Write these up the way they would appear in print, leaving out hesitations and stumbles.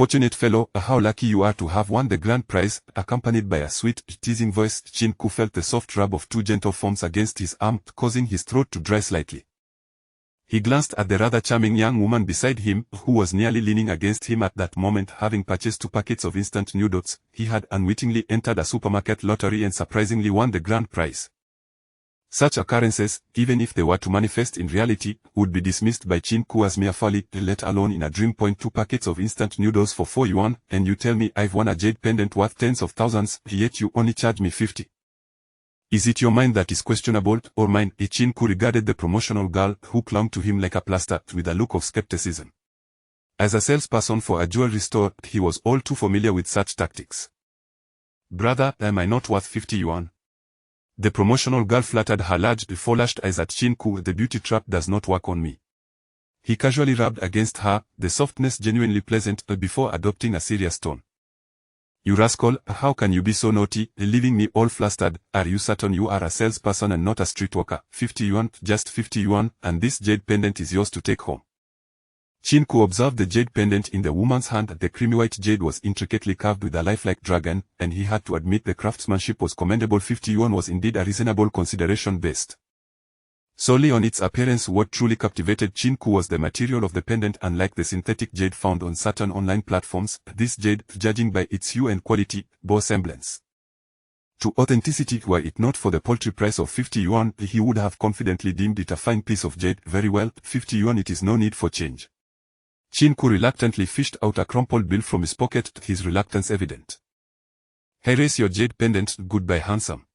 Fortunate fellow, how lucky you are to have won the grand prize, accompanied by a sweet, teasing voice. Qin Ke felt the soft rub of two gentle palms against his arm, causing his throat to dry slightly. He glanced at the rather charming young woman beside him, who was nearly leaning against him at that moment. Having purchased 2 packets of instant noodles, he had unwittingly entered a supermarket lottery and surprisingly won the grand prize. Such occurrences, even if they were to manifest in reality, would be dismissed by Qin Ke as mere folly, let alone in a dream. 2 packets of instant noodles for 4 yuan, and you tell me I've won a jade pendant worth tens of thousands, yet you only charge me 50. Is it your mind that is questionable, or mine? Qin Ke regarded the promotional girl, who clung to him like a plaster, with a look of skepticism. As a salesperson for a jewelry store, he was all too familiar with such tactics. Brother, am I not worth 50 yuan? The promotional girl fluttered her large, four-lashed eyes at Qin Ke. The beauty trap does not work on me. He casually rubbed against her, the softness genuinely pleasant, before adopting a serious tone. You rascal, how can you be so naughty, leaving me all flustered? Are you certain you are a salesperson and not a streetwalker? 50 yuan, just 50 yuan, and this jade pendant is yours to take home. Qin Ke observed the jade pendant in the woman's hand. The creamy white jade was intricately carved with a lifelike dragon, and he had to admit the craftsmanship was commendable. 50 yuan was indeed a reasonable consideration based solely on its appearance. What truly captivated Qin Ke was the material of the pendant. Unlike the synthetic jade found on certain online platforms, this jade, judging by its hue and quality, bore semblance to authenticity. Were it not for the paltry price of 50 yuan, he would have confidently deemed it a fine piece of jade. Very well, 50 yuan, it is no need for change. Qin Ke reluctantly fished out a crumpled bill from his pocket, his reluctance evident. Here is your jade pendant, goodbye handsome.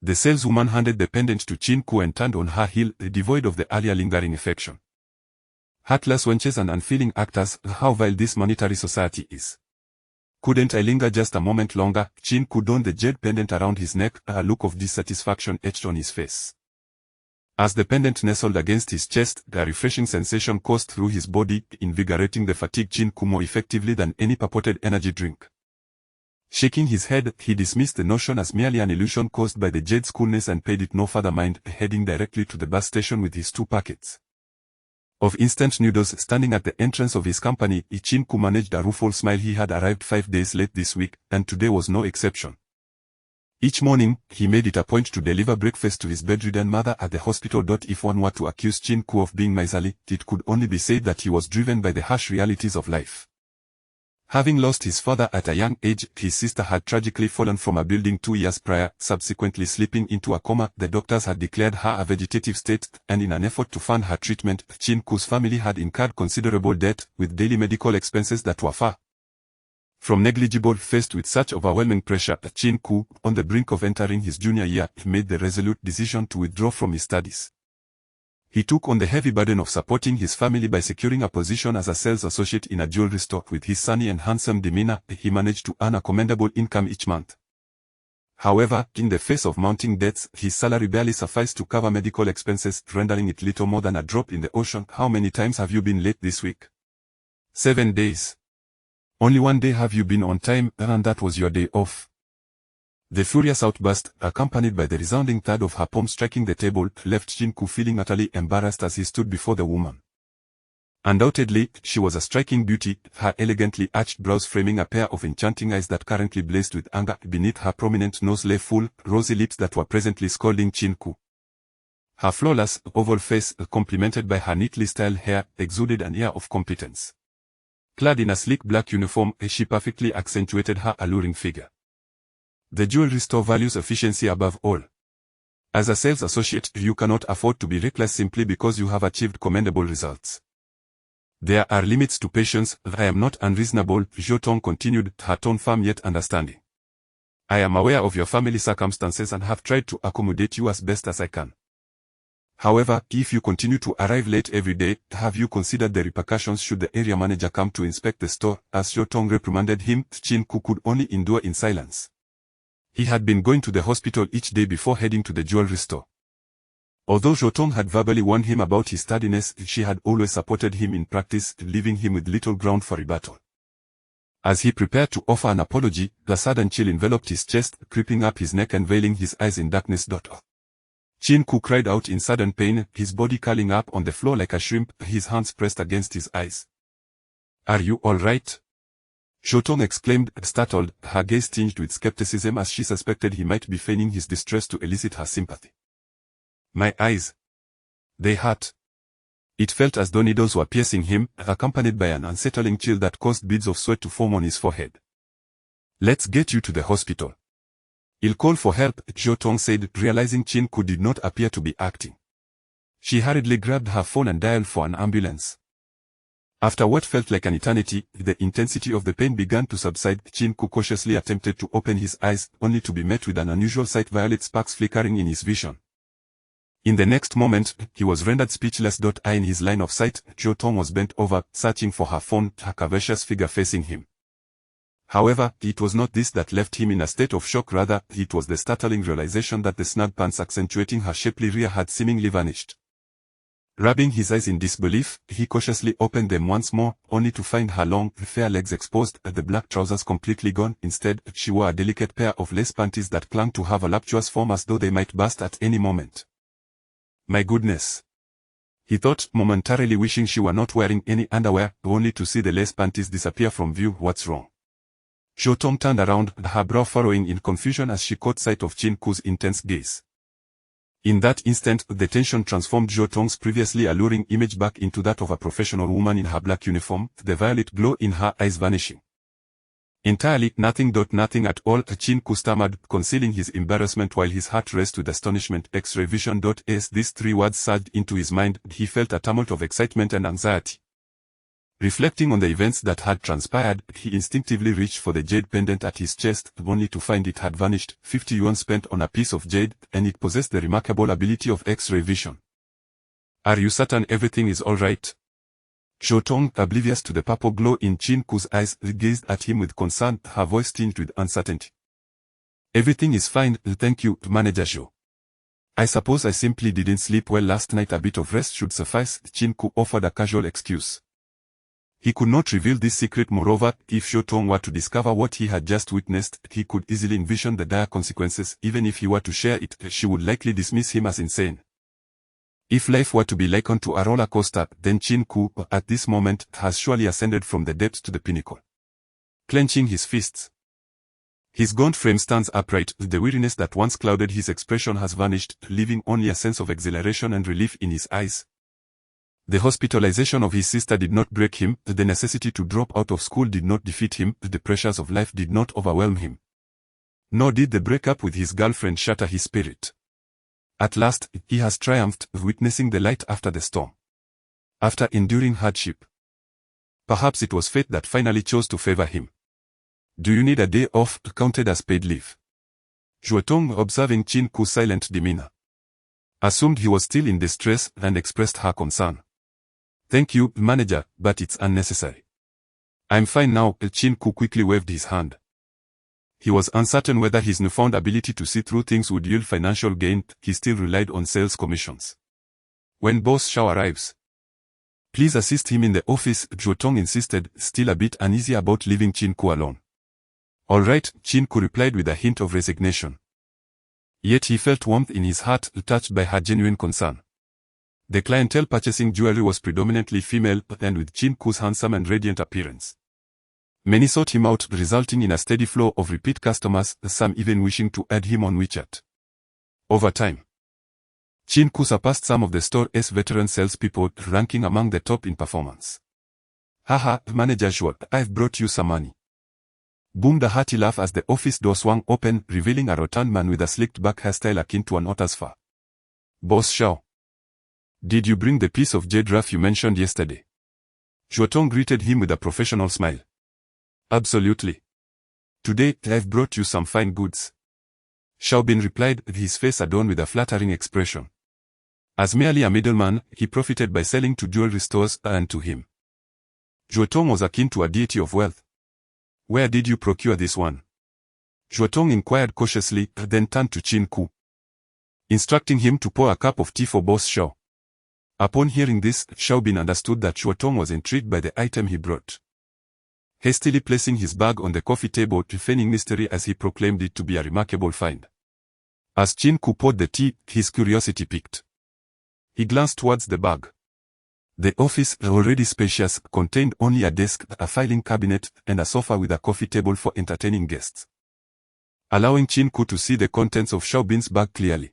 The saleswoman handed the pendant to Qin Ke and turned on her heel, devoid of the earlier lingering affection. Heartless wenches and unfeeling actors, how vile this monetary society is. Couldn't I linger just a moment longer? Qin Ke donned the jade pendant around his neck, a look of dissatisfaction etched on his face. As the pendant nestled against his chest, a refreshing sensation coursed through his body, invigorating the fatigued Qin Ke more effectively than any purported energy drink. Shaking his head, he dismissed the notion as merely an illusion caused by the jade's coolness and paid it no further mind, heading directly to the bus station with his 2 packets of instant noodles. Standing at the entrance of his company, Qin Ke managed a rueful smile. He had arrived 5 days late this week, and today was no exception. Each morning, he made it a point to deliver breakfast to his bedridden mother at the hospital. If one were to accuse Qin Ke of being miserly, it could only be said that he was driven by the harsh realities of life. Having lost his father at a young age, his sister had tragically fallen from a building 2 years prior, subsequently slipping into a coma. The doctors had declared her a vegetative state, and in an effort to fund her treatment, Qin Ke's family had incurred considerable debt, with daily medical expenses that were far from negligible. Faced with such overwhelming pressure, Qin Ke, on the brink of entering his junior year, made the resolute decision to withdraw from his studies. He took on the heavy burden of supporting his family by securing a position as a sales associate in a jewelry store. With his sunny and handsome demeanor, he managed to earn a commendable income each month. However, in the face of mounting debts, his salary barely sufficed to cover medical expenses, rendering it little more than a drop in the ocean. How many times have you been late this week? 7 days. Only 1 day have you been on time, and that was your day off. The furious outburst, accompanied by the resounding thud of her palm striking the table, left Qin Ke feeling utterly embarrassed as he stood before the woman. Undoubtedly, she was a striking beauty, her elegantly arched brows framing a pair of enchanting eyes that currently blazed with anger. Beneath her prominent nose lay full, rosy lips that were presently scalding Qin Ke. Her flawless, oval face, complemented by her neatly styled hair, exuded an air of competence. Clad in a sleek black uniform, she perfectly accentuated her alluring figure. The jewelry store values efficiency above all. As a sales associate, you cannot afford to be reckless simply because you have achieved commendable results. There are limits to patience. I am not unreasonable, Zhou Tong continued, her tone firm yet understanding. I am aware of your family circumstances and have tried to accommodate you as best as I can. However, if you continue to arrive late every day, have you considered the repercussions should the area manager come to inspect the store? As Zhou Tong reprimanded him, Qin Ke could only endure in silence. He had been going to the hospital each day before heading to the jewelry store. Although Zhou Tong had verbally warned him about his tardiness, she had always supported him in practice, leaving him with little ground for rebuttal. As he prepared to offer an apology, the sudden chill enveloped his chest, creeping up his neck and veiling his eyes in darkness. Qin Ke cried out in sudden pain, his body curling up on the floor like a shrimp, his hands pressed against his eyes. Are you all right? Zhuotong exclaimed, startled, her gaze tinged with skepticism as she suspected he might be feigning his distress to elicit her sympathy. My eyes. They hurt. It felt as though needles were piercing him, accompanied by an unsettling chill that caused beads of sweat to form on his forehead. Let's get you to the hospital. I'll call for help, Zhuotong said, realizing Qin Ke did not appear to be acting. She hurriedly grabbed her phone and dialed for an ambulance. After what felt like an eternity, the intensity of the pain began to subside. Qin Ke cautiously attempted to open his eyes, only to be met with an unusual sight: violet sparks flickering in his vision. In the next moment, he was rendered speechless. In his line of sight, Zhuotong was bent over, searching for her phone, her curvaceous figure facing him. However, it was not this that left him in a state of shock, rather, it was the startling realization that the snug pants accentuating her shapely rear had seemingly vanished. Rubbing his eyes in disbelief, he cautiously opened them once more, only to find her long, fair legs exposed, the black trousers completely gone. Instead, she wore a delicate pair of lace panties that clung to her voluptuous form as though they might burst at any moment. My goodness, he thought, momentarily wishing she were not wearing any underwear, only to see the lace panties disappear from view. What's wrong? Zhuotong turned around, her brow furrowing in confusion as she caught sight of Qin Ke's intense gaze. In that instant, the tension transformed Zhuotong's previously alluring image back into that of a professional woman in her black uniform, the violet glow in her eyes vanishing. Entirely, nothing. Nothing at all, Qin Ke stammered, concealing his embarrassment while his heart raced with astonishment. X-ray vision. As these three words surged into his mind, he felt a tumult of excitement and anxiety. Reflecting on the events that had transpired, he instinctively reached for the jade pendant at his chest, only to find it had vanished. 50 yuan spent on a piece of jade, and it possessed the remarkable ability of X-ray vision. Are you certain everything is alright? Zhuotong, oblivious to the purple glow in Qin Ke's eyes, gazed at him with concern, her voice tinged with uncertainty. Everything is fine, thank you, Manager Zhou. I suppose I simply didn't sleep well last night. A bit of rest should suffice, Qin Ke offered a casual excuse. He could not reveal this secret. Moreover, if Zhuotong were to discover what he had just witnessed, he could easily envision the dire consequences. Even if he were to share it, she would likely dismiss him as insane. If life were to be likened to a roller coaster, then Qin Ke, at this moment, has surely ascended from the depths to the pinnacle. Clenching his fists, his gaunt frame stands upright. The weariness that once clouded his expression has vanished, leaving only a sense of exhilaration and relief in his eyes. The hospitalization of his sister did not break him, the necessity to drop out of school did not defeat him, the pressures of life did not overwhelm him. Nor did the breakup with his girlfriend shatter his spirit. At last, he has triumphed, witnessing the light after the storm. After enduring hardship. Perhaps it was fate that finally chose to favor him. Do you need a day off, counted as paid leave? Zhuotong, observing Qin Ke's silent demeanor, assumed he was still in distress and expressed her concern. Thank you, manager, but it's unnecessary. I'm fine now. Qin Ke quickly waved his hand. He was uncertain whether his newfound ability to see through things would yield financial gain. He still relied on sales commissions. When Boss Shao arrives, please assist him in the office, Zhuotong insisted, still a bit uneasy about leaving Qin Ke alone. All right, Qin Ke replied with a hint of resignation. Yet he felt warmth in his heart, touched by her genuine concern. The clientele purchasing jewelry was predominantly female, and with Qin Ke's handsome and radiant appearance, many sought him out, resulting in a steady flow of repeat customers, some even wishing to add him on WeChat. Over time, Qin Ke surpassed some of the store's veteran salespeople, ranking among the top in performance. Haha, Manager Zhou, I've brought you some money. Boomed a hearty laugh as the office door swung open, revealing a rotund man with a slicked back hairstyle akin to an otter's fur. Boss Shao, did you bring the piece of jade rough you mentioned yesterday? Zhuotong greeted him with a professional smile. Absolutely. Today, I've brought you some fine goods. Shao Bin replied, his face adorned with a flattering expression. As merely a middleman, he profited by selling to jewelry stores and to him. Zhuotong was akin to a deity of wealth. Where did you procure this one? Zhuotong inquired cautiously, then turned to Qin Ke, instructing him to pour a cup of tea for Boss Shao. Upon hearing this, Shao Bin understood that Zhuotong was intrigued by the item he brought. Hastily placing his bag on the coffee table, feigning mystery as he proclaimed it to be a remarkable find. As Qin Ke poured the tea, his curiosity piqued. He glanced towards the bag. The office, already spacious, contained only a desk, a filing cabinet, and a sofa with a coffee table for entertaining guests, allowing Qin Ke to see the contents of Xiaobin's bag clearly.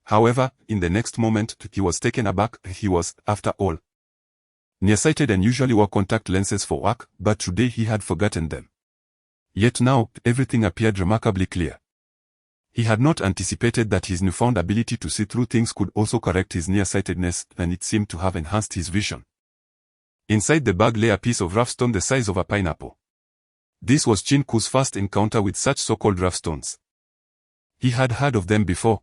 However, in the next moment, he was taken aback. He was, after all, nearsighted and usually wore contact lenses for work, but today he had forgotten them. Yet now, everything appeared remarkably clear. He had not anticipated that his newfound ability to see through things could also correct his nearsightedness, and it seemed to have enhanced his vision. Inside the bag lay a piece of rough stone the size of a pineapple. This was Qin Ke's first encounter with such so-called rough stones. He had heard of them before,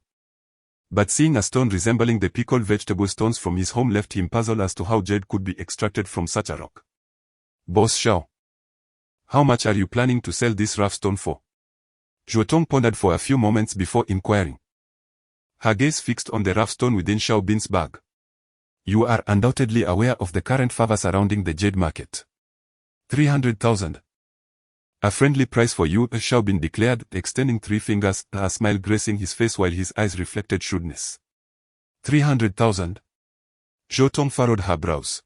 but seeing a stone resembling the pickled vegetable stones from his home left him puzzled as to how jade could be extracted from such a rock. "Boss Xiao, how much are you planning to sell this rough stone for?" Zhuotong pondered for a few moments before inquiring, her gaze fixed on the rough stone within Xiaobin's bag. "You are undoubtedly aware of the current fervor surrounding the jade market. 300,000. A friendly price for you," Xiaobin declared, extending 3 fingers, a smile gracing his face while his eyes reflected shrewdness. 300,000. Zhuotong furrowed her brows.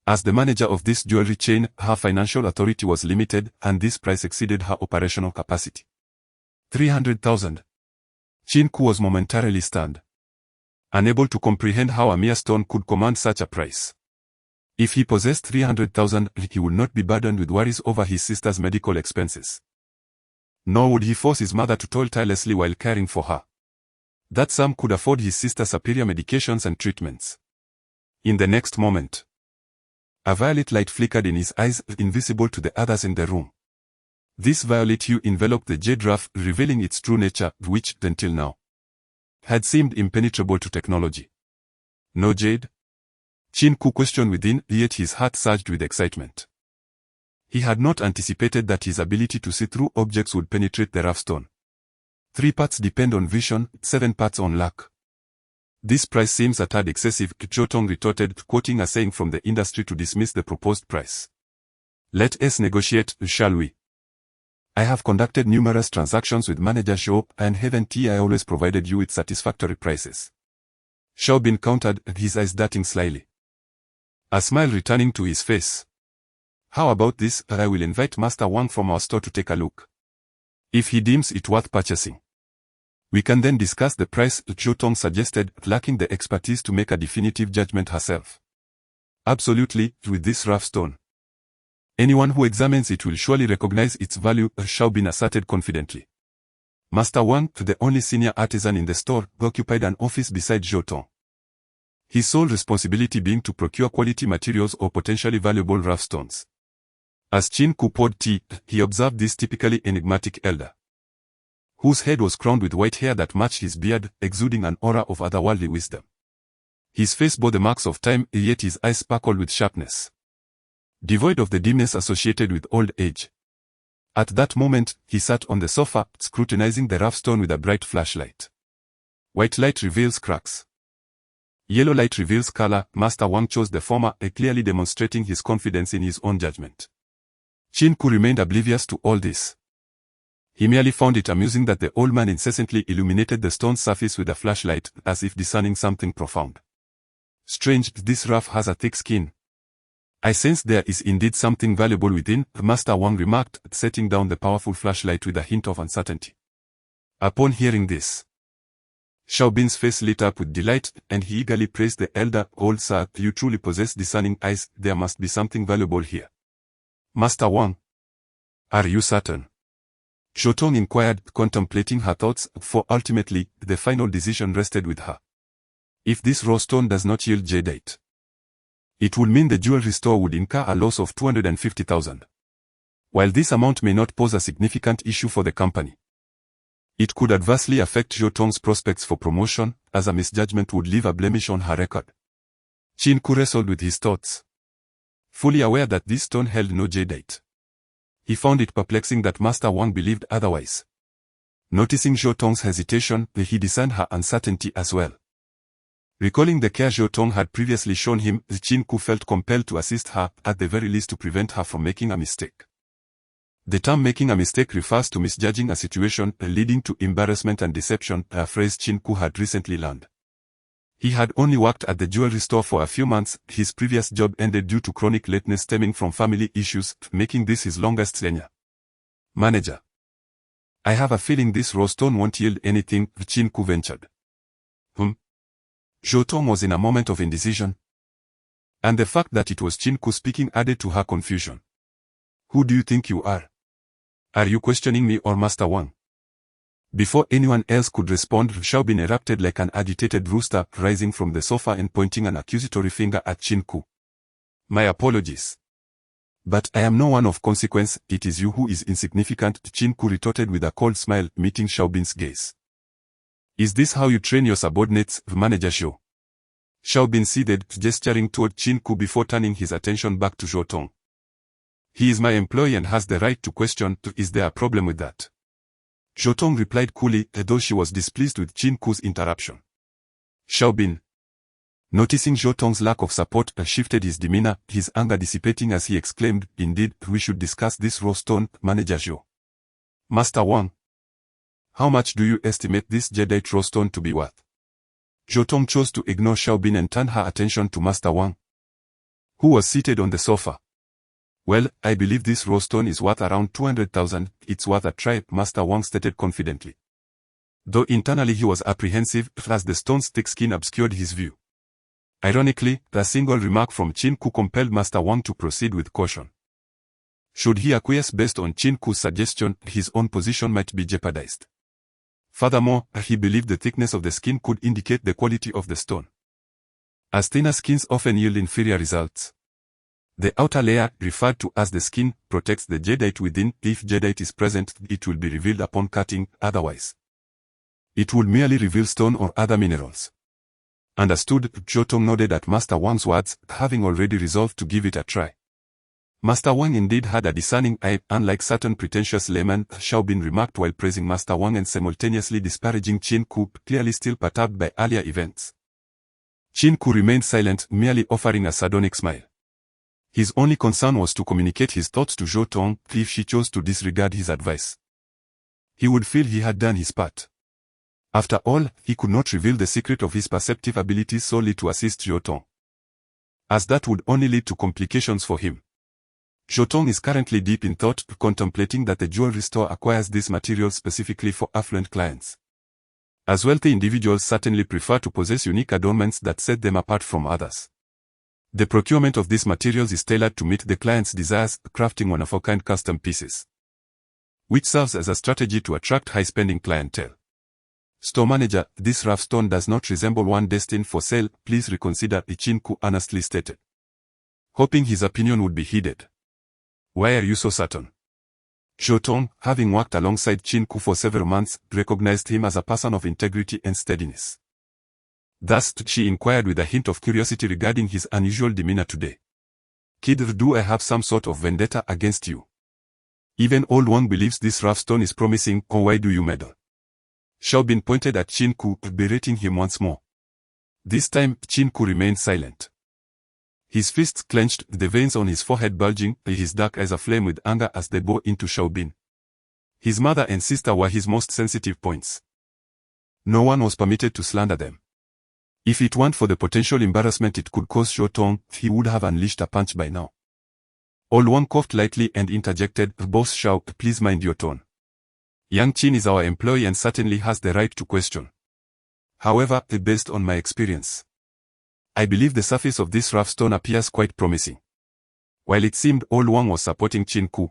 As the manager of this jewelry chain, her financial authority was limited, and this price exceeded her operational capacity. 300,000. Qin Ke was momentarily stunned, unable to comprehend how a mere stone could command such a price. If he possessed 300,000, he would not be burdened with worries over his sister's medical expenses. Nor would he force his mother to toil tirelessly while caring for her. That sum could afford his sister superior medications and treatments. In the next moment, a violet light flickered in his eyes, invisible to the others in the room. This violet hue enveloped the jade rough, revealing its true nature, which, until now, had seemed impenetrable to technology. "No jade?" Qin Ke questioned within, yet his heart surged with excitement. He had not anticipated that his ability to see through objects would penetrate the rough stone. 3 parts depend on vision, 7 parts on luck. "This price seems a tad excessive," Zhuotong retorted, quoting a saying from the industry to dismiss the proposed price. "Let us negotiate, shall we? I have conducted numerous transactions with Manager Zhou, and haven't I always provided you with satisfactory prices?" Xiaobin countered, his eyes darting slyly, a smile returning to his face. "How about this? I will invite Master Wang from our store to take a look. If he deems it worth purchasing, we can then discuss the price," Zhuotong suggested, lacking the expertise to make a definitive judgment herself. "Absolutely, with this rough stone. Anyone who examines it will surely recognize its value," Xiaobin asserted confidently. Master Wang, the only senior artisan in the store, occupied an office beside Zhuotong, his sole responsibility being to procure quality materials or potentially valuable rough stones. As Qin Ke poured tea, he observed this typically enigmatic elder, whose head was crowned with white hair that matched his beard, exuding an aura of otherworldly wisdom. His face bore the marks of time, yet his eyes sparkled with sharpness, devoid of the dimness associated with old age. At that moment, he sat on the sofa, scrutinizing the rough stone with a bright flashlight. "White light reveals cracks. Yellow light reveals color." Master Wang chose the former, clearly demonstrating his confidence in his own judgment. Qin Ke remained oblivious to all this. He merely found it amusing that the old man incessantly illuminated the stone's surface with a flashlight, as if discerning something profound. "Strange, this rough has a thick skin. I sense there is indeed something valuable within," Master Wang remarked, setting down the powerful flashlight with a hint of uncertainty. Upon hearing this, Xiaobin's face lit up with delight, and he eagerly praised the elder. "Old sir, you truly possess discerning eyes. There must be something valuable here." "Master Wang, are you certain?" Zhuotong inquired, contemplating her thoughts, for ultimately, the final decision rested with her. If this raw stone does not yield jadeite, it would mean the jewelry store would incur a loss of 250,000. While this amount may not pose a significant issue for the company, it could adversely affect Zhuotong's prospects for promotion, as a misjudgment would leave a blemish on her record. Qin Ke wrestled with his thoughts, fully aware that this stone held no jadeite. He found it perplexing that Master Wang believed otherwise. Noticing Zhuotong's hesitation, he discerned her uncertainty as well. Recalling the care Zhuotong had previously shown him, Qin Ke felt compelled to assist her, at the very least to prevent her from making a mistake. The term making a mistake refers to misjudging a situation, leading to embarrassment and deception, a phrase Qin Ke had recently learned. He had only worked at the jewelry store for a few months. His previous job ended due to chronic lateness stemming from family issues, making this his longest tenure. Manager. I have a feeling this raw stone won't yield anything, Qin Ke ventured. Zhou Tong was in a moment of indecision. And the fact that it was Qin Ke speaking added to her confusion. Who do you think you are? Are you questioning me or Master Wang? Before anyone else could respond, Xiaobin erupted like an agitated rooster, rising from the sofa and pointing an accusatory finger at Qin Ke. My apologies. But I am no one of consequence, it is you who is insignificant, Qin Ke retorted with a cold smile, meeting Xiaobin's gaze. Is this how you train your subordinates, Manager Zhou? Xiaobin ceded, gesturing toward Qin Ke before turning his attention back to Zhou Tong. He is my employee and has the right to question, is there a problem with that? Zhou Tong replied coolly, though she was displeased with Qin Ke's interruption. Xiaobin. Noticing Zhou Tong's lack of support, shifted his demeanor, his anger dissipating as he exclaimed, indeed, we should discuss this raw stone, Manager Zhou. Master Wang. How much do you estimate this jadeite raw stone to be worth? Zhou Tong chose to ignore Xiaobin and turn her attention to Master Wang, who was seated on the sofa. Well, I believe this raw stone is worth around 200,000, it's worth a try, Master Wang stated confidently. Though internally he was apprehensive, as the stone's thick skin obscured his view. Ironically, the single remark from Qin Ke compelled Master Wang to proceed with caution. Should he acquiesce based on Qin Ke's suggestion, his own position might be jeopardized. Furthermore, he believed the thickness of the skin could indicate the quality of the stone. As thinner skins often yield inferior results. The outer layer, referred to as the skin, protects the jadeite within. If jadeite is present, it will be revealed upon cutting, otherwise it would merely reveal stone or other minerals. Understood, Zhou Tong nodded at Master Wang's words, having already resolved to give it a try. Master Wang indeed had a discerning eye, unlike certain pretentious laymen, Xiaobin remarked while praising Master Wang and simultaneously disparaging Qin Ke, clearly still perturbed by earlier events. Qin Ke remained silent, merely offering a sardonic smile. His only concern was to communicate his thoughts to Zhou Tong. If she chose to disregard his advice, he would feel he had done his part. After all, he could not reveal the secret of his perceptive abilities solely to assist Zhou Tong, as that would only lead to complications for him. Zhou Tong is currently deep in thought, contemplating that the jewelry store acquires these materials specifically for affluent clients. As wealthy individuals certainly prefer to possess unique adornments that set them apart from others. The procurement of these materials is tailored to meet the client's desires, crafting one-of-a-kind custom pieces, which serves as a strategy to attract high-spending clientele. Store manager, this rough stone does not resemble one destined for sale, please reconsider, Qin Ke earnestly stated, hoping his opinion would be heeded. Why are you so certain? Zhou Tong, having worked alongside Qin Ke for several months, recognized him as a person of integrity and steadiness. Thus, she inquired with a hint of curiosity regarding his unusual demeanor today. Kid, do I have some sort of vendetta against you? Even old Wang believes this rough stone is promising, or why do you meddle? Xiaobin pointed at Qin Ke, berating him once more. This time, Qin Ke remained silent. His fists clenched, the veins on his forehead bulging, his dark eyes aflame with anger as they bore into Xiaobin. His mother and sister were his most sensitive points. No one was permitted to slander them. If it weren't for the potential embarrassment it could cause Zhou Tong, he would have unleashed a punch by now. Old Wang coughed lightly and interjected, Boss Xiao, please mind your tone. Yang Qin is our employee and certainly has the right to question. However, based on my experience, I believe the surface of this rough stone appears quite promising. While it seemed Old Wang was supporting Qin Ke,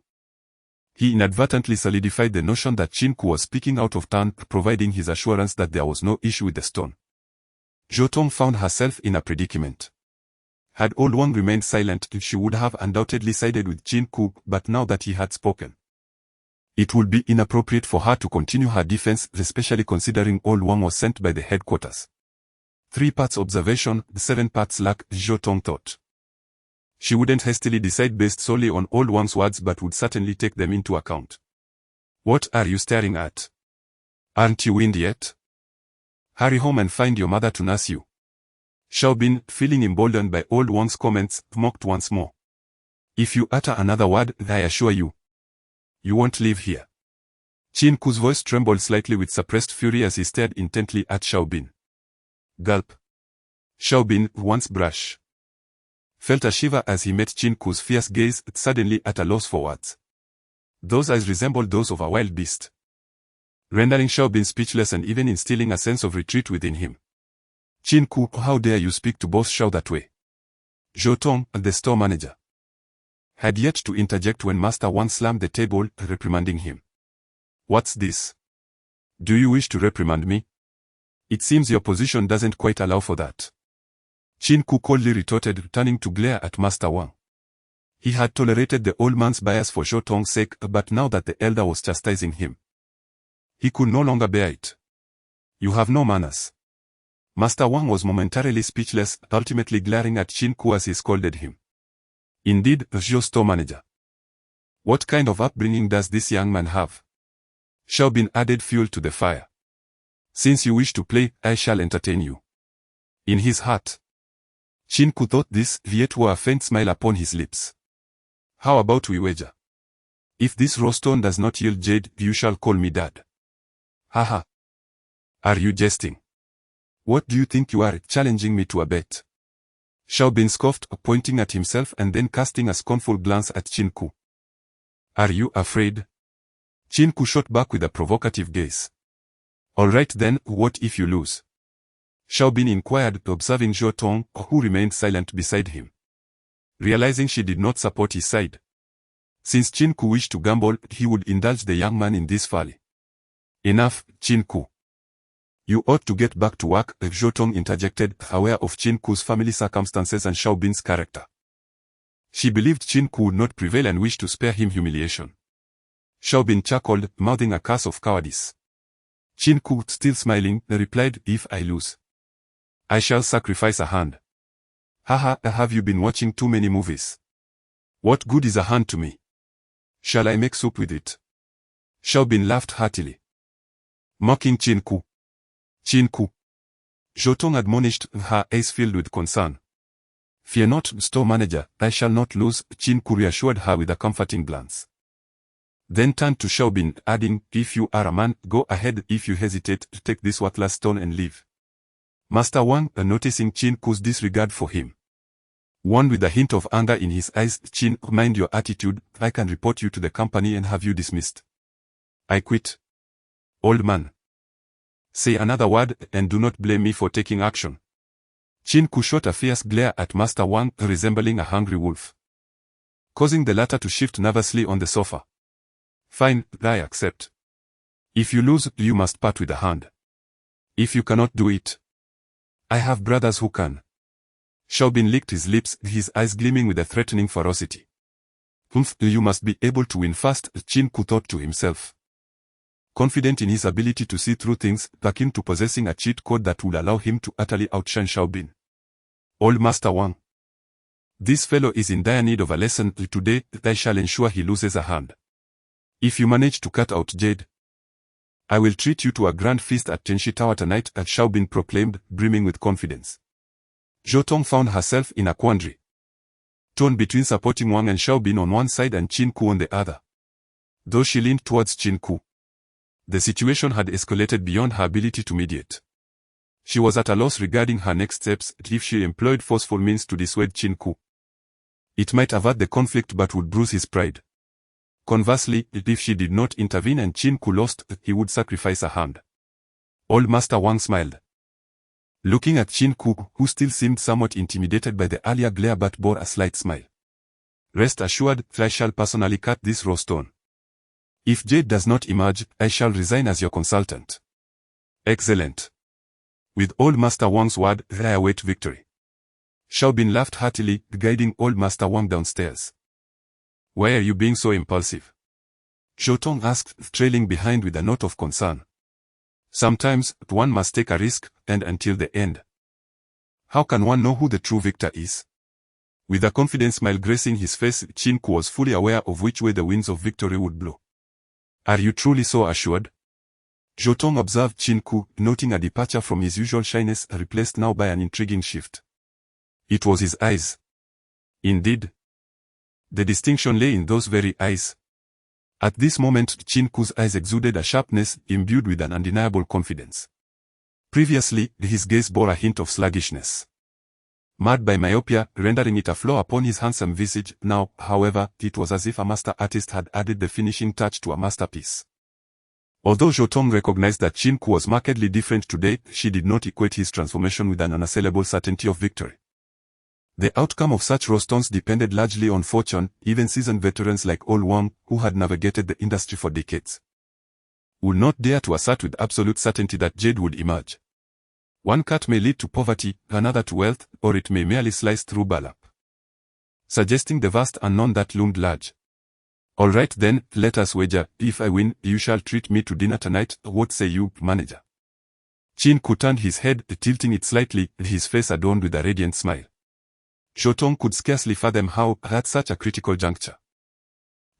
he inadvertently solidified the notion that Qin Ke was speaking out of turn, providing his assurance that there was no issue with the stone. Zhou Tong found herself in a predicament. Had Old Wang remained silent, she would have undoubtedly sided with Qin Ke, but now that he had spoken, it would be inappropriate for her to continue her defense, especially considering Old Wang was sent by the headquarters. 3 parts observation, 7 parts luck, Zhou Tong thought. She wouldn't hastily decide based solely on Old Wang's words but would certainly take them into account. What are you staring at? Aren't you weaned yet? Hurry home and find your mother to nurse you. Xiaobin, feeling emboldened by Old Wang's comments, mocked once more. If you utter another word, I assure you, you won't live here. Qin Ke's voice trembled slightly with suppressed fury as he stared intently at Xiaobin. Gulp. Xiaobin, once brash, felt a shiver as he met Qin Ke's fierce gaze, suddenly at a loss for words. Those eyes resembled those of a wild beast, rendering Xiaobin speechless and even instilling a sense of retreat within him. Qin Ke, how dare you speak to boss Xiao that way? Zhou Tong, the store manager, had yet to interject when Master Wang slammed the table, reprimanding him. What's this? Do you wish to reprimand me? It seems your position doesn't quite allow for that. Qin Ke coldly retorted, turning to glare at Master Wang. He had tolerated the old man's bias for Zhou Tong's sake, but now that the elder was chastising him, he could no longer bear it. You have no manners. Master Wang was momentarily speechless, ultimately glaring at Qin Ke as he scolded him. Indeed, Zhou store manager. What kind of upbringing does this young man have? Xiaobin added fuel to the fire. Since you wish to play, I shall entertain you. In his heart, Qin Ke thought this, yet wore a faint smile upon his lips. How about we wager? If this raw stone does not yield jade, you shall call me dad. Haha. Are you jesting? What do you think you are, challenging me to a bet? Xiaobin scoffed, pointing at himself and then casting a scornful glance at Qin Ke. Are you afraid? Qin Ke shot back with a provocative gaze. All right then, what if you lose? Xiaobin inquired, observing Zhou Tong, who remained silent beside him. Realizing she did not support his side, since Qin Ke wished to gamble, he would indulge the young man in this folly. Enough, Qin Ke. You ought to get back to work, Zhou Tong interjected, aware of Qin Ke's family circumstances and Xiaobin's character. She believed Qin Ke would not prevail and wished to spare him humiliation. Xiaobin chuckled, mouthing a curse of cowardice. Qin Ke, still smiling, replied, if I lose, I shall sacrifice a hand. Haha, have you been watching too many movies? What good is a hand to me? Shall I make soup with it? Xiaobin laughed heartily, mocking Qin Ke. Qin Ke. Zhou Tong admonished, her eyes filled with concern. Fear not, store manager, I shall not lose, Qin Ke reassured her with a comforting glance. Then turned to Xiaobin, adding, if you are a man, go ahead, if you hesitate, take this worthless stone and leave. Master Wang, noticing Qin Ke's disregard for him, warned with a hint of anger in his eyes, Qin, mind your attitude, I can report you to the company and have you dismissed. I quit. Old man. Say another word, and do not blame me for taking action. Qin Ke shot a fierce glare at Master Wang, resembling a hungry wolf, causing the latter to shift nervously on the sofa. Fine, I accept. If you lose, you must part with a hand. If you cannot do it, I have brothers who can. Xiaobin licked his lips, his eyes gleaming with a threatening ferocity. Humph, you must be able to win fast, Qin Ke thought to himself, confident in his ability to see through things, akin to possessing a cheat code that would allow him to utterly outshine Xiaobin. Old Master Wang. This fellow is in dire need of a lesson. Today, I shall ensure he loses a hand. If you manage to cut out Jade, I will treat you to a grand feast at Tenshi Tower tonight, Xiaobin proclaimed, brimming with confidence. Zhou Tong found herself in a quandary, torn between supporting Wang and Xiaobin on one side and Qin Ke on the other. Though she leaned towards Qin Ke, the situation had escalated beyond her ability to mediate. She was at a loss regarding her next steps. If she employed forceful means to dissuade Qin Ke, it might avert the conflict but would bruise his pride. Conversely, if she did not intervene and Qin Ke lost, he would sacrifice a hand. Old Master Wang smiled, looking at Qin Ke, who still seemed somewhat intimidated by the earlier glare but bore a slight smile. Rest assured, I shall personally cut this raw stone. If Jade does not emerge, I shall resign as your consultant. Excellent. With Old Master Wang's word, I await victory. Xiaobin laughed heartily, guiding Old Master Wang downstairs. Why are you being so impulsive? Zhou Tong asked, trailing behind with a note of concern. Sometimes, one must take a risk, and until the end. How can one know who the true victor is? With a confident smile gracing his face, Qin Ke was fully aware of which way the winds of victory would blow. Are you truly so assured? Zhou Tong observed Qin Ke, noting a departure from his usual shyness replaced now by an intriguing shift. It was his eyes. Indeed. The distinction lay in those very eyes. At this moment, Qin Ke's eyes exuded a sharpness imbued with an undeniable confidence. Previously, his gaze bore a hint of sluggishness. marred by myopia, rendering it a flaw upon his handsome visage. Now, however, it was as if a master artist had added the finishing touch to a masterpiece. Although Zhou Tong recognized that Qin Ke was markedly different today, she did not equate his transformation with an unassailable certainty of victory. The outcome of such raw stones depended largely on fortune. Even seasoned veterans like Old Wang, who had navigated the industry for decades, would not dare to assert with absolute certainty that jade would emerge. One cut may lead to poverty, another to wealth, or it may merely slice through burlap, suggesting the vast unknown that loomed large. All right then, let us wager. If I win, you shall treat me to dinner tonight. What say you, manager? Qin Ke turned his head, tilting it slightly, his face adorned with a radiant smile. Zhou Tong could scarcely fathom how, at such a critical juncture,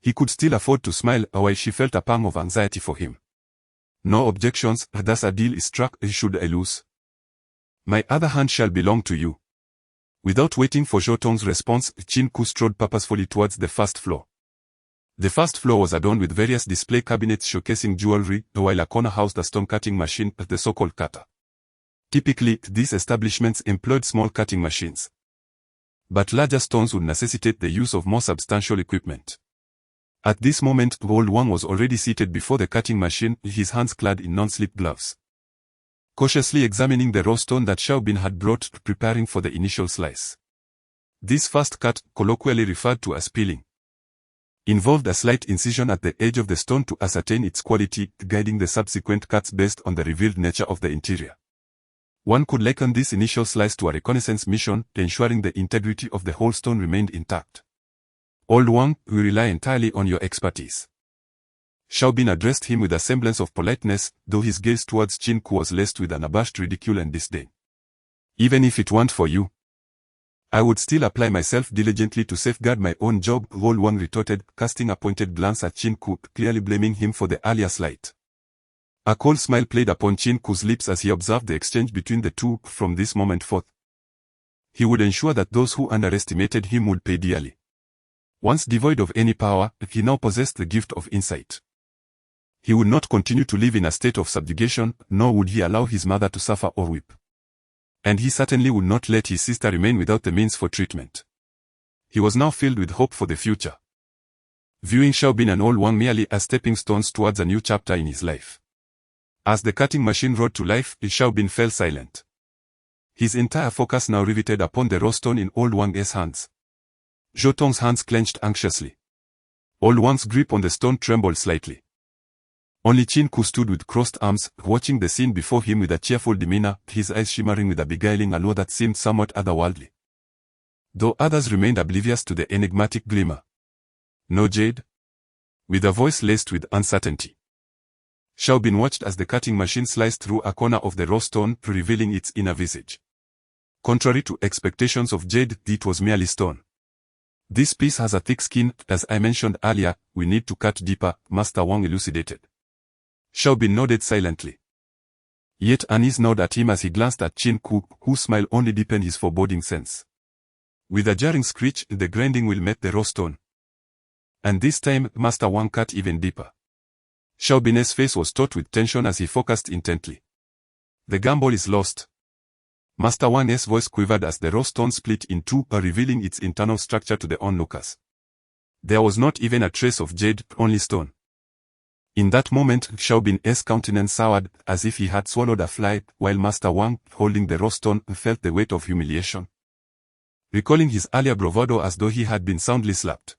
he could still afford to smile, while she felt a pang of anxiety for him. No objections, thus a deal is struck. Should I lose, my other hand shall belong to you. Without waiting for Zhou Tong's response, Qin Ke strode purposefully towards the first floor. The first floor was adorned with various display cabinets showcasing jewelry, while a corner housed a stone-cutting machine, the so-called cutter. Typically, these establishments employed small cutting machines, but larger stones would necessitate the use of more substantial equipment. At this moment, Old Wang was already seated before the cutting machine, his hands clad in non-slip gloves, cautiously examining the raw stone that Xiaobin had brought, preparing for the initial slice. This first cut, colloquially referred to as peeling, involved a slight incision at the edge of the stone to ascertain its quality, guiding the subsequent cuts based on the revealed nature of the interior. One could liken this initial slice to a reconnaissance mission, ensuring the integrity of the whole stone remained intact. Old Wang, we rely entirely on your expertise. Xiaobin addressed him with a semblance of politeness, though his gaze towards Qin Ke was laced with unabashed ridicule and disdain. Even if it weren't for you, I would still apply myself diligently to safeguard my own job, Old Wang retorted, casting a pointed glance at Qin Ke, clearly blaming him for the earlier slight. A cold smile played upon Qin Ke's lips as he observed the exchange between the two. From this moment forth, he would ensure that those who underestimated him would pay dearly. Once devoid of any power, he now possessed the gift of insight. He would not continue to live in a state of subjugation, nor would he allow his mother to suffer or weep. And he certainly would not let his sister remain without the means for treatment. He was now filled with hope for the future, viewing Xiaobin and Old Wang merely as stepping stones towards a new chapter in his life. As the cutting machine roared to life, Xiaobin fell silent, his entire focus now riveted upon the raw stone in Old Wang's hands. Zhou Tong's hands clenched anxiously. Old Wang's grip on the stone trembled slightly. Only Qin Ke stood with crossed arms, watching the scene before him with a cheerful demeanor, his eyes shimmering with a beguiling allure that seemed somewhat otherworldly, though others remained oblivious to the enigmatic glimmer. No jade? With a voice laced with uncertainty, Xiaobin watched as the cutting machine sliced through a corner of the raw stone, revealing its inner visage. Contrary to expectations of jade, it was merely stone. This piece has a thick skin, as I mentioned earlier. We need to cut deeper, Master Wang elucidated. Xiaobin nodded silently. Yet unease gnawed at him as he glanced at Qin Ke, whose smile only deepened his foreboding sense. With a jarring screech, the grinding wheel met the raw stone. And this time, Master Wang cut even deeper. Xiaobin's face was taut with tension as he focused intently. The gamble is lost. Master Wang's voice quivered as the raw stone split in two, revealing its internal structure to the onlookers. There was not even a trace of jade, only stone. In that moment, Xiaobin's countenance soured, as if he had swallowed a fly, while Master Wang, holding the raw stone, felt the weight of humiliation, recalling his earlier bravado as though he had been soundly slapped.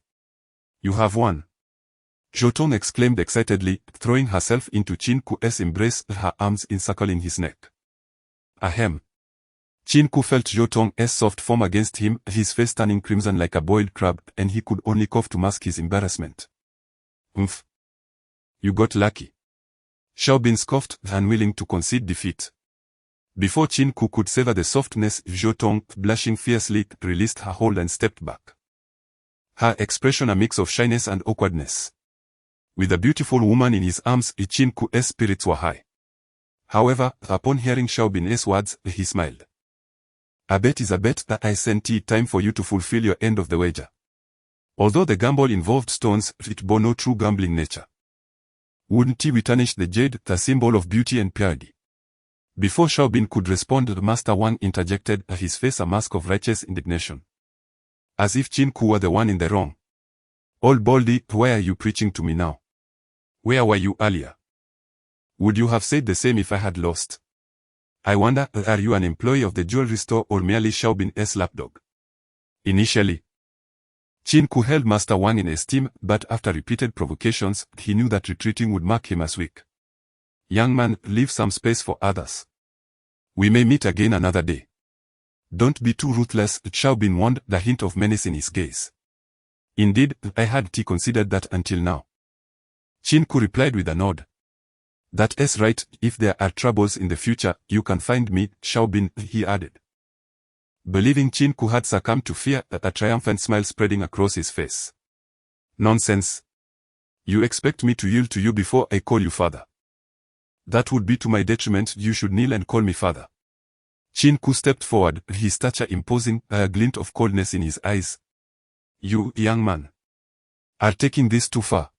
You have won, Zhou Tong exclaimed excitedly, throwing herself into Qin Ke's embrace, her arms encircling his neck. Ahem. Qin Ke felt Zhou Tong's soft form against him, his face turning crimson like a boiled crab, and he could only cough to mask his embarrassment. Umph. You got lucky, Xiaobin scoffed, unwilling to concede defeat. Before Qin Ke could savor the softness, Zhou Tong, blushing fiercely, released her hold and stepped back, her expression a mix of shyness and awkwardness. With a beautiful woman in his arms, Qin Ke's spirits were high. However, upon hearing Xiaobin's words, he smiled. A bet is a bet, that I sent it time for you to fulfill your end of the wager. Although the gamble involved stones, it bore no true gambling nature. Wouldn't we tarnish the jade, the symbol of beauty and purity? Before Xiaobin could respond, Master Wang interjected, his face a mask of righteous indignation. As if Qin Ke were the one in the wrong. Old Baldy, why are you preaching to me now? Where were you earlier? Would you have said the same if I had lost? I wonder, are you an employee of the jewelry store or merely Xiaobin's lapdog? Initially, Qin Ke held Master Wang in esteem, but after repeated provocations, he knew that retreating would mark him as weak. Young man, leave some space for others. We may meet again another day. Don't be too ruthless, Xiaobin warned, the hint of menace in his gaze. Indeed, I hadn't considered that until now. Qin Ke replied with a nod. That's right, if there are troubles in the future, you can find me, Xiaobin, he added. Believing Qin Ke had succumbed to fear, a triumphant smile spreading across his face. Nonsense. You expect me to yield to you before I call you father. That would be to my detriment. You should kneel and call me father. Qin Ke stepped forward, his stature imposing, a glint of coldness in his eyes. You, young man, are taking this too far.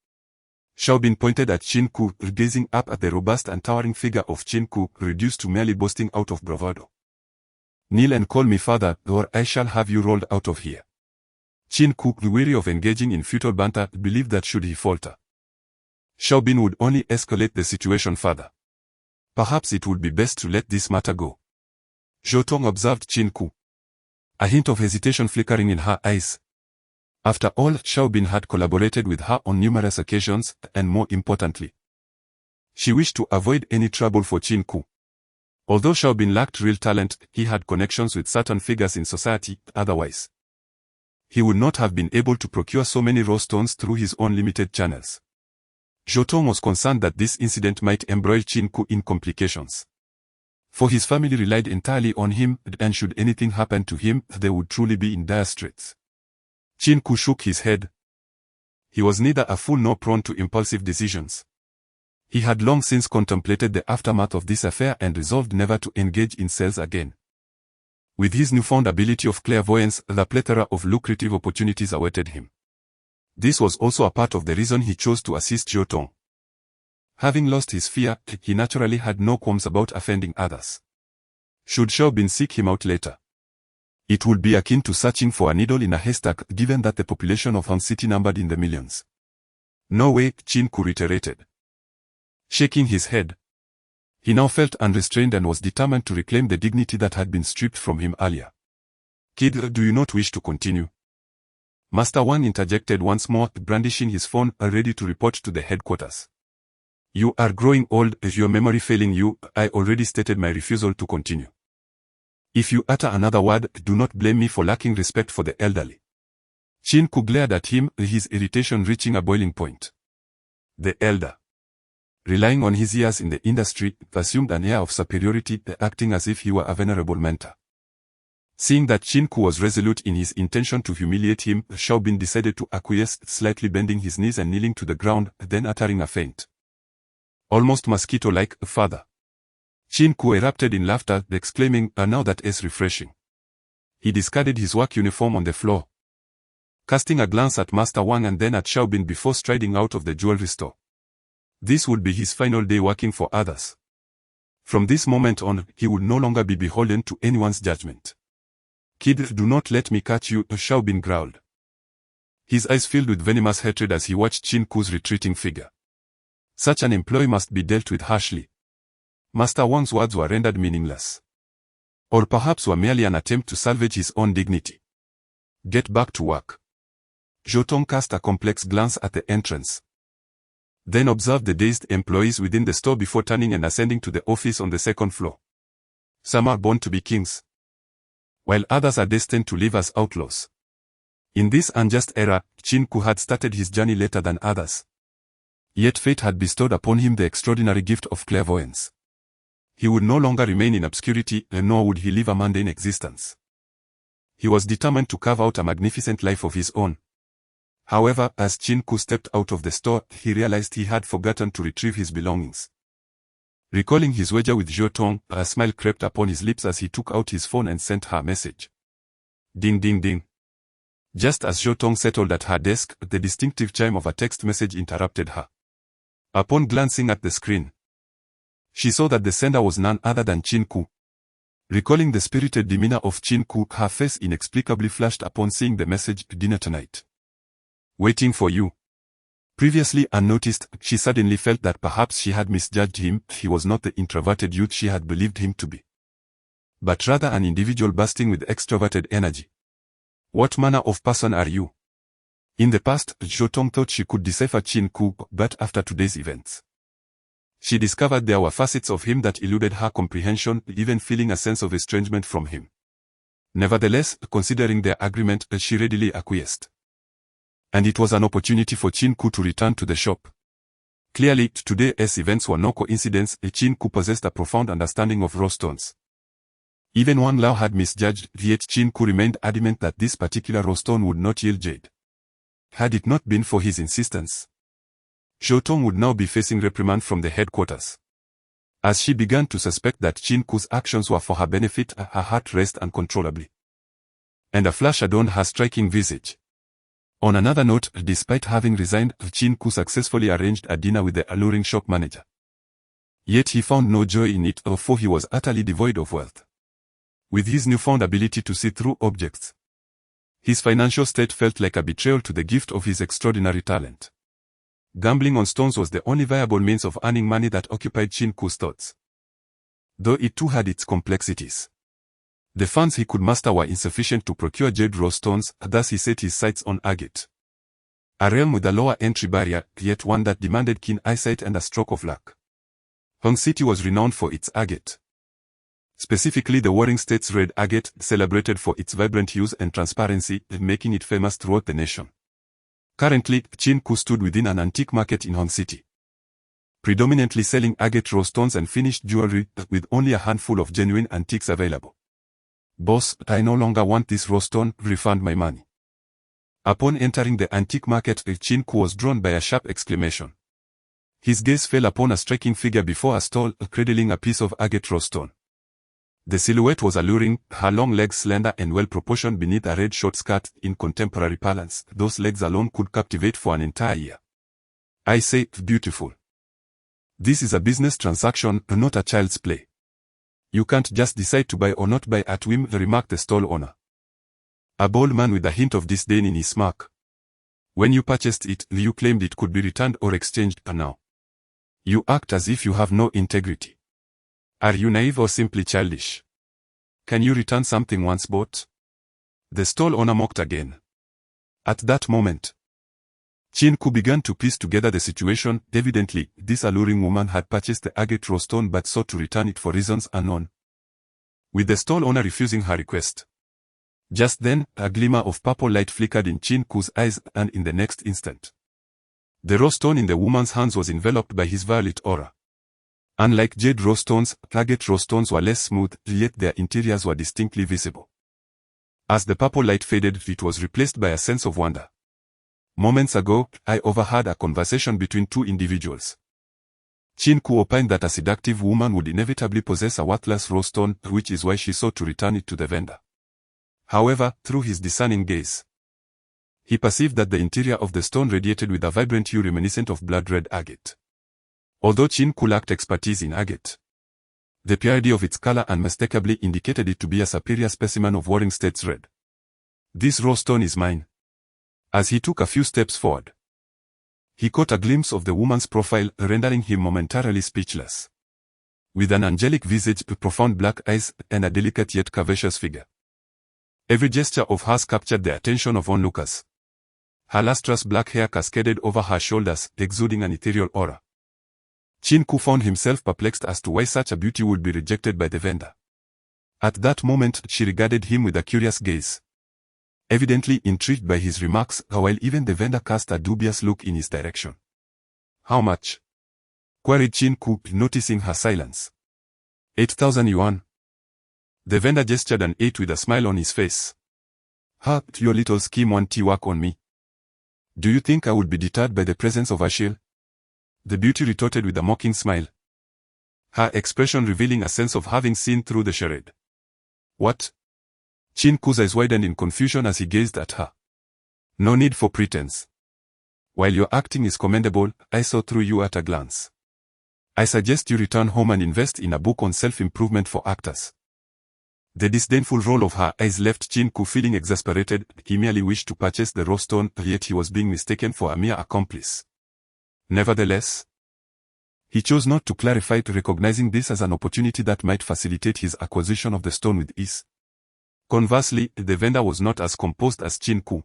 Xiaobin pointed at Qin Ke, gazing up at the robust and towering figure of Qin Ke, reduced to merely boasting out of bravado. Kneel and call me father, or I shall have you rolled out of here. Qin Ke, weary of engaging in futile banter, believed that should he falter, Xiaobin would only escalate the situation further. Perhaps it would be best to let this matter go. Zhotong observed Qin Ke, a hint of hesitation flickering in her eyes. After all, Xiaobin had collaborated with her on numerous occasions, and more importantly, she wished to avoid any trouble for Qin Ke. Although Xiaobin lacked real talent, he had connections with certain figures in society, otherwise he would not have been able to procure so many raw stones through his own limited channels. Zhotong was concerned that this incident might embroil Qin Ke in complications. For his family relied entirely on him, and should anything happen to him, they would truly be in dire straits. Qin Ke shook his head. He was neither a fool nor prone to impulsive decisions. He had long since contemplated the aftermath of this affair and resolved never to engage in sales again. With his newfound ability of clairvoyance, the plethora of lucrative opportunities awaited him. This was also a part of the reason he chose to assist Zhotong. Having lost his fear, he naturally had no qualms about offending others. Should Xiaobin seek him out later, it would be akin to searching for a needle in a haystack, given that the population of Han City numbered in the millions. No way, Qin Ke reiterated, shaking his head. He now felt unrestrained and was determined to reclaim the dignity that had been stripped from him earlier. Kid, do you not wish to continue? Master Wang interjected once more, brandishing his phone, ready to report to the headquarters. You are growing old, your memory failing you. I already stated my refusal to continue. If you utter another word, do not blame me for lacking respect for the elderly. Qin Ke glared at him, his irritation reaching a boiling point. The elder, relying on his years in the industry, assumed an air of superiority, acting as if he were a venerable mentor. Seeing that Qin Ke was resolute in his intention to humiliate him, Xiaobin decided to acquiesce, slightly bending his knees and kneeling to the ground, then uttering a faint, almost mosquito-like, father. Qin Ke erupted in laughter, exclaiming, now that is refreshing. He discarded his work uniform on the floor, casting a glance at Master Wang and then at Xiaobin before striding out of the jewelry store. This would be his final day working for others. From this moment on, he would no longer be beholden to anyone's judgment. Kid, do not let me catch you, Xiaobin growled. His eyes filled with venomous hatred as he watched Qin Ke's retreating figure. Such an employee must be dealt with harshly. Master Wang's words were rendered meaningless. Or perhaps were merely an attempt to salvage his own dignity. Get back to work. Zhotong cast a complex glance at the entrance, then observed the dazed employees within the store before turning and ascending to the office on the second floor. Some are born to be kings, while others are destined to live as outlaws. In this unjust era, Qin Ke had started his journey later than others. Yet fate had bestowed upon him the extraordinary gift of clairvoyance. He would no longer remain in obscurity, nor would he live a mundane existence. He was determined to carve out a magnificent life of his own. However, as Qin Ke stepped out of the store, he realized he had forgotten to retrieve his belongings. Recalling his wager with Zhotong, a smile crept upon his lips as he took out his phone and sent her a message. Ding ding ding. Just as Zhotong settled at her desk, the distinctive chime of a text message interrupted her. Upon glancing at the screen, She saw that the sender was none other than Qin Ke. Recalling the spirited demeanor of Qin Ke, her face inexplicably flushed upon seeing the message, "Dinner tonight. Waiting for you." Previously unnoticed, she suddenly felt that perhaps she had misjudged him. He was not the introverted youth she had believed him to be, but rather an individual bursting with extroverted energy. "What manner of person are you?" In the past, Zhotong thought she could decipher Qin Ke, but after today's events, she discovered there were facets of him that eluded her comprehension, even feeling a sense of estrangement from him. Nevertheless, considering their agreement, she readily acquiesced. And it was an opportunity for Qin Ke to return to the shop. Clearly, today's events were no coincidence. Qin Ke possessed a profound understanding of raw stones. Even Wang Lao had misjudged, yet Qin Ke remained adamant that this particular raw stone would not yield jade. Had it not been for his insistence, Zhotong would now be facing reprimand from the headquarters. As she began to suspect that Qin Ke's actions were for her benefit, her heart raced uncontrollably, and a flush adorned her striking visage. On another note, despite having resigned, Qin Ke successfully arranged a dinner with the alluring shop manager. Yet he found no joy in it, for he was utterly devoid of wealth. With his newfound ability to see through objects, his financial state felt like a betrayal to the gift of his extraordinary talent. Gambling on stones was the only viable means of earning money that occupied Qin Ke's thoughts, though it too had its complexities. The funds he could muster were insufficient to procure jade raw stones, thus he set his sights on agate. A realm with a lower entry barrier, yet one that demanded keen eyesight and a stroke of luck. Hong City was renowned for its agate. Specifically the Warring States red agate, celebrated for its vibrant hues and transparency, making it famous throughout the nation. Currently, Qin Ke stood within an antique market in Hong City, predominantly selling agate raw stones and finished jewelry, with only a handful of genuine antiques available. "Boss, I no longer want this raw stone, refund my money." Upon entering the antique market, Qin Ke was drawn by a sharp exclamation. His gaze fell upon a striking figure before a stall, cradling a piece of agate raw stone. The silhouette was alluring, her long legs slender and well-proportioned beneath a red short skirt. In contemporary parlance, those legs alone could captivate for an entire year. "I say, beautiful. This is a business transaction, not a child's play. You can't just decide to buy or not buy at whim," remarked the stall owner, a bold man with a hint of disdain in his smirk. "When you purchased it, you claimed it could be returned or exchanged, and now you act as if you have no integrity. Are you naive or simply childish? Can you return something once bought?" The stall owner mocked again. At that moment, Qin Ke began to piece together the situation. Evidently, this alluring woman had purchased the agate raw stone but sought to return it for reasons unknown, with the stall owner refusing her request. Just then, a glimmer of purple light flickered in Qin Ke's eyes, and in the next instant, the raw stone in the woman's hands was enveloped by his violet aura. Unlike jade raw stones, agate raw stones were less smooth, yet their interiors were distinctly visible. As the purple light faded, it was replaced by a sense of wonder. "Moments ago, I overheard a conversation between two individuals." Qin Ke opined that a seductive woman would inevitably possess a worthless raw stone, which is why she sought to return it to the vendor. However, through his discerning gaze, he perceived that the interior of the stone radiated with a vibrant hue reminiscent of blood-red agate. Although Qin Ke lacked expertise in agate, the purity of its color unmistakably indicated it to be a superior specimen of Warring States red. "This raw stone is mine." As he took a few steps forward, he caught a glimpse of the woman's profile, rendering him momentarily speechless. With an angelic visage, profound black eyes, and a delicate yet curvaceous figure, every gesture of hers captured the attention of onlookers. Her lustrous black hair cascaded over her shoulders, exuding an ethereal aura. Qin Ke found himself perplexed as to why such a beauty would be rejected by the vendor. At that moment, she regarded him with a curious gaze, evidently intrigued by his remarks, while even the vendor cast a dubious look in his direction. "How much?" queried Qin Ke, noticing her silence. 8,000 yuan. The vendor gestured an 8 with a smile on his face. "Ha, your little scheme won't work on me. Do you think I would be deterred by the presence of a shield?" The beauty retorted with a mocking smile, her expression revealing a sense of having seen through the charade. "What?" Qin Ke's eyes widened in confusion as he gazed at her. "No need for pretense. While your acting is commendable, I saw through you at a glance. I suggest you return home and invest in a book on self-improvement for actors. The disdainful roll of her eyes left Qin Ke feeling exasperated. He merely wished to purchase the raw stone, yet he was being mistaken for a mere accomplice. Nevertheless, he chose not to clarify it, recognizing this as an opportunity that might facilitate his acquisition of the stone with ease. Conversely, the vendor was not as composed as Qin Ke.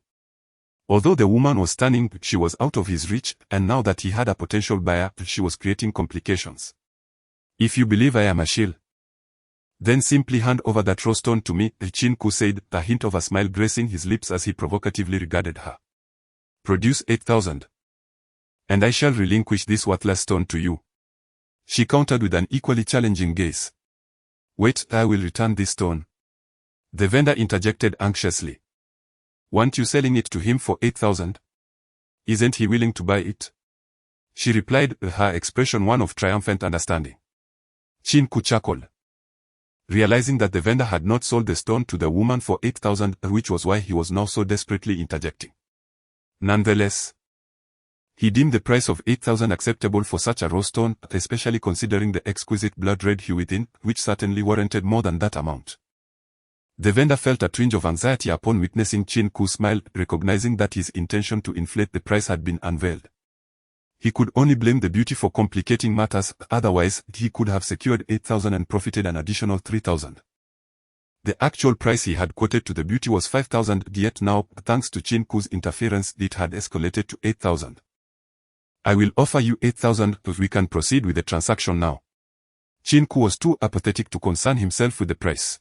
Although the woman was stunning, she was out of his reach, and now that he had a potential buyer, she was creating complications. If you believe I am a shill, then simply hand over that raw stone to me, Qin Ke said, a hint of a smile gracing his lips as he provocatively regarded her. Produce 8,000. And I shall relinquish this worthless stone to you. She countered with an equally challenging gaze. Wait, I will return this stone. The vendor interjected anxiously. Want you selling it to him for 8,000? Isn't he willing to buy it? She replied, her expression one of triumphant understanding. Qin Ke chuckled, realizing that the vendor had not sold the stone to the woman for 8,000, which was why he was now so desperately interjecting. Nonetheless, he deemed the price of 8,000 acceptable for such a raw stone, especially considering the exquisite blood-red hue within, which certainly warranted more than that amount. The vendor felt a twinge of anxiety upon witnessing Qin Ke smile, recognizing that his intention to inflate the price had been unveiled. He could only blame the beauty for complicating matters, otherwise he could have secured 8,000 and profited an additional 3,000. The actual price he had quoted to the beauty was 5,000, yet now, thanks to Qin Ke's interference, it had escalated to 8,000. I will offer you 8,000 if we can proceed with the transaction now. Qin Ke was too apathetic to concern himself with the price.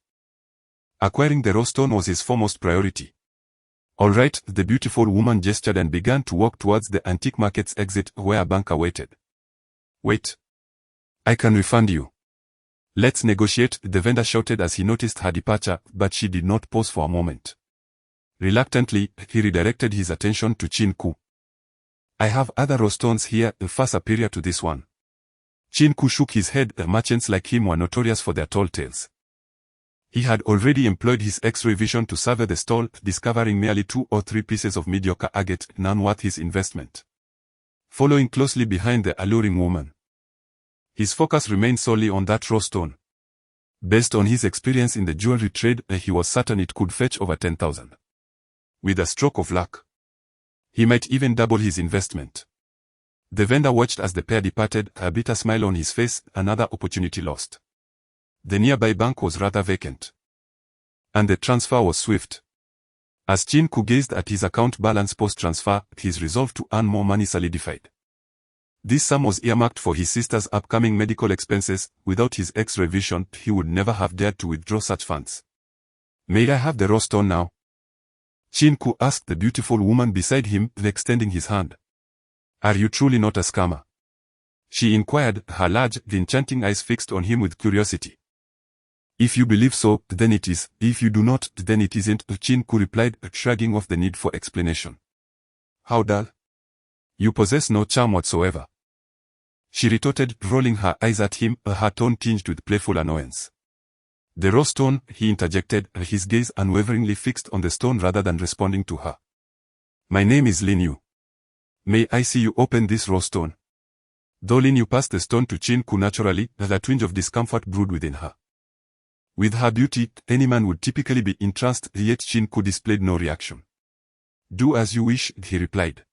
Acquiring the raw stone was his foremost priority. All right, the beautiful woman gestured and began to walk towards the antique market's exit, where a banker waited. Wait. I can refund you. Let's negotiate, the vendor shouted as he noticed her departure, but she did not pause for a moment. Reluctantly, he redirected his attention to Qin Ke. I have other raw stones here, far superior to this one. Qin Ke shook his head. Merchants like him were notorious for their tall tales. He had already employed his X-ray vision to survey the stall, discovering merely 2 or 3 pieces of mediocre agate, none worth his investment. Following closely behind the alluring woman, his focus remained solely on that raw stone. Based on his experience in the jewelry trade, he was certain it could fetch over 10,000. With a stroke of luck, he might even double his investment. The vendor watched as the pair departed, a bitter smile on his face, another opportunity lost. The nearby bank was rather vacant. And the transfer was swift. As Qin Ke gazed at his account balance post-transfer, his resolve to earn more money solidified. This sum was earmarked for his sister's upcoming medical expenses. Without his X-ray vision, he would never have dared to withdraw such funds. May I have the raw stone now? Qin Ke asked the beautiful woman beside him, extending his hand. Are you truly not a scammer? She inquired, her large, enchanting eyes fixed on him with curiosity. If you believe so, then it is. If you do not, then it isn't, Qin Ke replied, shrugging off the need for explanation. How dull? You possess no charm whatsoever. She retorted, rolling her eyes at him, her tone tinged with playful annoyance. The raw stone, he interjected, his gaze unwaveringly fixed on the stone rather than responding to her. My name is Lin Yu. May I see you open this raw stone? Though Lin Yu passed the stone to Qin Ke naturally, a twinge of discomfort brewed within her. With her beauty, any man would typically be entranced, yet Qin Ke displayed no reaction. Do as you wish, he replied.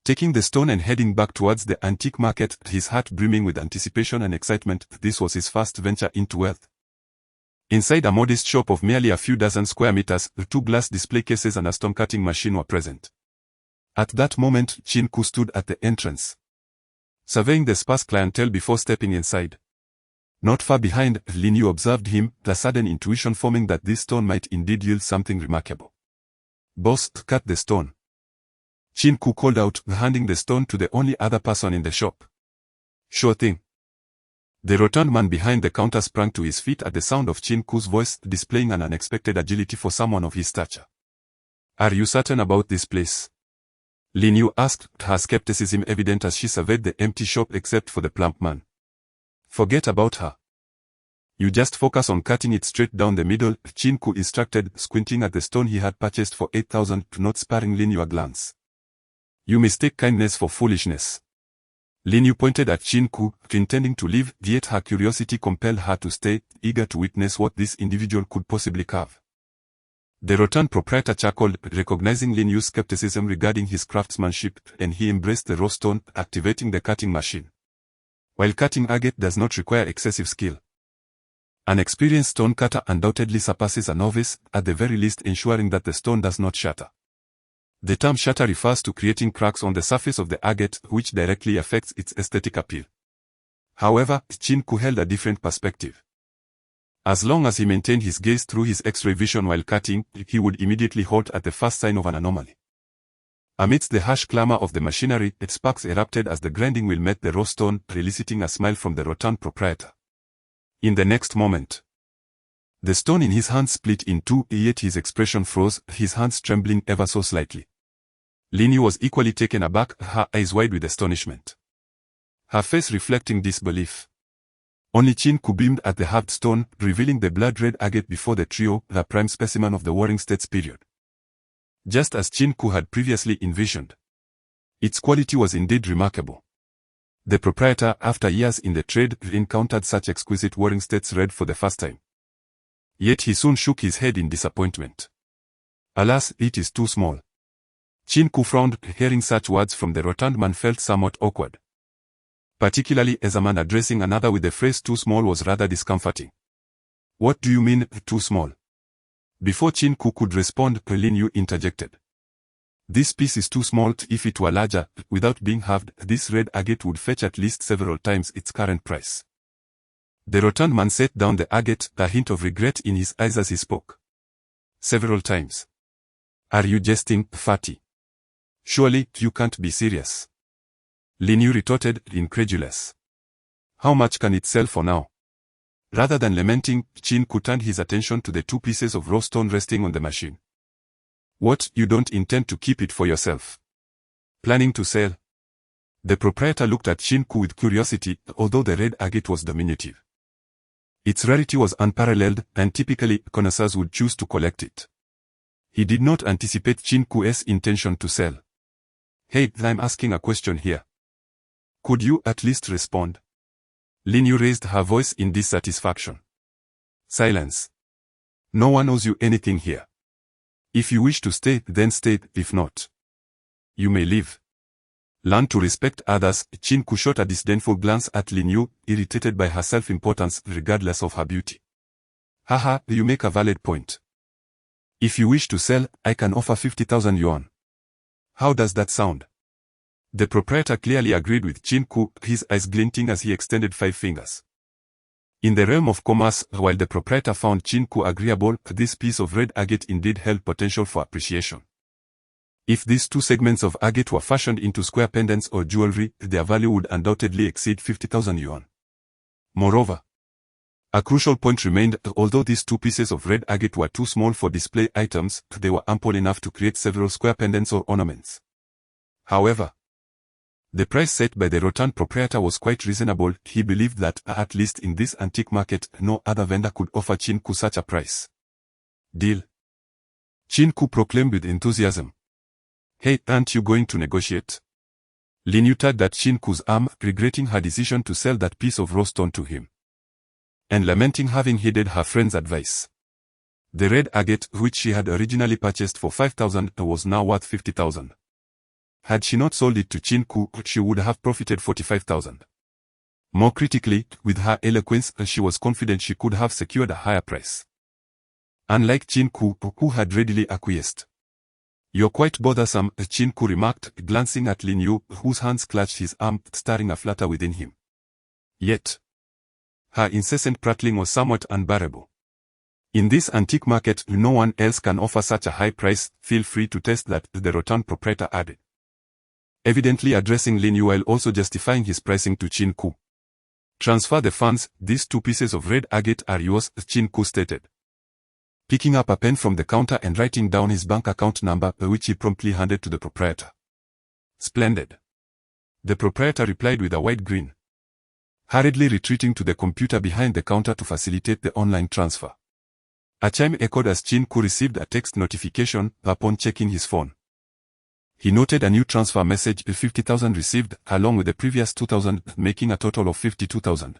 Taking the stone and heading back towards the antique market, his heart brimming with anticipation and excitement, this was his first venture into wealth. Inside a modest shop of merely a few dozen square meters, 2 glass display cases and a stone-cutting machine were present. At that moment, Qin Ke stood at the entrance, surveying the sparse clientele before stepping inside. Not far behind, Lin Yu observed him, the sudden intuition forming that this stone might indeed yield something remarkable. Boss, cut the stone. Qin Ke called out, handing the stone to the only other person in the shop. Sure thing. The rotund man behind the counter sprang to his feet at the sound of Qin Ke's voice, displaying an unexpected agility for someone of his stature. Are you certain about this place? Lin Yu asked, her skepticism evident as she surveyed the empty shop except for the plump man. Forget about her. You just focus on cutting it straight down the middle, Qin Ke instructed, squinting at the stone he had purchased for 8,000, not sparing Lin Yu a glance. You mistake kindness for foolishness. Lin Yu pointed at Qin Ke, intending to leave, yet her curiosity compelled her to stay, eager to witness what this individual could possibly carve. The rotund proprietor chuckled, recognizing Lin Yu's skepticism regarding his craftsmanship, and he embraced the raw stone, activating the cutting machine. While cutting agate does not require excessive skill, an experienced stone cutter undoubtedly surpasses a novice, at the very least ensuring that the stone does not shatter. The term shatter refers to creating cracks on the surface of the agate, which directly affects its aesthetic appeal. However, Qin Ke held a different perspective. As long as he maintained his gaze through his X-ray vision while cutting, he would immediately halt at the first sign of an anomaly. Amidst the harsh clamor of the machinery, sparks erupted as the grinding wheel met the raw stone, eliciting a smile from the rotund proprietor. In the next moment, the stone in his hand split in two, yet his expression froze, his hands trembling ever so slightly. Lin Yu was equally taken aback, her eyes wide with astonishment, her face reflecting disbelief. Only Qin Ke beamed at the halved stone, revealing the blood-red agate before the trio, the prime specimen of the Warring States period. Just as Qin Ke had previously envisioned, its quality was indeed remarkable. The proprietor, after years in the trade, encountered such exquisite Warring States red for the first time. Yet he soon shook his head in disappointment. Alas, it is too small. Qin Ke frowned, hearing such words from the rotund man felt somewhat awkward. Particularly as a man addressing another with the phrase too small was rather discomforting. What do you mean, too small? Before Qin Ke could respond, Lin Yu interjected. This piece is too small. If it were larger, without being halved, this red agate would fetch at least several times its current price. The rotund man set down the agate, a hint of regret in his eyes as he spoke. Several times. Are you jesting, Fatty? Surely, you can't be serious. Lin Yu retorted, incredulous. How much can it sell for now? Rather than lamenting, Qin Ke turned his attention to the two pieces of raw stone resting on the machine. What, you don't intend to keep it for yourself? Planning to sell? The proprietor looked at Qin Ke with curiosity, although the red agate was diminutive. Its rarity was unparalleled, and typically, connoisseurs would choose to collect it. He did not anticipate Qin Ke's intention to sell. Hey, I'm asking a question here. Could you at least respond? Lin Yu raised her voice in dissatisfaction. Silence. No one owes you anything here. If you wish to stay, then stay, if not, you may leave. Learn to respect others. Qin Ke shot a disdainful glance at Lin Yu, irritated by her self-importance regardless of her beauty. Haha, you make a valid point. If you wish to sell, I can offer 50,000 yuan. How does that sound? The proprietor clearly agreed with Qin Ke, his eyes glinting as he extended 5 fingers. In the realm of commerce, while the proprietor found Qin Ke agreeable, this piece of red agate indeed held potential for appreciation. If these two segments of agate were fashioned into square pendants or jewelry, their value would undoubtedly exceed 50,000 yuan. Moreover, a crucial point remained. Although these two pieces of red agate were too small for display items, they were ample enough to create several square pendants or ornaments. However, the price set by the rotund proprietor was quite reasonable. He believed that, at least in this antique market, no other vendor could offer Qin Ke such a price. Deal. Qin Ke proclaimed with enthusiasm. Hey, aren't you going to negotiate? Lin Yu tugged at Qin Ke's arm, regretting her decision to sell that piece of raw stone to him, and lamenting having heeded her friend's advice. The red agate, which she had originally purchased for 5,000, was now worth 50,000. Had she not sold it to Qin Ke, she would have profited 45,000. More critically, with her eloquence, she was confident she could have secured a higher price. Unlike Qin Ke, who had readily acquiesced. You're quite bothersome, Qin Ke remarked, glancing at Lin Yu, whose hands clutched his arm, stirring a flutter within him. Yet, her incessant prattling was somewhat unbearable. In this antique market, no one else can offer such a high price. Feel free to test that, the rotund proprietor added, evidently addressing Lin Yu while also justifying his pricing to Qin Ke. Transfer the funds. These two pieces of red agate are yours, Qin Ke stated, picking up a pen from the counter and writing down his bank account number, which he promptly handed to the proprietor. Splendid. The proprietor replied with a wide grin, hurriedly retreating to the computer behind the counter to facilitate the online transfer. A chime echoed as Qin Ke received a text notification. Upon checking his phone, He noted a new transfer message, 50,000 received, along with the previous 2,000, making a total of 52,000.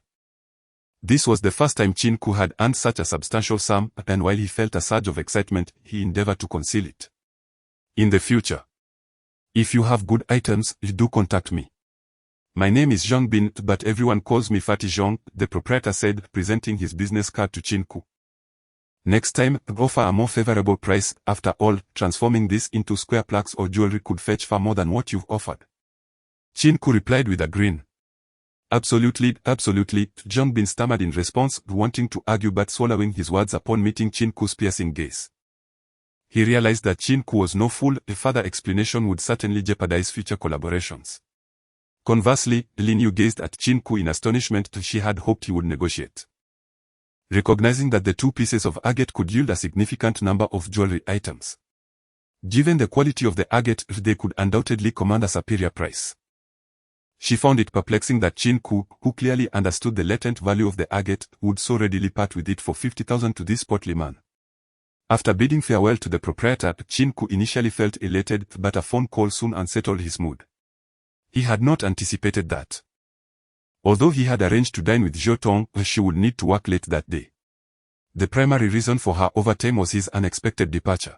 This was the first time Qin Ke had earned such a substantial sum, and while he felt a surge of excitement, he endeavored to conceal it. In the future, if you have good items, do contact me. My name is Zhang Bin, but everyone calls me Fatty Zhang, the proprietor said, presenting his business card to Qin Ke. Next time, offer a more favorable price. After all, transforming this into square plaques or jewelry could fetch far more than what you've offered. Qin Ke replied with a grin. Absolutely, absolutely, Zhang Bin stammered in response, wanting to argue but swallowing his words upon meeting Qin Ke's piercing gaze. He realized that Qin Ke was no fool. A further explanation would certainly jeopardize future collaborations. Conversely, Lin Yu gazed at Qin Ke in astonishment. She had hoped he would negotiate. Recognizing that the two pieces of agate could yield a significant number of jewelry items. Given the quality of the agate, they could undoubtedly command a superior price. She found it perplexing that Qin Ke, who clearly understood the latent value of the agate, would so readily part with it for 50,000 to this portly man. After bidding farewell to the proprietor, Qin Ke initially felt elated, but a phone call soon unsettled his mood. He had not anticipated that. Although he had arranged to dine with Zhou Tong, she would need to work late that day. The primary reason for her overtime was his unexpected departure.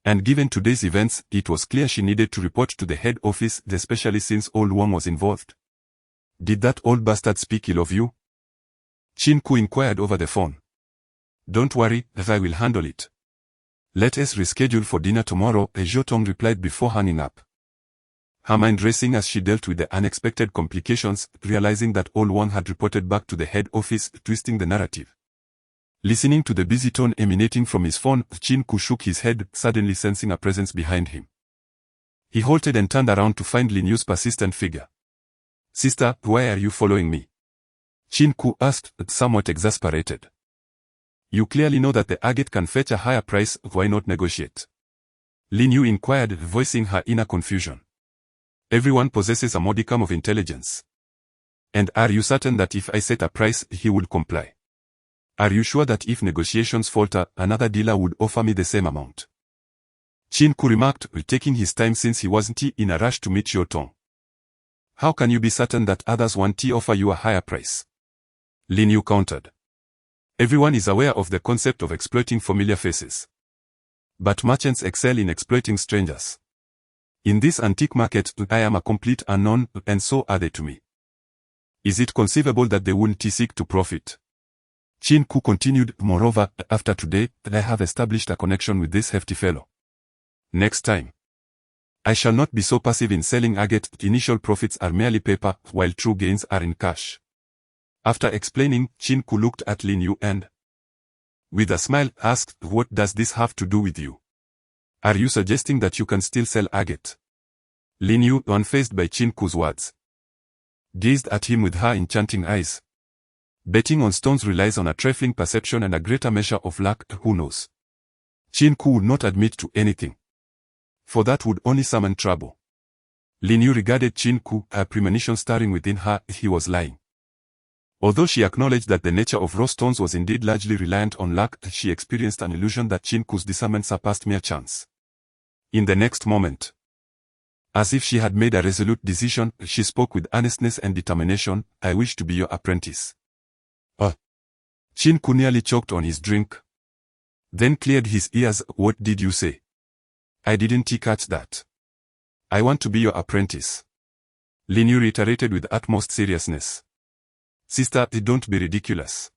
And given today's events, it was clear she needed to report to the head office, especially since old Wang was involved. Did that old bastard speak ill of you? Qin Ke inquired over the phone. Don't worry, I will handle it. Let us reschedule for dinner tomorrow, Zhou Tong replied before hanging up. Her mind racing as she dealt with the unexpected complications, realizing that old Wang had reported back to the head office, twisting the narrative. Listening to the busy tone emanating from his phone, Qin Ke shook his head, suddenly sensing a presence behind him. He halted and turned around to find Lin Yu's persistent figure. Sister, why are you following me? Qin Ke asked, somewhat exasperated. You clearly know that the agate can fetch a higher price, why not negotiate? Lin Yu inquired, voicing her inner confusion. Everyone possesses a modicum of intelligence. And are you certain that if I set a price, he would comply? Are you sure that if negotiations falter, another dealer would offer me the same amount? Qin Ke remarked, taking his time since he wasn't in a rush to meet Zhou Tong. How can you be certain that others won't offer you a higher price? Lin Yu countered. Everyone is aware of the concept of exploiting familiar faces. But merchants excel in exploiting strangers. In this antique market, I am a complete unknown, and so are they to me. Is it conceivable that they wouldn't seek to profit? Qin Ke continued, moreover, after today, I have established a connection with this hefty fellow. Next time, I shall not be so passive in selling agate. Initial profits are merely paper, while true gains are in cash. After explaining, Qin Ke looked at Lin Yu and, with a smile, asked, what does this have to do with you? Are you suggesting that you can still sell agate? Lin Yu, unfazed by Qin Ke's words, gazed at him with her enchanting eyes. Betting on stones relies on a trifling perception and a greater measure of luck, who knows? Qin Ke would not admit to anything. For that would only summon trouble. Lin Yu regarded Qin Ke, a premonition stirring within her. He was lying. Although she acknowledged that the nature of raw stones was indeed largely reliant on luck, she experienced an illusion that Qin Ke's discernment surpassed mere chance. In the next moment, as if she had made a resolute decision, she spoke with earnestness and determination, I wish to be your apprentice. Qin Ke nearly choked on his drink. Then cleared his ears. What did you say? I didn't catch that. I want to be your apprentice. Lin Yu reiterated with utmost seriousness. Sister, don't be ridiculous.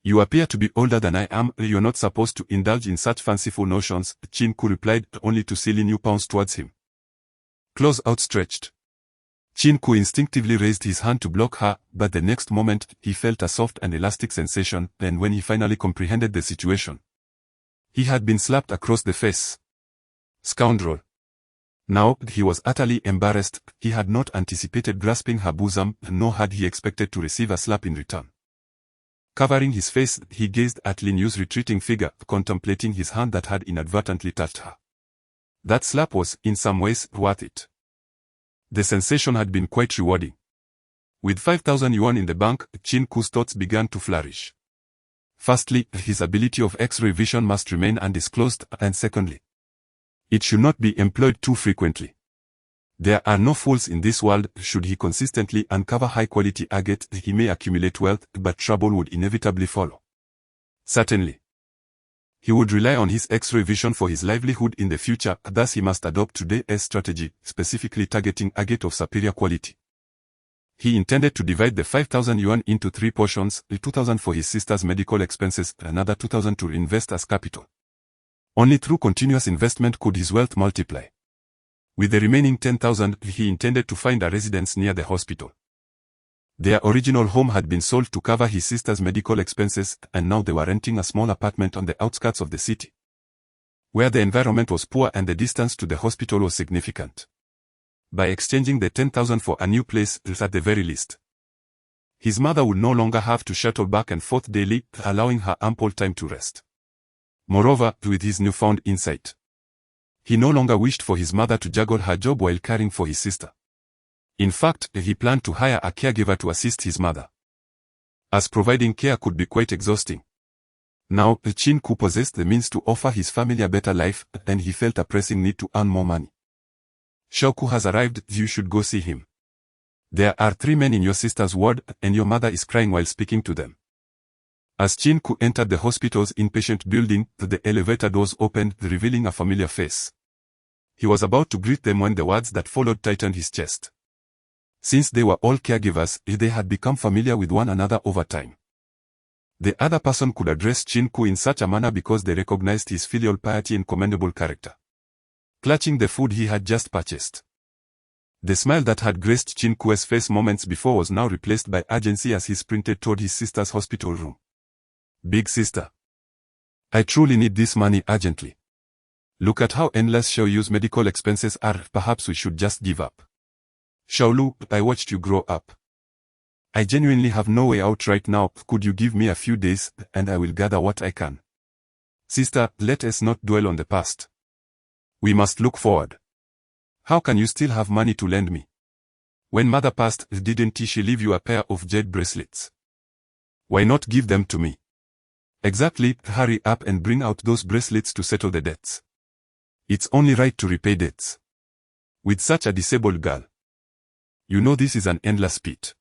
You appear to be older than I am. You're not supposed to indulge in such fanciful notions, Qin Ke replied, only to see Lin Yu pounce towards him. Claws outstretched. Qin Ke instinctively raised his hand to block her, but the next moment, he felt a soft and elastic sensation, and when he finally comprehended the situation, he had been slapped across the face. Scoundrel. Now, he was utterly embarrassed. He had not anticipated grasping her bosom, nor had he expected to receive a slap in return. Covering his face, he gazed at Lin Yu's retreating figure, contemplating his hand that had inadvertently touched her. That slap was, in some ways, worth it. The sensation had been quite rewarding. With 5,000 yuan in the bank, Qin Ke's thoughts began to flourish. Firstly, his ability of X-ray vision must remain undisclosed, and secondly, It should not be employed too frequently. There are no fools in this world. Should he consistently uncover high-quality agate, he may accumulate wealth, but trouble would inevitably follow. Certainly. He would rely on his X-ray vision for his livelihood in the future, thus he must adopt today's strategy, specifically targeting agate of superior quality. He intended to divide the 5,000 yuan into 3 portions, 2,000 for his sister's medical expenses, another 2,000 to invest as capital. Only through continuous investment could his wealth multiply. With the remaining 10,000, he intended to find a residence near the hospital. Their original home had been sold to cover his sister's medical expenses, and now they were renting a small apartment on the outskirts of the city, where the environment was poor and the distance to the hospital was significant. By exchanging the 10,000 for a new place, at the very least, his mother would no longer have to shuttle back and forth daily, allowing her ample time to rest. Moreover, with his newfound insight, he no longer wished for his mother to juggle her job while caring for his sister. In fact, he planned to hire a caregiver to assist his mother, as providing care could be quite exhausting. Now, Qin Ke possessed the means to offer his family a better life, and he felt a pressing need to earn more money. Xiaoku has arrived, you should go see him. There are 3 men in your sister's ward, and your mother is crying while speaking to them. As Qin Ke entered the hospital's inpatient building, the elevator doors opened, revealing a familiar face. He was about to greet them when the words that followed tightened his chest. Since they were all caregivers, they had become familiar with one another over time. The other person could address Qin Ke in such a manner because they recognized his filial piety and commendable character. Clutching the food he had just purchased, the smile that had graced Qin Ke's face moments before was now replaced by urgency as he sprinted toward his sister's hospital room. Big sister, I truly need this money urgently. Look at how endless Xiaoyu's medical expenses are. Perhaps we should just give up. Xiaolu, I watched you grow up. I genuinely have no way out right now. Could you give me a few days, and I will gather what I can? Sister, let us not dwell on the past. We must look forward. How can you still have money to lend me? When mother passed, didn't she leave you a pair of jade bracelets? Why not give them to me? Exactly, hurry up and bring out those bracelets to settle the debts. It's only right to repay debts. With such a disabled girl. You know this is an endless pit.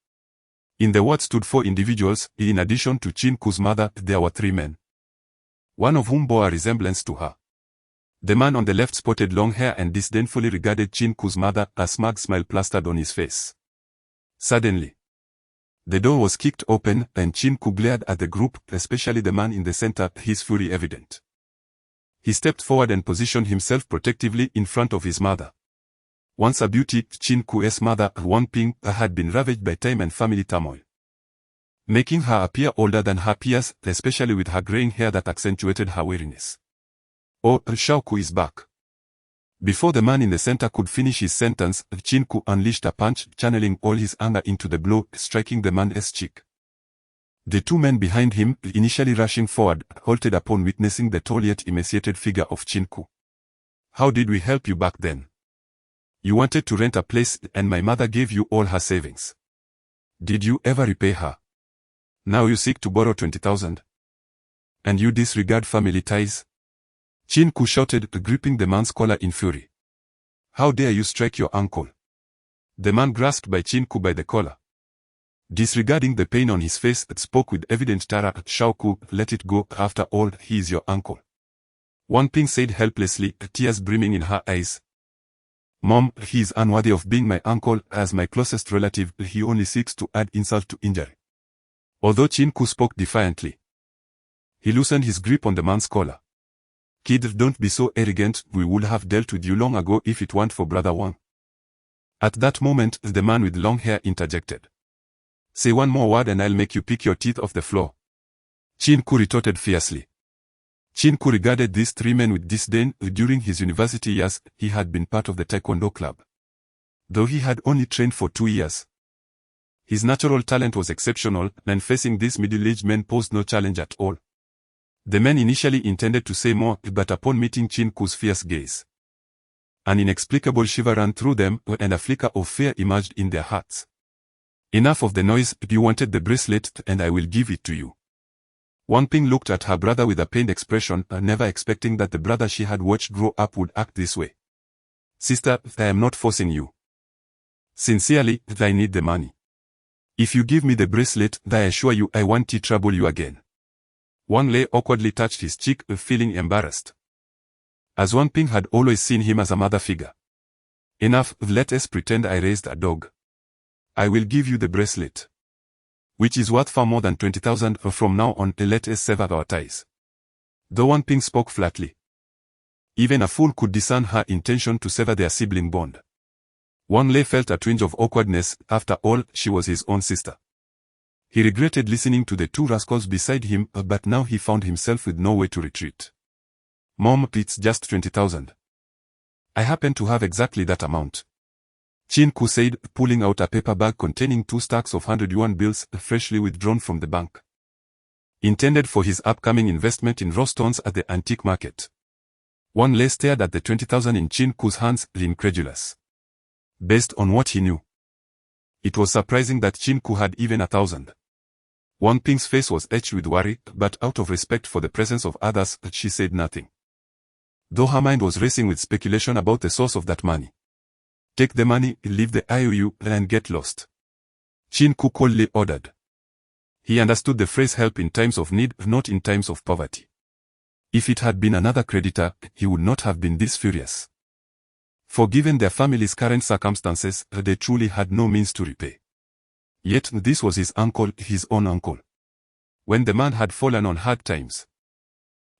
In the ward stood 4 individuals. In addition to Qin Ke's mother, there were 3 men, one of whom bore a resemblance to her. The man on the left sported long hair and disdainfully regarded Qin Ke's mother, a smug smile plastered on his face. Suddenly, the door was kicked open, and Qin Ke glared at the group, especially the man in the center, his fury evident. He stepped forward and positioned himself protectively in front of his mother. Once a beauty, Qin Ke's mother, Wang Ping, had been ravaged by time and family turmoil, making her appear older than her peers, especially with her graying hair that accentuated her weariness. Oh, Xiaoku is back. Before the man in the center could finish his sentence, Qin Ke unleashed a punch, channeling all his anger into the blow, striking the man's cheek. The 2 men behind him, initially rushing forward, halted upon witnessing the tall yet emaciated figure of Qin Ke. How did we help you back then? You wanted to rent a place, and my mother gave you all her savings. Did you ever repay her? Now you seek to borrow 20,000. And you disregard family ties? Qin Ke shouted, gripping the man's collar in fury. How dare you strike your uncle? The man grasped by Qin Ke by the collar, disregarding the pain on his face, spoke with evident terror. Xiaoku, let it go. After all, he is your uncle. Wang Ping said helplessly, tears brimming in her eyes. Mom, he is unworthy of being my uncle. As my closest relative, he only seeks to add insult to injury. Although Qin Ke spoke defiantly, he loosened his grip on the man's collar. Kid, don't be so arrogant. We would have dealt with you long ago if it weren't for Brother Wang. At that moment, the man with long hair interjected. Say one more word and I'll make you pick your teeth off the floor. Qin Ke retorted fiercely. Qin Ke regarded these 3 men with disdain. During his university years, he had been part of the Taekwondo club, though he had only trained for 2 years. His natural talent was exceptional, and facing these middle-aged men posed no challenge at all. The men initially intended to say more, but upon meeting Qin Ke's fierce gaze, an inexplicable shiver ran through them, and a flicker of fear emerged in their hearts. Enough of the noise. You wanted the bracelet, and I will give it to you. Wang Ping looked at her brother with a pained expression, never expecting that the brother she had watched grow up would act this way. Sister, I am not forcing you. Sincerely, I need the money. If you give me the bracelet, I assure you I won't trouble you again. Wang Lei awkwardly touched his cheek, feeling embarrassed. As Wang Ping had always seen him as a mother figure. Enough, let us pretend I raised a dog. I will give you the bracelet. Which is worth far more than 20,000 from now on, let us sever our ties. Though Wang Ping spoke flatly. Even a fool could discern her intention to sever their sibling bond. Wang Lei felt a twinge of awkwardness, after all, she was his own sister. He regretted listening to the two rascals beside him, but now he found himself with no way to retreat. Mom, it's just 20,000. I happen to have exactly that amount. Qin Ke said, pulling out a paper bag containing 2 stacks of 100 yuan bills, freshly withdrawn from the bank. Intended for his upcoming investment in raw stones at the antique market. Wang Lei stared at the 20,000 in Qin Ke's hands, incredulous. Based on what he knew, it was surprising that Qin Ke had even 1,000. Wang Ping's face was etched with worry, but out of respect for the presence of others, she said nothing. Though her mind was racing with speculation about the source of that money. Take the money, leave the IOU, and get lost. Qin Ke coldly ordered. He understood the phrase help in times of need, not in times of poverty. If it had been another creditor, he would not have been this furious. For given their family's current circumstances, they truly had no means to repay. Yet this was his uncle, his own uncle. When the man had fallen on hard times,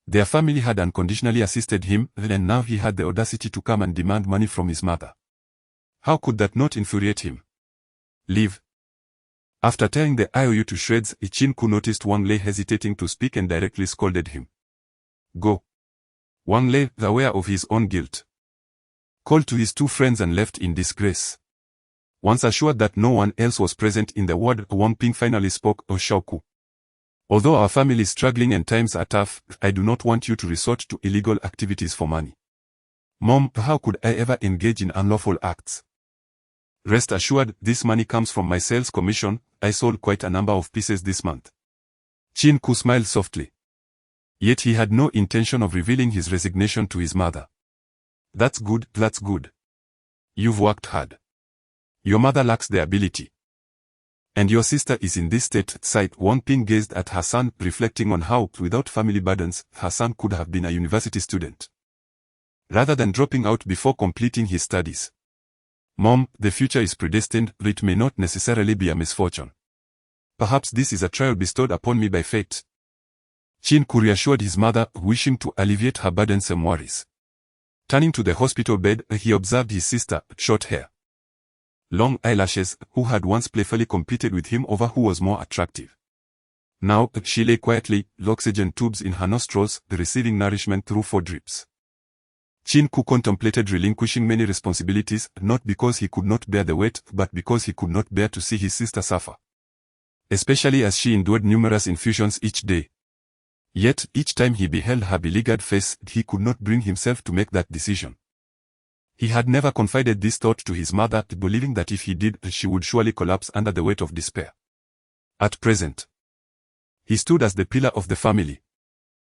their family had unconditionally assisted him, and now he had the audacity to come and demand money from his mother. How could that not infuriate him? Leave. After tearing the IOU to shreds, Qin Ke noticed Wang Lei hesitating to speak and directly scolded him. Go. Wang Lei, aware of his own guilt, called to his 2 friends and left in disgrace. Once assured that no one else was present in the ward, Wang Ping finally spoke, Shaoku. Although our family is struggling and times are tough, I do not want you to resort to illegal activities for money. Mom, how could I ever engage in unlawful acts? Rest assured, this money comes from my sales commission. I sold quite a number of pieces this month. Qin Ke smiled softly. Yet he had no intention of revealing his resignation to his mother. That's good, that's good. You've worked hard. Your mother lacks the ability. And your sister is in this state. Sight. Wang Ping gazed at her son, reflecting on how, without family burdens, her son could have been a university student. Rather than dropping out before completing his studies. Mom, the future is predestined, it may not necessarily be a misfortune. Perhaps this is a trial bestowed upon me by fate. Qin Ke reassured his mother, wishing to alleviate her burdensome worries. Turning to the hospital bed, he observed his sister, short hair, long eyelashes, who had once playfully competed with him over who was more attractive. Now, she lay quietly, oxygen tubes in her nostrils, receiving nourishment through 4 drips. Qin Ke contemplated relinquishing many responsibilities, not because he could not bear the weight, but because he could not bear to see his sister suffer. Especially as she endured numerous infusions each day. Yet, each time he beheld her beleaguered face, he could not bring himself to make that decision. He had never confided this thought to his mother, believing that if he did, she would surely collapse under the weight of despair. At present, he stood as the pillar of the family.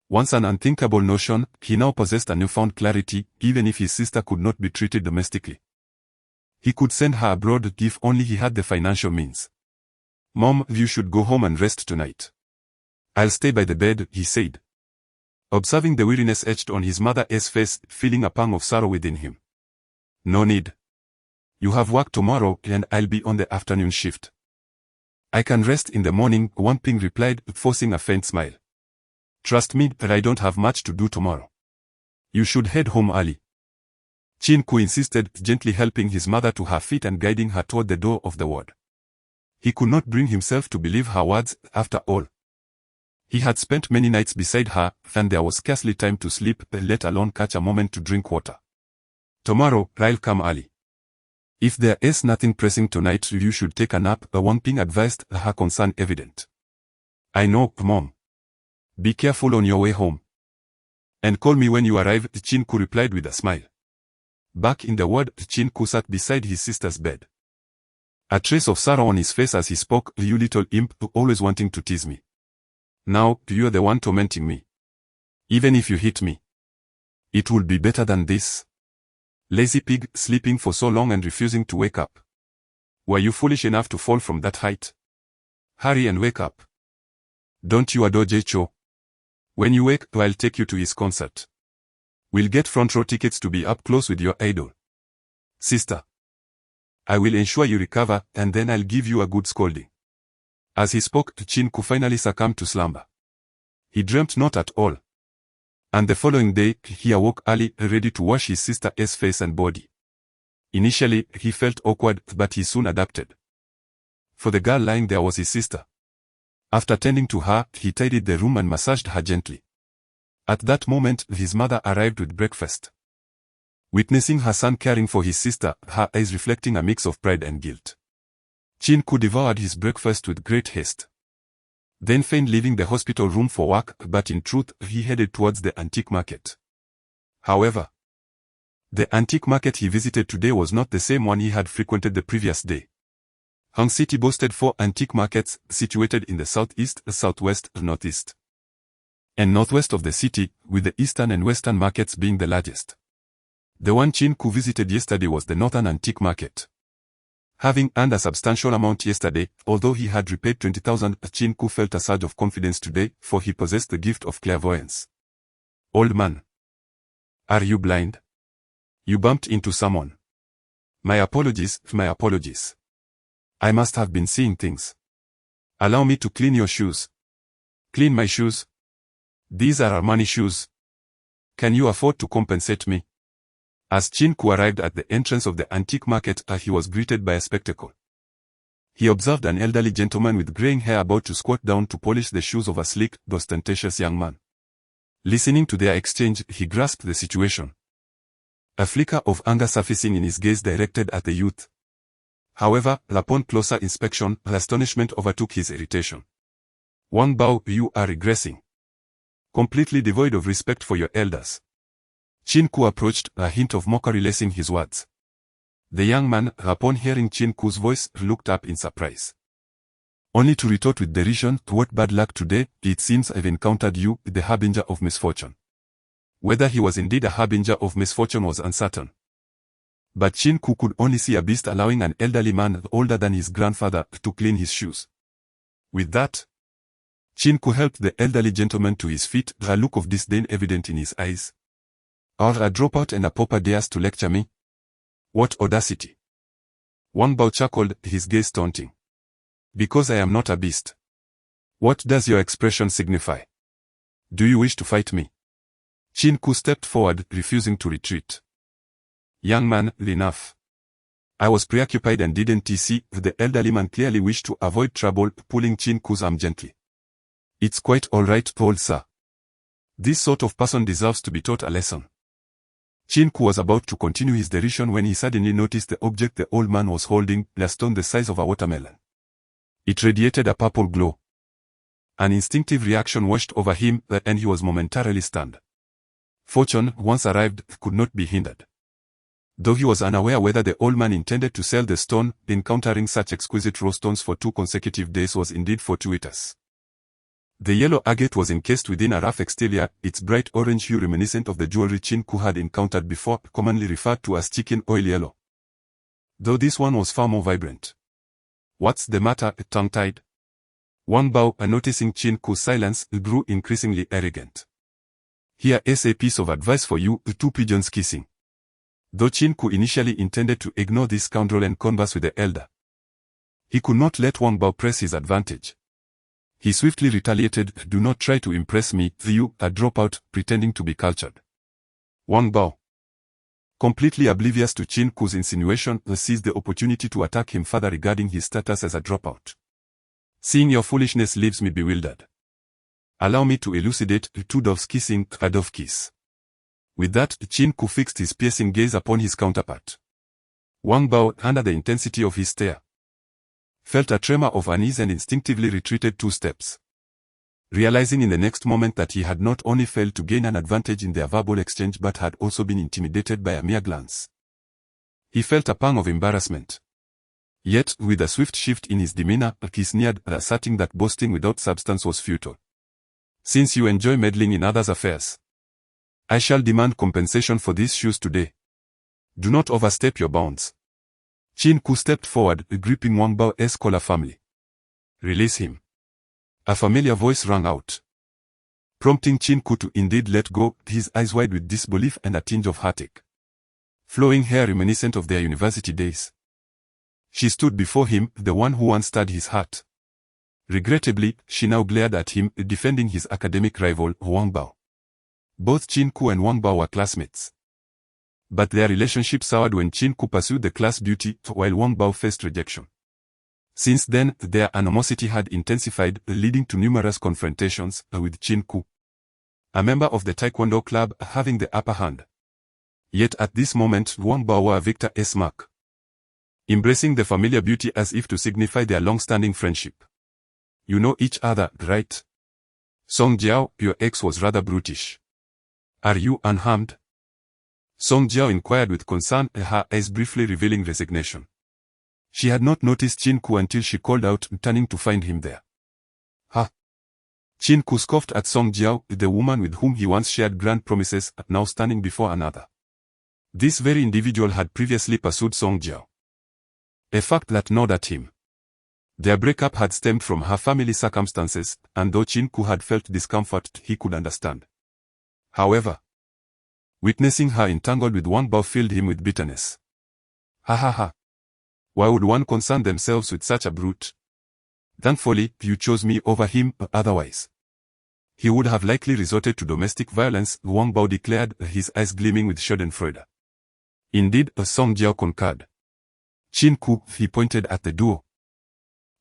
Once an unthinkable notion, he now possessed a newfound clarity, even if his sister could not be treated domestically. He could send her abroad if only he had the financial means. Mom, you should go home and rest tonight. I'll stay by the bed, he said. Observing the weariness etched on his mother's face, feeling a pang of sorrow within him. No need. You have work tomorrow, and I'll be on the afternoon shift. I can rest in the morning, Wang Ping replied, forcing a faint smile. Trust me, I don't have much to do tomorrow. You should head home early. Qin Ke insisted, gently helping his mother to her feet and guiding her toward the door of the ward. He could not bring himself to believe her words, after all. He had spent many nights beside her, and there was scarcely time to sleep, let alone catch a moment to drink water. Tomorrow, I'll come early. If there is nothing pressing tonight, you should take a nap, Wang Ping advised, her concern evident. I know, Mom. Be careful on your way home. And call me when you arrive, Qin Ke replied with a smile. Back in the ward, Qin Ke sat beside his sister's bed. A trace of sorrow on his face as he spoke, you little imp, always wanting to tease me. Now, you're the one tormenting me. Even if you hit me, it will be better than this. Lazy pig, sleeping for so long and refusing to wake up. Were you foolish enough to fall from that height? Hurry and wake up. Don't you adore Cho? When you wake, I'll take you to his concert. We'll get front row tickets to be up close with your idol. Sister, I will ensure you recover, and then I'll give you a good scolding. As he spoke, Qin Ke finally succumbed to slumber. He dreamt not at all. And the following day, he awoke early, ready to wash his sister's face and body. Initially, he felt awkward, but he soon adapted. For the girl lying there was his sister. After tending to her, he tidied the room and massaged her gently. At that moment, his mother arrived with breakfast. Witnessing her son caring for his sister, her eyes reflecting a mix of pride and guilt, Qin Ke devoured his breakfast with great haste. Then feigned leaving the hospital room for work, but in truth, he headed towards the antique market. However, the antique market he visited today was not the same one he had frequented the previous day. Hong City boasted 4 antique markets, situated in the southeast, southwest, northeast, and northwest of the city, with the eastern and western markets being the largest. The one Qin Ke visited yesterday was the northern antique market. Having earned a substantial amount yesterday, although he had repaid 20,000, Qin Ke felt a surge of confidence today, for he possessed the gift of clairvoyance. Old man. Are you blind? You bumped into someone. My apologies, my apologies. I must have been seeing things. Allow me to clean your shoes. Clean my shoes? These are Armani shoes. Can you afford to compensate me? As Qin Ke arrived at the entrance of the antique market, he was greeted by a spectacle. He observed an elderly gentleman with graying hair about to squat down to polish the shoes of a sleek, ostentatious young man. Listening to their exchange, he grasped the situation. A flicker of anger surfacing in his gaze directed at the youth. However, upon closer inspection, astonishment overtook his irritation. Wang Bao, you are regressing. Completely devoid of respect for your elders. Qin Ke approached, a hint of mockery lacing his words. The young man, upon hearing Qin Ke's voice, looked up in surprise. Only to retort with derision, what bad luck today, it seems I've encountered you, the harbinger of misfortune. Whether he was indeed a harbinger of misfortune was uncertain. But Qin Ke could only see a beast allowing an elderly man older than his grandfather to clean his shoes. With that, Qin Ke helped the elderly gentleman to his feet, a look of disdain evident in his eyes. Or a dropout and a pauper dares to lecture me? What audacity! Wang Bao chuckled, his gaze taunting. Because I am not a beast. What does your expression signify? Do you wish to fight me? Qin Ke stepped forward, refusing to retreat. Young man, enough. I was preoccupied and didn't see. The elderly man clearly wished to avoid trouble, pulling Qin Ke's arm gently. It's quite alright, old sir. This sort of person deserves to be taught a lesson. Qin Ke was about to continue his derision when he suddenly noticed the object the old man was holding, a stone the size of a watermelon. It radiated a purple glow. An instinctive reaction washed over him, and he was momentarily stunned. Fortune, once arrived, could not be hindered. Though he was unaware whether the old man intended to sell the stone, encountering such exquisite raw stones for 2 consecutive days was indeed fortuitous. The yellow agate was encased within a rough exterior, its bright orange hue reminiscent of the jewelry Qin Ke had encountered before, commonly referred to as chicken oil yellow. Though this one was far more vibrant. What's the matter, tongue-tied? Wang Bao, noticing Qin Ke's silence, grew increasingly arrogant. Here is a piece of advice for you, 2 pigeons kissing. Though Qin Ke initially intended to ignore this scoundrel and converse with the elder, he could not let Wang Bao press his advantage. He swiftly retaliated, do not try to impress me, you, a dropout, pretending to be cultured. Wang Bao, completely oblivious to Qin Ke's insinuation, seized the opportunity to attack him further regarding his status as a dropout. Seeing your foolishness leaves me bewildered. Allow me to elucidate, 2 doves kissing, a dove kiss. With that, Qin Ke fixed his piercing gaze upon his counterpart. Wang Bao, under the intensity of his stare, felt a tremor of unease and instinctively retreated 2 steps. Realizing in the next moment that he had not only failed to gain an advantage in their verbal exchange but had also been intimidated by a mere glance. He felt a pang of embarrassment. Yet, with a swift shift in his demeanor, he sneered, asserting that boasting without substance was futile. Since you enjoy meddling in others' affairs, I shall demand compensation for these shoes today. Do not overstep your bounds. Qin Ke stepped forward, gripping Wang Bao's collar firmly. Release him. A familiar voice rang out, prompting Qin Ke to indeed let go, his eyes wide with disbelief and a tinge of heartache. Flowing hair reminiscent of their university days. She stood before him, the one who once stirred his heart. Regrettably, she now glared at him, defending his academic rival, Wang Bao. Both Qin Ke and Wang Bao were classmates. But their relationship soured when Qin Ke pursued the class beauty, while Wang Bao faced rejection. Since then, their animosity had intensified, leading to numerous confrontations, with Qin Ke, a member of the Taekwondo club, having the upper hand. Yet at this moment Wang Bao wore a victor's mark, embracing the familiar beauty as if to signify their long-standing friendship. You know each other, right? Song Jiao, your ex was rather brutish. Are you unharmed? Song Jiao inquired with concern, her eyes briefly revealing resignation. She had not noticed Qin Ke until she called out, turning to find him there. Ha! Qin Ke scoffed at Song Jiao, the woman with whom he once shared grand promises, now standing before another. This very individual had previously pursued Song Jiao, a fact that gnawed at him. Their breakup had stemmed from her family circumstances, and though Qin Ke had felt discomfort, he could understand. However, witnessing her entangled with Wang Bao filled him with bitterness. Ha ha ha. Why would one concern themselves with such a brute? Thankfully, you chose me over him, otherwise he would have likely resorted to domestic violence, Wang Bao declared, his eyes gleaming with schadenfreude. Indeed, Song Jiao concurred. Qin Ke, he pointed at the duo,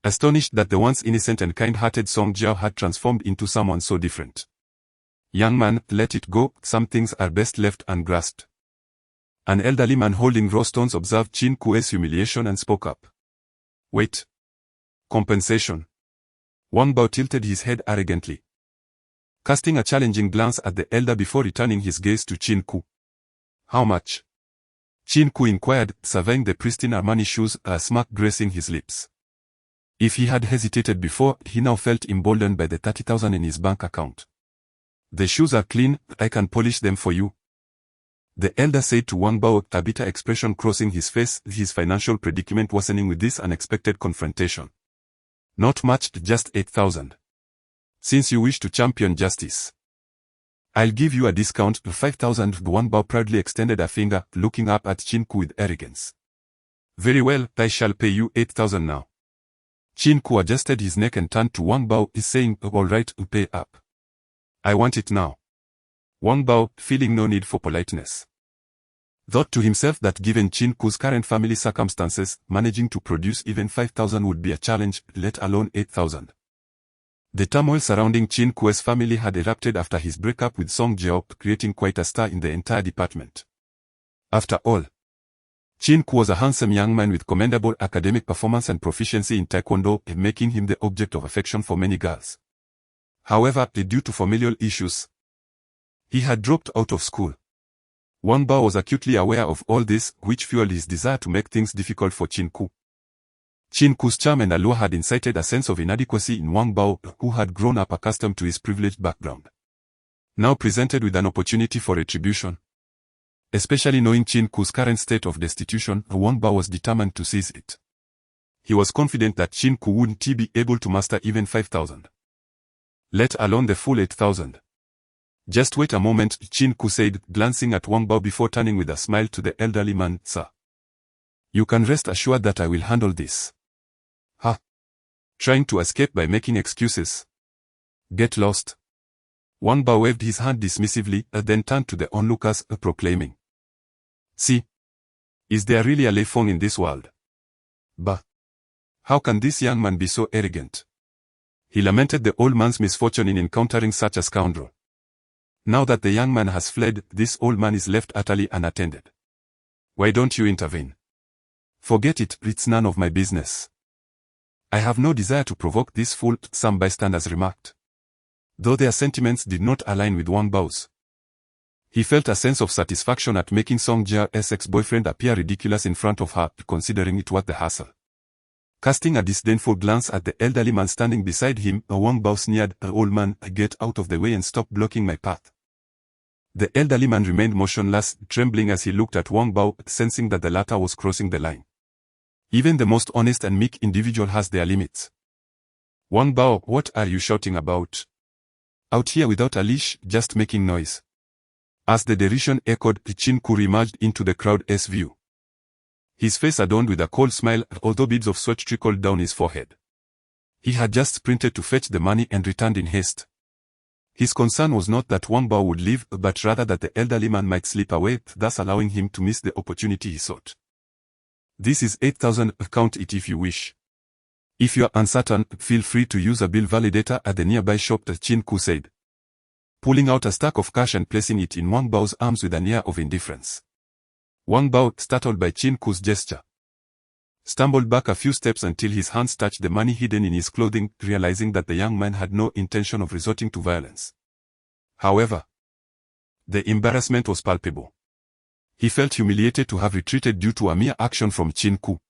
astonished that the once innocent and kind-hearted Song Jiao had transformed into someone so different. Young man, let it go, some things are best left ungrasped. An elderly man holding raw stones observed Qin Ke's humiliation and spoke up. Wait. Compensation. Wang Bao tilted his head arrogantly, casting a challenging glance at the elder before returning his gaze to Qin Ke. How much? Qin Ke inquired, surveying the pristine Armani shoes, a smirk gracing his lips. If he had hesitated before, he now felt emboldened by the 30,000 in his bank account. The shoes are clean, I can polish them for you, the elder said to Wang Bao, a bitter expression crossing his face, his financial predicament worsening with this unexpected confrontation. Not much, just 8,000. Since you wish to champion justice, I'll give you a discount, 5,000. Wang Bao proudly extended a finger, looking up at Qin Ke with arrogance. Very well, I shall pay you 8,000 now. Qin Ke adjusted his neck and turned to Wang Bao, saying, all right, pay up. I want it now. Wang Bao, feeling no need for politeness, thought to himself that given Qin Ke's current family circumstances, managing to produce even 5,000 would be a challenge, let alone 8,000. The turmoil surrounding Qin Ke's family had erupted after his breakup with Song Jiao, creating quite a stir in the entire department. After all, Qin Ke was a handsome young man with commendable academic performance and proficiency in Taekwondo, making him the object of affection for many girls. However, due to familial issues, he had dropped out of school. Wang Bao was acutely aware of all this, which fueled his desire to make things difficult for Qin Ke. Qin Ke's charm and allure had incited a sense of inadequacy in Wang Bao, who had grown up accustomed to his privileged background. Now presented with an opportunity for retribution, especially knowing Qin Ke's current state of destitution, Wang Bao was determined to seize it. He was confident that Qin Ke wouldn't be able to master even 5,000, let alone the full 8,000. Just wait a moment, Qin Ke said, glancing at Wang Bao before turning with a smile to the elderly man, sir. You can rest assured that I will handle this. Ha! Trying to escape by making excuses. Get lost. Wang Bao waved his hand dismissively, then turned to the onlookers, proclaiming. See? Is there really a Leifeng in this world? Bah! How can this young man be so arrogant? He lamented the old man's misfortune in encountering such a scoundrel. Now that the young man has fled, this old man is left utterly unattended. Why don't you intervene? Forget it, it's none of my business. I have no desire to provoke this fool, some bystanders remarked, though their sentiments did not align with Wang Bao's. He felt a sense of satisfaction at making Song Jia's ex-boyfriend appear ridiculous in front of her, considering it worth the hassle. Casting a disdainful glance at the elderly man standing beside him, Wang Bao sneered, "Old man, get out of the way and stop blocking my path." The elderly man remained motionless, trembling as he looked at Wang Bao, sensing that the latter was crossing the line. Even the most honest and meek individual has their limits. "Wang Bao, what are you shouting about? Out here without a leash, just making noise." As the derision echoed, Qin Ke emerged into the crowd's view. His face adorned with a cold smile, although beads of sweat trickled down his forehead. He had just sprinted to fetch the money and returned in haste. His concern was not that Wang Bao would leave, but rather that the elderly man might slip away, thus allowing him to miss the opportunity he sought. "This is 8,000, count it if you wish. If you are uncertain, feel free to use a bill validator at the nearby shop," Qin Ke said, pulling out a stack of cash and placing it in Wang Bao's arms with an air of indifference. Wang Bao, startled by Qin Ke's gesture, stumbled back a few steps until his hands touched the money hidden in his clothing, realizing that the young man had no intention of resorting to violence. However, the embarrassment was palpable. He felt humiliated to have retreated due to a mere action from Qin Ke.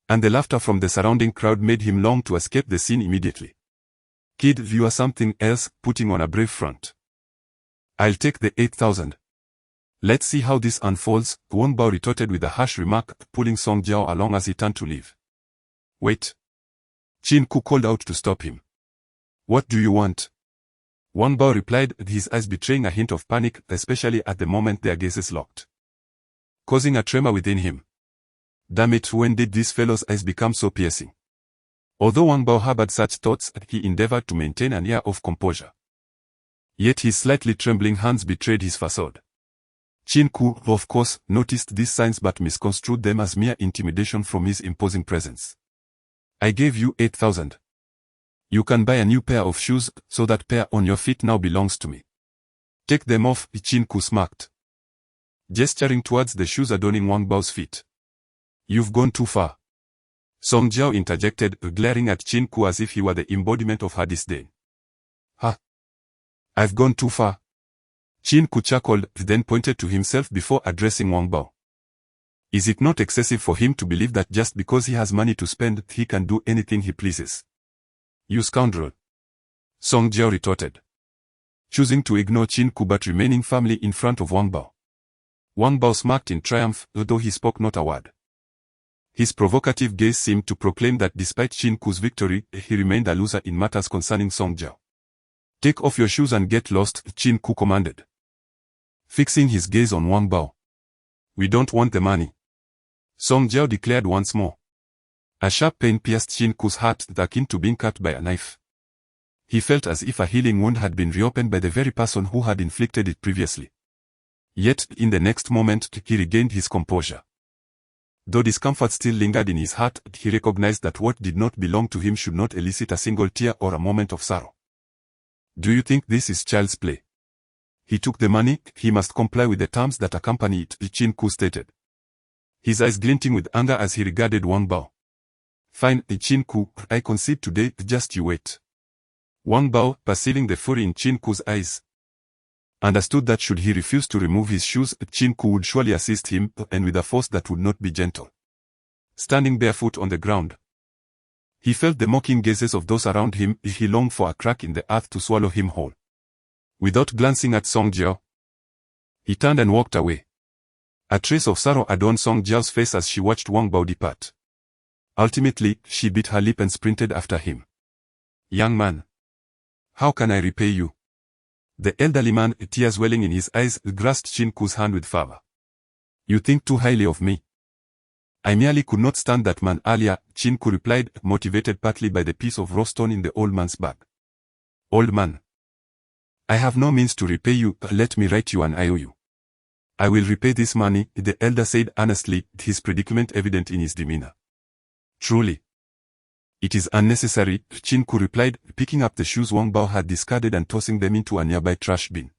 And the laughter from the surrounding crowd made him long to escape the scene immediately. "Kid, you are something else, putting on a brave front. I'll take the 8,000. Let's see how this unfolds," Wang Bao retorted with a harsh remark, pulling Song Jiao along as he turned to leave. "Wait." Qin Ke called out to stop him. "What do you want?" Wang Bao replied, his eyes betraying a hint of panic, especially at the moment their gazes locked, causing a tremor within him. Damn it, when did this fellow's eyes become so piercing? Although Wang Bao harbored such thoughts, he endeavored to maintain an air of composure. Yet his slightly trembling hands betrayed his facade. Qin Ke, of course, noticed these signs but misconstrued them as mere intimidation from his imposing presence. "I gave you 8,000. You can buy a new pair of shoes, so that pair on your feet now belongs to me. Take them off," Qin Ke smirked, gesturing towards the shoes adorning Wang Bao's feet. "You've gone too far." Song Jiao interjected, glaring at Qin Ke as if he were the embodiment of her disdain. "Huh? I've gone too far?" Qin Ke chuckled, then pointed to himself before addressing Wang Bao. "Is it not excessive for him to believe that just because he has money to spend, he can do anything he pleases?" "You scoundrel," Song Jiao retorted, choosing to ignore Qin Ke but remaining firmly in front of Wang Bao. Wang Bao smirked in triumph, though he spoke not a word. His provocative gaze seemed to proclaim that despite Qin Ke's victory, he remained a loser in matters concerning Song Jiao. "Take off your shoes and get lost," Qin Ke commanded, fixing his gaze on Wang Bao. "We don't want the money," Song Jiao declared once more. A sharp pain pierced Qin Ke's heart, akin to being cut by a knife. He felt as if a healing wound had been reopened by the very person who had inflicted it previously. Yet, in the next moment, he regained his composure. Though discomfort still lingered in his heart, he recognized that what did not belong to him should not elicit a single tear or a moment of sorrow. "Do you think this is child's play? He took the money, he must comply with the terms that accompany it," Qin Ke stated, his eyes glinting with anger as he regarded Wang Bao. "Fine, Qin Ke, I concede today, just you wait." Wang Bao, perceiving the fury in Qin Ke's eyes, understood that should he refuse to remove his shoes, Qin Ke would surely assist him, and with a force that would not be gentle. Standing barefoot on the ground, he felt the mocking gazes of those around him. He longed for a crack in the earth to swallow him whole. Without glancing at Song Jiao, he turned and walked away. A trace of sorrow adorned Song Jiao's face as she watched Wang Bao depart. Ultimately, she bit her lip and sprinted after him. "Young man, how can I repay you?" The elderly man, tears welling in his eyes, grasped Qin Ke's hand with fervor. "You think too highly of me." "I merely could not stand that man earlier," Qin Ke replied, motivated partly by the piece of raw stone in the old man's bag. "Old man, I have no means to repay you, let me write you an IOU." "I will repay this money," the elder said earnestly, his predicament evident in his demeanor. "Truly." "It is unnecessary," Qin Ke replied, picking up the shoes Wang Bao had discarded and tossing them into a nearby trash bin.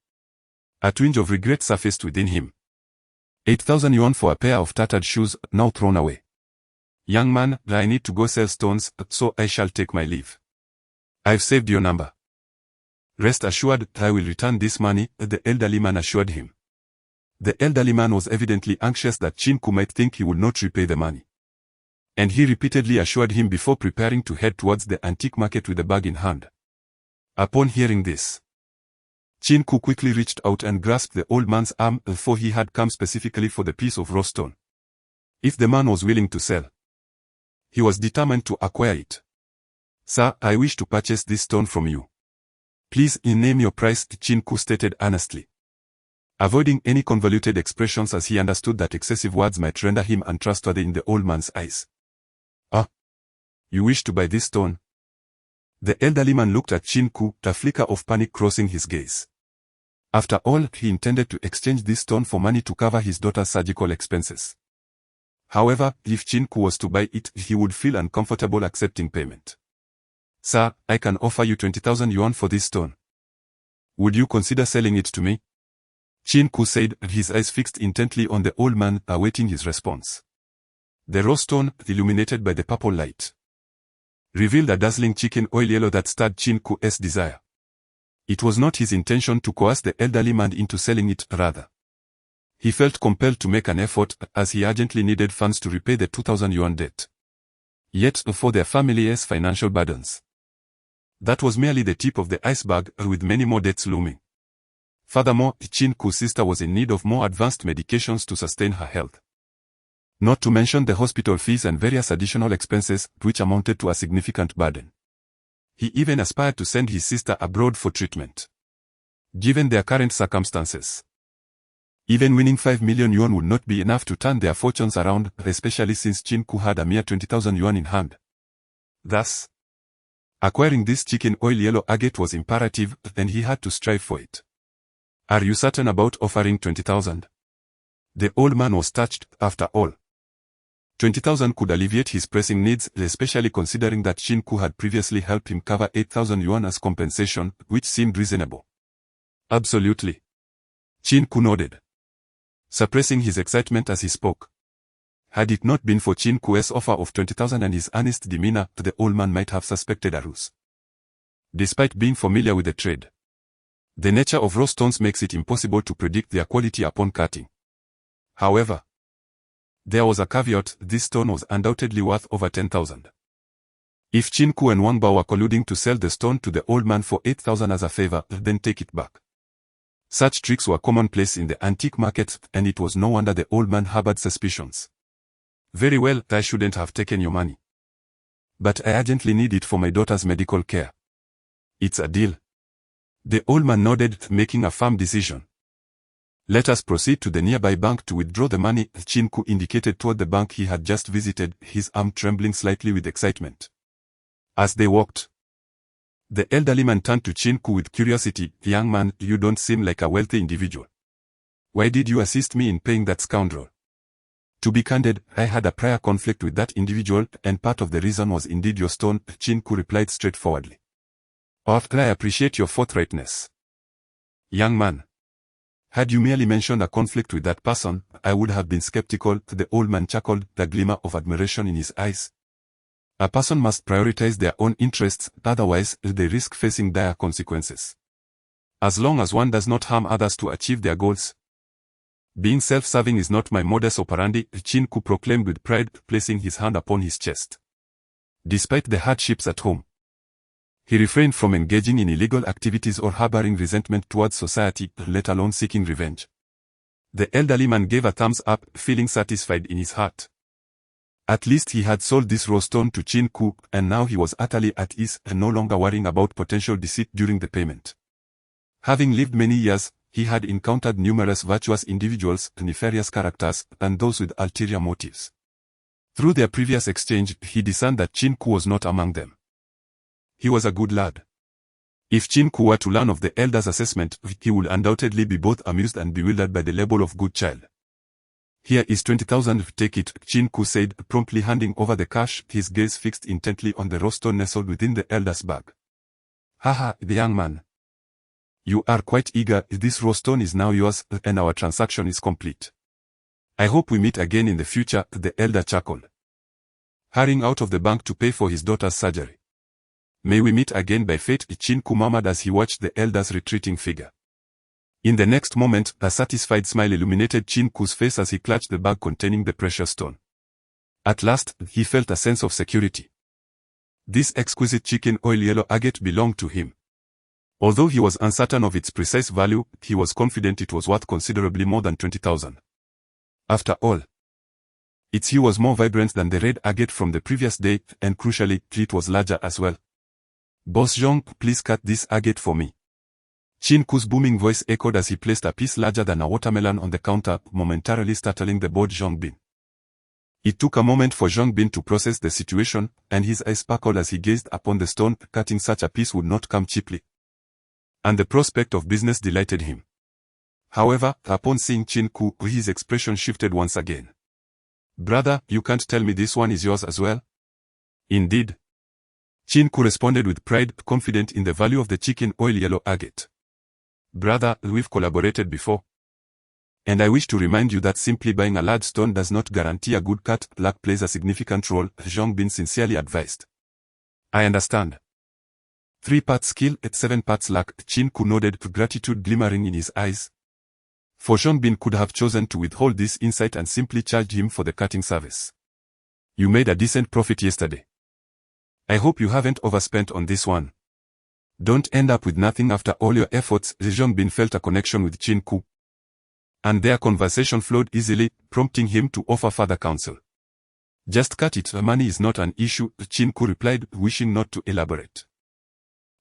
A twinge of regret surfaced within him. 8,000 yuan for a pair of tattered shoes, now thrown away. "Young man, I need to go sell stones, so I shall take my leave. I've saved your number. Rest assured, I will return this money," the elderly man assured him. The elderly man was evidently anxious that Qin Ke might think he would not repay the money. And he repeatedly assured him before preparing to head towards the antique market with the bag in hand. Upon hearing this, Qin Ke quickly reached out and grasped the old man's arm, for he had come specifically for the piece of raw stone. If the man was willing to sell, he was determined to acquire it. "Sir, I wish to purchase this stone from you. Please name your price," Qin Ke stated earnestly, avoiding any convoluted expressions as he understood that excessive words might render him untrustworthy in the old man's eyes. "Ah, you wish to buy this stone?" The elderly man looked at Qin Ke, a flicker of panic crossing his gaze. After all, he intended to exchange this stone for money to cover his daughter's surgical expenses. However, if Qin Ke was to buy it, he would feel uncomfortable accepting payment. "Sir, I can offer you 20,000 yuan for this stone. Would you consider selling it to me?" Qin Ke said, his eyes fixed intently on the old man, awaiting his response. The raw stone, illuminated by the purple light, revealed a dazzling chicken oil yellow that stirred Qin Ke's desire. It was not his intention to coerce the elderly man into selling it, rather. He felt compelled to make an effort, as he urgently needed funds to repay the 2,000 yuan debt. Yet, for their family's financial burdens, that was merely the tip of the iceberg, with many more debts looming. Furthermore, Qin Ke's sister was in need of more advanced medications to sustain her health. Not to mention the hospital fees and various additional expenses, which amounted to a significant burden. He even aspired to send his sister abroad for treatment. Given their current circumstances, even winning 5 million yuan would not be enough to turn their fortunes around, especially since Qin Ke had a mere 20,000 yuan in hand. Thus, acquiring this chicken oil yellow agate was imperative, and he had to strive for it. "Are you certain about offering 20,000? The old man was touched. After all, 20,000 could alleviate his pressing needs, especially considering that Qin Ke had previously helped him cover 8,000 yuan as compensation, which seemed reasonable. "Absolutely." Qin Ke nodded, suppressing his excitement as he spoke. Had it not been for Qin Ke's offer of 20,000 and his earnest demeanor, the old man might have suspected a ruse. Despite being familiar with the trade, the nature of raw stones makes it impossible to predict their quality upon cutting. However, there was a caveat: this stone was undoubtedly worth over 10,000. If Qin Ke and Wang Bao were colluding to sell the stone to the old man for 8,000 as a favor, then take it back. Such tricks were commonplace in the antique market, and it was no wonder the old man harbored suspicions. "Very well, I shouldn't have taken your money. But I urgently need it for my daughter's medical care. It's a deal." The old man nodded, making a firm decision. "Let us proceed to the nearby bank to withdraw the money," Qin Ke indicated toward the bank he had just visited, his arm trembling slightly with excitement. As they walked, the elderly man turned to Qin Ke with curiosity. "Young man, you don't seem like a wealthy individual. Why did you assist me in paying that scoundrel?" "To be candid, I had a prior conflict with that individual, and part of the reason was indeed your stone," Qin Ke replied straightforwardly. "I appreciate your forthrightness. Young man, had you merely mentioned a conflict with that person, I would have been skeptical." The old man chuckled, the glimmer of admiration in his eyes. "A person must prioritize their own interests, otherwise they risk facing dire consequences. As long as one does not harm others to achieve their goals. Being self-serving is not my modus operandi," Qin Ke proclaimed with pride, placing his hand upon his chest. Despite the hardships at home, he refrained from engaging in illegal activities or harboring resentment towards society, let alone seeking revenge. The elderly man gave a thumbs up, feeling satisfied in his heart. At least he had sold this raw stone to Qin Ke, and now he was utterly at ease and no longer worrying about potential deceit during the payment. Having lived many years, he had encountered numerous virtuous individuals, nefarious characters, and those with ulterior motives. Through their previous exchange, he discerned that Qin Ke was not among them. He was a good lad. If Qin Ke were to learn of the elder's assessment, he would undoubtedly be both amused and bewildered by the label of good child. "Here is 20,000, take it," Qin Ke said, promptly handing over the cash, his gaze fixed intently on the raw stone nestled within the elder's bag. "Haha, the young man. You are quite eager. This raw stone is now yours, and our transaction is complete. I hope we meet again in the future," the elder chuckled, hurrying out of the bank to pay for his daughter's surgery. "May we meet again by fate," Qin Ke murmured as he watched the elder's retreating figure. In the next moment, a satisfied smile illuminated Qin Ke's face as he clutched the bag containing the precious stone. At last, he felt a sense of security. This exquisite chicken oil yellow agate belonged to him. Although he was uncertain of its precise value, he was confident it was worth considerably more than 20,000. After all, its hue was more vibrant than the red agate from the previous day, and crucially, it was larger as well. "Boss Zhong, please cut this agate for me." Qin Ke's booming voice echoed as he placed a piece larger than a watermelon on the counter, momentarily startling the bored Zhongbin. It took a moment for Zhongbin to process the situation, and his eyes sparkled as he gazed upon the stone. Cutting such a piece would not come cheaply, and the prospect of business delighted him. However, upon seeing Qin Ke, his expression shifted once again. "Brother, you can't tell me this one is yours as well?" "Indeed." Qin Ke responded with pride, confident in the value of the chicken oil yellow agate. "Brother, we've collaborated before. And I wish to remind you that simply buying a large stone does not guarantee a good cut. Luck plays a significant role," Zhongbin sincerely advised. "I understand. 3 parts skill and 7 parts luck," Qin Ke nodded, gratitude glimmering in his eyes. For Zhongbin could have chosen to withhold this insight and simply charged him for the cutting service. "You made a decent profit yesterday. I hope you haven't overspent on this one. Don't end up with nothing after all your efforts." Zhongbin felt a connection with Qin Ke, and their conversation flowed easily, prompting him to offer further counsel. "Just cut it, money is not an issue," Qin Ke replied, wishing not to elaborate,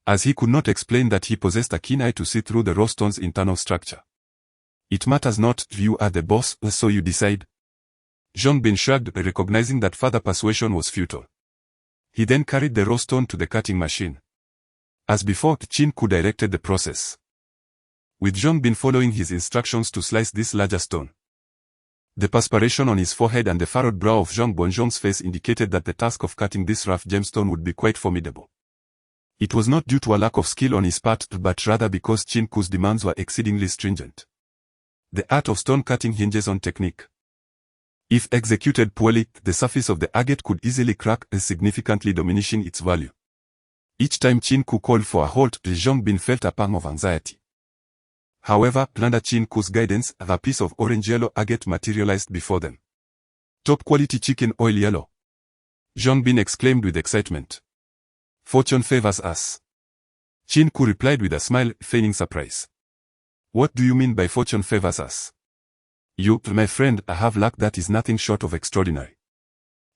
as he could not explain that he possessed a keen eye to see through the raw stone's internal structure. "It matters not, you are the boss, so you decide." Zhongbin shrugged, recognizing that further persuasion was futile. He then carried the raw stone to the cutting machine. As before, Qin Ke directed the process, with Zhongbin following his instructions to slice this larger stone. The perspiration on his forehead and the furrowed brow of Zhong Bonzhong's face indicated that the task of cutting this rough gemstone would be quite formidable. It was not due to a lack of skill on his part, but rather because Qin Ke's demands were exceedingly stringent. The art of stone cutting hinges on technique. If executed poorly, the surface of the agate could easily crack, significantly diminishing its value. Each time Qin Ke called for a halt, Zhongbin felt a pang of anxiety. However, under Qin Ke's guidance, the piece of orange yellow agate materialized before them. "Top quality chicken oil yellow," Zhongbin exclaimed with excitement. "Fortune favors us." Qin Ke replied with a smile, feigning surprise. "What do you mean by fortune favors us?" "You, my friend, have luck that is nothing short of extraordinary,"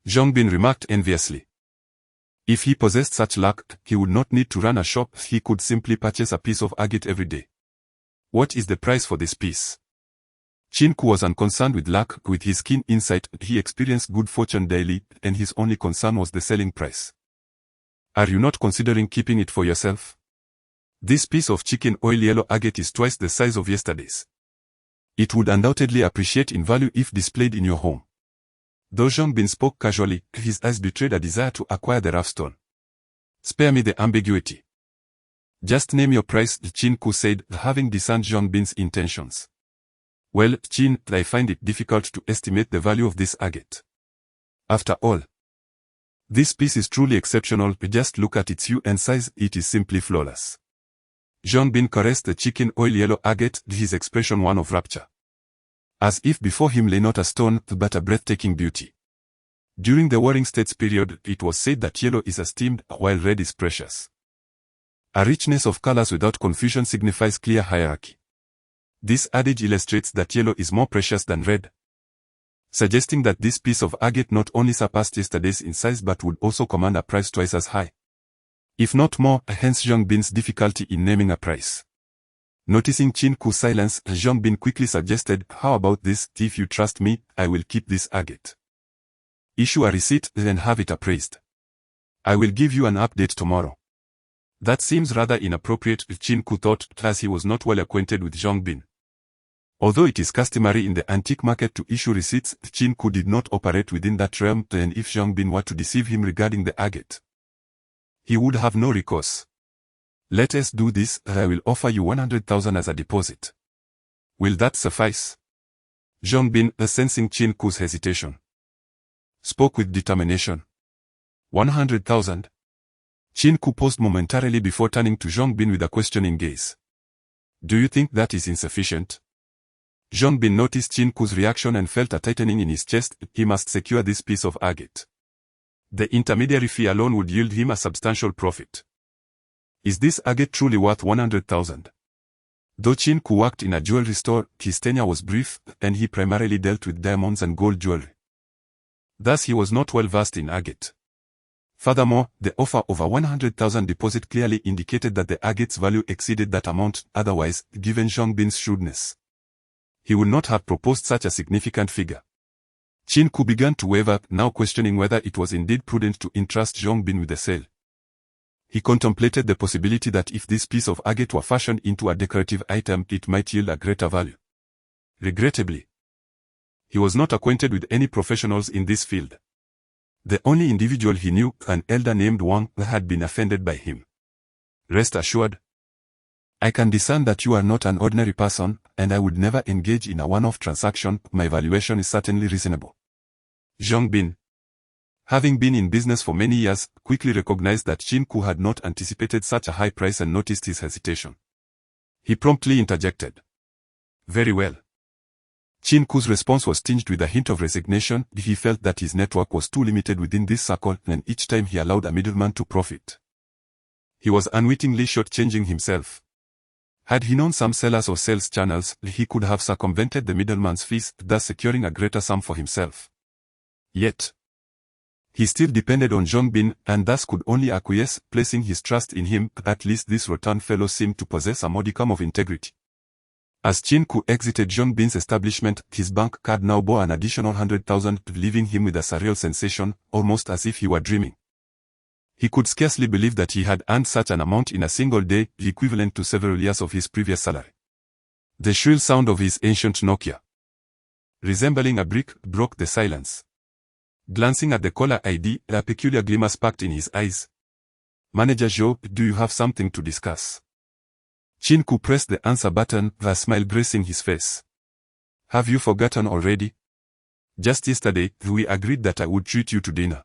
Zhongbin remarked enviously. If he possessed such luck, he would not need to run a shop. He could simply purchase a piece of agate every day. "What is the price for this piece?" Qin Ke was unconcerned with luck. With his keen insight, he experienced good fortune daily, and his only concern was the selling price. "Are you not considering keeping it for yourself? This piece of chicken oil yellow agate is twice the size of yesterday's. It would undoubtedly appreciate in value if displayed in your home." Though Zhongbin spoke casually, his eyes betrayed a desire to acquire the rough stone. "Spare me the ambiguity. Just name your price," Qin Ke said, having discerned Zhongbin's intentions. "Well, Qin, I find it difficult to estimate the value of this agate. After all, this piece is truly exceptional. Just look at its hue and size, it is simply flawless." Zhongbin caressed the chicken oil yellow agate, his expression one of rapture, as if before him lay not a stone, but a breathtaking beauty. During the Warring States period, it was said that yellow is esteemed, while red is precious. A richness of colors without confusion signifies clear hierarchy. This adage illustrates that yellow is more precious than red, suggesting that this piece of agate not only surpassed yesterday's in size but would also command a price twice as high, if not more, hence Zhongbin's difficulty in naming a price. Noticing Qin Ke's silence, Zhongbin quickly suggested, "How about this? If you trust me, I will keep this agate. Issue a receipt, then have it appraised. I will give you an update tomorrow." That seems rather inappropriate, Qin Ke thought, as he was not well acquainted with Zhongbin. Although it is customary in the antique market to issue receipts, Qin Ke did not operate within that realm, and if Zhongbin were to deceive him regarding the agate, he would have no recourse. "Let us do this. I will offer you 100,000 as a deposit. Will that suffice?" Zhongbin, sensing Qin Ke's hesitation, spoke with determination. 100,000? Qin Ke paused momentarily before turning to Zhongbin with a questioning gaze. "Do you think that is insufficient?" Zhongbin noticed Qin Ku's reaction and felt a tightening in his chest. He must secure this piece of agate. The intermediary fee alone would yield him a substantial profit. Is this agate truly worth 100,000? Though Qin Ku worked in a jewelry store, his tenure was brief, and he primarily dealt with diamonds and gold jewelry. Thus he was not well versed in agate. Furthermore, the offer of a 100,000 deposit clearly indicated that the agate's value exceeded that amount. Otherwise, given Zhongbin's shrewdness, he would not have proposed such a significant figure. Qin Ku began to waver, now questioning whether it was indeed prudent to entrust Zhongbin with the sale. He contemplated the possibility that if this piece of agate were fashioned into a decorative item, it might yield a greater value. Regrettably, he was not acquainted with any professionals in this field. The only individual he knew, an elder named Wang, had been offended by him. Rest assured, I can discern that you are not an ordinary person, and I would never engage in a one-off transaction. My valuation is certainly reasonable. Zhongbin, having been in business for many years, quickly recognized that Qin Ku had not anticipated such a high price and noticed his hesitation. He promptly interjected. Very well. Qin Ku's response was tinged with a hint of resignation. He felt that his network was too limited within this circle, and each time he allowed a middleman to profit, he was unwittingly shortchanging himself. Had he known some sellers or sales channels, he could have circumvented the middleman's fees, thus securing a greater sum for himself. Yet, he still depended on Zhongbin, and thus could only acquiesce, placing his trust in him. At least this rotund fellow seemed to possess a modicum of integrity. As Qin Ku exited Zhongbin's establishment, his bank card now bore an additional 100,000, leaving him with a surreal sensation, almost as if he were dreaming. He could scarcely believe that he had earned such an amount in a single day, the equivalent to several years of his previous salary. The shrill sound of his ancient Nokia, resembling a brick, broke the silence. Glancing at the caller ID, a peculiar glimmer sparkled in his eyes. Manager Zhou, do you have something to discuss? Qin Ku pressed the answer button, a smile gracing his face. Have you forgotten already? Just yesterday, we agreed that I would treat you to dinner.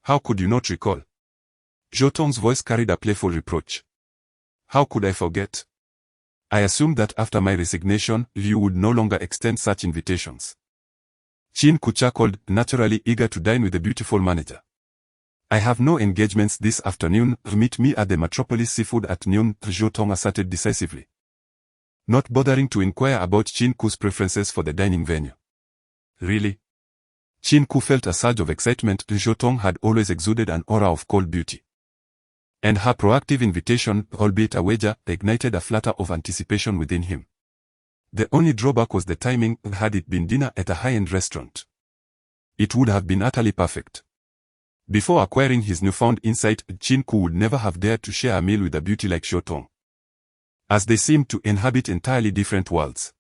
How could you not recall? Zhou Tong's voice carried a playful reproach. How could I forget? I assumed that after my resignation, you would no longer extend such invitations. Qin Ku chuckled, naturally eager to dine with the beautiful manager. I have no engagements this afternoon. Meet me at the Metropolis Seafood at noon, Zhou Tong asserted decisively, not bothering to inquire about Qin Ku's preferences for the dining venue. Really? Qin Ku felt a surge of excitement. Zhou Tong had always exuded an aura of cold beauty, and her proactive invitation, albeit a wager, ignited a flutter of anticipation within him. The only drawback was the timing. Had it been dinner at a high-end restaurant, it would have been utterly perfect. Before acquiring his newfound insight, Qin Ku would never have dared to share a meal with a beauty like Zhou Tong, as they seemed to inhabit entirely different worlds.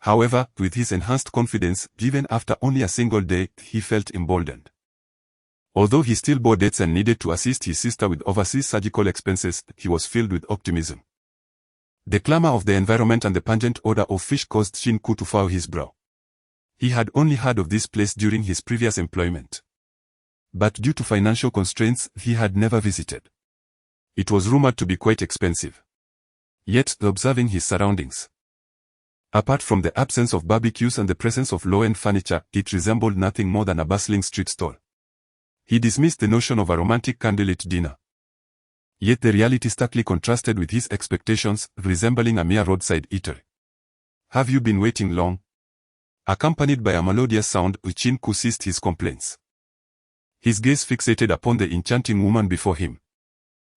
However, with his enhanced confidence, even after only a single day, he felt emboldened. Although he still bore debts and needed to assist his sister with overseas surgical expenses, he was filled with optimism. The clamor of the environment and the pungent odor of fish caused Qin Ku to furrow his brow. He had only heard of this place during his previous employment, but due to financial constraints, he had never visited. It was rumored to be quite expensive. Yet, observing his surroundings, apart from the absence of barbecues and the presence of low-end furniture, it resembled nothing more than a bustling street stall. He dismissed the notion of a romantic candlelit dinner. Yet the reality starkly contrasted with his expectations, resembling a mere roadside eatery. Have you been waiting long? Accompanied by a melodious sound, Qin Ku ceased his complaints. His gaze fixated upon the enchanting woman before him.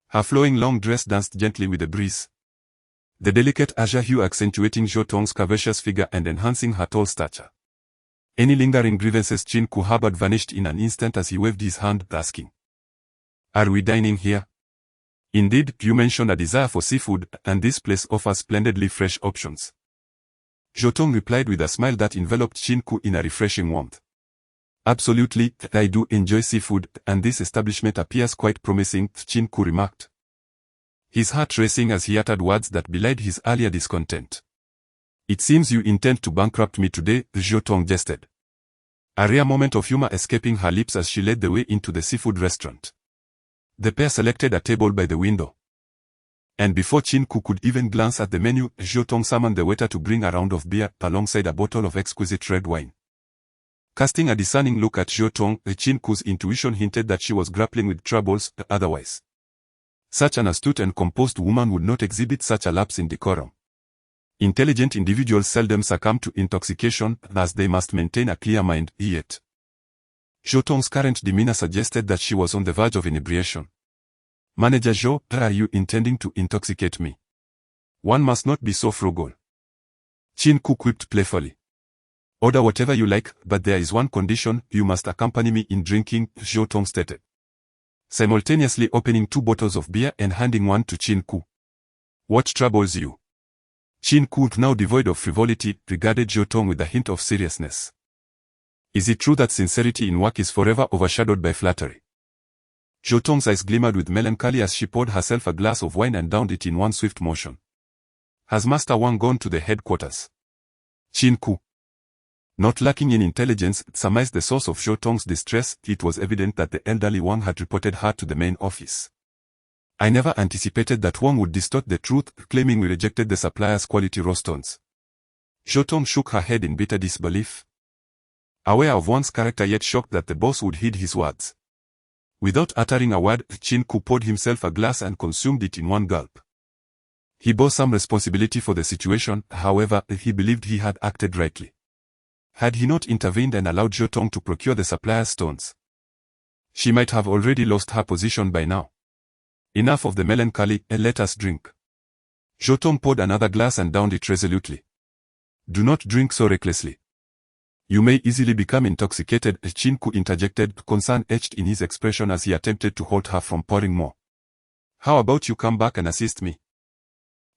Her flowing long dress danced gently with the breeze, the delicate azure hue accentuating Zhou Tong's curvaceous figure and enhancing her tall stature. Any lingering grievances Qin Ku harbored vanished in an instant as he waved his hand, asking, Are we dining here? Indeed, you mentioned a desire for seafood, and this place offers splendidly fresh options. Zhou Tong replied with a smile that enveloped Qin Ku in a refreshing warmth. Absolutely, I do enjoy seafood, and this establishment appears quite promising, Qin Ku remarked, his heart racing as he uttered words that belied his earlier discontent. It seems you intend to bankrupt me today, Zhou Tong jested, a rare moment of humor escaping her lips as she led the way into the seafood restaurant. The pair selected a table by the window. And before Qin Ke could even glance at the menu, Zhou Tong summoned the waiter to bring a round of beer alongside a bottle of exquisite red wine. Casting a discerning look at Zhou Tong, Qin Ke's intuition hinted that she was grappling with troubles otherwise. Such an astute and composed woman would not exhibit such a lapse in decorum. Intelligent individuals seldom succumb to intoxication, as they must maintain a clear mind, yet Zhou Tong's current demeanor suggested that she was on the verge of inebriation. Manager Zhou, are you intending to intoxicate me? One must not be so frugal. Qin Ke quipped playfully. Order whatever you like, but there is one condition, you must accompany me in drinking, Zhou Tong stated, simultaneously opening 2 bottles of beer and handing one to Qin Ke. What troubles you? Qin Ke, now devoid of frivolity, regarded Zhou Tong with a hint of seriousness. Is it true that sincerity in work is forever overshadowed by flattery? Zhou Tong's eyes glimmered with melancholy as she poured herself a glass of wine and downed it in one swift motion. Has Master Wang gone to the headquarters? Qin Ke, not lacking in intelligence, surmised the source of Zhou Tong's distress. It was evident that the elderly Wang had reported her to the main office. I never anticipated that Wang would distort the truth, claiming we rejected the supplier's quality roastons. Zhou Tong shook her head in bitter disbelief. Aware of Wang's character yet shocked that the boss would heed his words. Without uttering a word, Qin Ke poured himself a glass and consumed it in one gulp. He bore some responsibility for the situation, however, he believed he had acted rightly. Had he not intervened and allowed Zhou Tong to procure the supplier's stones, she might have already lost her position by now. Enough of the melancholy, let us drink. Zhou Tong poured another glass and downed it resolutely. Do not drink so recklessly. You may easily become intoxicated, Qin Ke interjected, concern etched in his expression as he attempted to halt her from pouring more. How about you come back and assist me?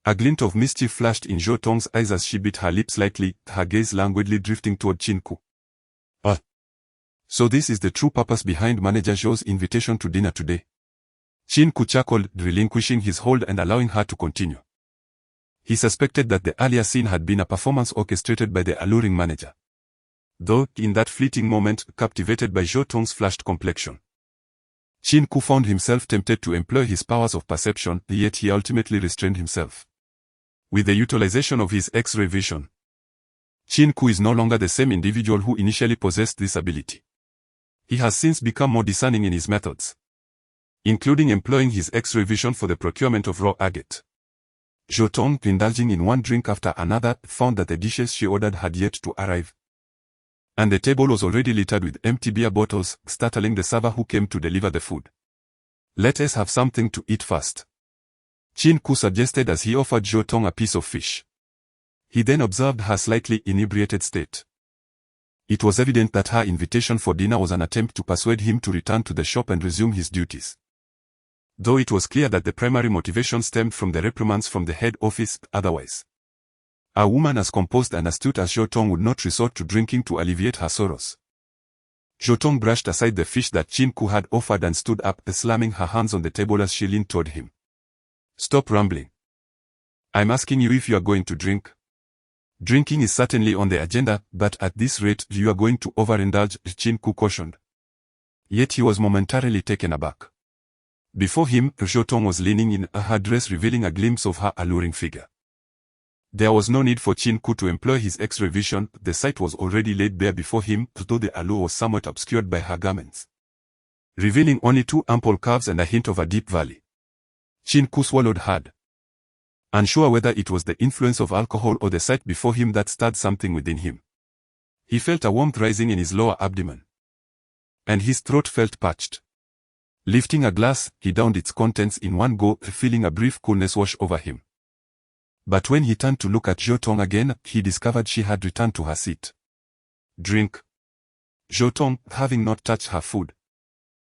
A glint of mischief flashed in Zhou Tong's eyes as she bit her lips lightly, her gaze languidly drifting toward Qin Ke. So this is the true purpose behind Manager Zhou's invitation to dinner today. Qin Ke chuckled, relinquishing his hold and allowing her to continue. He suspected that the earlier scene had been a performance orchestrated by the alluring manager. Though, in that fleeting moment, captivated by Zhou Tong's flushed complexion, Qin Ke found himself tempted to employ his powers of perception, yet he ultimately restrained himself. With the utilization of his X-ray vision, Qin Ke is no longer the same individual who initially possessed this ability. He has since become more discerning in his methods, including employing his X-ray vision for the procurement of raw agate. Zhou Tong, indulging in one drink after another, found that the dishes she ordered had yet to arrive, and the table was already littered with empty beer bottles, startling the server who came to deliver the food. Let us have something to eat first, Qin Ke suggested as he offered Zhou Tong a piece of fish. He then observed her slightly inebriated state. It was evident that her invitation for dinner was an attempt to persuade him to return to the shop and resume his duties. Though it was clear that the primary motivation stemmed from the reprimands from the head office, otherwise, a woman as composed and astute as Zhou Tong would not resort to drinking to alleviate her sorrows. Zhou Tong brushed aside the fish that Qin Ke had offered and stood up, slamming her hands on the table as she leaned toward him. Stop rambling. I'm asking you if you are going to drink. Drinking is certainly on the agenda, but at this rate you are going to overindulge, Qin Ke cautioned. Yet he was momentarily taken aback. Before him, Zhou Tong was leaning in, her dress revealing a glimpse of her alluring figure. There was no need for Qin Ke to employ his X-ray vision, the sight was already laid bare before him, though the allure was somewhat obscured by her garments, revealing only 2 ample curves and a hint of a deep valley. Qin Ke swallowed hard, unsure whether it was the influence of alcohol or the sight before him that stirred something within him. He felt a warmth rising in his lower abdomen, and his throat felt parched. Lifting a glass, he downed its contents in one go, feeling a brief coolness wash over him. But when he turned to look at Zhou Tong again, he discovered she had returned to her seat. Drink. Zhou Tong, having not touched her food,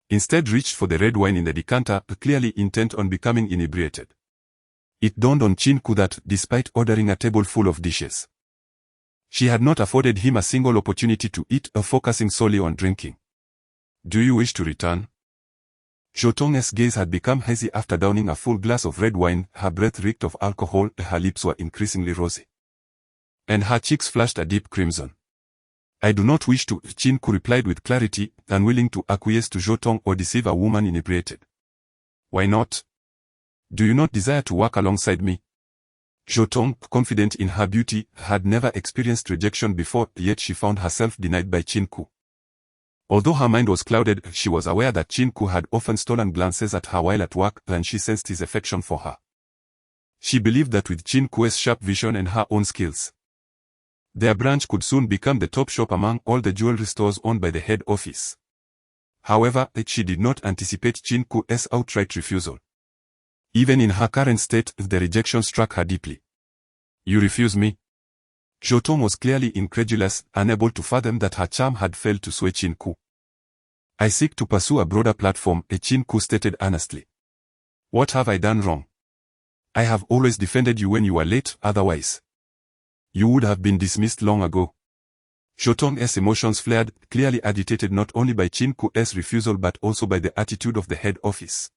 instead reached for the red wine in the decanter, clearly intent on becoming inebriated. It dawned on Qin Ke that, despite ordering a table full of dishes, she had not afforded him a single opportunity to eat, focusing solely on drinking. Do you wish to return? Zhou Tong's gaze had become hazy after downing a full glass of red wine, her breath reeked of alcohol, her lips were increasingly rosy, and her cheeks flushed a deep crimson. I do not wish to, Qin Ke replied with clarity, unwilling to acquiesce to Zhou Tong or deceive a woman inebriated. Why not? Do you not desire to work alongside me? Zhou Tong, confident in her beauty, had never experienced rejection before, yet she found herself denied by Qin Ke. Although her mind was clouded, she was aware that Qin Ke had often stolen glances at her while at work, and she sensed his affection for her. She believed that with Qin Ke's sharp vision and her own skills, their branch could soon become the top shop among all the jewelry stores owned by the head office. However, she did not anticipate Qin Ke's outright refusal. Even in her current state, the rejection struck her deeply. You refuse me? Zhou Tong was clearly incredulous, unable to fathom that her charm had failed to sway Qin Ke. I seek to pursue a broader platform, Qin Ke stated earnestly. What have I done wrong? I have always defended you when you were late, otherwise you would have been dismissed long ago. Zhou Tong's emotions flared, clearly agitated not only by Qin Ke's refusal but also by the attitude of the head office.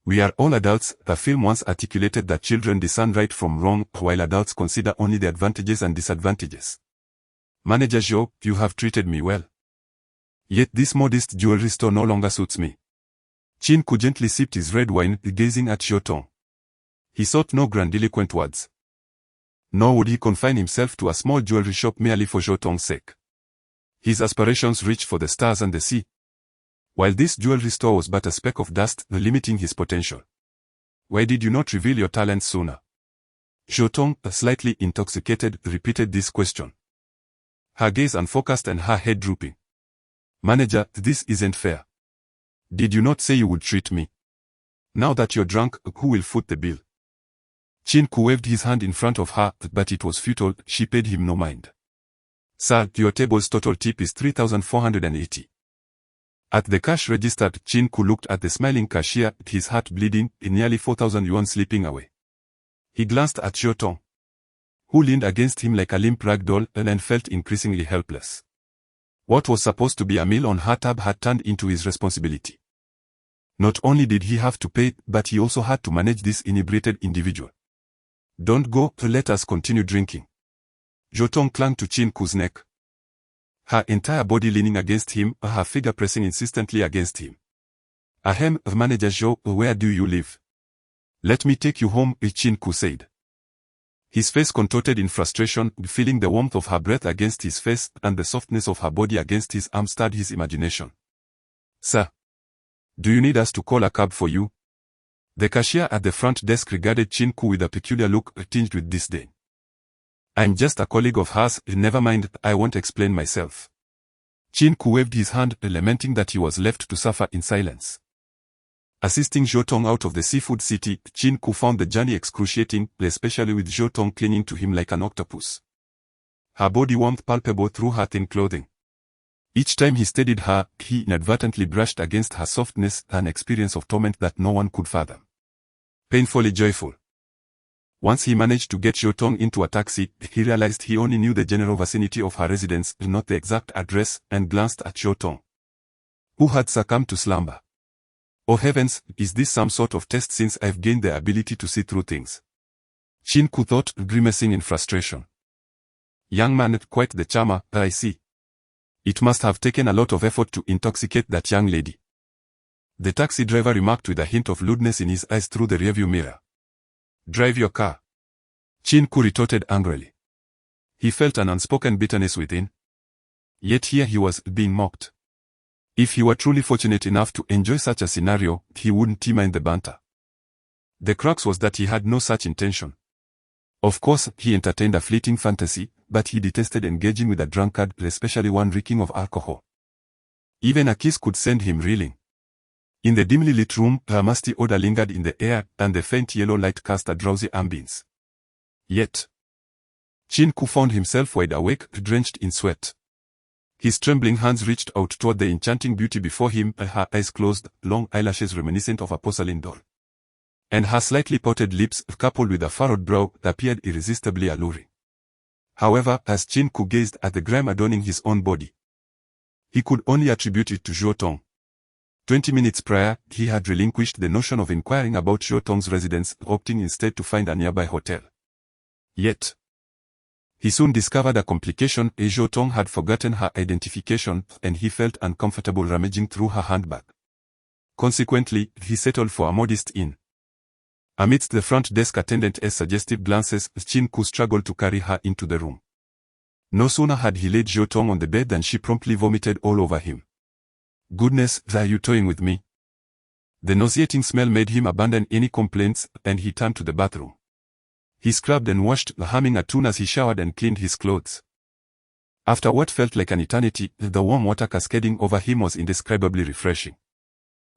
We are all adults, the film once articulated that children discern right from wrong, while adults consider only the advantages and disadvantages. Manager Zhou, you have treated me well. Yet this modest jewelry store no longer suits me. Qin Ke gently sipped his red wine, gazing at Zhou Tong. He sought no grandiloquent words. Nor would he confine himself to a small jewelry shop merely for Zhou Tong's sake. His aspirations reached for the stars and the sea. While this jewelry store was but a speck of dust, limiting his potential. Why did you not reveal your talents sooner? Zhou Tong, slightly intoxicated, repeated this question. Her gaze unfocused and her head drooping. Manager, this isn't fair. Did you not say you would treat me? Now that you're drunk, who will foot the bill? Qin Ke waved his hand in front of her, but it was futile, she paid him no mind. Sir, your table's total tip is 3,480. At the cash register, Qin Ke looked at the smiling cashier, his heart bleeding, nearly 4,000 yuan slipping away. He glanced at Zhou Tong, who leaned against him like a limp rag doll, and felt increasingly helpless. What was supposed to be a meal on her tab had turned into his responsibility. Not only did he have to pay, but he also had to manage this inebriated individual. Don't go, let us continue drinking. Zhou Tong clung to Qin Ke's neck, her entire body leaning against him, her figure pressing insistently against him. Ahem, Manager Zhou, where do you live? Let me take you home, Qin Ke said. His face contorted in frustration, feeling the warmth of her breath against his face and the softness of her body against his arm stirred his imagination. Sir, do you need us to call a cab for you? The cashier at the front desk regarded Qin Ke with a peculiar look tinged with disdain. I'm just a colleague of hers, never mind, I won't explain myself. Qin Ke waved his hand, lamenting that he was left to suffer in silence. Assisting Zhou Tong out of the seafood city, Qin Ke found the journey excruciating, especially with Zhou Tong clinging to him like an octopus. Her body warmth palpable through her thin clothing. Each time he steadied her, he inadvertently brushed against her softness, an experience of torment that no one could fathom. Painfully joyful. Once he managed to get Zhou Tong into a taxi, he realized he only knew the general vicinity of her residence, not the exact address, and glanced at Zhou Tong, who had succumbed to slumber. Oh heavens, is this some sort of test since I've gained the ability to see through things? Qin Ke thought, grimacing in frustration. Young man, quite the charmer, I see. It must have taken a lot of effort to intoxicate that young lady. The taxi driver remarked with a hint of lewdness in his eyes through the rearview mirror. Drive your car. Qin Ke retorted angrily. He felt an unspoken bitterness within. Yet here he was, being mocked. If he were truly fortunate enough to enjoy such a scenario, he wouldn't mind the banter. The crux was that he had no such intention. Of course, he entertained a fleeting fantasy, but he detested engaging with a drunkard, especially one reeking of alcohol. Even a kiss could send him reeling. In the dimly lit room, a musty odor lingered in the air, and the faint yellow light cast a drowsy ambience. Yet, Qin Ke found himself wide awake, drenched in sweat. His trembling hands reached out toward the enchanting beauty before him, her eyes closed, long eyelashes reminiscent of a porcelain doll. And her slightly pouted lips, coupled with a furrowed brow, appeared irresistibly alluring. However, as Qin Ke gazed at the grime adorning his own body, he could only attribute it to Zhou Tong. 20 minutes prior, he had relinquished the notion of inquiring about Zhou Tong's residence, opting instead to find a nearby hotel. Yet, he soon discovered a complication. Zhou Tong had forgotten her identification, and he felt uncomfortable rummaging through her handbag. Consequently, he settled for a modest inn. Amidst the front desk attendant's suggestive glances, Qin Ke struggled to carry her into the room. No sooner had he laid Zhou Tong on the bed than she promptly vomited all over him. "Goodness, are you toying with me?" The nauseating smell made him abandon any complaints, and he turned to the bathroom. He scrubbed and washed, humming a tune as he showered and cleaned his clothes. After what felt like an eternity, the warm water cascading over him was indescribably refreshing.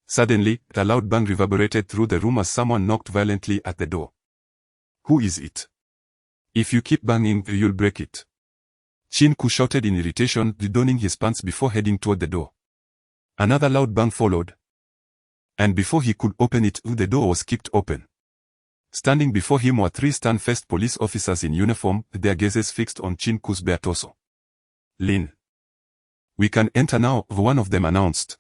Suddenly, a loud bang reverberated through the room as someone knocked violently at the door. "Who is it? If you keep banging, you'll break it." Qin Ke shouted in irritation, donning his pants before heading toward the door. Another loud bang followed. And before he could open it, the door was kicked open. Standing before him were three stern-faced police officers in uniform, their gazes fixed on Qin Ke's bare torso. "Lin. We can enter now," one of them announced.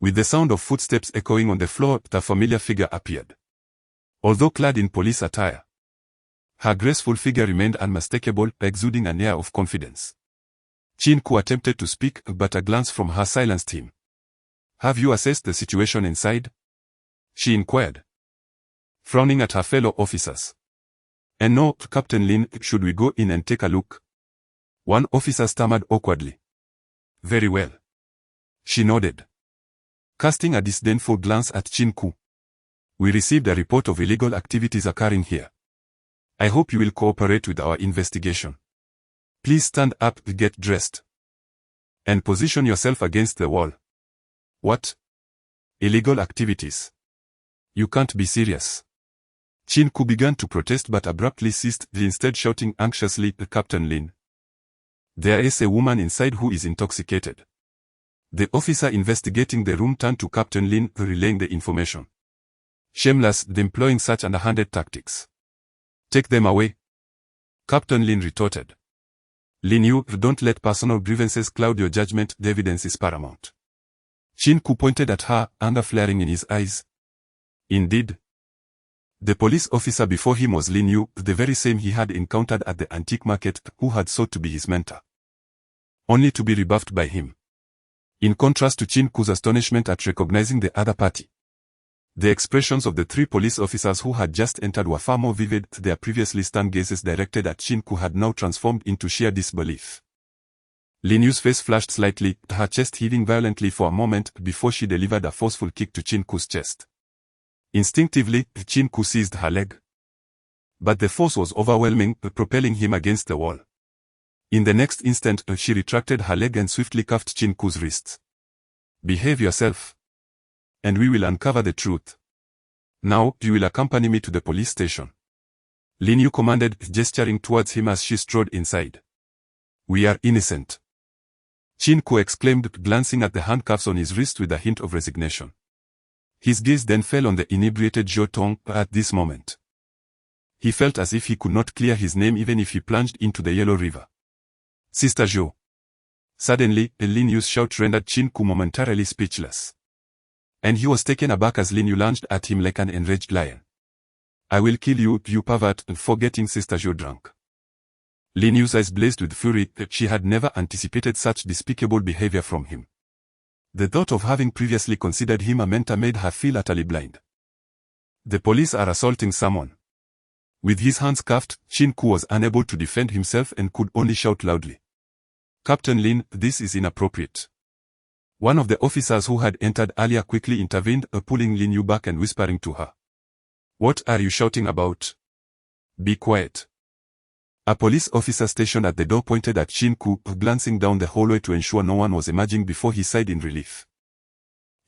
With the sound of footsteps echoing on the floor, the familiar figure appeared. Although clad in police attire, her graceful figure remained unmistakable, exuding an air of confidence. Qin Ke attempted to speak, but a glance from her silenced him. "Have you assessed the situation inside?" she inquired, frowning at her fellow officers. "And no, Captain Lin, should we go in and take a look?" One officer stammered awkwardly. "Very well." She nodded, casting a disdainful glance at Qin Ke. "We received a report of illegal activities occurring here. I hope you will cooperate with our investigation. Please stand up, get dressed, and position yourself against the wall." "What? Illegal activities? You can't be serious." Qin Ke began to protest but abruptly ceased, instead shouting anxiously, "Captain Lin, there is a woman inside who is intoxicated." The officer investigating the room turned to Captain Lin, relaying the information. "Shameless, employing such underhanded tactics. Take them away." Captain Lin retorted. "Lin, you don't let personal grievances cloud your judgment, the evidence is paramount." Qin Ke pointed at her, anger flaring in his eyes. Indeed. The police officer before him was Lin Yu, the very same he had encountered at the antique market, who had sought to be his mentor, only to be rebuffed by him. In contrast to Qin Ke's astonishment at recognizing the other party, the expressions of the three police officers who had just entered were far more vivid. Their previously stern gazes directed at Qin Ke had now transformed into sheer disbelief. Lin Yu's face flushed slightly, her chest heaving violently for a moment before she delivered a forceful kick to Qin Ke's chest. Instinctively, Qin Ke seized her leg. But the force was overwhelming, propelling him against the wall. In the next instant, she retracted her leg and swiftly cuffed Qin Ke's wrists. "Behave yourself, and we will uncover the truth. Now, you will accompany me to the police station," Lin Yu commanded, gesturing towards him as she strode inside. "We are innocent," Qin Ke exclaimed, glancing at the handcuffs on his wrist with a hint of resignation. His gaze then fell on the inebriated Zhou Tong. At this moment, he felt as if he could not clear his name even if he plunged into the Yellow River. "Sister Zhou." Suddenly, Lin Yu's shout rendered Qin Ke momentarily speechless, and he was taken aback as Lin Yu lunged at him like an enraged lion. "I will kill you, you pervert, for getting Sister Zhou drunk." Lin Yu's eyes blazed with fury. She had never anticipated such despicable behavior from him. The thought of having previously considered him a mentor made her feel utterly blind. "The police are assaulting someone." With his hands cuffed, Qin Ke was unable to defend himself and could only shout loudly, "Captain Lin, this is inappropriate." One of the officers who had entered earlier quickly intervened, pulling Lin Yu back and whispering to her, "What are you shouting about? Be quiet." A police officer stationed at the door pointed at Qin Ke, glancing down the hallway to ensure no one was emerging before he sighed in relief.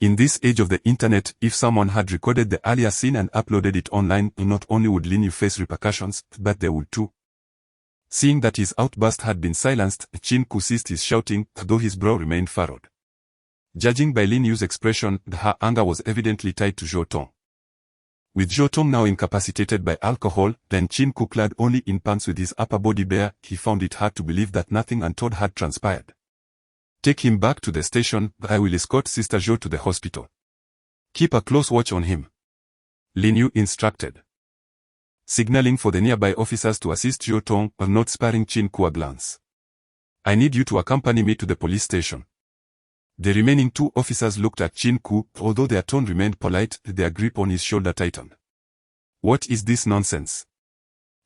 In this age of the internet, if someone had recorded the earlier scene and uploaded it online, not only would Lin Yu face repercussions, but they would too. Seeing that his outburst had been silenced, Qin Ke ceased his shouting, though his brow remained furrowed. Judging by Lin Yu's expression, her anger was evidently tied to Zhou Tong. With Zhou Tong now incapacitated by alcohol, then Qin Ke clad only in pants with his upper body bare, he found it hard to believe that nothing untoward had transpired. "Take him back to the station. I will escort Sister Zhou to the hospital. Keep a close watch on him," Lin Yu instructed, signaling for the nearby officers to assist Zhou Tong, not sparing Qin Ke a glance. "I need you to accompany me to the police station." The remaining two officers looked at Qin Ke, although their tone remained polite, their grip on his shoulder tightened. What is this nonsense?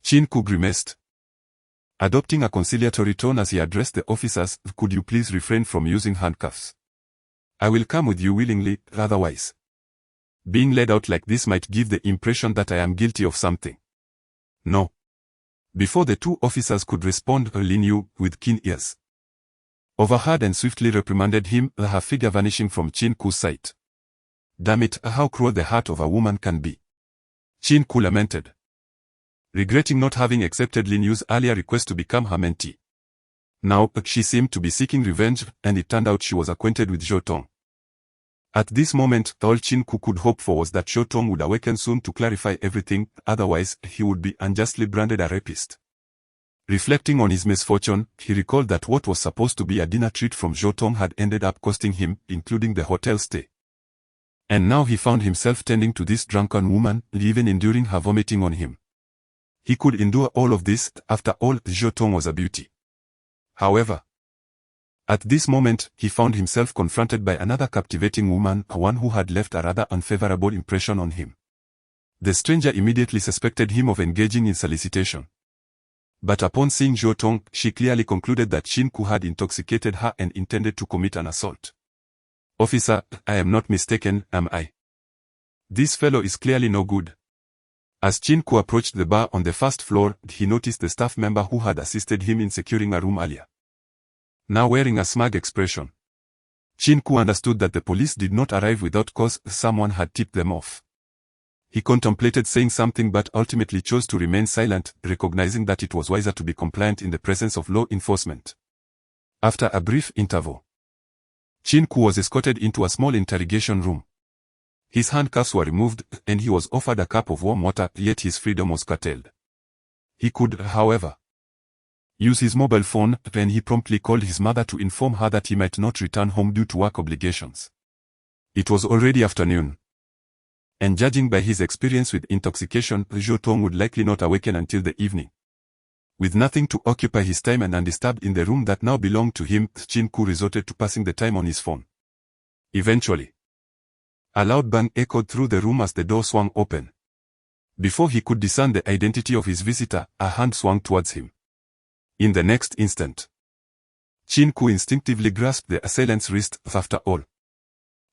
Qin Ke grimaced. Adopting a conciliatory tone as he addressed the officers, could you please refrain from using handcuffs? I will come with you willingly, otherwise. Being led out like this might give the impression that I am guilty of something. No. Before the two officers could respond, Lin Yu, with keen ears, overheard and swiftly reprimanded him, her figure vanishing from Qin Ke's sight. Damn it, how cruel the heart of a woman can be. Qin Ke lamented, regretting not having accepted Lin Yu's earlier request to become her mentee. Now, she seemed to be seeking revenge, and it turned out she was acquainted with Zhou Tong. At this moment, all Qin Ke could hope for was that Zhou Tong would awaken soon to clarify everything, otherwise, he would be unjustly branded a rapist. Reflecting on his misfortune, he recalled that what was supposed to be a dinner treat from Zhou Tong had ended up costing him, including the hotel stay. And now he found himself tending to this drunken woman, even enduring her vomiting on him. He could endure all of this, after all, Zhou Tong was a beauty. However, at this moment, he found himself confronted by another captivating woman, one who had left a rather unfavorable impression on him. The stranger immediately suspected him of engaging in solicitation. But upon seeing Zhou Tong, she clearly concluded that Qin Ke had intoxicated her and intended to commit an assault. Officer, I am not mistaken, am I? This fellow is clearly no good. As Qin Ke approached the bar on the first floor, he noticed the staff member who had assisted him in securing a room earlier. Now wearing a smug expression. Qin Ke understood that the police did not arrive without cause, someone had tipped them off. He contemplated saying something but ultimately chose to remain silent, recognizing that it was wiser to be compliant in the presence of law enforcement. After a brief interval, Qin Ke was escorted into a small interrogation room. His handcuffs were removed, and he was offered a cup of warm water, yet his freedom was curtailed. He could, however, use his mobile phone, and he promptly called his mother to inform her that he might not return home due to work obligations. It was already afternoon. And judging by his experience with intoxication, Zhou Tong would likely not awaken until the evening. With nothing to occupy his time and undisturbed in the room that now belonged to him, Qin Ke resorted to passing the time on his phone. Eventually, a loud bang echoed through the room as the door swung open. Before he could discern the identity of his visitor, a hand swung towards him. In the next instant, Qin Ke instinctively grasped the assailant's wrist. After all,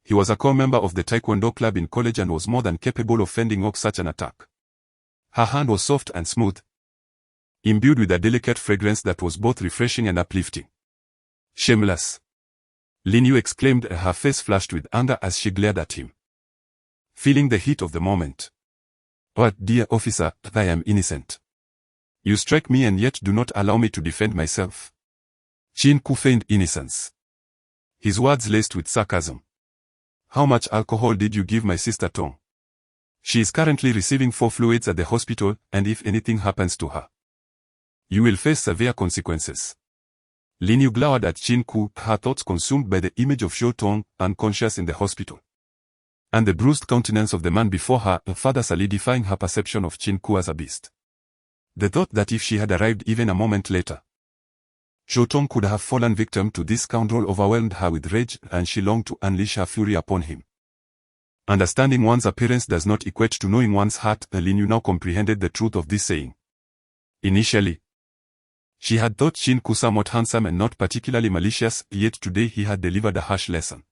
he was a core member of the Taekwondo club in college and was more than capable of fending off such an attack. Her hand was soft and smooth, imbued with a delicate fragrance that was both refreshing and uplifting. Shameless! Lin Yu exclaimed, her face flushed with anger as she glared at him. Feeling the heat of the moment. Oh, dear officer, I am innocent. You strike me and yet do not allow me to defend myself. Qin Ke feigned innocence, his words laced with sarcasm. How much alcohol did you give my sister Tong? She is currently receiving 4 fluids at the hospital, and if anything happens to her, you will face severe consequences. Lin Yu glowered at Qin Ke, her thoughts consumed by the image of Zhou Tong, unconscious in the hospital, and the bruised countenance of the man before her, further solidifying her perception of Qin Ke as a beast. The thought that if she had arrived even a moment later, Zhou Tong could have fallen victim to this scoundrel overwhelmed her with rage, and she longed to unleash her fury upon him. Understanding one's appearance does not equate to knowing one's heart. Lin Yu now comprehended the truth of this saying. Initially, she had thought Qin Ke somewhat handsome and not particularly malicious, yet today he had delivered a harsh lesson.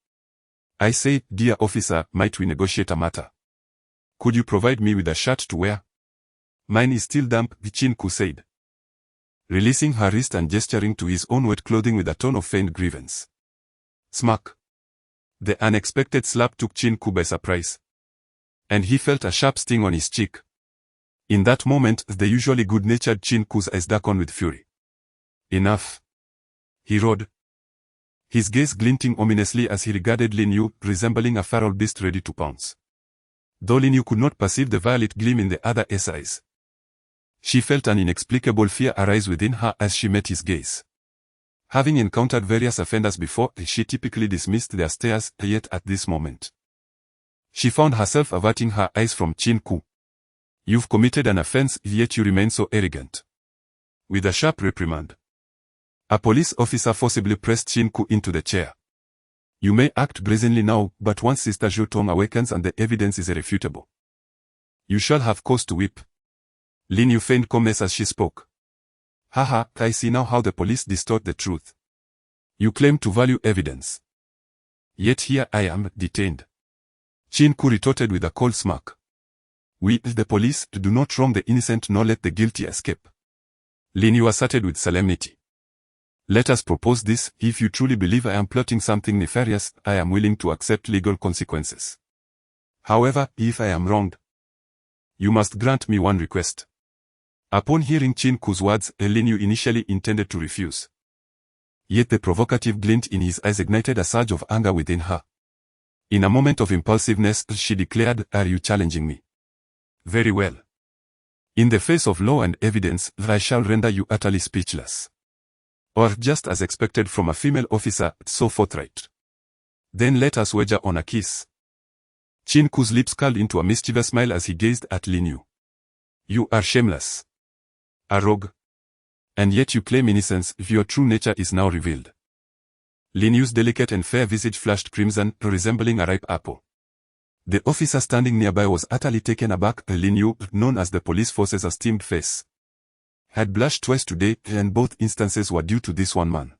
I say, dear officer, might we negotiate a matter? Could you provide me with a shirt to wear? Mine is still damp, Qin Ke said, releasing her wrist and gesturing to his own wet clothing with a tone of feigned grievance. Smack! The unexpected slap took Qin Ke by surprise, and he felt a sharp sting on his cheek. In that moment, the usually good-natured Qin Ke's eyes darkened with fury. Enough! He roared, his gaze glinting ominously as he regarded Lin Yu, resembling a feral beast ready to pounce. Though Lin Yu could not perceive the violet gleam in the other's eyes, she felt an inexplicable fear arise within her as she met his gaze. Having encountered various offenders before, she typically dismissed their stares, yet at this moment, she found herself averting her eyes from Qin Ke. You've committed an offense, yet you remain so arrogant. With a sharp reprimand, a police officer forcibly pressed Qin Ke into the chair. You may act brazenly now, but once Sister Zhou Tong awakens and the evidence is irrefutable, You shall have cause to weep. Lin Yu feigned calmness as she spoke. Haha, I see now how the police distort the truth. You claim to value evidence. Yet here I am, detained. Qin Ke retorted with a cold smirk. We, the police, do not wrong the innocent nor let the guilty escape. Lin Yu asserted with solemnity. Let us propose this. If you truly believe I am plotting something nefarious, I am willing to accept legal consequences. However, if I am wronged, you must grant me one request. Upon hearing Qin Ke's words, Lin Yu initially intended to refuse. Yet the provocative glint in his eyes ignited a surge of anger within her. In a moment of impulsiveness, she declared, "Are you challenging me? Very well. In the face of law and evidence, I shall render you utterly speechless." Or just as expected from a female officer, so forthright. Then let us wager on a kiss. Qin Ke's lips curled into a mischievous smile as he gazed at Lin Yu. You are shameless. A rogue. And yet you claim innocence. Your true nature is now revealed. Lin Yu's delicate and fair visage flushed crimson, resembling a ripe apple. The officer standing nearby was utterly taken aback. Lin Yu, known as the police force's esteemed face, had blushed twice today, and both instances were due to this one man.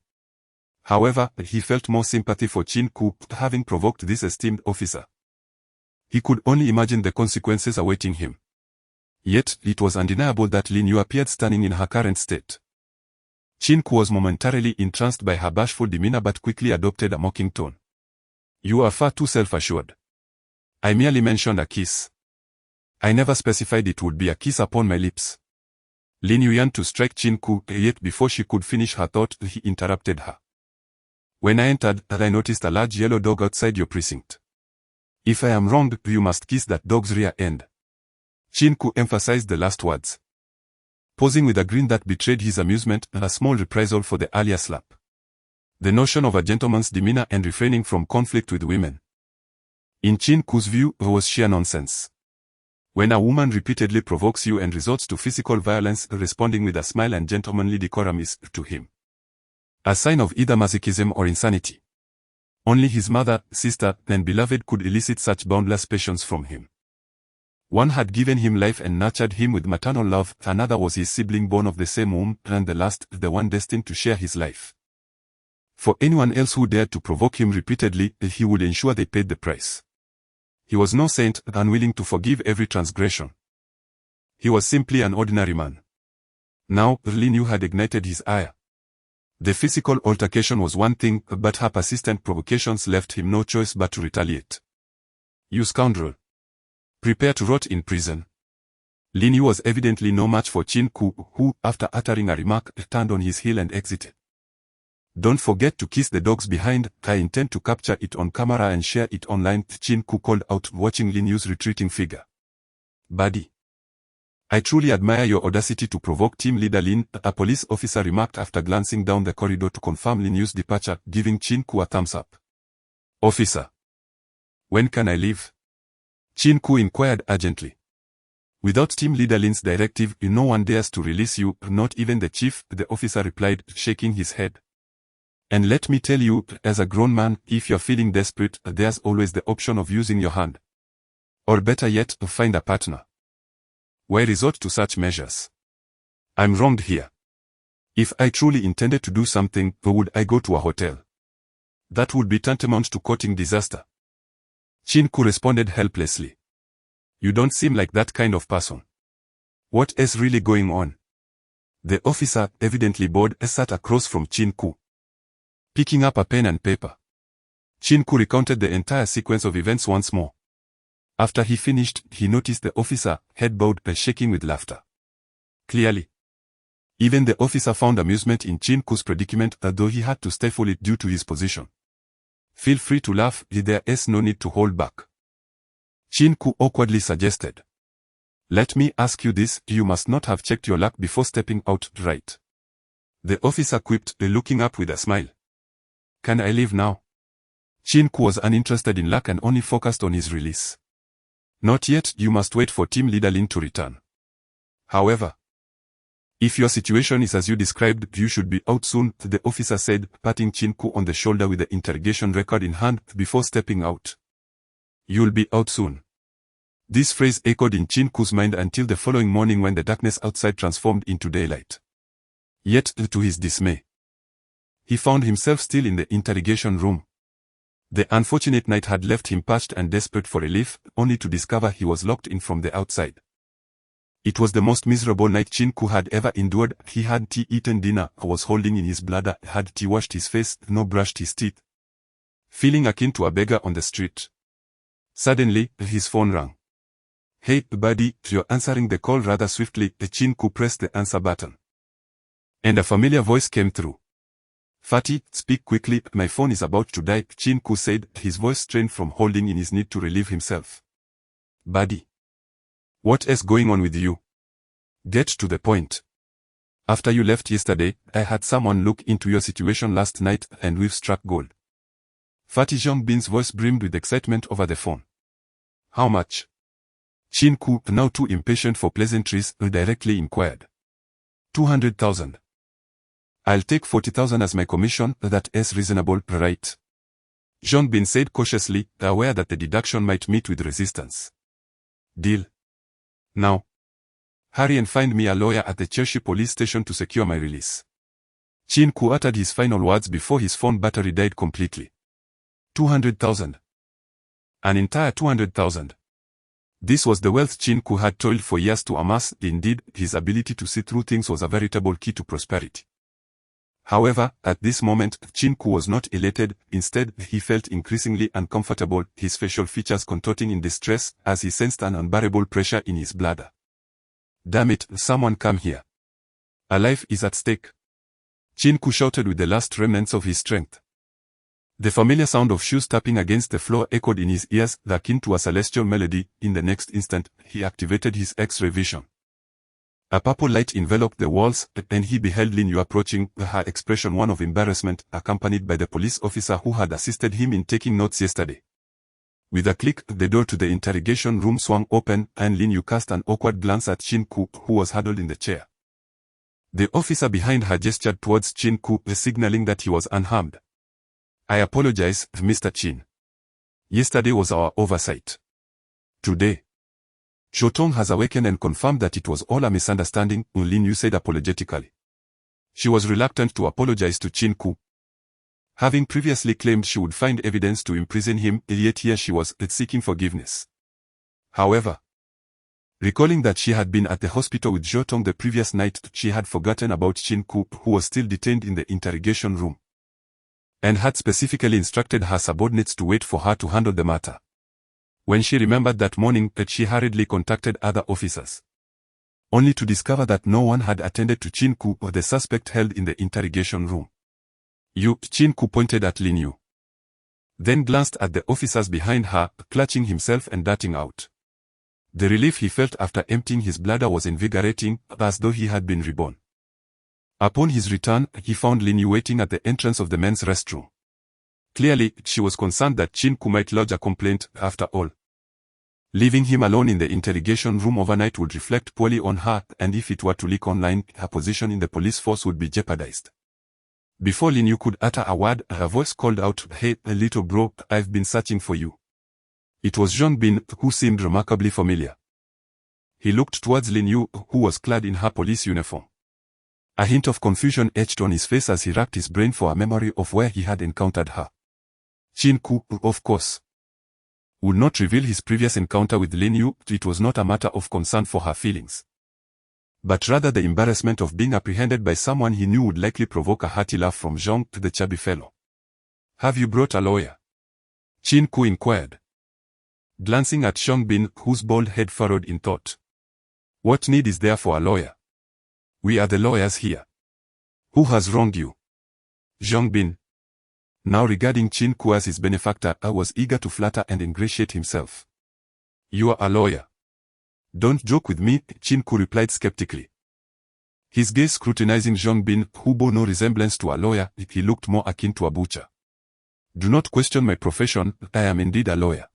However, he felt more sympathy for Qin Ke, having provoked this esteemed officer. He could only imagine the consequences awaiting him. Yet, it was undeniable that Lin Yu appeared stunning in her current state. Qin Ke was momentarily entranced by her bashful demeanor but quickly adopted a mocking tone. You are far too self-assured. I merely mentioned a kiss. I never specified it would be a kiss upon my lips. Lin Yu yearned to strike Qin Ke, yet before she could finish her thought, he interrupted her. When I entered, I noticed a large yellow dog outside your precinct. If I am wronged, you must kiss that dog's rear end. Qin Ke emphasized the last words, posing with a grin that betrayed his amusement, a small reprisal for the earlier slap. The notion of a gentleman's demeanor and refraining from conflict with women, in Qin Ke's view, was sheer nonsense. When a woman repeatedly provokes you and resorts to physical violence, responding with a smile and gentlemanly decorum is, to him, a sign of either masochism or insanity. Only his mother, sister, and beloved could elicit such boundless patience from him. One had given him life and nurtured him with maternal love, another was his sibling born of the same womb, and the last, the one destined to share his life. For anyone else who dared to provoke him repeatedly, he would ensure they paid the price. He was no saint, unwilling to forgive every transgression. He was simply an ordinary man. Now, Lin Yu had ignited his ire. The physical altercation was one thing, but her persistent provocations left him no choice but to retaliate. You scoundrel. Prepare to rot in prison. Lin Yu was evidently no match for Qin Ke, who, after uttering a remark, turned on his heel and exited. Don't forget to kiss the dogs behind. I intend to capture it on camera and share it online, Qin Ke called out, watching Lin Yu's retreating figure. Buddy. I truly admire your audacity to provoke Team Leader Lin, a police officer remarked after glancing down the corridor to confirm Lin Yu's departure, giving Qin Ke a thumbs up. Officer. When can I leave? Qin Ke inquired urgently. Without Team Leader Lin's directive, no one dares to release you, not even the chief, the officer replied, shaking his head. And let me tell you, as a grown man, if you're feeling desperate, there's always the option of using your hand. Or better yet, find a partner. Why resort to such measures? I'm wronged here. If I truly intended to do something, would I go to a hotel? That would be tantamount to courting disaster. Qin Ke responded helplessly. You don't seem like that kind of person. What is really going on? The officer, evidently bored, sat across from Qin Ke. Picking up a pen and paper, Qin Ke recounted the entire sequence of events once more. After he finished, he noticed the officer, head bowed, shaking with laughter. Clearly, even the officer found amusement in Qin Ke's predicament, though he had to stifle it due to his position. Feel free to laugh, there is no need to hold back. Qin Ke awkwardly suggested. Let me ask you this, you must not have checked your luck before stepping out, right? The officer quipped, looking up with a smile. Can I leave now? Qin Ke was uninterested in luck and only focused on his release. Not yet, you must wait for Team Leader Lin to return. However, if your situation is as you described, you should be out soon, the officer said, patting Qin Ke on the shoulder with the interrogation record in hand before stepping out. You'll be out soon. This phrase echoed in Qin Ke's mind until the following morning when the darkness outside transformed into daylight. Yet, to his dismay, he found himself still in the interrogation room. The unfortunate night had left him parched and desperate for relief, only to discover he was locked in from the outside. It was the most miserable night Qin Ke had ever endured. He hadn't eaten dinner, was holding in his bladder, hadn't washed his face, nor brushed his teeth. Feeling akin to a beggar on the street. Suddenly, his phone rang. "Hey, buddy, you're answering the call rather swiftly." Qin Ke pressed the answer button. And a familiar voice came through. "Fatty, speak quickly, my phone is about to die," Qin Ke said, his voice strained from holding in his need to relieve himself. "Buddy. What is going on with you? Get to the point. After you left yesterday, I had someone look into your situation last night, and we've struck gold." Fatty Zhongbin's voice brimmed with excitement over the phone. "How much?" Qin Ke, now too impatient for pleasantries, directly inquired. 200,000. "I'll take 40,000 as my commission. That is reasonable, right?" Zhongbin said cautiously, aware that the deduction might meet with resistance. "Deal. Now. Hurry and find me a lawyer at the Chershi police station to secure my release." Qin Ke uttered his final words before his phone battery died completely. 200,000. An entire 200,000. This was the wealth Qin Ke had toiled for years to amass. Indeed, his ability to see through things was a veritable key to prosperity. However, at this moment, Qin Ke was not elated. Instead, he felt increasingly uncomfortable, his facial features contorting in distress, as he sensed an unbearable pressure in his bladder. "Damn it, someone come here. A life is at stake." Qin Ke shouted with the last remnants of his strength. The familiar sound of shoes tapping against the floor echoed in his ears, akin to a celestial melody. In the next instant, he activated his X-ray vision. A purple light enveloped the walls, and he beheld Lin Yu approaching, her expression one of embarrassment, accompanied by the police officer who had assisted him in taking notes yesterday. With a click, the door to the interrogation room swung open, and Lin Yu cast an awkward glance at Qin Ke, who was huddled in the chair. The officer behind her gestured towards Qin Ke, signaling that he was unharmed. "I apologize, Mr. Qin. Yesterday was our oversight. Today, Shotong has awakened and confirmed that it was all a misunderstanding," Lin Yu said apologetically. She was reluctant to apologize to Qin Ke. Having previously claimed she would find evidence to imprison him, yet here she was seeking forgiveness. However, recalling that she had been at the hospital with Shotong the previous night, she had forgotten about Qin Ke, who was still detained in the interrogation room, and had specifically instructed her subordinates to wait for her to handle the matter. When she remembered that morning, she hurriedly contacted other officers, only to discover that no one had attended to Qin Ke, the suspect held in the interrogation room. Qin Ke pointed at Lin Yu, then glanced at the officers behind her, clutching himself and darting out. The relief he felt after emptying his bladder was invigorating, as though he had been reborn. Upon his return, he found Lin Yu waiting at the entrance of the men's restroom. Clearly, she was concerned that Qin Ke might lodge a complaint. After all, leaving him alone in the interrogation room overnight would reflect poorly on her, and if it were to leak online, her position in the police force would be jeopardized. Before Lin Yu could utter a word, her voice called out, "Hey, little bro, I've been searching for you." It was Zhongbin, who seemed remarkably familiar. He looked towards Lin Yu, who was clad in her police uniform. A hint of confusion etched on his face as he racked his brain for a memory of where he had encountered her. Qin Ke, of course, would not reveal his previous encounter with Lin Yu. It was not a matter of concern for her feelings, but rather the embarrassment of being apprehended by someone he knew would likely provoke a hearty laugh from Zhong, the chubby fellow. "Have you brought a lawyer?" Qin Ke inquired, glancing at Zhongbin, whose bald head furrowed in thought. "What need is there for a lawyer? We are the lawyers here. Who has wronged you?" Zhongbin, now regarding Qin Ke as his benefactor, was eager to flatter and ingratiate himself. "You are a lawyer. Don't joke with me," Qin Ke replied skeptically. His gaze scrutinizing Zhongbin, who bore no resemblance to a lawyer, he looked more akin to a butcher. "Do not question my profession, I am indeed a lawyer.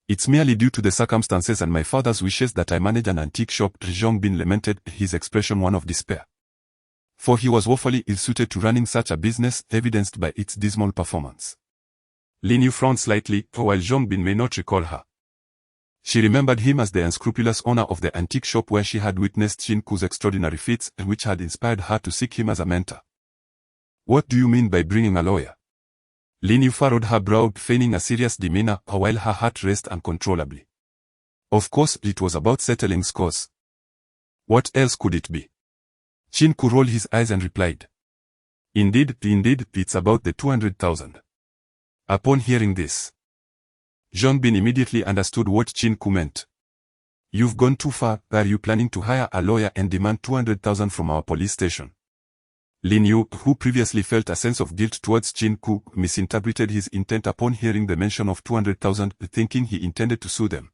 It's merely due to the circumstances and my father's wishes that I manage an antique shop," Zhongbin lamented, his expression one of despair. For he was woefully ill-suited to running such a business, evidenced by its dismal performance. Lin Yu frowned slightly, while Zhongbin may not recall her. She remembered him as the unscrupulous owner of the antique shop where she had witnessed Qin Ke's extraordinary feats, which had inspired her to seek him as a mentor. "What do you mean by bringing a lawyer?" Lin Yu furrowed her brow, feigning a serious demeanor, while her heart raced uncontrollably. Of course, it was about settling scores. What else could it be? Qin Ke rolled his eyes and replied, Indeed, it's about the 200,000. Upon hearing this, Zhang Bin immediately understood what Qin Ke meant. "You've gone too far. Are you planning to hire a lawyer and demand 200,000 from our police station?" Lin Yu, who previously felt a sense of guilt towards Qin Ke, misinterpreted his intent upon hearing the mention of 200,000, thinking he intended to sue them.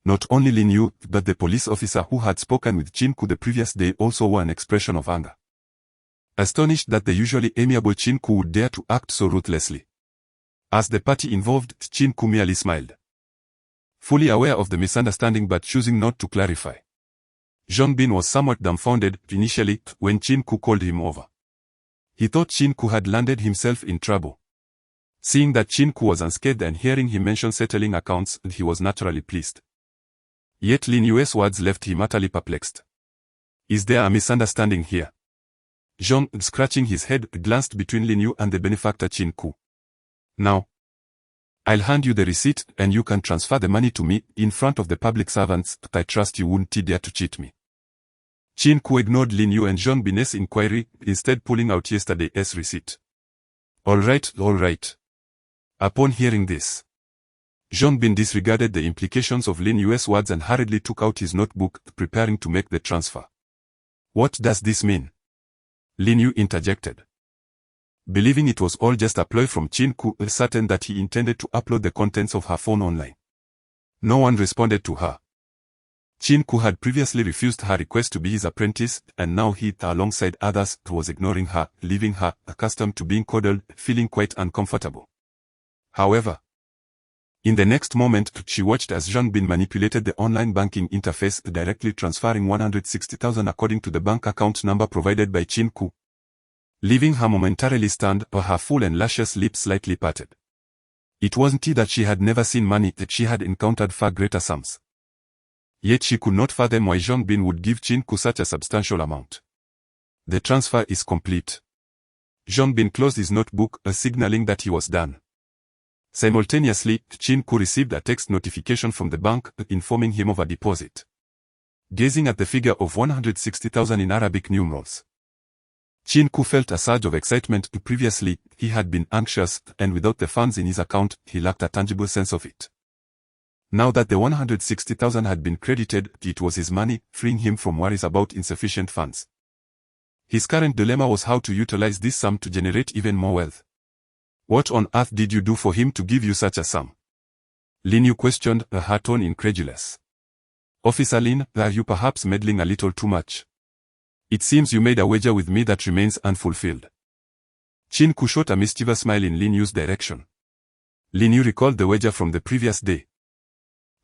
Not only Lin Yu, but the police officer who had spoken with Qin Ke the previous day also wore an expression of anger. Astonished that the usually amiable Qin Ke would dare to act so ruthlessly. As the party involved, Qin Ke merely smiled. Fully aware of the misunderstanding but choosing not to clarify. Zhang Bin was somewhat dumbfounded, initially, when Qin Ke called him over. He thought Qin Ke had landed himself in trouble. Seeing that Qin Ke was unscathed and hearing him mention settling accounts, he was naturally pleased. Yet Lin Yu's words left him utterly perplexed. Is there a misunderstanding here? Zhang, scratching his head, glanced between Lin Yu and the benefactor Qin Ke. Now, I'll hand you the receipt, and you can transfer the money to me, in front of the public servants. I trust you wouldn't dare to cheat me. Qin Ke ignored Lin Yu and Zhang Bin's inquiry, instead pulling out yesterday's receipt. All right. Upon hearing this, Zhang Bin disregarded the implications of Lin Yu's words and hurriedly took out his notebook, preparing to make the transfer. What does this mean? Lin Yu interjected. Believing it was all just a ploy from Qin Ke, certain that he intended to upload the contents of her phone online. No one responded to her. Qin Ke had previously refused her request to be his apprentice, and now he, alongside others, was ignoring her, leaving her, accustomed to being coddled, feeling quite uncomfortable. However, in the next moment, she watched as Zhang Bin manipulated the online banking interface, directly transferring 160,000 according to the bank account number provided by Qin Ke. Leaving her momentarily stunned, her full and luscious lips slightly parted. It wasn't that she had never seen money, that she had encountered far greater sums. Yet she could not fathom why Zhang Bin would give Qin Ke such a substantial amount. The transfer is complete. Zhang Bin closed his notebook, signaling that he was done. Simultaneously, Qin Ke received a text notification from the bank, informing him of a deposit. Gazing at the figure of 160,000 in Arabic numerals, Qin Ke felt a surge of excitement. Previously, he had been anxious, and without the funds in his account, he lacked a tangible sense of it. Now that the 160,000 had been credited, it was his money, freeing him from worries about insufficient funds. His current dilemma was how to utilize this sum to generate even more wealth. What on earth did you do for him to give you such a sum? Lin Yu questioned, her tone incredulous. Officer Lin, are you perhaps meddling a little too much? It seems you made a wager with me that remains unfulfilled. Qin Ke shot a mischievous smile in Lin Yu's direction. Lin Yu recalled the wager from the previous day.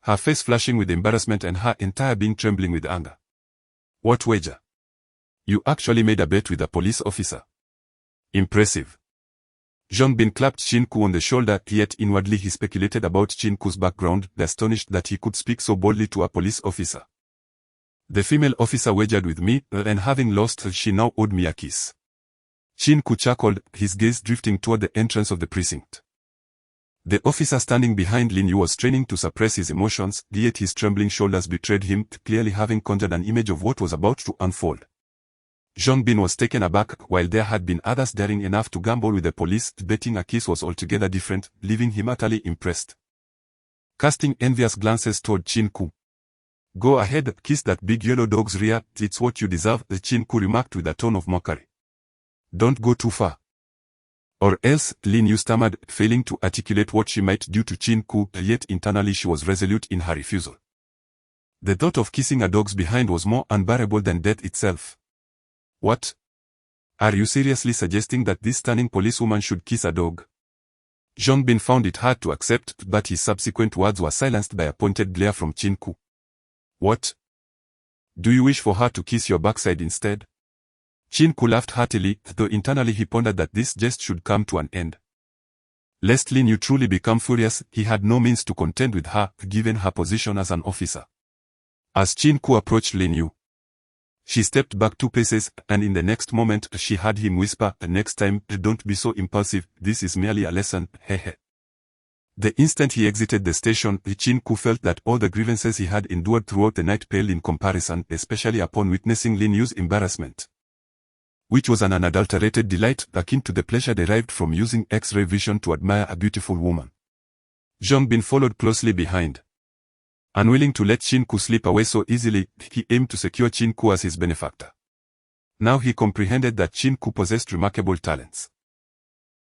Her face flushing with embarrassment and her entire being trembling with anger. What wager? You actually made a bet with a police officer. Impressive. Zhang Bin clapped Qin Ke on the shoulder, yet inwardly he speculated about Qin Ke's background, astonished that he could speak so boldly to a police officer. The female officer wagered with me, and having lost, she now owed me a kiss. Qin Ke chuckled, his gaze drifting toward the entrance of the precinct. The officer standing behind Lin Yu was straining to suppress his emotions, yet his trembling shoulders betrayed him, clearly having conjured an image of what was about to unfold. Zhang Bin was taken aback, while there had been others daring enough to gamble with the police. Betting a kiss was altogether different, leaving him utterly impressed. Casting envious glances toward Qin Ke. Go ahead, kiss that big yellow dog's rear, it's what you deserve, Qin Ke remarked with a tone of mockery. Don't go too far. Or else, Lin Yu stammered, failing to articulate what she might do to Qin Ke, yet internally she was resolute in her refusal. The thought of kissing a dog's behind was more unbearable than death itself. What? Are you seriously suggesting that this stunning policewoman should kiss a dog? Zhang Bin found it hard to accept, but his subsequent words were silenced by a pointed glare from Qin Ke. What? Do you wish for her to kiss your backside instead? Qin Ke laughed heartily, though internally he pondered that this jest should come to an end. Lest Lin Yu truly become furious, he had no means to contend with her, given her position as an officer. As Qin Ke approached Lin Yu, she stepped back 2 paces, and in the next moment she heard him whisper, "Next time, don't be so impulsive, this is merely a lesson, hehe." The instant he exited the station, Qin Ke felt that all the grievances he had endured throughout the night paled in comparison, especially upon witnessing Lin Yu's embarrassment, which was an unadulterated delight akin to the pleasure derived from using X-ray vision to admire a beautiful woman. Zhang Bin followed closely behind. Unwilling to let Qin Ke slip away so easily, he aimed to secure Qin Ke as his benefactor. Now he comprehended that Qin Ke possessed remarkable talents,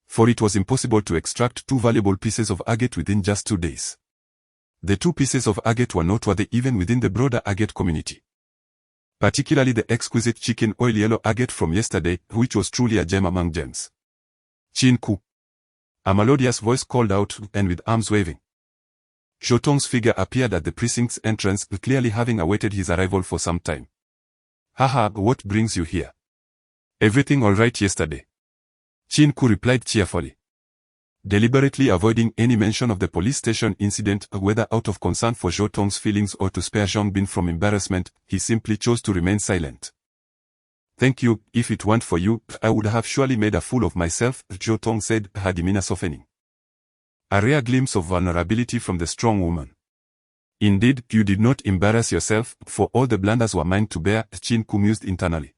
for it was impossible to extract 2 valuable pieces of agate within just 2 days. The 2 pieces of agate were noteworthy even within the broader agate community, particularly the exquisite chicken oil yellow agate from yesterday, which was truly a gem among gems. "Qin Ke," a melodious voice called out, and with arms waving, Zhou Tong's figure appeared at the precinct's entrance, clearly having awaited his arrival for some time. "Haha, what brings you here? Everything all right yesterday?" Qin Ke replied cheerfully, deliberately avoiding any mention of the police station incident, whether out of concern for Zhou Tong's feelings or to spare Zhang Bin from embarrassment. He simply chose to remain silent. "Thank you, if it weren't for you, I would have surely made a fool of myself," Zhou Tong said, her demeanor softening. A rare glimpse of vulnerability from the strong woman. "Indeed, you did not embarrass yourself, for all the blunders were mine to bear," Qin Ke mused internally.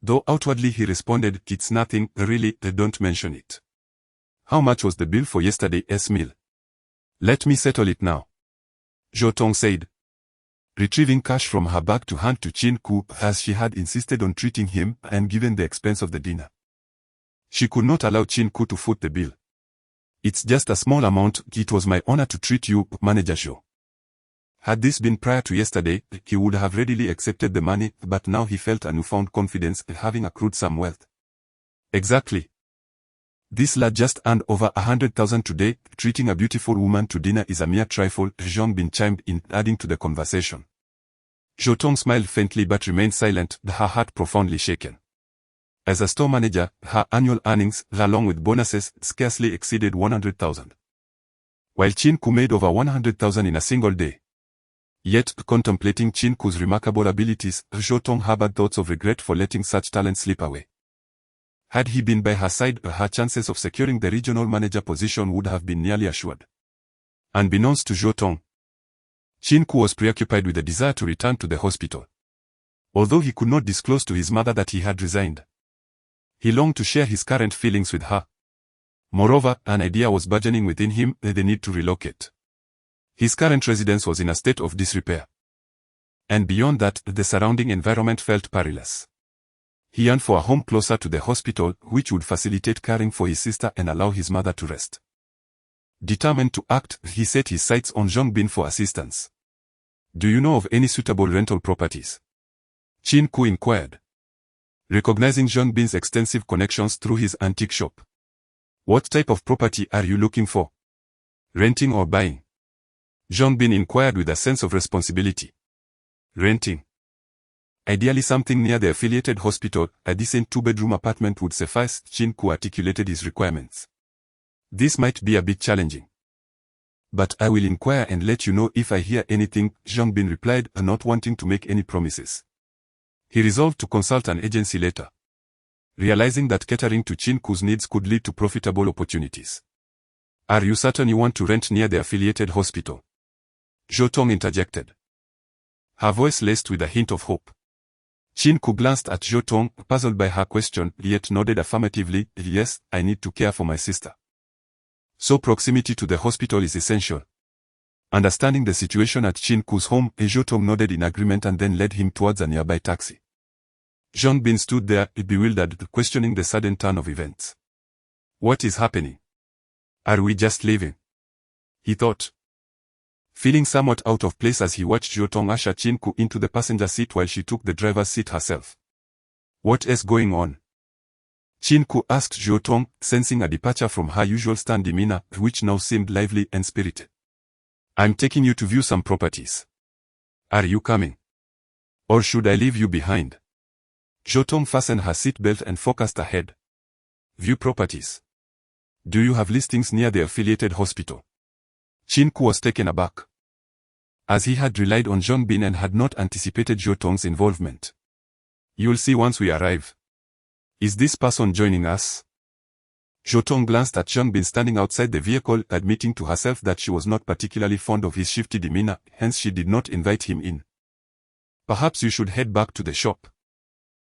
Though outwardly he responded, "It's nothing, really, don't mention it. How much was the bill for yesterday's meal?" "Let me settle it now," Zhou Tong said, retrieving cash from her bag to hand to Qin Ke, as she had insisted on treating him, and given the expense of the dinner, she could not allow Qin Ke to foot the bill. "It's just a small amount, it was my honor to treat you, Manager Zhou." Had this been prior to yesterday, he would have readily accepted the money, but now he felt a newfound confidence, having accrued some wealth. "Exactly. This lad just earned over 100,000 today, treating a beautiful woman to dinner is a mere trifle," Zhang Bin chimed in, adding to the conversation. Zhou Tong smiled faintly but remained silent, her heart profoundly shaken. As a store manager, her annual earnings, along with bonuses, scarcely exceeded 100,000. While Qin Ke made over 100,000 in a single day. Yet, contemplating Qin Ke's remarkable abilities, Zhou Tong harbored thoughts of regret for letting such talent slip away. Had he been by her side, her chances of securing the regional manager position would have been nearly assured. Unbeknownst to Zhou Tong, Qin Ke was preoccupied with the desire to return to the hospital. Although he could not disclose to his mother that he had resigned, he longed to share his current feelings with her. Moreover, an idea was burgeoning within him, the need to relocate. His current residence was in a state of disrepair. And beyond that, the surrounding environment felt perilous. He yearned for a home closer to the hospital, which would facilitate caring for his sister and allow his mother to rest. Determined to act, he set his sights on Zhang Bin for assistance. "Do you know of any suitable rental properties?" Qin Ke inquired, recognizing Zhang Bin's extensive connections through his antique shop. "What type of property are you looking for? Renting or buying?" Zhang Bin inquired with a sense of responsibility. "Renting. Ideally something near the affiliated hospital, a decent 2-bedroom apartment would suffice," Qin Ke articulated his requirements. "This might be a bit challenging. But I will inquire and let you know if I hear anything," Zhang Bin replied, not wanting to make any promises. He resolved to consult an agency later, realizing that catering to Qin Ke's needs could lead to profitable opportunities. "Are you certain you want to rent near the affiliated hospital?" Zhou Tong interjected, her voice laced with a hint of hope. Qin Ke glanced at Zhou Tong, puzzled by her question, yet nodded affirmatively. "Yes, I need to care for my sister. So proximity to the hospital is essential." Understanding the situation at Qin Ke's home, Zhou Tong nodded in agreement and then led him towards a nearby taxi. Zhang Bin stood there, bewildered, questioning the sudden turn of events. "What is happening? Are we just leaving?" he thought, feeling somewhat out of place as he watched Zhou Tong usher Qin Ke into the passenger seat while she took the driver's seat herself. "What is going on?" Qin Ke asked Zhou Tong, sensing a departure from her usual stern demeanor, which now seemed lively and spirited. "I'm taking you to view some properties. Are you coming? Or should I leave you behind?" Zhou Tong fastened her seatbelt and focused ahead. "View properties. Do you have listings near the affiliated hospital? Qin Ke was taken aback, as he had relied on Zhongbin and had not anticipated Zhou Tong's involvement. You'll see once we arrive. Is this person joining us? Zhou Tong glanced at Zhongbin standing outside the vehicle, admitting to herself that she was not particularly fond of his shifty demeanor, hence she did not invite him in. Perhaps you should head back to the shop.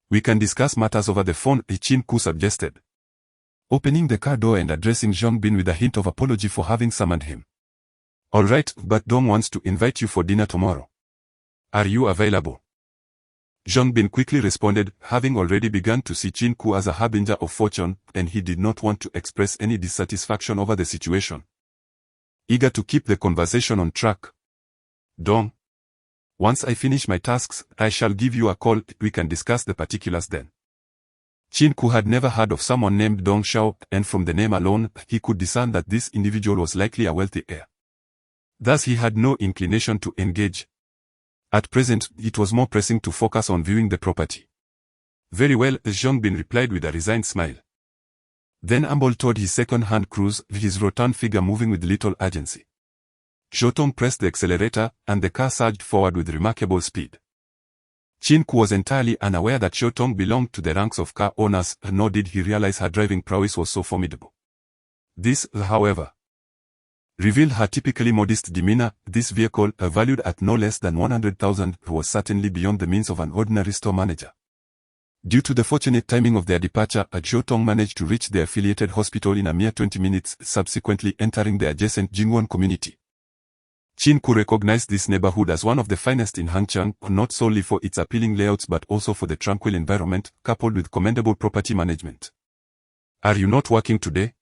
We can discuss matters over the phone, Qin Ke suggested, opening the car door and addressing Zhongbin with a hint of apology for having summoned him. All right, but Dong wants to invite you for dinner tomorrow. Are you available? Zhongbin quickly responded, having already begun to see Qin Ke as a harbinger of fortune, and he did not want to express any dissatisfaction over the situation. Eager to keep the conversation on track. Dong, once I finish my tasks, I shall give you a call, we can discuss the particulars then. Qin Ke had never heard of someone named Dong Xiao, and from the name alone, he could discern that this individual was likely a wealthy heir. Thus he had no inclination to engage. At present, it was more pressing to focus on viewing the property. Very well, Zhongbin replied with a resigned smile. Then ambled toward his second-hand cruise, his rotund figure moving with little urgency. Zhou Tong pressed the accelerator, and the car surged forward with remarkable speed. Qin Ke was entirely unaware that Zhou Tong belonged to the ranks of car owners, nor did he realize her driving prowess was so formidable. This, however, revealed her typically modest demeanor. This vehicle, valued at no less than 100,000, was certainly beyond the means of an ordinary store manager. Due to the fortunate timing of their departure, Zhou Tong managed to reach the affiliated hospital in a mere 20 minutes, subsequently entering the adjacent Jingwon community. Qin Ke recognized this neighborhood as one of the finest in Hangzhou, not solely for its appealing layouts but also for the tranquil environment, coupled with commendable property management. Are you not working today?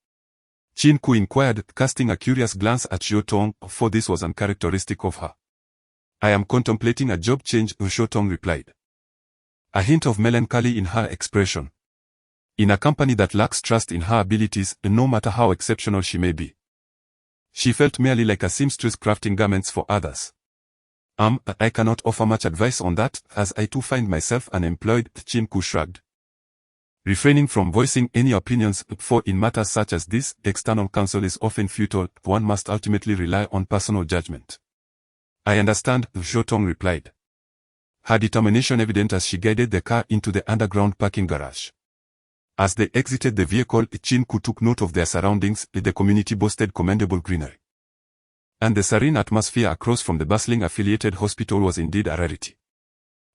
Qin Ke inquired, casting a curious glance at Zhou Tong, for this was uncharacteristic of her. I am contemplating a job change, Zhou Tong replied, a hint of melancholy in her expression. In a company that lacks trust in her abilities, no matter how exceptional she may be. She felt merely like a seamstress crafting garments for others. I cannot offer much advice on that, as I too find myself unemployed, Qin Ke shrugged, refraining from voicing any opinions, for in matters such as this, external counsel is often futile, one must ultimately rely on personal judgment. I understand, Zhou Tong replied, her determination evident as she guided the car into the underground parking garage. As they exited the vehicle, Qin Ke took note of their surroundings. The community boasted commendable greenery, and the serene atmosphere across from the bustling affiliated hospital was indeed a rarity.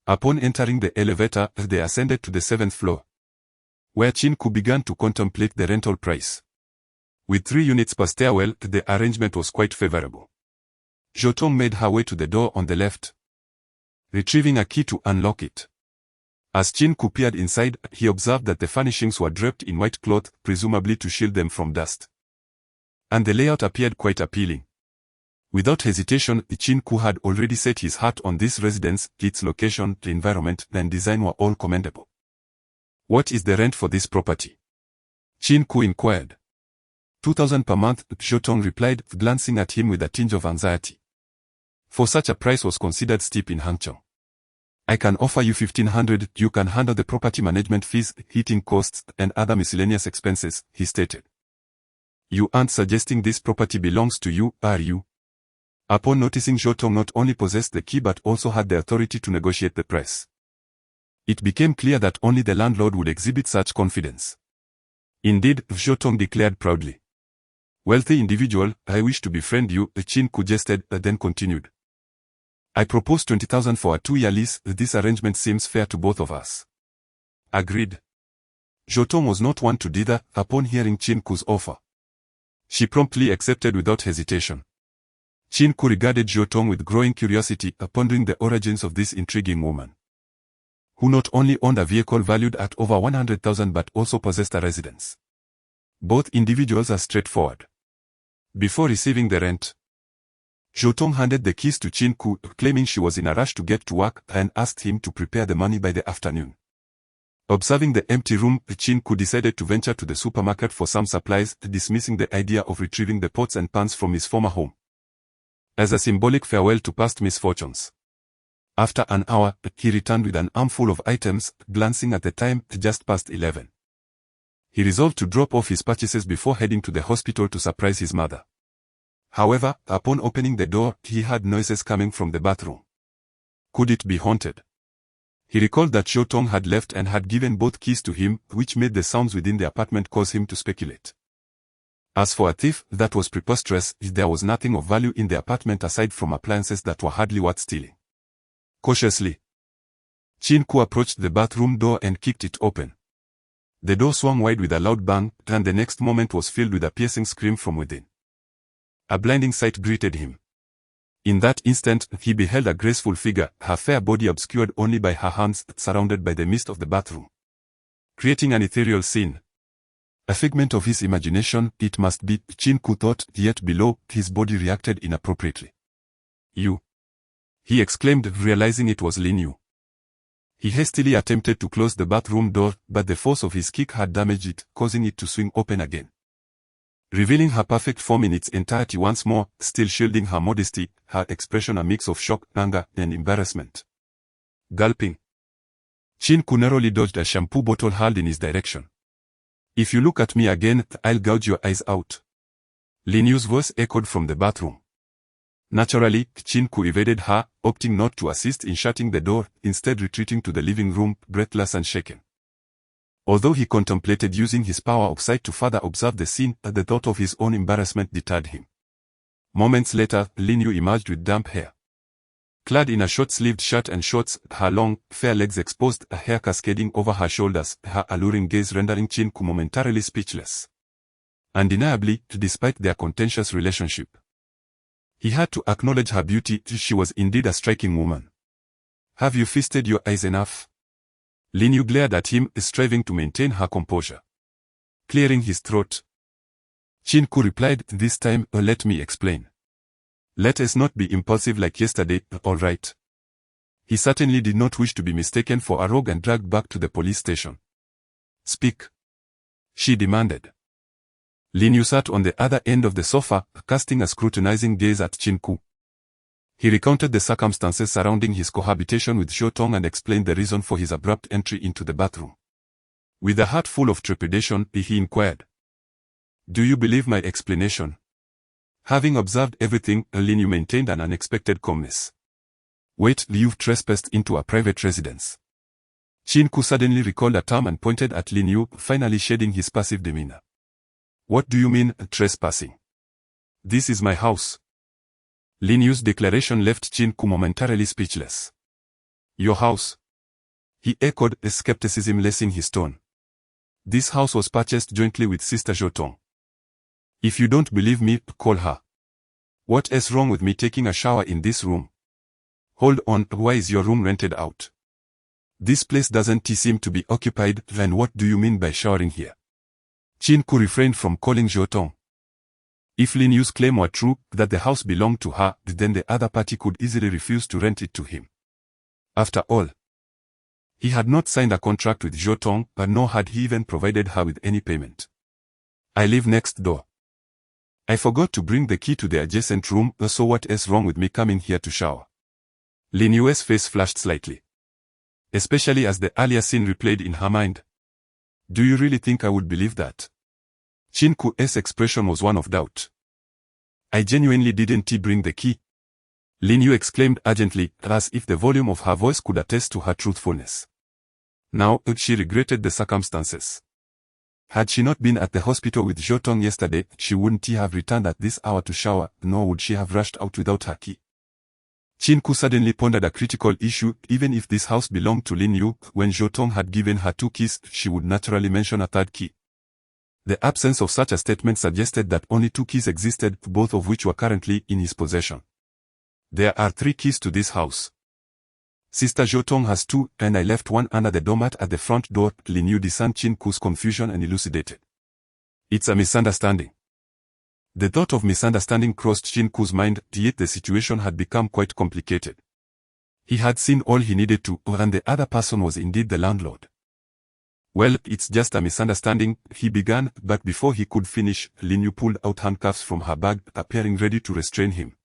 Upon entering the elevator, they ascended to the 7th floor, where Qin Ke began to contemplate the rental price. With 3 units per stairwell, the arrangement was quite favorable. Zhou Tong made her way to the door on the left, retrieving a key to unlock it. As Qin Ke peered inside, he observed that the furnishings were draped in white cloth, presumably to shield them from dust. And the layout appeared quite appealing. Without hesitation, Qin Ke had already set his heart on this residence. Its location, the environment, and design were all commendable. What is the rent for this property? Qin Ke inquired. 2,000 per month, Zhou Tong replied, glancing at him with a tinge of anxiety. For such a price was considered steep in Hangzhou. I can offer you 1,500, you can handle the property management fees, heating costs, and other miscellaneous expenses, he stated. You aren't suggesting this property belongs to you, are you? Upon noticing Zhou Tong not only possessed the key but also had the authority to negotiate the price, it became clear that only the landlord would exhibit such confidence. Indeed, Zhou Tong declared proudly. Wealthy individual, I wish to befriend you, Qin Ke gestured, then continued. I propose 20,000 for a 2-year lease. This arrangement seems fair to both of us. Agreed. Zhou Tong was not one to dither. Upon hearing Qin Ke's offer, she promptly accepted without hesitation. Qin Ke regarded Zhou Tong with growing curiosity, pondering the origins of this intriguing woman, who not only owned a vehicle valued at over 100,000 but also possessed a residence. Both individuals are straightforward. Before receiving the rent, Zhou Tong handed the keys to Qin Ke, claiming she was in a rush to get to work, and asked him to prepare the money by the afternoon. Observing the empty room, Qin Ke decided to venture to the supermarket for some supplies, dismissing the idea of retrieving the pots and pans from his former home, as a symbolic farewell to past misfortunes. After an hour, he returned with an armful of items, glancing at the time, just past 11. He resolved to drop off his purchases before heading to the hospital to surprise his mother. However, upon opening the door, he heard noises coming from the bathroom. Could it be haunted? He recalled that Zhou Tong had left and had given both keys to him, which made the sounds within the apartment cause him to speculate. As for a thief, that was preposterous. There was nothing of value in the apartment aside from appliances that were hardly worth stealing. Cautiously, Qin Ke approached the bathroom door and kicked it open. The door swung wide with a loud bang, and the next moment was filled with a piercing scream from within. A blinding sight greeted him. In that instant, he beheld a graceful figure, her fair body obscured only by her hands, surrounded by the mist of the bathroom, creating an ethereal scene. A figment of his imagination, it must be, Qin Ke thought, yet below, his body reacted inappropriately. "You!" he exclaimed, realizing it was Lin Yu. He hastily attempted to close the bathroom door, but the force of his kick had damaged it, causing it to swing open again. Revealing her perfect form in its entirety once more, still shielding her modesty, her expression a mix of shock, anger, and embarrassment. Gulping, Qin Ke narrowly dodged a shampoo bottle hurled in his direction. "If you look at me again, I'll gouge your eyes out." Lin Yu's voice echoed from the bathroom. Naturally, Qin Ke evaded her, opting not to assist in shutting the door, instead retreating to the living room, breathless and shaken. Although he contemplated using his power of sight to further observe the scene, the thought of his own embarrassment deterred him. Moments later, Lin Yu emerged with damp hair. Clad in a short-sleeved shirt and shorts, her long, fair legs exposed, a hair cascading over her shoulders, her alluring gaze rendering Qin Ke momentarily speechless. Undeniably, despite their contentious relationship, he had to acknowledge her beauty. She was indeed a striking woman. "Have you feasted your eyes enough?" Lin Yu glared at him, striving to maintain her composure. Clearing his throat, Qin Ke replied, "This time, let me explain. Let us not be impulsive like yesterday, all right?" He certainly did not wish to be mistaken for a rogue and dragged back to the police station. "Speak," she demanded. Lin Yu sat on the other end of the sofa, casting a scrutinizing gaze at Qin Ke. He recounted the circumstances surrounding his cohabitation with Zhou Tong and explained the reason for his abrupt entry into the bathroom. With a heart full of trepidation, he inquired, "Do you believe my explanation?" Having observed everything, Lin Yu maintained an unexpected calmness. "Wait, you've trespassed into a private residence." Qin Ke suddenly recalled a term and pointed at Lin Yu, finally shedding his passive demeanor. "What do you mean, trespassing? This is my house." Lin Yu's declaration left Qin Ke momentarily speechless. "Your house?" he echoed, skepticism lacing his tone. "This house was purchased jointly with Sister Zhou Tong. If you don't believe me, call her. What is wrong with me taking a shower in this room? Hold on, why is your room rented out? This place doesn't seem to be occupied, then what do you mean by showering here?" Qin Ke refrained from calling Zhou Tong. If Lin Yu's claim were true, that the house belonged to her, then the other party could easily refuse to rent it to him. After all, he had not signed a contract with Zhou Tong, but nor had he even provided her with any payment. "I live next door. I forgot to bring the key to the adjacent room, so what is wrong with me coming here to shower?" Lin Yu's face flashed slightly, especially as the earlier scene replayed in her mind. "Do you really think I would believe that?" Qin Ke's expression was one of doubt. "I genuinely didn't bring the key," Lin Yu exclaimed urgently, as if the volume of her voice could attest to her truthfulness. Now, she regretted the circumstances. Had she not been at the hospital with Zhou Tong yesterday, she wouldn't have returned at this hour to shower, nor would she have rushed out without her key. Qin Ke suddenly pondered a critical issue. Even if this house belonged to Lin Yu, when Zhou Tong had given her 2 keys, she would naturally mention a 3rd key. The absence of such a statement suggested that only 2 keys existed, both of which were currently in his possession. "There are 3 keys to this house. Sister Zhou Tong has 2, and I left one under the doormat at the front door." Lin Yu discerned Qin Ke's confusion and elucidated, "It's a misunderstanding." The thought of misunderstanding crossed Qin Ke's mind, yet the situation had become quite complicated. He had seen all he needed to, and the other person was indeed the landlord. "Well, it's just a misunderstanding," he began, but before he could finish, Lin Yu pulled out handcuffs from her bag, appearing ready to restrain him.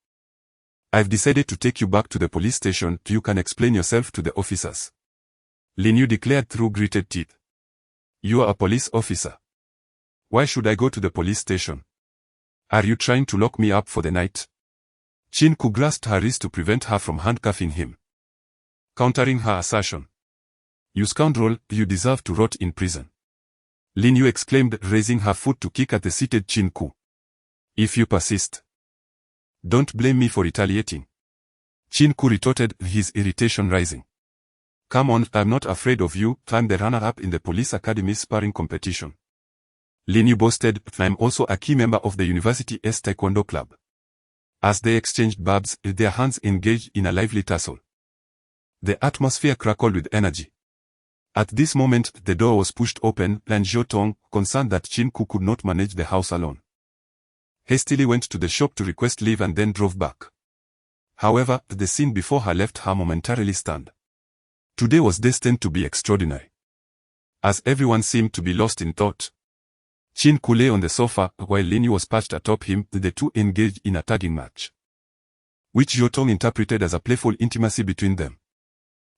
"I've decided to take you back to the police station. You can explain yourself to the officers," Lin Yu declared through gritted teeth. "You are a police officer. Why should I go to the police station? Are you trying to lock me up for the night? Qin Ke grasped her wrist to prevent her from handcuffing him, countering her assertion. You scoundrel, you deserve to rot in prison. Lin Yu exclaimed, raising her foot to kick at the seated Qin Ke. If you persist, don't blame me for retaliating. Qin Ke retorted, his irritation rising. Come on, I'm not afraid of you. I'm the runner-up in the police academy's sparring competition. Lin Yu boasted, I'm also a key member of the university's taekwondo club. As they exchanged barbs, their hands engaged in a lively tussle. The atmosphere crackled with energy. At this moment, the door was pushed open, and Zhou Tong, concerned that Qin Ke could not manage the house alone, hastily went to the shop to request leave and then drove back. However, the scene before her left her momentarily stunned. Today was destined to be extraordinary. As everyone seemed to be lost in thought, Qin Ke lay on the sofa while Lin Yu was perched atop him. The two engaged in a tagging match, which Zhou Tong interpreted as a playful intimacy between them.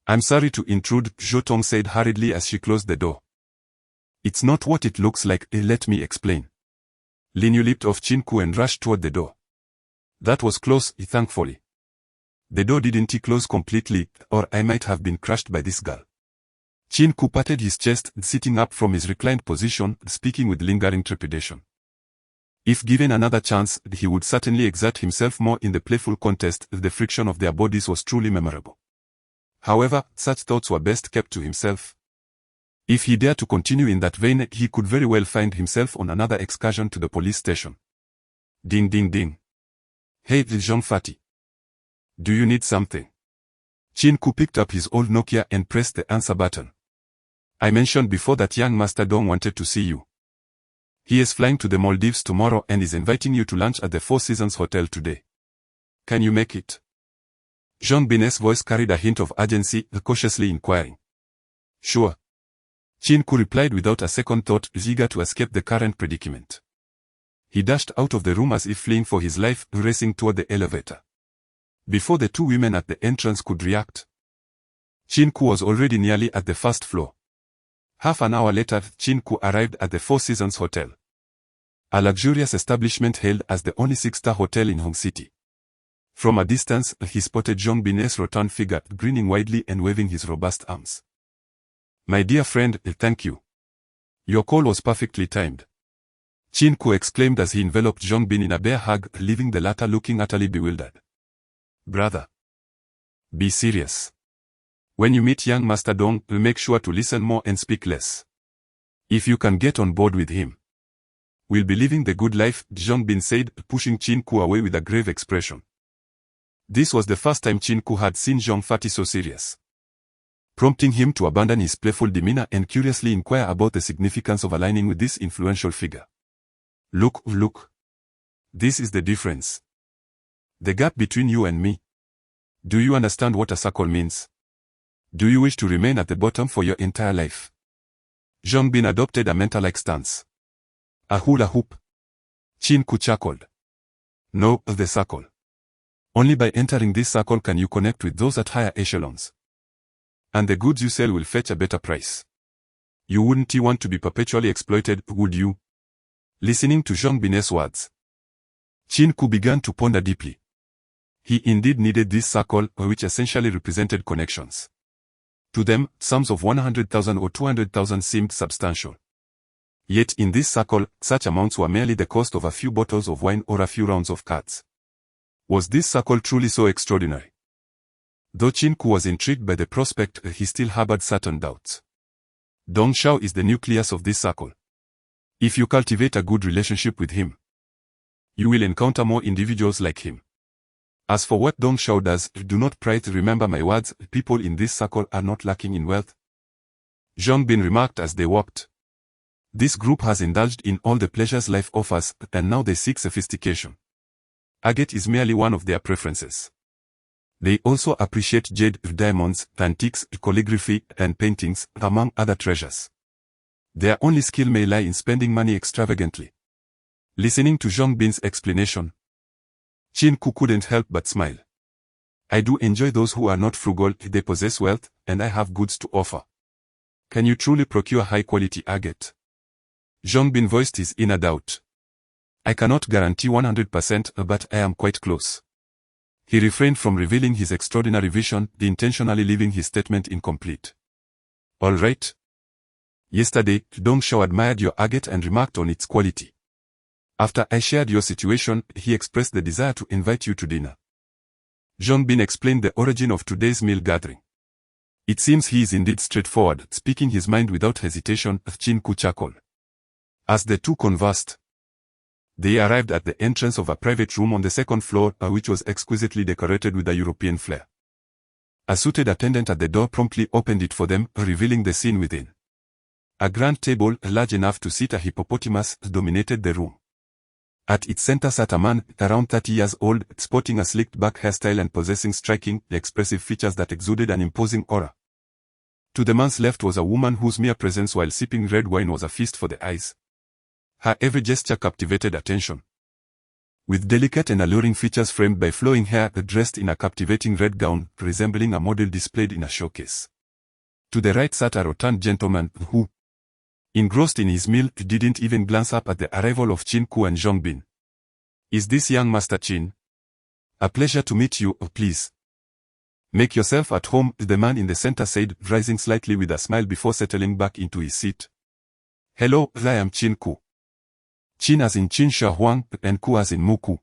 I'm sorry to intrude, Zhou Tong said hurriedly as she closed the door. It's not what it looks like, let me explain. Lin Yu leaped off Qin Ke and rushed toward the door. That was close, thankfully. The door didn't close completely, or I might have been crushed by this girl. Qin Ke patted his chest, sitting up from his reclined position, speaking with lingering trepidation. If given another chance, he would certainly exert himself more in the playful contest. The friction of their bodies was truly memorable. However, such thoughts were best kept to himself. If he dared to continue in that vein, he could very well find himself on another excursion to the police station. Ding ding ding. Hey, Zhang Fati. Do you need something? Qin Ke picked up his old Nokia and pressed the answer button. I mentioned before that young Master Dong wanted to see you. He is flying to the Maldives tomorrow and is inviting you to lunch at the Four Seasons Hotel today. Can you make it? Zhang Bin's voice carried a hint of urgency, cautiously inquiring. Sure. Qin Ke replied without a second thought, eager to escape the current predicament. He dashed out of the room as if fleeing for his life, racing toward the elevator. Before the two women at the entrance could react, Qin Ke was already nearly at the first floor. Half an hour later, Qin Ke arrived at the Four Seasons Hotel, a luxurious establishment hailed as the only six-star hotel in Hong City. From a distance, he spotted Zhang Bin's rotund figure, grinning widely and waving his robust arms. My dear friend, thank you. Your call was perfectly timed. Qin Ke exclaimed as he enveloped Zhang Bin in a bear hug, leaving the latter looking utterly bewildered. Brother, be serious. When you meet young Master Dong, make sure to listen more and speak less. If you can get on board with him, we'll be living the good life, Zhang Bin said, pushing Qin Ke away with a grave expression. This was the first time Qin Ke had seen Zhang Fati so serious, prompting him to abandon his playful demeanor and curiously inquire about the significance of aligning with this influential figure. Look. This is the difference. The gap between you and me. Do you understand what a circle means? Do you wish to remain at the bottom for your entire life? Zhang Bin adopted a mental-like stance. A hula hoop. Qin Ke chuckled. No, the circle. Only by entering this circle can you connect with those at higher echelons. And the goods you sell will fetch a better price. You wouldn't want to be perpetually exploited, would you? Listening to Zhang Bin's words, Qin Ke began to ponder deeply. He indeed needed this circle, which essentially represented connections. To them, sums of 100,000 or 200,000 seemed substantial. Yet in this circle, such amounts were merely the cost of a few bottles of wine or a few rounds of cards. Was this circle truly so extraordinary? Though Qin Ke was intrigued by the prospect, he still harbored certain doubts. Dong Shao is the nucleus of this circle. If you cultivate a good relationship with him, you will encounter more individuals like him. As for what Dong Shao does, do not pride. Remember my words, people in this circle are not lacking in wealth. Zhang Bin remarked as they walked. This group has indulged in all the pleasures life offers, and now they seek sophistication. Agate is merely one of their preferences. They also appreciate jade, diamonds, antiques, calligraphy, and paintings, among other treasures. Their only skill may lie in spending money extravagantly. Listening to Zhang Bin's explanation, Qin Ke couldn't help but smile. I do enjoy those who are not frugal. They possess wealth, and I have goods to offer. Can you truly procure high-quality agate? Zhongbin voiced his inner doubt. I cannot guarantee 100%, but I am quite close. He refrained from revealing his extraordinary vision, intentionally leaving his statement incomplete. All right. Yesterday, Dong Shao admired your agate and remarked on its quality. After I shared your situation, he expressed the desire to invite you to dinner. Zhongbin explained the origin of today's meal gathering. It seems he is indeed straightforward, speaking his mind without hesitation, Qin Ke chuckled. As the two conversed, they arrived at the entrance of a private room on the second floor, which was exquisitely decorated with a European flair. A suited attendant at the door promptly opened it for them, revealing the scene within. A grand table, large enough to seat a hippopotamus, dominated the room. At its center sat a man, around 30 years old, sporting a slicked-back hairstyle and possessing striking, expressive features that exuded an imposing aura. To the man's left was a woman whose mere presence while sipping red wine was a feast for the eyes. Her every gesture captivated attention. With delicate and alluring features framed by flowing hair, dressed in a captivating red gown, resembling a model displayed in a showcase. To the right sat a rotund gentleman who, engrossed in his meal, didn't even glance up at the arrival of Qin Ke and Zhongbin. Is this young Master Qin? A pleasure to meet you, please. Make yourself at home, the man in the center said, rising slightly with a smile before settling back into his seat. Hello, I am Qin Ke. Qin as in Qin Shi Huang, and Ku as in Muku.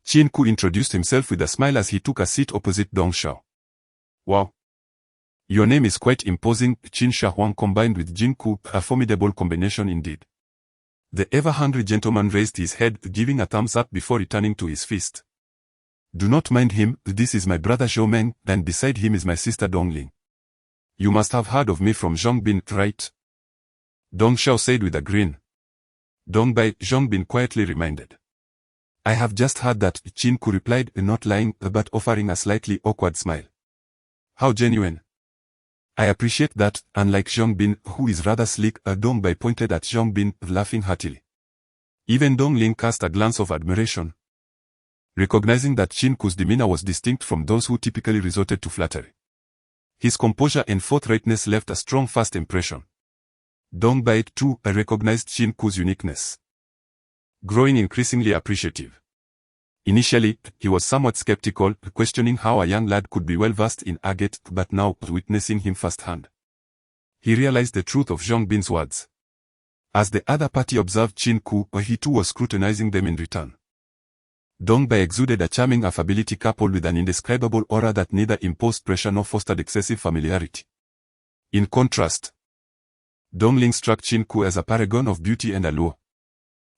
Qin Ke introduced himself with a smile as he took a seat opposite Dong Shao. Wow. Your name is quite imposing, Qin Shi Huang combined with Qin Ke, a formidable combination indeed. The ever-hungry gentleman raised his head, giving a thumbs up before returning to his feast. Do not mind him, this is my brother Zhou Meng, and beside him is my sister Dong Ling. You must have heard of me from Zhongbin, right? Dong Shao said with a grin. Dongbai, Zhongbin quietly reminded. I have just heard that, Qin Ke replied, not lying, but offering a slightly awkward smile. How genuine. I appreciate that, unlike Zhongbin, who is rather sleek, Dongbai pointed at Zhongbin, laughing heartily. Even Dong Ling cast a glance of admiration, recognizing that Qin Ke's demeanor was distinct from those who typically resorted to flattery. His composure and forthrightness left a strong first impression. Dongbai, too, recognized Qin Ke's uniqueness, growing increasingly appreciative. Initially, he was somewhat skeptical, questioning how a young lad could be well-versed in agate, but now, witnessing him firsthand, he realized the truth of Zhongbin's words. As the other party observed Qin Ke, he too was scrutinizing them in return. Dongbai exuded a charming affability coupled with an indescribable aura that neither imposed pressure nor fostered excessive familiarity. In contrast, Dong Ling struck Qin Ke as a paragon of beauty and allure.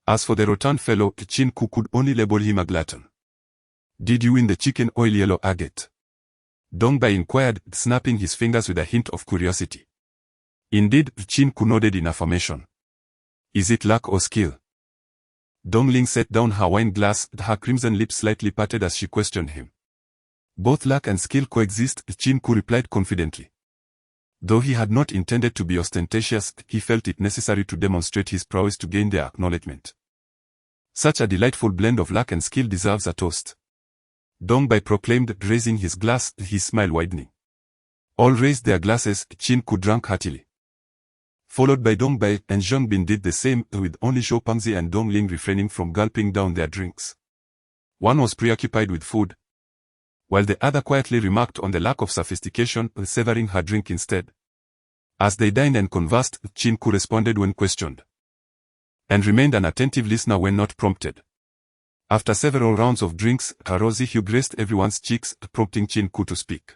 As for the rotund fellow, Qin Ke could only label him a glutton. Did you win the chicken oil yellow agate? Dongbai inquired, snapping his fingers with a hint of curiosity. Indeed, Qin Ke nodded in affirmation. Is it luck or skill? Dong Ling set down her wine glass, her crimson lips slightly parted as she questioned him. Both luck and skill coexist, Qin Ke replied confidently. Though he had not intended to be ostentatious, he felt it necessary to demonstrate his prowess to gain their acknowledgement. Such a delightful blend of luck and skill deserves a toast. Dongbai proclaimed, raising his glass, his smile widening. All raised their glasses, Qin Ke drank heartily, followed by Dongbai, and Zhongbin did the same, with only Zhou Pengzi and Dong Ling refraining from gulping down their drinks. One was preoccupied with food, while the other quietly remarked on the lack of sophistication, savoring her drink instead. As they dined and conversed, Qin Ke responded when questioned, and remained an attentive listener when not prompted. After several rounds of drinks, a rosy hue graced everyone's cheeks, prompting Qin Ke to speak.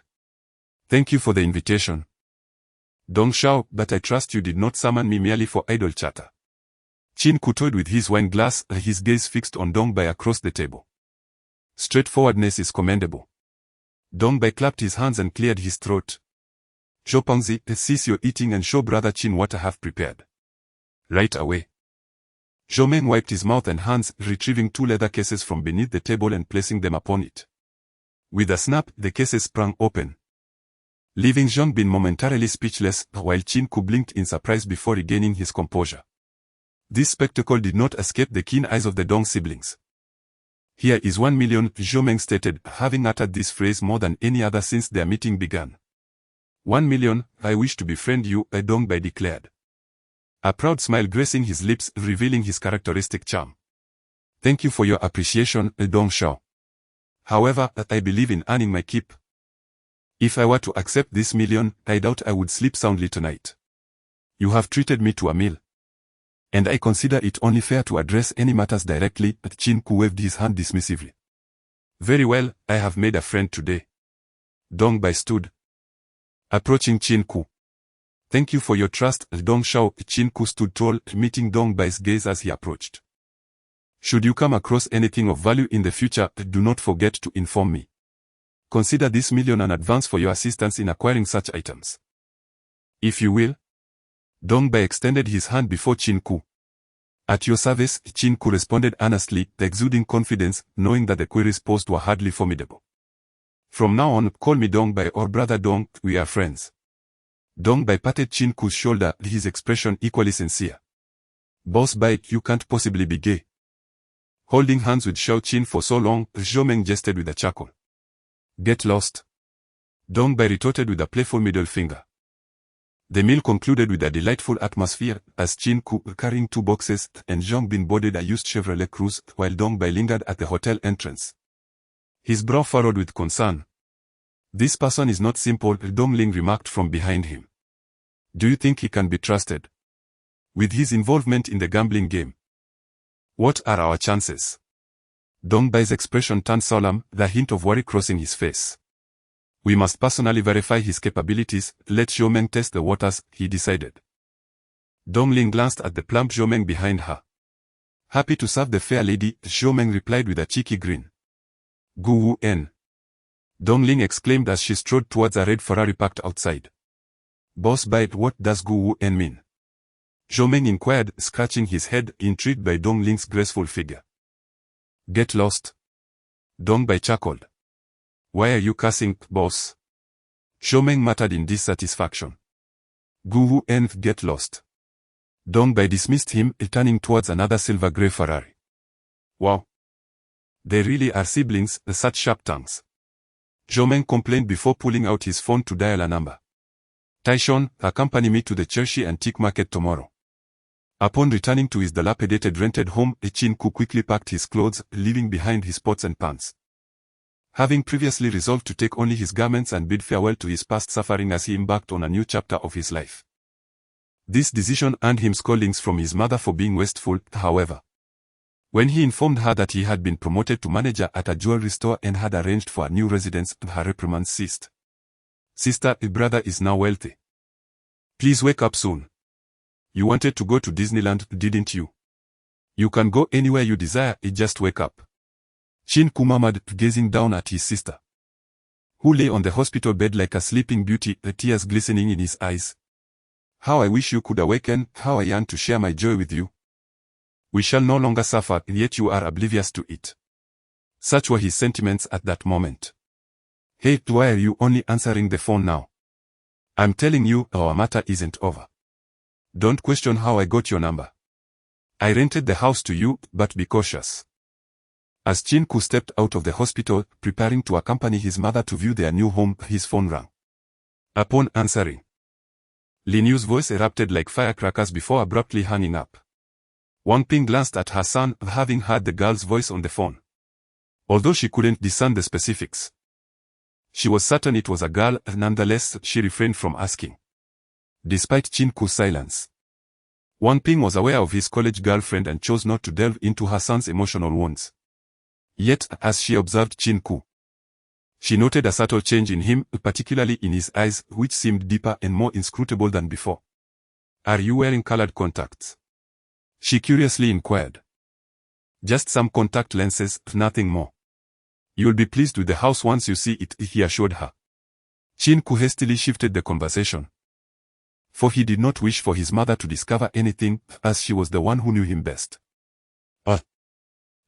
Thank you for the invitation, Dong Shao, but I trust you did not summon me merely for idle chatter. Qin Ke toyed with his wine glass, his gaze fixed on Dongbai across the table. Straightforwardness is commendable. Dongbai clapped his hands and cleared his throat. Zhou Pengzi, cease your eating and show brother Qin what I have prepared. Right away. Zhou Meng wiped his mouth and hands, retrieving two leather cases from beneath the table and placing them upon it. With a snap, the cases sprang open, leaving Zhongbin momentarily speechless, while Qin Ke blinked in surprise before regaining his composure. This spectacle did not escape the keen eyes of the Dong siblings. Here is 1 million, Zhou Meng stated, having uttered this phrase more than any other since their meeting began. 1 million, I wish to befriend you, Dongbai declared. A proud smile gracing his lips, revealing his characteristic charm. Thank you for your appreciation, Dong Shao. However, I believe in earning my keep. If I were to accept this million, I doubt I would sleep soundly tonight. You have treated me to a meal. And I consider it only fair to address any matters directly. Qin Ke waved his hand dismissively. Very well, I have made a friend today. Dong Bai stood, approaching Qin Ke. Thank you for your trust, Dong Shao. Qin Ke stood tall, meeting Dong Bai's gaze as he approached. Should you come across anything of value in the future, do not forget to inform me. Consider this million an advance for your assistance in acquiring such items. If you will. Dong Bai extended his hand before Qin Ke. At your service, Qin Ke responded earnestly, exuding confidence, knowing that the queries posed were hardly formidable. From now on, call me Dong Bai or Brother Dong, we are friends. Dong Bai patted Qin Ke's shoulder, his expression equally sincere. Boss Bai, you can't possibly be gay. Holding hands with Shao Qin for so long, Zhou Meng jested with a chuckle. Get lost. Dong Bai retorted with a playful middle finger. The meal concluded with a delightful atmosphere, as Qin Ke, carrying 2 boxes, and Zhang Bin boarded a used Chevrolet Cruze, while Dong Bai lingered at the hotel entrance. His brow furrowed with concern. This person is not simple, Dong Ling remarked from behind him. Do you think he can be trusted? With his involvement in the gambling game. What are our chances? Dong Bai's expression turned solemn, the hint of worry crossing his face. We must personally verify his capabilities, let Zhou Meng test the waters, he decided. Dong Ling glanced at the plump Zhou Meng behind her. Happy to serve the fair lady, Zhou Meng replied with a cheeky grin. Gu Wu En. Dong Ling exclaimed as she strode towards a red Ferrari parked outside. Boss Bai, what does Gu Wu En mean? Zhou Meng inquired, scratching his head, intrigued by Dong Ling's graceful figure. Get lost. Dong Bai chuckled. Why are you cussing, boss? Zhou Meng muttered in dissatisfaction. Gu Wu En, get lost. Dong Bai dismissed him, turning towards another silver-grey Ferrari. Wow. They really are siblings, such sharp tongues. Zhou Meng complained before pulling out his phone to dial a number. Taishon, accompany me to the Chershi Antique Market tomorrow. Upon returning to his dilapidated rented home, Qin Ke quickly packed his clothes, leaving behind his pots and pans. Having previously resolved to take only his garments and bid farewell to his past suffering as he embarked on a new chapter of his life. This decision earned him scoldings from his mother for being wasteful, however. When he informed her that he had been promoted to manager at a jewelry store and had arranged for a new residence, her reprimands ceased. Sister, brother is now wealthy. Please wake up soon. You wanted to go to Disneyland, didn't you? You can go anywhere you desire, just wake up. Qin Ke murmured, gazing down at his sister, who lay on the hospital bed like a sleeping beauty, the tears glistening in his eyes. How I wish you could awaken, how I yearn to share my joy with you. We shall no longer suffer, yet you are oblivious to it. Such were his sentiments at that moment. Hey, why are you only answering the phone now? I'm telling you, our matter isn't over. Don't question how I got your number. I rented the house to you, but be cautious. As Qin Ke stepped out of the hospital, preparing to accompany his mother to view their new home, his phone rang. Upon answering, Lin Yu's voice erupted like firecrackers before abruptly hanging up. Wang Ping glanced at her son, having heard the girl's voice on the phone. Although she couldn't discern the specifics, she was certain it was a girl, nonetheless, she refrained from asking. Despite Qin Ke's silence, Wang Ping was aware of his college girlfriend and chose not to delve into her son's emotional wounds. Yet, as she observed Qin Ke, she noted a subtle change in him, particularly in his eyes, which seemed deeper and more inscrutable than before. Are you wearing colored contacts? She curiously inquired. Just some contact lenses, nothing more. You'll be pleased with the house once you see it, he assured her. Qin Ke hastily shifted the conversation, for he did not wish for his mother to discover anything, as she was the one who knew him best.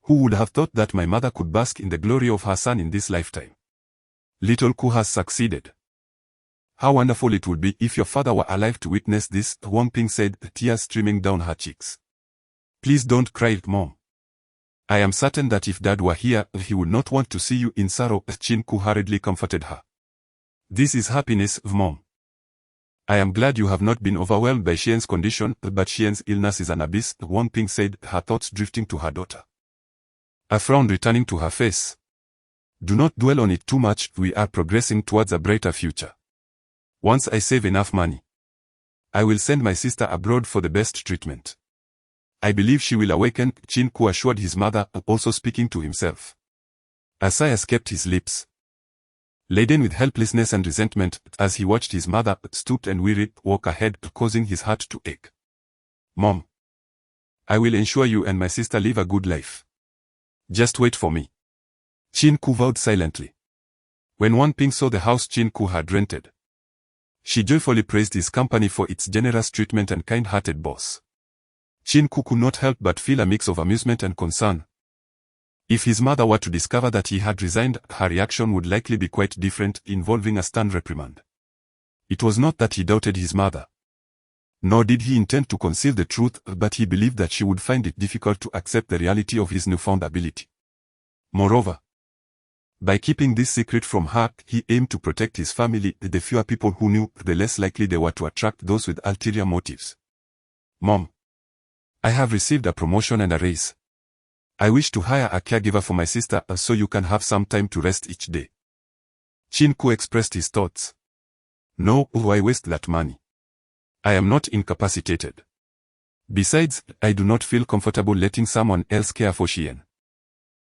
Who would have thought that my mother could bask in the glory of her son in this lifetime? Little Ke has succeeded. How wonderful it would be if your father were alive to witness this, Wang Ping said, tears streaming down her cheeks. Please don't cry, Mom. I am certain that if Dad were here, he would not want to see you in sorrow, Qin Ke hurriedly comforted her. This is happiness, Mom. I am glad you have not been overwhelmed by Xian's condition, but Xian's illness is an abyss, Wang Ping said, her thoughts drifting to her daughter. A frown returning to her face. Do not dwell on it too much, we are progressing towards a brighter future. Once I save enough money, I will send my sister abroad for the best treatment. I believe she will awaken, Qin Ke assured his mother, also speaking to himself. A sigh escaped his lips. Laden with helplessness and resentment, as he watched his mother, stooped and weary, walk ahead, causing his heart to ache. Mom, I will ensure you and my sister live a good life. Just wait for me. Qin Ke vowed silently. When Wang Ping saw the house Qin Ke had rented, she joyfully praised his company for its generous treatment and kind-hearted boss. Qin Ke could not help but feel a mix of amusement and concern. If his mother were to discover that he had resigned, her reaction would likely be quite different, involving a stern reprimand. It was not that he doubted his mother. Nor did he intend to conceal the truth, but he believed that she would find it difficult to accept the reality of his newfound ability. Moreover, by keeping this secret from her, he aimed to protect his family. The fewer people who knew, the less likely they were to attract those with ulterior motives. Mom, I have received a promotion and a raise. I wish to hire a caregiver for my sister so you can have some time to rest each day. Qin Ke expressed his thoughts. No, why waste that money? I am not incapacitated. Besides, I do not feel comfortable letting someone else care for Xian.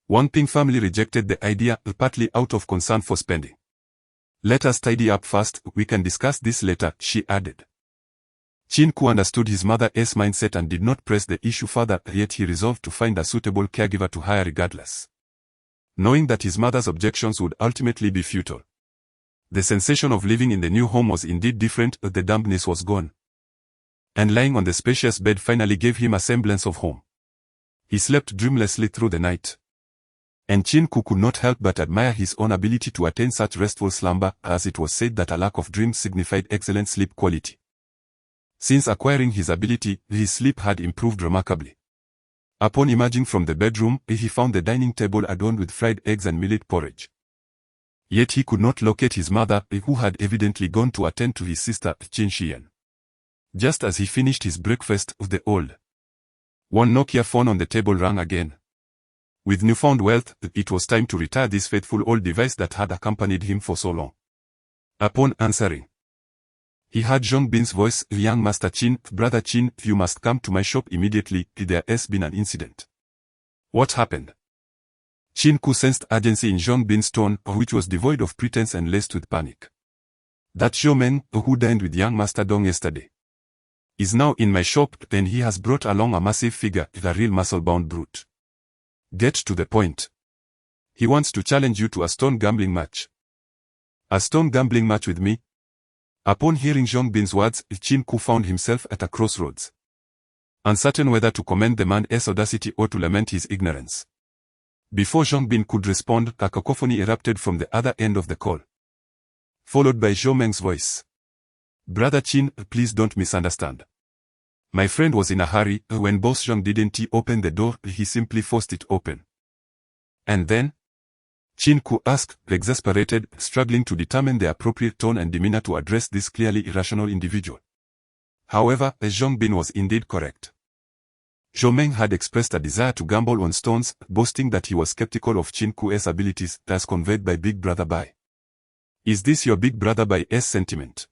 Wang Ping family rejected the idea, partly out of concern for spending. Let us tidy up first, we can discuss this later, she added. Qin Ke understood his mother's mindset and did not press the issue further, yet he resolved to find a suitable caregiver to hire regardless. Knowing that his mother's objections would ultimately be futile. The sensation of living in the new home was indeed different, the dampness was gone. And lying on the spacious bed finally gave him a semblance of home. He slept dreamlessly through the night. And Qin Ke could not help but admire his own ability to attain such restful slumber, as it was said that a lack of dreams signified excellent sleep quality. Since acquiring his ability, his sleep had improved remarkably. Upon emerging from the bedroom, he found the dining table adorned with fried eggs and millet porridge. Yet he could not locate his mother, who had evidently gone to attend to his sister, Qin Xian. Just as he finished his breakfast, the old one Nokia phone on the table rang again. With newfound wealth, it was time to retire this faithful old device that had accompanied him for so long. Upon answering, he heard Zhong Bin's voice, young Master Qin, Brother Qin, you must come to my shop immediately, there has been an incident. What happened? Qin Ke sensed urgency in Zhong Bin's tone, which was devoid of pretense and laced with panic. That Zhou Meng, who dined with young Master Dong yesterday, is now in my shop, and he has brought along a massive figure, a real muscle-bound brute. Get to the point. He wants to challenge you to a stone gambling match. A stone gambling match with me? Upon hearing Zhong Bin's words, Qin Ke found himself at a crossroads, uncertain whether to commend the man's audacity or to lament his ignorance. Before Zhong Bin could respond, a cacophony erupted from the other end of the call, followed by Zhou Meng's voice. Brother Qin, please don't misunderstand. My friend was in a hurry. When Boss Zhong didn't open the door, he simply forced it open. And then? Qin Ke asked, exasperated, struggling to determine the appropriate tone and demeanor to address this clearly irrational individual. However, Zhong Bin was indeed correct. Zhou Meng had expressed a desire to gamble on stones, boasting that he was skeptical of Qin Ke's abilities, as conveyed by Big Brother Bai. Is this your Big Brother Bai's sentiment?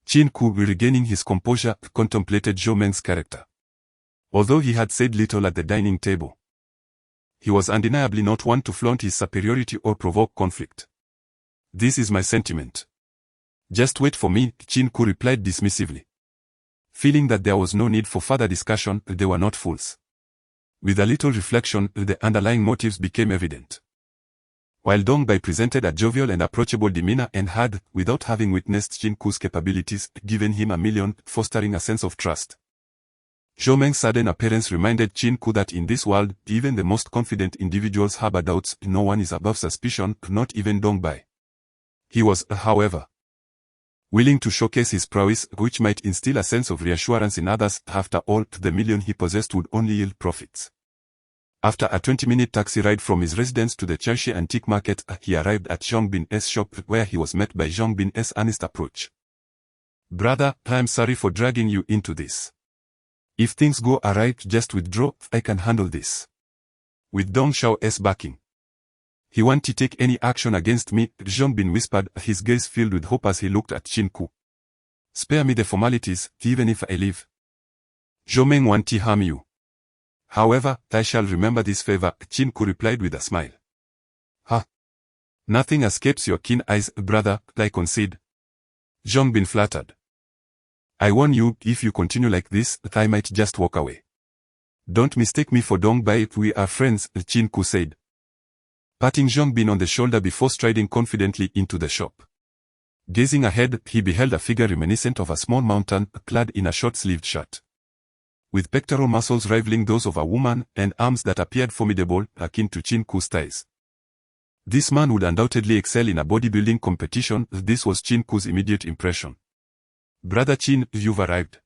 Qin Ke, regaining his composure, contemplated Zhou Meng's character. Although he had said little at the dining table, he was undeniably not one to flaunt his superiority or provoke conflict. This is my sentiment. Just wait for me, Qin Ke replied dismissively. Feeling that there was no need for further discussion, they were not fools. With a little reflection, the underlying motives became evident. While Dong Bai presented a jovial and approachable demeanor and had, without having witnessed Qin Ke's capabilities, given him $1 million, fostering a sense of trust. Zhou Meng's sudden appearance reminded Qin Ke that in this world, even the most confident individuals harbor doubts, no one is above suspicion, not even Dong Bai. He was, however, willing to showcase his prowess, which might instill a sense of reassurance in others. After all, the $1 million he possessed would only yield profits. After a 20-minute taxi ride from his residence to the Chershi Antique Market, he arrived at Zhong Bin's shop, where he was met by Zhong Bin's earnest approach. Brother, I'm sorry for dragging you into this. If things go awry, just withdraw, I can handle this. With Dong Xiao's backing. He won't take any action against me, Zhong Bin whispered, his gaze filled with hope as he looked at Qin Ku. Spare me the formalities, even if I leave. Zhou Meng won't harm you. However, I shall remember this favor, Qin Ku replied with a smile. Ha! Nothing escapes your keen eyes, brother, I concede. Zhong Bin flattered. I warn you, if you continue like this, I might just walk away. Don't mistake me for Dong Bai, we are friends, Qin Ku said. Patting Zhong Bin on the shoulder before striding confidently into the shop. Gazing ahead, he beheld a figure reminiscent of a small mountain, clad in a short-sleeved shirt. With pectoral muscles rivaling those of a woman, and arms that appeared formidable, akin to Qin Ku's thighs. This man would undoubtedly excel in a bodybuilding competition, this was Qin Ku's immediate impression. Brother Qin, you've arrived.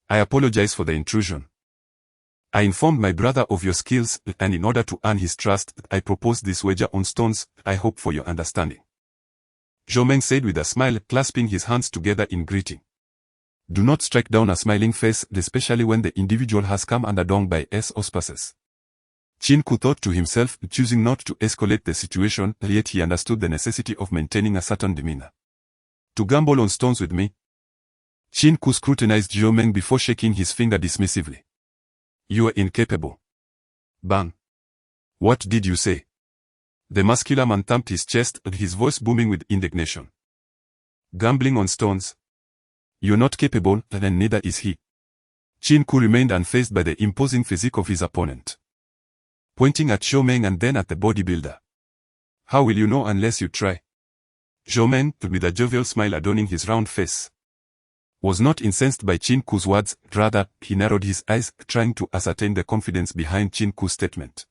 I apologize for the intrusion. I informed my brother of your skills, and in order to earn his trust, I proposed this wager on stones, I hope for your understanding. Zhou Meng said with a smile, clasping his hands together in greeting. Do not strike down a smiling face, especially when the individual has come under Dong Bai's auspices. Qin Ku thought to himself, choosing not to escalate the situation, yet he understood the necessity of maintaining a certain demeanor. To gamble on stones with me? Qin Ku scrutinized Zhou Meng before shaking his finger dismissively. You are incapable. Bang. What did you say? The muscular man thumped his chest, his voice booming with indignation. Gambling on stones? You're not capable, and neither is he. Qin Ku remained unfazed by the imposing physique of his opponent. Pointing at Zhou Meng and then at the bodybuilder. How will you know unless you try? Zhou Meng, with a jovial smile adorning his round face, was not incensed by Qin Ku's words, rather, he narrowed his eyes, trying to ascertain the confidence behind Qin Ku's statement.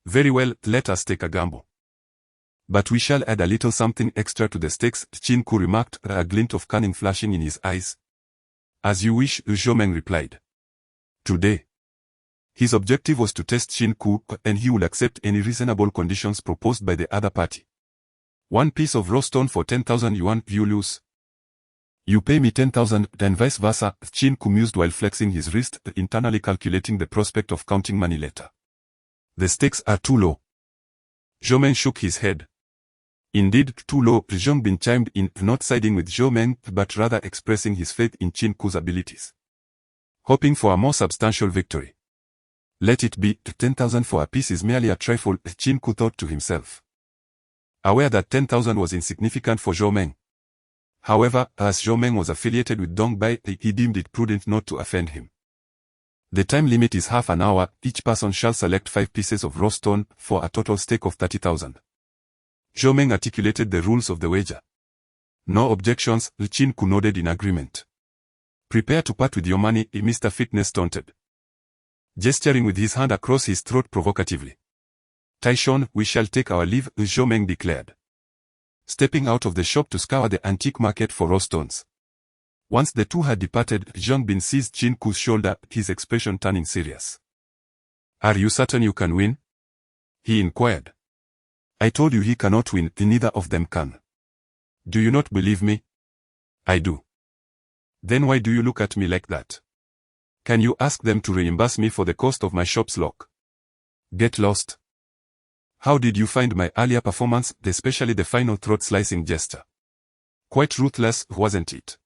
Very well, let us take a gamble. But we shall add a little something extra to the stakes, Qin Ku remarked, a glint of cunning flashing in his eyes. As you wish, Zhou Meng replied. Today. His objective was to test Qin Ku, and he would accept any reasonable conditions proposed by the other party. 1 piece of raw stone for 10,000 yuan, you lose. You pay me 10,000, then vice versa, Qin Ku mused while flexing his wrist, internally calculating the prospect of counting money later. The stakes are too low. Zhou Meng shook his head. Indeed, too low, Zhong Bin chimed in, not siding with Zhou Meng, but rather expressing his faith in Qin Ku's abilities. Hoping for a more substantial victory. Let it be, 10,000 for a piece is merely a trifle, Qin Ku thought to himself. Aware that 10,000 was insignificant for Zhou Meng. However, as Zhou Meng was affiliated with Dong Bai, he deemed it prudent not to offend him. The time limit is half an hour, each person shall select 5 pieces of raw stone, for a total stake of 30,000. Zhou Meng articulated the rules of the wager. No objections, Qin Ku nodded in agreement. Prepare to part with your money, Mr. Fitness taunted. Gesturing with his hand across his throat provocatively. Taishon, we shall take our leave, Zhou Meng declared. Stepping out of the shop to scour the antique market for raw stones. Once the two had departed, Zhong Bin seized Qin Ku's shoulder, his expression turning serious. Are you certain you can win? He inquired. I told you he cannot win, neither of them can. Do you not believe me? I do. Then why do you look at me like that? Can you ask them to reimburse me for the cost of my shop's lock? Get lost. How did you find my earlier performance, especially the final throat-slicing gesture? Quite ruthless, wasn't it?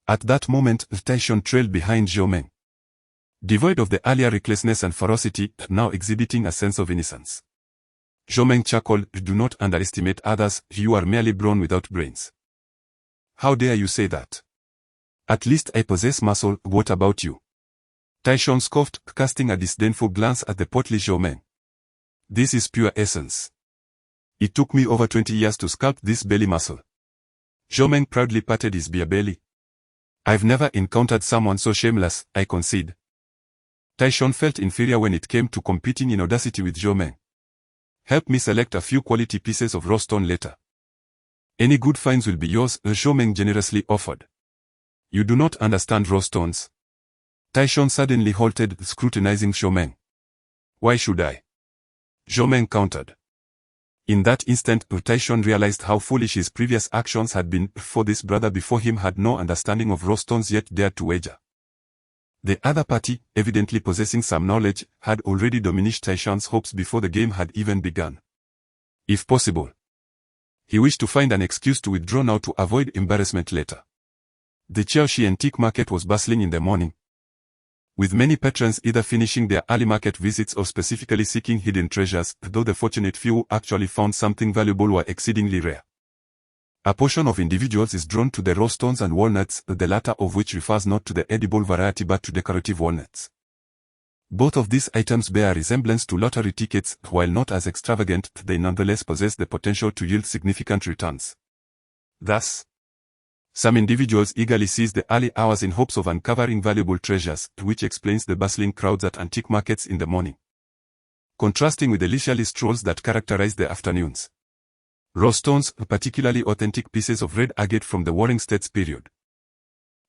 At that moment, Taishon trailed behind Zhou Meng. Devoid of the earlier recklessness and ferocity, now exhibiting a sense of innocence. Zhou Meng chuckled, do not underestimate others, you are merely brawn without brains. How dare you say that? At least I possess muscle, what about you? Taishon scoffed, casting a disdainful glance at the portly Zhou Meng. This is pure essence. It took me over 20 years to sculpt this belly muscle. Zhou Meng proudly patted his beer belly. I've never encountered someone so shameless, I concede. Taishon felt inferior when it came to competing in audacity with Zhou Meng. Help me select a few quality pieces of raw stone later. Any good finds will be yours, Zhou Meng generously offered. You do not understand raw stones. Taishon suddenly halted, scrutinizing Zhou Meng. Why should I? Zhou Meng countered. In that instant, Taishon realized how foolish his previous actions had been, for this brother before him had no understanding of raw stones yet dared to wager. The other party, evidently possessing some knowledge, had already diminished Taishon's hopes before the game had even begun. If possible, he wished to find an excuse to withdraw now to avoid embarrassment later. The Jiao antique market was bustling in the morning, with many patrons either finishing their early market visits or specifically seeking hidden treasures, though the fortunate few who actually found something valuable were exceedingly rare. A portion of individuals is drawn to the raw stones and walnuts, the latter of which refers not to the edible variety but to decorative walnuts. Both of these items bear a resemblance to lottery tickets, while not as extravagant, they nonetheless possess the potential to yield significant returns. Thus, some individuals eagerly seize the early hours in hopes of uncovering valuable treasures, which explains the bustling crowds at antique markets in the morning, contrasting with the leisurely strolls that characterize the afternoons. Raw stones, particularly authentic pieces of red agate from the Warring States period,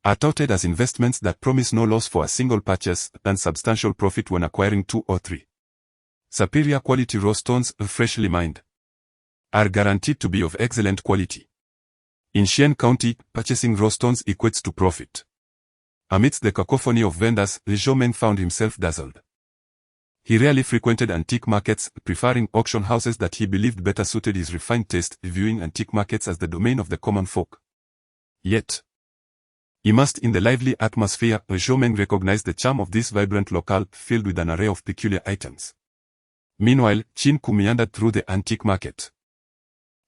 are touted as investments that promise no loss for a single purchase and substantial profit when acquiring 2 or 3. Superior quality raw stones, freshly mined, are guaranteed to be of excellent quality. In Xian County, purchasing raw stones equates to profit. Amidst the cacophony of vendors, Zhou Meng found himself dazzled. He rarely frequented antique markets, preferring auction houses that he believed better suited his refined taste, viewing antique markets as the domain of the common folk. Yet, immersed in the lively atmosphere, Zhou Meng recognized the charm of this vibrant locale, filled with an array of peculiar items. Meanwhile, Qin Ke meandered through the antique market,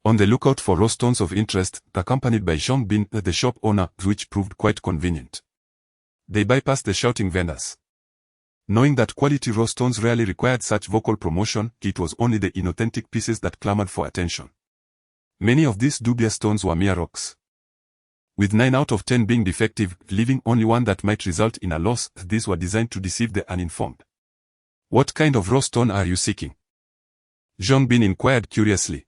on the lookout for raw stones of interest, accompanied by Zhang Bin, the shop owner, which proved quite convenient. They bypassed the shouting vendors. Knowing that quality raw stones rarely required such vocal promotion, it was only the inauthentic pieces that clamored for attention. Many of these dubious stones were mere rocks, with 9 out of 10 being defective, leaving only one that might result in a loss. These were designed to deceive the uninformed. "What kind of raw stone are you seeking?" Zhang Bin inquired curiously.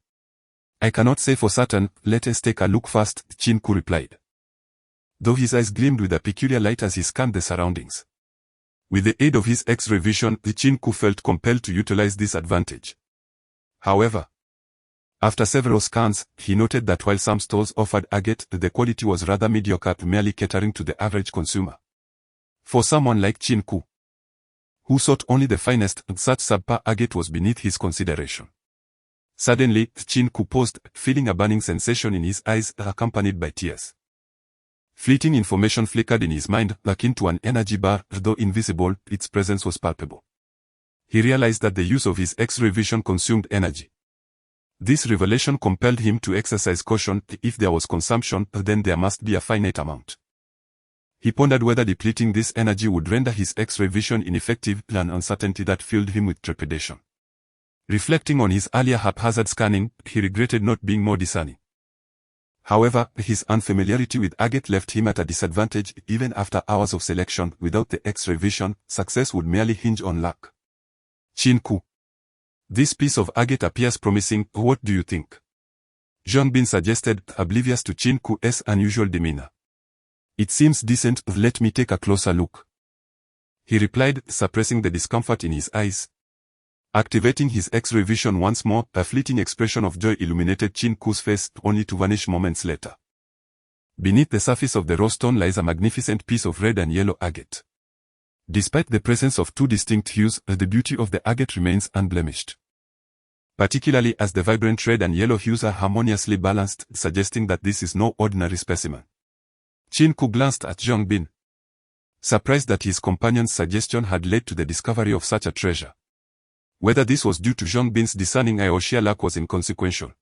"I cannot say for certain, let us take a look first," Qin Ke replied, though his eyes gleamed with a peculiar light as he scanned the surroundings. With the aid of his X-ray vision, Qin Ke felt compelled to utilize this advantage. However, after several scans, he noted that while some stores offered agate, the quality was rather mediocre, merely catering to the average consumer. For someone like Qin Ke, who sought only the finest, such subpar agate was beneath his consideration. Suddenly, Qin Ke paused, feeling a burning sensation in his eyes, accompanied by tears. Fleeting information flickered in his mind, akin to an energy bar, though invisible, its presence was palpable. He realized that the use of his X-ray vision consumed energy. This revelation compelled him to exercise caution. If there was consumption, then there must be a finite amount. He pondered whether depleting this energy would render his X-ray vision ineffective, an uncertainty that filled him with trepidation. Reflecting on his earlier haphazard scanning, he regretted not being more discerning. However, his unfamiliarity with agate left him at a disadvantage. Even after hours of selection, without the X-ray vision, success would merely hinge on luck. "Qin Ke, this piece of agate appears promising, what do you think?" Zhang Bin suggested, oblivious to Qin Ke's unusual demeanor. "It seems decent, let me take a closer look," he replied, suppressing the discomfort in his eyes. Activating his X-ray vision once more, a fleeting expression of joy illuminated Qin Ke's face, only to vanish moments later. Beneath the surface of the raw stone lies a magnificent piece of red and yellow agate. Despite the presence of 2 distinct hues, the beauty of the agate remains unblemished, particularly as the vibrant red and yellow hues are harmoniously balanced, suggesting that this is no ordinary specimen. Qin Ke glanced at Zhang Bin, surprised that his companion's suggestion had led to the discovery of such a treasure. Whether this was due to Zhang Bin's discerning eye or sheer luck was inconsequential,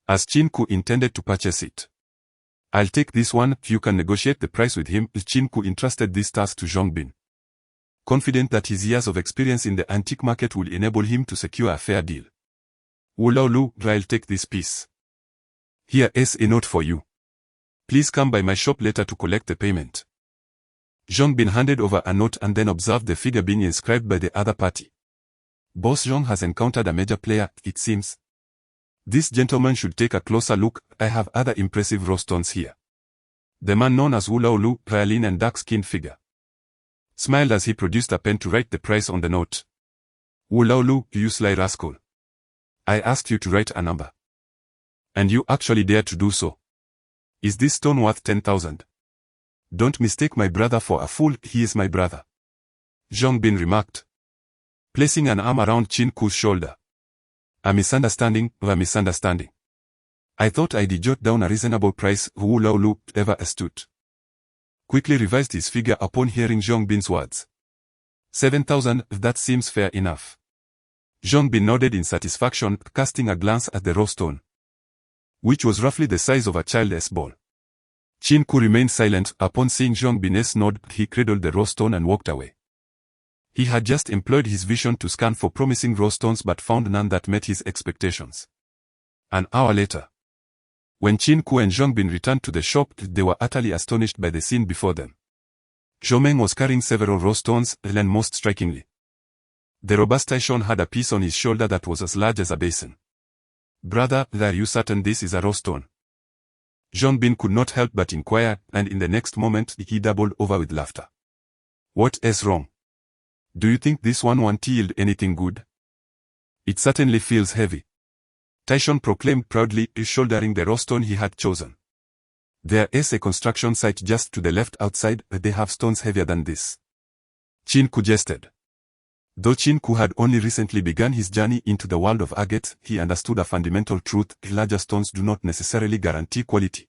as Qin Ke intended to purchase it. "I'll take this one, you can negotiate the price with him." Qin Ke entrusted this task to Zhang Bin, confident that his years of experience in the antique market would enable him to secure a fair deal. "Wu Lao Lu, I'll take this piece. Here is a note for you. Please come by my shop later to collect the payment." Zhang Bin handed over a note and then observed the figure being inscribed by the other party. "Boss Zhang has encountered a major player, it seems. This gentleman should take a closer look, I have other impressive raw stones here." The man known as Wu Lao Lu, a lean and dark-skinned figure, smiled as he produced a pen to write the price on the note. "Wu Lao Lu, you sly rascal. I asked you to write a number. And you actually dare to do so. Is this stone worth 10,000? Don't mistake my brother for a fool, he is my brother. Zhong Bin remarked, placing an arm around Qin Ke's shoulder. A misunderstanding. I thought I'd jot down a reasonable price. Wu Laolu, ever astute, quickly revised his figure upon hearing Zhong Bin's words. 7,000, that seems fair enough. Zhong Bin nodded in satisfaction, casting a glance at the raw stone, which was roughly the size of a child's ball. Qin Ke remained silent. Upon seeing Zhong Bin's nod, he cradled the raw stone and walked away. He had just employed his vision to scan for promising raw stones but found none that met his expectations. An hour later, when Qin Ke and Zhong Bin returned to the shop, they were utterly astonished by the scene before them. Zhou Meng was carrying several raw stones, and most strikingly, the robust Taishon had a piece on his shoulder that was as large as a basin. Brother, are you certain this is a raw stone? Zhong Bin could not help but inquire, and in the next moment he doubled over with laughter. What is wrong? Do you think this one won't yield anything good? It certainly feels heavy, Taishon proclaimed proudly, shouldering the raw stone he had chosen. There is a construction site just to the left outside, but they have stones heavier than this. Qin Ke jested. Though Qin Ke had only recently begun his journey into the world of agate, he understood a fundamental truth: larger stones do not necessarily guarantee quality.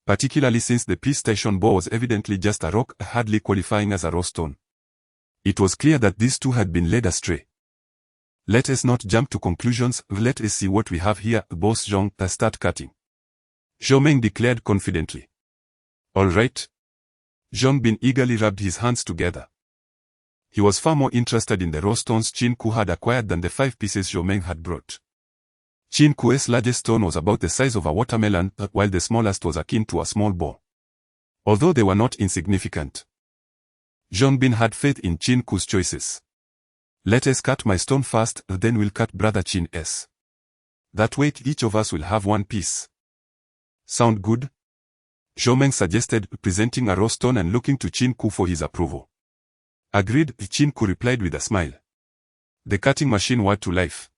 Particularly since the piece Taishon bore was evidently just a rock, hardly qualifying as a raw stone. It was clear that these two had been led astray. Let us not jump to conclusions, let us see what we have here, Boss Zhong, start cutting, Zhou Meng declared confidently. All right. Zhong Bin eagerly rubbed his hands together. He was far more interested in the raw stones Qin Ke had acquired than the 5 pieces Zhou Meng had brought. Qin Ke's largest stone was about the size of a watermelon, while the smallest was akin to a small ball. Although they were not insignificant, Zhong Bin had faith in Qin Ke's choices. Let us cut my stone first, then we'll cut Brother Qin's. That way each of us will have one piece. Sound good? Zhou Meng suggested, presenting a raw stone and looking to Qin Ke for his approval. Agreed, Qin Ke replied with a smile. The cutting machine whirred to life,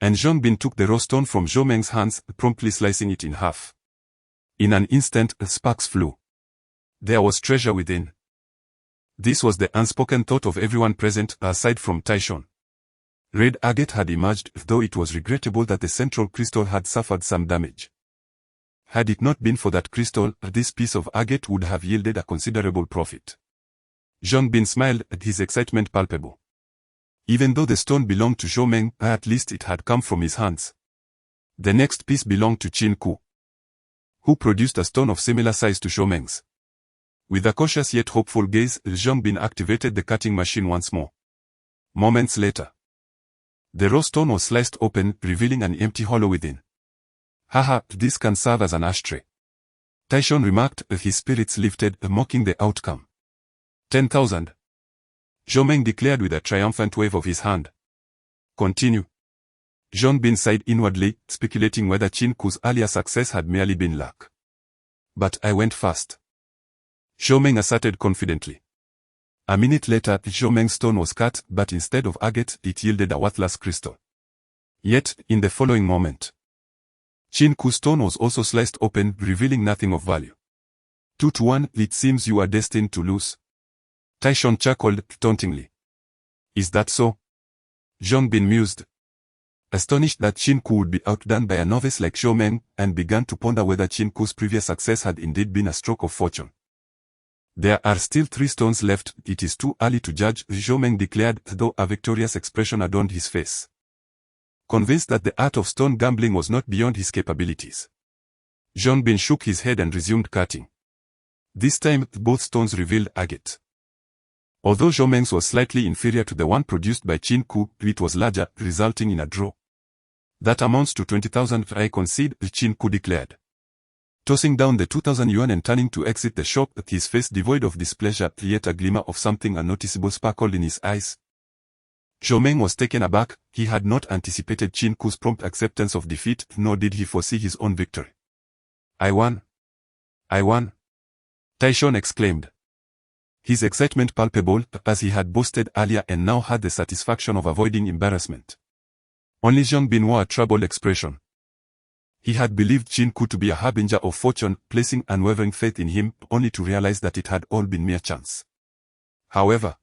and Zhong Bin took the raw stone from Zhou Meng's hands, promptly slicing it in half. In an instant, sparks flew. There was treasure within. This was the unspoken thought of everyone present, aside from Taishon. Red agate had emerged, though it was regrettable that the central crystal had suffered some damage. Had it not been for that crystal, this piece of agate would have yielded a considerable profit. Zhong Bin smiled, his excitement palpable. Even though the stone belonged to Zhou Meng, at least it had come from his hands. The next piece belonged to Qin Ke, who produced a stone of similar size to Zhou Meng's. With a cautious yet hopeful gaze, Zhong Bin activated the cutting machine once more. Moments later, the raw stone was sliced open, revealing an empty hollow within. Haha, this can serve as an ashtray, Taishon remarked, his spirits lifted, mocking the outcome. 10,000. Zhou Meng declared with a triumphant wave of his hand. Continue. Zhong Bin sighed inwardly, speculating whether Qin Ke's earlier success had merely been luck. But I went fast, Zhou Meng asserted confidently. A minute later, Zhou Meng's stone was cut, but instead of agate, it yielded a worthless crystal. Yet, in the following moment, Qin Ke's stone was also sliced open, revealing nothing of value. 2-1, it seems you are destined to lose, Taishon chuckled tauntingly. Is that so? Zhong Bin mused, astonished that Qin Ke would be outdone by a novice like Zhou Meng, and began to ponder whether Qin Ke's previous success had indeed been a stroke of fortune. There are still 3 stones left, it is too early to judge, Zhou Meng declared, though a victorious expression adorned his face. Convinced that the art of stone gambling was not beyond his capabilities, Zhong Bin shook his head and resumed cutting. This time, both stones revealed agate. Although Zhou Meng's was slightly inferior to the one produced by Qin Ke, it was larger, resulting in a draw. That amounts to 20,000, I concede, Qin Ke declared, tossing down the 2,000 yuan and turning to exit the shop, his face devoid of displeasure, yet a glimmer of something unnoticeable sparkled in his eyes. Zhou Meng was taken aback. He had not anticipated Qin Ke's prompt acceptance of defeat, nor did he foresee his own victory. I won. I won, Taishon exclaimed, his excitement palpable, as he had boasted earlier and now had the satisfaction of avoiding embarrassment. Only Zhang Bin wore a troubled expression. He had believed Qin Ke to be a harbinger of fortune, placing unwavering faith in him, only to realize that it had all been mere chance. However,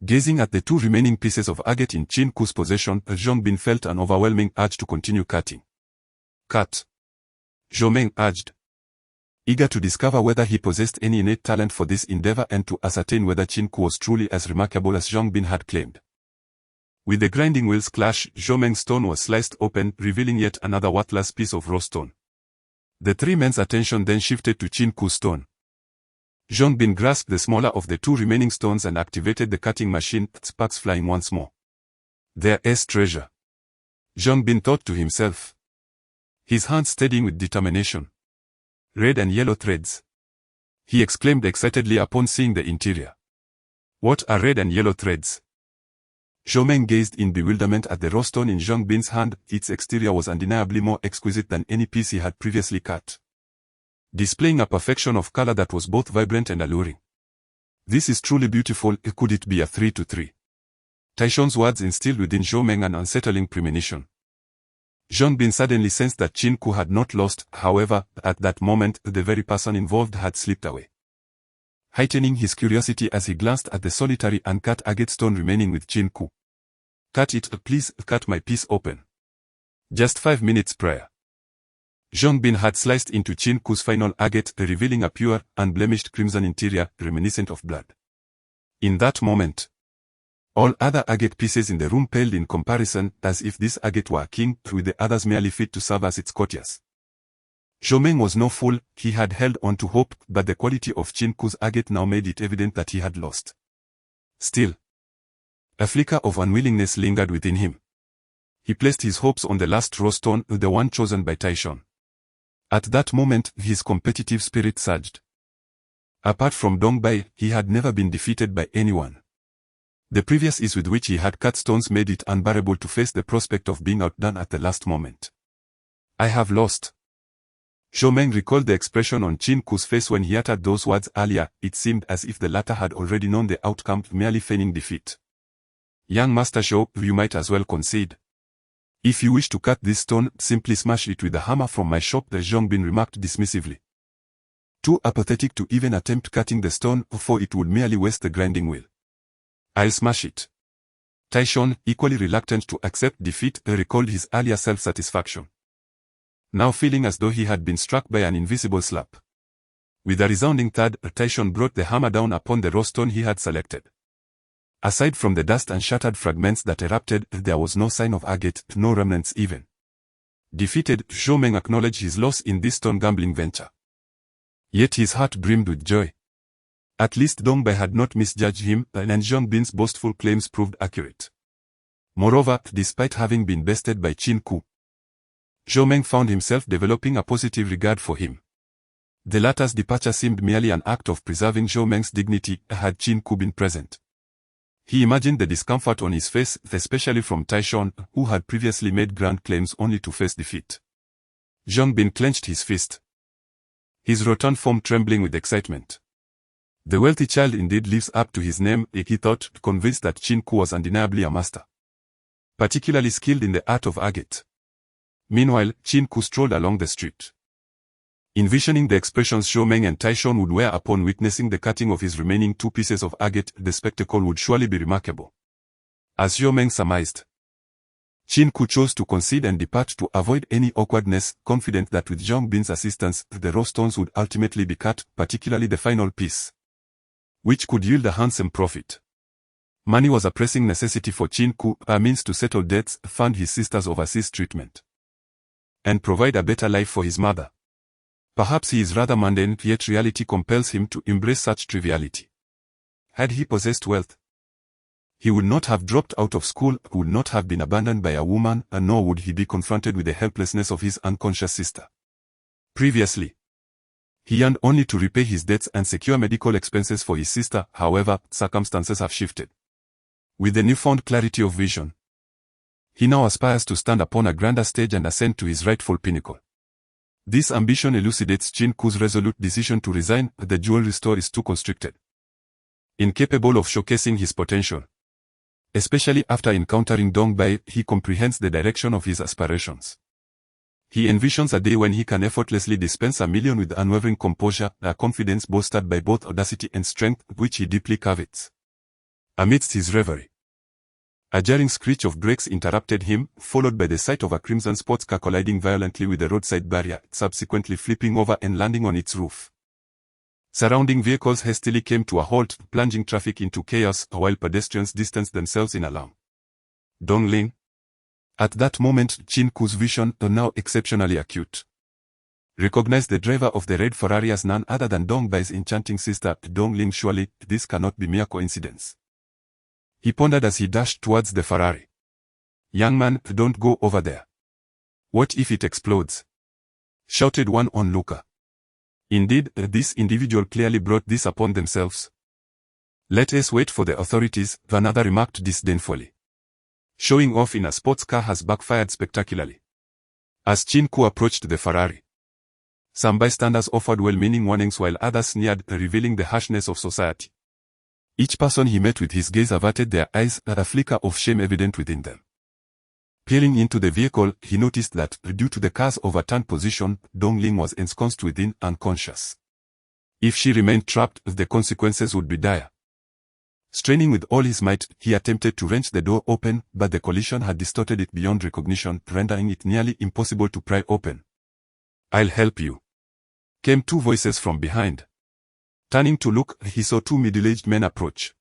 gazing at the two remaining pieces of agate in Qin Ke's possession, Zhang Bin felt an overwhelming urge to continue cutting. Cut, Zhou Meng urged, eager to discover whether he possessed any innate talent for this endeavor and to ascertain whether Qin Ke was truly as remarkable as Zhang Bin had claimed. With the grinding wheels clash, Zhou Meng's stone was sliced open, revealing yet another worthless piece of raw stone. The three men's attention then shifted to Qin Ke's stone. Zhang Bin grasped the smaller of the two remaining stones and activated the cutting machine, sparks flying once more. There's treasure, Zhang Bin thought to himself, his hands steadying with determination. Red and yellow threads, he exclaimed excitedly upon seeing the interior. What are red and yellow threads? Zhou Meng gazed in bewilderment at the raw stone in Zhang Bin's hand. Its exterior was undeniably more exquisite than any piece he had previously cut, displaying a perfection of color that was both vibrant and alluring. This is truly beautiful. Could it be a 3-3? Taishon's words instilled within Zhou Meng an unsettling premonition. Zhang Bin suddenly sensed that Qin Ke had not lost. However, at that moment, the very person involved had slipped away, heightening his curiosity as he glanced at the solitary uncut agate stone remaining with Qin Ke. Cut it, please, cut my piece open. Just 5 minutes prior, Zhang Bin had sliced into Qin Ke's final agate, revealing a pure, unblemished crimson interior, reminiscent of blood. In that moment, all other agate pieces in the room paled in comparison, as if this agate were a king, with the others merely fit to serve as its courtiers. Zhou Meng was no fool. He had held on to hope, but the quality of Qin Ke's agate now made it evident that he had lost. Still, a flicker of unwillingness lingered within him. He placed his hopes on the last raw stone, the one chosen by Taishon. At that moment, his competitive spirit surged. Apart from Dong Bai, he had never been defeated by anyone. The previous ease with which he had cut stones made it unbearable to face the prospect of being outdone at the last moment. I have lost. Zhou Meng recalled the expression on Qin Ke's face when he uttered those words earlier. It seemed as if the latter had already known the outcome, merely feigning defeat. Young Master Zhou, you might as well concede. If you wish to cut this stone, simply smash it with a hammer from my shop, the Zhang Bin remarked dismissively. Too apathetic to even attempt cutting the stone, for it would merely waste the grinding wheel. I'll smash it. Taishon, equally reluctant to accept defeat, recalled his earlier self-satisfaction, now feeling as though he had been struck by an invisible slap. With a resounding thud, Taishon brought the hammer down upon the raw stone he had selected. Aside from the dust and shattered fragments that erupted, there was no sign of agate, no remnants even. Defeated, Zhou Meng acknowledged his loss in this stone gambling venture. Yet his heart brimmed with joy. At least Dong Bai had not misjudged him, and Zhang Bin's boastful claims proved accurate. Moreover, despite having been bested by Qin Ke, Zhou Meng found himself developing a positive regard for him. The latter's departure seemed merely an act of preserving Zhou Meng's dignity. Had Qin Ke been present, he imagined the discomfort on his face, especially from Taishon, who had previously made grand claims only to face defeat. Zhang Bin clenched his fist, his rotund form trembling with excitement. The wealthy child indeed lives up to his name, he thought, convinced that Qin Ke was undeniably a master, particularly skilled in the art of agate. Meanwhile, Qin Ke strolled along the street, envisioning the expressions Zhou Meng and Taishon would wear upon witnessing the cutting of his remaining two pieces of agate. The spectacle would surely be remarkable. As Zhou Meng surmised, Qin Ke chose to concede and depart to avoid any awkwardness, confident that with Zhang Bin's assistance, the raw stones would ultimately be cut, particularly the final piece, which could yield a handsome profit. Money was a pressing necessity for Qin Ke, a means to settle debts, fund his sister's overseas treatment, and provide a better life for his mother. Perhaps he is rather mundane, yet reality compels him to embrace such triviality. Had he possessed wealth, he would not have dropped out of school, would not have been abandoned by a woman, and nor would he be confronted with the helplessness of his unconscious sister. Previously, he yearned only to repay his debts and secure medical expenses for his sister. However, circumstances have shifted. With the newfound clarity of vision, he now aspires to stand upon a grander stage and ascend to his rightful pinnacle. This ambition elucidates Qin Ke's resolute decision to resign. The jewelry store is too constricted, incapable of showcasing his potential. Especially after encountering Dong Bai, he comprehends the direction of his aspirations. He envisions a day when he can effortlessly dispense 1,000,000 with unwavering composure, a confidence bolstered by both audacity and strength, which he deeply covets. Amidst his reverie, a jarring screech of brakes interrupted him, followed by the sight of a crimson sports car colliding violently with the roadside barrier, subsequently flipping over and landing on its roof. Surrounding vehicles hastily came to a halt, plunging traffic into chaos, while pedestrians distanced themselves in alarm. Dong Ling. At that moment, Qin Ke's vision, now exceptionally acute, recognized the driver of the red Ferrari as none other than Dong Bai's enchanting sister, Dong Ling. Surely, this cannot be mere coincidence. He pondered as he dashed towards the Ferrari. "Young man, don't go over there. What if it explodes?" shouted one onlooker. Indeed, this individual clearly brought this upon themselves. "Let us wait for the authorities," another remarked disdainfully. Showing off in a sports car has backfired spectacularly. As Qin Ke approached the Ferrari, some bystanders offered well-meaning warnings while others sneered, revealing the harshness of society. Each person he met with his gaze averted their eyes, a flicker of shame evident within them. Peering into the vehicle, he noticed that, due to the car's overturned position, Dong Ling was ensconced within, unconscious. If she remained trapped, the consequences would be dire. Straining with all his might, he attempted to wrench the door open, but the collision had distorted it beyond recognition, rendering it nearly impossible to pry open. "I'll help you," came two voices from behind. Turning to look, he saw two middle-aged men approach,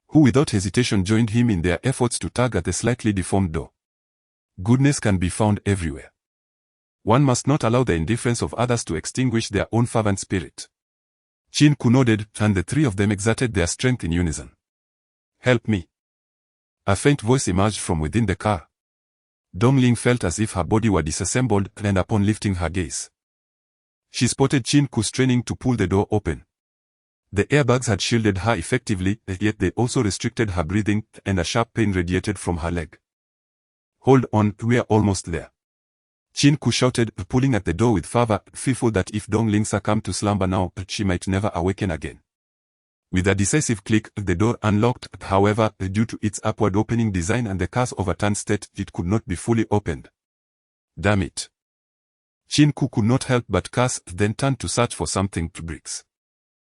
who without hesitation joined him in their efforts to tug at the slightly deformed door. Goodness can be found everywhere. One must not allow the indifference of others to extinguish their own fervent spirit. Qin Ke nodded, and the three of them exerted their strength in unison. "Help me." A faint voice emerged from within the car. Dong Ling felt as if her body were disassembled, and upon lifting her gaze, she spotted Qin Ke straining to pull the door open. The airbags had shielded her effectively, yet they also restricted her breathing, and a sharp pain radiated from her leg. "Hold on, we're almost there," Qin Ke shouted, pulling at the door with fervor, fearful that if Dong Ling succumbed to slumber now, she might never awaken again. With a decisive click, the door unlocked. However, due to its upward opening design and the car's overturned state, it could not be fully opened. "Damn it." Qin Ke could not help but curse, then turned to search for something to bricks.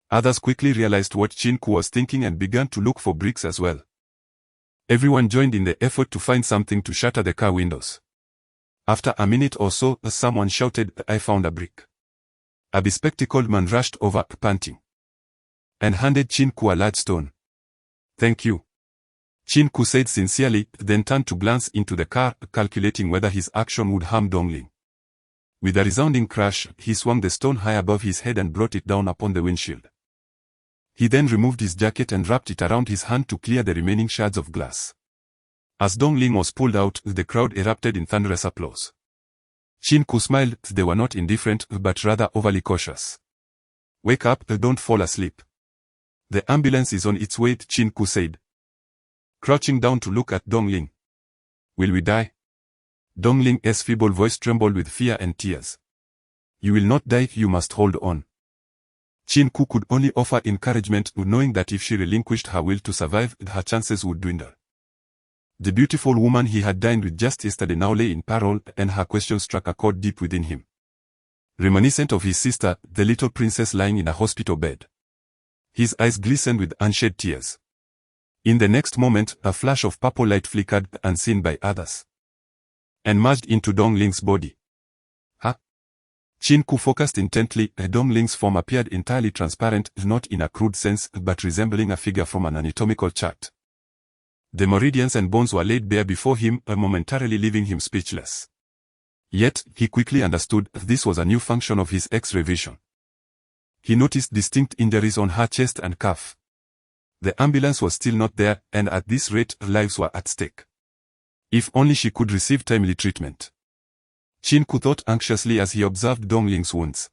Others quickly realized what Qin Ke was thinking and began to look for bricks as well. Everyone joined in the effort to find something to shatter the car windows. After a minute or so, someone shouted, "I found a brick." A bespectacled man rushed over, panting, and handed Qin Ke a large stone. "Thank you," Qin Ke said sincerely, then turned to glance into the car, calculating whether his action would harm Dong Ling. With a resounding crash, he swung the stone high above his head and brought it down upon the windshield. He then removed his jacket and wrapped it around his hand to clear the remaining shards of glass. As Dong Ling was pulled out, the crowd erupted in thunderous applause. Qin Ke smiled. They were not indifferent, but rather overly cautious. "Wake up, don't fall asleep. The ambulance is on its way," Qin Ke said, crouching down to look at Dong Ling. "Will we die?" Dong Ling's feeble voice trembled with fear and tears. "You will not die, you must hold on." Qin Ke could only offer encouragement, knowing that if she relinquished her will to survive, her chances would dwindle. The beautiful woman he had dined with just yesterday now lay in peril, and her question struck a chord deep within him. Reminiscent of his sister, the little princess lying in a hospital bed. His eyes glistened with unshed tears. In the next moment, a flash of purple light flickered, unseen by others, and merged into Dong Ling's body. "Huh?" Qin Ke focused intently. Dong Ling's form appeared entirely transparent, not in a crude sense, but resembling a figure from an anatomical chart. The meridians and bones were laid bare before him, momentarily leaving him speechless. Yet, he quickly understood this was a new function of his X-ray vision. He noticed distinct injuries on her chest and calf. The ambulance was still not there, and at this rate, lives were at stake. If only she could receive timely treatment. Qin Ke thought anxiously as he observed Dong Ling's wounds.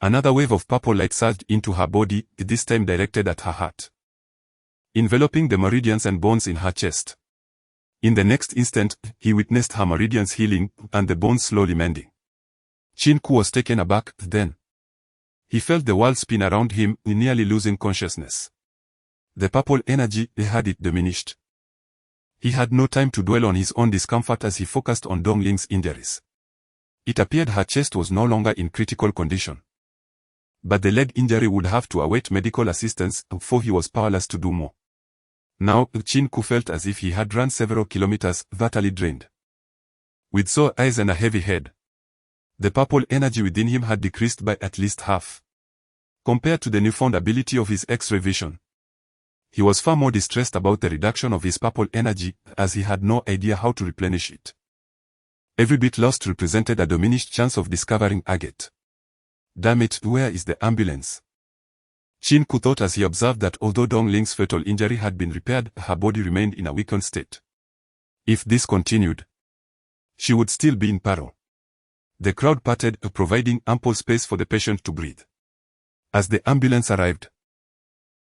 Another wave of purple light surged into her body, this time directed at her heart, enveloping the meridians and bones in her chest. In the next instant, he witnessed her meridians healing, and the bones slowly mending. Qin Ke was taken aback. Then he felt the world spin around him, nearly losing consciousness. The purple energy had it diminished. He had no time to dwell on his own discomfort as he focused on Dongling's injuries. It appeared her chest was no longer in critical condition. But the leg injury would have to await medical assistance, for he was powerless to do more. Now, Qin Ke felt as if he had run several kilometers, vitally drained. With sore eyes and a heavy head, the purple energy within him had decreased by at least half. Compared to the newfound ability of his X-ray vision, he was far more distressed about the reduction of his purple energy, as he had no idea how to replenish it. Every bit lost represented a diminished chance of discovering Agate. Damn it, where is the ambulance? Qin Ke thought as he observed that although Dongling's fatal injury had been repaired, her body remained in a weakened state. If this continued, she would still be in peril. The crowd parted, providing ample space for the patient to breathe. As the ambulance arrived,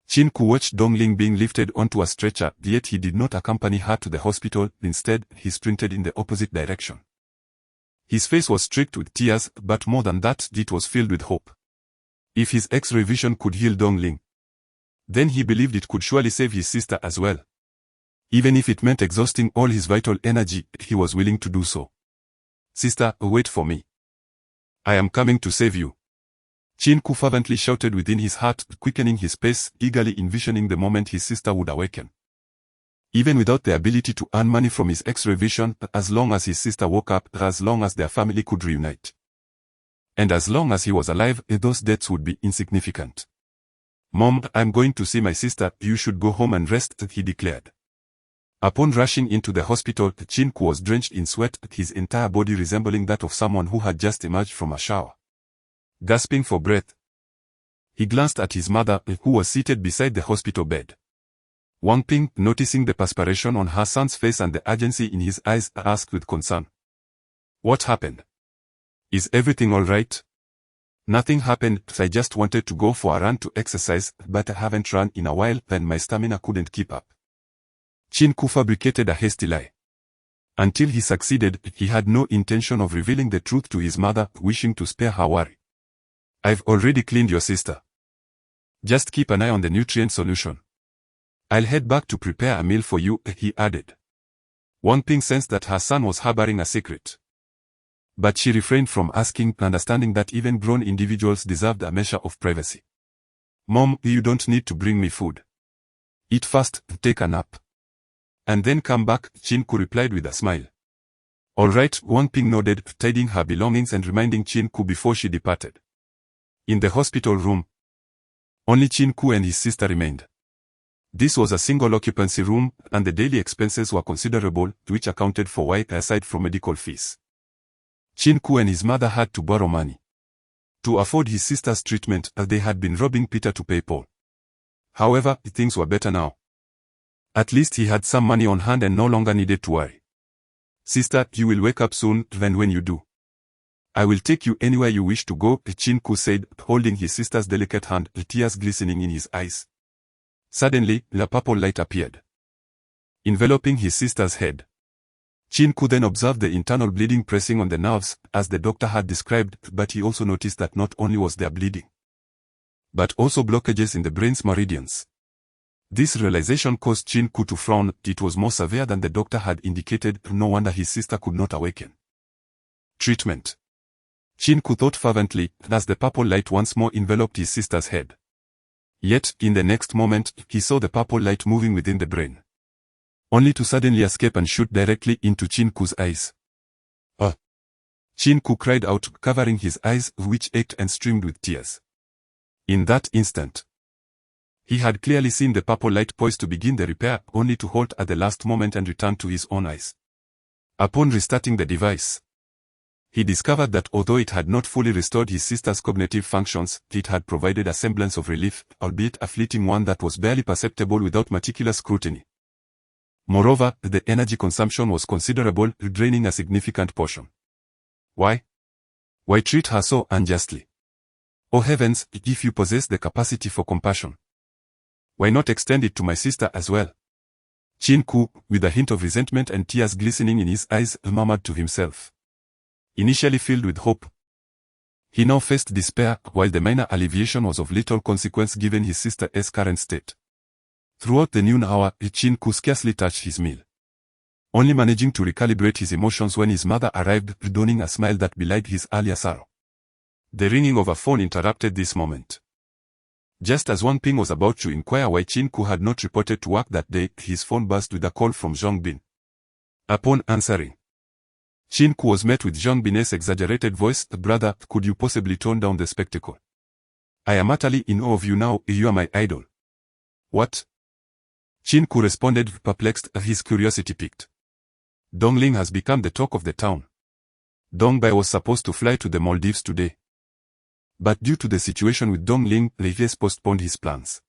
Qin Ke watched Dongling being lifted onto a stretcher, yet he did not accompany her to the hospital. Instead, he sprinted in the opposite direction. His face was streaked with tears, but more than that, it was filled with hope. If his X-ray vision could heal Dongling, then he believed it could surely save his sister as well. Even if it meant exhausting all his vital energy, he was willing to do so. Sister, wait for me. I am coming to save you. Qin Ke fervently shouted within his heart, quickening his pace, eagerly envisioning the moment his sister would awaken. Even without the ability to earn money from his X-ray vision, as long as his sister woke up, as long as their family could reunite, and as long as he was alive, those deaths would be insignificant. Mom, I'm going to see my sister, you should go home and rest, he declared. Upon rushing into the hospital, Qin Ke was drenched in sweat, his entire body resembling that of someone who had just emerged from a shower. Gasping for breath, he glanced at his mother, who was seated beside the hospital bed. Wang Ping, noticing the perspiration on her son's face and the urgency in his eyes, asked with concern, "What happened? Is everything all right?" "Nothing happened, I just wanted to go for a run to exercise, but I haven't run in a while and my stamina couldn't keep up." Qin Ke fabricated a hasty lie. Until he succeeded, he had no intention of revealing the truth to his mother, wishing to spare her worry. "I've already cleaned your sister. Just keep an eye on the nutrient solution. I'll head back to prepare a meal for you," he added. Wang Ping sensed that her son was harboring a secret, but she refrained from asking, understanding that even grown individuals deserved a measure of privacy. "Mom, you don't need to bring me food. Eat fast, take a nap, and then come back," Qin Ke replied with a smile. "All right," Wang Ping nodded, tidying her belongings and reminding Qin Ke before she departed. In the hospital room, only Qin Ke and his sister remained. This was a single-occupancy room, and the daily expenses were considerable, which accounted for why, aside from medical fees, Qin Ke and his mother had to borrow money to afford his sister's treatment, as they had been robbing Peter to pay Paul. However, things were better now. At least he had some money on hand and no longer needed to worry. "Sister, you will wake up soon, and when you do, I will take you anywhere you wish to go," Qin Ke said, holding his sister's delicate hand, tears glistening in his eyes. Suddenly, a purple light appeared, enveloping his sister's head. Qin Ke then observed the internal bleeding pressing on the nerves, as the doctor had described, but he also noticed that not only was there bleeding, but also blockages in the brain's meridians. This realization caused Qin Ke to frown. It was more severe than the doctor had indicated. No wonder his sister could not awaken. Treatment. Qin Ke thought fervently, as the purple light once more enveloped his sister's head. Yet, in the next moment, he saw the purple light moving within the brain, only to suddenly escape and shoot directly into Qin Ke's eyes. Qin Ke cried out, covering his eyes, which ached and streamed with tears. In that instant, he had clearly seen the purple light poised to begin the repair, only to halt at the last moment and return to his own eyes. Upon restarting the device, he discovered that although it had not fully restored his sister's cognitive functions, it had provided a semblance of relief, albeit a fleeting one that was barely perceptible without meticulous scrutiny. Moreover, the energy consumption was considerable, draining a significant portion. Why? Why treat her so unjustly? Oh heavens, if you possess the capacity for compassion, why not extend it to my sister as well? Qin Ke, with a hint of resentment and tears glistening in his eyes, murmured to himself. Initially filled with hope, he now faced despair, while the minor alleviation was of little consequence given his sister's current state. Throughout the noon hour, Qin Ke scarcely touched his meal. only managing to recalibrate his emotions when his mother arrived, donning a smile that belied his earlier sorrow. The ringing of a phone interrupted this moment. Just as Wang Ping was about to inquire why Qin Ke had not reported to work that day, his phone buzzed with a call from Zhang Bin. Upon answering, Qin Ke was met with Zhang Bin's exaggerated voice. "Brother, could you possibly tone down the spectacle? I am utterly in awe of you now, you are my idol." "What?" Qin Ke responded, perplexed, his curiosity piqued. "Dongling has become the talk of the town. Dongbai was supposed to fly to the Maldives today. But due to the situation with Dongling, Levi's postponed his plans.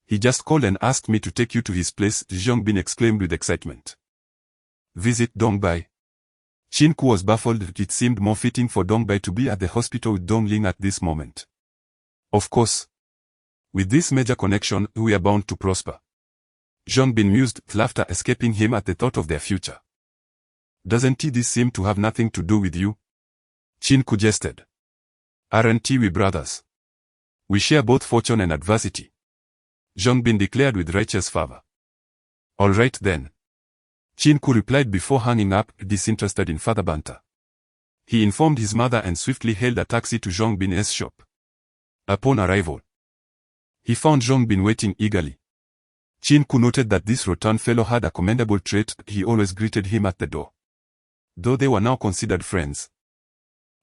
He just called and asked me to take you to his place," Zhang Bin exclaimed with excitement. "Visit Dongbai?" Qin Ke was baffled. It seemed more fitting for Dongbai to be at the hospital with Dongling at this moment. "Of course. With this major connection, we are bound to prosper." Zhang Bin mused, laughter escaping him at the thought of their future. "Doesn't this seem to have nothing to do with you?" Qin Ke jested. "Aren't we brothers? We share both fortune and adversity," Zhang Bin declared with righteous fervor. "All right then," Qin Ke replied before hanging up, disinterested in further banter. He informed his mother and swiftly hailed a taxi to Zhang Bin's shop. Upon arrival, he found Zhang Bin waiting eagerly. Qin Ke noted that this rotund fellow had a commendable trait: he always greeted him at the door. Though they were now considered friends,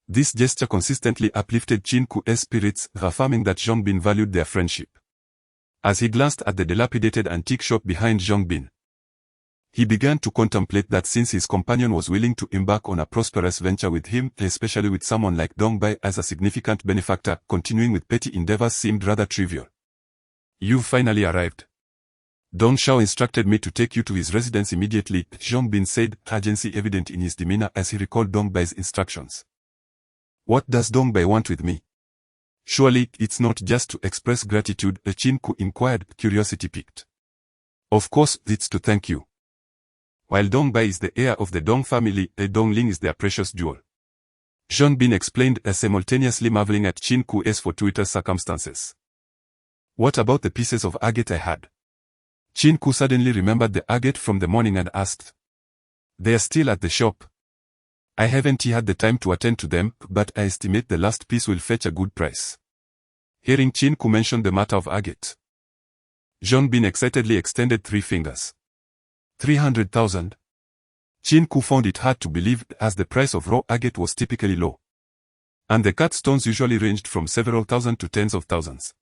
this gesture consistently uplifted Qin Ke's spirits, affirming that Zhang Bin valued their friendship. As he glanced at the dilapidated antique shop behind Zhang Bin, he began to contemplate that since his companion was willing to embark on a prosperous venture with him, especially with someone like Dongbai as a significant benefactor, continuing with petty endeavors seemed rather trivial. "You've finally arrived. Dong Shao instructed me to take you to his residence immediately," Zhang Bin said, urgency evident in his demeanor as he recalled Dongbai's instructions. "What does Dongbai want with me? Surely, it's not just to express gratitude," Qin Ke inquired, curiosity piqued. "Of course, it's to thank you. While Dongbai is the heir of the Dong family, Dongling is their precious jewel," Zhang Bin explained, simultaneously marveling at Qin Ke's fortuitous circumstances. "What about the pieces of agate I had?" Qin Ke suddenly remembered the agate from the morning and asked. "They are still at the shop. I haven't had the time to attend to them, but I estimate the last piece will fetch a good price." Hearing Qin Ke mention the matter of agate, Zhang Bin excitedly extended 3 fingers. 300,000? Qin Ke found it hard to believe, as the price of raw agate was typically low, and the cut stones usually ranged from several thousand to tens of thousands.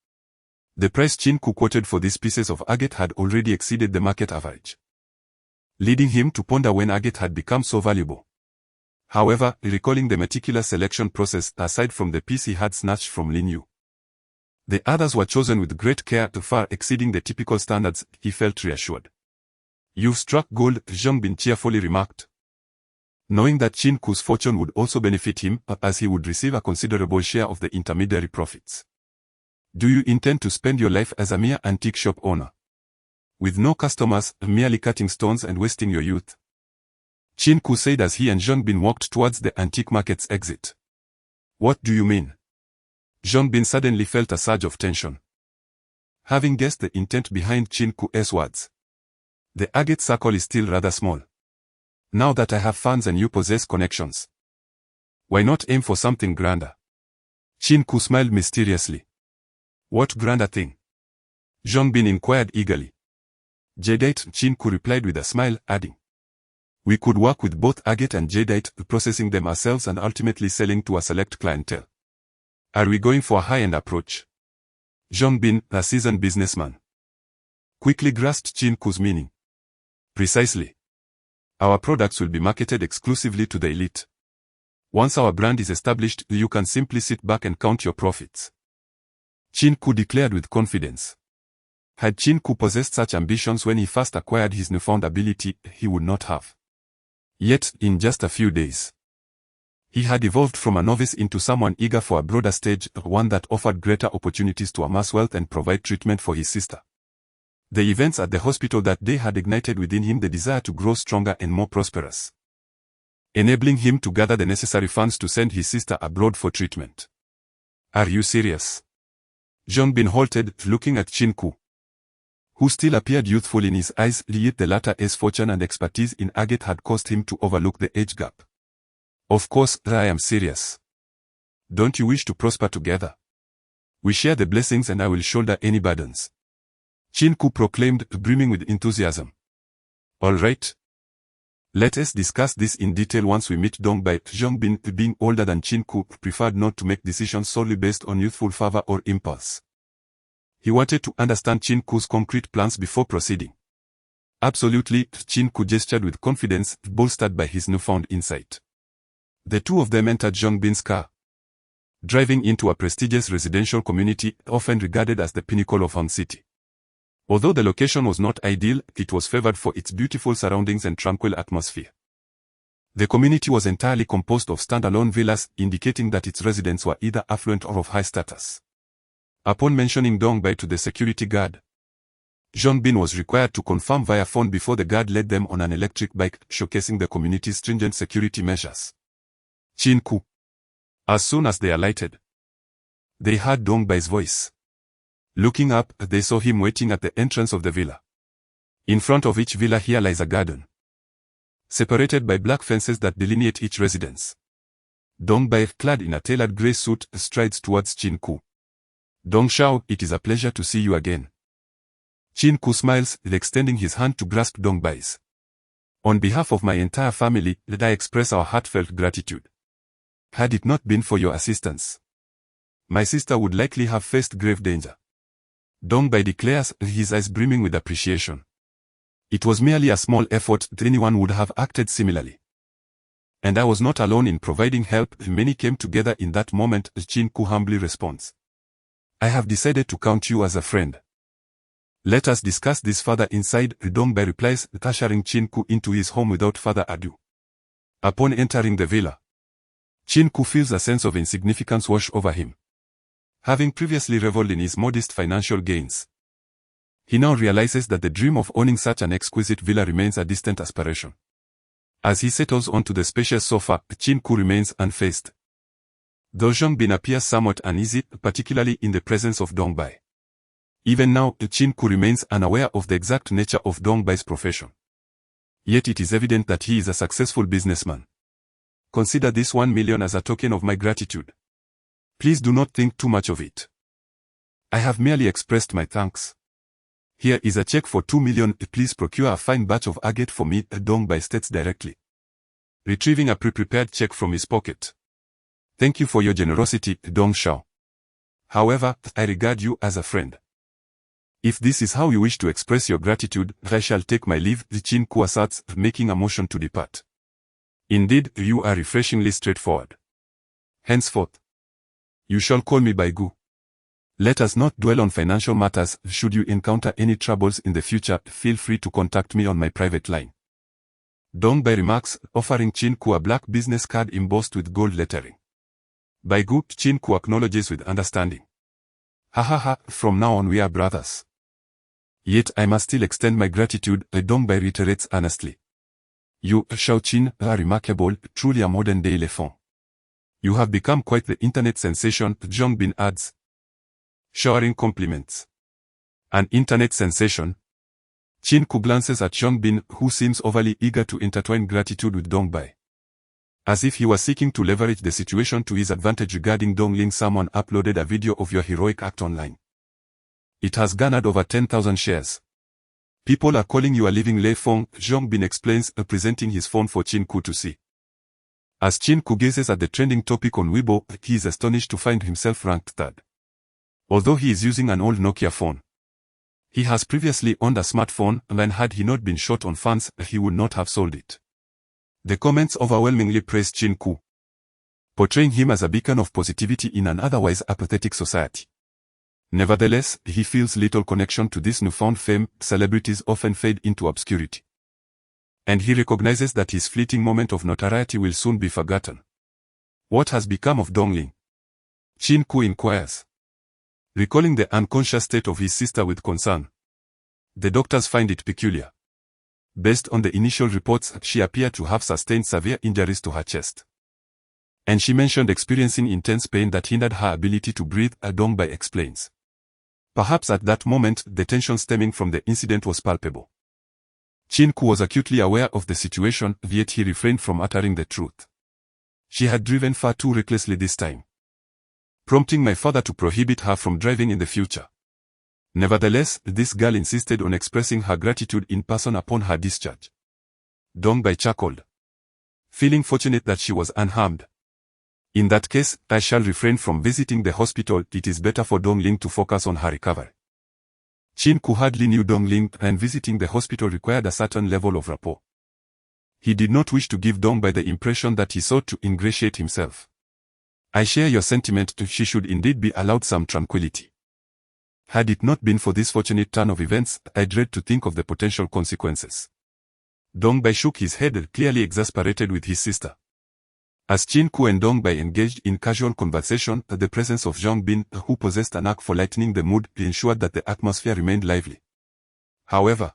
The price Qin Ke quoted for these pieces of agate had already exceeded the market average, leading him to ponder when agate had become so valuable. However, recalling the meticulous selection process, aside from the piece he had snatched from Lin Yu, the others were chosen with great care, far exceeding the typical standards. He felt reassured. "You've struck gold," Zhang Bin cheerfully remarked, knowing that Qin Ke's fortune would also benefit him, as he would receive a considerable share of the intermediary profits. "Do you intend to spend your life as a mere antique shop owner, with no customers, merely cutting stones and wasting your youth?" Qin Ke said as he and Zhang Bin walked towards the antique market's exit. "What do you mean?" Zhang Bin suddenly felt a surge of tension, having guessed the intent behind Qin Ke's words. "The agate circle is still rather small. Now that I have funds and you possess connections, why not aim for something grander?" Qin Ke smiled mysteriously. "What grander thing?" Zhang Bin inquired eagerly. "Jadeite," Qin Ke replied with a smile, adding, "We could work with both agate and jadeite, processing them ourselves and ultimately selling to a select clientele." "Are we going for a high-end approach?" Zhang Bin, a seasoned businessman, quickly grasped Qin Ke's meaning. "Precisely. Our products will be marketed exclusively to the elite. Once our brand is established, you can simply sit back and count your profits," Qin Ke declared with confidence. Had Qin Ke possessed such ambitions when he first acquired his newfound ability, he would not have. Yet, in just a few days, he had evolved from a novice into someone eager for a broader stage, one that offered greater opportunities to amass wealth and provide treatment for his sister. The events at the hospital that day had ignited within him the desire to grow stronger and more prosperous, enabling him to gather the necessary funds to send his sister abroad for treatment. "Are you serious?" Zhang Bin halted, looking at Qin Ke, who still appeared youthful in his eyes, yet the latter's fortune and expertise in agate had caused him to overlook the age gap. Of course, I am serious. Don't you wish to prosper together? We share the blessings and I will shoulder any burdens. Qin Ke proclaimed, brimming with enthusiasm. All right. Let us discuss this in detail once we meet Dong Bai. Zhang Bin, being older than Qin Ke, preferred not to make decisions solely based on youthful fervor or impulse. He wanted to understand Qin Ke's concrete plans before proceeding. Absolutely, Qin Ke gestured with confidence, bolstered by his newfound insight. The two of them entered Zhang Bin's car, driving into a prestigious residential community, often regarded as the pinnacle of Han City. Although the location was not ideal, it was favored for its beautiful surroundings and tranquil atmosphere. The community was entirely composed of standalone villas, indicating that its residents were either affluent or of high status. Upon mentioning Dong Bai to the security guard, Zhang Bin was required to confirm via phone before the guard led them on an electric bike, showcasing the community's stringent security measures. Qin Ke. As soon as they alighted, they heard Dong Bai's voice. Looking up, they saw him waiting at the entrance of the villa. In front of each villa here lies a garden, separated by black fences that delineate each residence. Dong Bai, clad in a tailored grey suit, strides towards Qin Ke. Dong Xiao, it is a pleasure to see you again. Qin Ke smiles, extending his hand to grasp Dong Bai's. On behalf of my entire family, I express our heartfelt gratitude. Had it not been for your assistance, my sister would likely have faced grave danger. Dong Bai declares, his eyes brimming with appreciation. It was merely a small effort, anyone would have acted similarly. And I was not alone in providing help, many came together in that moment, Qin Ke humbly responds. I have decided to count you as a friend. Let us discuss this further inside, Dong Bai replies, ushering Qin Ke into his home without further ado. Upon entering the villa, Qin Ke feels a sense of insignificance wash over him. Having previously reveled in his modest financial gains, he now realizes that the dream of owning such an exquisite villa remains a distant aspiration. As he settles onto the spacious sofa, Qin Ke remains unfazed. Though Zhang Bin appears somewhat uneasy, particularly in the presence of Dong Bai. Even now, Qin Ke remains unaware of the exact nature of Dong Bai's profession. Yet it is evident that he is a successful businessman. Consider this 1 million as a token of my gratitude. Please do not think too much of it. I have merely expressed my thanks. Here is a check for 2 million, please procure a fine batch of agate for me, Dong Bai states directly, retrieving a pre-prepared check from his pocket. Thank you for your generosity, Dong Xiao. However, I regard you as a friend. If this is how you wish to express your gratitude, I shall take my leave, Qin Ke asserts, making a motion to depart. Indeed, you are refreshingly straightforward. Henceforth, you shall call me by Gu. Let us not dwell on financial matters. Should you encounter any troubles in the future, feel free to contact me on my private line. Dong Bai remarks, offering Qin Ke a black business card embossed with gold lettering. By Gu, Qin Ke acknowledges with understanding. Ha ha ha, from now on we are brothers. Yet I must still extend my gratitude, Dong Bai reiterates earnestly. You, Xiao Qin, are remarkable, truly a modern-day elephant. You have become quite the internet sensation, Zhang Bin adds, showering compliments. An internet sensation? Qin Ke glances at Zhang Bin, who seems overly eager to intertwine gratitude with Dong Bai. As if he was seeking to leverage the situation to his advantage regarding Dong Ling. Someone uploaded a video of your heroic act online. It has garnered over 10,000 shares. People are calling you a living Lei Feng, Zhang Bin explains, presenting his phone for Qin Ke to see. As Qin Ke gazes at the trending topic on Weibo, he is astonished to find himself ranked third. Although he is using an old Nokia phone, he has previously owned a smartphone, and had he not been short on funds, he would not have sold it. The comments overwhelmingly praise Qin Ke, portraying him as a beacon of positivity in an otherwise apathetic society. Nevertheless, he feels little connection to this newfound fame. Celebrities often fade into obscurity, and he recognizes that his fleeting moment of notoriety will soon be forgotten. What has become of Dong Ling? Qin Ke inquires, recalling the unconscious state of his sister with concern. The doctors find it peculiar. Based on the initial reports, she appeared to have sustained severe injuries to her chest, and she mentioned experiencing intense pain that hindered her ability to breathe, Dong Bai explains. Perhaps at that moment the tension stemming from the incident was palpable. Qin Ke was acutely aware of the situation, yet he refrained from uttering the truth. She had driven far too recklessly this time, prompting my father to prohibit her from driving in the future. Nevertheless, this girl insisted on expressing her gratitude in person upon her discharge. Dongbai chuckled, feeling fortunate that she was unharmed. In that case, I shall refrain from visiting the hospital. It is better for Dongling to focus on her recovery. Qin Ke hardly knew Dongling, and visiting the hospital required a certain level of rapport. He did not wish to give Dongbai the impression that he sought to ingratiate himself. I share your sentiment. She should indeed be allowed some tranquility. Had it not been for this fortunate turn of events, I dread to think of the potential consequences. Dongbai shook his head, clearly exasperated with his sister. As Qin Ke and Dongbai engaged in casual conversation, the presence of Zhang Bin, who possessed a knack for lightening the mood, ensured that the atmosphere remained lively. However,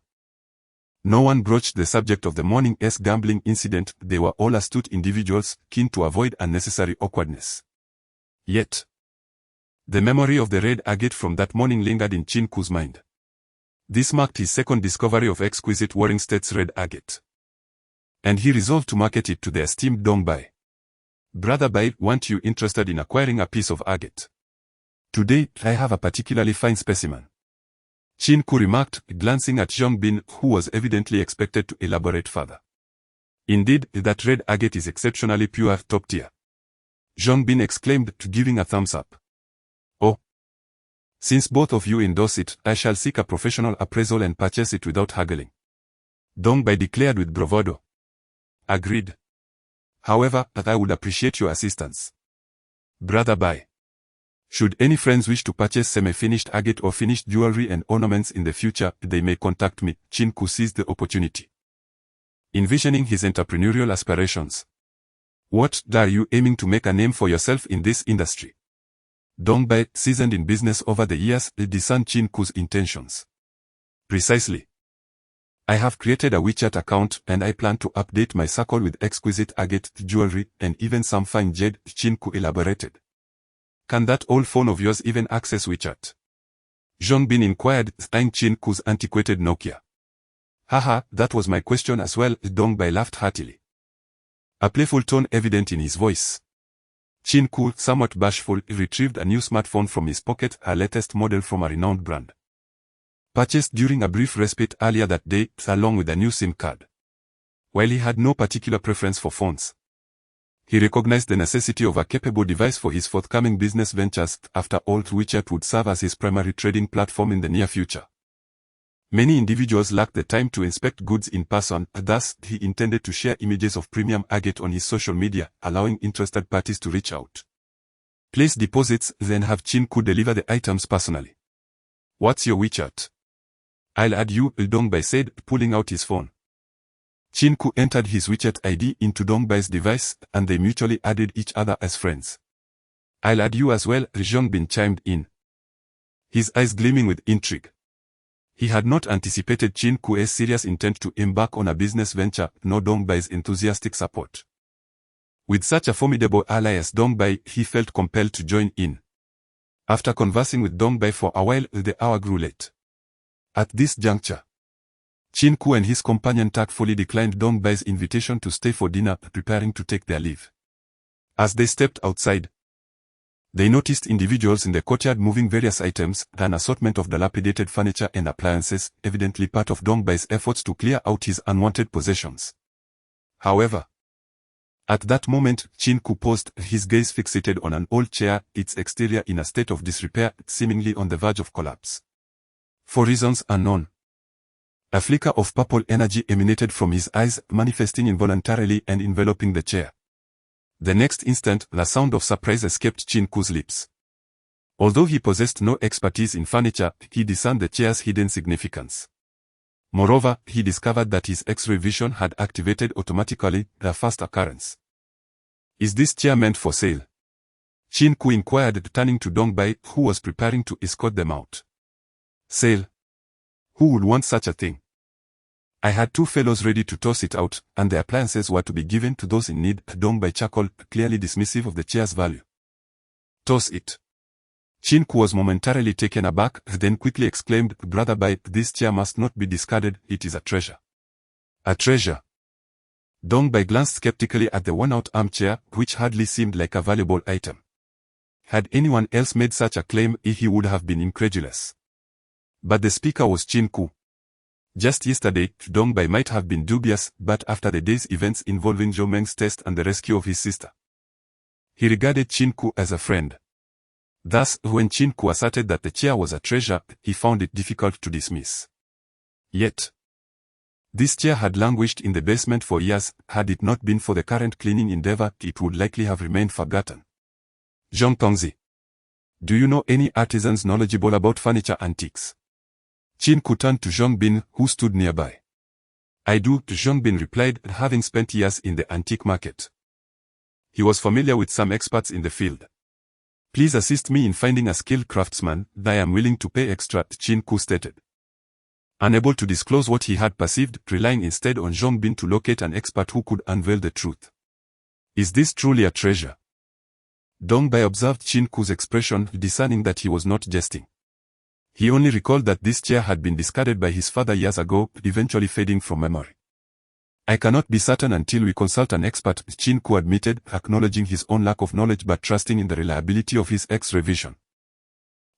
no one broached the subject of the morning's gambling incident. They were all astute individuals, keen to avoid unnecessary awkwardness. Yet, the memory of the red agate from that morning lingered in Qin Ke's mind. This marked his second discovery of exquisite Warring States red agate, and he resolved to market it to the esteemed Dongbai. Brother Bai, weren't you interested in acquiring a piece of agate? Today, I have a particularly fine specimen. Qin Ke remarked, glancing at Zhang Bin, who was evidently expected to elaborate further. Indeed, that red agate is exceptionally pure, top tier. Zhang Bin exclaimed, giving a thumbs up. Oh. Since both of you endorse it, I shall seek a professional appraisal and purchase it without haggling. Dongbai declared with bravado. Agreed. However, I would appreciate your assistance. Brother Bai. Should any friends wish to purchase semi-finished agate or finished jewelry and ornaments in the future, they may contact me. Qin Ke seized the opportunity, envisioning his entrepreneurial aspirations. What are you aiming to make a name for yourself in this industry? Dongbai, seasoned in business over the years, discerned Qin Ke's intentions. Precisely. I have created a WeChat account, and I plan to update my circle with exquisite agate jewelry and even some fine jade, Qin Ke elaborated. Can that old phone of yours even access WeChat? Zhang Bin inquired, eyeing Qin Ke's antiquated Nokia. Haha, that was my question as well. Dongbai laughed heartily, a playful tone evident in his voice. Qin Ke, somewhat bashful, retrieved a new smartphone from his pocket, a latest model from a renowned brand, purchased during a brief respite earlier that day, along with a new SIM card. While he had no particular preference for phones, he recognized the necessity of a capable device for his forthcoming business ventures. After all, WeChat would serve as his primary trading platform in the near future. Many individuals lacked the time to inspect goods in person, thus, he intended to share images of premium agate on his social media, allowing interested parties to reach out, place deposits, then have Qin Ke deliver the items personally. What's your WeChat? I'll add you, Dongbai said, pulling out his phone. Qin Ke entered his WeChat ID into Dongbai's device, and they mutually added each other as friends. I'll add you as well, Zhang Bin chimed in, his eyes gleaming with intrigue. He had not anticipated Qin Ke's serious intent to embark on a business venture, nor Dongbai's enthusiastic support. With such a formidable ally as Dongbai, he felt compelled to join in. After conversing with Dongbai for a while, the hour grew late. At this juncture, Qin Ke and his companion tactfully declined Dongbai's invitation to stay for dinner, preparing to take their leave. As they stepped outside, they noticed individuals in the courtyard moving various items, an assortment of dilapidated furniture and appliances, evidently part of Dongbai's efforts to clear out his unwanted possessions. However, at that moment, Qin Ke paused, his gaze fixated on an old chair, its exterior in a state of disrepair, seemingly on the verge of collapse. For reasons unknown, a flicker of purple energy emanated from his eyes, manifesting involuntarily and enveloping the chair. The next instant, the sound of surprise escaped Qin Ke's lips. Although he possessed no expertise in furniture, he discerned the chair's hidden significance. Moreover, he discovered that his X-ray vision had activated automatically, a first occurrence. Is this chair meant for sale? Qin Ke inquired, turning to Dongbai, who was preparing to escort them out. Sale? Who would want such a thing? I had two fellows ready to toss it out, and the appliances were to be given to those in need. Dongbai chuckled, clearly dismissive of the chair's value. Toss it. Qin Ke was momentarily taken aback, then quickly exclaimed, "Brother Bai, this chair must not be discarded, it is a treasure." A treasure? Dong Bai glanced skeptically at the worn-out armchair, which hardly seemed like a valuable item. Had anyone else made such a claim, he would have been incredulous. But the speaker was Qin Ke. Just yesterday, Dong Bai might have been dubious, but after the day's events involving Zhou Meng's test and the rescue of his sister, he regarded Qin Ke as a friend. Thus, when Qin Ke asserted that the chair was a treasure, he found it difficult to dismiss. Yet, this chair had languished in the basement for years. Had it not been for the current cleaning endeavor, it would likely have remained forgotten. Zhong Tongzi, do you know any artisans knowledgeable about furniture antiques? Qin Ke turned to Zhong Bin, who stood nearby. I do, Zhong Bin replied, having spent years in the antique market. He was familiar with some experts in the field. Please assist me in finding a skilled craftsman. I am willing to pay extra, Qin Ke stated. Unable to disclose what he had perceived, relying instead on Zhong Bin to locate an expert who could unveil the truth. Is this truly a treasure? Dong Bai observed Qin Ke's expression, discerning that he was not jesting. He only recalled that this chair had been discarded by his father years ago, eventually fading from memory. I cannot be certain until we consult an expert, Qin Ke admitted, acknowledging his own lack of knowledge but trusting in the reliability of his X-ray vision.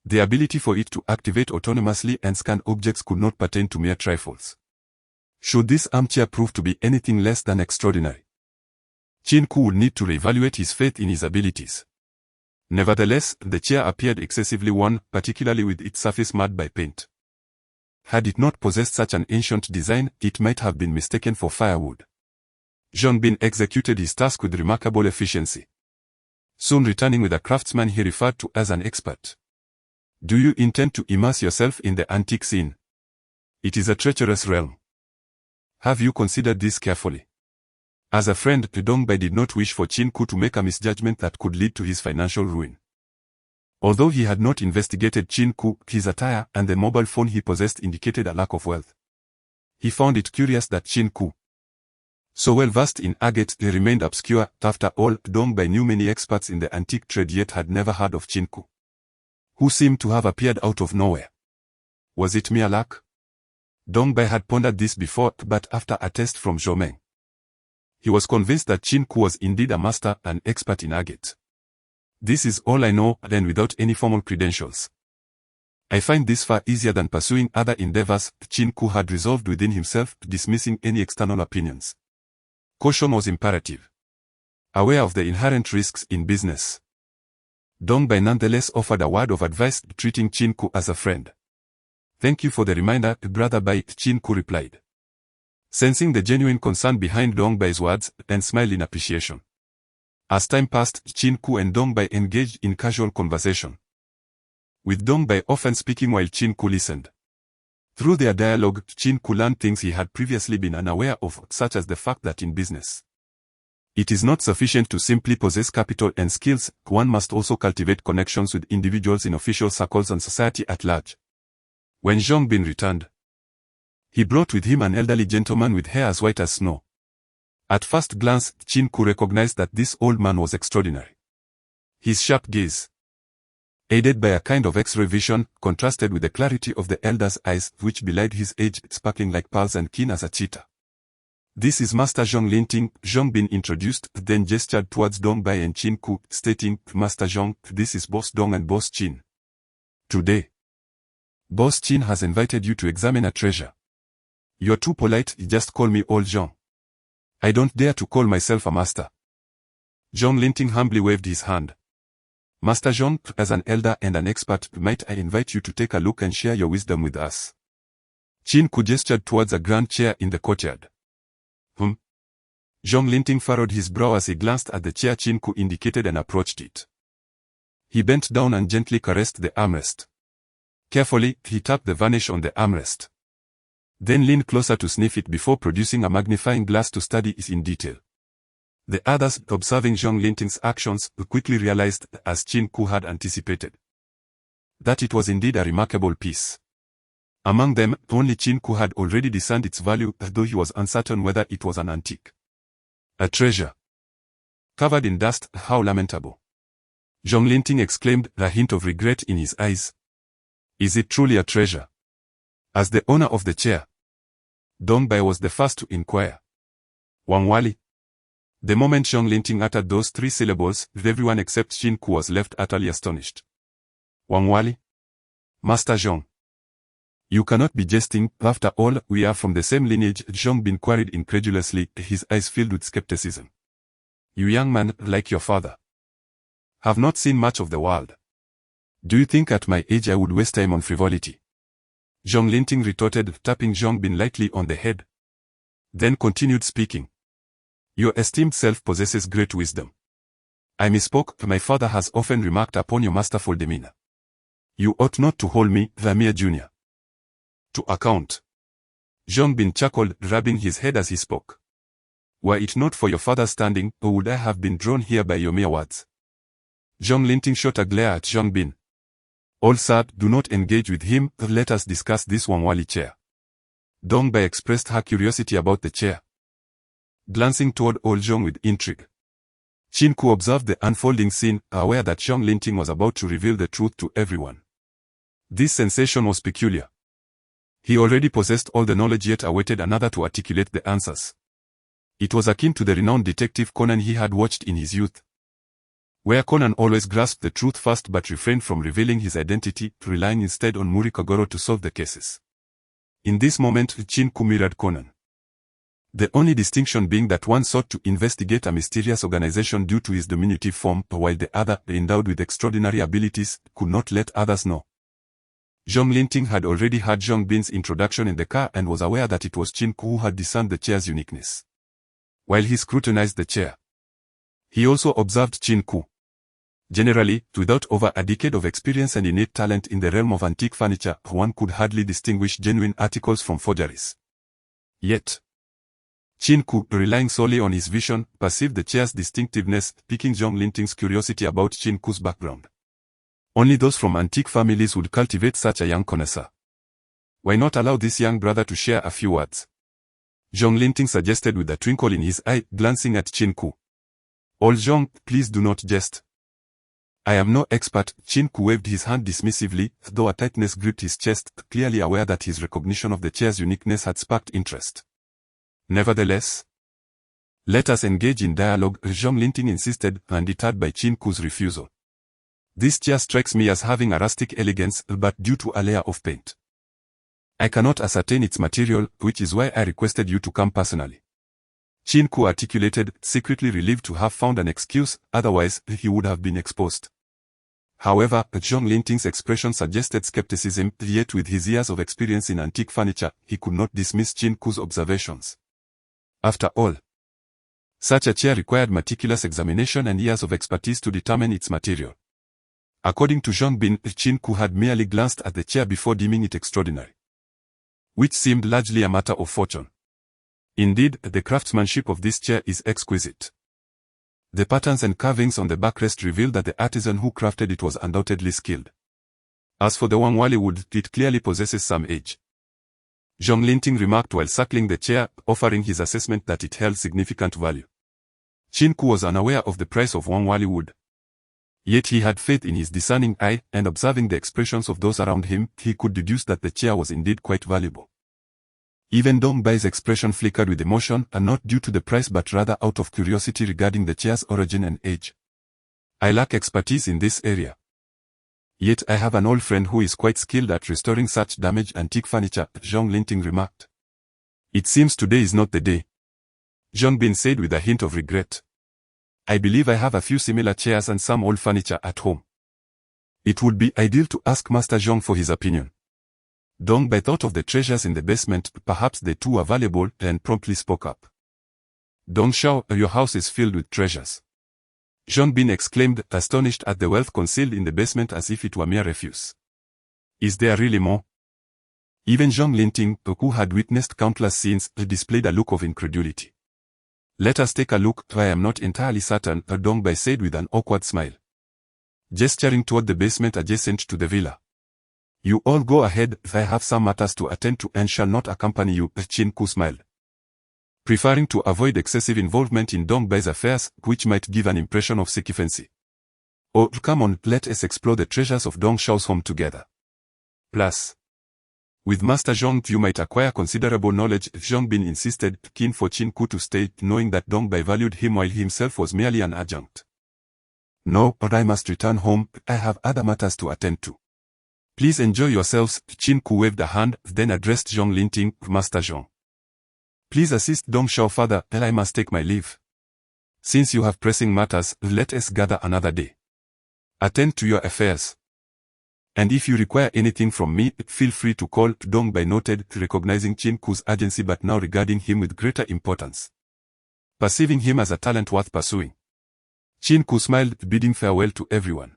The ability for it to activate autonomously and scan objects could not pertain to mere trifles. Should this armchair prove to be anything less than extraordinary, Qin Ke would need to reevaluate his faith in his abilities. Nevertheless, the chair appeared excessively worn, particularly with its surface marred by paint. Had it not possessed such an ancient design, it might have been mistaken for firewood. Zhong Bin executed his task with remarkable efficiency. Soon returning with a craftsman he referred to as an expert. Do you intend to immerse yourself in the antique scene? It is a treacherous realm. Have you considered this carefully? As a friend, Dong Bai did not wish for Qin Ke to make a misjudgment that could lead to his financial ruin. Although he had not investigated Qin Ke, his attire and the mobile phone he possessed indicated a lack of wealth. He found it curious that Qin Ke, so well versed in agate, remained obscure. After all, Dong Bai knew many experts in the antique trade yet had never heard of Qin Ke, who seemed to have appeared out of nowhere. Was it mere luck? Dong Bai had pondered this before, but after a test from Zhou Meng, he was convinced that Qin Ke was indeed a master and expert in agate. This is all I know, and without any formal credentials. I find this far easier than pursuing other endeavors, Qin Ke had resolved within himself, dismissing any external opinions. Caution was imperative. Aware of the inherent risks in business, Dong Bai nonetheless offered a word of advice, treating Qin Ke as a friend. Thank you for the reminder, Brother Bai, Qin Ke replied, sensing the genuine concern behind Dong Bai's words, and smiled in appreciation. As time passed, Qin Ke and Dong Bai engaged in casual conversation, with Dong Bai often speaking while Qin Ke listened. Through their dialogue, Qin Ke learned things he had previously been unaware of, such as the fact that in business, it is not sufficient to simply possess capital and skills, one must also cultivate connections with individuals in official circles and society at large. When Zhong Bin returned, he brought with him an elderly gentleman with hair as white as snow. At first glance, Qin Ke recognized that this old man was extraordinary. His sharp gaze, aided by a kind of X-ray vision, contrasted with the clarity of the elder's eyes, which belied his age, sparkling like pearls and keen as a cheetah. This is Master Zhong Linting, Zhong Bin introduced, then gestured towards Dong Bai and Qin Ke, stating, Master Zhong, this is Boss Dong and Boss Qin. Today, Boss Qin has invited you to examine a treasure. You're too polite, just call me Old Zhong. I don't dare to call myself a master. Zhong Linting humbly waved his hand. Master Zhong, as an elder and an expert, might I invite you to take a look and share your wisdom with us? Qin Ke gestured towards a grand chair in the courtyard. Zhong Linting furrowed his brow as he glanced at the chair Qin Ke indicated and approached it. He bent down and gently caressed the armrest. Carefully, he tapped the varnish on the armrest, then leaned closer to sniff it before producing a magnifying glass to study it in detail. The others, observing Zhong Linting's actions, quickly realized, as Qin Ke had anticipated, that it was indeed a remarkable piece. Among them, only Qin Ke had already discerned its value, though he was uncertain whether it was an antique. A treasure. Covered in dust, how lamentable. Zhong Linting exclaimed, a hint of regret in his eyes. Is it truly a treasure? As the owner of the chair, Dong Bai was the first to inquire. Wang Wali. The moment Zhong Linting uttered those 3 syllables, everyone except Qin Ke was left utterly astonished. Wang Wali? Master Zhong. You cannot be jesting, after all, we are from the same lineage, Zhong Bin queried incredulously, his eyes filled with skepticism. You young man, like your father, have not seen much of the world. Do you think at my age I would waste time on frivolity? Zhong Linting retorted, tapping Zhong Bin lightly on the head. Then continued speaking. Your esteemed self possesses great wisdom. I misspoke, my father has often remarked upon your masterful demeanor. You ought not to hold me, the mere junior, to account. Zhong Bin chuckled, rubbing his head as he spoke. Were it not for your father's standing, or would I have been drawn here by your mere words? Zhong Linting shot a glare at Zhong Bin. All sir, do not engage with him, let us discuss this Wang Wali chair. Dong Bai expressed her curiosity about the chair, glancing toward old Zhong with intrigue. Qin Ke observed the unfolding scene, aware that Zhong Linting was about to reveal the truth to everyone. This sensation was peculiar. He already possessed all the knowledge yet awaited another to articulate the answers. It was akin to the renowned detective Conan he had watched in his youth, where Conan always grasped the truth first but refrained from revealing his identity, relying instead on Murikagoro to solve the cases. In this moment, Qin Ke mirrored Conan. The only distinction being that one sought to investigate a mysterious organization due to his diminutive form, while the other, endowed with extraordinary abilities, could not let others know. Zhong Linting had already heard Zhong Bin's introduction in the car and was aware that it was Qin Ke who had discerned the chair's uniqueness. While he scrutinized the chair, he also observed Qin Ke. Generally, without over a decade of experience and innate talent in the realm of antique furniture, one could hardly distinguish genuine articles from forgeries. Yet, Qin Ke, relying solely on his vision, perceived the chair's distinctiveness, piquing Zhong Linting's curiosity about Qin Ke's background. Only those from antique families would cultivate such a young connoisseur. Why not allow this young brother to share a few words? Zhong Linting suggested with a twinkle in his eye, glancing at Qin Ke. Old Zhong, please do not jest. I am no expert. Qin Ke waved his hand dismissively, though a tightness gripped his chest, clearly aware that his recognition of the chair's uniqueness had sparked interest. Nevertheless, let us engage in dialogue, Zhong Linting insisted, undeterred by Qin Ke's refusal. This chair strikes me as having a rustic elegance, but due to a layer of paint. I cannot ascertain its material, which is why I requested you to come personally. Qin Ke articulated, secretly relieved to have found an excuse, otherwise he would have been exposed. However, Zhong Linting's expression suggested skepticism, yet with his years of experience in antique furniture, he could not dismiss Qin Ke's observations. After all, such a chair required meticulous examination and years of expertise to determine its material. According to Zhong Bin, Qin Ke had merely glanced at the chair before deeming it extraordinary, which seemed largely a matter of fortune. Indeed, the craftsmanship of this chair is exquisite. The patterns and carvings on the backrest reveal that the artisan who crafted it was undoubtedly skilled. As for the Wang Wali wood, it clearly possesses some age. Zhong Linting remarked while circling the chair, offering his assessment that it held significant value. Qin Ke was unaware of the price of Wang Wali wood. Yet he had faith in his discerning eye, and observing the expressions of those around him, he could deduce that the chair was indeed quite valuable. Even Dong Bai's expression flickered with emotion, and not due to the price but rather out of curiosity regarding the chair's origin and age. I lack expertise in this area. Yet I have an old friend who is quite skilled at restoring such damaged antique furniture, Zhong Linting remarked. It seems today is not the day, Zhong Bin said with a hint of regret. I believe I have a few similar chairs and some old furniture at home. It would be ideal to ask Master Zhong for his opinion. Dong Bai thought of the treasures in the basement, perhaps they too are valuable, and promptly spoke up. Dong Shao, your house is filled with treasures. Zhong Bin exclaimed, astonished at the wealth concealed in the basement as if it were mere refuse. Is there really more? Even Zhong Linting, who had witnessed countless scenes, displayed a look of incredulity. Let us take a look, I am not entirely certain, Dong Bai said with an awkward smile, gesturing toward the basement adjacent to the villa. You all go ahead, I have some matters to attend to and shall not accompany you, Qin Ke smiled, preferring to avoid excessive involvement in Dong Bai's affairs, which might give an impression of sycophancy. Oh, come on, let us explore the treasures of Dong Xiao's home together. Plus, with Master Zhong you might acquire considerable knowledge. Zhong Bin insisted, keen for Qin Ku to stay, knowing that Dong Bai valued him while he himself was merely an adjunct. No, but I must return home, I have other matters to attend to. Please enjoy yourselves. Qin Ku waved a hand, then addressed Zhong Linting, Master Zhong. Please assist Dong Xiao further, and I must take my leave. Since you have pressing matters, let us gather another day. Attend to your affairs. And if you require anything from me, feel free to call. Dong Bai noted, recognizing Qin Ku's urgency but now regarding him with greater importance. Perceiving him as a talent worth pursuing. Qin Ku smiled, bidding farewell to everyone.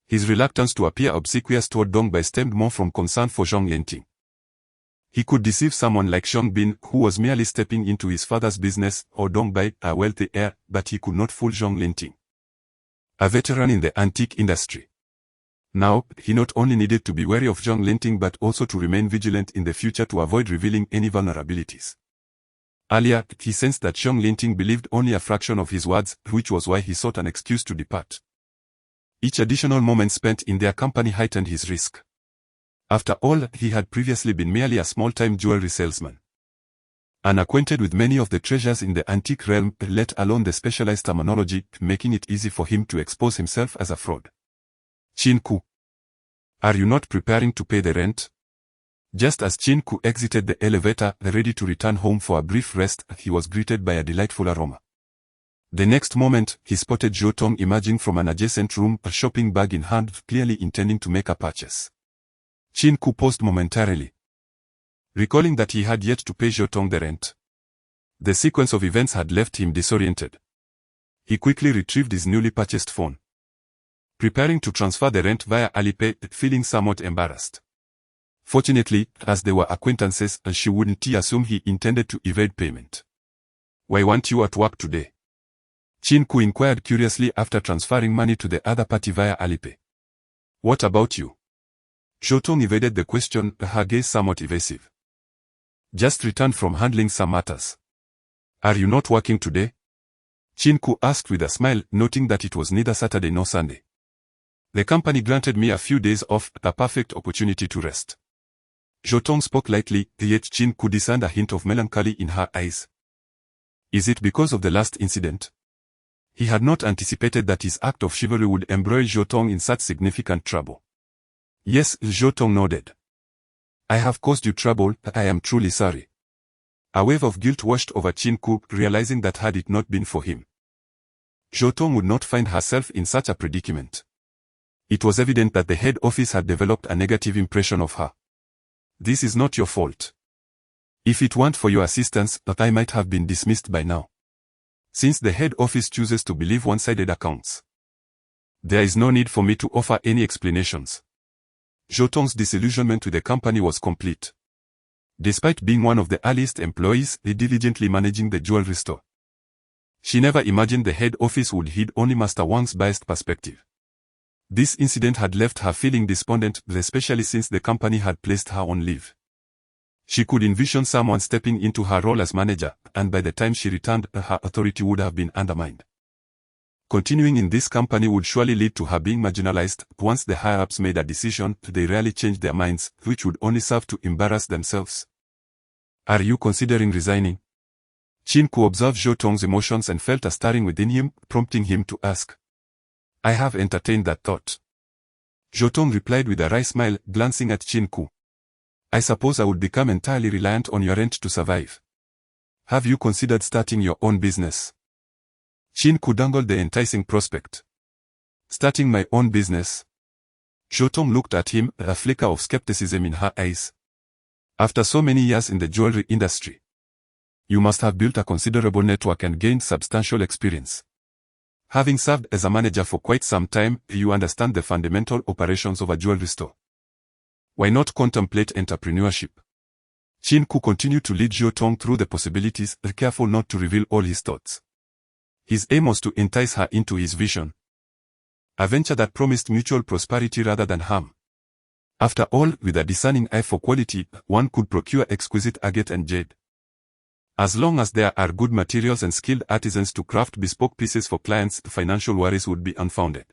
His reluctance to appear obsequious toward Dong Bai stemmed more from concern for Zhong Linting. He could deceive someone like Zhong Bin, who was merely stepping into his father's business, or Dong Bai, a wealthy heir, but he could not fool Zhong Linting, a veteran in the antique industry. Now, he not only needed to be wary of Zhong Linting but also to remain vigilant in the future to avoid revealing any vulnerabilities. Earlier, he sensed that Zhong Linting believed only a fraction of his words, which was why he sought an excuse to depart. Each additional moment spent in their company heightened his risk. After all, he had previously been merely a small-time jewelry salesman, unacquainted with many of the treasures in the antique realm, let alone the specialized terminology, making it easy for him to expose himself as a fraud. Qin Ku, are you not preparing to pay the rent? Just as Qin Ku exited the elevator, ready to return home for a brief rest, he was greeted by a delightful aroma. The next moment, he spotted Zhou Tong emerging from an adjacent room, a shopping bag in hand, clearly intending to make a purchase. Qin Ku paused momentarily, recalling that he had yet to pay Zhou Tong the rent. The sequence of events had left him disoriented. He quickly retrieved his newly purchased phone, preparing to transfer the rent via Alipay, feeling somewhat embarrassed. Fortunately, as they were acquaintances, she wouldn't assume he intended to evade payment. Why weren't you at work today? Qin Ku inquired curiously after transferring money to the other party via Alipay. What about you? Zhou Tong evaded the question, her gaze somewhat evasive. Just returned from handling some matters. Are you not working today? Qin Ku asked with a smile, noting that it was neither Saturday nor Sunday. The company granted me a few days off, a perfect opportunity to rest. Zhou Tong spoke lightly, yet Qin Ku discerned a hint of melancholy in her eyes. Is it because of the last incident? He had not anticipated that his act of chivalry would embroil Zhou Tong in such significant trouble. Yes, Zhou Tong nodded. I have caused you trouble, I am truly sorry. A wave of guilt washed over Qin Ku, realizing that had it not been for him, Zhou Tong would not find herself in such a predicament. It was evident that the head office had developed a negative impression of her. This is not your fault. If it weren't for your assistance, I might have been dismissed by now. Since the head office chooses to believe one-sided accounts, there is no need for me to offer any explanations. Zhou Tong's disillusionment with the company was complete. Despite being one of the earliest employees, diligently managing the jewelry store, she never imagined the head office would heed only Master Wang's biased perspective. This incident had left her feeling despondent, especially since the company had placed her on leave. She could envision someone stepping into her role as manager, and by the time she returned, her authority would have been undermined. Continuing in this company would surely lead to her being marginalized. Once the higher-ups made a decision, they rarely changed their minds, which would only serve to embarrass themselves. Are you considering resigning? Qin Ku observed Zhou Tong's emotions and felt a stirring within him, prompting him to ask. I have entertained that thought. Zhou Tong replied with a wry smile, glancing at Qin Ku. I suppose I would become entirely reliant on your rent to survive. Have you considered starting your own business? Qin Ku dangled the enticing prospect. Starting my own business? Zhou Tong looked at him, a flicker of skepticism in her eyes. After so many years in the jewelry industry, you must have built a considerable network and gained substantial experience. Having served as a manager for quite some time, you understand the fundamental operations of a jewelry store. Why not contemplate entrepreneurship? Qin Ku continued to lead Zhou Tong through the possibilities, careful not to reveal all his thoughts. His aim was to entice her into his vision, a venture that promised mutual prosperity rather than harm. After all, with a discerning eye for quality, one could procure exquisite agate and jade. As long as there are good materials and skilled artisans to craft bespoke pieces for clients, financial worries would be unfounded.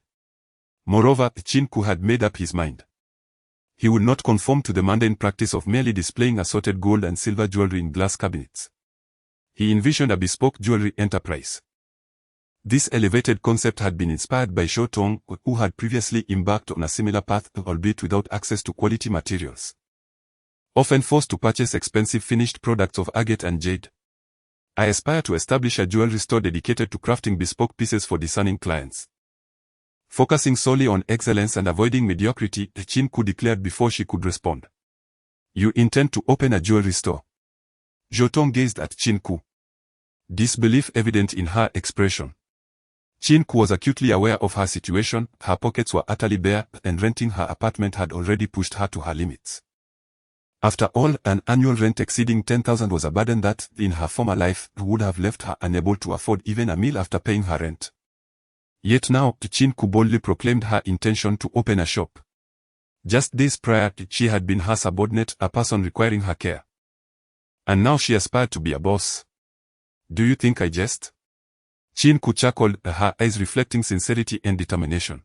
Moreover, Qin Ke had made up his mind. He would not conform to the mundane practice of merely displaying assorted gold and silver jewelry in glass cabinets. He envisioned a bespoke jewelry enterprise. This elevated concept had been inspired by Zhou Tong, who had previously embarked on a similar path, albeit without access to quality materials. Often forced to purchase expensive finished products of agate and jade. I aspire to establish a jewelry store dedicated to crafting bespoke pieces for discerning clients. Focusing solely on excellence and avoiding mediocrity, Qin Ke declared before she could respond. You intend to open a jewelry store? Zhou Tong gazed at Qin Ke. Disbelief evident in her expression. Qin Ke was acutely aware of her situation, her pockets were utterly bare, and renting her apartment had already pushed her to her limits. After all, an annual rent exceeding 10,000 was a burden that, in her former life, would have left her unable to afford even a meal after paying her rent. Yet now, Qin Ke boldly proclaimed her intention to open a shop. Just days prior, she had been her subordinate, a person requiring her care. And now she aspired to be a boss. Do you think I jest? Qin Ke chuckled, her eyes reflecting sincerity and determination.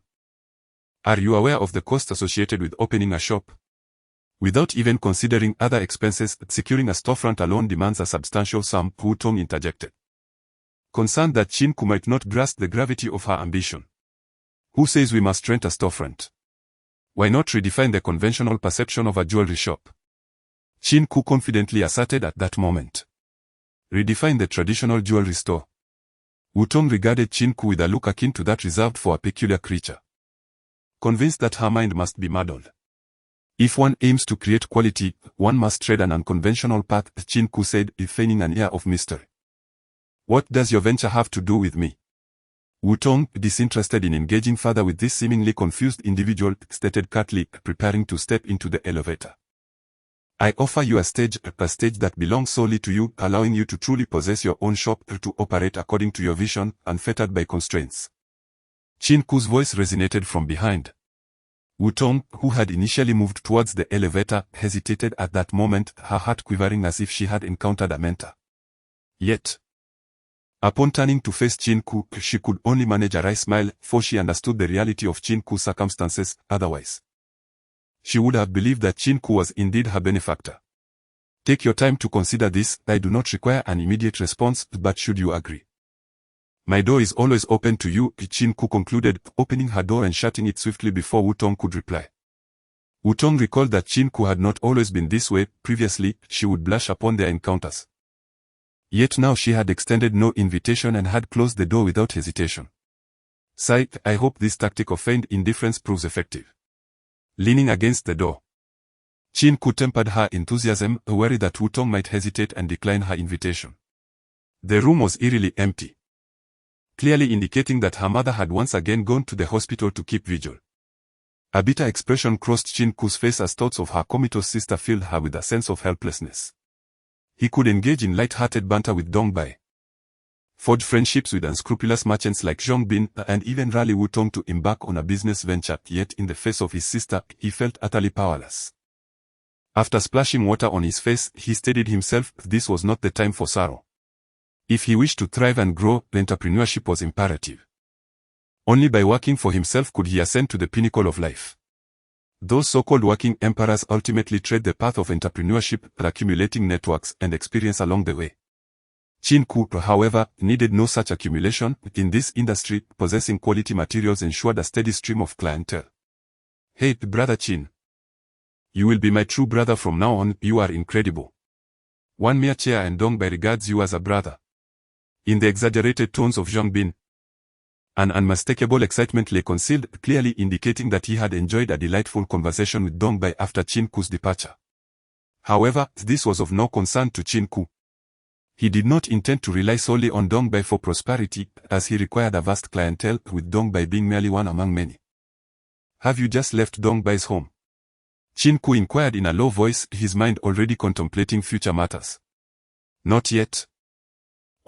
Are you aware of the cost associated with opening a shop? Without even considering other expenses, securing a storefront alone demands a substantial sum, Wu Tong interjected. Concerned that Qin Ke might not grasp the gravity of her ambition. Who says we must rent a storefront? Why not redefine the conventional perception of a jewelry shop? Qin Ke confidently asserted at that moment. Redefine the traditional jewelry store. Wu Tong regarded Qin Ke with a look akin to that reserved for a peculiar creature. Convinced that her mind must be muddled. If one aims to create quality, one must tread an unconventional path, Qin Ke said, feigning an air of mystery. What does your venture have to do with me? Wu Tong, disinterested in engaging further with this seemingly confused individual, stated curtly, preparing to step into the elevator. I offer you a stage that belongs solely to you, allowing you to truly possess your own shop, to operate according to your vision, unfettered by constraints. Qin Ke's voice resonated from behind. Wu Tong, who had initially moved towards the elevator, hesitated at that moment, her heart quivering as if she had encountered a mentor. Yet, upon turning to face Qin Ke, she could only manage a wry smile, for she understood the reality of Qin Ke's circumstances. Otherwise, she would have believed that Qin Ke was indeed her benefactor. Take your time to consider this. I do not require an immediate response, but should you agree, my door is always open to you, Qin Ke concluded, opening her door and shutting it swiftly before Wu Tong could reply. Wu Tong recalled that Qin Ke had not always been this way. Previously, she would blush upon their encounters. Yet now she had extended no invitation and had closed the door without hesitation. Sigh, I hope this tactic of feigned indifference proves effective. Leaning against the door, Qin Ke tempered her enthusiasm, worried that Wu Tong might hesitate and decline her invitation. The room was eerily empty, clearly indicating that her mother had once again gone to the hospital to keep vigil. A bitter expression crossed Qin Ke's face as thoughts of her comatose sister filled her with a sense of helplessness. He could engage in light-hearted banter with Dong Bai, forge friendships with unscrupulous merchants like Zhong Bin, and even rally Wu Tong to embark on a business venture, yet in the face of his sister, he felt utterly powerless. After splashing water on his face, he steadied himself. This was not the time for sorrow. If he wished to thrive and grow, entrepreneurship was imperative. Only by working for himself could he ascend to the pinnacle of life. Those so-called working emperors ultimately tread the path of entrepreneurship, accumulating networks and experience along the way. Qin Ke, however, needed no such accumulation. In this industry, possessing quality materials ensured a steady stream of clientele. Hey, brother Qin. You will be my true brother from now on. You are incredible. One mere chair and Dong Bai regards you as a brother. In the exaggerated tones of Zhang Bin, an unmistakable excitement lay concealed, clearly indicating that he had enjoyed a delightful conversation with Dong Bai after Qin Ke's departure. However, this was of no concern to Qin Ke. He did not intend to rely solely on Dong Bai for prosperity, as he required a vast clientele, with Dong Bai being merely one among many. Have you just left Dong Bai's home? Qin Ke inquired in a low voice, his mind already contemplating future matters. Not yet.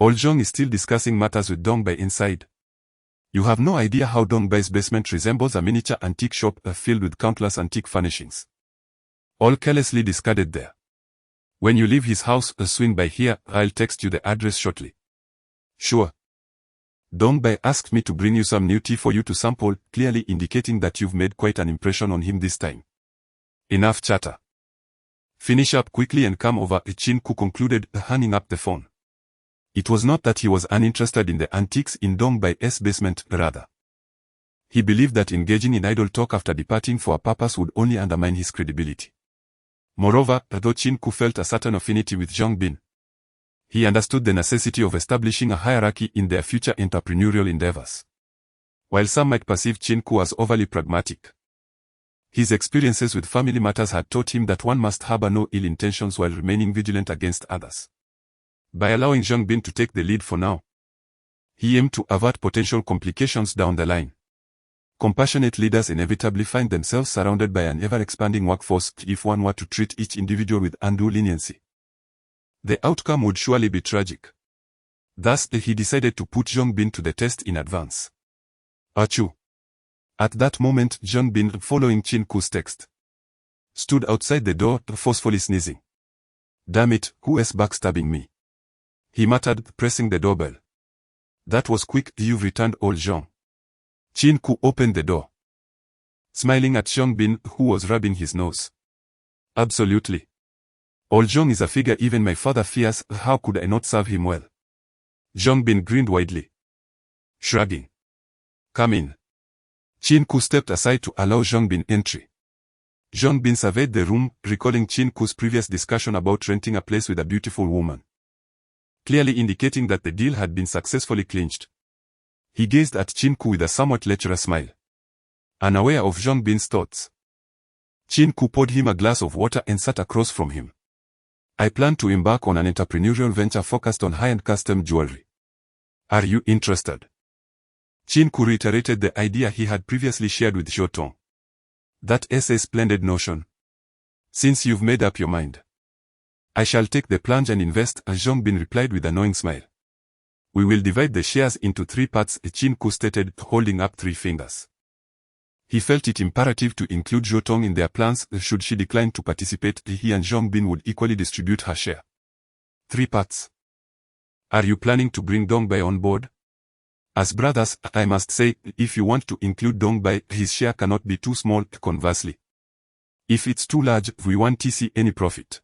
Old Zhong is still discussing matters with Dong Bai inside. You have no idea how Dong Bai's basement resembles a miniature antique shop filled with countless antique furnishings, all carelessly discarded there. When you leave his house, swing by here. I'll text you the address shortly. Sure. Dongbei asked me to bring you some new tea for you to sample, clearly indicating that you've made quite an impression on him this time. Enough chatter. Finish up quickly and come over, Qin Ke concluded, hanging up the phone. It was not that he was uninterested in the antics in Dongbei's basement, rather. He believed that engaging in idle talk after departing for a purpose would only undermine his credibility. Moreover, though Qin Ke felt a certain affinity with Zhang Bin, he understood the necessity of establishing a hierarchy in their future entrepreneurial endeavors. While some might perceive Qin Ke as overly pragmatic, his experiences with family matters had taught him that one must harbor no ill intentions while remaining vigilant against others. By allowing Zhang Bin to take the lead for now, he aimed to avert potential complications down the line. Compassionate leaders inevitably find themselves surrounded by an ever-expanding workforce if one were to treat each individual with undue leniency. The outcome would surely be tragic. Thus, he decided to put Zhang Bin to the test in advance. Achoo. At that moment, Zhang Bin, following Qin Ke's text, stood outside the door, forcefully sneezing. Damn it, who is backstabbing me? He muttered, pressing the doorbell. That was quick, you've returned old Zhang. Qin Ke opened the door, smiling at Zhang Bin, who was rubbing his nose. Absolutely. Old Zhang is a figure even my father fears, how could I not serve him well? Zhang Bin grinned widely, shrugging. Come in. Qin Ke stepped aside to allow Zhang Bin entry. Zhang Bin surveyed the room, recalling Qin Ke's previous discussion about renting a place with a beautiful woman, clearly indicating that the deal had been successfully clinched. He gazed at Qin Ke with a somewhat lecherous smile, unaware of Zhang Bin's thoughts. Qin Ke poured him a glass of water and sat across from him. I plan to embark on an entrepreneurial venture focused on high-end custom jewelry. Are you interested? Qin Ke reiterated the idea he had previously shared with Zhou Tong. That's a splendid notion. Since you've made up your mind, I shall take the plunge and invest, Zhang Bin replied with a knowing smile. We will divide the shares into 3 parts, Qin Ke stated, holding up 3 fingers. He felt it imperative to include Zhou Tong in their plans. Should she decline to participate, he and Zhang Bin would equally distribute her share. 3 parts. Are you planning to bring Dongbei on board? As brothers, I must say, if you want to include Dongbei, his share cannot be too small, conversely. If it's too large, we won't see any profit.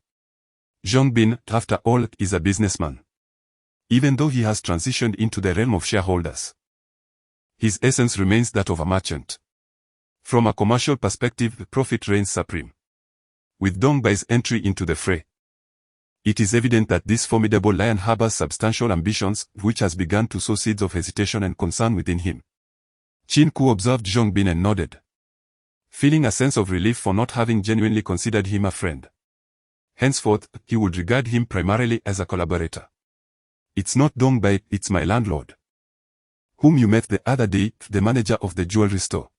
Zhang Bin, after all, is a businessman. Even though he has transitioned into the realm of shareholders, his essence remains that of a merchant. From a commercial perspective, profit reigns supreme. With Dongbei's entry into the fray, it is evident that this formidable lion harbors substantial ambitions, which has begun to sow seeds of hesitation and concern within him. Qin Ke observed Zhang Bin and nodded, feeling a sense of relief for not having genuinely considered him a friend. Henceforth, he would regard him primarily as a collaborator. It's not Dongbei, it's my landlord, whom you met the other day, the manager of the jewelry store.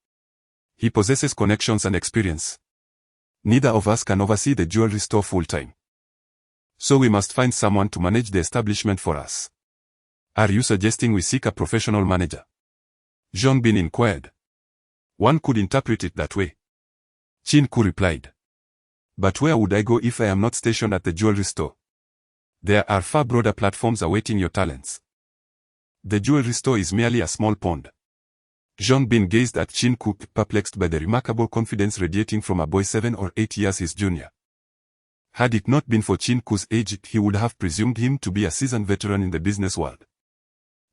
He possesses connections and experience. Neither of us can oversee the jewelry store full-time, so we must find someone to manage the establishment for us. Are you suggesting we seek a professional manager? Zhang Bin inquired. One could interpret it that way. Qin Ke replied. But where would I go if I am not stationed at the jewelry store? There are far broader platforms awaiting your talents. The jewelry store is merely a small pond. Zhang Bin gazed at Qin Ke, perplexed by the remarkable confidence radiating from a boy 7 or 8 years his junior. Had it not been for Qin Ke's age, he would have presumed him to be a seasoned veteran in the business world,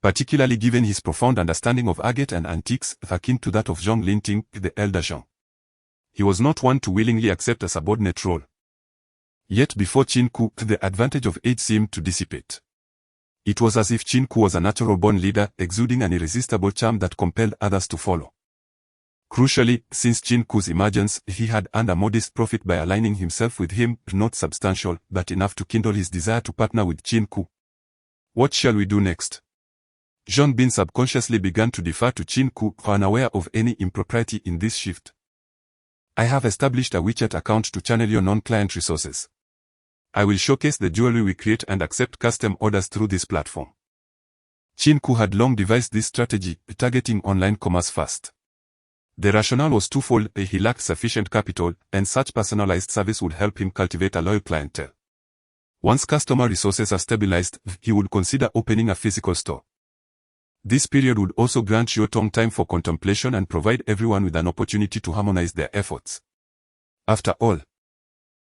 particularly given his profound understanding of agate and antiques, akin to that of Zhang Linting, the elder Zhang. He was not one to willingly accept a subordinate role. Yet before Qin Ke, the advantage of age seemed to dissipate. It was as if Qin Ke was a natural-born leader, exuding an irresistible charm that compelled others to follow. Crucially, since Qin Ke's emergence, he had earned a modest profit by aligning himself with him, not substantial, but enough to kindle his desire to partner with Qin Ke. What shall we do next? Zhang Bin subconsciously began to defer to Qin Ke, unaware of any impropriety in this shift. I have established a WeChat account to channel your non-client resources. I will showcase the jewelry we create and accept custom orders through this platform. Qin Ke had long devised this strategy, targeting online commerce first. The rationale was twofold: he lacked sufficient capital, and such personalized service would help him cultivate a loyal clientele. Once customer resources are stabilized, he would consider opening a physical store. This period would also grant Jiotong time for contemplation and provide everyone with an opportunity to harmonize their efforts. After all,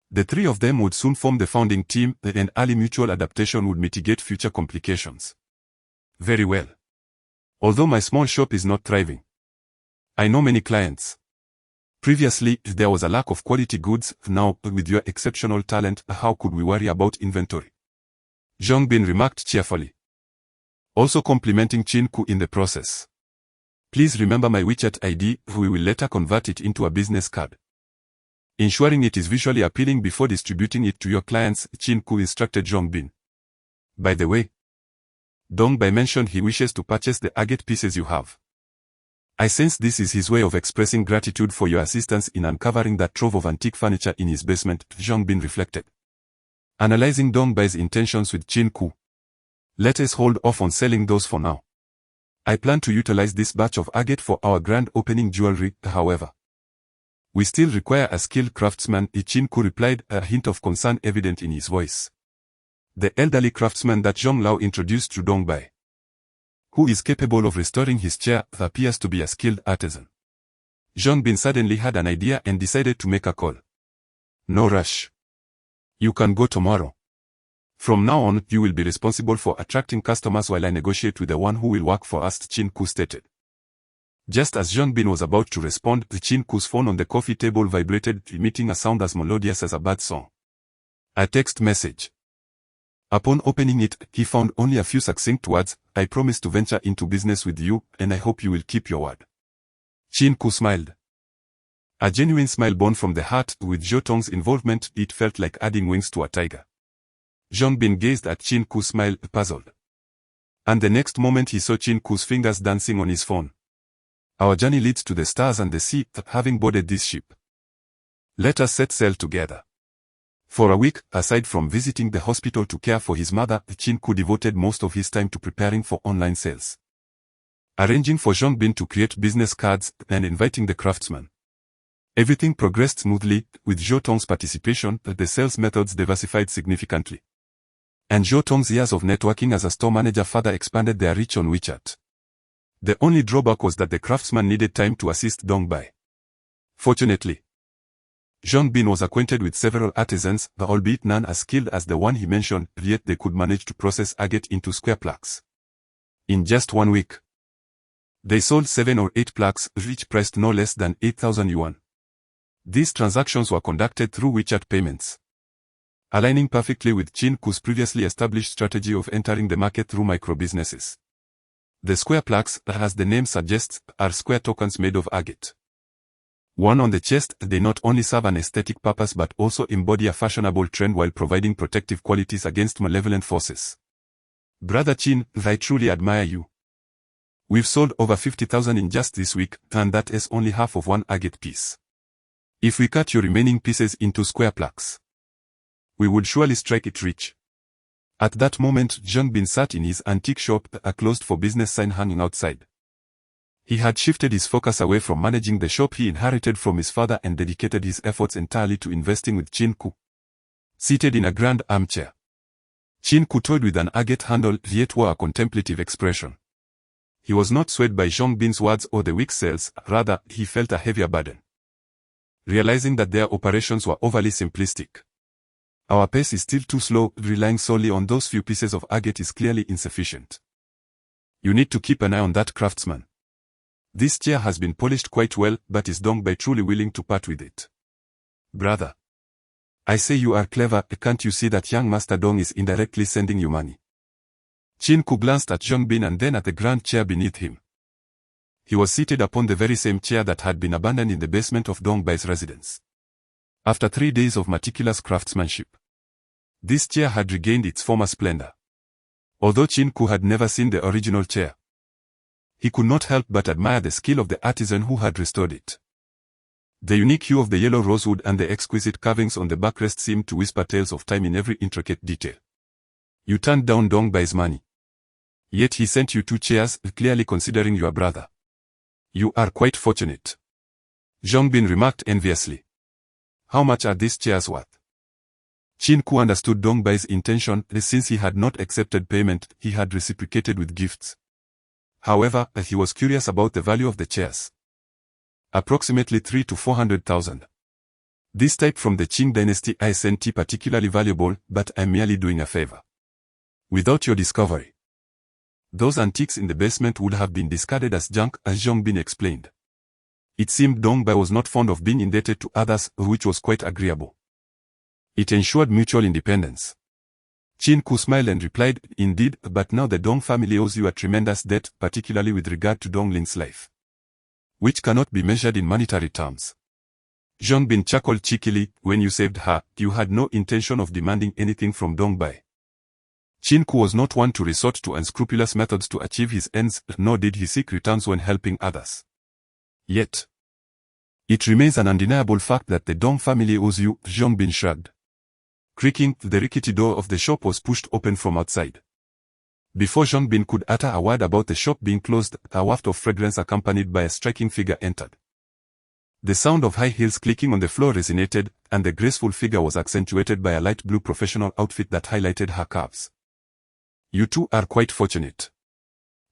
the three of them would soon form the founding team, and early mutual adaptation would mitigate future complications. Very well. Although my small shop is not thriving, I know many clients. Previously, there was a lack of quality goods. Now, with your exceptional talent, how could we worry about inventory? Zhang Bin remarked cheerfully, also complimenting Qin Ke in the process. Please remember my WeChat ID, we will later convert it into a business card. Ensuring it is visually appealing before distributing it to your clients, Qin Ke instructed Zhang Bin. By the way, Dong Bai mentioned he wishes to purchase the agate pieces you have. I sense this is his way of expressing gratitude for your assistance in uncovering that trove of antique furniture in his basement, Zhang Bin reflected. Analyzing Dong Bai's intentions with Qin Ke, let us hold off on selling those for now. I plan to utilize this batch of agate for our grand opening jewelry, however. We still require a skilled craftsman, Qin Ke replied, a hint of concern evident in his voice. The elderly craftsman that Zhong Lao introduced to Dong Bai, who is capable of restoring his chair, appears to be a skilled artisan. Zhang Bin suddenly had an idea and decided to make a call. No rush. You can go tomorrow. From now on, you will be responsible for attracting customers while I negotiate with the one who will work for us, Qin Ke stated. Just as Zhang Bin was about to respond, Qin Ke's phone on the coffee table vibrated, emitting a sound as melodious as a bird song. A text message. Upon opening it, he found only a few succinct words, I promise to venture into business with you, and I hope you will keep your word. Qin Ke smiled. A genuine smile born from the heart. With Jiotong's involvement, it felt like adding wings to a tiger. Zhang Bin gazed at Qin Ke's smile, puzzled. And the next moment he saw Qin Ke's fingers dancing on his phone. Our journey leads to the stars and the sea, having boarded this ship. Let us set sail together. For a week, aside from visiting the hospital to care for his mother, Qin Ke devoted most of his time to preparing for online sales. Arranging for Zhang Bin to create business cards and inviting the craftsman. Everything progressed smoothly. With Jiotong's participation, the sales methods diversified significantly. And Jiotong's years of networking as a store manager further expanded their reach on WeChat. The only drawback was that the craftsman needed time to assist Dong Bai. Fortunately, Zhang Bin was acquainted with several artisans, albeit none as skilled as the one he mentioned, yet they could manage to process agate into square plaques. In just 1 week, they sold 7 or 8 plaques, each priced no less than 8,000 yuan. These transactions were conducted through WeChat payments, aligning perfectly with Qin Ke's previously established strategy of entering the market through micro-businesses. The square plaques, as the name suggests, are square tokens made of agate. One on the chest, they not only serve an aesthetic purpose but also embody a fashionable trend while providing protective qualities against malevolent forces. Brother Qin, I truly admire you. We've sold over 50,000 in just this week, and that is only half of one agate piece. If we cut your remaining pieces into square plaques, we would surely strike it rich. At that moment, Zhang Bin sat in his antique shop, a closed for business sign hanging outside. He had shifted his focus away from managing the shop he inherited from his father and dedicated his efforts entirely to investing with Qin Ke. Seated in a grand armchair, Qin Ke toyed with an agate handle yet wore a contemplative expression. He was not swayed by Zhang Bin's words or the weak sales, rather, he felt a heavier burden. Realizing that their operations were overly simplistic. Our pace is still too slow, relying solely on those few pieces of agate is clearly insufficient. You need to keep an eye on that craftsman. This chair has been polished quite well, but is Dong Bai truly willing to part with it? Brother, I say you are clever, can't you see that young Master Dong is indirectly sending you money? Qin Ke glanced at Zhang Bin and then at the grand chair beneath him. He was seated upon the very same chair that had been abandoned in the basement of Dong Bai's residence. After 3 days of meticulous craftsmanship, this chair had regained its former splendor. Although Qin Ke had never seen the original chair, he could not help but admire the skill of the artisan who had restored it. The unique hue of the yellow rosewood and the exquisite carvings on the backrest seemed to whisper tales of time in every intricate detail. You turned down Dong Bai's money. Yet he sent you 2 chairs, clearly considering your brother. You are quite fortunate. Zhang Bin remarked enviously. How much are these chairs worth? Qin Ke understood Dong Bai's intention, since he had not accepted payment, he had reciprocated with gifts. However, he was curious about the value of the chairs. Approximately 3 to 400,000. This type from the Qing dynasty isn't particularly valuable, but I'm merely doing a favor. Without your discovery, those antiques in the basement would have been discarded as junk, as Zhang Bin explained. It seemed Dong Bai was not fond of being indebted to others, which was quite agreeable. It ensured mutual independence. Qin Ke smiled and replied, "Indeed, but now the Dong family owes you a tremendous debt, particularly with regard to Dong Ling's life, which cannot be measured in monetary terms." Zhang Bin chuckled cheekily. "When you saved her, you had no intention of demanding anything from Dong Bai." Qin Ke was not one to resort to unscrupulous methods to achieve his ends, nor did he seek returns when helping others. Yet, it remains an undeniable fact that the Dong family owes you. Zhang Bin shrugged. Creaking, the rickety door of the shop was pushed open from outside. Before Zhang Bin could utter a word about the shop being closed, a waft of fragrance accompanied by a striking figure entered. The sound of high heels clicking on the floor resonated, and the graceful figure was accentuated by a light blue professional outfit that highlighted her curves. "You two are quite fortunate.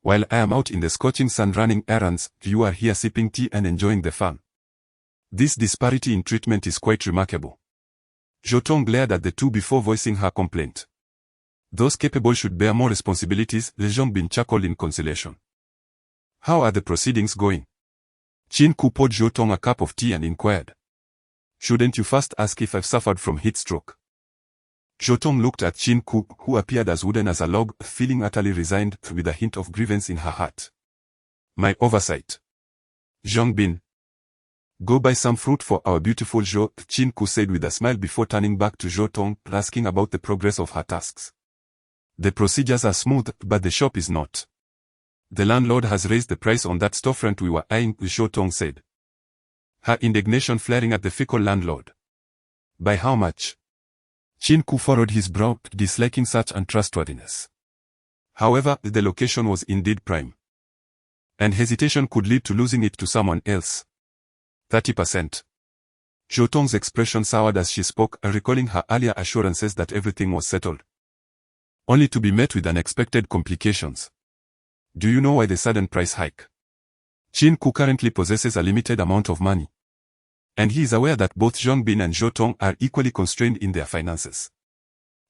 While I am out in the scorching sun running errands, you are here sipping tea and enjoying the fun. This disparity in treatment is quite remarkable." Zhou Tong glared at the two before voicing her complaint. "Those capable should bear more responsibilities," Zhang Bin chuckled in consolation. "How are the proceedings going?" Qin Ke poured Zhou Tong a cup of tea and inquired. "Shouldn't you first ask if I've suffered from heat stroke?" Zhou Tong looked at Qin Ke, who appeared as wooden as a log, feeling utterly resigned, with a hint of grievance in her heart. "My oversight. Zhang Bin. Go buy some fruit for our beautiful Zhou," Qin Ke said with a smile before turning back to Zhou Tong, asking about the progress of her tasks. "The procedures are smooth, but the shop is not. The landlord has raised the price on that storefront we were eyeing," Zhou Tong said, her indignation flaring at the fickle landlord. "By how much?" Qin Ke furrowed his brow, disliking such untrustworthiness. However, the location was indeed prime, and hesitation could lead to losing it to someone else. 30%. Zhou Tong's expression soured as she spoke, recalling her earlier assurances that everything was settled, only to be met with unexpected complications. "Do you know why the sudden price hike?" Qin Ke currently possesses a limited amount of money, and he is aware that both Zhang Bin and Zhou Tong are equally constrained in their finances.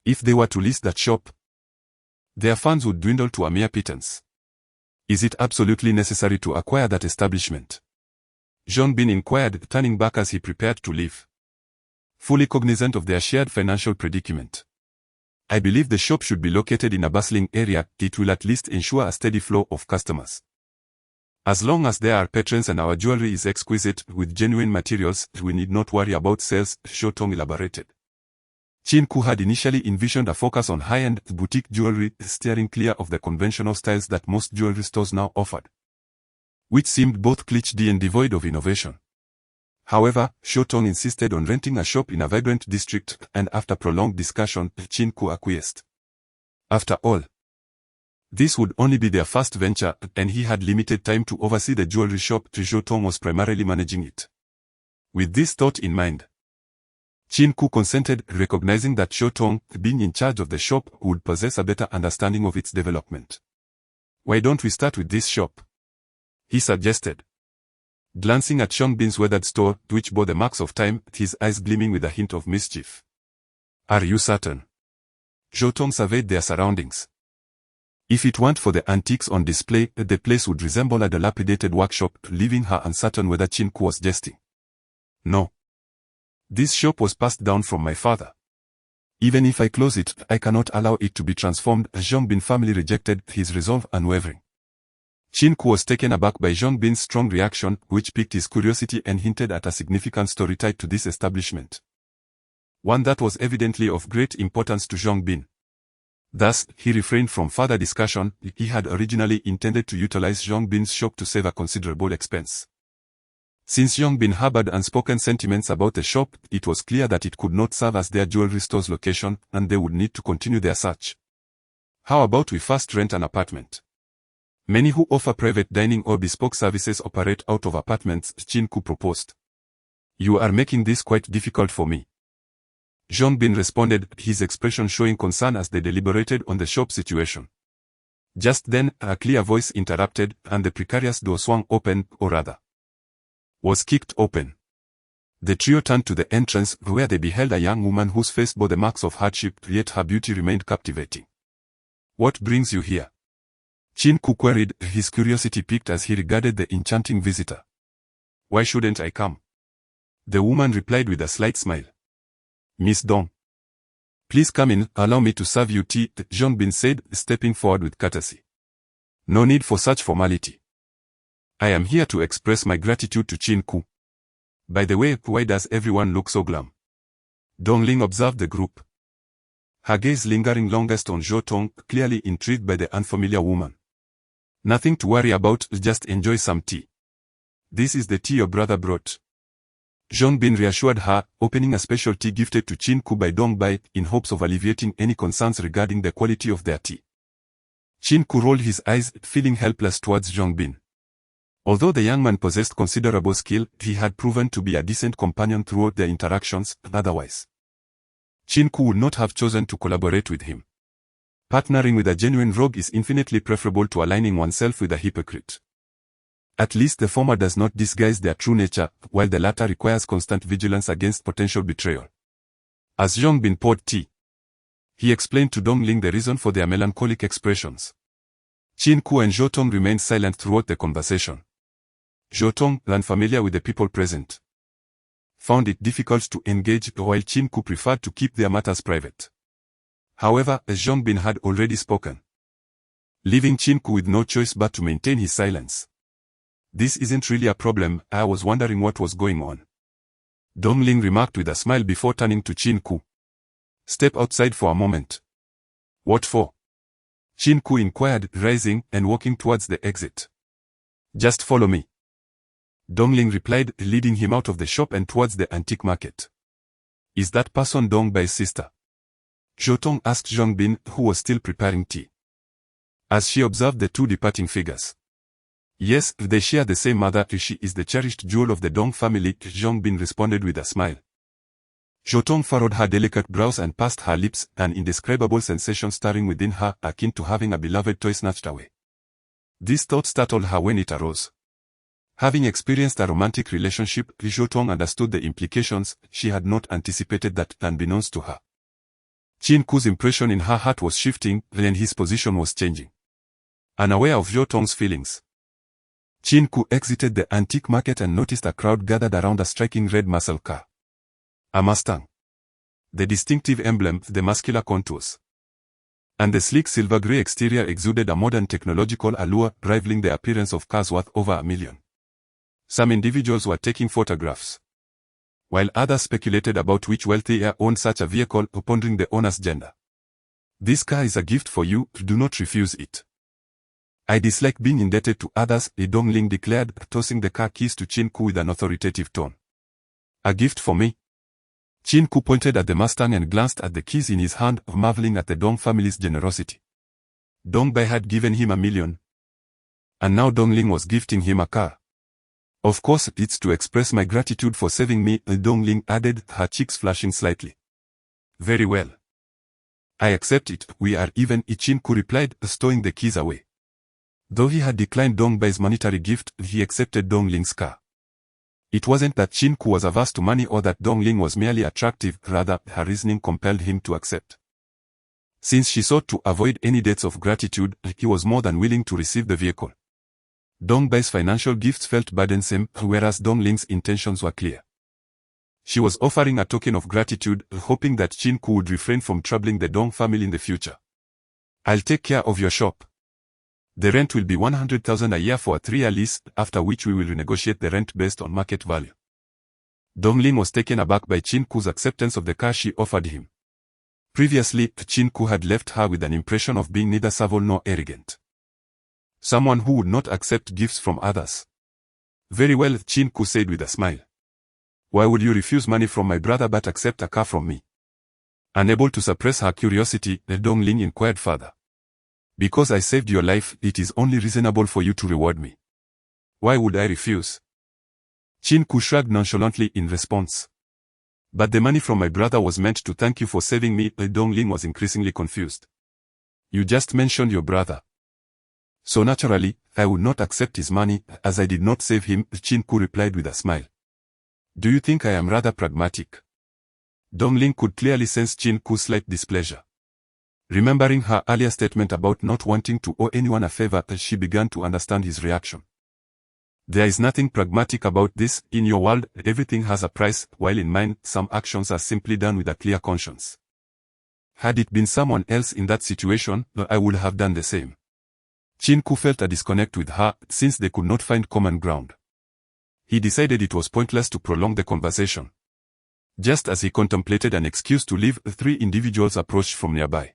If they were to list that shop, their funds would dwindle to a mere pittance. "Is it absolutely necessary to acquire that establishment?" Zhang Bin inquired, turning back as he prepared to leave, fully cognizant of their shared financial predicament. "I believe the shop should be located in a bustling area. It will at least ensure a steady flow of customers. As long as there are patrons and our jewelry is exquisite, with genuine materials, we need not worry about sales," Zhou Tong elaborated. Qin Ke had initially envisioned a focus on high-end, boutique jewelry, steering clear of the conventional styles that most jewelry stores now offered, which seemed both cliché and devoid of innovation. However, Zhou Tong insisted on renting a shop in a vibrant district, and after prolonged discussion, Qin Ke acquiesced. After all, this would only be their first venture, and he had limited time to oversee the jewelry shop. Zhou Tong was primarily managing it. With this thought in mind, Qin Ke consented, recognizing that Zhou Tong, being in charge of the shop, would possess a better understanding of its development. "Why don't we start with this shop?" he suggested, glancing at Zhang Bin's weathered store, which bore the marks of time, his eyes gleaming with a hint of mischief. "Are you certain?" Zhou Tong surveyed their surroundings. If it weren't for the antiques on display, the place would resemble a dilapidated workshop, leaving her uncertain whether Qin Ke was jesting. "No. This shop was passed down from my father. Even if I close it, I cannot allow it to be transformed." Zhang Bin family rejected, his resolve unwavering. Qin Ke was taken aback by Zhang Bin's strong reaction, which piqued his curiosity and hinted at a significant story tied to this establishment, one that was evidently of great importance to Zhang Bin. Thus, he refrained from further discussion. He had originally intended to utilize Zhang Bin's shop to save a considerable expense. Since Zhang Bin harbored unspoken sentiments about the shop, it was clear that it could not serve as their jewelry store's location, and they would need to continue their search. "How about we first rent an apartment? Many who offer private dining or bespoke services operate out of apartments," Qin Ke proposed. "You are making this quite difficult for me," Zhang Bin responded, his expression showing concern as they deliberated on the shop situation. Just then, a clear voice interrupted, and the precarious door swung open, or rather, was kicked open. The trio turned to the entrance, where they beheld a young woman whose face bore the marks of hardship, yet her beauty remained captivating. "What brings you here?" Qin Ke queried, his curiosity piqued as he regarded the enchanting visitor. "Why shouldn't I come?" The woman replied with a slight smile. "Miss Dong, please come in, allow me to serve you tea," Zhang Bin said, stepping forward with courtesy. "No need for such formality. I am here to express my gratitude to Qin Ke. By the way, why does everyone look so glum?" Dongling observed the group, her gaze lingering longest on Zhou Tong, clearly intrigued by the unfamiliar woman. "Nothing to worry about, just enjoy some tea. This is the tea your brother brought." Zhang Bin reassured her, opening a special tea gifted to Qin Ke by Dong Bai, in hopes of alleviating any concerns regarding the quality of their tea. Qin Ke rolled his eyes, feeling helpless towards Zhang Bin. Although the young man possessed considerable skill, he had proven to be a decent companion throughout their interactions, otherwise Qin Ke would not have chosen to collaborate with him. Partnering with a genuine rogue is infinitely preferable to aligning oneself with a hypocrite. At least the former does not disguise their true nature, while the latter requires constant vigilance against potential betrayal. As Zhang Bin poured tea, he explained to Dongling the reason for their melancholic expressions. Qin Ke and Zhou Tong remained silent throughout the conversation. Zhou Tong, unfamiliar with the people present, found it difficult to engage, while Qin Ke preferred to keep their matters private. However, as Zhang Bin had already spoken, leaving Qin Ke with no choice but to maintain his silence. "This isn't really a problem, I was wondering what was going on," Dongling remarked with a smile before turning to Qin Ke. "Step outside for a moment." "What for?" Qin Ke inquired, rising and walking towards the exit. "Just follow me," Dongling replied, leading him out of the shop and towards the antique market. "Is that person Dong Bai's sister?" Zhou Tong asked Zhang Bin, who was still preparing tea, as she observed the two departing figures. "Yes, they share the same mother, she is the cherished jewel of the Dong family," Zhang Bin responded with a smile. Zhou Tong furrowed her delicate brows and pursed her lips, an indescribable sensation stirring within her, akin to having a beloved toy snatched away. This thought startled her when it arose. Having experienced a romantic relationship, Zhou Tong understood the implications. She had not anticipated that, unbeknownst to her. Qin Ke's impression in her heart was shifting, and his position was changing. Unaware of Zhou Tong's feelings, Qin Ke exited the antique market and noticed a crowd gathered around a striking red muscle car. A Mustang. The distinctive emblem, the muscular contours, and the sleek silver-grey exterior exuded a modern technological allure, rivaling the appearance of cars worth over $1 million. Some individuals were taking photographs, while others speculated about which wealthy heir owned such a vehicle, pondering the owner's gender. "This car is a gift for you, do not refuse it." "I dislike being indebted to others," Dongling declared, tossing the car keys to Qin Ke with an authoritative tone. "A gift for me?" Qin Ke pointed at the Mustang and glanced at the keys in his hand, marveling at the Dong family's generosity. Dong Bai had given him $1 million, and now Dongling was gifting him a car. "Of course, it's to express my gratitude for saving me," Dongling added, her cheeks flushing slightly. "Very well. I accept it, we are even," Qin Ke replied, stowing the keys away. Though he had declined Dong Bai's monetary gift, he accepted Dongling's car. It wasn't that Qin Ke was averse to money or that Dongling was merely attractive, rather, her reasoning compelled him to accept. Since she sought to avoid any debts of gratitude, he was more than willing to receive the vehicle. Dong Bai's financial gifts felt burdensome, whereas Dongling's intentions were clear. She was offering a token of gratitude, hoping that Qin Ke would refrain from troubling the Dong family in the future. "I'll take care of your shop. The rent will be 100,000 a year for a 3-year lease, after which we will renegotiate the rent based on market value." Dongling was taken aback by Qin Ke's acceptance of the car she offered him. Previously, Qin Ke had left her with an impression of being neither servile nor arrogant. Someone who would not accept gifts from others. "Very well," Qin Ke said with a smile. "Why would you refuse money from my brother but accept a car from me?" Unable to suppress her curiosity, Dongling inquired further. "Because I saved your life, it is only reasonable for you to reward me. Why would I refuse?" Qin Ke shrugged nonchalantly in response. "But the money from my brother was meant to thank you for saving me." Dongling was increasingly confused. "You just mentioned your brother. So naturally, I would not accept his money, as I did not save him, Qin Ke replied with a smile. Do you think I am rather pragmatic? Dongling could clearly sense Qin Ke's slight displeasure. Remembering her earlier statement about not wanting to owe anyone a favor, she began to understand his reaction. There is nothing pragmatic about this. In your world, everything has a price, while in mine, some actions are simply done with a clear conscience. Had it been someone else in that situation, I would have done the same. Qin Ke felt a disconnect with her, since they could not find common ground. He decided it was pointless to prolong the conversation. Just as he contemplated an excuse to leave, 3 individuals approached from nearby.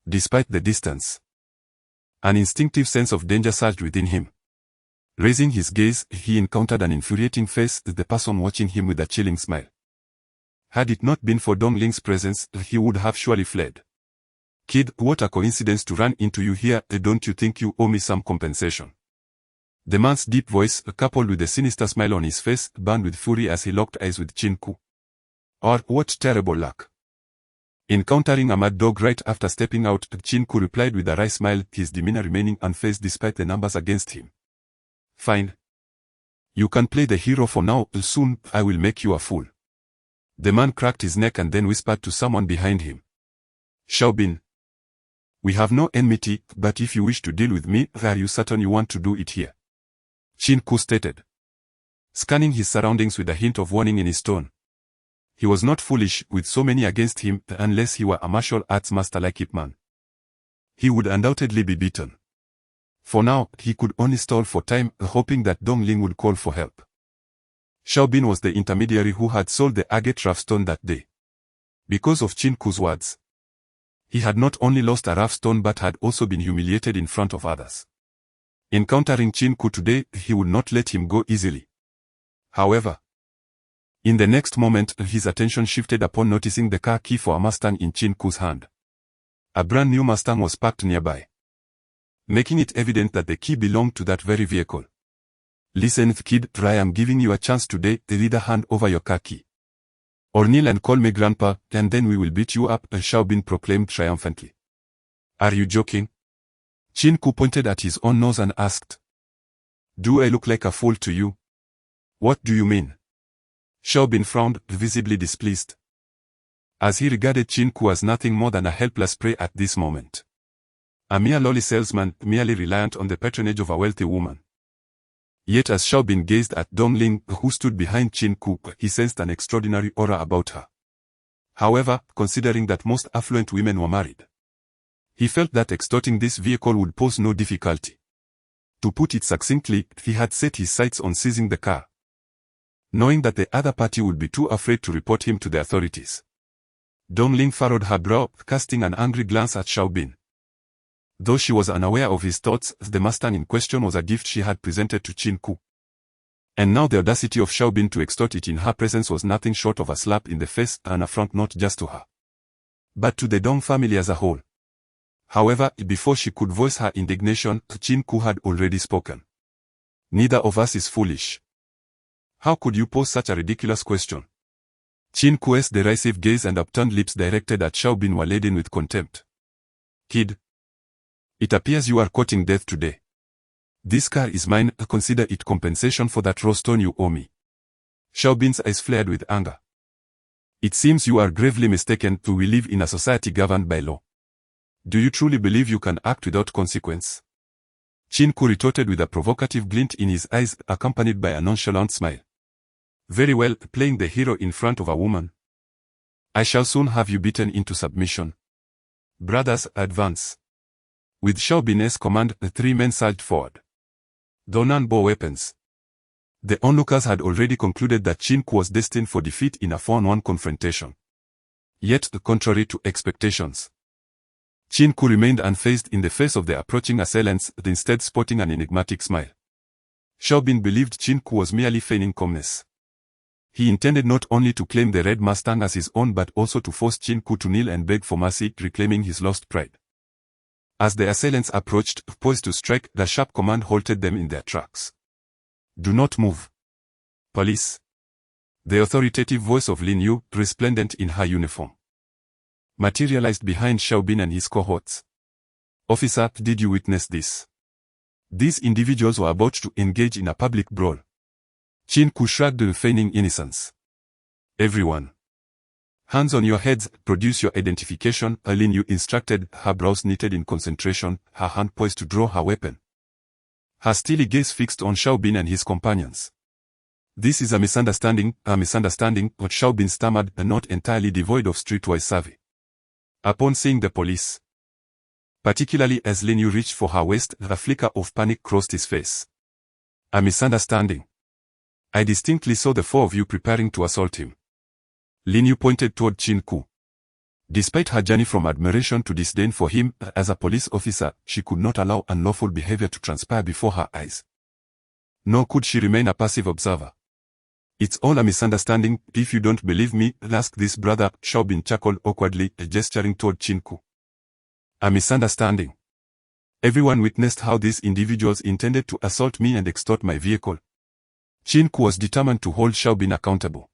Despite the distance, an instinctive sense of danger surged within him. Raising his gaze, he encountered an infuriating face, the person watching him with a chilling smile. Had it not been for Dongling's presence, he would have surely fled. Kid, what a coincidence to run into you here, don't you think you owe me some compensation? The man's deep voice, coupled with a sinister smile on his face, burned with fury as he locked eyes with Qin Ke. Or, what terrible luck. Encountering a mad dog right after stepping out, Qin Ke replied with a wry smile, his demeanor remaining unfazed despite the numbers against him. Fine. You can play the hero for now, soon, I will make you a fool. The man cracked his neck and then whispered to someone behind him. Xiaobin. We have no enmity, but if you wish to deal with me, are you certain you want to do it here? Qin Ke stated, scanning his surroundings with a hint of warning in his tone. He was not foolish, with so many against him, unless he were a martial arts master like Ip Man. He would undoubtedly be beaten. For now, he could only stall for time, hoping that Dongling would call for help. Xiaobin was the intermediary who had sold the agate rough stone that day. Because of Qin Ke's words, he had not only lost a rough stone but had also been humiliated in front of others. Encountering Qin Ke today, he would not let him go easily. However, in the next moment, his attention shifted upon noticing the car key for a Mustang in Qin Ke's hand. A brand new Mustang was parked nearby, making it evident that the key belonged to that very vehicle. Listen, kid, I am giving you a chance today, either hand over your car key, or kneel and call me grandpa, and then we will beat you up, Xiaobin proclaimed triumphantly. Are you joking? Qin Ke pointed at his own nose and asked. Do I look like a fool to you? What do you mean? Xiaobin frowned, visibly displeased, as he regarded Qin Ke as nothing more than a helpless prey at this moment. A mere lowly salesman, merely reliant on the patronage of a wealthy woman. Yet as Xiaobin gazed at Dongling, who stood behind Qin Ke, he sensed an extraordinary aura about her. However, considering that most affluent women were married, he felt that extorting this vehicle would pose no difficulty. To put it succinctly, he had set his sights on seizing the car, knowing that the other party would be too afraid to report him to the authorities. Dongling furrowed her brow, casting an angry glance at Xiaobin. Though she was unaware of his thoughts, the Mustang in question was a gift she had presented to Qin Ke. And now the audacity of Xiaobin to extort it in her presence was nothing short of a slap in the face, an affront not just to her, but to the Dong family as a whole. However, before she could voice her indignation, Qin Ke had already spoken. Neither of us is foolish. How could you pose such a ridiculous question? Qin Ke's derisive gaze and upturned lips directed at Xiaobin were laden with contempt. Kid, it appears you are courting death today. This car is mine, consider it compensation for that raw stone you owe me. Xiaobin's eyes flared with anger. It seems you are gravely mistaken, we live in a society governed by law. Do you truly believe you can act without consequence? Qin Ke retorted with a provocative glint in his eyes, accompanied by a nonchalant smile. Very well, playing the hero in front of a woman. I shall soon have you beaten into submission. Brothers, advance. With Xiaobin's command, the 3 men surged forward, though none bore weapons. The onlookers had already concluded that Qin Ke was destined for defeat in a 4-on-1 confrontation. Yet, contrary to expectations, Qin Ke remained unfazed in the face of the approaching assailants, instead sporting an enigmatic smile. Xiaobin believed Qin Ke was merely feigning calmness. He intended not only to claim the red Mustang as his own but also to force Qin Ke to kneel and beg for mercy, reclaiming his lost pride. As the assailants approached, poised to strike, the sharp command halted them in their tracks. Do not move. Police. The authoritative voice of Lin Yu, resplendent in her uniform, materialized behind Xiaobin and his cohorts. Officer, did you witness this? These individuals were about to engage in a public brawl. Qin Ke shrugged, feigning innocence. Everyone. Hands on your heads, produce your identification, Lin Yu instructed, her brows knitted in concentration, her hand poised to draw her weapon. Her steely gaze fixed on Xiaobin and his companions. This is a misunderstanding, but Xiaobin stammered, not entirely devoid of streetwise savvy. Upon seeing the police, particularly as Lin Yu reached for her waist, a flicker of panic crossed his face. A misunderstanding. I distinctly saw the four of you preparing to assault him. Lin Yu pointed toward Qin Ke. Despite her journey from admiration to disdain for him, as a police officer, she could not allow unlawful behavior to transpire before her eyes. Nor could she remain a passive observer. It's all a misunderstanding. If you don't believe me, ask this brother, Xiaobin chuckled awkwardly, gesturing toward Qin Ke. A misunderstanding. Everyone witnessed how these individuals intended to assault me and extort my vehicle. Qin Ke was determined to hold Xiaobin accountable.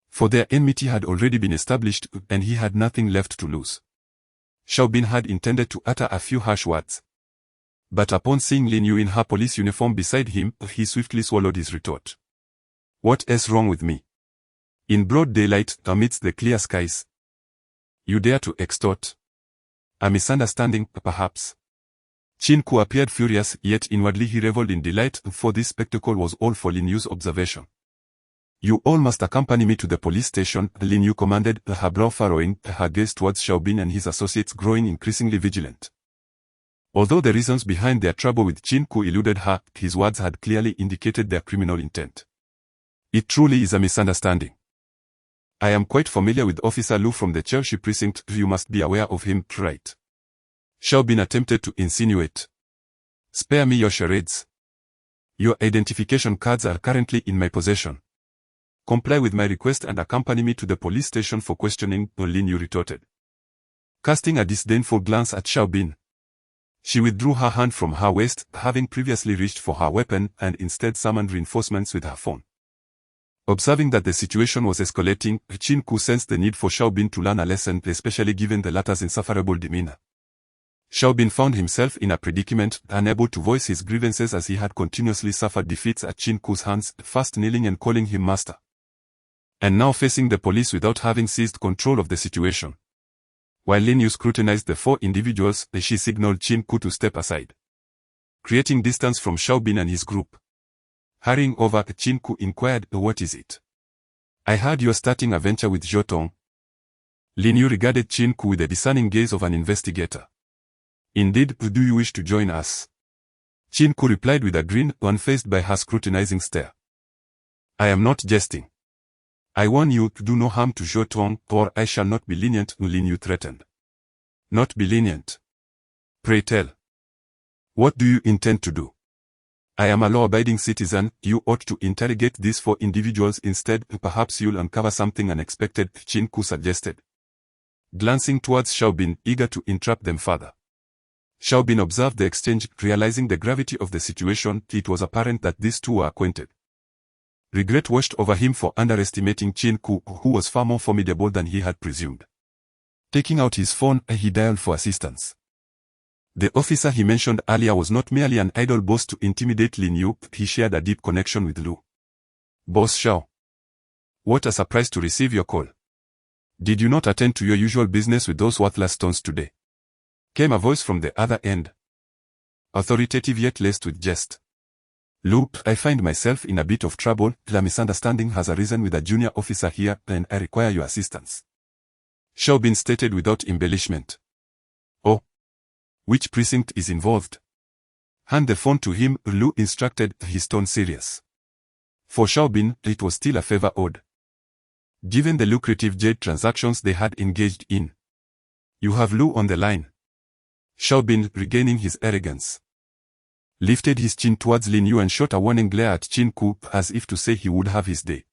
For their enmity had already been established, and he had nothing left to lose. Xiaobin had intended to utter a few harsh words. But upon seeing Lin Yu in her police uniform beside him, he swiftly swallowed his retort. What is wrong with me? In broad daylight, amidst the clear skies. You dare to extort? A misunderstanding, perhaps. Qin Ke appeared furious, yet inwardly he reveled in delight, for this spectacle was all for Lin Yu's observation. You all must accompany me to the police station, Lin Yu commanded, her brow furrowing, her gaze towards Xiaobin and his associates growing increasingly vigilant. Although the reasons behind their trouble with Qin Ke eluded her, his words had clearly indicated their criminal intent. It truly is a misunderstanding. I am quite familiar with Officer Lu from the Chelsea precinct. You must be aware of him, right? Xiaobin attempted to insinuate. Spare me your charades. Your identification cards are currently in my possession. Comply with my request and accompany me to the police station for questioning, Lin Yu retorted. Casting a disdainful glance at Xiaobin, she withdrew her hand from her waist, having previously reached for her weapon, and instead summoned reinforcements with her phone. Observing that the situation was escalating, Qin Ke sensed the need for Xiaobin to learn a lesson, especially given the latter's insufferable demeanor. Xiaobin found himself in a predicament, unable to voice his grievances as he had continuously suffered defeats at Qin Ke's hands, first kneeling and calling him master. And now facing the police without having seized control of the situation. While Lin Yu scrutinized the four individuals, she signaled Qin Ke to step aside, creating distance from Xiaobin and his group. Hurrying over, Qin Ke inquired, what is it? I heard you're starting a venture with Zhotong. Lin Yu regarded Qin Ke with the discerning gaze of an investigator. Indeed, do you wish to join us? Qin Ke replied with a grin, unfazed by her scrutinizing stare. I am not jesting. I warn you to do no harm to Zhotong, or I shall not be lenient, Lin Yu threatened. Not be lenient? Pray tell. What do you intend to do? I am a law-abiding citizen. You ought to interrogate these four individuals instead. Perhaps you'll uncover something unexpected, Qin Ke suggested, glancing towards Xiaobin, eager to entrap them further. Xiaobin observed the exchange, realizing the gravity of the situation. It was apparent that these two were acquainted. Regret washed over him for underestimating Qin Ke, who was far more formidable than he had presumed. Taking out his phone, he dialed for assistance. The officer he mentioned earlier was not merely an idle boss to intimidate Lin Yu, he shared a deep connection with Lu. Boss Xiao. What a surprise to receive your call. Did you not attend to your usual business with those worthless stones today? Came a voice from the other end. Authoritative yet laced with jest. Lu, I find myself in a bit of trouble. The misunderstanding has arisen with a junior officer here, and I require your assistance. Xiaobin stated without embellishment. Oh. Which precinct is involved? Hand the phone to him, Lu instructed, his tone serious. For Xiaobin, it was still a favor owed, given the lucrative jade transactions they had engaged in. You have Lu on the line. Xiaobin, regaining his arrogance, lifted his chin towards Lin Yu and shot a warning glare at Qin Ke, as if to say he would have his day.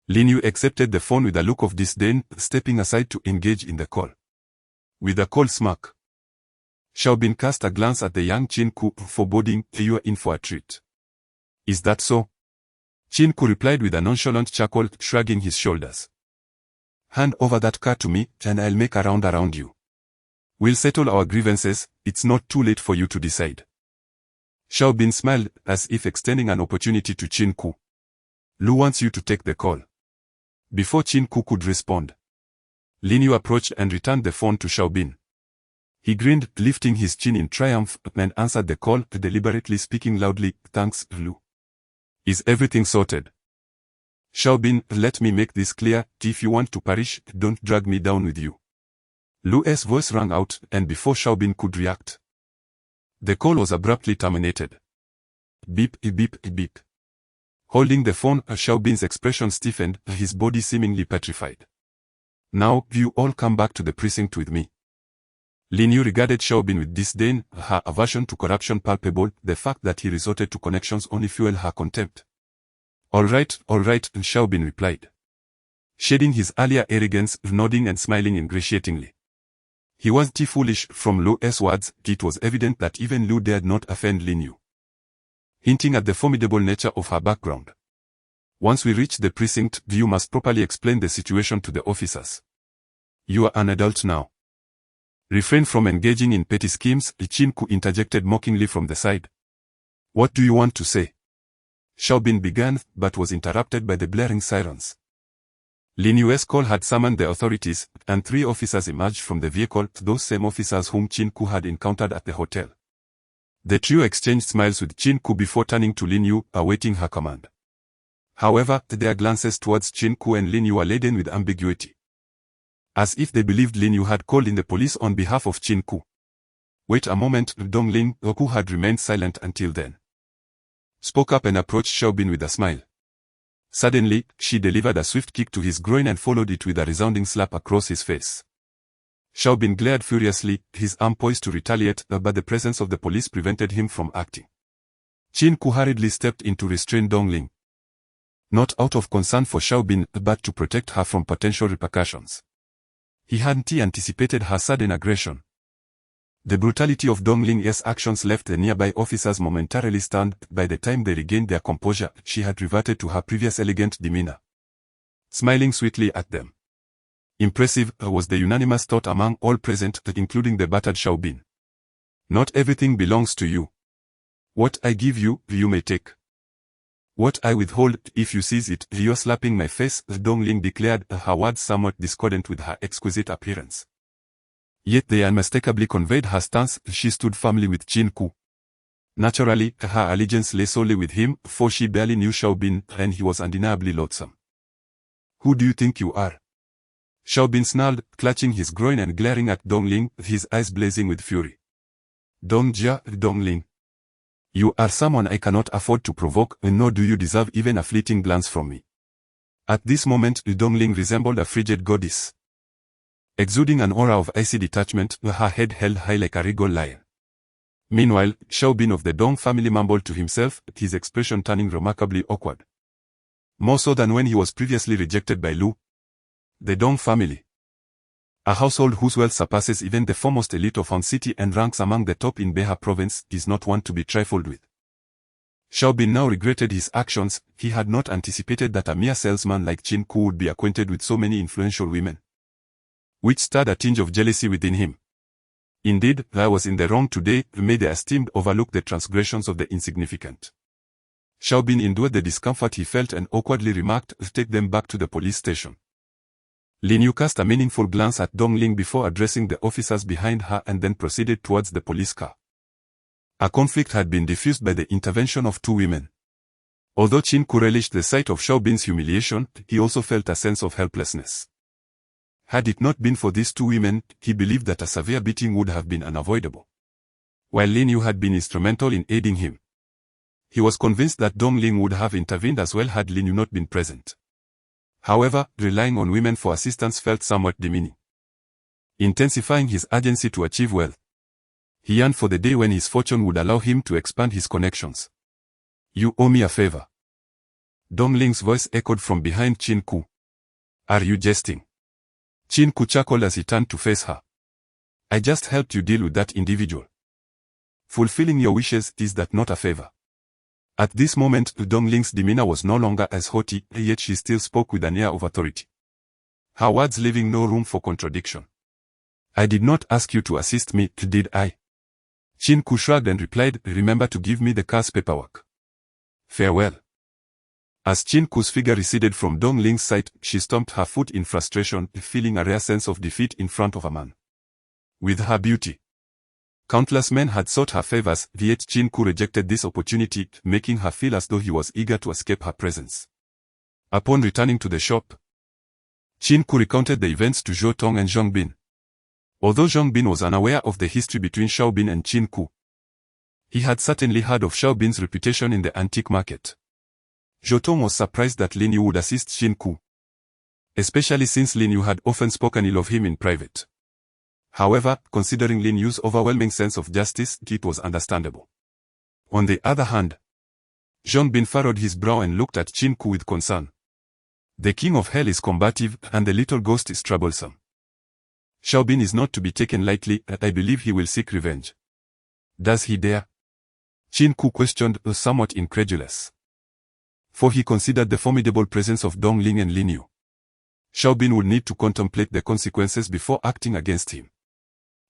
Lin Yu accepted the phone with a look of disdain, stepping aside to engage in the call. With a cold smirk, Xiaobin cast a glance at the young Qin Ke, foreboding, you are in for a treat. Is that so? Qin Ke replied with a nonchalant chuckle, shrugging his shoulders. Hand over that car to me, and I'll make a round around you. We'll settle our grievances. It's not too late for you to decide. Xiaobin smiled, as if extending an opportunity to Qin Ke. Lu wants you to take the call. Before Qin Ke could respond, Lin Yu approached and returned the phone to Xiaobin. He grinned, lifting his chin in triumph, and answered the call, deliberately speaking loudly, "Thanks, Lu. Is everything sorted?" "Xiaobin, let me make this clear, if you want to perish, don't drag me down with you." Lu's voice rang out, and before Xiaobin could react, the call was abruptly terminated. Beep, beep, beep. Holding the phone, Xiaobin's expression stiffened, his body seemingly petrified. "Now, you all come back to the precinct with me." Lin Yu regarded Xiaobin with disdain, her aversion to corruption palpable, the fact that he resorted to connections only fueled her contempt. All right, Xiaobin replied, shading his earlier arrogance, nodding and smiling ingratiatingly. He wasn't foolish. From Lu's words, it was evident that even Lu dared not offend Lin Yu, hinting at the formidable nature of her background. "Once we reach the precinct, you must properly explain the situation to the officers. You are an adult now. Refrain from engaging in petty schemes," Qin Ke interjected mockingly from the side. "What do you want to say?" Xiaobin began, but was interrupted by the blaring sirens. Lin Yu's call had summoned the authorities, and 3 officers emerged from the vehicle, those same officers whom Qin Ke had encountered at the hotel. The trio exchanged smiles with Qin Ke before turning to Lin Yu, awaiting her command. However, their glances towards Qin Ke and Lin Yu were laden with ambiguity, as if they believed Lin Yu had called in the police on behalf of Qin Ke. "Wait a moment," Dongling, who had remained silent until then, spoke up and approached Xiaobin with a smile. Suddenly, she delivered a swift kick to his groin and followed it with a resounding slap across his face. Xiaobin glared furiously, his arm poised to retaliate, but the presence of the police prevented him from acting. Qin Ke hurriedly stepped in to restrain Dongling, not out of concern for Xiaobin, but to protect her from potential repercussions. He hadn't anticipated her sudden aggression. The brutality of Dongling's actions left the nearby officers momentarily stunned. By the time they regained their composure, she had reverted to her previous elegant demeanor, smiling sweetly at them. Impressive, was the unanimous thought among all present, including the battered Xiaobin. "Not everything belongs to you. What I give you, you may take. What I withhold, if you seize it, you're slapping my face," Dongling declared, her words somewhat discordant with her exquisite appearance. Yet they unmistakably conveyed her stance. She stood firmly with Qin Ke. Naturally, her allegiance lay solely with him, for she barely knew Xiaobin, and he was undeniably loathsome. "Who do you think you are?" Xiaobin snarled, clutching his groin and glaring at Dongling, his eyes blazing with fury. Dongling. You are someone I cannot afford to provoke, nor do you deserve even a fleeting glance from me." At this moment, Dongling resembled a frigid goddess, exuding an aura of icy detachment, her head held high like a regal lion. Meanwhile, Xiaobin of the Dong family mumbled to himself, his expression turning remarkably awkward. More so than when he was previously rejected by Lu. The Dong family, a household whose wealth surpasses even the foremost elite of Han City and ranks among the top in Beha province, is not one to be trifled with. Xiaobin now regretted his actions. He had not anticipated that a mere salesman like Qin Ke would be acquainted with so many influential women, which stirred a tinge of jealousy within him. Indeed, I was in the wrong today. May the esteemed overlook the transgressions of the insignificant. Xiaobin endured the discomfort he felt and awkwardly remarked, "Take them back to the police station." Lin Yu cast a meaningful glance at Dongling before addressing the officers behind her and then proceeded towards the police car. A conflict had been diffused by the intervention of 2 women. Although Qin Ke relished the sight of Xiaobin's humiliation, he also felt a sense of helplessness. Had it not been for these 2 women, he believed that a severe beating would have been unavoidable. While Lin Yu had been instrumental in aiding him, he was convinced that Dongling would have intervened as well had Lin Yu not been present. However, relying on women for assistance felt somewhat demeaning. Intensifying his urgency to achieve wealth, he yearned for the day when his fortune would allow him to expand his connections. "You owe me a favor." Dongling's voice echoed from behind Qin Ke. "Are you jesting?" Qin Ke chuckled as he turned to face her. "I just helped you deal with that individual. Fulfilling your wishes, is that not a favor?" At this moment, Dongling's demeanor was no longer as haughty, yet she still spoke with an air of authority, her words leaving no room for contradiction. "I did not ask you to assist me, did I?" Qin Ke shrugged and replied, "Remember to give me the car's paperwork. Farewell." As Qin Ke's figure receded from Dong Ling's sight, she stomped her foot in frustration, feeling a rare sense of defeat in front of a man. With her beauty, countless men had sought her favors, yet Qin Ke rejected this opportunity, making her feel as though he was eager to escape her presence. Upon returning to the shop, Qin Ke recounted the events to Zhou Tong and Zhang Bin. Although Zhang Bin was unaware of the history between Xiao Bin and Qin Ke, he had certainly heard of Xiao Bin's reputation in the antique market. Zhou Tong was surprised that Lin Yu would assist Qin Ke, especially since Lin Yu had often spoken ill of him in private. However, considering Lin Yu's overwhelming sense of justice, it was understandable. On the other hand, Zhang Bin furrowed his brow and looked at Qin Ke with concern. The king of hell is combative, and the little ghost is troublesome. Xiao Bin is not to be taken lightly, and I believe he will seek revenge. Does he dare? Qin Ke questioned, somewhat incredulous. For he considered the formidable presence of Dong Ling and Lin Yu. Xiao Bin would need to contemplate the consequences before acting against him.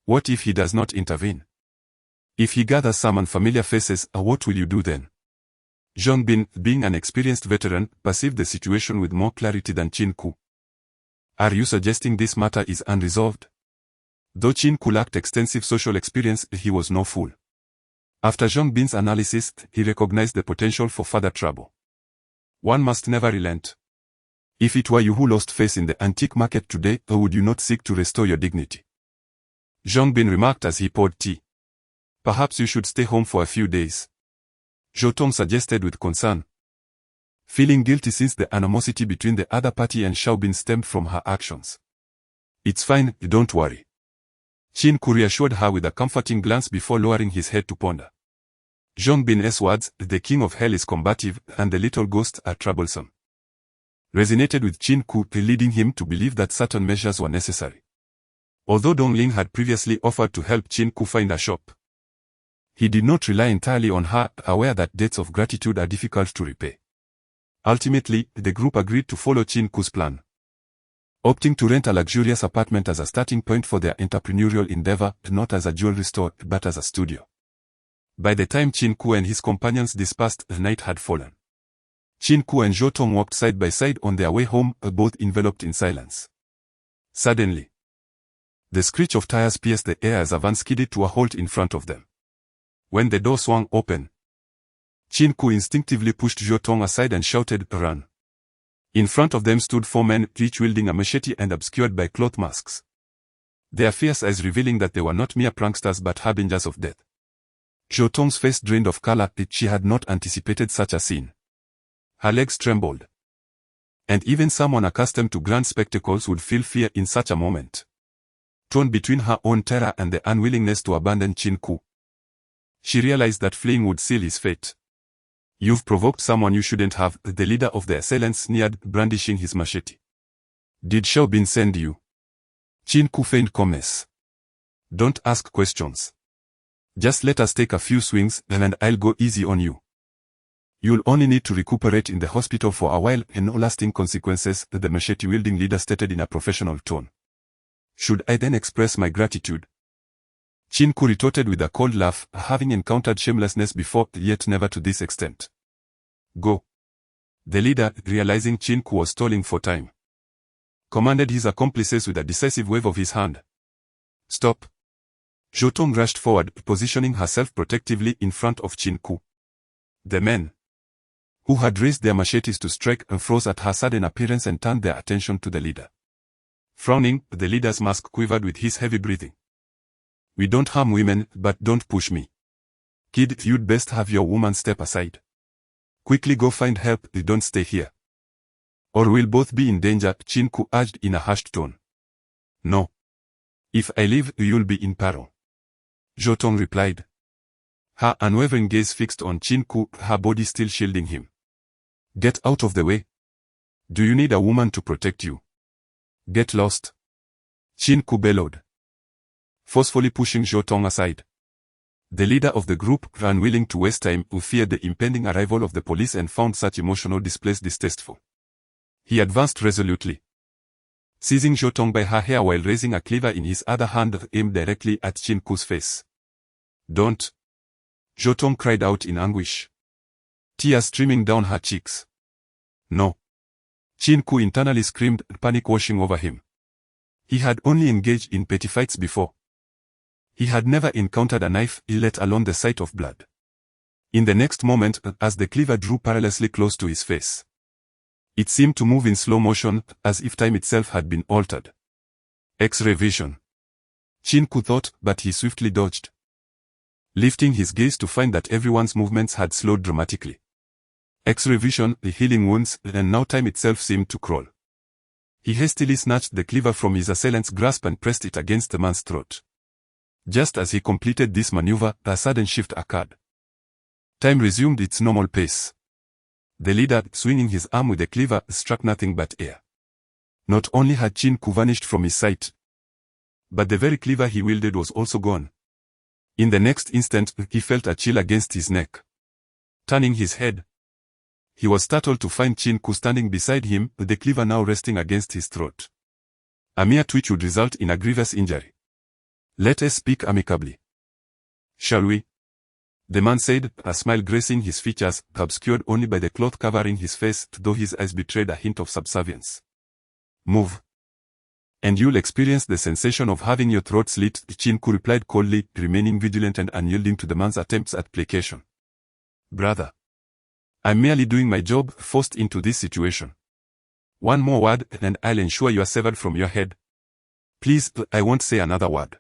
What if he does not intervene? If he gathers some unfamiliar faces, what will you do then? Zhang Bin, being an experienced veteran, perceived the situation with more clarity than Qin Ke. Are you suggesting this matter is unresolved? Though Qin Ke lacked extensive social experience, he was no fool. After Zhang Bin's analysis, he recognized the potential for further trouble. One must never relent. If it were you who lost face in the antique market today, would you not seek to restore your dignity? Zhang Bin remarked as he poured tea. Perhaps you should stay home for a few days, Zhou Tong suggested with concern, feeling guilty since the animosity between the other party and Xiao Bin stemmed from her actions. It's fine, don't worry. Qin Ke reassured her with a comforting glance before lowering his head to ponder. Zhang Bin's words, the king of hell is combative, and the little ghosts are troublesome, resonated with Qin Ke, leading him to believe that certain measures were necessary. Although Dong Ling had previously offered to help Qin Ke find a shop, he did not rely entirely on her, aware that debts of gratitude are difficult to repay. Ultimately, the group agreed to follow Qin Ke's plan, opting to rent a luxurious apartment as a starting point for their entrepreneurial endeavor, not as a jewelry store, but as a studio. By the time Qin Ke and his companions dispersed, the night had fallen. Qin Ke and Zhou Tong walked side by side on their way home, both enveloped in silence. Suddenly, the screech of tires pierced the air as a van skidded to a halt in front of them. When the door swung open, Qin Ke instinctively pushed Zhou Tong aside and shouted, "Run." In front of them stood 4 men, each wielding a machete and obscured by cloth masks, their fierce eyes revealing that they were not mere pranksters but harbingers of death. Zhou Tong's face drained of color, she had not anticipated such a scene. Her legs trembled, and even someone accustomed to grand spectacles would feel fear in such a moment. Torn between her own terror and the unwillingness to abandon Qin Ke, she realized that fleeing would seal his fate. "You've provoked someone you shouldn't have," the leader of the assailants sneered, brandishing his machete. "Did Xiao Bin send you?" Qin Ke feigned calmness. "Don't ask questions. Just let us take a few swings, and I'll go easy on you. You'll only need to recuperate in the hospital for a while, and no lasting consequences," the machete-wielding leader stated in a professional tone. "Should I then express my gratitude?" Qin Ke retorted with a cold laugh, having encountered shamelessness before, yet never to this extent. "Go." The leader, realizing Qin Ke was stalling for time, commanded his accomplices with a decisive wave of his hand. "Stop." Zhou Tong rushed forward, positioning herself protectively in front of Qin Ke. The men, who had raised their machetes to strike, froze at her sudden appearance and turned their attention to the leader. Frowning, the leader's mask quivered with his heavy breathing. "We don't harm women, but don't push me. Kid, you'd best have your woman step aside. Quickly go find help, don't stay here. Or we'll both be in danger," Qin Ke urged in a hushed tone. "No. If I leave, you'll be in peril," Zhou Tong replied, her unwavering gaze fixed on Qin Ke, her body still shielding him. "Get out of the way. Do you need a woman to protect you? Get lost," Qin Ke bellowed, forcefully pushing Zhou Tong aside. The leader of the group, unwilling to waste time, who feared the impending arrival of the police and found such emotional displays distasteful. He advanced resolutely, seizing Zhou Tong by her hair while raising a cleaver in his other hand aimed directly at Qin Ke's face. Don't. Jotong cried out in anguish, tears streaming down her cheeks. No. Qin Ke internally screamed, panic washing over him. He had only engaged in petty fights before. He had never encountered a knife, let alone the sight of blood. In the next moment, as the cleaver drew perilously close to his face, it seemed to move in slow motion, as if time itself had been altered. X-ray vision. Qin Ke thought, but he swiftly dodged, lifting his gaze to find that everyone's movements had slowed dramatically. X-ray vision, the healing wounds, and now time itself seemed to crawl. He hastily snatched the cleaver from his assailant's grasp and pressed it against the man's throat. Just as he completed this maneuver, a sudden shift occurred. Time resumed its normal pace. The leader, swinging his arm with the cleaver, struck nothing but air. Not only had Qin Ke vanished from his sight, but the very cleaver he wielded was also gone. In the next instant, he felt a chill against his neck. Turning his head, he was startled to find Qin Ke standing beside him, the cleaver now resting against his throat. A mere twitch would result in a grievous injury. Let us speak amicably. Shall we? The man said, a smile gracing his features, obscured only by the cloth covering his face, though his eyes betrayed a hint of subservience. Move. And you'll experience the sensation of having your throat slit, Qin Ke replied coldly, remaining vigilant and unyielding to the man's attempts at placation. Brother, I'm merely doing my job, forced into this situation. One more word, and I'll ensure you are severed from your head. Please, I won't say another word.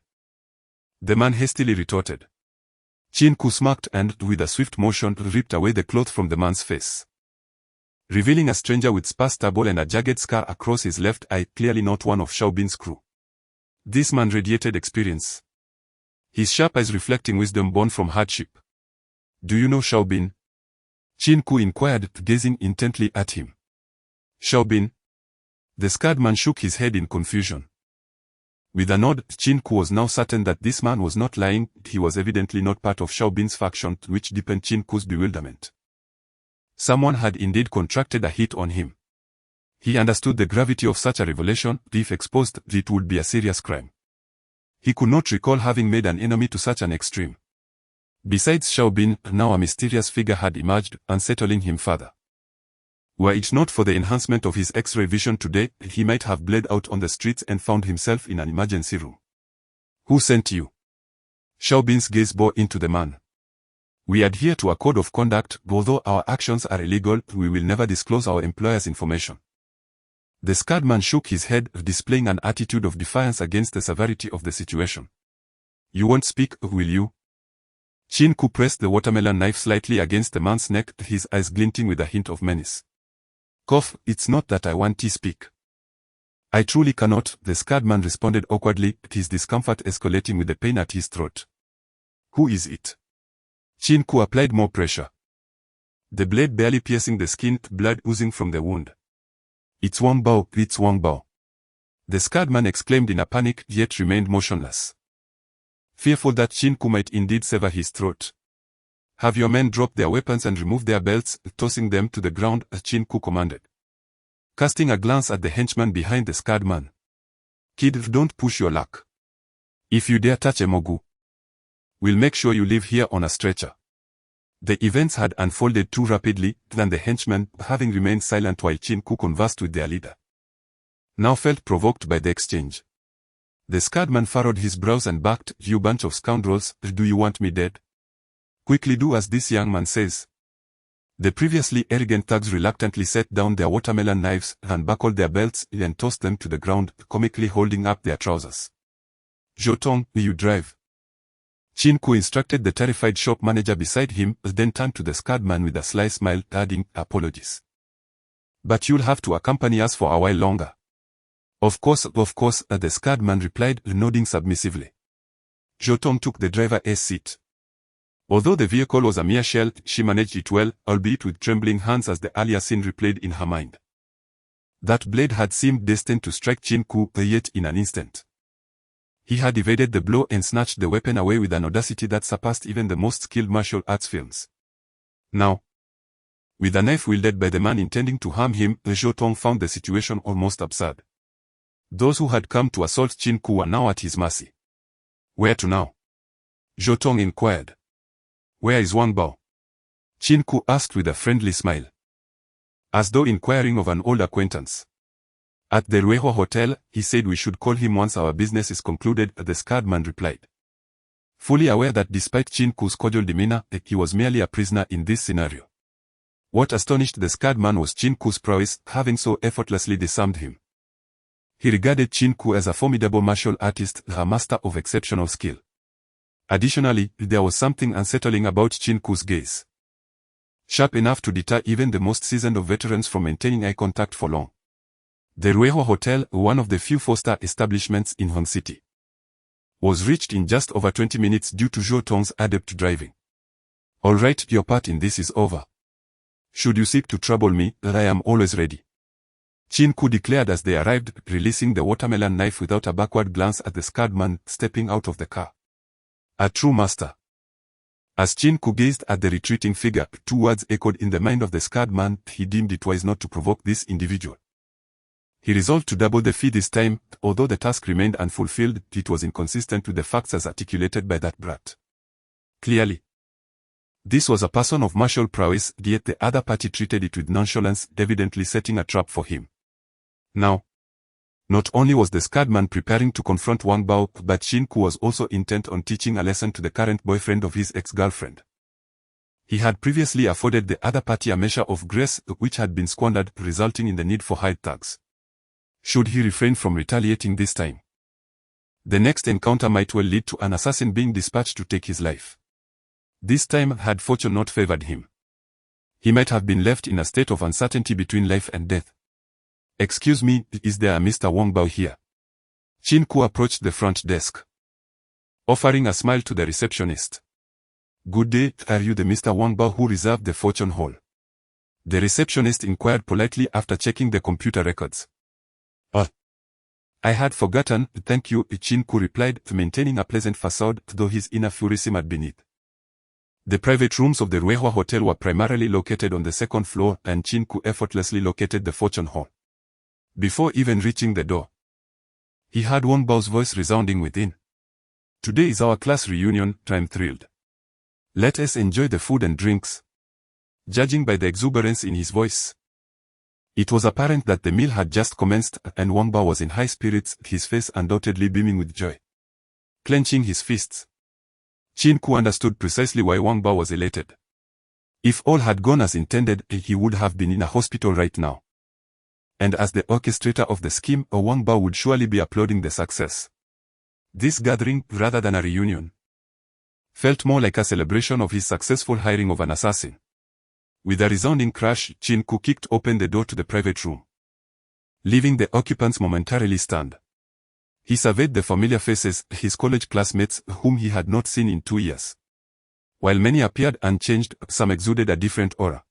The man hastily retorted. Qin Ke smirked and, with a swift motion, ripped away the cloth from the man's face, revealing a stranger with sparse stubble and a jagged scar across his left eye, clearly not one of Xiaobin's crew. This man radiated experience, his sharp eyes reflecting wisdom born from hardship. Do you know Xiaobin? Qin Ke inquired, gazing intently at him. Xiaobin? The scarred man shook his head in confusion. With a nod, Qin Ke was now certain that this man was not lying. He was evidently not part of Xiaobin's faction, which deepened Qin Ke's bewilderment. Someone had indeed contracted a hit on him. He understood the gravity of such a revelation. If exposed, it would be a serious crime. He could not recall having made an enemy to such an extreme. Besides Xiaobin, now a mysterious figure had emerged, unsettling him further. Were it not for the enhancement of his X-ray vision today, he might have bled out on the streets and found himself in an emergency room. Who sent you? Xiaobin's gaze bore into the man. We adhere to a code of conduct. Although our actions are illegal, we will never disclose our employer's information. The scarred man shook his head, displaying an attitude of defiance against the severity of the situation. You won't speak, will you? Qin Ke pressed the watermelon knife slightly against the man's neck, his eyes glinting with a hint of menace. Cough, it's not that I want to speak. I truly cannot, the scarred man responded awkwardly, his discomfort escalating with the pain at his throat. Who is it? Qin Ke applied more pressure, the blade barely piercing the skin, blood oozing from the wound. It's Wang Bao, it's Wang Bao. The scarred man exclaimed in a panic, yet remained motionless, fearful that Qin Ke might indeed sever his throat. Have your men drop their weapons and remove their belts, tossing them to the ground, Qin Ke commanded, casting a glance at the henchman behind the scarred man. Kid, don't push your luck. If you dare touch a Mogu, we'll make sure you live here on a stretcher. The events had unfolded too rapidly, and the henchmen, having remained silent while Qin Ke conversed with their leader, now felt provoked by the exchange. The scarred man furrowed his brows and barked, You bunch of scoundrels, do you want me dead? Quickly do as this young man says. The previously arrogant thugs reluctantly set down their watermelon knives and buckled their belts and tossed them to the ground, comically holding up their trousers. Jotong, you drive. Qin Ke instructed the terrified shop manager beside him, then turned to the scarred man with a sly smile, adding, Apologies. But you'll have to accompany us for a while longer. Of course, the scarred man replied, nodding submissively. Jotong took the driver's seat. Although the vehicle was a mere shell, she managed it well, albeit with trembling hands as the earlier scene replayed in her mind. That blade had seemed destined to strike Qin Ke, yet in an instant he had evaded the blow and snatched the weapon away with an audacity that surpassed even the most skilled martial arts films. Now, with a knife wielded by the man intending to harm him, Jotong found the situation almost absurd. Those who had come to assault Qin Ke were now at his mercy. Where to now? Zhou Tong inquired. Where is Wang Bao? Qin Ke asked with a friendly smile, as though inquiring of an old acquaintance. At the Ruehua Hotel, he said we should call him once our business is concluded, the scarred man replied. Fully aware that despite Qin Ke's cordial demeanor, he was merely a prisoner in this scenario. What astonished the scarred man was Qin Ke's prowess, having so effortlessly disarmed him. He regarded Qin Ke as a formidable martial artist, a master of exceptional skill. Additionally, there was something unsettling about Qin Ke's gaze. Sharp enough to deter even the most seasoned of veterans from maintaining eye contact for long. The Ruehua Hotel, one of the few four-star establishments in Hong City, was reached in just over 20 minutes due to Zhou Tong's adept driving. All right, your part in this is over. Should you seek to trouble me, I am always ready. Qin Ke declared as they arrived, releasing the watermelon knife without a backward glance at the scarred man stepping out of the car. A true master. As Qin Ke gazed at the retreating figure, two words echoed in the mind of the scarred man. He deemed it wise not to provoke this individual. He resolved to double the fee this time. Although the task remained unfulfilled, it was inconsistent with the facts as articulated by that brat. Clearly, this was a person of martial prowess, yet the other party treated it with nonchalance, evidently setting a trap for him. Now, not only was the scarred man preparing to confront Wang Bao, but Qin Ke was also intent on teaching a lesson to the current boyfriend of his ex-girlfriend. He had previously afforded the other party a measure of grace, which had been squandered, resulting in the need for hide tags. Should he refrain from retaliating this time, the next encounter might well lead to an assassin being dispatched to take his life. This time, had fortune not favored him, he might have been left in a state of uncertainty between life and death. Excuse me, is there a Mr. Wang Bao here? Qin Ke approached the front desk, offering a smile to the receptionist. Good day, are you the Mr. Wang Bao who reserved the fortune hall? The receptionist inquired politely after checking the computer records. I had forgotten, thank you, Qin Ke replied, maintaining a pleasant facade, though his inner fury simmered beneath. The private rooms of the Ruehua Hotel were primarily located on the second floor, and Qin Ke effortlessly located the fortune hall. Before even reaching the door, he heard Wang Bao's voice resounding within. Today is our class reunion, I'm thrilled. Let us enjoy the food and drinks. Judging by the exuberance in his voice, it was apparent that the meal had just commenced, and Wang Bao was in high spirits, his face undoubtedly beaming with joy. Clenching his fists, Qin Ke understood precisely why Wang Bao was elated. If all had gone as intended, he would have been in a hospital right now. And as the orchestrator of the scheme, Wang Bao would surely be applauding the success. This gathering, rather than a reunion, felt more like a celebration of his successful hiring of an assassin. With a resounding crash, Qin Ke kicked open the door to the private room, leaving the occupants momentarily stunned. He surveyed the familiar faces, his college classmates, whom he had not seen in 2 years. While many appeared unchanged, some exuded a different aura.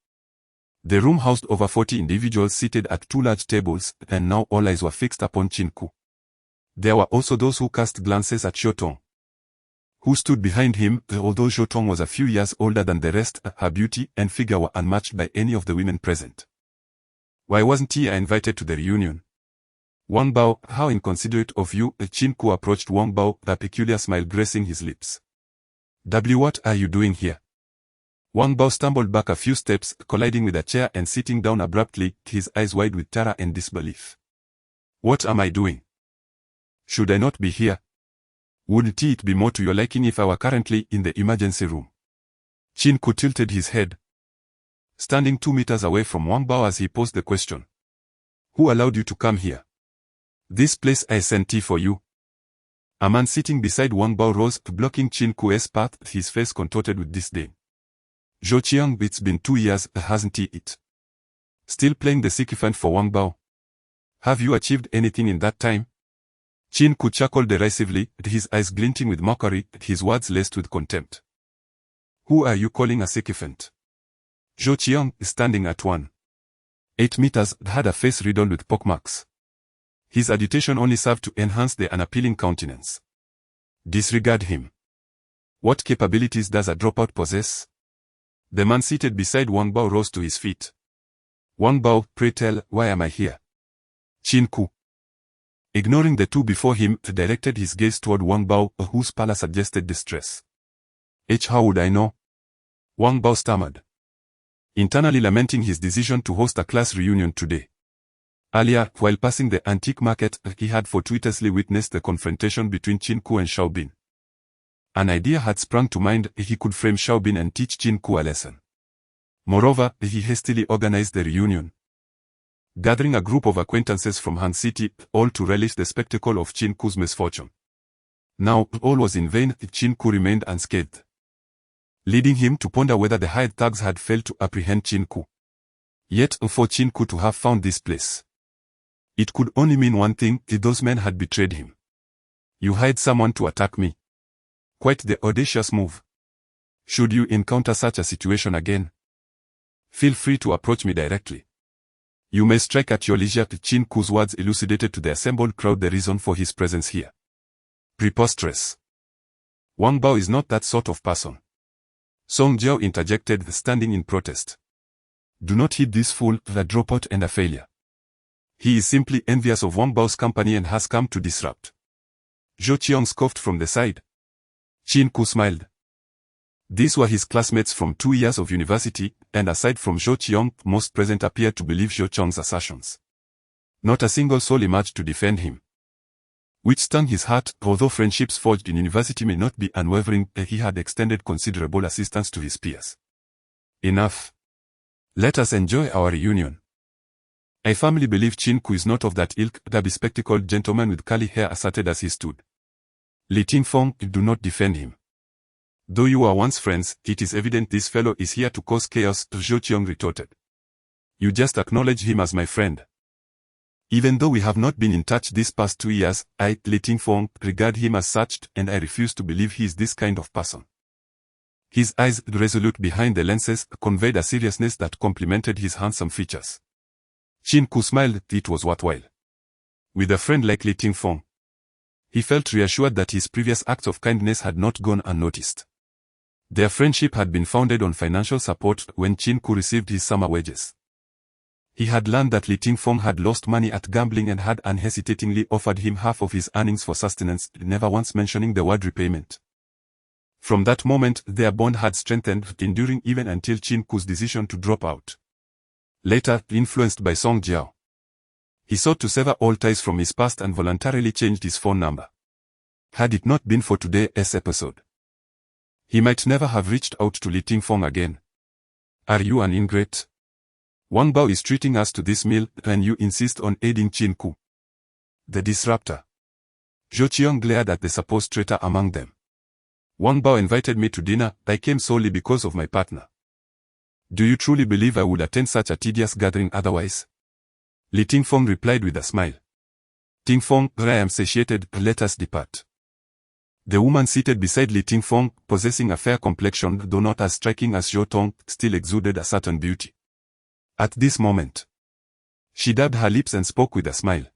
The room housed over 40 individuals seated at 2 large tables, and now all eyes were fixed upon Qin Ke. There were also those who cast glances at Zhou Tong, who stood behind him. Although Zhou Tong was a few years older than the rest, her beauty and figure were unmatched by any of the women present. Why wasn't he invited to the reunion? Wang Bao, how inconsiderate of you, Qin Ke approached Wang Bao, a peculiar smile gracing his lips. What are you doing here? Wang Bao stumbled back a few steps, colliding with a chair and sitting down abruptly, his eyes wide with terror and disbelief. What am I doing? Should I not be here? Wouldn't it be more to your liking if I were currently in the emergency room? Qin Ke tilted his head, standing 2 meters away from Wang Bao as he posed the question. Who allowed you to come here? This place I sent tea for you. A man sitting beside Wang Bao rose, blocking Qin Ke's path, his face contorted with disdain. Zhou Qiang, it's been 2 years, hasn't it? Still playing the sycophant for Wang Bao? Have you achieved anything in that time? Qin Ke chuckled derisively, his eyes glinting with mockery, his words laced with contempt. Who are you calling a sycophant? Zhou Qiang, standing at 1.8 meters, had a face riddled with pockmarks. His agitation only served to enhance the unappealing countenance. Disregard him. What capabilities does a dropout possess? The man seated beside Wang Bao rose to his feet. Wang Bao, pray tell, why am I here? Qin Ke, ignoring the two before him, directed his gaze toward Wang Bao, whose pallor suggested distress. How would I know? Wang Bao stammered, internally lamenting his decision to host a class reunion today. Earlier, while passing the antique market, he had fortuitously witnessed the confrontation between Qin Ke and Xiaobin. An idea had sprung to mind: he could frame Xiaobin and teach Qin Ke a lesson. Moreover, he hastily organized the reunion, gathering a group of acquaintances from Han City, all to relish the spectacle of Qin Ke's misfortune. Now, all was in vain. Qin Ke remained unscathed, leading him to ponder whether the hired thugs had failed to apprehend Qin Ke. Yet, for Qin Ke to have found this place, it could only mean one thing: those men had betrayed him. You hired someone to attack me. Quite the audacious move. Should you encounter such a situation again, feel free to approach me directly. You may strike at your leisure. Qin Ke's words elucidated to the assembled crowd the reason for his presence here. Preposterous. Wang Bao is not that sort of person. Song Jiao interjected, standing in protest. Do not heed this fool, a dropout and a failure. He is simply envious of Wang Bao's company and has come to disrupt. Zhou Qiong scoffed from the side. Qin Ke smiled. These were his classmates from 2 years of university, and aside from Zhou Qiong, most present appeared to believe Zhou Qiong's assertions. Not a single soul emerged to defend him. Which stung his heart. Although friendships forged in university may not be unwavering, he had extended considerable assistance to his peers. Enough. Let us enjoy our reunion. I firmly believe Qin Ke is not of that ilk, the bespectacled gentleman with curly hair asserted as he stood. Li Tingfeng, do not defend him. Though you were once friends, it is evident this fellow is here to cause chaos, Zhou Qiong retorted. You just acknowledge him as my friend. Even though we have not been in touch these past 2 years, I, Li Tingfeng, regard him as such, and I refuse to believe he is this kind of person. His eyes, resolute behind the lenses, conveyed a seriousness that complemented his handsome features. Qin Ke smiled. It was worthwhile. With a friend like Li Tingfeng, he felt reassured that his previous acts of kindness had not gone unnoticed. Their friendship had been founded on financial support. When Qin Ke received his summer wages, he had learned that Li Tingfeng had lost money at gambling and had unhesitatingly offered him half of his earnings for sustenance, never once mentioning the word repayment. From that moment, their bond had strengthened, enduring even until Qin Ke's decision to drop out. Later, influenced by Song Jiao, he sought to sever all ties from his past and voluntarily changed his phone number. Had it not been for today's episode, he might never have reached out to Li Tingfeng again. Are you an ingrate? Wang Bao is treating us to this meal, and you insist on aiding Qin Ke, the disruptor. Zhou Qiong glared at the supposed traitor among them. Wang Bao invited me to dinner. I came solely because of my partner. Do you truly believe I would attend such a tedious gathering otherwise? Li Tingfeng replied with a smile. Tingfeng, I am satiated, let us depart. The woman seated beside Li Tingfeng, possessing a fair complexion though not as striking as Zhou Tong, still exuded a certain beauty. At this moment, she dabbed her lips and spoke with a smile.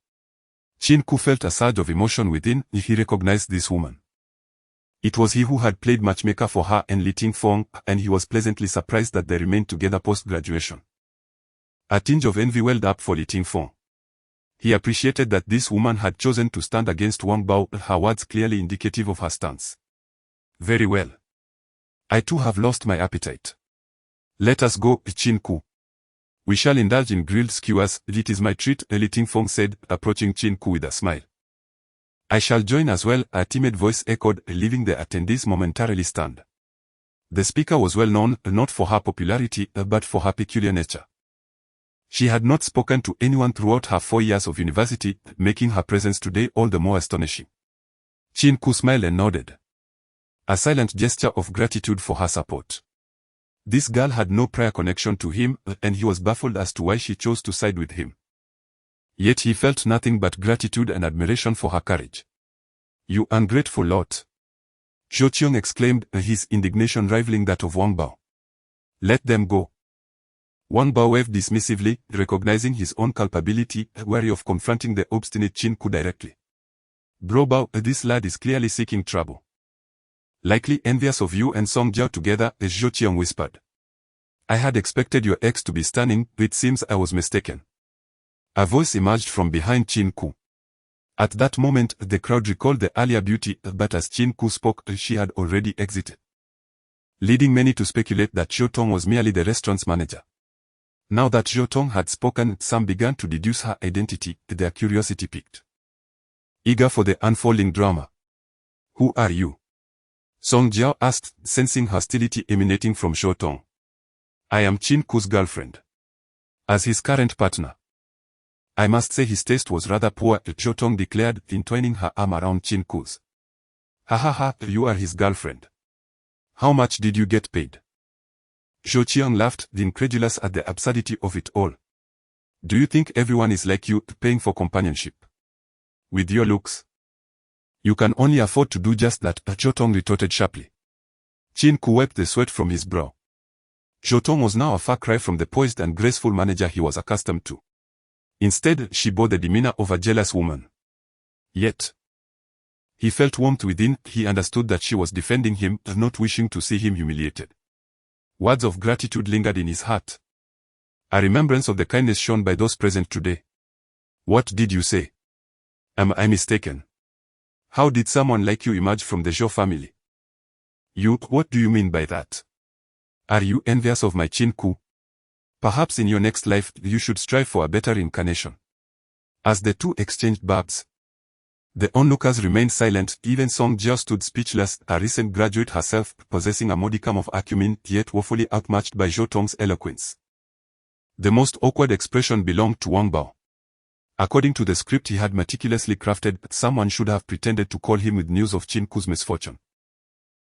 Qin Ke felt a surge of emotion within. He recognized this woman. It was he who had played matchmaker for her and Li Tingfeng, and he was pleasantly surprised that they remained together post-graduation. A tinge of envy welled up for Li Tingfeng. He appreciated that this woman had chosen to stand against Wang Bao, her words clearly indicative of her stance. Very well. I too have lost my appetite. Let us go, Qin Ke. We shall indulge in grilled skewers. It is my treat, Li Tingfeng said, approaching Qin Ke with a smile. I shall join as well, a timid voice echoed, leaving the attendees momentarily stunned. The speaker was well known, not for her popularity, but for her peculiar nature. She had not spoken to anyone throughout her 4 years of university, making her presence today all the more astonishing. Qin Ke smiled and nodded, a silent gesture of gratitude for her support. This girl had no prior connection to him, and he was baffled as to why she chose to side with him. Yet he felt nothing but gratitude and admiration for her courage. You ungrateful lot! Zhou Qiong exclaimed, his indignation rivaling that of Wang Bao. Let them go. Wang Bao waved dismissively, recognizing his own culpability, wary of confronting the obstinate Qin Ke directly. Bro Bao, this lad is clearly seeking trouble. Likely envious of you and Song Jiao together, Zhou Qiong whispered. I had expected your ex to be stunning, but it seems I was mistaken. A voice emerged from behind Qin Ke. At that moment, the crowd recalled the earlier beauty, but as Qin Ke spoke, she had already exited. leading many to speculate that Zhou Tong was merely the restaurant's manager. Now that Zhou Tong had spoken, some began to deduce her identity, their curiosity piqued. Eager for the unfolding drama. "Who are you?" Song Jiao asked, sensing hostility emanating from Zhou Tong. "I am Qin Ke's girlfriend." As his current partner. "I must say his taste was rather poor," Zhou Tong declared, entwining her arm around Qin Ke's. "Ha ha ha, you are his girlfriend. How much did you get paid?" Zhou Qiang laughed, incredulous at the absurdity of it all. "Do you think everyone is like you, paying for companionship? With your looks, you can only afford to do just that," Zhou Tong retorted sharply. Qin Ke wiped the sweat from his brow. Zhou Tong was now a far cry from the poised and graceful manager he was accustomed to. Instead, she bore the demeanor of a jealous woman. Yet, he felt warmth within. He understood that she was defending him, not wishing to see him humiliated. Words of gratitude lingered in his heart. A remembrance of the kindness shown by those present today. "What did you say? Am I mistaken? How did someone like you emerge from the Zhou family?" What do you mean by that? Are you envious of my Qin Ke? Perhaps in your next life, you should strive for a better incarnation." As the two exchanged barbs, the onlookers remained silent. Even Song Jiao stood speechless, a recent graduate herself, possessing a modicum of acumen, yet woefully outmatched by Zhou Tong's eloquence. The most awkward expression belonged to Wang Bao. According to the script he had meticulously crafted, someone should have pretended to call him with news of Qin Ke's misfortune,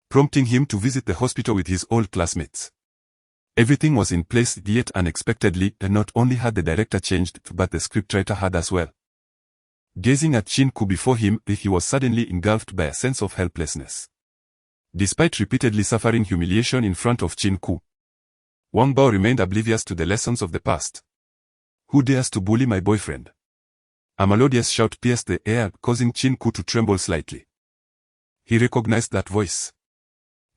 prompting him to visit the hospital with his old classmates. Everything was in place, yet unexpectedly, not only had the director changed, but the scriptwriter had as well. Gazing at Qin Ke before him, he was suddenly engulfed by a sense of helplessness. Despite repeatedly suffering humiliation in front of Qin Ke, Wang Bao remained oblivious to the lessons of the past. "Who dares to bully my boyfriend?" A melodious shout pierced the air, causing Qin Ke to tremble slightly. He recognized that voice.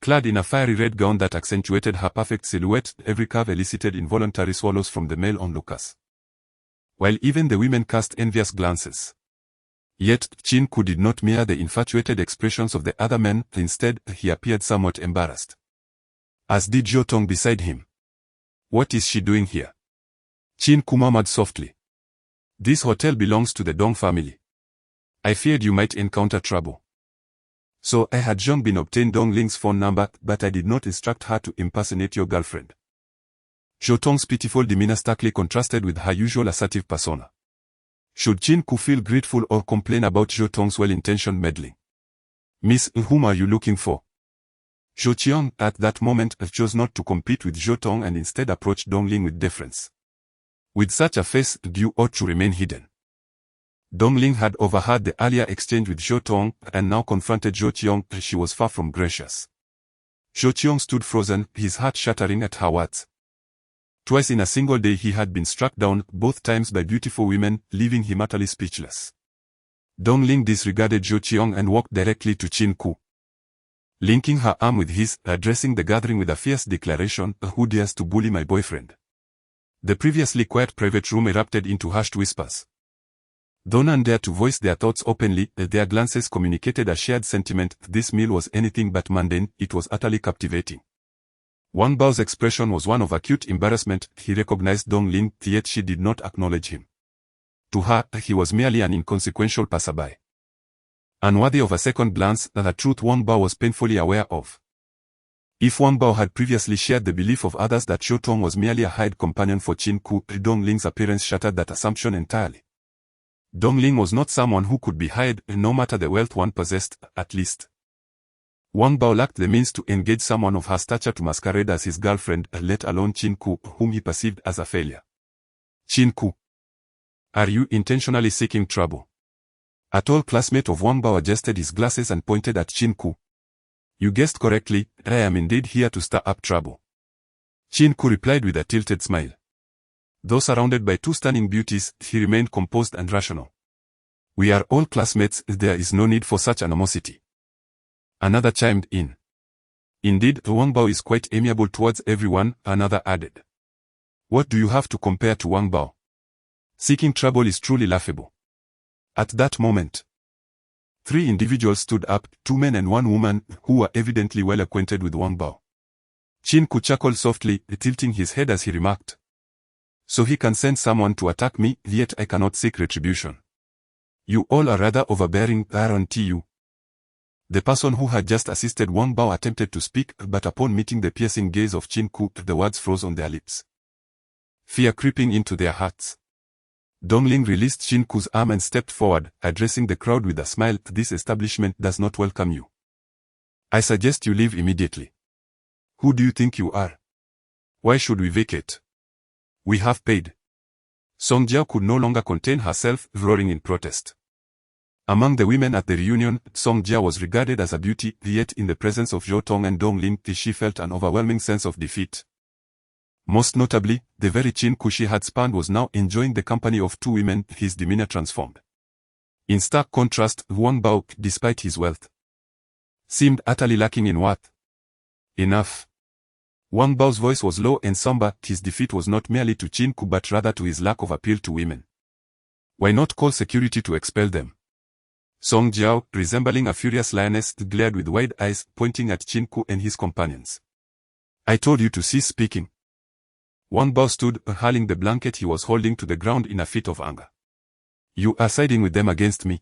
Clad in a fiery red gown that accentuated her perfect silhouette, every curve elicited involuntary swallows from the male onlookers, while even the women cast envious glances. Yet, Qin Ke did not mirror the infatuated expressions of the other men. Instead, he appeared somewhat embarrassed. As did Zhou Tong beside him. "What is she doing here?" Qin Ke murmured softly. "This hotel belongs to the Dong family. I feared you might encounter trouble. So I had Zhong Bin obtain Dong Ling's phone number, but I did not instruct her to impersonate your girlfriend." Zhou Tong's pitiful demeanor starkly contrasted with her usual assertive persona. Should Qin Ke feel grateful or complain about Zhou Tong's well-intentioned meddling? "Miss, whom are you looking for?" Zhou Qiang, at that moment, chose not to compete with Zhou Tong and instead approached Dong Ling with deference. With such a face, you ought to remain hidden. Dong Ling had overheard the earlier exchange with Zhou Tong, and now confronted Zhou Qiang. She was far from gracious. Zhou Qiang stood frozen, his heart shattering at her words. Twice in a single day he had been struck down, both times by beautiful women, leaving him utterly speechless. Dong Ling disregarded Zhou Qiang and walked directly to Qin Ke, linking her arm with his, addressing the gathering with a fierce declaration, "Who dares to bully my boyfriend?" The previously quiet private room erupted into hushed whispers. Though none dared to voice their thoughts openly, their glances communicated a shared sentiment. This meal was anything but mundane, it was utterly captivating. Wang Bao's expression was one of acute embarrassment. He recognized Dong Ling, yet she did not acknowledge him. To her, he was merely an inconsequential passerby, unworthy of a second glance, a truth Wang Bao was painfully aware of. If Wang Bao had previously shared the belief of others that Zhou Tong was merely a hired companion for Qin Ke, Dong Ling's appearance shattered that assumption entirely. Dong Ling was not someone who could be hired, no matter the wealth one possessed, at least. Wang Bao lacked the means to engage someone of her stature to masquerade as his girlfriend, let alone Qin Ke, whom he perceived as a failure. "Qin Ke, are you intentionally seeking trouble?" A tall classmate of Wang Bao adjusted his glasses and pointed at Qin Ke. "You guessed correctly, I am indeed here to stir up trouble." Qin Ke replied with a tilted smile. Though surrounded by two stunning beauties, he remained composed and rational. "We are all classmates, there is no need for such animosity." Another chimed in. "Indeed, Wang Bao is quite amiable towards everyone," another added. "What do you have to compare to Wang Bao? Seeking trouble is truly laughable." At that moment, three individuals stood up, two men and one woman, who were evidently well acquainted with Wang Bao. Qin Ke chuckled softly, tilting his head as he remarked. So he can send someone to attack me, yet I cannot seek retribution. You all are rather overbearing, aren't you? The person who had just assisted Wang Bao attempted to speak, but upon meeting the piercing gaze of Qin Ke, the words froze on their lips. Fear creeping into their hearts. Dongling released Qin Ke's arm and stepped forward, addressing the crowd with a smile. This establishment does not welcome you. I suggest you leave immediately. Who do you think you are? Why should we vacate? We have paid. Song Jiao could no longer contain herself, roaring in protest. Among the women at the reunion, Song Jiao was regarded as a beauty, yet in the presence of Zhou Tong and Dongling, she felt an overwhelming sense of defeat. Most notably, the very Qin Ke she had spurned was now enjoying the company of two women. His demeanor transformed. In stark contrast, Wang Bao, despite his wealth, seemed utterly lacking in worth. Enough. Wang Bao's voice was low and somber. His defeat was not merely to Qin Ke but rather to his lack of appeal to women. Why not call security to expel them? Song Jiao, resembling a furious lioness, glared with wide eyes, pointing at Qin Ke and his companions. I told you to cease speaking. Wang Bao stood, hurling the blanket he was holding to the ground in a fit of anger. You are siding with them against me.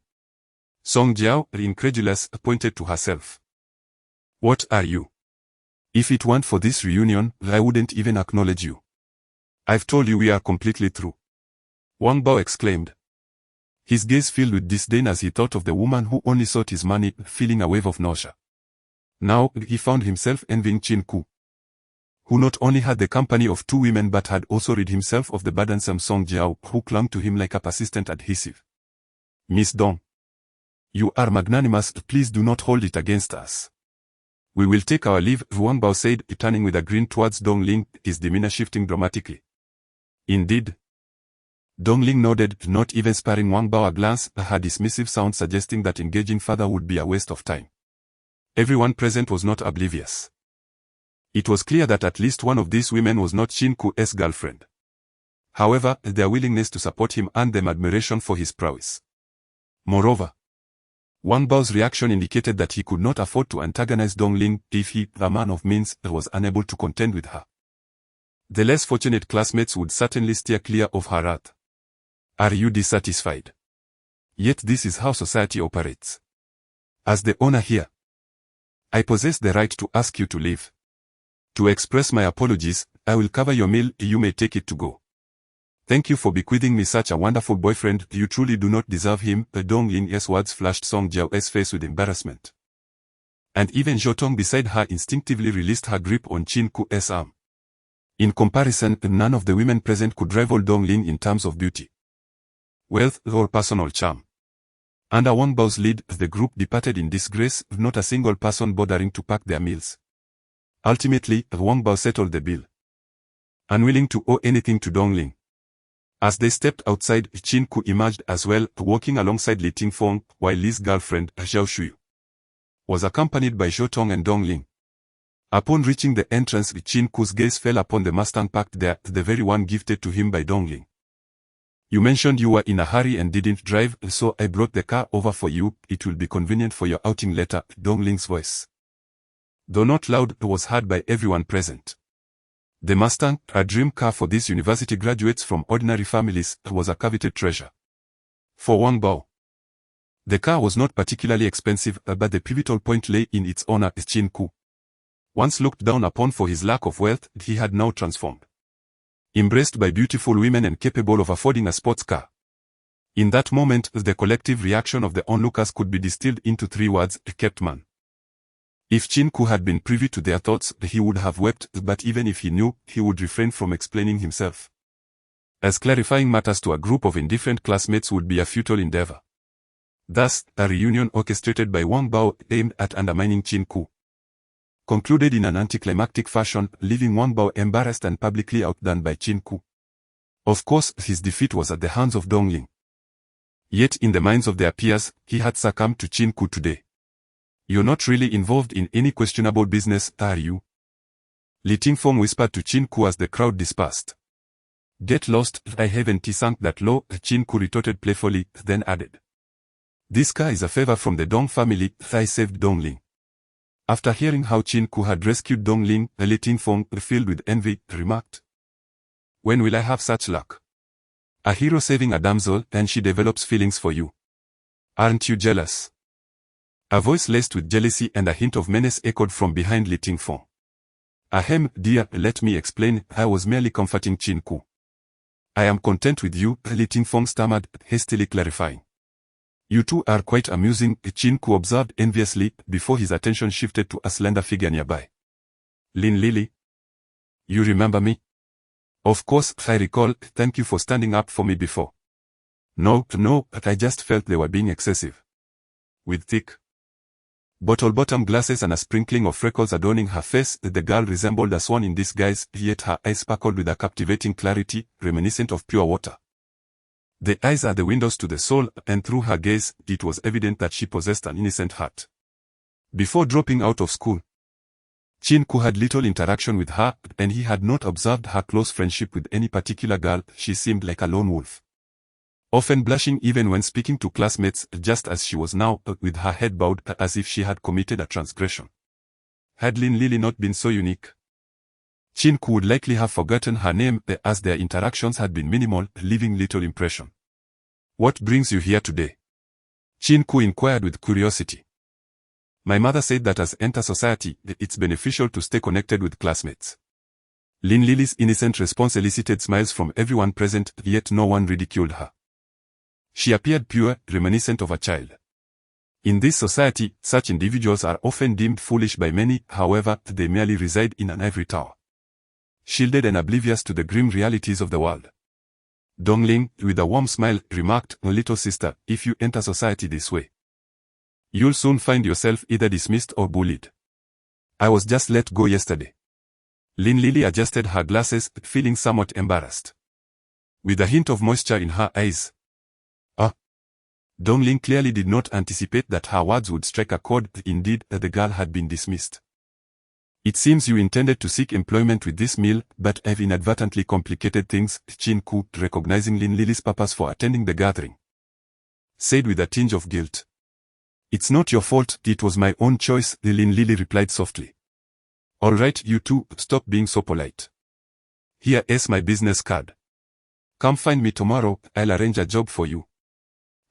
Song Jiao, incredulous, pointed to herself. What are you? If it weren't for this reunion, I wouldn't even acknowledge you. I've told you we are completely through. Wang Bao exclaimed. His gaze filled with disdain as he thought of the woman who only sought his money, feeling a wave of nausea. Now, he found himself envying Qin Ke, who not only had the company of two women but had also rid himself of the burdensome Song Jiao, who clung to him like a persistent adhesive. Miss Dong. You are magnanimous, please do not hold it against us. We will take our leave, Wang Bao said, turning with a grin towards Dongling, his demeanor shifting dramatically. Indeed. Dongling nodded, not even sparing Wang Bao a glance, her dismissive sound suggesting that engaging further would be a waste of time. Everyone present was not oblivious. It was clear that at least one of these women was not Qin Ke's girlfriend. However, their willingness to support him earned them admiration for his prowess. Moreover, Wang Bao's reaction indicated that he could not afford to antagonize Dongling if he, the man of means, was unable to contend with her. The less fortunate classmates would certainly steer clear of her wrath. Are you dissatisfied? Yet this is how society operates. As the owner here, I possess the right to ask you to leave. To express my apologies, I will cover your meal, you may take it to go. Thank you for bequeathing me such a wonderful boyfriend, you truly do not deserve him. Dongling's words flashed Song Jiao's face with embarrassment. And even Zhou Tong beside her instinctively released her grip on Qin Ke's arm. In comparison, none of the women present could rival Dongling in terms of beauty, wealth, or personal charm. Under Wang Bao's lead, the group departed in disgrace, not a single person bothering to pack their meals. Ultimately, Wang Bao settled the bill, unwilling to owe anything to Dongling. As they stepped outside, Qin Ke emerged as well, walking alongside Li Tingfeng, while Li's girlfriend, Zhao Shuyu, was accompanied by Zhou Tong and Dongling. Upon reaching the entrance, Qin Ke's gaze fell upon the Mustang parked there, the very one gifted to him by Dongling. You mentioned you were in a hurry and didn't drive, so I brought the car over for you. It will be convenient for your outing later, Dongling's voice, though not loud, was heard by everyone present. The Mustang, a dream car for these university graduates from ordinary families, was a coveted treasure. For Wang Bao, the car was not particularly expensive, but the pivotal point lay in its owner, Qin Ke. Once looked down upon for his lack of wealth, he had now transformed. Embraced by beautiful women and capable of affording a sports car. In that moment, the collective reaction of the onlookers could be distilled into three words: kept man. If Qin Ke had been privy to their thoughts, he would have wept, but even if he knew, he would refrain from explaining himself, as clarifying matters to a group of indifferent classmates would be a futile endeavor. Thus, a reunion orchestrated by Wang Bao aimed at undermining Qin Ke concluded in an anticlimactic fashion, leaving Wang Bao embarrassed and publicly outdone by Qin Ke. Of course, his defeat was at the hands of Dongling. Yet in the minds of their peers, he had succumbed to Qin Ke today. You're not really involved in any questionable business, are you? Li Tingfeng whispered to Qin Ke as the crowd dispersed. Get lost, I haven't sunk that low, Qin Ke retorted playfully, then added. This car is a favor from the Dong family, I saved Dongling. After hearing how Qin Ke had rescued Dongling, Li Tingfeng, filled with envy, remarked, "When will I have such luck? A hero saving a damsel, and she develops feelings for you. Aren't you jealous?" A voice laced with jealousy and a hint of menace echoed from behind Li Tingfeng. "Ahem, dear, let me explain, I was merely comforting Qin Ke." "I am content with you," Li Tingfeng stammered, hastily clarifying. "You two are quite amusing," Qin Ke observed enviously, before his attention shifted to a slender figure nearby. "Lin Lili? You remember me?" "Of course, I recall, thank you for standing up for me before." No, I just felt they were being excessive." With thick bottle-bottom glasses and a sprinkling of freckles adorning her face, the girl resembled a swan in disguise, yet her eyes sparkled with a captivating clarity, reminiscent of pure water. The eyes are the windows to the soul, and through her gaze, it was evident that she possessed an innocent heart. Before dropping out of school, Qin Ke had little interaction with her, and he had not observed her close friendship with any particular girl. She seemed like a lone wolf, often blushing even when speaking to classmates, just as she was now, with her head bowed, as if she had committed a transgression. Had Lin Lili not been so unique, Qin Ke would likely have forgotten her name, as their interactions had been minimal, leaving little impression. "What brings you here today?" Qin Ke inquired with curiosity. "My mother said that as enter society, it's beneficial to stay connected with classmates." Lin Lili's innocent response elicited smiles from everyone present, yet no one ridiculed her. She appeared pure, reminiscent of a child. In this society, such individuals are often deemed foolish by many, however, they merely reside in an ivory tower, shielded and oblivious to the grim realities of the world. Dongling, with a warm smile, remarked, "Little sister, if you enter society this way, you'll soon find yourself either dismissed or bullied. I was just let go yesterday." Lin Lili adjusted her glasses, feeling somewhat embarrassed, with a hint of moisture in her eyes. Dongling clearly did not anticipate that her words would strike a chord. Indeed, the girl had been dismissed. "It seems you intended to seek employment with this mill, but have inadvertently complicated things," Qin Ke, recognizing Lin Lili's purpose for attending the gathering, said with a tinge of guilt. "It's not your fault, it was my own choice," Lin Lili replied softly. "All right, you two, stop being so polite. Here is my business card. Come find me tomorrow, I'll arrange a job for you.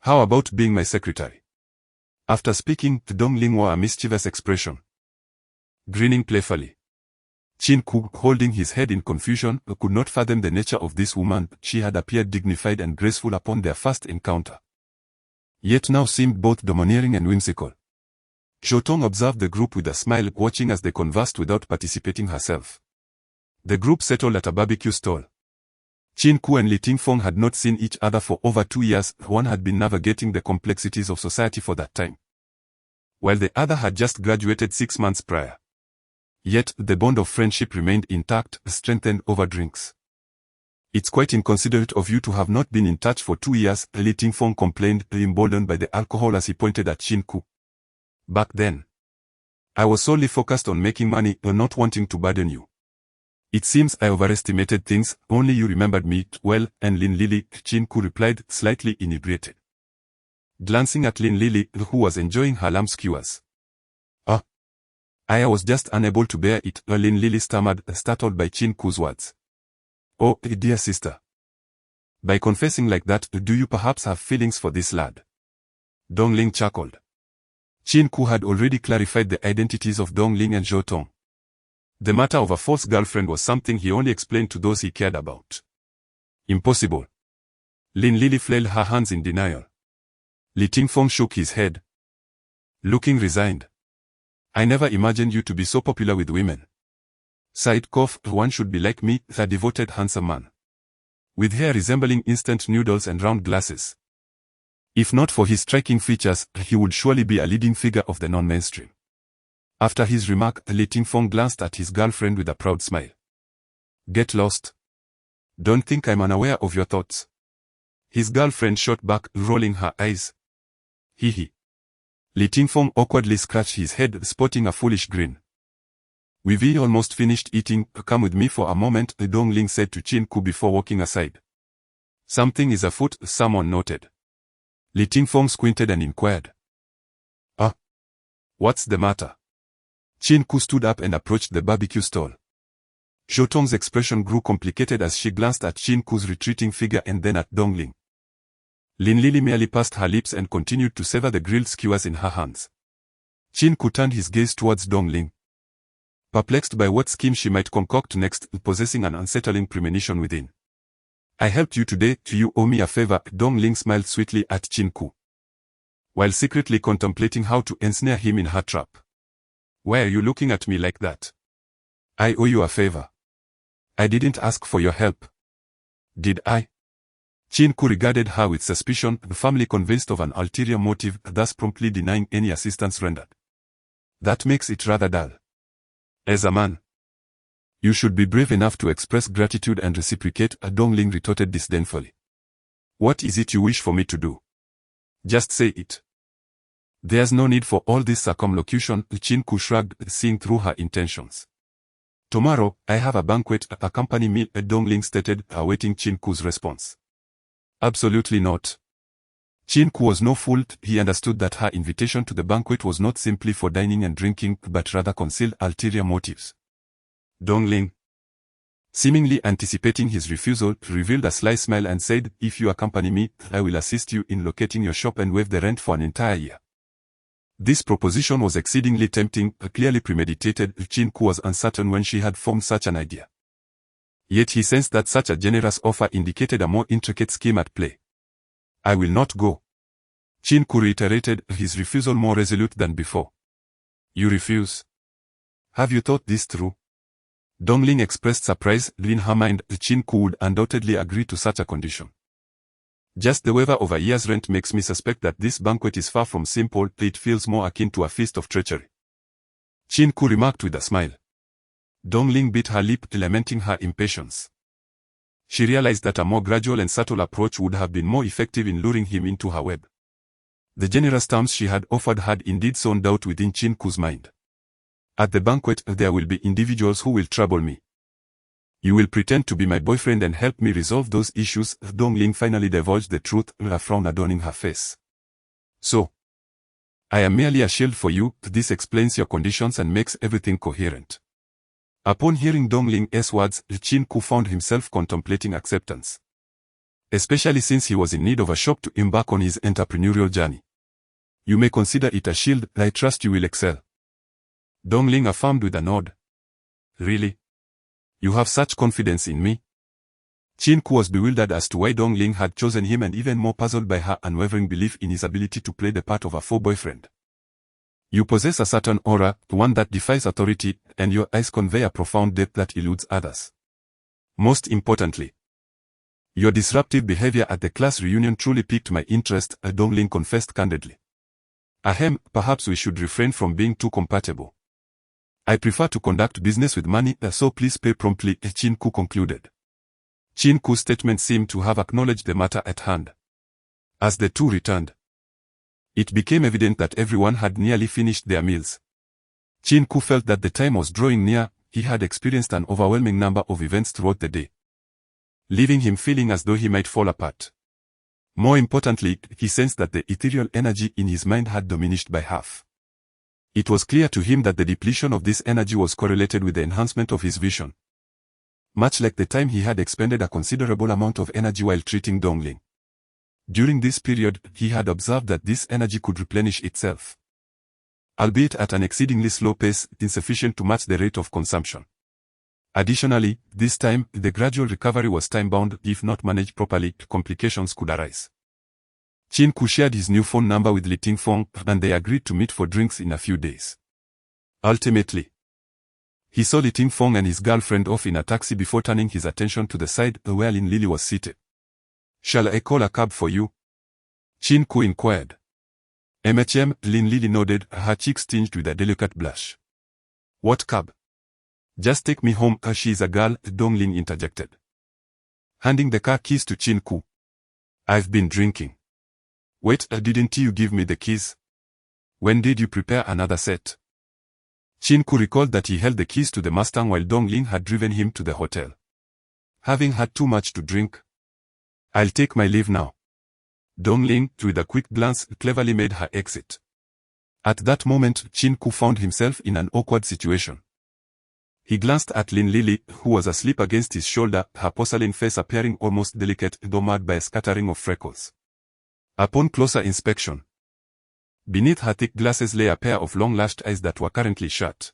How about being my secretary?" After speaking, Dongling wore a mischievous expression, grinning playfully. Qin Ke, holding his head in confusion, could not fathom the nature of this woman. She had appeared dignified and graceful upon their first encounter, yet now seemed both domineering and whimsical. Zhotong observed the group with a smile, watching as they conversed without participating herself. The group settled at a barbecue stall. Qin Ke and Li Tingfeng had not seen each other for over 2 years. One had been navigating the complexities of society for that time, while the other had just graduated 6 months prior. Yet, the bond of friendship remained intact, strengthened over drinks. "It's quite inconsiderate of you to have not been in touch for 2 years, Li Tingfeng complained, emboldened by the alcohol as he pointed at Qin Ke. "Back then, I was solely focused on making money and not wanting to burden you. It seems I overestimated things, only you remembered me well," and Lin Lili, Qin Ke replied, slightly inebriated, glancing at Lin Lili, who was enjoying her lamb skewers. I was just unable to bear it," Lin Lili stammered, startled by Qin Ke's words. "Oh, dear sister. By confessing like that, do you perhaps have feelings for this lad?" Dongling chuckled. Qin Ke had already clarified the identities of Dongling and Zhotong. The matter of a false girlfriend was something he only explained to those he cared about. "Impossible." Lin Lili flailed her hands in denial. Li Tingfeng shook his head, looking resigned. "I never imagined you to be so popular with women." Side cough, "One should be like me, a devoted handsome man, with hair resembling instant noodles and round glasses. If not for his striking features, he would surely be a leading figure of the non-mainstream." After his remark, Li Tingfeng glanced at his girlfriend with a proud smile. "Get lost. Don't think I'm unaware of your thoughts." His girlfriend shot back, rolling her eyes. He. Li Tingfeng awkwardly scratched his head, sporting a foolish grin. "We've almost finished eating, come with me for a moment," Dongling said to Qin Ke before walking aside. "Something is afoot," someone noted. Li Tingfeng squinted and inquired, What's the matter?" Qin Ke stood up and approached the barbecue stall. Zhou Tong's expression grew complicated as she glanced at Qin Ke's retreating figure and then at Dongling. Lin Lili merely pursed her lips and continued to savor the grilled skewers in her hands. Qin Ke turned his gaze towards Dongling, perplexed by what scheme she might concoct next, possessing an unsettling premonition within. I helped you today, you owe me a favor. Dongling smiled sweetly at Qin Ke, while secretly contemplating how to ensnare him in her trap. Why are you looking at me like that? I owe you a favor. I didn't ask for your help. Did I? Qin Ke regarded her with suspicion, firmly convinced of an ulterior motive, thus promptly denying any assistance rendered. That makes it rather dull. As a man, you should be brave enough to express gratitude and reciprocate, Dongling retorted disdainfully. What is it you wish for me to do? Just say it. There's no need for all this circumlocution, Qin Ke shrugged, seeing through her intentions. Tomorrow, I have a banquet, accompany me, Dongling stated, awaiting Qin Ke's response. Absolutely not. Qin Ke was no fool. He understood that her invitation to the banquet was not simply for dining and drinking, but rather concealed ulterior motives. Dongling, seemingly anticipating his refusal, revealed a sly smile and said, if you accompany me, I will assist you in locating your shop and waive the rent for an entire year. This proposition was exceedingly tempting, clearly premeditated. Qin Ke was uncertain when she had formed such an idea. Yet he sensed that such a generous offer indicated a more intricate scheme at play. I will not go. Qin Ke reiterated, his refusal more resolute than before. You refuse? Have you thought this through? Dongling expressed surprise. In her mind, Qin Ke would undoubtedly agree to such a condition. Just the waiver of a year's rent makes me suspect that this banquet is far from simple. It feels more akin to a feast of treachery. Qin Ke remarked with a smile. Dongling bit her lip, lamenting her impatience. She realized that a more gradual and subtle approach would have been more effective in luring him into her web. The generous terms she had offered had indeed sown doubt within Qin Ke's mind. At the banquet, there will be individuals who will trouble me. You will pretend to be my boyfriend and help me resolve those issues. Dongling finally divulged the truth, a frown adorning her face. So, I am merely a shield for you. This explains your conditions and makes everything coherent. Upon hearing Dongling's words, Qin Ke found himself contemplating acceptance. Especially since he was in need of a shop to embark on his entrepreneurial journey. You may consider it a shield. I trust you will excel. Dongling affirmed with a nod. Really? You have such confidence in me? Qin Ke was bewildered as to why Dongling had chosen him and even more puzzled by her unwavering belief in his ability to play the part of a faux boyfriend. You possess a certain aura, one that defies authority, and your eyes convey a profound depth that eludes others. Most importantly, your disruptive behavior at the class reunion truly piqued my interest, Dongling confessed candidly. Ahem, perhaps we should refrain from being too compatible. I prefer to conduct business with money, so please pay promptly, Qin Ke concluded. Qin Ke's statement seemed to have acknowledged the matter at hand. As the two returned, it became evident that everyone had nearly finished their meals. Qin Ke felt that the time was drawing near. He had experienced an overwhelming number of events throughout the day, leaving him feeling as though he might fall apart. More importantly, he sensed that the ethereal energy in his mind had diminished by half. It was clear to him that the depletion of this energy was correlated with the enhancement of his vision, much like the time he had expended a considerable amount of energy while treating Dongling. During this period, he had observed that this energy could replenish itself, albeit at an exceedingly slow pace, insufficient to match the rate of consumption. Additionally, this time, the gradual recovery was time-bound. If not managed properly, complications could arise. Qin Ke shared his new phone number with Li Tingfeng, and they agreed to meet for drinks in a few days. Ultimately, he saw Li Tingfeng and his girlfriend off in a taxi before turning his attention to the side where Lin Lili was seated. Shall I call a cab for you? Qin Ke inquired. MHM, Lin Lili nodded, her cheeks tinged with a delicate blush. What cab? Just take me home. She is a girl, Dongling interjected, handing the car keys to Qin Ke. I've been drinking. Wait, didn't you give me the keys? When did you prepare another set? Qin Ke recalled that he held the keys to the Mustang while Dongling had driven him to the hotel. Having had too much to drink. I'll take my leave now. Dongling, with a quick glance, cleverly made her exit. At that moment, Qin Ke found himself in an awkward situation. He glanced at Lin Lili, who was asleep against his shoulder, her porcelain face appearing almost delicate though marred by a scattering of freckles. Upon closer inspection, beneath her thick glasses lay a pair of long-lashed eyes that were currently shut.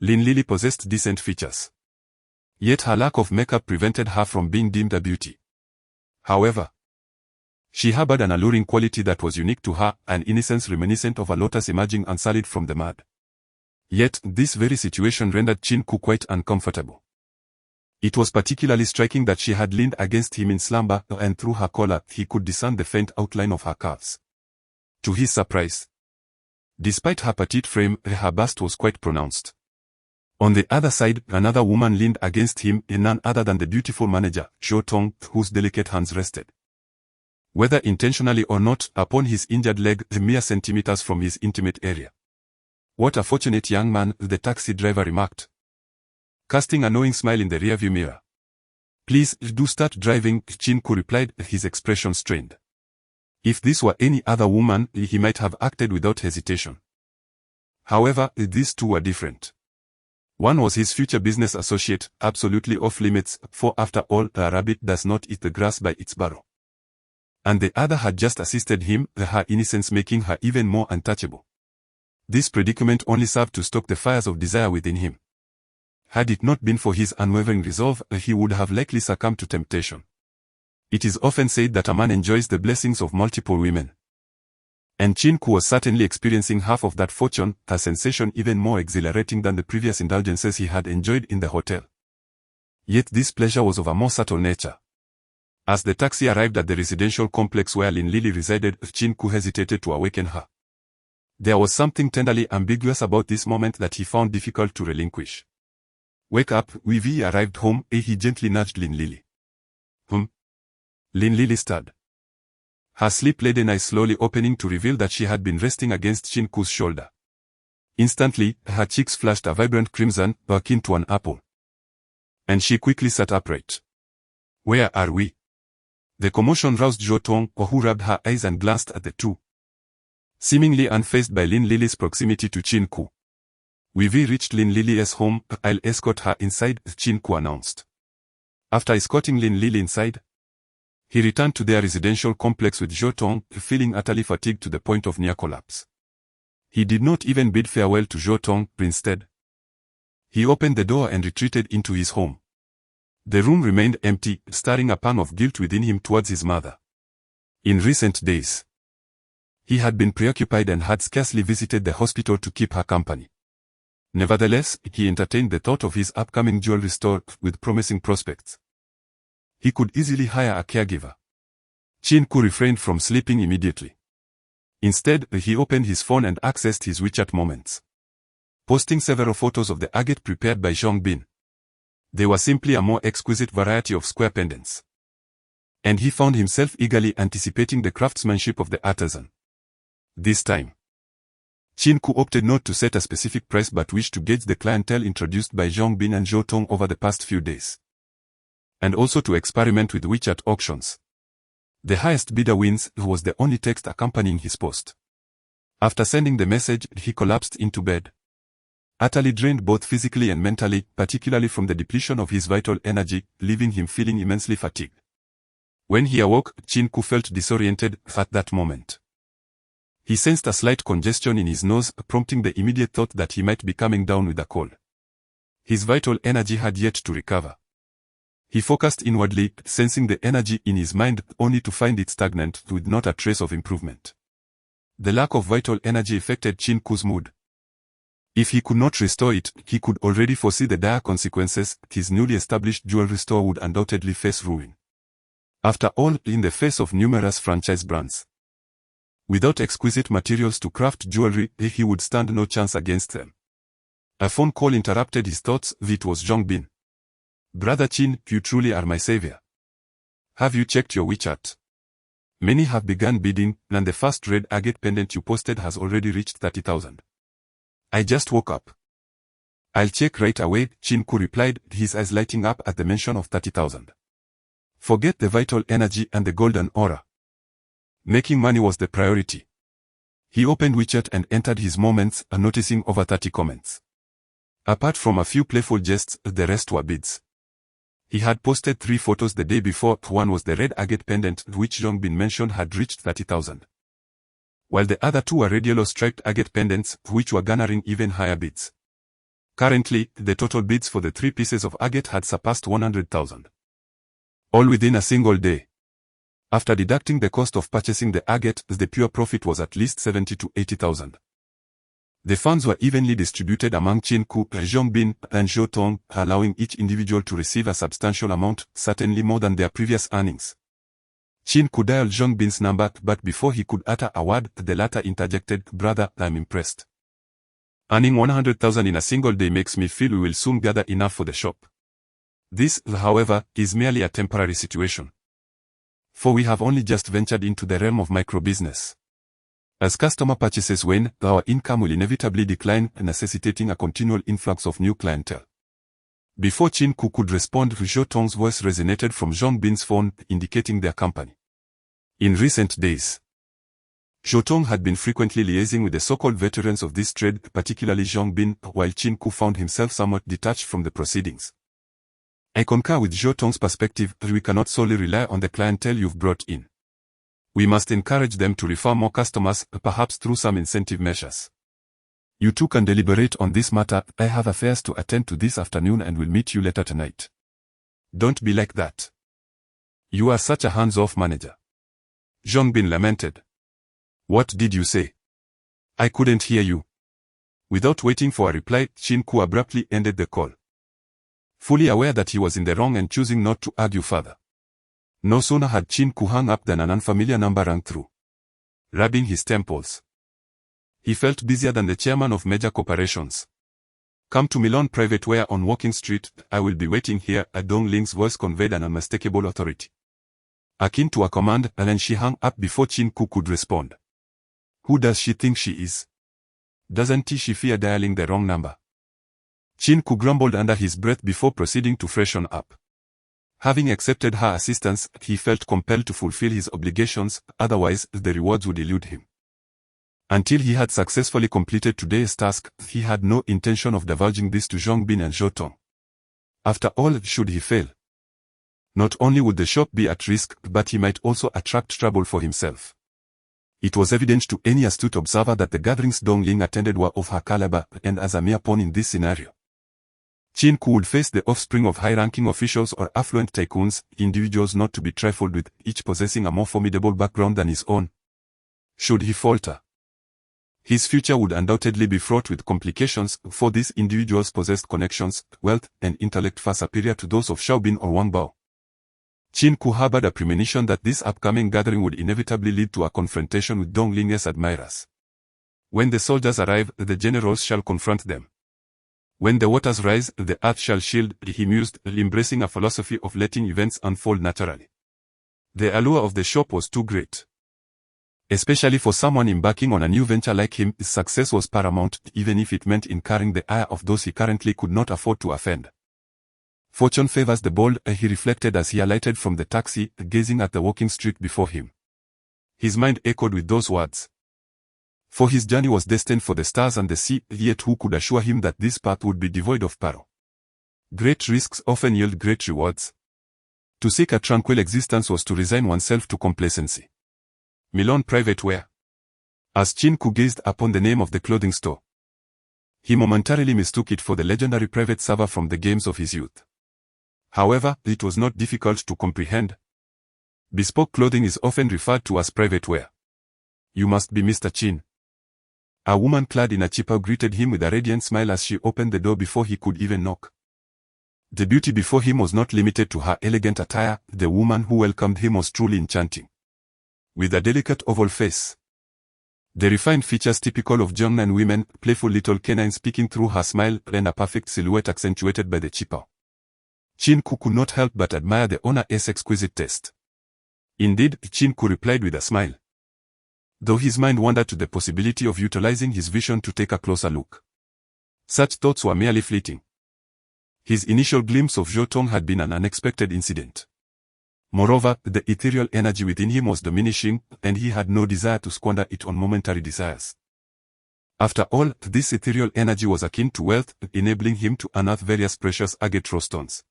Lin Lili possessed decent features. Yet her lack of makeup prevented her from being deemed a beauty. However, she harbored an alluring quality that was unique to her, an innocence reminiscent of a lotus emerging unsullied from the mud. Yet, this very situation rendered Qin Ke quite uncomfortable. It was particularly striking that she had leaned against him in slumber, and through her collar he could discern the faint outline of her calves. To his surprise, despite her petite frame, her bust was quite pronounced. On the other side, another woman leaned against him, none other than the beautiful manager, Zhou Tong, whose delicate hands rested, whether intentionally or not, upon his injured leg, mere centimeters from his intimate area. "What a fortunate young man," the taxi driver remarked, casting a knowing smile in the rearview mirror. "Please, do start driving," Qin Ke replied, his expression strained. If this were any other woman, he might have acted without hesitation. However, these two were different. One was his future business associate, absolutely off limits, for after all, a rabbit does not eat the grass by its burrow. And the other had just assisted him, her innocence making her even more untouchable. This predicament only served to stoke the fires of desire within him. Had it not been for his unwavering resolve, he would have likely succumbed to temptation. It is often said that a man enjoys the blessings of multiple women. And Qin Ke was certainly experiencing half of that fortune, a sensation even more exhilarating than the previous indulgences he had enjoyed in the hotel. Yet this pleasure was of a more subtle nature. As the taxi arrived at the residential complex where Lin Lili resided, Qin Ke hesitated to awaken her. There was something tenderly ambiguous about this moment that he found difficult to relinquish. "Wake up, we've arrived home," he gently nudged Lin Lili. Lin Lili stirred, her sleep-laden eyes slowly opening to reveal that she had been resting against Qin Ke's shoulder. Instantly, her cheeks flashed a vibrant crimson, akin to an apple. And she quickly sat upright. "Where are we?" The commotion roused Zhou Tong, who rubbed her eyes and glanced at the two, seemingly unfazed by Lin Lili's proximity to Qin Ke. "We've reached Lin Lili's home, I'll escort her inside," Qin Ke announced. After escorting Lin Lili inside, he returned to their residential complex with Zhou Tong, feeling utterly fatigued to the point of near collapse. He did not even bid farewell to Zhou Tong. Instead, he opened the door and retreated into his home. The room remained empty, stirring a pang of guilt within him towards his mother. In recent days, he had been preoccupied and had scarcely visited the hospital to keep her company. Nevertheless, he entertained the thought of his upcoming jewelry store with promising prospects. He could easily hire a caregiver. Qin Ke refrained from sleeping immediately. Instead, he opened his phone and accessed his WeChat moments, posting several photos of the agate prepared by Zhong Bin. They were simply a more exquisite variety of square pendants. And he found himself eagerly anticipating the craftsmanship of the artisan. This time, Qin Ke opted not to set a specific price but wished to gauge the clientele introduced by Zhong Bin and Zhou Tong over the past few days, and also to experiment with WeChat auctions. "The highest bidder wins," was the only text accompanying his post. After sending the message, he collapsed into bed, utterly drained both physically and mentally, particularly from the depletion of his vital energy, leaving him feeling immensely fatigued. When he awoke, Qin Ke felt disoriented at that moment. He sensed a slight congestion in his nose, prompting the immediate thought that he might be coming down with a cold. His vital energy had yet to recover. He focused inwardly, sensing the energy in his mind, only to find it stagnant, with not a trace of improvement. The lack of vital energy affected Qin Ke's mood. If he could not restore it, he could already foresee the dire consequences. His newly established jewelry store would undoubtedly face ruin. After all, in the face of numerous franchise brands, without exquisite materials to craft jewelry, he would stand no chance against them. A phone call interrupted his thoughts. It was Zhong Bin. "Brother Qin, you truly are my savior. Have you checked your WeChat? Many have begun bidding, and the first red agate pendant you posted has already reached 30,000. I just woke up." "I'll check right away," Qin Ke replied, his eyes lighting up at the mention of 30,000. Forget the vital energy and the golden aura. Making money was the priority. He opened WeChat and entered his moments, noticing over 30 comments. Apart from a few playful jests, the rest were bids. He had posted 3 photos the day before. One was the red agate pendant, which Zhongbin mentioned had reached 30,000. While the other 2 were radial striped agate pendants, which were garnering even higher bids. Currently, the total bids for the 3 pieces of agate had surpassed 100,000. All within a single day. After deducting the cost of purchasing the agate, the pure profit was at least 70 to 80,000. The funds were evenly distributed among Qin Ke, Zhongbin, and Zhou Tong, allowing each individual to receive a substantial amount, certainly more than their previous earnings. Qin Ke dialed Zhongbin's number, but before he could utter a word, the latter interjected, "Brother, I'm impressed. Earning 100,000 in a single day makes me feel we will soon gather enough for the shop. This, however, is merely a temporary situation. For we have only just ventured into the realm of micro-business. As customer purchases wane, our income will inevitably decline, necessitating a continual influx of new clientele." Before Qin Ke could respond, Zhou Tong's voice resonated from Zhongbin's phone, indicating their company. In recent days, Zhou Tong had been frequently liaising with the so-called veterans of this trade, particularly Zhongbin, while Qin Ke found himself somewhat detached from the proceedings. "I concur with Zhou Tong's perspective. We cannot solely rely on the clientele you've brought in. We must encourage them to refer more customers, perhaps through some incentive measures. You two can deliberate on this matter. I have affairs to attend to this afternoon and will meet you later tonight." "Don't be like that. You are such a hands-off manager," Zhongbin lamented. "What did you say? I couldn't hear you." Without waiting for a reply, Qin Ke abruptly ended the call. Fully aware that he was in the wrong and choosing not to argue further. No sooner had Qin Ke hung up than an unfamiliar number rang through. Rubbing his temples, he felt busier than the chairman of major corporations. "Come to Milan Private Wear on Walking Street. I will be waiting here." Dong Ling's voice conveyed an unmistakable authority, akin to a command, and then she hung up before Qin Ke could respond. Who does she think she is? Doesn't she fear dialing the wrong number? Qin Ke grumbled under his breath before proceeding to freshen up. Having accepted her assistance, he felt compelled to fulfill his obligations, otherwise the rewards would elude him. Until he had successfully completed today's task, he had no intention of divulging this to Zhongbin and Zhou Tong. After all, should he fail, not only would the shop be at risk, but he might also attract trouble for himself. It was evident to any astute observer that the gatherings Dong Ling attended were of her caliber, and as a mere pawn in this scenario, Qin Ke would face the offspring of high-ranking officials or affluent tycoons, individuals not to be trifled with, each possessing a more formidable background than his own. Should he falter, his future would undoubtedly be fraught with complications, for these individuals possessed connections, wealth, and intellect far superior to those of Xiaobin or Wang Bao. Qin Ke harbored a premonition that this upcoming gathering would inevitably lead to a confrontation with Dong Ling's admirers. When the soldiers arrive, the generals shall confront them. When the waters rise, the earth shall shield, he mused, embracing a philosophy of letting events unfold naturally. The allure of the shop was too great. Especially for someone embarking on a new venture like him, success was paramount, even if it meant incurring the ire of those he currently could not afford to offend. Fortune favors the bold, he reflected as he alighted from the taxi, gazing at the walking street before him. His mind echoed with those words. For his journey was destined for the stars and the sea, yet who could assure him that this path would be devoid of peril? Great risks often yield great rewards. To seek a tranquil existence was to resign oneself to complacency. Milan Private Wear. As Qin Ke gazed upon the name of the clothing store, he momentarily mistook it for the legendary private server from the games of his youth. However, it was not difficult to comprehend. Bespoke clothing is often referred to as private wear. You must be Mr. Qin. A woman clad in a chipa greeted him with a radiant smile as she opened the door before he could even knock. The beauty before him was not limited to her elegant attire. The woman who welcomed him was truly enchanting. With a delicate oval face, the refined features typical of Jiangnan women, playful little canines peeking through her smile, and a perfect silhouette accentuated by the chipa, Qin Ke could not help but admire the owner's exquisite taste. Indeed, Qin Ke replied with a smile, though his mind wandered to the possibility of utilizing his vision to take a closer look. Such thoughts were merely fleeting. His initial glimpse of Zhou Tong had been an unexpected incident. Moreover, the ethereal energy within him was diminishing, and he had no desire to squander it on momentary desires. After all, this ethereal energy was akin to wealth, enabling him to unearth various precious agate stones.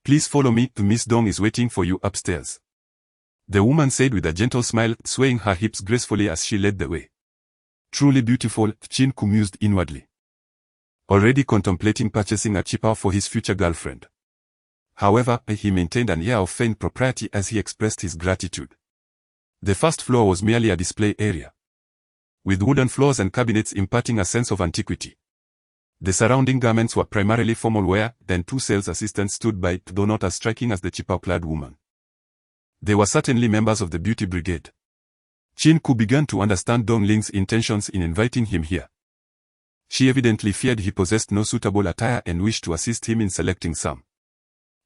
Please follow me, Miss Dong is waiting for you upstairs. The woman said with a gentle smile, swaying her hips gracefully as she led the way. Truly beautiful, Qin Ke mused inwardly. Already contemplating purchasing a chipper for his future girlfriend. However, he maintained an air of feigned propriety as he expressed his gratitude. The first floor was merely a display area, with wooden floors and cabinets imparting a sense of antiquity. The surrounding garments were primarily formal wear, then two sales assistants stood by, though not as striking as the chipper-clad woman. They were certainly members of the beauty brigade. Qin Ke began to understand Dong Ling's intentions in inviting him here. She evidently feared he possessed no suitable attire and wished to assist him in selecting some.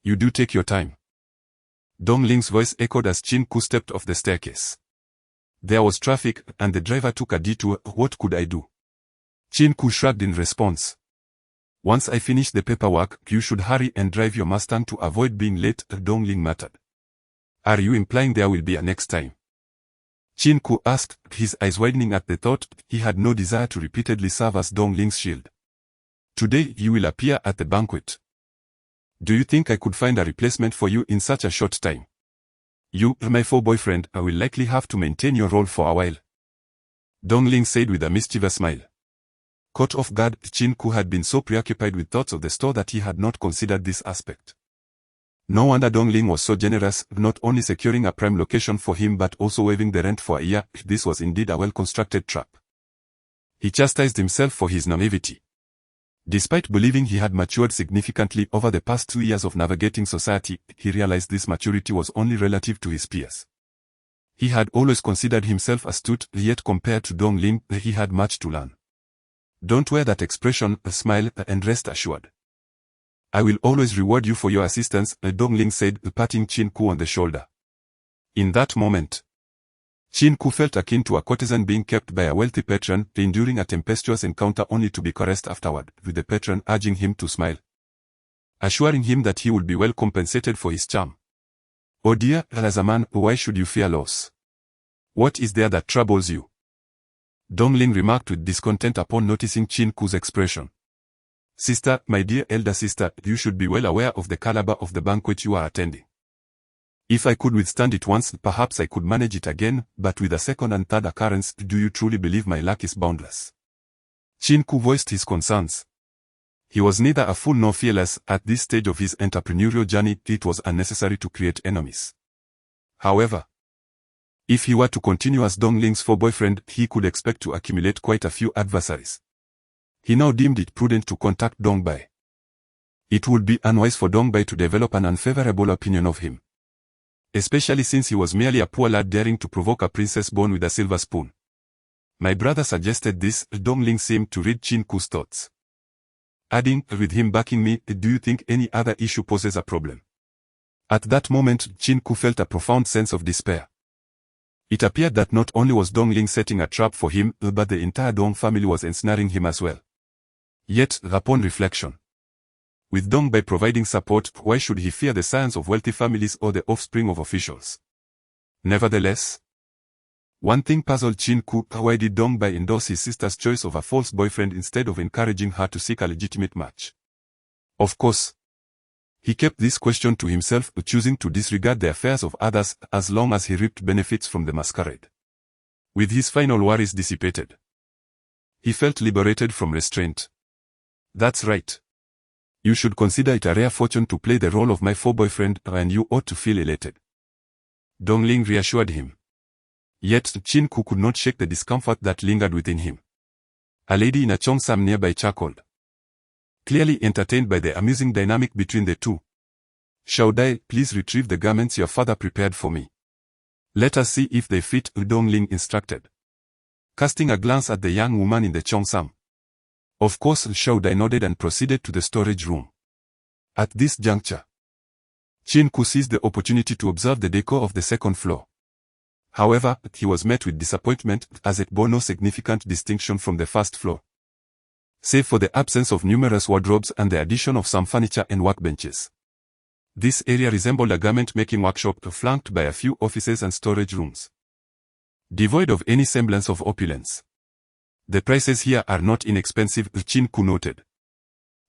You do take your time. Dong Ling's voice echoed as Qin Ke stepped off the staircase. There was traffic, and the driver took a detour. What could I do? Qin Ke shrugged in response. Once I finish the paperwork, you should hurry and drive your Mustang to avoid being late, Dong Ling muttered. Are you implying there will be a next time? Qin Ke asked, his eyes widening at the thought. He had no desire to repeatedly serve as Dong Ling's shield. Today you will appear at the banquet. Do you think I could find a replacement for you in such a short time? You, my faux boyfriend, will likely have to maintain your role for a while. Dong Ling said with a mischievous smile. Caught off guard, Qin Ke had been so preoccupied with thoughts of the store that he had not considered this aspect. No wonder Dong Ling was so generous, not only securing a prime location for him but also waiving the rent for a year. This was indeed a well-constructed trap. He chastised himself for his naivety. Despite believing he had matured significantly over the past 2 years of navigating society, he realized this maturity was only relative to his peers. He had always considered himself astute, yet compared to Dong Ling, he had much to learn. Don't wear that expression, smile, and rest assured. I will always reward you for your assistance, Dong Ling said, patting Qin Ke on the shoulder. In that moment, Qin Ke felt akin to a courtesan being kept by a wealthy patron, enduring a tempestuous encounter only to be caressed afterward, with the patron urging him to smile, assuring him that he would be well compensated for his charm. Oh dear, as a man, why should you fear loss? What is there that troubles you? Dong Ling remarked with discontent upon noticing Qin Ke's expression. Sister, my dear elder sister, you should be well aware of the caliber of the banquet you are attending. If I could withstand it once, perhaps I could manage it again, but with a second and third occurrence, do you truly believe my luck is boundless? Qin Ke voiced his concerns. He was neither a fool nor fearless. At this stage of his entrepreneurial journey, it was unnecessary to create enemies. However, if he were to continue as Dong Ling's faux boyfriend, he could expect to accumulate quite a few adversaries. He now deemed it prudent to contact Dong Bai. It would be unwise for Dong Bai to develop an unfavorable opinion of him, especially since he was merely a poor lad daring to provoke a princess born with a silver spoon. My brother suggested this. Dong Ling seemed to read Qin Ke's thoughts, adding, with him backing me, do you think any other issue poses a problem? At that moment, Qin Ke felt a profound sense of despair. It appeared that not only was Dong Ling setting a trap for him, but the entire Dong family was ensnaring him as well. Yet, upon reflection, with Dong Bai providing support, why should he fear the scions of wealthy families or the offspring of officials? Nevertheless, one thing puzzled Qin Ke: why did Dong Bai endorse his sister's choice of a false boyfriend instead of encouraging her to seek a legitimate match? Of course, he kept this question to himself, choosing to disregard the affairs of others as long as he reaped benefits from the masquerade. With his final worries dissipated, he felt liberated from restraint. That's right. You should consider it a rare fortune to play the role of my faux boyfriend, and you ought to feel elated. Dong Ling reassured him. Yet, Qin Ke could not shake the discomfort that lingered within him. A lady in a cheongsam nearby chuckled, clearly entertained by the amusing dynamic between the two. Xiaodai, please retrieve the garments your father prepared for me. Let us see if they fit, Dong Ling instructed, casting a glance at the young woman in the cheongsam. Of course, Xiaodai nodded and proceeded to the storage room. At this juncture, Qin Ke seized the opportunity to observe the decor of the second floor. However, he was met with disappointment, as it bore no significant distinction from the first floor, save for the absence of numerous wardrobes and the addition of some furniture and workbenches. This area resembled a garment-making workshop flanked by a few offices and storage rooms. Devoid of any semblance of opulence. The prices here are not inexpensive, Qin Ke noted,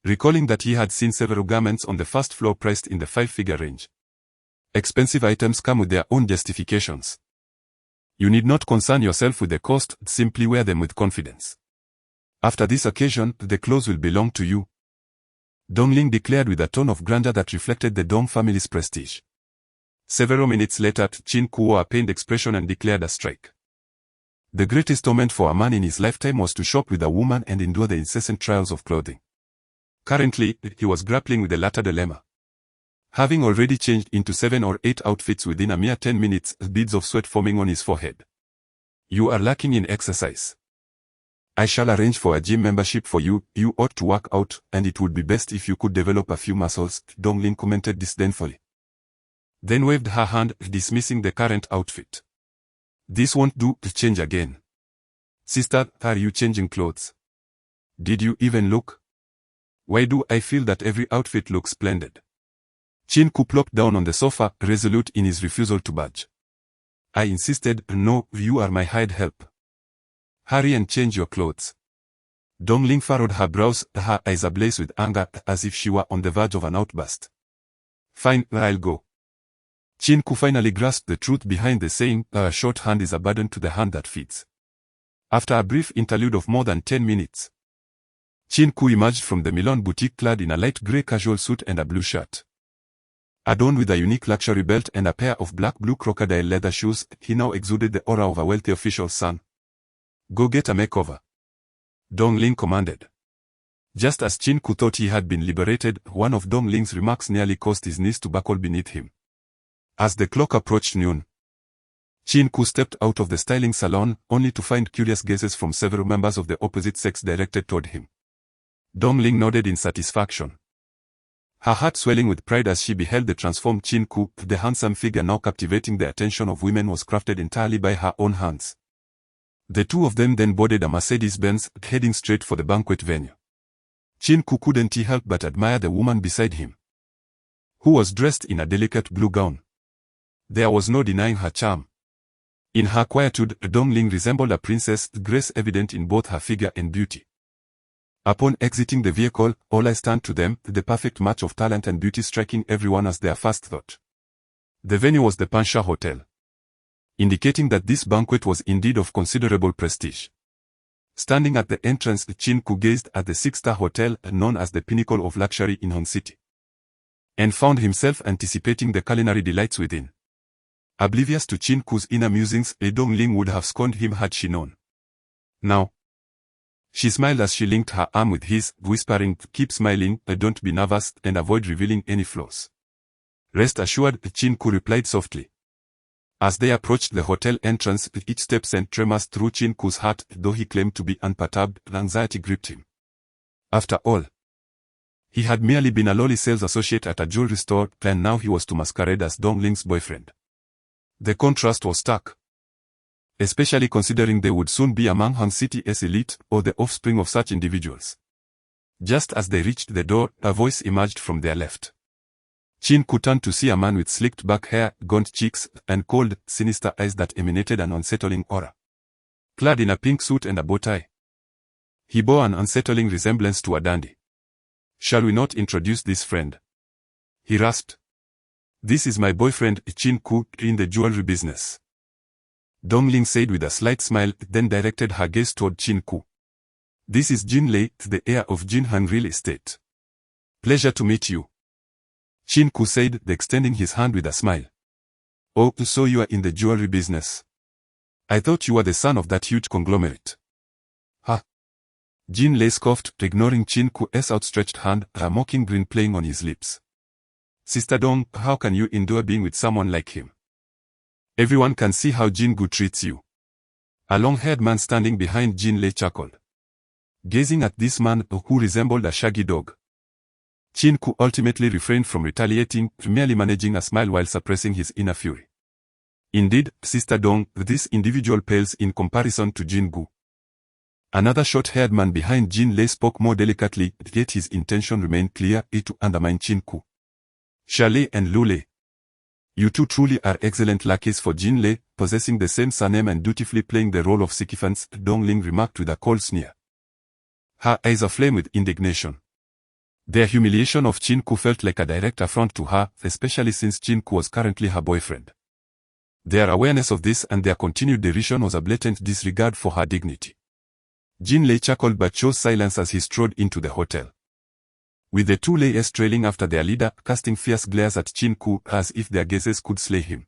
recalling that he had seen several garments on the first floor priced in the 5-figure range. Expensive items come with their own justifications. You need not concern yourself with the cost, simply wear them with confidence. After this occasion, the clothes will belong to you, Dongling declared with a tone of grandeur that reflected the Dong family's prestige. Several minutes later, Qin Ke wore a pained expression and declared a strike. The greatest torment for a man in his lifetime was to shop with a woman and endure the incessant trials of clothing. Currently, he was grappling with the latter dilemma. Having already changed into 7 or 8 outfits within a mere 10 minutes, beads of sweat forming on his forehead. You are lacking in exercise. I shall arrange for a gym membership for you. You ought to work out, and it would be best if you could develop a few muscles, Dongling commented disdainfully. Then waved her hand, dismissing the current outfit. This won't do, change again. Sister, are you changing clothes? Did you even look? Why do I feel that every outfit looks splendid? Qin Ke plopped down on the sofa, resolute in his refusal to budge. I insisted, no, you are my hired help. Hurry and change your clothes. Dongling furrowed her brows, her eyes ablaze with anger, as if she were on the verge of an outburst. Fine, I'll go. Qin Ke finally grasped the truth behind the saying, a short hand is a burden to the hand that feeds. After a brief interlude of more than 10 minutes, Qin Ke emerged from the Milan boutique clad in a light grey casual suit and a blue shirt. Adorned with a unique luxury belt and a pair of black-blue crocodile leather shoes, he now exuded the aura of a wealthy official's son. Go get a makeover, Dongling commanded. Just as Qin Ke thought he had been liberated, one of Dongling's remarks nearly caused his knees to buckle beneath him. As the clock approached noon, Qin Ke stepped out of the styling salon, only to find curious gazes from several members of the opposite sex directed toward him. Dongling nodded in satisfaction, her heart swelling with pride as she beheld the transformed Qin Ke. The handsome figure now captivating the attention of women was crafted entirely by her own hands. The two of them then boarded a Mercedes-Benz, heading straight for the banquet venue. Qin Ke couldn't help but admire the woman beside him, who was dressed in a delicate blue gown. There was no denying her charm. In her quietude, Dongling resembled a princess, grace evident in both her figure and beauty. Upon exiting the vehicle, all eyes turned to them, the perfect match of talent and beauty striking everyone as their first thought. The venue was the Pansha Hotel, indicating that this banquet was indeed of considerable prestige. Standing at the entrance, Qin Ke gazed at the 6-star hotel, known as the pinnacle of luxury in Hong City, and found himself anticipating the culinary delights within. Oblivious to Qin Ke's inner musings, Dongling would have scorned him had she known. Now, she smiled as she linked her arm with his, whispering, keep smiling, don't be nervous, and avoid revealing any flaws. Rest assured, Qin Ke replied softly. As they approached the hotel entrance, each step sent tremors through Qin Ke's heart. Though he claimed to be unperturbed, anxiety gripped him. After all, he had merely been a lowly sales associate at a jewelry store, and now he was to masquerade as Dongling's boyfriend. The contrast was stark, especially considering they would soon be among Hong City's elite, or the offspring of such individuals. Just as they reached the door, a voice emerged from their left. Qin Ke turned to see a man with slicked back hair, gaunt cheeks, and cold, sinister eyes that emanated an unsettling aura. Clad in a pink suit and a bow tie, he bore an unsettling resemblance to a dandy. Shall we not introduce this friend? He rasped. This is my boyfriend, Qin Ke, in the jewelry business, Dongling said with a slight smile, then directed her gaze toward Qin Ke. This is Jin Lei, the heir of Jinhang Real Estate. Pleasure to meet you, Qin Ke said, extending his hand with a smile. Oh, so you are in the jewelry business. I thought you were the son of that huge conglomerate. Ha! Jin Lei scoffed, ignoring Qin Ke's outstretched hand, a mocking grin playing on his lips. Sister Dong, how can you endure being with someone like him? Everyone can see how Jin Gu treats you. A long-haired man standing behind Jin Lei chuckled, gazing at this man who resembled a shaggy dog. Qin Ke ultimately refrained from retaliating, merely managing a smile while suppressing his inner fury. Indeed, Sister Dong, this individual pales in comparison to Jin Gu. Another short-haired man behind Jin Lei spoke more delicately, yet his intention remained clear, to undermine Qin Ke. Xia and Lu Lei. You two truly are excellent lackeys for Jin Lei, possessing the same surname and dutifully playing the role of sycophants, Dongling remarked with a cold sneer. Her eyes aflame with indignation. Their humiliation of Qin Ke felt like a direct affront to her, especially since Qin Ke was currently her boyfriend. Their awareness of this and their continued derision was a blatant disregard for her dignity. Jin Lei chuckled but chose silence as he strode into the hotel. With the two Lei's trailing after their leader, casting fierce glares at Qin Ke as if their gazes could slay him.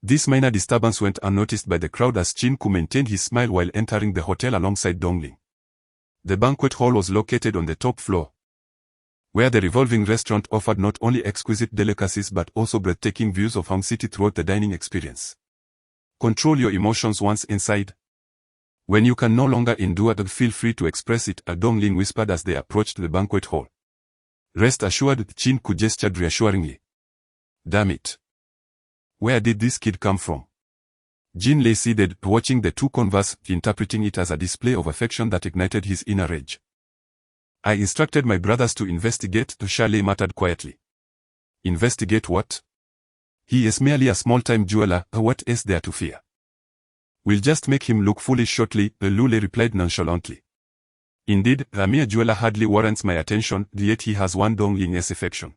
This minor disturbance went unnoticed by the crowd as Qin Ke maintained his smile while entering the hotel alongside Dongling. The banquet hall was located on the top floor, where the revolving restaurant offered not only exquisite delicacies but also breathtaking views of Hong City throughout the dining experience. Control your emotions once inside. When you can no longer endure it, feel free to express it, Dongling whispered as they approached the banquet hall. Rest assured, Qin Ke gestured reassuringly. Damn it. Where did this kid come from? Jin Lei seated, watching the two converse, interpreting it as a display of affection that ignited his inner rage. I instructed my brothers to investigate, Xia Lei muttered quietly. Investigate what? He is merely a small-time jeweler, what is there to fear? We'll just make him look foolish shortly, Lu Lei replied nonchalantly. Indeed, a mere jeweler hardly warrants my attention, yet he has won Dongling's affection.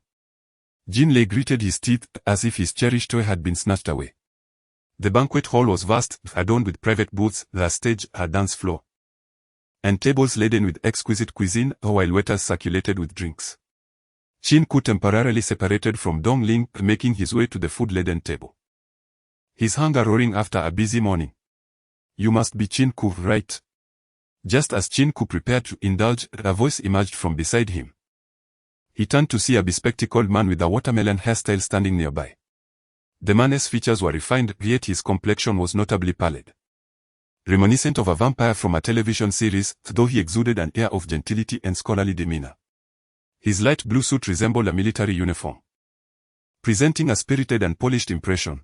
Jin Lei gritted his teeth as if his cherished toy had been snatched away. The banquet hall was vast, adorned with private booths, the stage, a dance floor, and tables laden with exquisite cuisine, while waiters circulated with drinks. Qin Ke temporarily separated from Dongling, making his way to the food-laden table. His hunger roaring after a busy morning. You must be Qin Ke, right? Just as Qin Ke prepared to indulge, a voice emerged from beside him. He turned to see a bespectacled man with a watermelon hairstyle standing nearby. The man's features were refined, yet his complexion was notably pallid. Reminiscent of a vampire from a television series, though he exuded an air of gentility and scholarly demeanor. His light blue suit resembled a military uniform, presenting a spirited and polished impression.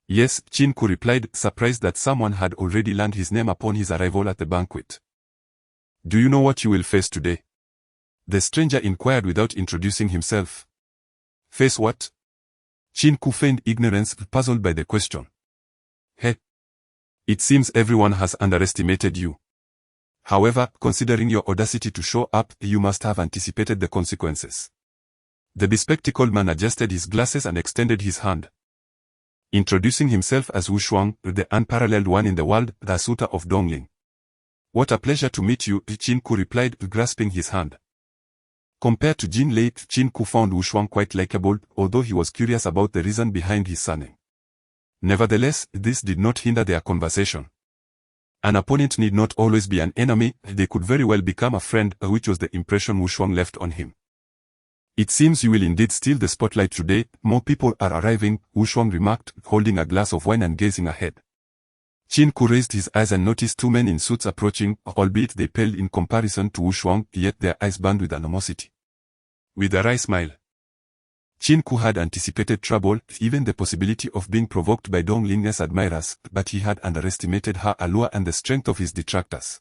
Yes, Qin Ke replied, surprised that someone had already learned his name upon his arrival at the banquet. Do you know what you will face today? The stranger inquired without introducing himself. Face what? Qin Ke feigned ignorance, puzzled by the question. Hey. It seems everyone has underestimated you. However, considering your audacity to show up, you must have anticipated the consequences. The bespectacled man adjusted his glasses and extended his hand. Introducing himself as Wu Shuang, the unparalleled one in the world, the suitor of Dongling. What a pleasure to meet you, Qin Ke replied, grasping his hand. Compared to Jin Lei, Qin Ke found Wu Shuang quite likable, although he was curious about the reason behind his surname. Nevertheless, this did not hinder their conversation. An opponent need not always be an enemy, they could very well become a friend, which was the impression Wu Shuang left on him. It seems you will indeed steal the spotlight today, more people are arriving, Wu Shuang remarked, holding a glass of wine and gazing ahead. Qin Ke raised his eyes and noticed two men in suits approaching, albeit they paled in comparison to Wu Shuang, yet their eyes burned with animosity. With a wry smile, Qin Ke had anticipated trouble, even the possibility of being provoked by Dongling's admirers, but he had underestimated her allure and the strength of his detractors.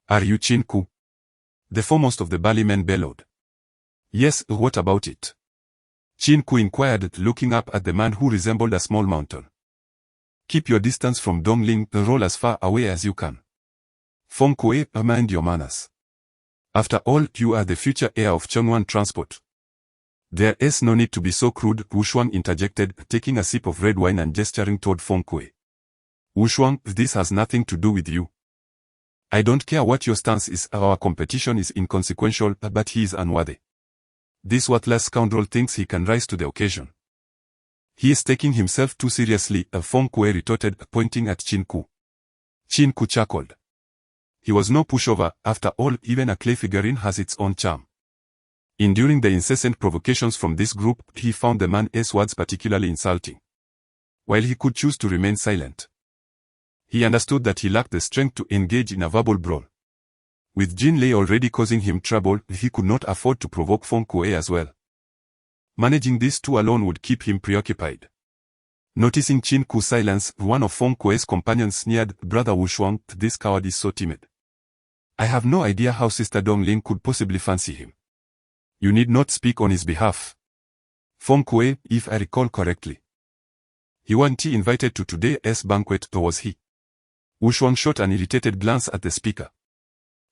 Are you Qin Ke? The foremost of the burly men bellowed. Yes, what about it? Qin Ke inquired, looking up at the man who resembled a small mountain. Keep your distance from Dongling, roll as far away as you can. Feng Kuei, mind your manners. After all, you are the future heir of Chongwan Transport. There is no need to be so crude, Wu Shuang interjected, taking a sip of red wine and gesturing toward Feng Kuei. Wu Shuang, this has nothing to do with you. I don't care what your stance is, our competition is inconsequential, but he is unworthy. This worthless scoundrel thinks he can rise to the occasion. He is taking himself too seriously, Feng Kuei retorted, pointing at Qin Ke. Qin Ke chuckled. He was no pushover, after all, even a clay figurine has its own charm. Enduring the incessant provocations from this group, he found the man's words particularly insulting. While he could choose to remain silent, he understood that he lacked the strength to engage in a verbal brawl. With Jin Lei already causing him trouble, he could not afford to provoke Feng Kuei as well. Managing these two alone would keep him preoccupied. Noticing Qin Ke's silence, one of Feng Kuei's companions sneered, Brother Wu Shuang, this coward is so timid. I have no idea how Sister Dongling could possibly fancy him. You need not speak on his behalf. Feng Kuei, if I recall correctly. He wasn't invited to today's banquet, or was he? Wu Shuang shot an irritated glance at the speaker.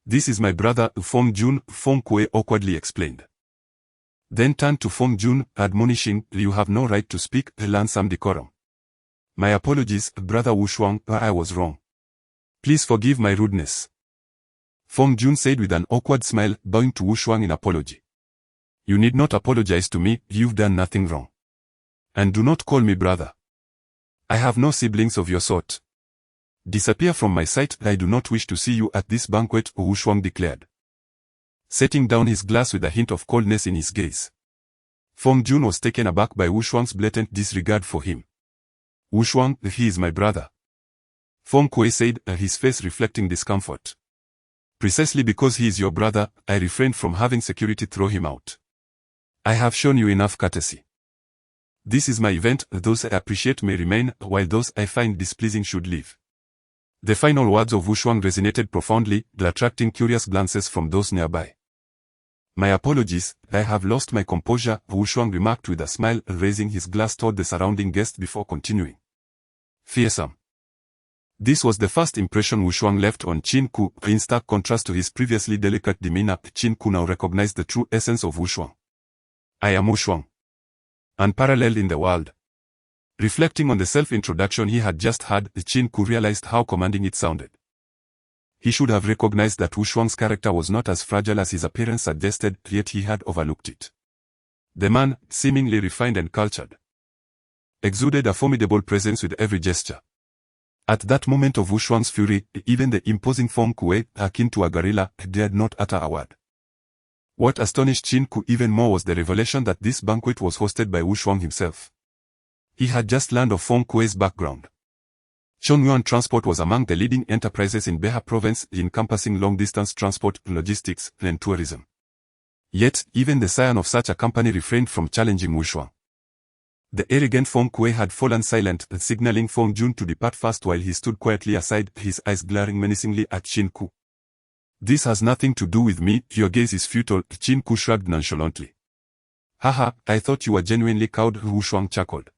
This is my brother, Feng Jun, Feng Kuei awkwardly explained. Then turned to Feng Jun, admonishing, you have no right to speak, learn some decorum. My apologies, brother Wu Shuang, I was wrong. Please forgive my rudeness. Feng Jun said with an awkward smile, bowing to Wu Shuang in apology. You need not apologize to me, you've done nothing wrong. And do not call me brother. I have no siblings of your sort. Disappear from my sight, I do not wish to see you at this banquet, Wu Shuang declared, setting down his glass with a hint of coldness in his gaze. Feng Jun was taken aback by Wu Shuang's blatant disregard for him. Wu Shuang, he is my brother. Feng Kuei said, his face reflecting discomfort. Precisely because he is your brother, I refrained from having security throw him out. I have shown you enough courtesy. This is my event, those I appreciate may remain, while those I find displeasing should leave. The final words of Wu Shuang resonated profoundly, attracting curious glances from those nearby. My apologies, I have lost my composure, Wu Shuang remarked with a smile, raising his glass toward the surrounding guests before continuing. Fearsome. This was the first impression Wu Shuang left on Qin Ke, in stark contrast to his previously delicate demeanor. Qin Ke now recognized the true essence of Wu Shuang. I am Wu Shuang. Unparalleled in the world. Reflecting on the self-introduction he had just had, Qin Ke realized how commanding it sounded. He should have recognized that Wu Shuang's character was not as fragile as his appearance suggested, yet he had overlooked it. The man, seemingly refined and cultured, exuded a formidable presence with every gesture. At that moment of Wu Shuang's fury, even the imposing Feng Kuei, akin to a gorilla, dared not utter a word. What astonished Qin Ke even more was the revelation that this banquet was hosted by Wu Shuang himself. He had just learned of Feng Kuei's background. Zhongyuan Transport was among the leading enterprises in Beha province, encompassing long-distance transport, logistics, and tourism. Yet, even the scion of such a company refrained from challenging Wu Shuang. The arrogant Feng Kuei had fallen silent, signaling Feng Jun to depart fast while he stood quietly aside, his eyes glaring menacingly at Qin Ke. This has nothing to do with me, your gaze is futile, Qin Ke shrugged nonchalantly. Haha, I thought you were genuinely cowed, Wu Shuang chuckled,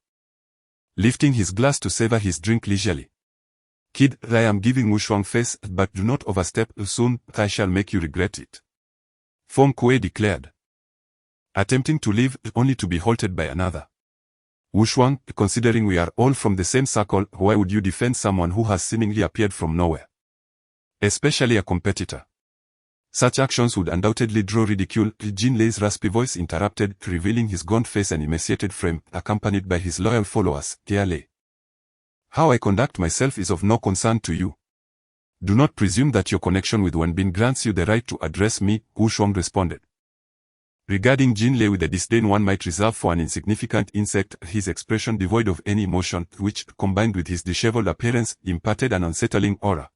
lifting his glass to savor his drink leisurely. Kid, I am giving Wu Shuang face, but do not overstep, soon, I shall make you regret it. Feng Kuei declared, attempting to leave, only to be halted by another. Wu Shuang, considering we are all from the same circle, why would you defend someone who has seemingly appeared from nowhere? Especially a competitor. Such actions would undoubtedly draw ridicule, Jin Lei's raspy voice interrupted, revealing his gaunt face and emaciated frame, accompanied by his loyal followers, Dear Lei. How I conduct myself is of no concern to you. Do not presume that your connection with Wenbin grants you the right to address me, Wu Shuang responded. Regarding Jin Lei with the disdain one might reserve for an insignificant insect, his expression devoid of any emotion, which, combined with his disheveled appearance, imparted an unsettling aura.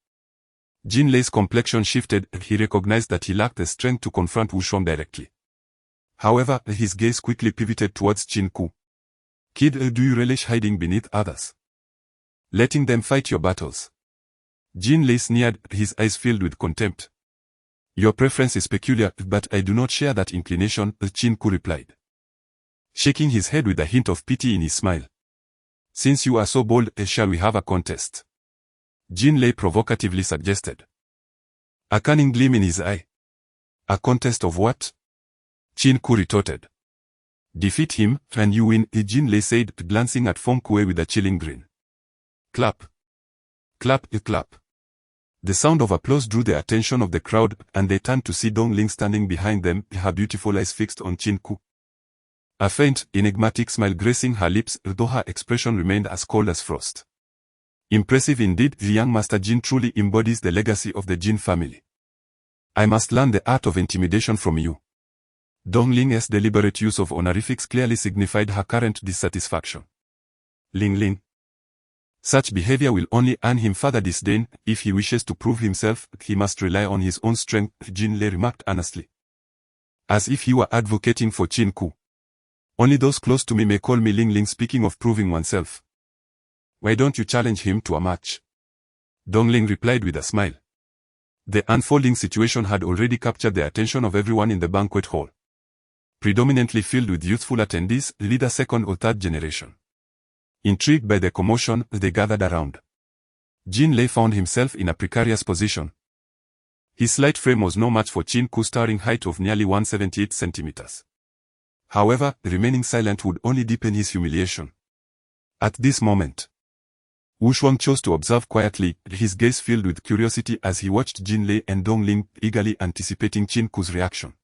Jin Lei's complexion shifted, he recognized that he lacked the strength to confront Wu Shuang directly. However, his gaze quickly pivoted towards Qin Ke. Kid, do you relish hiding beneath others? Letting them fight your battles? Jin Lei sneered, his eyes filled with contempt. Your preference is peculiar, but I do not share that inclination, Qin Ke replied, shaking his head with a hint of pity in his smile. Since you are so bold, shall we have a contest? Jin Lei provocatively suggested. A cunning gleam in his eye. A contest of what? Qin Ke retorted. Defeat him, and you win, Jin Lei said, glancing at Feng Kuei with a chilling grin. Clap. Clap, clap. The sound of applause drew the attention of the crowd, and they turned to see Dongling standing behind them, her beautiful eyes fixed on Qin Ke. A faint, enigmatic smile gracing her lips, though her expression remained as cold as frost. Impressive indeed, the young Master Jin truly embodies the legacy of the Jin family. I must learn the art of intimidation from you. Dongling's deliberate use of honorifics clearly signified her current dissatisfaction. Ling Ling. Such behavior will only earn him further disdain. If he wishes to prove himself, he must rely on his own strength, Jin Lei remarked earnestly, as if he were advocating for Qin Ke. Only those close to me may call me Ling Ling. Speaking of proving oneself, why don't you challenge him to a match? Dongling replied with a smile. The unfolding situation had already captured the attention of everyone in the banquet hall. predominantly filled with youthful attendees, either second or third generation. Intrigued by the commotion, they gathered around. Jin Lei found himself in a precarious position. His slight frame was no match for Qin Ke's towering height of nearly 178 centimeters. However, remaining silent would only deepen his humiliation. At this moment, Wu Shuang chose to observe quietly, his gaze filled with curiosity as he watched Jin Lei and Dong Ling eagerly anticipating Qin Ke's reaction.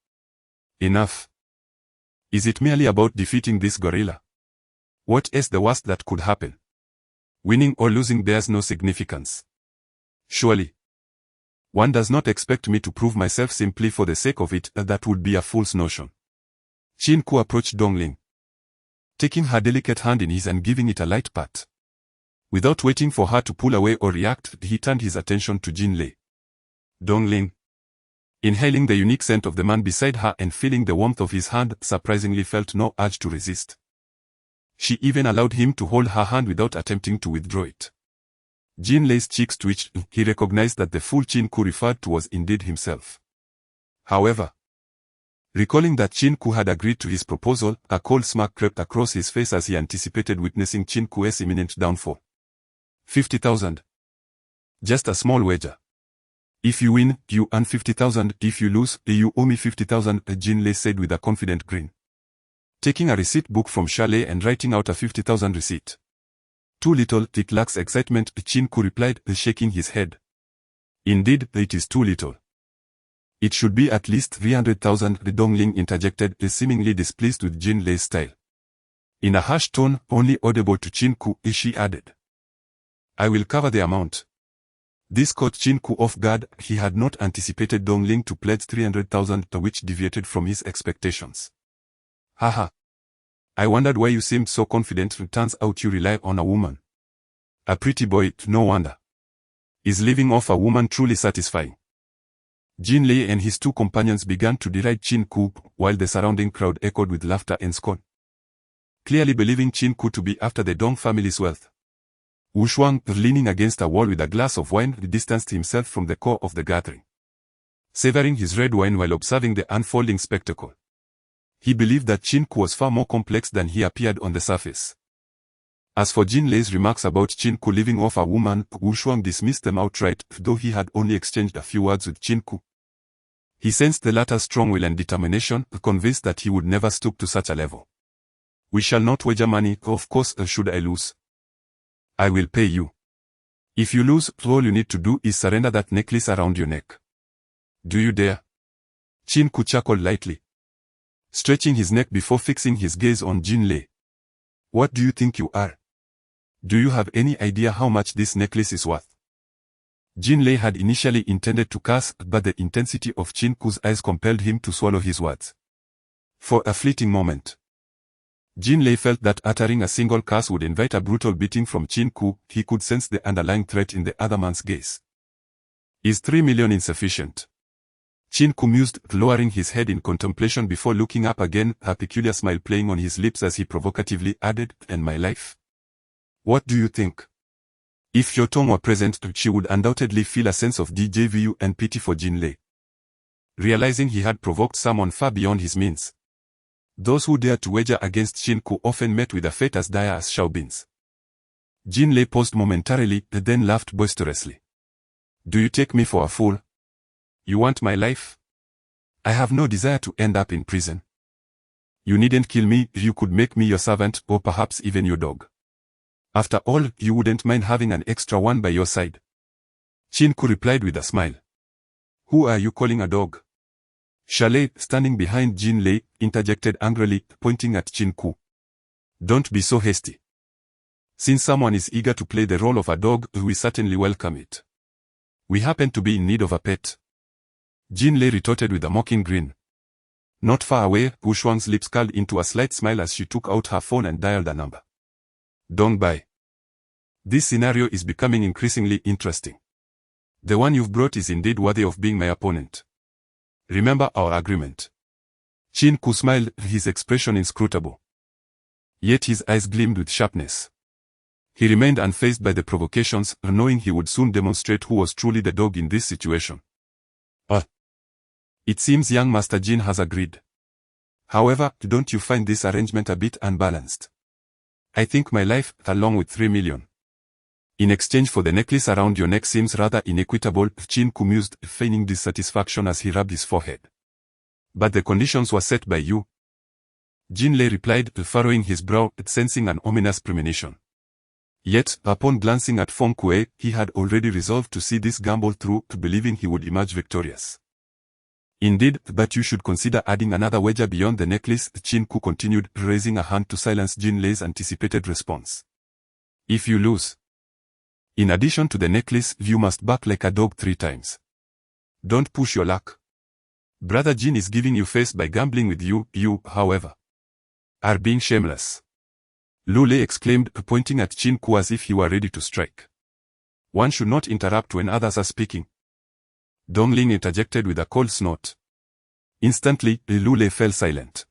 Enough. Is it merely about defeating this gorilla? What is the worst that could happen? Winning or losing bears no significance. Surely. One does not expect me to prove myself simply for the sake of it, that would be a fool's notion. Qin Ke approached Dong Ling, taking her delicate hand in his and giving it a light pat. Without waiting for her to pull away or react, he turned his attention to Jin Lei. Dong Ling, inhaling the unique scent of the man beside her and feeling the warmth of his hand, surprisingly felt no urge to resist. She even allowed him to hold her hand without attempting to withdraw it. Jin Lei's cheeks twitched. He recognized that the fool Qin Ke referred to was indeed himself. However, recalling that Qin Ke had agreed to his proposal, a cold smirk crept across his face as he anticipated witnessing Qin Ke's imminent downfall. 50,000. Just a small wager. If you win, you earn 50,000. If you lose, you owe me 50,000, Jin Lei said with a confident grin. Taking a receipt book from Chalet and writing out a 50,000 receipt. Too little, it lacks excitement, Qin Ke replied, shaking his head. Indeed, it is too little. It should be at least 300,000, Dong Ling interjected, seemingly displeased with Jin Lei's style. In a harsh tone, only audible to Qin Ke, she added. I will cover the amount. This caught Qin Ke off guard. He had not anticipated Dong Ling to pledge 300,000, which deviated from his expectations. Haha. I wondered why you seemed so confident. Turns out you rely on a woman. A pretty boy, no wonder. Is living off a woman truly satisfying? Jin Lei and his two companions began to deride Qin Ke, while the surrounding crowd echoed with laughter and scorn. Clearly believing Qin Ke to be after the Dong family's wealth, Wu Shuang, leaning against a wall with a glass of wine, distanced himself from the core of the gathering, savoring his red wine while observing the unfolding spectacle. He believed that Qin Ke was far more complex than he appeared on the surface. As for Jin Lei's remarks about Qin Ke living off a woman, Wu Shuang dismissed them outright, though he had only exchanged a few words with Qin Ke. He sensed the latter's strong will and determination, convinced that he would never stoop to such a level. We shall not wager money, of course. Should I lose, I will pay you. If you lose, all you need to do is surrender that necklace around your neck. Do you dare? Qin Ke chuckled lightly, stretching his neck before fixing his gaze on Jin Lei. What do you think you are? Do you have any idea how much this necklace is worth? Jin Lei had initially intended to curse, but the intensity of Qin Ke's eyes compelled him to swallow his words. For a fleeting moment, Jin Lei felt that uttering a single curse would invite a brutal beating from Qin Ke. He could sense the underlying threat in the other man's gaze. Is 3 million insufficient? Qin Ke mused, lowering his head in contemplation before looking up again, a peculiar smile playing on his lips as he provocatively added, and my life? What do you think? If Hyotong were present, she would undoubtedly feel a sense of deja vu and pity for Jin Lei. Realizing he had provoked someone far beyond his means, those who dared to wager against Qin Ke often met with a fate as dire as Xiaobin's. Jin Lei paused momentarily, then laughed boisterously. Do you take me for a fool? You want my life? I have no desire to end up in prison. You needn't kill me, you could make me your servant, or perhaps even your dog. After all, you wouldn't mind having an extra one by your side. Qin Ke replied with a smile. Who are you calling a dog? Chalet, standing behind Jin Lei, interjected angrily, pointing at Qin Ke. Don't be so hasty. Since someone is eager to play the role of a dog, we certainly welcome it. We happen to be in need of a pet. Jin Lei retorted with a mocking grin. Not far away, Wu Shuang's lips curled into a slight smile as she took out her phone and dialed a number. Dong Bai. This scenario is becoming increasingly interesting. The one you've brought is indeed worthy of being my opponent. Remember our agreement. Qin Ke smiled, his expression inscrutable. Yet his eyes gleamed with sharpness. He remained unfazed by the provocations, knowing he would soon demonstrate who was truly the dog in this situation. It seems young Master Jin has agreed. However, don't you find this arrangement a bit unbalanced? I think my life, along with 3 million in exchange for the necklace around your neck seems rather inequitable, Qin Ke mused, feigning dissatisfaction as he rubbed his forehead. But the conditions were set by you. Jin Lei replied, furrowing his brow, sensing an ominous premonition. Yet, upon glancing at Feng Kuei, he had already resolved to see this gamble through, believing he would emerge victorious. Indeed, but you should consider adding another wager beyond the necklace, Qin Ke continued, raising a hand to silence Jin Lei's anticipated response. If you lose, in addition to the necklace, you must bark like a dog 3 times. Don't push your luck. Brother Jin is giving you face by gambling with you, however, are being shameless. Lu Lei exclaimed, pointing at Qin Ke as if he were ready to strike. One should not interrupt when others are speaking. Dongling interjected with a cold snort. Instantly, Lu Lei fell silent.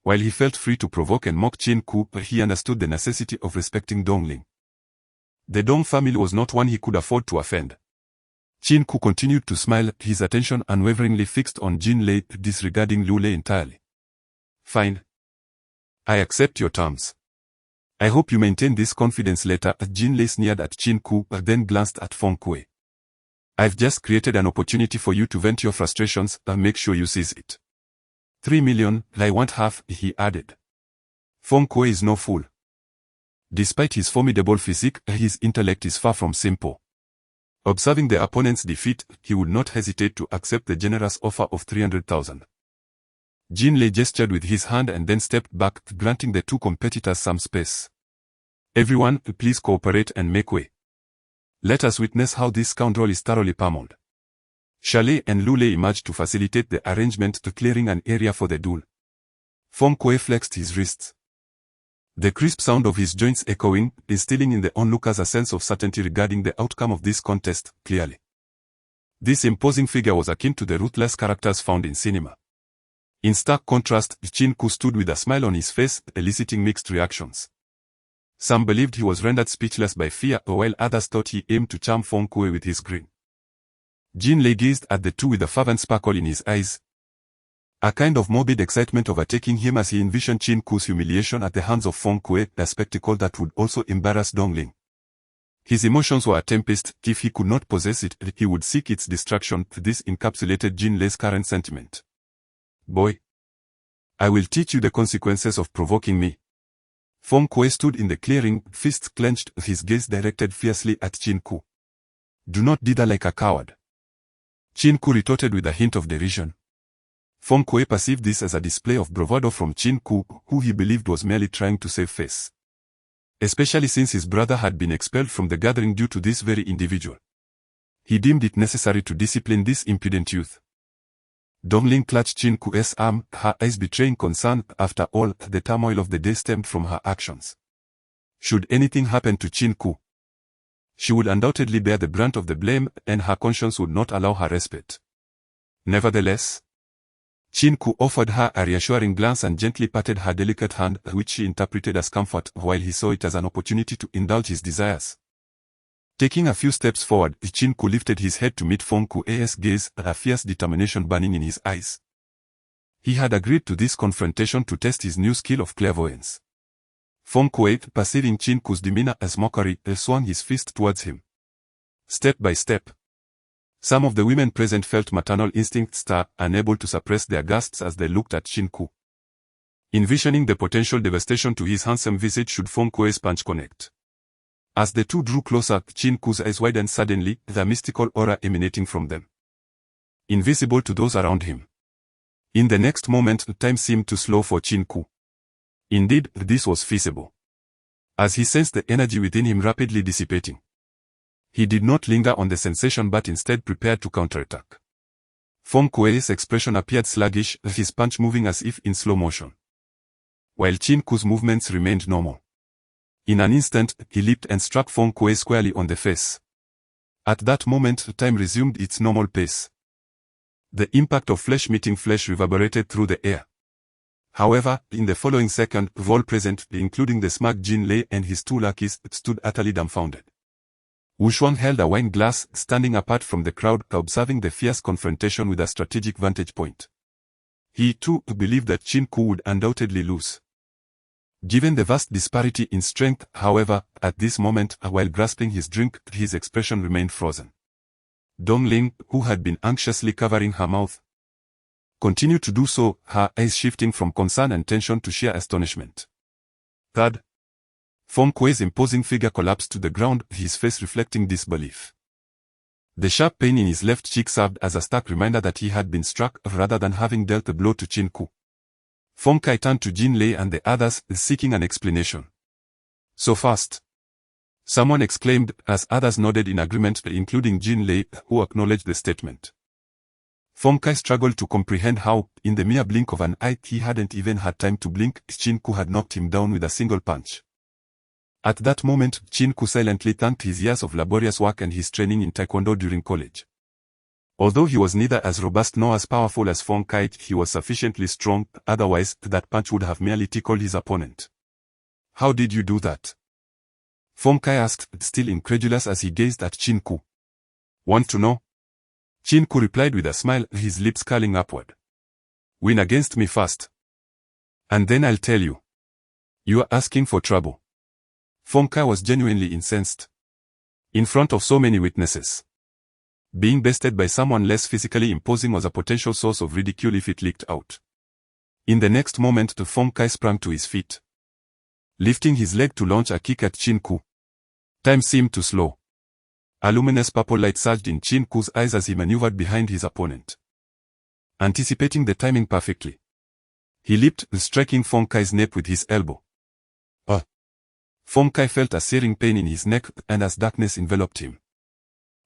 While he felt free to provoke and mock Qin Ke, he understood the necessity of respecting Dongling. The Dong family was not one he could afford to offend. Qin Ke continued to smile, his attention unwaveringly fixed on Jin Lei, disregarding Lu Lei entirely. Fine. I accept your terms. I hope you maintain this confidence later. Jin Lei sneered at Qin Ke, then glanced at Feng Kuei. I've just created an opportunity for you to vent your frustrations, make sure you seize it. 3 million, I want half, he added. Feng Kuei is no fool. Despite his formidable physique, his intellect is far from simple. Observing the opponent's defeat, he would not hesitate to accept the generous offer of 300,000. Jin Lei gestured with his hand and then stepped back, granting the 2 competitors some space. Everyone, please cooperate and make way. Let us witness how this scoundrel is thoroughly pummeled. Chalet and Lu Lei emerged to facilitate the arrangement, clearing an area for the duel. Feng Kuei flexed his wrists. The crisp sound of his joints echoing, instilling in the onlookers a sense of certainty regarding the outcome of this contest, clearly. This imposing figure was akin to the ruthless characters found in cinema. In stark contrast, Qin Ke stood with a smile on his face, eliciting mixed reactions. Some believed he was rendered speechless by fear, while others thought he aimed to charm Feng Kuei with his grin. Jin Lei gazed at the two with a fervent sparkle in his eyes. A kind of morbid excitement overtaking him as he envisioned Qin Ke's humiliation at the hands of Feng Kuei, a spectacle that would also embarrass Dongling. His emotions were a tempest. If he could not possess it, he would seek its destruction. This encapsulated Jin Lei's current sentiment. Boy, I will teach you the consequences of provoking me. Feng Kuei stood in the clearing, fists clenched, his gaze directed fiercely at Qin Ke. Do not dither like a coward. Qin Ke retorted with a hint of derision. Feng Kuei perceived this as a display of bravado from Qin Ke, who he believed was merely trying to save face. Especially since his brother had been expelled from the gathering due to this very individual. He deemed it necessary to discipline this impudent youth. Dongling clutched Qin Ke's arm, her eyes betraying concern. After all, the turmoil of the day stemmed from her actions. Should anything happen to Qin Ke, she would undoubtedly bear the brunt of the blame, and her conscience would not allow her respite. Nevertheless, Qin Ke offered her a reassuring glance and gently patted her delicate hand, which she interpreted as comfort, while he saw it as an opportunity to indulge his desires. Taking a few steps forward, Qin Ke lifted his head to meet Feng Kuei's gaze, a fierce determination burning in his eyes. He had agreed to this confrontation to test his new skill of clairvoyance. Feng Kuei, perceiving Qin Ke's demeanor as mockery, swung his fist towards him. Step by step, some of the women present felt maternal instincts stir, unable to suppress their gasps as they looked at Qin Ke. Envisioning the potential devastation to his handsome visage should Feng Kuei's punch connect. As the two drew closer, Qin Ke's eyes widened suddenly, the mystical aura emanating from them invisible to those around him. In the next moment, time seemed to slow for Qin Ke. Indeed, this was feasible, as he sensed the energy within him rapidly dissipating. He did not linger on the sensation but instead prepared to counterattack. Feng Kuei's expression appeared sluggish, his punch moving as if in slow motion, while Qin Ke's movements remained normal. In an instant, he leaped and struck Feng Kuei squarely on the face. At that moment, time resumed its normal pace. The impact of flesh meeting flesh reverberated through the air. However, in the following second, all present, including the smug Jin Lei and his two lackeys, stood utterly dumbfounded. Wu Shuang held a wine glass, standing apart from the crowd, observing the fierce confrontation with a strategic vantage point. He too believed that Qin Ke would undoubtedly lose. Given the vast disparity in strength, however, at this moment, while grasping his drink, his expression remained frozen. Dongling, who had been anxiously covering her mouth, continued to do so, her eyes shifting from concern and tension to sheer astonishment. Third, Feng Kuei's imposing figure collapsed to the ground, his face reflecting disbelief. The sharp pain in his left cheek served as a stark reminder that he had been struck rather than having dealt a blow to Qin Ke. Feng Kai turned to Jin Lei and the others, seeking an explanation. "So fast?" someone exclaimed, as others nodded in agreement, including Jin Lei, who acknowledged the statement. Feng Kai struggled to comprehend how, in the mere blink of an eye, he hadn't even had time to blink, Qin Ke had knocked him down with a single punch. At that moment, Qin Ke silently thanked his years of laborious work and his training in Taekwondo during college. Although he was neither as robust nor as powerful as Feng Kai, he was sufficiently strong, otherwise that punch would have merely tickled his opponent. "How did you do that?" Feng Kai asked, still incredulous as he gazed at Qin Ke. "Want to know?" Qin Ke replied with a smile, his lips curling upward. "Win against me first. And then I'll tell you. You are asking for trouble." Feng Kai was genuinely incensed. In front of so many witnesses, being bested by someone less physically imposing was a potential source of ridicule if it leaked out. In the next moment, Feng Kai sprang to his feet, lifting his leg to launch a kick at Qin Ke. Time seemed to slow. A luminous purple light surged in Qin Ke's eyes as he maneuvered behind his opponent. Anticipating the timing perfectly, he leaped, striking Feng Kai's neck with his elbow. Feng Kai felt a searing pain in his neck, and as darkness enveloped him,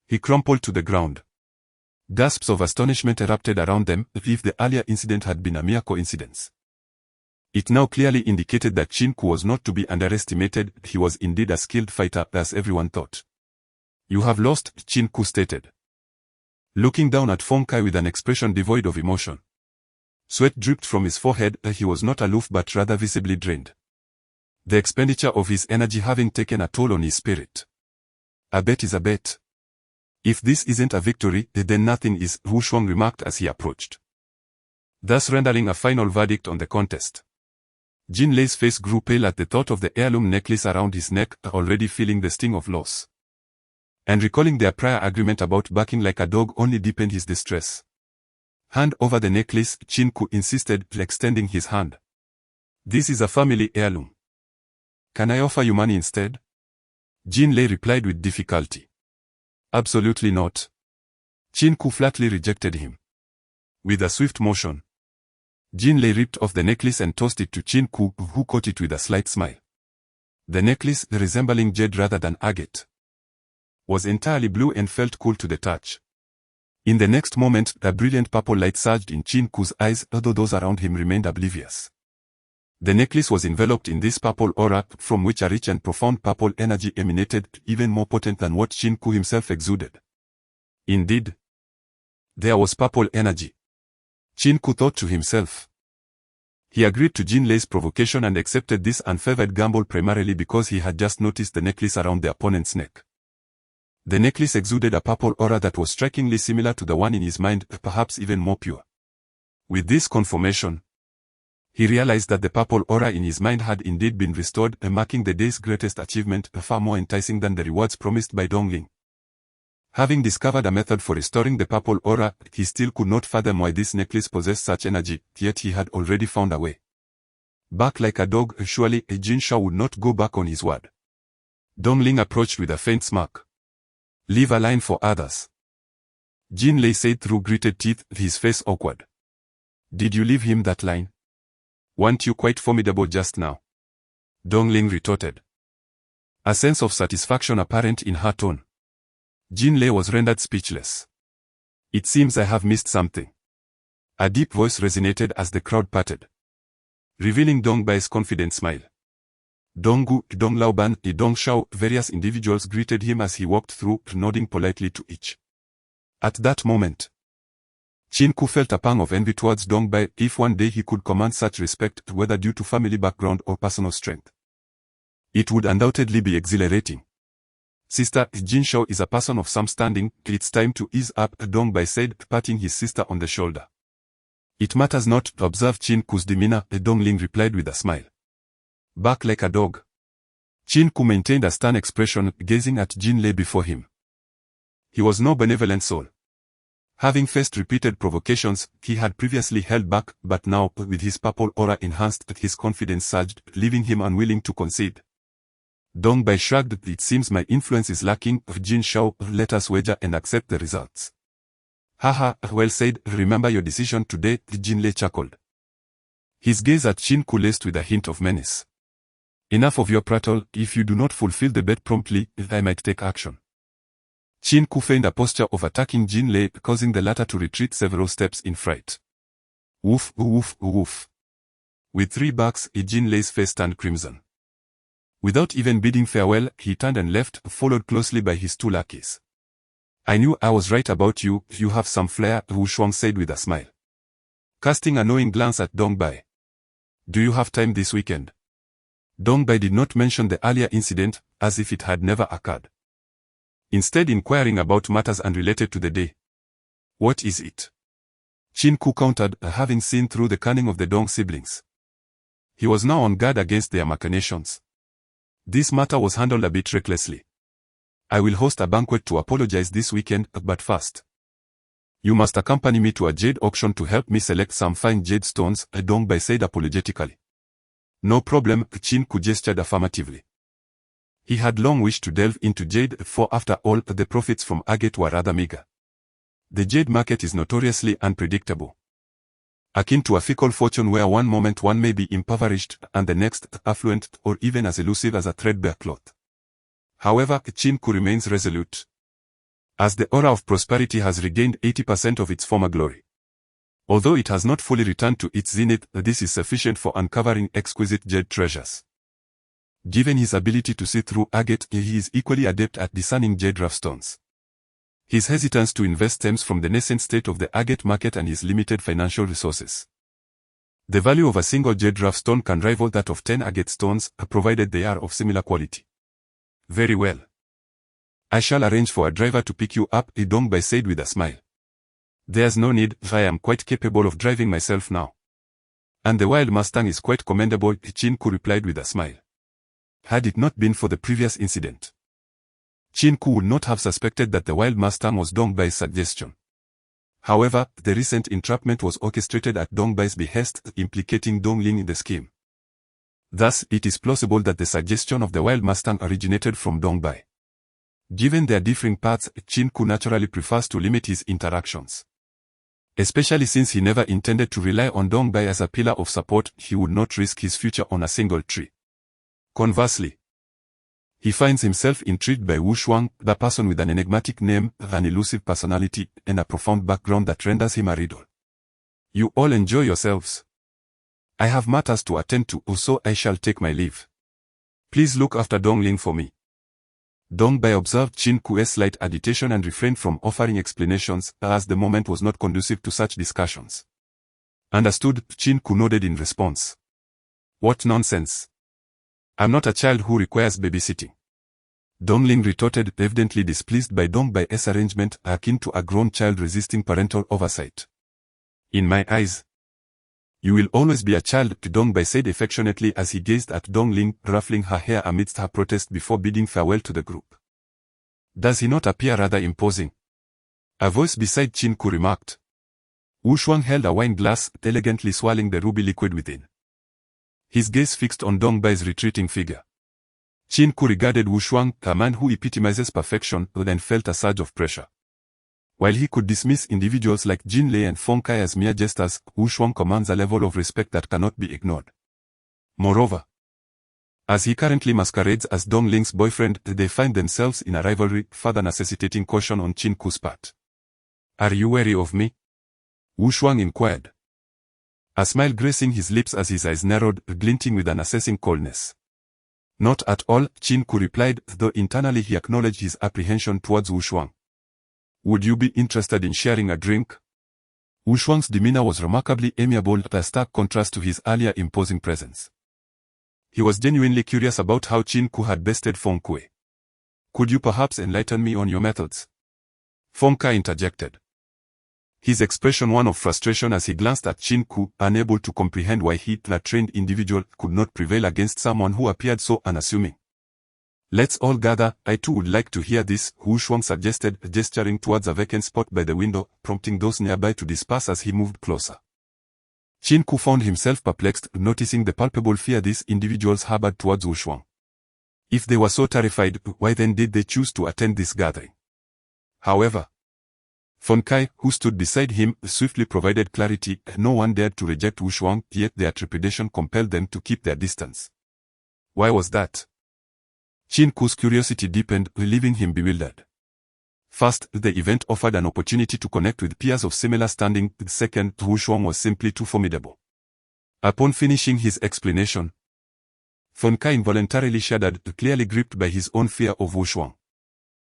he crumpled to the ground. Gasps of astonishment erupted around them, if the earlier incident had been a mere coincidence. It now clearly indicated that Qin Ke was not to be underestimated, he was indeed a skilled fighter, as everyone thought. "You have lost," Qin Ke stated, looking down at Feng Kai with an expression devoid of emotion. Sweat dripped from his forehead, he was not aloof but rather visibly drained, the expenditure of his energy having taken a toll on his spirit. "A bet is a bet. If this isn't a victory, then nothing is," Wu Shuang remarked as he approached, thus rendering a final verdict on the contest. Jin Lei's face grew pale at the thought of the heirloom necklace around his neck, already feeling the sting of loss. And recalling their prior agreement about barking like a dog only deepened his distress. "Hand over the necklace," Qin Ke insisted, extending his hand. "This is a family heirloom. Can I offer you money instead?" Jin Lei replied with difficulty. "Absolutely not." Qin Ke flatly rejected him. With a swift motion, Jin Lei ripped off the necklace and tossed it to Qin Ke, who caught it with a slight smile. The necklace, resembling jade rather than agate, was entirely blue and felt cool to the touch. In the next moment, a brilliant purple light surged in Qin Ke's eyes, although those around him remained oblivious. The necklace was enveloped in this purple aura, from which a rich and profound purple energy emanated, even more potent than what Qin Ke himself exuded. Indeed, there was purple energy, Qin Ke thought to himself. He agreed to Jin Lei's provocation and accepted this unfavored gamble primarily because he had just noticed the necklace around the opponent's neck. The necklace exuded a purple aura that was strikingly similar to the one in his mind, perhaps even more pure. With this confirmation, he realized that the purple aura in his mind had indeed been restored, marking the day's greatest achievement, far more enticing than the rewards promised by Dongling. Having discovered a method for restoring the purple aura, he still could not fathom why this necklace possessed such energy, yet he had already found a way. Bark like a dog, surely Jin Shao would not go back on his word. Dongling approached with a faint smirk. "Leave a line for others," Jin Lei said through gritted teeth, his face awkward. "Did you leave him that line? Weren't you quite formidable just now?" Dongling retorted, a sense of satisfaction apparent in her tone. Jin Lei was rendered speechless. "It seems I have missed something." A deep voice resonated as the crowd parted, revealing Dong Bai's confident smile. Donggu, Dong Laoban, and Dong Shao, various individuals greeted him as he walked through, nodding politely to each. At that moment, Qin Ke felt a pang of envy towards Dong Bai. If one day he could command such respect, whether due to family background or personal strength, it would undoubtedly be exhilarating. "Sister, Jin Shao is a person of some standing, it's time to ease up," Dong Bai said, patting his sister on the shoulder. It matters not, to observe Qin Ku's demeanor, Dongling replied with a smile. Bark like a dog. Qin Ku maintained a stern expression, gazing at Jin Lei before him. He was no benevolent soul. Having faced repeated provocations, he had previously held back, but now, with his purple aura enhanced, his confidence surged, leaving him unwilling to concede. Dong Bai shrugged. It seems my influence is lacking, Jin Shao, let us wager and accept the results. Haha, well said, remember your decision today, Jin Lei chuckled. His gaze at Qin Ku laced with a hint of menace. Enough of your prattle, if you do not fulfill the bet promptly, I might take action. Qin Ku feigned a posture of attacking Jin Lei, causing the latter to retreat several steps in fright. Woof, woof, woof. With 3 barks, Jin Lei's face turned crimson. Without even bidding farewell, he turned and left, followed closely by his 2 lackeys. I knew I was right about you, you have some flair, Wu Shuang said with a smile. Casting a knowing glance at Dong Bai. Do you have time this weekend? Dong Bai did not mention the earlier incident, as if it had never occurred. Instead inquiring about matters unrelated to the day. What is it? Qin Ku countered, having seen through the cunning of the Dong siblings. He was now on guard against their machinations. This matter was handled a bit recklessly. I will host a banquet to apologize this weekend, but first. You must accompany me to a jade auction to help me select some fine jade stones, Dong Bai said apologetically. No problem, Qin Ku gestured affirmatively. He had long wished to delve into jade, for after all, the profits from agate were rather meager. The jade market is notoriously unpredictable. Akin to a fickle fortune where one moment one may be impoverished, and the next, affluent, or even as elusive as a threadbare cloth. However, Qin Ku remains resolute. As the aura of prosperity has regained 80% of its former glory. Although it has not fully returned to its zenith, this is sufficient for uncovering exquisite jade treasures. Given his ability to see through agate, he is equally adept at discerning jade rough stones. His hesitance to invest stems from the nascent state of the agate market and his limited financial resources. The value of a single jade rough stone can rival that of 10 agate stones, provided they are of similar quality. Very well. I shall arrange for a driver to pick you up, Dong Bai said with a smile. There's no need, I am quite capable of driving myself now. And the wild Mustang is quite commendable, Qin Ku replied with a smile. Had it not been for the previous incident, Qin Ku would not have suspected that the wild Mustang was Dong Bai's suggestion. However, the recent entrapment was orchestrated at Dong Bai's behest, implicating Dongling in the scheme. Thus, it is plausible that the suggestion of the wild Mustang originated from Dong Bai. Given their differing paths, Qin Ku naturally prefers to limit his interactions. Especially since he never intended to rely on Dong Bai as a pillar of support, he would not risk his future on a single tree. Conversely, he finds himself intrigued by Wu Shuang, the person with an enigmatic name, an elusive personality, and a profound background that renders him a riddle. You all enjoy yourselves. I have matters to attend to, so I shall take my leave. Please look after Dongling for me. Dong Bai observed Qin Ku's slight agitation and refrained from offering explanations, as the moment was not conducive to such discussions. Understood, Qin Ku nodded in response. What nonsense. I'm not a child who requires babysitting. Dongling retorted, evidently displeased by Dong Bai's arrangement, akin to a grown child resisting parental oversight. In my eyes, you will always be a child, Dong Bai said affectionately as he gazed at Dongling, ruffling her hair amidst her protest before bidding farewell to the group. Does he not appear rather imposing? A voice beside Qin Ku remarked. Wu Shuang held a wine glass, elegantly swallowing the ruby liquid within. His gaze fixed on Dong Bai's retreating figure. Qin Ku regarded Wu Shuang, a man who epitomizes perfection, then felt a surge of pressure. While he could dismiss individuals like Jin Lei and Feng Kai as mere jesters, Wu Shuang commands a level of respect that cannot be ignored. Moreover, as he currently masquerades as Dongling's boyfriend, they find themselves in a rivalry, further necessitating caution on Qin Ku's part. Are you wary of me? Wu Shuang inquired. A smile gracing his lips as his eyes narrowed, glinting with an assessing coldness. Not at all, Qin Ku replied, though internally he acknowledged his apprehension towards Wu Shuang. Would you be interested in sharing a drink? Wu Shuang's demeanor was remarkably amiable, a stark contrast to his earlier imposing presence. He was genuinely curious about how Qin Ku had bested Feng Kui. Could you perhaps enlighten me on your methods? Feng Kai interjected. His expression one of frustration as he glanced at Qin Ke, unable to comprehend why he, a trained individual, could not prevail against someone who appeared so unassuming. "Let's all gather, I too would like to hear this," Wu Shuang suggested, gesturing towards a vacant spot by the window, prompting those nearby to disperse as he moved closer. Qin Ke found himself perplexed, noticing the palpable fear these individuals harbored towards Wu Shuang. If they were so terrified, why then did they choose to attend this gathering? However, Feng Kai, who stood beside him, swiftly provided clarity. No one dared to reject Wu Shuang, yet their trepidation compelled them to keep their distance. Why was that? Qin Ke's curiosity deepened, leaving him bewildered. First, the event offered an opportunity to connect with peers of similar standing. Second, Wu Shuang was simply too formidable. Upon finishing his explanation, Feng Kai involuntarily shuddered, clearly gripped by his own fear of Wu Shuang.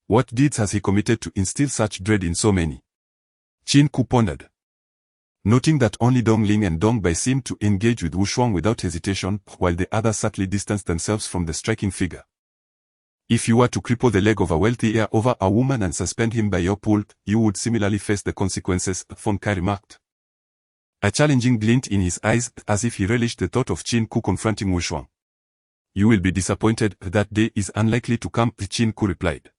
What deeds has he committed to instill such dread in so many? Qin Ke pondered. Noting that only Dong Ling and Dong Bai seemed to engage with Wu Shuang without hesitation, while the others subtly distanced themselves from the striking figure. If you were to cripple the leg of a wealthy heir over a woman and suspend him by your pull, you would similarly face the consequences, Feng Kai remarked. A challenging glint in his eyes, as if he relished the thought of Qin Ke confronting Wu Shuang. You will be disappointed, that day is unlikely to come, Qin Ke replied.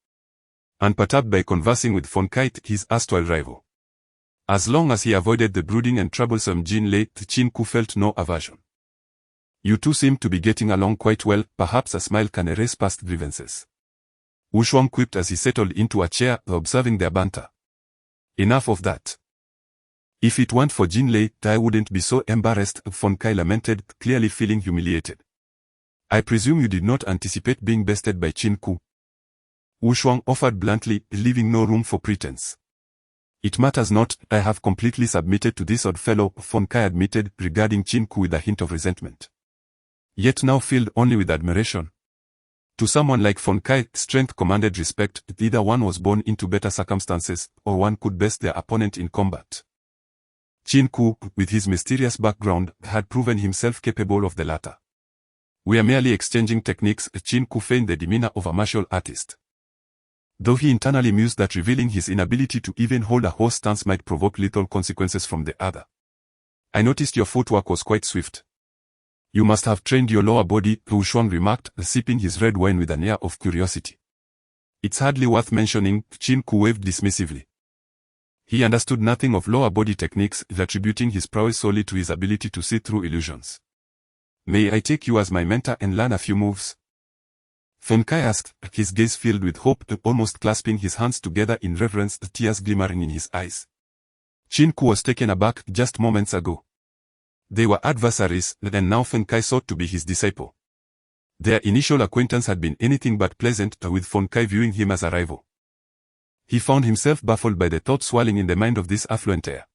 Unperturbed by conversing with Feng Kai, his erstwhile rival. As long as he avoided the brooding and troublesome Jin Lei, Qin Ke felt no aversion. You two seem to be getting along quite well, perhaps a smile can erase past grievances. Wu Shuang quipped as he settled into a chair, observing their banter. Enough of that. If it weren't for Jin Lei, I wouldn't be so embarrassed, Feng Kai lamented, clearly feeling humiliated. I presume you did not anticipate being bested by Qin Ke? Wu Shuang offered bluntly, leaving no room for pretense. It matters not, I have completely submitted to this odd fellow, Feng Kai admitted, regarding Qin Ke with a hint of resentment. Yet now filled only with admiration. To someone like Feng Kai, strength commanded respect. Either one was born into better circumstances, or one could best their opponent in combat. Qin Ke, with his mysterious background, had proven himself capable of the latter. We are merely exchanging techniques, Qin Ke feigned the demeanor of a martial artist. Though he internally mused that revealing his inability to even hold a horse stance might provoke lethal consequences from the other. I noticed your footwork was quite swift. You must have trained your lower body, Wu Shuang remarked, sipping his red wine with an air of curiosity. It's hardly worth mentioning, Qin Ke waved dismissively. He understood nothing of lower body techniques, attributing his prowess solely to his ability to see through illusions. May I take you as my mentor and learn a few moves? Feng Kai asked, his gaze filled with hope, almost clasping his hands together in reverence, tears glimmering in his eyes. Qin Ke was taken aback just moments ago. They were adversaries, and now Feng Kai sought to be his disciple. Their initial acquaintance had been anything but pleasant, with Feng Kai viewing him as a rival. He found himself baffled by the thought swirling in the mind of this affluent heir.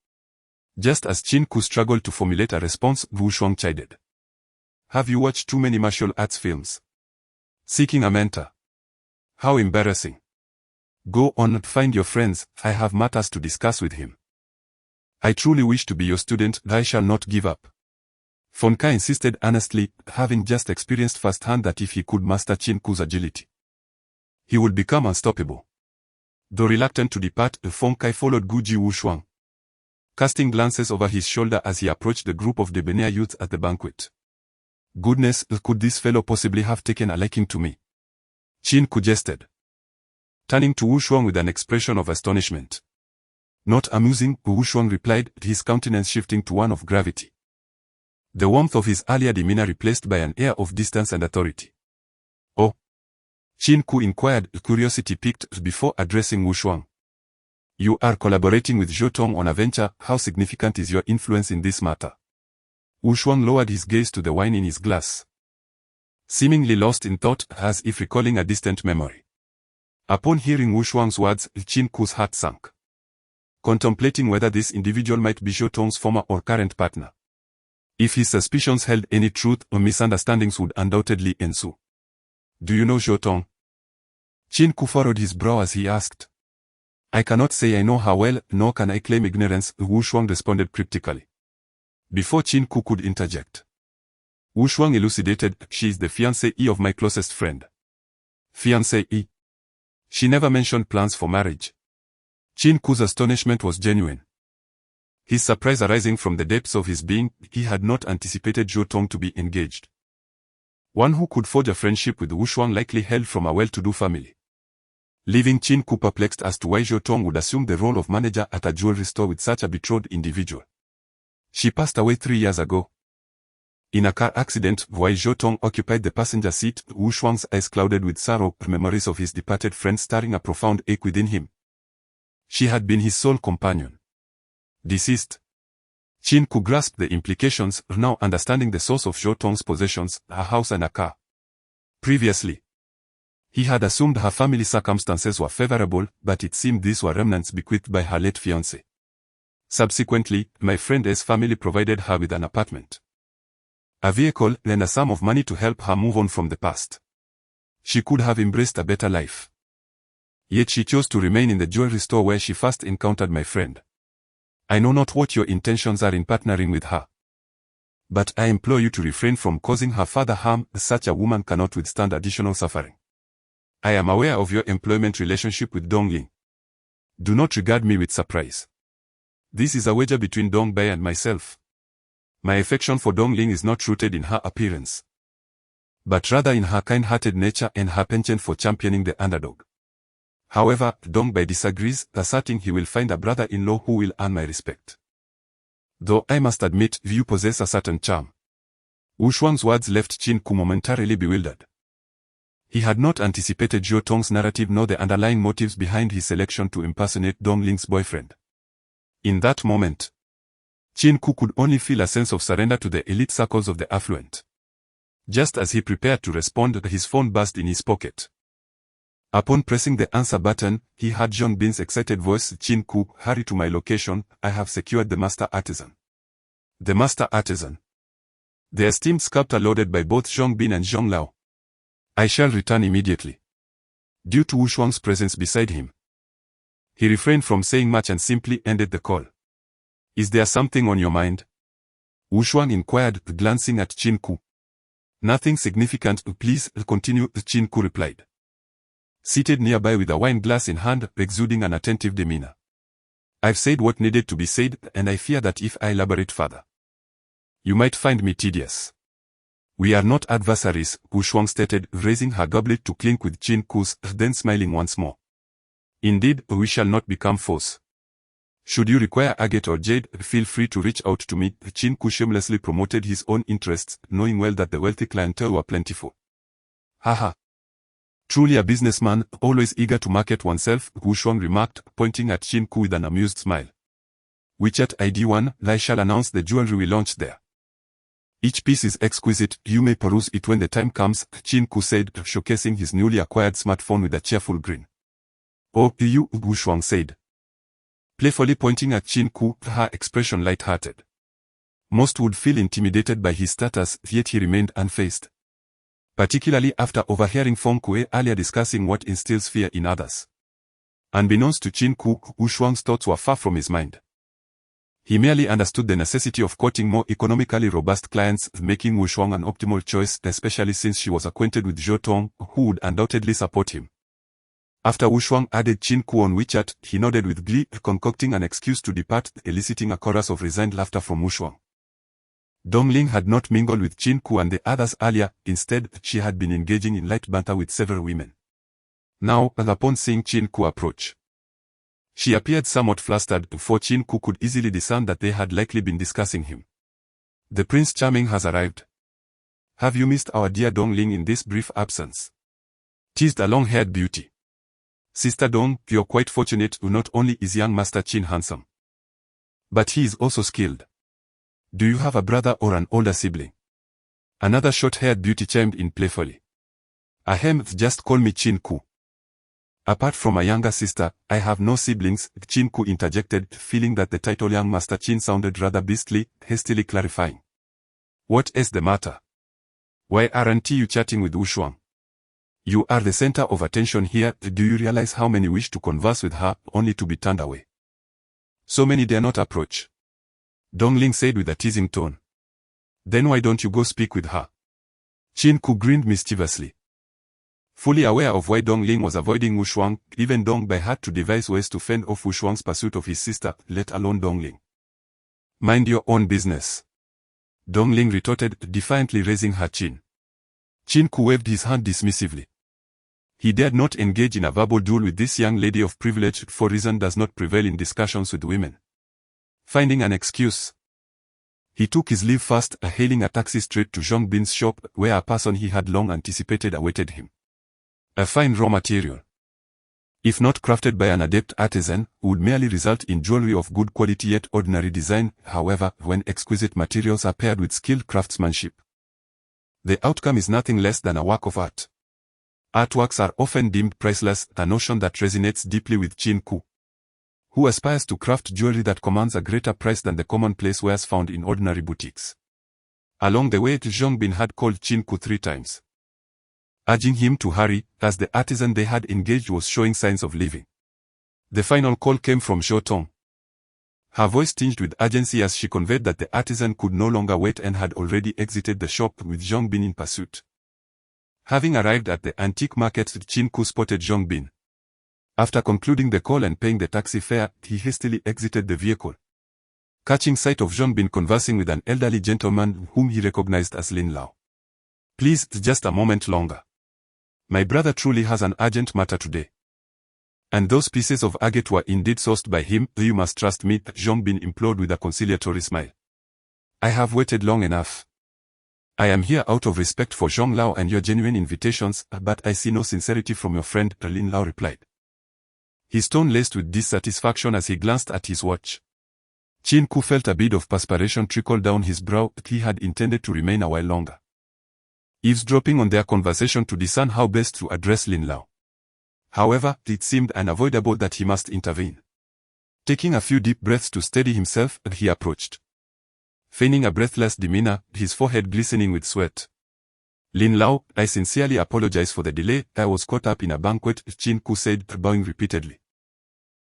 Just as Qin Ke struggled to formulate a response, Wu Shuang chided. Have you watched too many martial arts films? Seeking a mentor. How embarrassing. Go on, find your friends, I have matters to discuss with him. I truly wish to be your student, I shall not give up. Feng Kai insisted earnestly, having just experienced firsthand that if he could master Qin Ke's agility, he would become unstoppable. Though reluctant to depart, Feng Kai followed Guji Wu Shuang, casting glances over his shoulder as he approached the group of debonair youths at the banquet. Goodness, could this fellow possibly have taken a liking to me? Qin Ke jested, turning to Wu Shuang with an expression of astonishment. Not amusing, Wu Shuang replied, his countenance shifting to one of gravity. The warmth of his earlier demeanor replaced by an air of distance and authority. Oh? Qin Ke inquired, curiosity piqued, before addressing Wu Shuang. You are collaborating with Zhou Tong on a venture, how significant is your influence in this matter? Wu Shuang lowered his gaze to the wine in his glass, seemingly lost in thought, as if recalling a distant memory. Upon hearing Wu Shuang's words, Qin Ke's heart sank, contemplating whether this individual might be Zhou Tong's former or current partner. If his suspicions held any truth, misunderstandings would undoubtedly ensue. Do you know Zhou Tong? Qin Ke furrowed his brow as he asked. I cannot say I know her well, nor can I claim ignorance, Wu Shuang responded cryptically. Before Qin Ke could interject, Wu Shuang elucidated, she is the fiancée of my closest friend. Fiancée? She never mentioned plans for marriage. Qin Ke's astonishment was genuine. His surprise arising from the depths of his being, he had not anticipated Zhou Tong to be engaged. One who could forge a friendship with Wu Shuang likely hailed from a well-to-do family. Leaving Qin Ku perplexed as to why Zhou Tong would assume the role of manager at a jewelry store with such a betrothed individual. She passed away 3 years ago. In a car accident, while Zhou Tong occupied the passenger seat, Wu Shuang's eyes clouded with sorrow, memories of his departed friend stirring a profound ache within him. She had been his sole companion. Deceased. Qin Ku grasped the implications, now understanding the source of Zhou Tong's possessions, a house and a car. Previously, he had assumed her family circumstances were favorable, but it seemed these were remnants bequeathed by her late fiancé. Subsequently, my friend A's family provided her with an apartment, a vehicle, and a sum of money to help her move on from the past. She could have embraced a better life. Yet she chose to remain in the jewelry store where she first encountered my friend. I know not what your intentions are in partnering with her, but I implore you to refrain from causing her further harm. Such a woman cannot withstand additional suffering. I am aware of your employment relationship with Dongling. Do not regard me with surprise. This is a wager between Dongbai and myself. My affection for Dongling is not rooted in her appearance, but rather in her kind-hearted nature and her penchant for championing the underdog. However, Dongbai disagrees, asserting he will find a brother-in-law who will earn my respect. Though I must admit, you possess a certain charm. Wu Shuang's words left Qin Ku momentarily bewildered. He had not anticipated Zhou Tong's narrative nor the underlying motives behind his selection to impersonate Dongling's boyfriend. In that moment, Qin Ku could only feel a sense of surrender to the elite circles of the affluent. Just as he prepared to respond, his phone buzzed in his pocket. Upon pressing the answer button, he heard Zhong Bin's excited voice. Qin Ku, hurry to my location, I have secured the master artisan. The master artisan. The esteemed sculptor lauded by both Zhong Bin and Zhong Lao. I shall return immediately. Due to Wu Shuang's presence beside him, he refrained from saying much and simply ended the call. Is there something on your mind? Wu Shuang inquired, glancing at Qin Ku. Nothing significant, please continue, Qin Ku replied. Seated nearby with a wine glass in hand, exuding an attentive demeanor. I've said what needed to be said, and I fear that if I elaborate further, you might find me tedious. We are not adversaries, Wu Shuang stated, raising her goblet to clink with Qin Ku's, then smiling once more. Indeed, we shall not become foes. Should you require agate or jade, feel free to reach out to me. Qin Ku shamelessly promoted his own interests, knowing well that the wealthy clientele were plentiful. Haha. Truly a businessman, always eager to market oneself, Wu Shuang remarked, pointing at Qin Ku with an amused smile. WeChat ID 1, I shall announce the jewelry we launched there. Each piece is exquisite, you may peruse it when the time comes, Qin Ku said, showcasing his newly acquired smartphone with a cheerful grin. Oh, you, Wu Shuang said, playfully pointing at Qin Ku, her expression light-hearted. Most would feel intimidated by his status, yet he remained unfazed. Particularly after overhearing Feng Kuei earlier discussing what instills fear in others. Unbeknownst to Qin Ku, Wu Shuang's thoughts were far from his mind. He merely understood the necessity of courting more economically robust clients, making Wu Shuang an optimal choice, especially since she was acquainted with Zhou Tong, who would undoubtedly support him. After Wu Shuang added Qin Ku on WeChat, he nodded with glee, concocting an excuse to depart, eliciting a chorus of resigned laughter from Wu Shuang. Dongling had not mingled with Qin Ku and the others earlier, instead, she had been engaging in light banter with several women. Now, upon seeing Qin Ku approach, she appeared somewhat flustered, for Qin Ku could easily discern that they had likely been discussing him. The Prince Charming has arrived. Have you missed our dear Dongling in this brief absence? Teased a long-haired beauty. Sister Dong, you're quite fortunate, not only is young Master Qin handsome, but he is also skilled. Do you have a brother or an older sibling? Another short-haired beauty chimed in playfully. Ahem, just call me Qin Ku. Apart from a younger sister, I have no siblings, Qin Ku interjected, feeling that the title young Master Qin sounded rather beastly, hastily clarifying. What is the matter? Why aren't you chatting with Wu Shuang? You are the center of attention here, do you realize how many wish to converse with her, only to be turned away? So many dare not approach. Dongling said with a teasing tone. Then why don't you go speak with her? Qin Ku grinned mischievously. Fully aware of why Dongling was avoiding Wu Shuang, even Dongbai had to devise ways to fend off Wu Shuang's pursuit of his sister, let alone Dongling. Mind your own business. Dongling retorted, defiantly raising her chin. Qin Ke waved his hand dismissively. He dared not engage in a verbal duel with this young lady of privilege, for reason does not prevail in discussions with women. Finding an excuse, he took his leave fast, hailing a taxi straight to Zhong Bin's shop, where a person he had long anticipated awaited him. A fine raw material, if not crafted by an adept artisan, would merely result in jewelry of good quality yet ordinary design. However, when exquisite materials are paired with skilled craftsmanship, the outcome is nothing less than a work of art. Artworks are often deemed priceless, a notion that resonates deeply with Qin Ke, who aspires to craft jewelry that commands a greater price than the commonplace wares found in ordinary boutiques. Along the way, Zhong Bin had called Qin Ke 3 times, urging him to hurry, as the artisan they had engaged was showing signs of leaving. The final call came from Zhou Tong, her voice tinged with urgency as she conveyed that the artisan could no longer wait and had already exited the shop, with Zhong Bin in pursuit. Having arrived at the antique market, Qin Ke spotted Zhong Bin. After concluding the call and paying the taxi fare, he hastily exited the vehicle, catching sight of Zhong Bin conversing with an elderly gentleman whom he recognized as Lin Lao. "Please, just a moment longer. My brother truly has an urgent matter today. And those pieces of agate were indeed sourced by him, you must trust me," Zhong Bin implored with a conciliatory smile. "I have waited long enough. I am here out of respect for Zhong Lao and your genuine invitations, but I see no sincerity from your friend," Lin Lao replied, his tone laced with dissatisfaction as he glanced at his watch. Qin Ke felt a bead of perspiration trickle down his brow. He had intended to remain a while longer, eavesdropping on their conversation to discern how best to address Lin Lao. However, it seemed unavoidable that he must intervene. Taking a few deep breaths to steady himself, he approached, feigning a breathless demeanor, his forehead glistening with sweat. "Lin Lao, I sincerely apologize for the delay. I was caught up in a banquet," Qin Ke said, bowing repeatedly,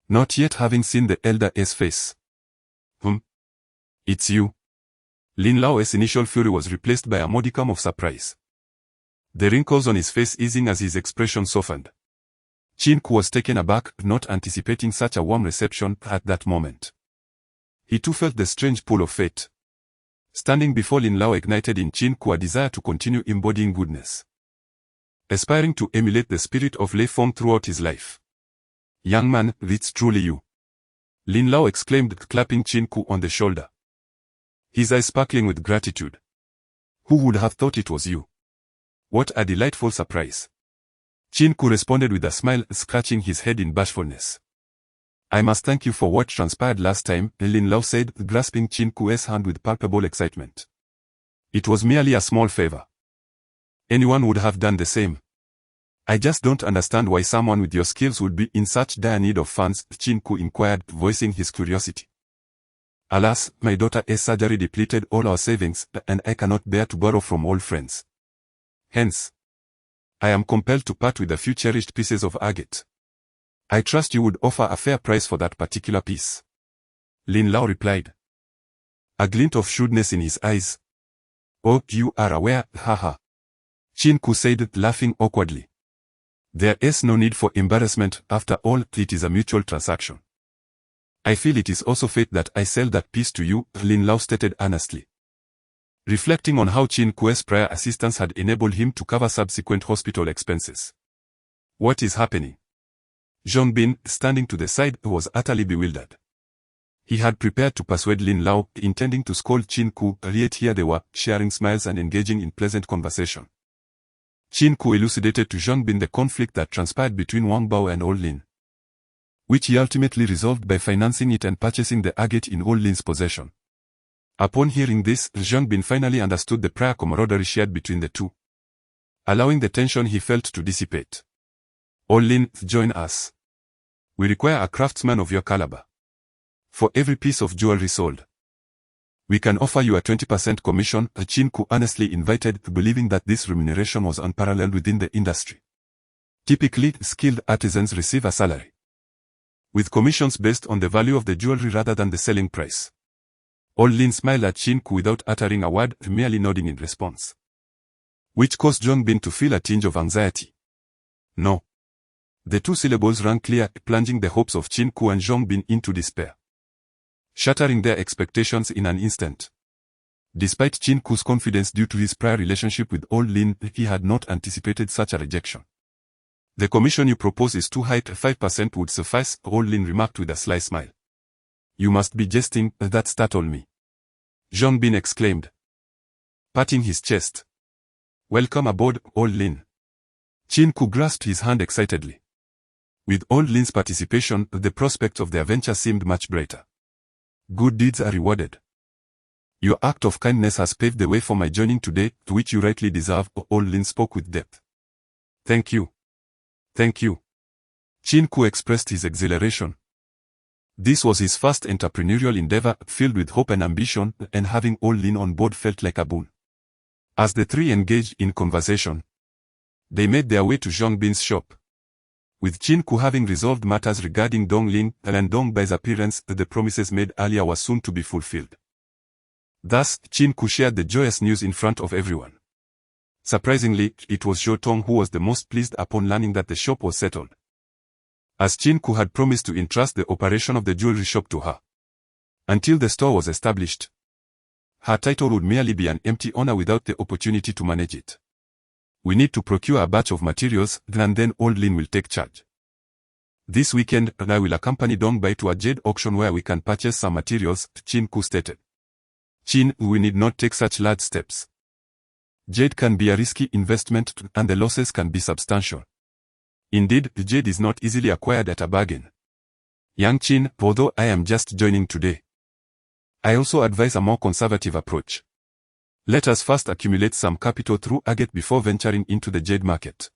not yet having seen the elder's face. It's you." Lin Lao's initial fury was replaced by a modicum of surprise, the wrinkles on his face easing as his expression softened. Qin Ke was taken aback, not anticipating such a warm reception at that moment. He too felt the strange pull of fate. Standing before Lin Lao ignited in Qin Ke a desire to continue embodying goodness, aspiring to emulate the spirit of Lei Feng throughout his life. "Young man, it's truly you," Lin Lao exclaimed, clapping Qin Ke on the shoulder, his eyes sparkling with gratitude. "Who would have thought it was you? What a delightful surprise." Qin Ke responded with a smile, scratching his head in bashfulness. "I must thank you for what transpired last time," Lin Lao said, grasping Qin Ke's hand with palpable excitement. "It was merely a small favor. Anyone would have done the same. I just don't understand why someone with your skills would be in such dire need of funds," Qin Ke inquired, voicing his curiosity. "Alas, my daughter's surgery depleted all our savings, and I cannot bear to borrow from old friends. Hence, I am compelled to part with a few cherished pieces of agate. I trust you would offer a fair price for that particular piece," Lin Lao replied, a glint of shrewdness in his eyes. "Oh, you are aware, haha," Qin Ke said, laughing awkwardly. "There is no need for embarrassment. After all, it is a mutual transaction. I feel it is also fate that I sell that piece to you," Lin Lao stated earnestly, reflecting on how Qin Ke's prior assistance had enabled him to cover subsequent hospital expenses. "What is happening?" Zhong Bin, standing to the side, was utterly bewildered. He had prepared to persuade Lin Lao, intending to scold Qin Ke, yet here they were, sharing smiles and engaging in pleasant conversation. Qin Ke elucidated to Zhong Bin the conflict that transpired between Wang Bao and Old Lin, which he ultimately resolved by financing it and purchasing the agate in Old Lin's possession. Upon hearing this, Zhong Bin finally understood the prior camaraderie shared between the two, allowing the tension he felt to dissipate. "Old Lin, join us. We require a craftsman of your caliber. For every piece of jewelry sold, we can offer you a 20% commission," Qin Ke earnestly invited, believing that this remuneration was unparalleled within the industry. Typically, skilled artisans receive a salary, with commissions based on the value of the jewelry rather than the selling price. Old Lin smiled at Qin Ke without uttering a word, merely nodding in response, which caused Zhong Bin to feel a tinge of anxiety. "No." The two syllables rang clear, plunging the hopes of Qin Ke and Zhong Bin into despair. shattering their expectations in an instant. Despite Qin Ke's confidence due to his prior relationship with Old Lin, he had not anticipated such a rejection. The commission you propose is too high, 5% would suffice, Old Lin remarked with a sly smile. You must be jesting, that startled me. Zhang Bin exclaimed, patting his chest. Welcome aboard, Old Lin. Qin Ke grasped his hand excitedly. With Old Lin's participation, the prospect of their venture seemed much brighter. Good deeds are rewarded. Your act of kindness has paved the way for my joining today, to which you rightly deserve, Old Lin spoke with depth. Thank you. Thank you. Qin Ke expressed his exhilaration. This was his first entrepreneurial endeavor, filled with hope and ambition, and having Old Lin on board felt like a boon. As the three engaged in conversation, they made their way to Zhang Bin's shop. With Qin Ke having resolved matters regarding Dong Ling and Dong Bai's appearance, the promises made earlier were soon to be fulfilled. Thus, Qin Ke shared the joyous news in front of everyone. Surprisingly, it was Zhou Tong who was the most pleased upon learning that the shop was settled, as Qin Ke had promised to entrust the operation of the jewelry shop to her. Until the store was established, her title would merely be an empty honor without the opportunity to manage it. We need to procure a batch of materials, and then Old Lin will take charge. This weekend, I will accompany Dong Bai to a jade auction where we can purchase some materials, Qin Ke stated. Qin, we need not take such large steps. Jade can be a risky investment, and the losses can be substantial. Indeed, jade is not easily acquired at a bargain. Young Qin, although I am just joining today, I also advise a more conservative approach. Let us first accumulate some capital through agate before venturing into the jade market.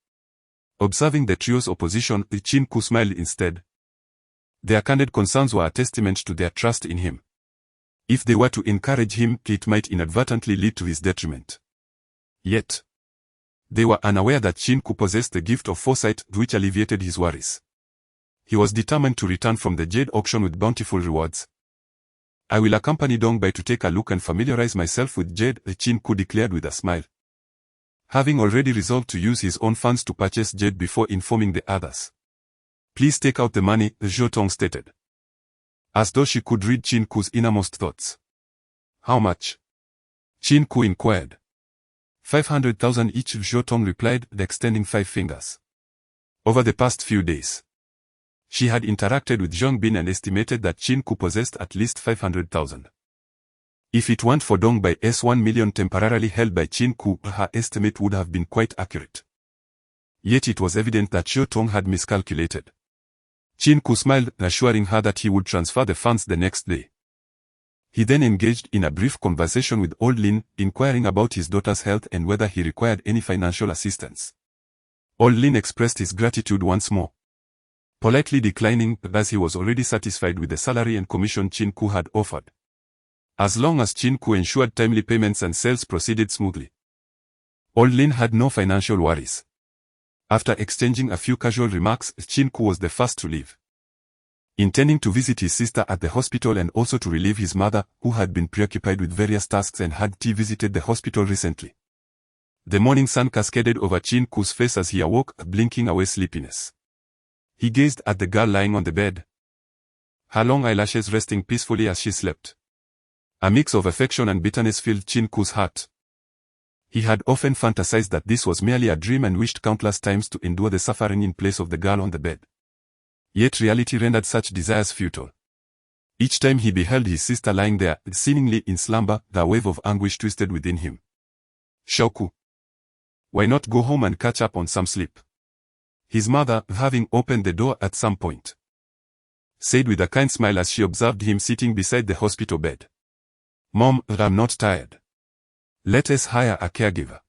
Observing the trio's opposition, Qin Ke smiled instead. Their candid concerns were a testament to their trust in him. If they were to encourage him, it might inadvertently lead to his detriment. Yet, they were unaware that Qin Ke possessed the gift of foresight, which alleviated his worries. He was determined to return from the jade auction with bountiful rewards. I will accompany Dong Bai to take a look and familiarize myself with jade, Qin Ke declared with a smile. Having already resolved to use his own funds to purchase jade before informing the others. Please take out the money, Zhou Tong stated, as though she could read Qin Ke's innermost thoughts. How much? Qin Ke inquired. 500,000 each, Zhou Tong replied, extending 5 fingers. Over the past few days, she had interacted with Zhang Bin and estimated that Qin Ke possessed at least 500,000. If it weren't for Dong Bai's 1 million temporarily held by Qin Ke, her estimate would have been quite accurate. Yet it was evident that Zhou Tong had miscalculated. Qin Ke smiled, assuring her that he would transfer the funds the next day. He then engaged in a brief conversation with Old Lin, inquiring about his daughter's health and whether he required any financial assistance. Old Lin expressed his gratitude once more, politely declining, as he was already satisfied with the salary and commission Qin Ke had offered. As long as Qin Ke ensured timely payments and sales proceeded smoothly, Old Lin had no financial worries. After exchanging a few casual remarks, Qin Ke was the first to leave, intending to visit his sister at the hospital and also to relieve his mother, who had been preoccupied with various tasks and had visited the hospital recently. The morning sun cascaded over Qin Ke's face as he awoke, blinking away sleepiness. He gazed at the girl lying on the bed, her long eyelashes resting peacefully as she slept. A mix of affection and bitterness filled Qin Ke's heart. He had often fantasized that this was merely a dream and wished countless times to endure the suffering in place of the girl on the bed. Yet reality rendered such desires futile. Each time he beheld his sister lying there, seemingly in slumber, a wave of anguish twisted within him. Shaoku. Why not go home and catch up on some sleep? His mother, having opened the door at some point, said with a kind smile as she observed him sitting beside the hospital bed. Mom, I'm not tired. Let us hire a caregiver.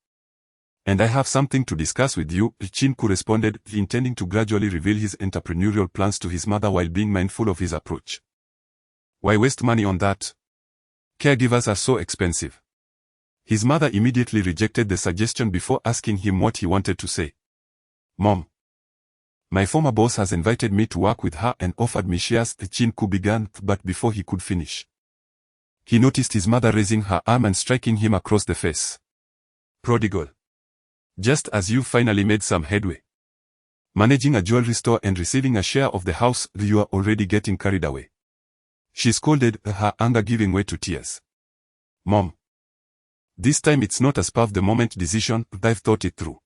And I have something to discuss with you, Qin Ke responded, intending to gradually reveal his entrepreneurial plans to his mother while being mindful of his approach. Why waste money on that? Caregivers are so expensive. His mother immediately rejected the suggestion before asking him what he wanted to say. Mom, my former boss has invited me to work with her and offered me shares, Qin Ke began, but before he could finish, he noticed his mother raising her arm and striking him across the face. Prodigal. Just as you finally made some headway managing a jewelry store and receiving a share of the house, you are already getting carried away. She scolded, her anger giving way to tears. Mom. This time it's not a spur-of-the-moment decision, I've thought it through.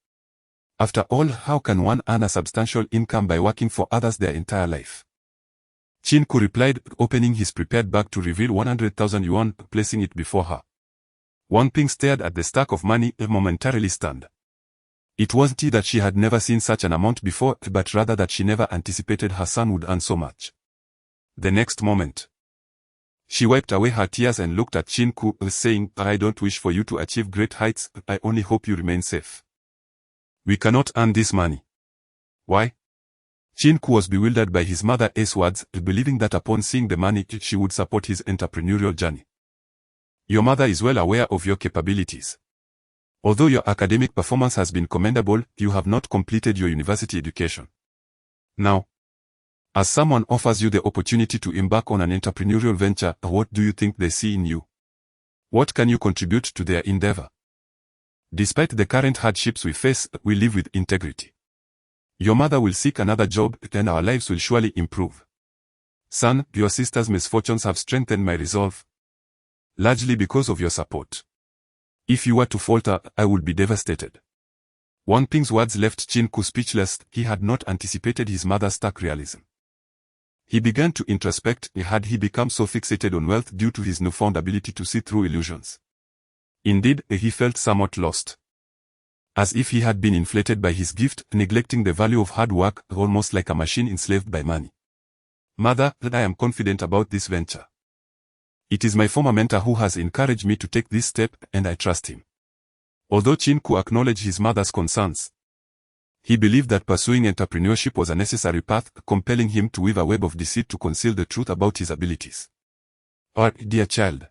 After all, how can one earn a substantial income by working for others their entire life? Qin Ke replied, opening his prepared bag to reveal 100,000 yuan, placing it before her. Wang Ping stared at the stack of money, momentarily stunned. It wasn't that she had never seen such an amount before, but rather that she never anticipated her son would earn so much. The next moment, she wiped away her tears and looked at Qin Ke, saying, I don't wish for you to achieve great heights, I only hope you remain safe. We cannot earn this money. Why? Qin Ke was bewildered by his mother's words, believing that upon seeing the money, she would support his entrepreneurial journey. Your mother is well aware of your capabilities. Although your academic performance has been commendable, you have not completed your university education. Now, as someone offers you the opportunity to embark on an entrepreneurial venture, what do you think they see in you? What can you contribute to their endeavor? Despite the current hardships we face, we live with integrity. Your mother will seek another job, and our lives will surely improve. Son, your sister's misfortunes have strengthened my resolve, largely because of your support. If you were to falter, I would be devastated. Wang Ping's words left Qin Ke speechless. He had not anticipated his mother's stark realism. He began to introspect. Had he become so fixated on wealth due to his newfound ability to see through illusions? Indeed, he felt somewhat lost. As if he had been inflated by his gift, neglecting the value of hard work, almost like a machine enslaved by money. Mother, I am confident about this venture. It is my former mentor who has encouraged me to take this step, and I trust him. Although Qin Ke acknowledged his mother's concerns, he believed that pursuing entrepreneurship was a necessary path, compelling him to weave a web of deceit to conceal the truth about his abilities. Oh, dear child,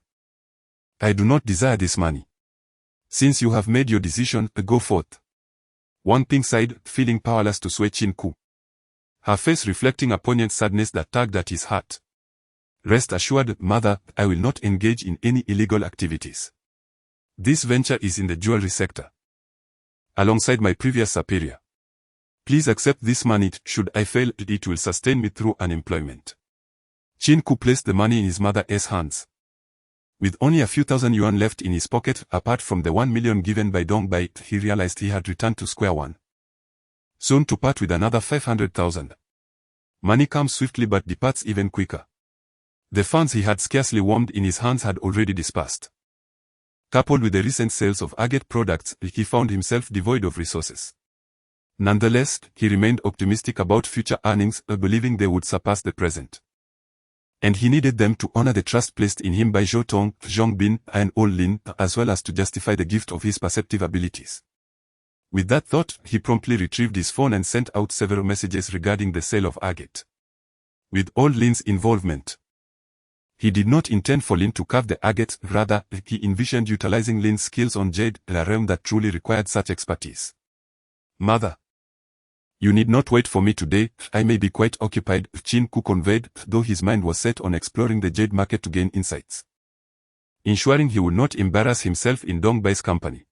I do not desire this money. Since you have made your decision, go forth. Wang Ping sighed, feeling powerless to sway Qin Ke, her face reflecting a poignant sadness that tugged at his heart. Rest assured, mother, I will not engage in any illegal activities. This venture is in the jewelry sector, alongside my previous superior. Please accept this money. Should I fail, it will sustain me through unemployment. Qin Ke placed the money in his mother's hands. With only a few thousand yuan left in his pocket, apart from the 1 million given by Dong Bai, he realized he had returned to square one. Soon to part with another 500,000. Money comes swiftly but departs even quicker. The funds he had scarcely warmed in his hands had already dispersed. Coupled with the recent sales of agate products, he found himself devoid of resources. Nonetheless, he remained optimistic about future earnings, believing they would surpass the present. And he needed them to honor the trust placed in him by Zhou Tong, Zhong Bin, and Ol Lin, as well as to justify the gift of his perceptive abilities. With that thought, he promptly retrieved his phone and sent out several messages regarding the sale of agate. With Ol Lin's involvement, he did not intend for Lin to carve the agate, rather, he envisioned utilizing Lin's skills on jade, a realm that truly required such expertise. Mother, you need not wait for me today, I may be quite occupied, Qin Ke conveyed, though his mind was set on exploring the jade market to gain insights, ensuring he would not embarrass himself in Dong Bai's company.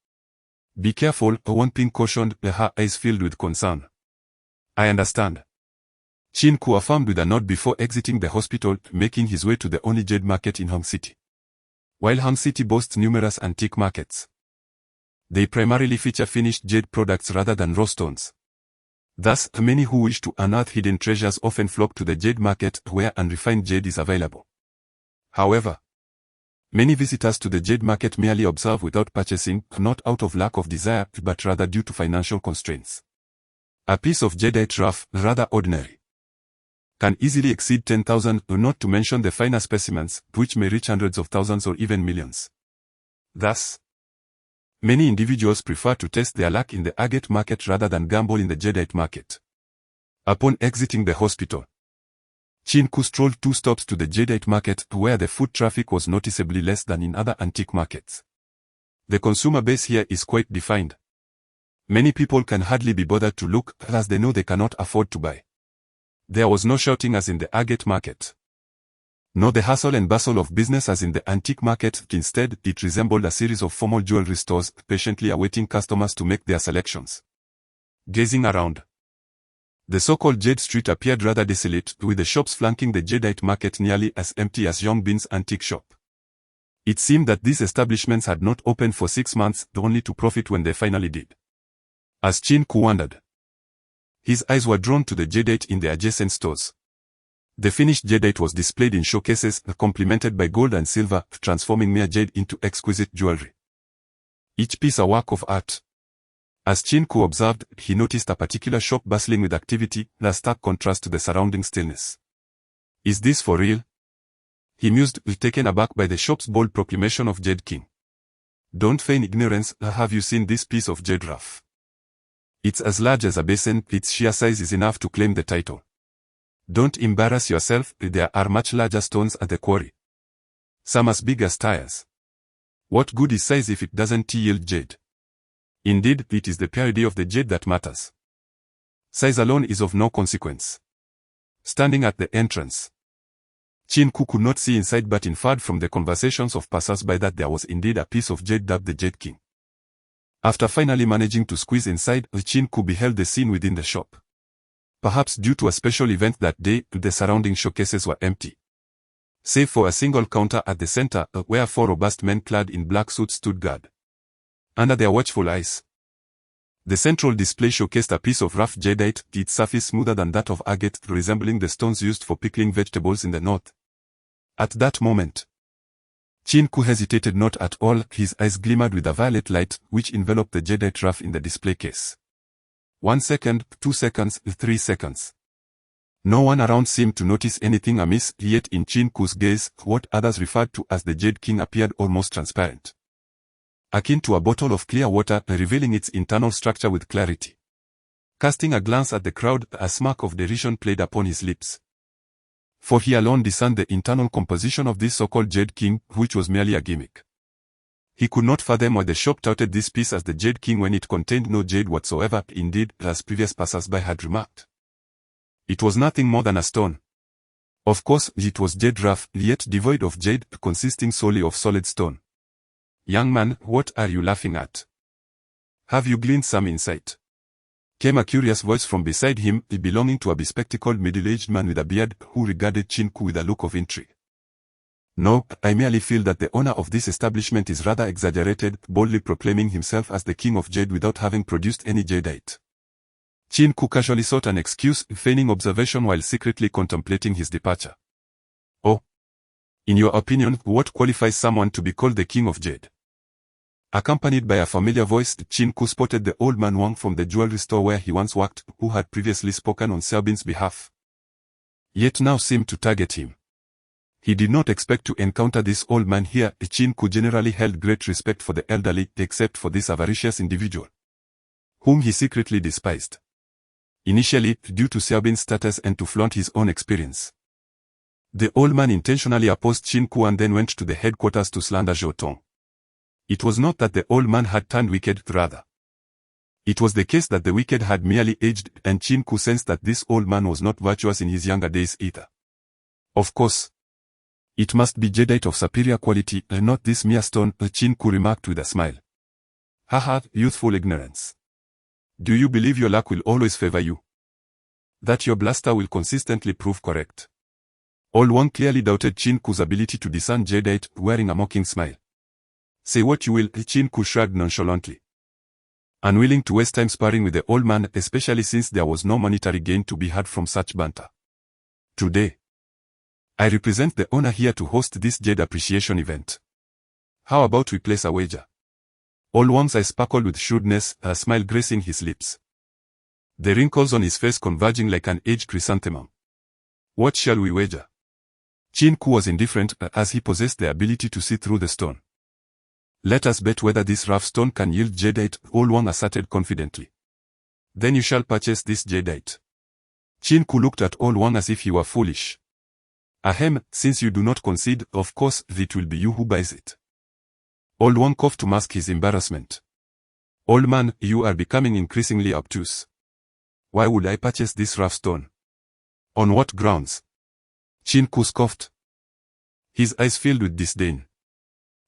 Be careful, Wang Ping cautioned, her eyes filled with concern. I understand. Qin Ke affirmed with a nod before exiting the hospital, making his way to the only jade market in Hong City. While Hong City boasts numerous antique markets, they primarily feature finished jade products rather than raw stones. Thus, many who wish to unearth hidden treasures often flock to the jade market, where unrefined jade is available. However, many visitors to the jade market merely observe without purchasing, not out of lack of desire, but rather due to financial constraints. A piece of jadeite rough, rather ordinary, can easily exceed 10,000, not to mention the finer specimens, which may reach hundreds of thousands or even millions. Thus, many individuals prefer to test their luck in the agate market rather than gamble in the jadeite market. Upon exiting the hospital, Qin Ke strolled 2 stops to the jadeite market, where the foot traffic was noticeably less than in other antique markets. The consumer base here is quite defined. Many people can hardly be bothered to look, as they know they cannot afford to buy. There was no shouting as in the agate market, nor the hustle and bustle of business as in the antique market. Instead, it resembled a series of formal jewelry stores, patiently awaiting customers to make their selections. Gazing around, The so-called Jade Street appeared rather desolate, with the shops flanking the jadeite market nearly as empty as Yong Bin's antique shop. It seemed that these establishments had not opened for 6 months, only to profit when they finally did. As Qin Ke wondered, his eyes were drawn to the jadeite in the adjacent stores. The finished jadeite was displayed in showcases, complemented by gold and silver, transforming mere jade into exquisite jewelry. Each piece a work of art. As Qin Ke observed, he noticed a particular shop bustling with activity, a stark contrast to the surrounding stillness. Is this for real? He mused, taken aback by the shop's bold proclamation of Jade King. Don't feign ignorance, have you seen this piece of jade rough? It's as large as a basin, its sheer size is enough to claim the title. Don't embarrass yourself, there are much larger stones at the quarry. Some as big as tires. What good is size if it doesn't yield jade? Indeed, it is the purity of the jade that matters. Size alone is of no consequence. Standing at the entrance, Qin Ke could not see inside but inferred from the conversations of passers-by that there was indeed a piece of jade dubbed the Jade King. After finally managing to squeeze inside, Qin Ke beheld the scene within the shop. Perhaps due to a special event that day, the surrounding showcases were empty. Save for a single counter at the center, where 4 robust men clad in black suits stood guard. Under their watchful eyes, the central display showcased a piece of rough jadeite, its surface smoother than that of agate, resembling the stones used for pickling vegetables in the north. At that moment, Qin Ke hesitated not at all, his eyes glimmered with a violet light, which enveloped the jadeite rough in the display case. 1 second, 2 seconds, 3 seconds. No one around seemed to notice anything amiss, yet in Qin Ke's gaze, what others referred to as the Jade King appeared almost transparent. Akin to a bottle of clear water, revealing its internal structure with clarity. Casting a glance at the crowd, a smirk of derision played upon his lips. For he alone discerned the internal composition of this so-called Jade King, which was merely a gimmick. He could not fathom why the shop touted this piece as the Jade King when it contained no jade whatsoever, indeed, as previous passers-by had remarked. It was nothing more than a stone. Of course, it was jade rough, yet devoid of jade, consisting solely of solid stone. Young man, what are you laughing at? Have you gleaned some insight? Came a curious voice from beside him, belonging to a bespectacled middle-aged man with a beard, who regarded Qin Ke with a look of intrigue. No, I merely feel that the owner of this establishment is rather exaggerated, boldly proclaiming himself as the king of jade without having produced any jadeite. Qin Ke casually sought an excuse, feigning observation while secretly contemplating his departure. Oh. In your opinion, what qualifies someone to be called the king of jade? Accompanied by a familiar voice, Qin Ke spotted the old man Wang from the jewelry store where he once worked, who had previously spoken on Xiaobin's behalf, yet now seemed to target him. He did not expect to encounter this old man here. Qin Ke generally held great respect for the elderly, except for this avaricious individual, whom he secretly despised. Initially, due to Xiaobin's status and to flaunt his own experience, the old man intentionally opposed Qin Ke and then went to the headquarters to slander Zhou Tong. It was not that the old man had turned wicked, rather. It was the case that the wicked had merely aged, and Qin Ke sensed that this old man was not virtuous in his younger days either. Of course, it must be jadeite of superior quality, and not this mere stone, Qin Ke remarked with a smile. Haha, youthful ignorance. Do you believe your luck will always favor you? That your bluster will consistently prove correct? Old Wang clearly doubted Qin Ke's ability to discern jadeite, wearing a mocking smile. Say what you will, Qin Ke shrugged nonchalantly, unwilling to waste time sparring with the old man, especially since there was no monetary gain to be had from such banter. Today, I represent the owner here to host this jade appreciation event. How about we place a wager? Old Wang's eyes sparkled with shrewdness, a smile gracing his lips, the wrinkles on his face converging like an aged chrysanthemum. What shall we wager? Qin Ke was indifferent, as he possessed the ability to see through the stone. Let us bet whether this rough stone can yield jadeite, Old Wang asserted confidently. Then you shall purchase this jadeite. Qin Ke looked at Old Wang as if he were foolish. Ahem, since you do not concede, of course, it will be you who buys it. Old Wang coughed to mask his embarrassment. Old man, you are becoming increasingly obtuse. Why would I purchase this rough stone? On what grounds? Qin Ke scoffed, his eyes filled with disdain.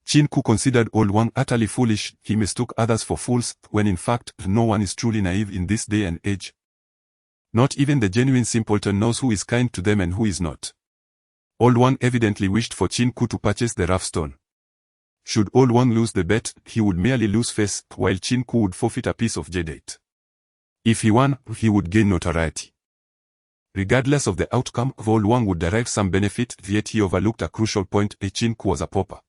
Qin Ke considered Old Wang utterly foolish. He mistook others for fools, when in fact, no one is truly naive in this day and age. Not even the genuine simpleton knows who is kind to them and who is not. Old One evidently wished for Qin Ke to purchase the rough stone. Should Old One lose the bet, he would merely lose face, while Qin Ke would forfeit a piece of jade. If he won, he would gain notoriety. Regardless of the outcome, Old One would derive some benefit, yet he overlooked a crucial point: Qin Ke was a pauper.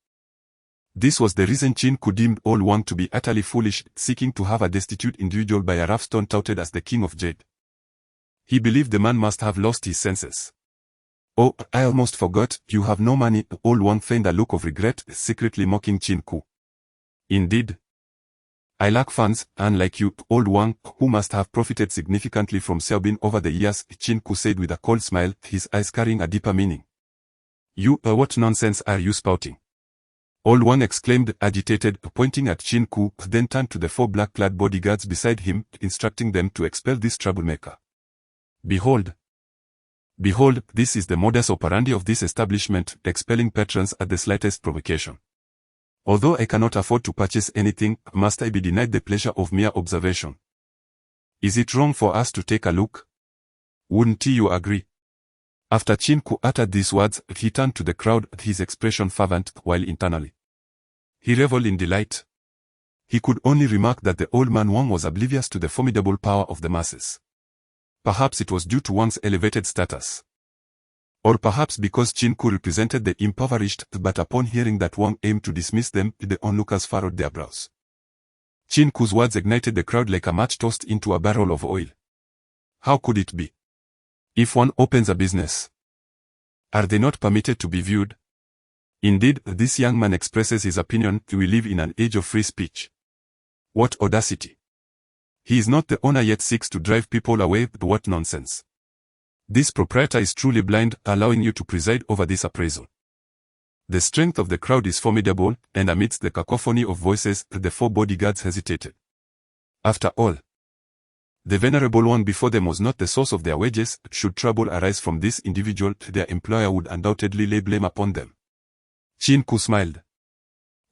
This was the reason Qin Ke deemed Old One to be utterly foolish, seeking to have a destitute individual buy a rough stone touted as the king of jade. He believed the man must have lost his senses. "Oh, I almost forgot, you have no money." Old One feigned a look of regret, secretly mocking Qin Ke. "Indeed. I lack funds, unlike you, Old One, who must have profited significantly from serving over the years," Qin Ke said with a cold smile, his eyes carrying a deeper meaning. "You, what nonsense are you spouting?" Old One exclaimed, agitated, pointing at Qin Ke, then turned to the 4 black-clad bodyguards beside him, instructing them to expel this troublemaker. Behold, this is the modus operandi of this establishment, expelling patrons at the slightest provocation. Although I cannot afford to purchase anything, must I be denied the pleasure of mere observation? Is it wrong for us to take a look? Wouldn't you agree? After Qin Ke uttered these words, he turned to the crowd, his expression fervent, while internally he reveled in delight. He could only remark that the old man Wang was oblivious to the formidable power of the masses. Perhaps it was due to Wang's elevated status. Or perhaps because Qin Ke represented the impoverished, but upon hearing that Wang aimed to dismiss them, the onlookers furrowed their brows. Qin Ke's words ignited the crowd like a match tossed into a barrel of oil. How could it be? If one opens a business, are they not permitted to be viewed? Indeed, this young man expresses his opinion. We live in an age of free speech. What audacity! He is not the owner yet seeks to drive people away. What nonsense! This proprietor is truly blind, allowing you to preside over this appraisal. The strength of the crowd is formidable, and amidst the cacophony of voices, the 4 bodyguards hesitated. After all, the venerable one before them was not the source of their wages. Should trouble arise from this individual, their employer would undoubtedly lay blame upon them. Qin Ke smiled,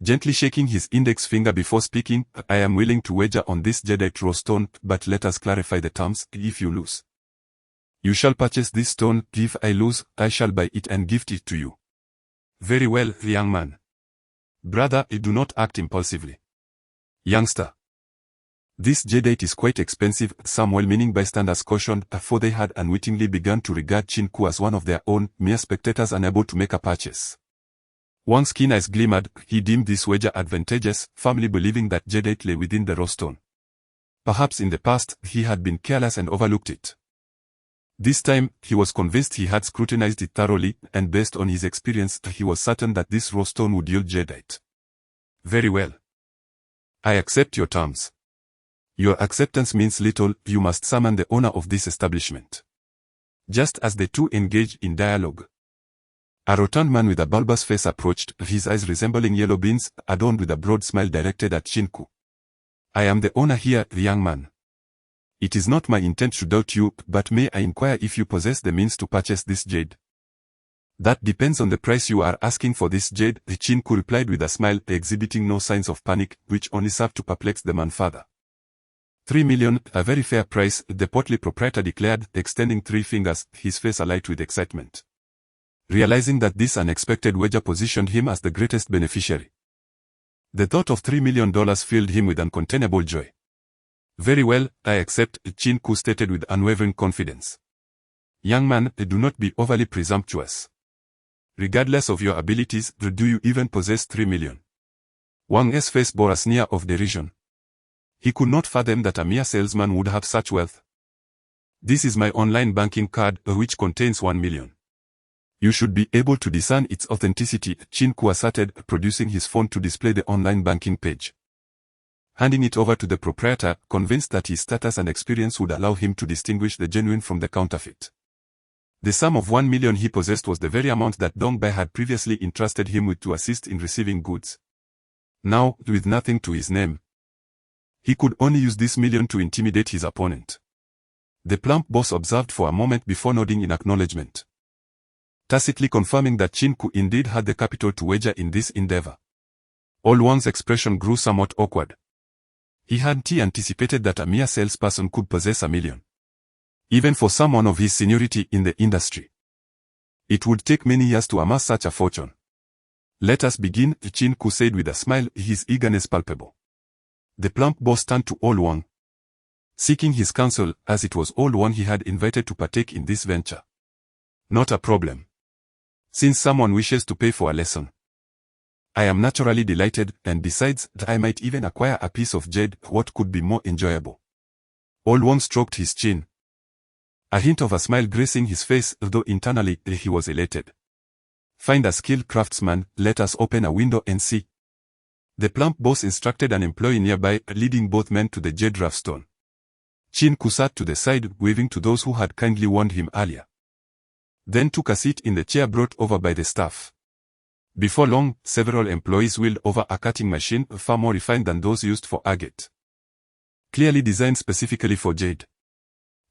gently shaking his index finger before speaking. "I am willing to wager on this jadeite raw stone, but let us clarify the terms. If you lose, you shall purchase this stone. If I lose, I shall buy it and gift it to you." "Very well, young man. Brother, do not act impulsively. Youngster, this jadeite is quite expensive," some well-meaning bystanders cautioned, for they had unwittingly begun to regard Qin Ke as one of their own, mere spectators unable to make a purchase. Wang's keen eyes glimmered. He deemed this wager advantageous, firmly believing that jadeite lay within the raw stone. Perhaps in the past, he had been careless and overlooked it. This time, he was convinced he had scrutinized it thoroughly, and based on his experience, he was certain that this raw stone would yield jadeite. "Very well. I accept your terms. Your acceptance means little. You must summon the owner of this establishment." Just as the two engaged in dialogue, a rotund man with a bulbous face approached, his eyes resembling yellow beans, adorned with a broad smile directed at Qin Ke. "I am the owner here, young man. It is not my intent to doubt you, but may I inquire if you possess the means to purchase this jade?" "That depends on the price you are asking for this jade," Qin Ke replied with a smile, exhibiting no signs of panic, which only served to perplex the man further. "3 million, a very fair price," the portly proprietor declared, extending 3 fingers, his face alight with excitement. Realizing that this unexpected wager positioned him as the greatest beneficiary, the thought of $3 million filled him with uncontainable joy. "Very well, I accept," Qin Ke stated with unwavering confidence. "Young man, do not be overly presumptuous. Regardless of your abilities, do you even possess 3 million? Wang's face bore a sneer of derision. He could not fathom that a mere salesman would have such wealth. "This is my online banking card, which contains 1 million. You should be able to discern its authenticity," Qin Ke asserted, producing his phone to display the online banking page. Handing it over to the proprietor, convinced that his status and experience would allow him to distinguish the genuine from the counterfeit. The sum of 1 million he possessed was the very amount that Dong Bai had previously entrusted him with to assist in receiving goods. Now, with nothing to his name, he could only use this million to intimidate his opponent. The plump boss observed for a moment before nodding in acknowledgement, tacitly confirming that Qin Ke indeed had the capital to wager in this endeavor. Old Wang's expression grew somewhat awkward. He hadn't anticipated that a mere salesperson could possess 1 million. even for someone of his seniority in the industry. It would take many years to amass such a fortune. Let us begin, Qin Ke said with a smile, his eagerness palpable. The plump boss turned to Old Wang, seeking his counsel, as it was Old Wang he had invited to partake in this venture. Not a problem. Since someone wishes to pay for a lesson, I am naturally delighted, and besides, I might even acquire a piece of jade. What could be more enjoyable? Old Wang stroked his chin, a hint of a smile gracing his face, though internally he was elated. Find a skilled craftsman, let us open a window and see. The plump boss instructed an employee nearby, leading both men to the jade rough stone. Qin Ke sat to the side, waving to those who had kindly warned him earlier. Then took a seat in the chair brought over by the staff. Before long, several employees wheeled over a cutting machine far more refined than those used for agate, clearly designed specifically for jade.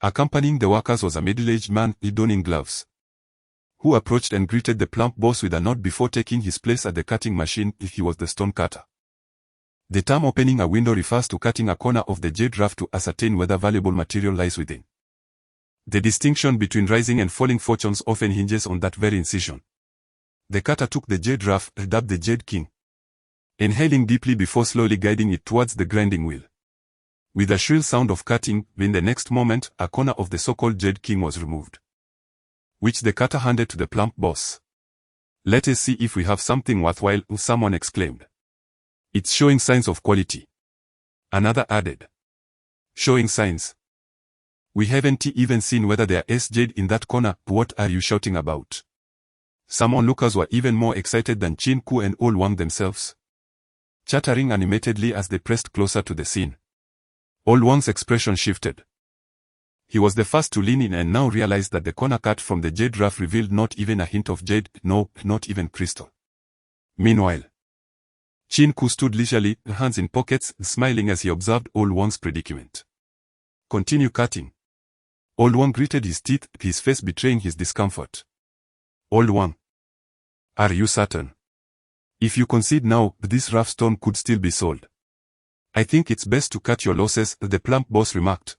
Accompanying the workers was a middle-aged man, donning gloves, who approached and greeted the plump boss with a nod before taking his place at the cutting machine. He was the stone cutter. The term opening a window refers to cutting a corner of the jade rough to ascertain whether valuable material lies within. The distinction between rising and falling fortunes often hinges on that very incision. The cutter took the jade rough, dubbed the Jade King, inhaling deeply before slowly guiding it towards the grinding wheel. With a shrill sound of cutting, in the next moment, a corner of the so-called Jade King was removed, which the cutter handed to the plump boss. Let us see if we have something worthwhile, someone exclaimed. It's showing signs of quality. Another added. Showing signs? We haven't even seen whether there is jade in that corner. What are you shouting about? Some onlookers were even more excited than Qin Ke and Old Wang themselves, chattering animatedly as they pressed closer to the scene. Old Wang's expression shifted. He was the first to lean in and now realized that the corner cut from the jade rough revealed not even a hint of jade, no, not even crystal. Meanwhile, Qin Ke stood leisurely, hands in pockets, smiling as he observed Old Wang's predicament. Continue cutting. Old Wang gritted his teeth, his face betraying his discomfort. Old Wang, are you certain? If you concede now, this rough stone could still be sold. I think it's best to cut your losses, the plump boss remarked.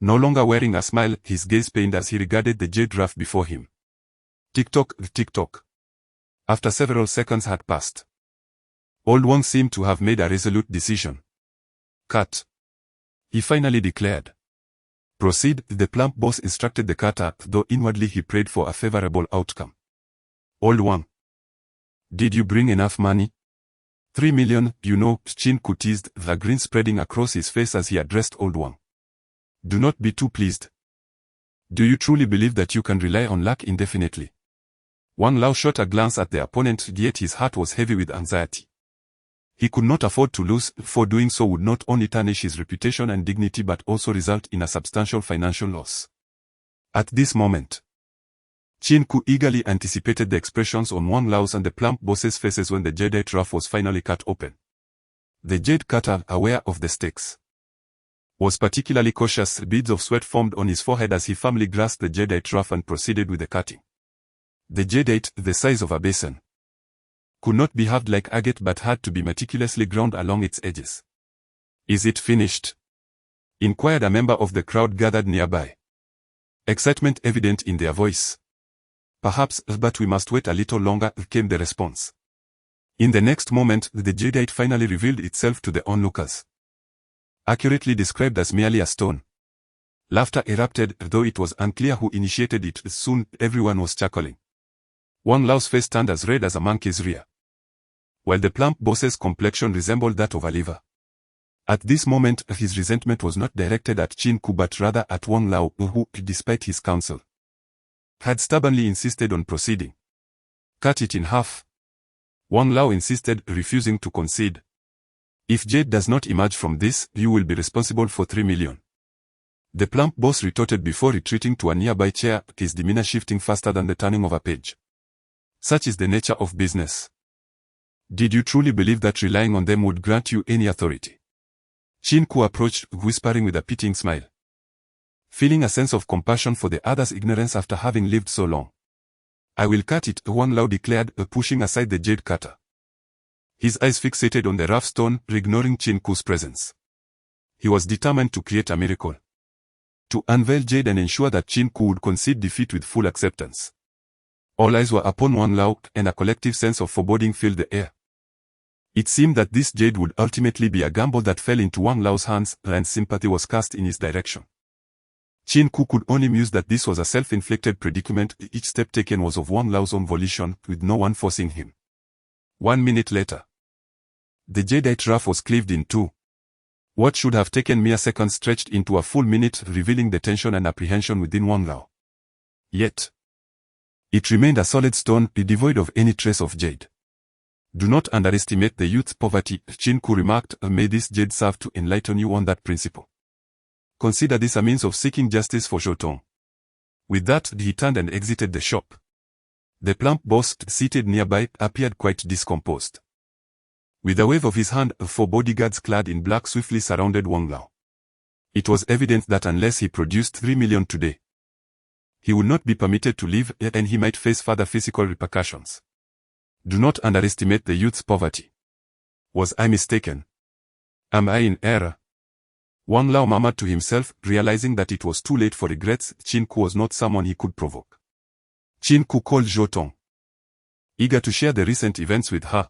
No longer wearing a smile, his gaze pained as he regarded the jade rough before him. Tick-tock, tick-tock. After several seconds had passed, Old Wang seemed to have made a resolute decision. Cut, he finally declared. Proceed, the plump boss instructed the cutter, though inwardly he prayed for a favorable outcome. Old Wang, did you bring enough money? 3 million, you know, Qin Ke teased, the grin spreading across his face as he addressed Old Wang. Do not be too pleased. Do you truly believe that you can rely on luck indefinitely? Wang Lao shot a glance at the opponent, yet his heart was heavy with anxiety. He could not afford to lose, for doing so would not only tarnish his reputation and dignity but also result in a substantial financial loss. At this moment, Qin Ke eagerly anticipated the expressions on Wang Lao's and the plump boss's faces when the jadeite rough was finally cut open. The jade cutter, aware of the stakes, was particularly cautious. Beads of sweat formed on his forehead as he firmly grasped the jadeite rough and proceeded with the cutting. The jadeite, the size of a basin, could not be halved like agate but had to be meticulously ground along its edges. Is it finished? Inquired a member of the crowd gathered nearby, excitement evident in their voice. Perhaps, but we must wait a little longer, came the response. In the next moment, the jadeite finally revealed itself to the onlookers. Accurately described as merely a stone. Laughter erupted, though it was unclear who initiated it. Soon, everyone was chuckling. Wang Lao's face turned as red as a monkey's rear, while the plump boss's complexion resembled that of a liver. At this moment, his resentment was not directed at Qin Ke but rather at Wang Lao, who, despite his counsel, had stubbornly insisted on proceeding. Cut it in half. Wang Lao insisted, refusing to concede. If jade does not emerge from this, you will be responsible for 3 million. The plump boss retorted before retreating to a nearby chair, his demeanor shifting faster than the turning of a page. Such is the nature of business. Did you truly believe that relying on them would grant you any authority? Qin Ke approached, whispering with a pitying smile, feeling a sense of compassion for the other's ignorance after having lived so long. I will cut it, Wang Lao declared, pushing aside the jade cutter, his eyes fixated on the rough stone, ignoring Qin Ke's presence. He was determined to create a miracle. to unveil jade and ensure that Qin Ke would concede defeat with full acceptance. All eyes were upon Wang Lao, and a collective sense of foreboding filled the air. It seemed that this jade would ultimately be a gamble that fell into Wang Lao's hands, and sympathy was cast in his direction. Qin Ke could only muse that this was a self-inflicted predicament. Each step taken was of Wang Lao's own volition, with no one forcing him. 1 minute later, the jadeite rough was cleaved in two. What should have taken mere seconds stretched into a full minute, revealing the tension and apprehension within Wang Lao. Yet, it remained a solid stone, devoid of any trace of jade. Do not underestimate the youth's poverty, Qin Ke remarked. May this jade serve to enlighten you on that principle. Consider this a means of seeking justice for Zhou. With that, he turned and exited the shop. The plump boss, seated nearby, appeared quite discomposed. With a wave of his hand, 4 bodyguards clad in black swiftly surrounded Wang Lao. It was evident that unless he produced 3 million today, he would not be permitted to leave, and he might face further physical repercussions. Do not underestimate the youth's poverty. Was I mistaken? Am I in error? Wang Lao murmured to himself, realizing that it was too late for regrets. Qin Ke was not someone he could provoke. Qin Ke called Zhou, eager to share the recent events with her.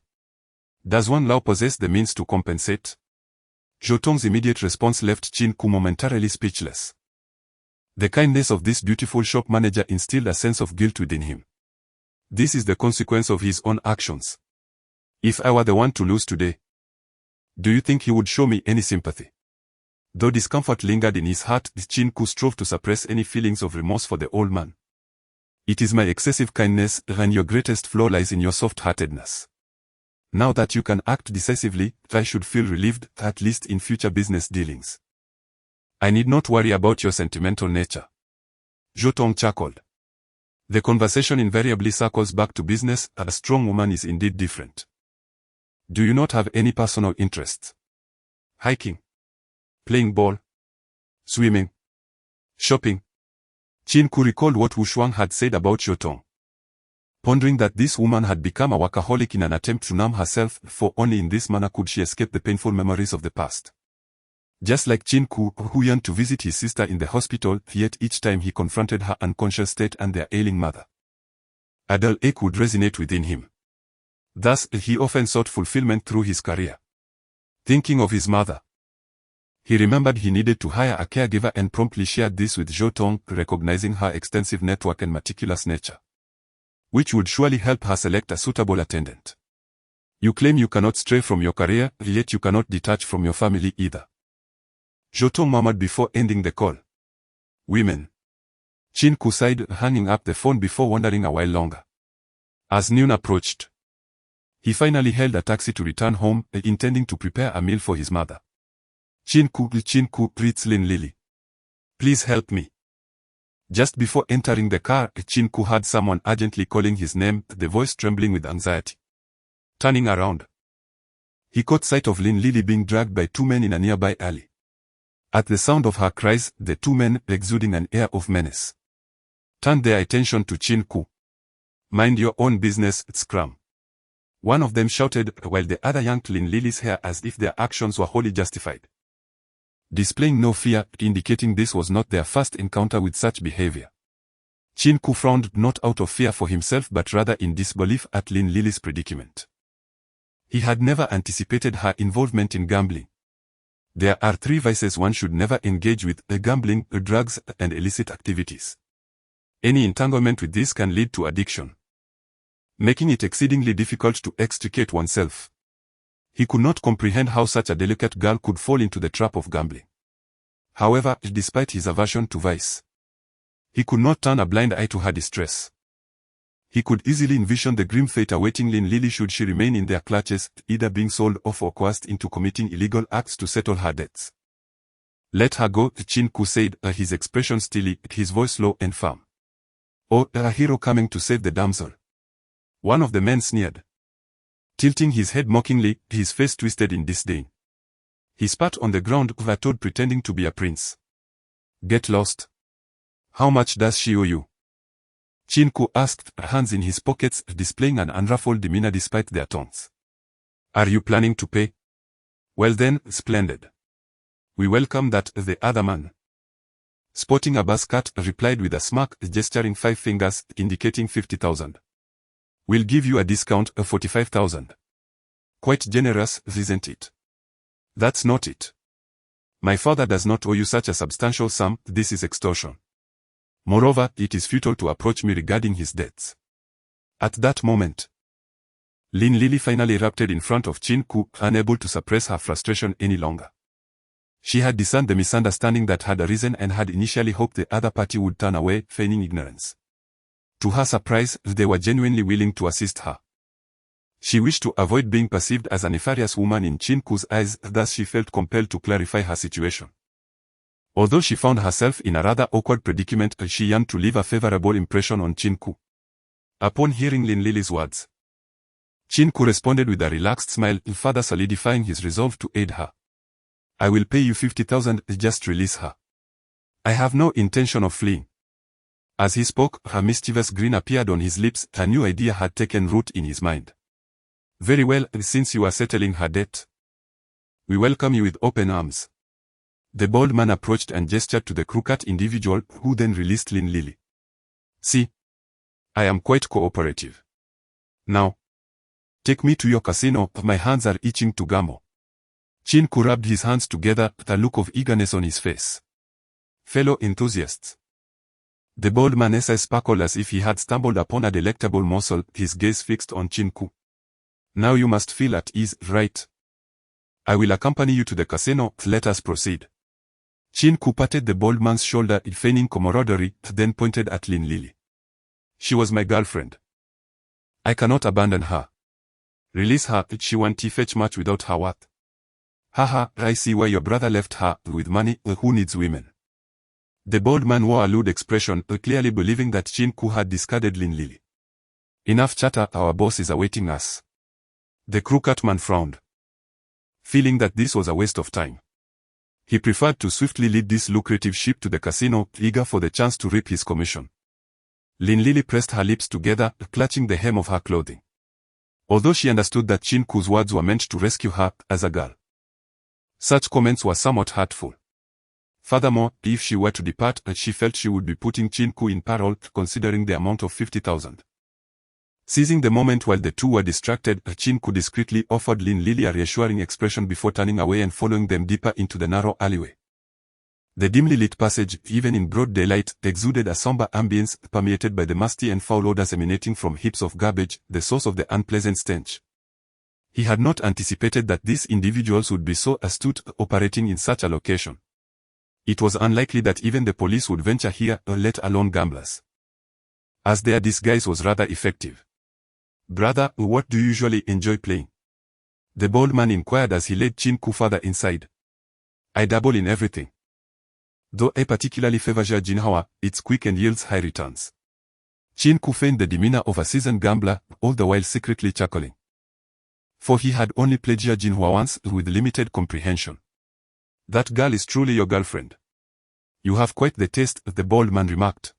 Does Wang Lao possess the means to compensate? Zhou's immediate response left Qin Ke momentarily speechless. The kindness of this beautiful shop manager instilled a sense of guilt within him. This is the consequence of his own actions. If I were the one to lose today, do you think he would show me any sympathy? Though discomfort lingered in his heart, Qin Ke strove to suppress any feelings of remorse for the old man. It is my excessive kindness, and your greatest flaw lies in your soft-heartedness. Now that you can act decisively, I should feel relieved, at least in future business dealings. I need not worry about your sentimental nature. Zhou chuckled. The conversation invariably circles back to business. A strong woman is indeed different. Do you not have any personal interests? Hiking? Playing ball? Swimming? Shopping? Qin Ke recalled what Wu Shuang had said about Zhou, pondering that this woman had become a workaholic in an attempt to numb herself, for only in this manner could she escape the painful memories of the past. Just like Qin Ke, who yearned to visit his sister in the hospital, yet each time he confronted her unconscious state and their ailing mother, a dull ache would resonate within him. Thus, he often sought fulfillment through his career. Thinking of his mother, he remembered he needed to hire a caregiver and promptly shared this with Zhou, recognizing her extensive network and meticulous nature, which would surely help her select a suitable attendant. You claim you cannot stray from your career, yet you cannot detach from your family either. Zhou murmured before ending the call. Women. Qin Ke sighed, hanging up the phone before wondering a while longer. As noon approached, he finally hailed a taxi to return home, intending to prepare a meal for his mother. Qin Ke, greets Lin Lili. Please help me. Just before entering the car, Qin Ke heard someone urgently calling his name, the voice trembling with anxiety. Turning around, he caught sight of Lin Lili being dragged by 2 men in a nearby alley. At the sound of her cries, the 2 men, exuding an air of menace, turned their attention to Qin Ke. Mind your own business, scram. One of them shouted, while the other yanked Lin Lili's hair as if their actions were wholly justified, displaying no fear, indicating this was not their first encounter with such behavior. Qin Ke frowned, not out of fear for himself but rather in disbelief at Lin Lili's predicament. He had never anticipated her involvement in gambling. There are 3 vices one should never engage with: gambling, drugs, and illicit activities. Any entanglement with these can lead to addiction, making it exceedingly difficult to extricate oneself. He could not comprehend how such a delicate girl could fall into the trap of gambling. However, despite his aversion to vice, he could not turn a blind eye to her distress. He could easily envision the grim fate awaiting Lin Lili should she remain in their clutches, either being sold off or coerced into committing illegal acts to settle her debts. Let her go, Qin Ke said, his expression steely, his voice low and firm. Oh, a hero coming to save the damsel. One of the men sneered, tilting his head mockingly, his face twisted in disdain. He spat on the ground, a toad pretending to be a prince. Get lost. How much does she owe you? Qin Ke asked, hands in his pockets, displaying an unruffled demeanor despite their taunts. Are you planning to pay? Well then, splendid. We welcome that, the other man Spotting a Cat replied with a smirk, gesturing 5 fingers, indicating 50,000. We'll give you a discount of 45,000. Quite generous, isn't it? That's not it. My father does not owe you such a substantial sum, this is extortion. Moreover, it is futile to approach me regarding his debts. At that moment, Lin Lili finally erupted in front of Qin Ke, unable to suppress her frustration any longer. She had discerned the misunderstanding that had arisen and had initially hoped the other party would turn away, feigning ignorance. To her surprise, they were genuinely willing to assist her. She wished to avoid being perceived as a nefarious woman in Qin Ke's eyes, thus she felt compelled to clarify her situation. Although she found herself in a rather awkward predicament, she yearned to leave a favorable impression on Qin Ke. Upon hearing Lin Lili's words, Qin Ke responded with a relaxed smile, further solidifying his resolve to aid her. I will pay you 50,000, just release her. I have no intention of fleeing. As he spoke, a mischievous grin appeared on his lips, a new idea had taken root in his mind. Very well, since you are settling her debt, we welcome you with open arms. The bald man approached and gestured to the crooked individual, who then released Lin Lili. See, I am quite cooperative. Now, take me to your casino, my hands are itching to gamble. Qin Ke rubbed his hands together, a look of eagerness on his face. Fellow enthusiasts. The bald man's eyes sparkled as if he had stumbled upon a delectable morsel, his gaze fixed on Qin Ke. Now you must feel at ease, right? I will accompany you to the casino, let us proceed. Qin Ke patted the bald man's shoulder, feigning camaraderie, then pointed at Lin Lili. She was my girlfriend. I cannot abandon her. Release her, she won't fetch much without her worth. Haha, I see why your brother left her, with money, who needs women? The bald man wore a lewd expression, clearly believing that Qin Ke had discarded Lin Lili. Enough chatter, our boss is awaiting us. The crooked man frowned, feeling that this was a waste of time. He preferred to swiftly lead this lucrative ship to the casino, eager for the chance to reap his commission. Lin Lili pressed her lips together, clutching the hem of her clothing. Although she understood that Qin Ke's words were meant to rescue her, as a girl, such comments were somewhat hurtful. Furthermore, if she were to depart, she felt she would be putting Qin Ke in peril, considering the amount of 50,000. Seizing the moment while the two were distracted, Qin Ke discreetly offered Lin Lili a reassuring expression before turning away and following them deeper into the narrow alleyway. The dimly lit passage, even in broad daylight, exuded a somber ambience, permeated by the musty and foul odors emanating from heaps of garbage, the source of the unpleasant stench. He had not anticipated that these individuals would be so astute, operating in such a location. It was unlikely that even the police would venture here, let alone gamblers, as their disguise was rather effective. Brother, what do you usually enjoy playing? The bald man inquired as he led Qin Ke further inside. I dabble in everything. Though I particularly favor Jinhua, it's quick and yields high returns. Qin Ke feigned the demeanor of a seasoned gambler, all the while secretly chuckling. For he had only played Jinhua once, with limited comprehension. That girl is truly your girlfriend. You have quite the taste, the bald man remarked,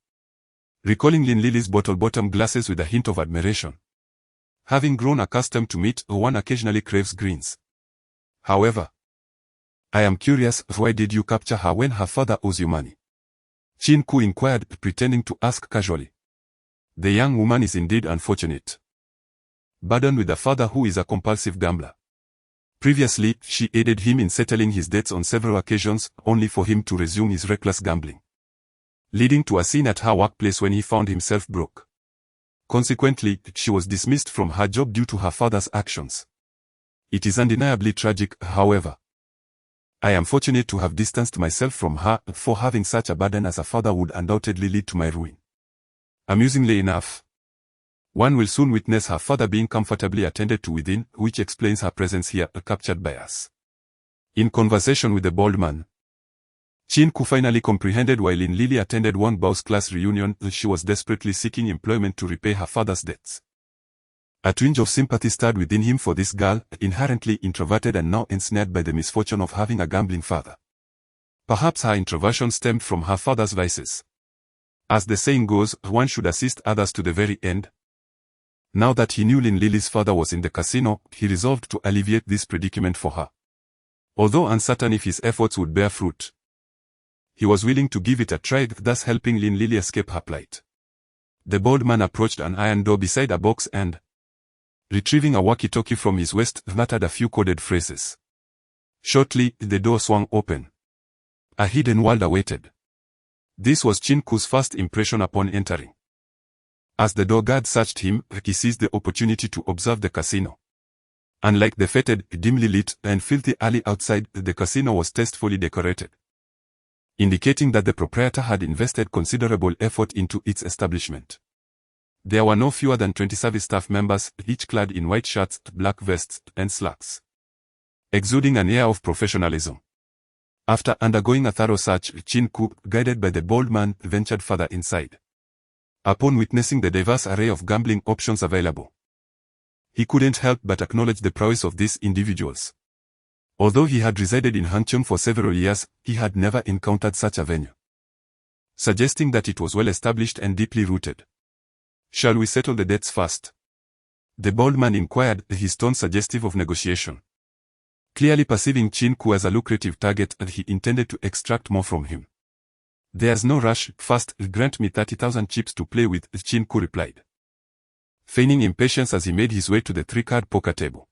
recalling Lin Lili's bottle-bottom glasses with a hint of admiration. Having grown accustomed to meat, one occasionally craves greens. However, I am curious, why did you capture her when her father owes you money? Qin Ke inquired, pretending to ask casually. The young woman is indeed unfortunate, burdened with a father who is a compulsive gambler. Previously, she aided him in settling his debts on several occasions, only for him to resume his reckless gambling, leading to a scene at her workplace when he found himself broke. Consequently, she was dismissed from her job due to her father's actions. It is undeniably tragic, however. I am fortunate to have distanced myself from her, for having such a burden as a father would undoubtedly lead to my ruin. Amusingly enough, one will soon witness her father being comfortably attended to within, which explains her presence here, captured by us. In conversation with the bald man, Qin Ke finally comprehended why Lin Lili attended Wang Bao's class reunion. She was desperately seeking employment to repay her father's debts. A twinge of sympathy stirred within him for this girl, inherently introverted and now ensnared by the misfortune of having a gambling father. Perhaps her introversion stemmed from her father's vices. As the saying goes, one should assist others to the very end. Now that he knew Lin Lili's father was in the casino, he resolved to alleviate this predicament for her. Although uncertain if his efforts would bear fruit, He was willing to give it a try, thus helping Lin Lili escape her plight. The bald man approached an iron door beside a box and, retrieving a walkie-talkie from his waist, muttered a few coded phrases. Shortly, the door swung open. A hidden world awaited. This was Qin Ke's first impression upon entering. As the door guard searched him, he seized the opportunity to observe the casino. Unlike the fetid, dimly lit, and filthy alley outside, the casino was tastefully decorated, indicating that the proprietor had invested considerable effort into its establishment. There were no fewer than 20 service staff members, each clad in white shirts, black vests, and slacks, exuding an air of professionalism. After undergoing a thorough search, Qin Ke, guided by the bald man, ventured further inside. Upon witnessing the diverse array of gambling options available, he couldn't help but acknowledge the prowess of these individuals. Although he had resided in Hancheng for several years, he had never encountered such a venue, suggesting that it was well established and deeply rooted. "Shall we settle the debts first?" the bald man inquired, his tone suggestive of negotiation. Clearly perceiving Qin Ke as a lucrative target, he intended to extract more from him. "There's no rush, first, grant me 30,000 chips to play with," Qin Ke replied, feigning impatience as he made his way to the three-card poker table.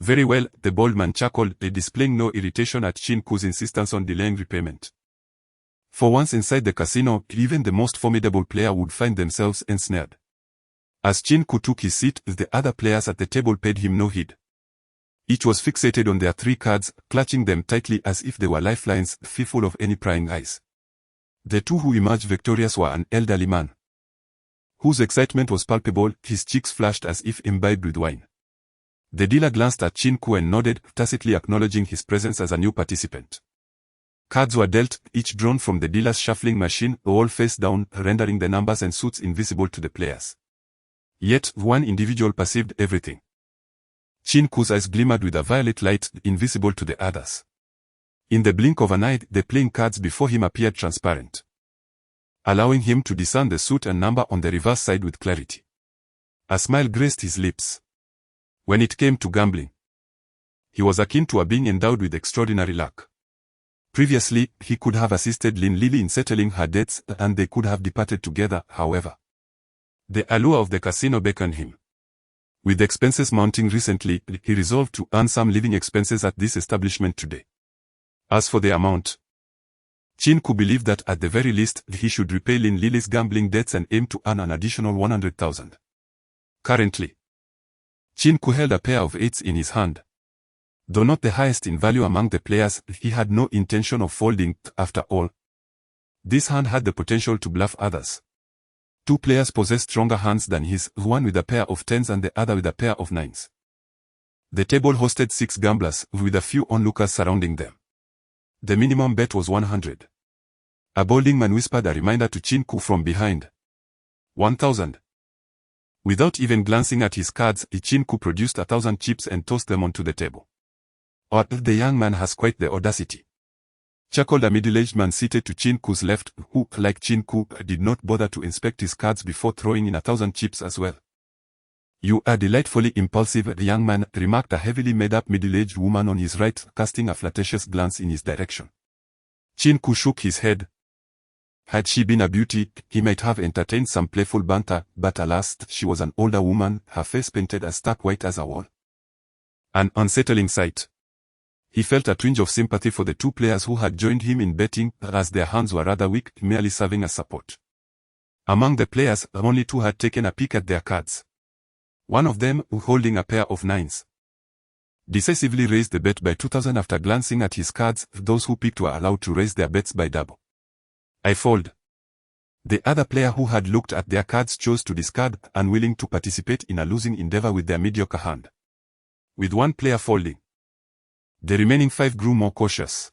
"Very well," the bald man chuckled, displaying no irritation at Qin Ke's insistence on delaying repayment. For once inside the casino, even the most formidable player would find themselves ensnared. As Qin Ke took his seat, the other players at the table paid him no heed. Each was fixated on their three cards, clutching them tightly as if they were lifelines, fearful of any prying eyes. The two who emerged victorious were an elderly man, whose excitement was palpable, his cheeks flushed as if imbibed with wine. The dealer glanced at Qin Ke and nodded, tacitly acknowledging his presence as a new participant. Cards were dealt, each drawn from the dealer's shuffling machine, all face down, rendering the numbers and suits invisible to the players. Yet, one individual perceived everything. Qin Ke's eyes glimmered with a violet light, invisible to the others. In the blink of an eye, the playing cards before him appeared transparent, allowing him to discern the suit and number on the reverse side with clarity. A smile graced his lips. When it came to gambling, he was akin to a being endowed with extraordinary luck. Previously, he could have assisted Lin Lili in settling her debts, and they could have departed together, however. The allure of the casino beckoned him. With expenses mounting recently, he resolved to earn some living expenses at this establishment today. As for the amount, Qin Ke believed that at the very least, he should repay Lin Lili's gambling debts and aim to earn an additional 100,000. Currently, Qin Ke held a pair of eights in his hand. Though not the highest in value among the players, he had no intention of folding, after all. This hand had the potential to bluff others. Two players possessed stronger hands than his, one with a pair of tens and the other with a pair of nines. The table hosted 6 gamblers, with a few onlookers surrounding them. The minimum bet was 100. A balding man whispered a reminder to Qin Ke from behind. 1,000. Without even glancing at his cards, Qin Ke produced 1,000 chips and tossed them onto the table. "Oh, the young man has quite the audacity," chuckled a middle-aged man seated to Qin Ke's left, who, like Qin Ke, did not bother to inspect his cards before throwing in 1,000 chips as well. "You are delightfully impulsive, young man," remarked a heavily made-up middle-aged woman on his right, casting a flirtatious glance in his direction. Qin Ke shook his head. Had she been a beauty, he might have entertained some playful banter, but alas, she was an older woman, her face painted as stark white as a wall. An unsettling sight. He felt a twinge of sympathy for the two players who had joined him in betting, as their hands were rather weak, merely serving as support. Among the players, only 2 had taken a peek at their cards. One of them, holding a pair of nines, decisively raised the bet by 2,000 after glancing at his cards. Those who picked were allowed to raise their bets by double. "I fold." The other player who had looked at their cards chose to discard, unwilling to participate in a losing endeavor with their mediocre hand. With one player folding, the remaining 5 grew more cautious.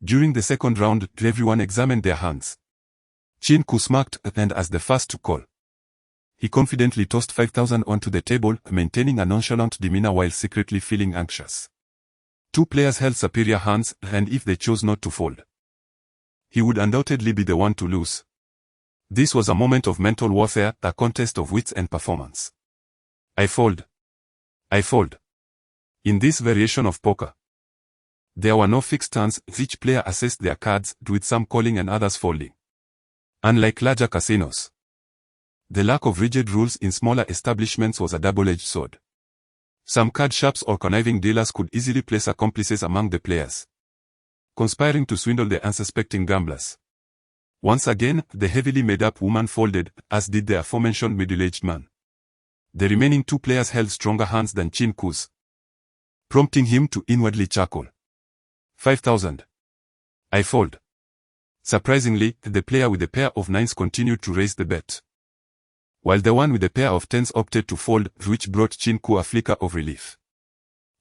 During the second round, everyone examined their hands. Qin Ke smirked, and as the first to call, he confidently tossed 5,000 onto the table, maintaining a nonchalant demeanor while secretly feeling anxious. 2 players held superior hands, and if they chose not to fold, he would undoubtedly be the one to lose. This was a moment of mental warfare, a contest of wits and performance. "I fold. I fold." In this variation of poker, There were no fixed turns, each player assessed their cards, with some calling and others folding. Unlike larger casinos, the lack of rigid rules in smaller establishments was a double-edged sword. Some card shops or conniving dealers could easily place accomplices among the players, conspiring to swindle the unsuspecting gamblers. Once again, the heavily made-up woman folded, as did the aforementioned middle-aged man. The remaining two players held stronger hands than Qin Ke's, prompting him to inwardly chuckle. 5,000. I fold. Surprisingly, the player with the pair of nines continued to raise the bet, while the one with the pair of tens opted to fold, which brought Qin Ke a flicker of relief.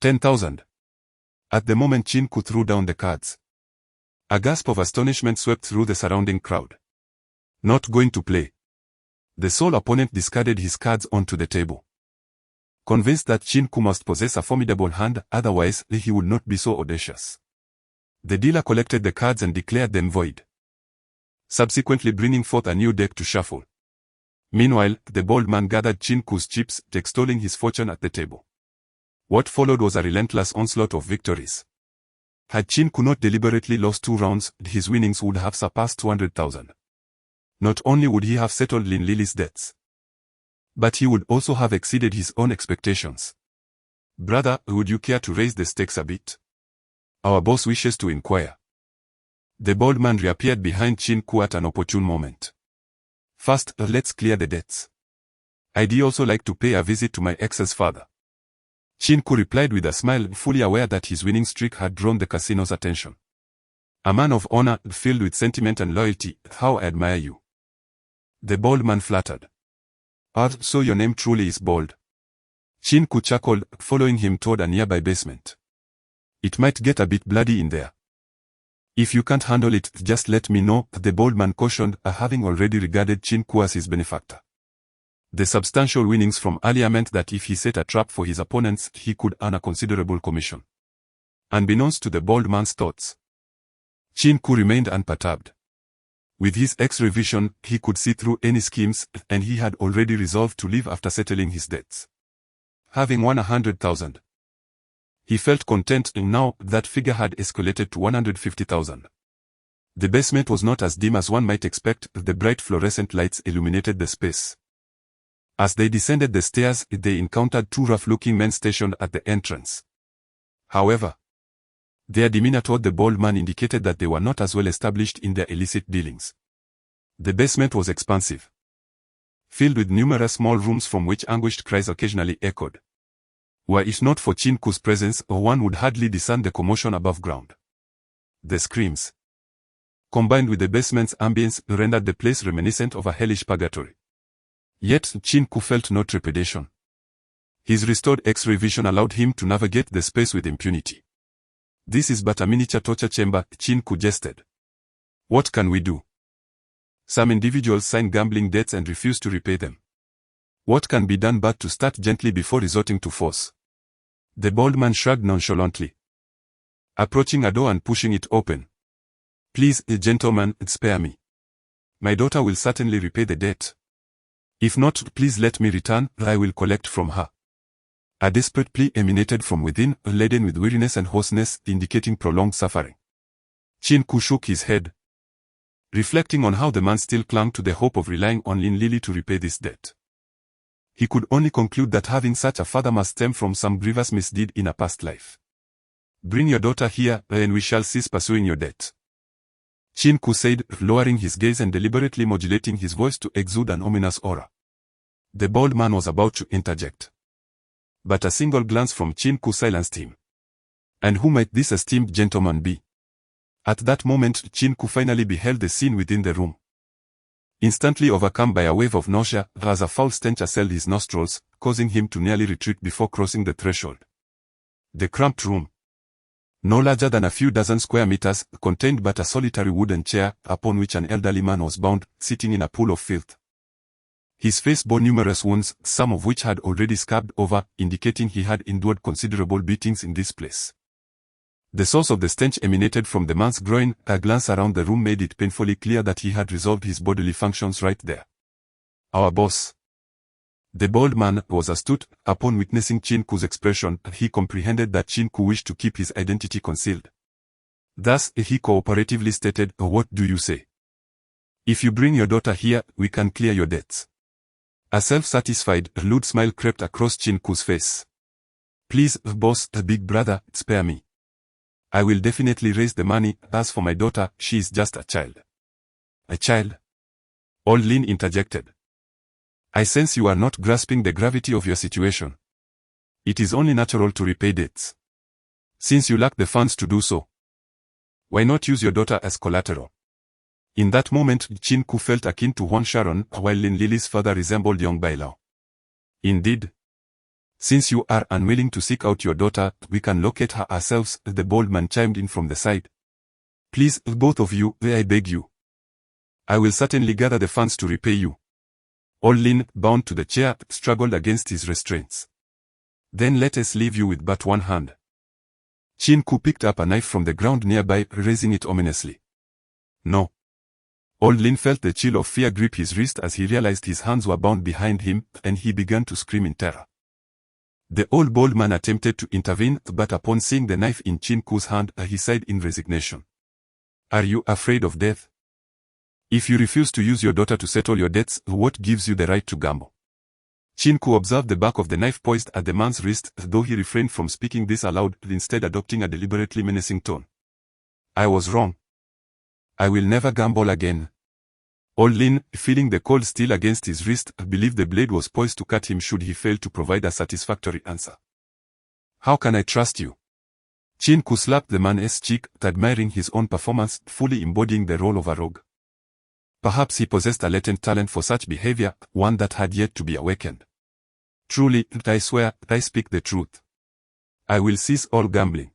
10,000. At the moment Qin Ke threw down the cards, a gasp of astonishment swept through the surrounding crowd. Not going to play. The sole opponent discarded his cards onto the table, convinced that Qin Ke must possess a formidable hand, otherwise he would not be so audacious. The dealer collected the cards and declared them void, subsequently bringing forth a new deck to shuffle. Meanwhile, the bald man gathered Qin Ke's chips, extolling his fortune at the table. What followed was a relentless onslaught of victories. Had Qin Ke not deliberately lost 2 rounds, his winnings would have surpassed 200,000. Not only would he have settled Lin Lily's debts, but he would also have exceeded his own expectations. Brother, would you care to raise the stakes a bit? Our boss wishes to inquire. The bald man reappeared behind Qin Ke at an opportune moment. First, let's clear the debts. I'd also like to pay a visit to my ex's father. Qin Ke replied with a smile, fully aware that his winning streak had drawn the casino's attention. A man of honor, filled with sentiment and loyalty, how I admire you. The bald man flattered. So your name truly is Bald. Qin Ke chuckled, following him toward a nearby basement. It might get a bit bloody in there. If you can't handle it, just let me know, the bald man cautioned, having already regarded Qin Ke as his benefactor. The substantial winnings from earlier meant that if he set a trap for his opponents, he could earn a considerable commission. Unbeknownst to the bald man's thoughts, Qin Ke remained unperturbed. With his X-ray vision, he could see through any schemes, and he had already resolved to leave after settling his debts. Having won 100,000, he felt content, and now that figure had escalated to 150,000. The basement was not as dim as one might expect, the bright fluorescent lights illuminated the space. As they descended the stairs, they encountered 2 rough-looking men stationed at the entrance. However, their demeanor toward the bald man indicated that they were not as well established in their illicit dealings. The basement was expansive, filled with numerous small rooms from which anguished cries occasionally echoed. Were it not for Qin Ke's presence, one would hardly discern the commotion above ground. The screams, combined with the basement's ambience, rendered the place reminiscent of a hellish purgatory. Yet Qin Ke felt no trepidation. His restored X-ray vision allowed him to navigate the space with impunity. This is but a miniature torture chamber, Qin Ke jested. What can we do? Some individuals sign gambling debts and refuse to repay them. What can be done but to start gently before resorting to force? The bald man shrugged nonchalantly, approaching a door and pushing it open. Please, gentlemen, spare me. My daughter will certainly repay the debt. If not, please let me return, I will collect from her. A desperate plea emanated from within, laden with weariness and hoarseness, indicating prolonged suffering. Qin Ke shook his head, reflecting on how the man still clung to the hope of relying on Lin Lily to repay this debt. He could only conclude that having such a father must stem from some grievous misdeed in a past life. Bring your daughter here, and we shall cease pursuing your debt. Qin Ke said, lowering his gaze and deliberately modulating his voice to exude an ominous aura. The bald man was about to interject, but a single glance from Qin Ke silenced him. And who might this esteemed gentleman be? At that moment, Qin Ke finally beheld the scene within the room. Instantly overcome by a wave of nausea, as a foul stench assailed his nostrils, causing him to nearly retreat before crossing the threshold. The cramped room, no larger than a few dozen square meters, contained but a solitary wooden chair, upon which an elderly man was bound, sitting in a pool of filth. His face bore numerous wounds, some of which had already scabbed over, indicating he had endured considerable beatings in this place. The source of the stench emanated from the man's groin. A glance around the room made it painfully clear that he had resolved his bodily functions right there. Our boss. The bald man was astute. Upon witnessing Qin Ke's expression, he comprehended that Qin Ke wished to keep his identity concealed. Thus, he cooperatively stated, "What do you say? If you bring your daughter here, we can clear your debts." A self-satisfied, lewd smile crept across Qin Ke's face. "Please, boss, big brother, spare me. I will definitely raise the money. As for my daughter, she is just a child." "A child?" Old Lin interjected. "I sense you are not grasping the gravity of your situation. It is only natural to repay debts. Since you lack the funds to do so, why not use your daughter as collateral?" In that moment, Qin Ke felt akin to Huan Sharon, while Lin Lily's father resembled young Bai Lao. "Indeed. Since you are unwilling to seek out your daughter, we can locate her ourselves," the bold man chimed in from the side. "Please, both of you, I beg you. I will certainly gather the funds to repay you." Old Lin, bound to the chair, struggled against his restraints. "Then let us leave you with but one hand." Qin Ke picked up a knife from the ground nearby, raising it ominously. "No." Old Lin felt the chill of fear grip his wrist as he realized his hands were bound behind him, and he began to scream in terror. The old bold man attempted to intervene, but upon seeing the knife in Qin Ke's hand, he sighed in resignation. "Are you afraid of death? If you refuse to use your daughter to settle your debts, what gives you the right to gamble?" Qin Ke observed the back of the knife poised at the man's wrist, though he refrained from speaking this aloud, instead adopting a deliberately menacing tone. "I was wrong. I will never gamble again." Old Lin, feeling the cold steel against his wrist, believed the blade was poised to cut him should he fail to provide a satisfactory answer. "How can I trust you?" Qin Ke slapped the man's cheek, admiring his own performance, fully embodying the role of a rogue. Perhaps he possessed a latent talent for such behavior, one that had yet to be awakened. "Truly, I swear, I speak the truth. I will cease all gambling."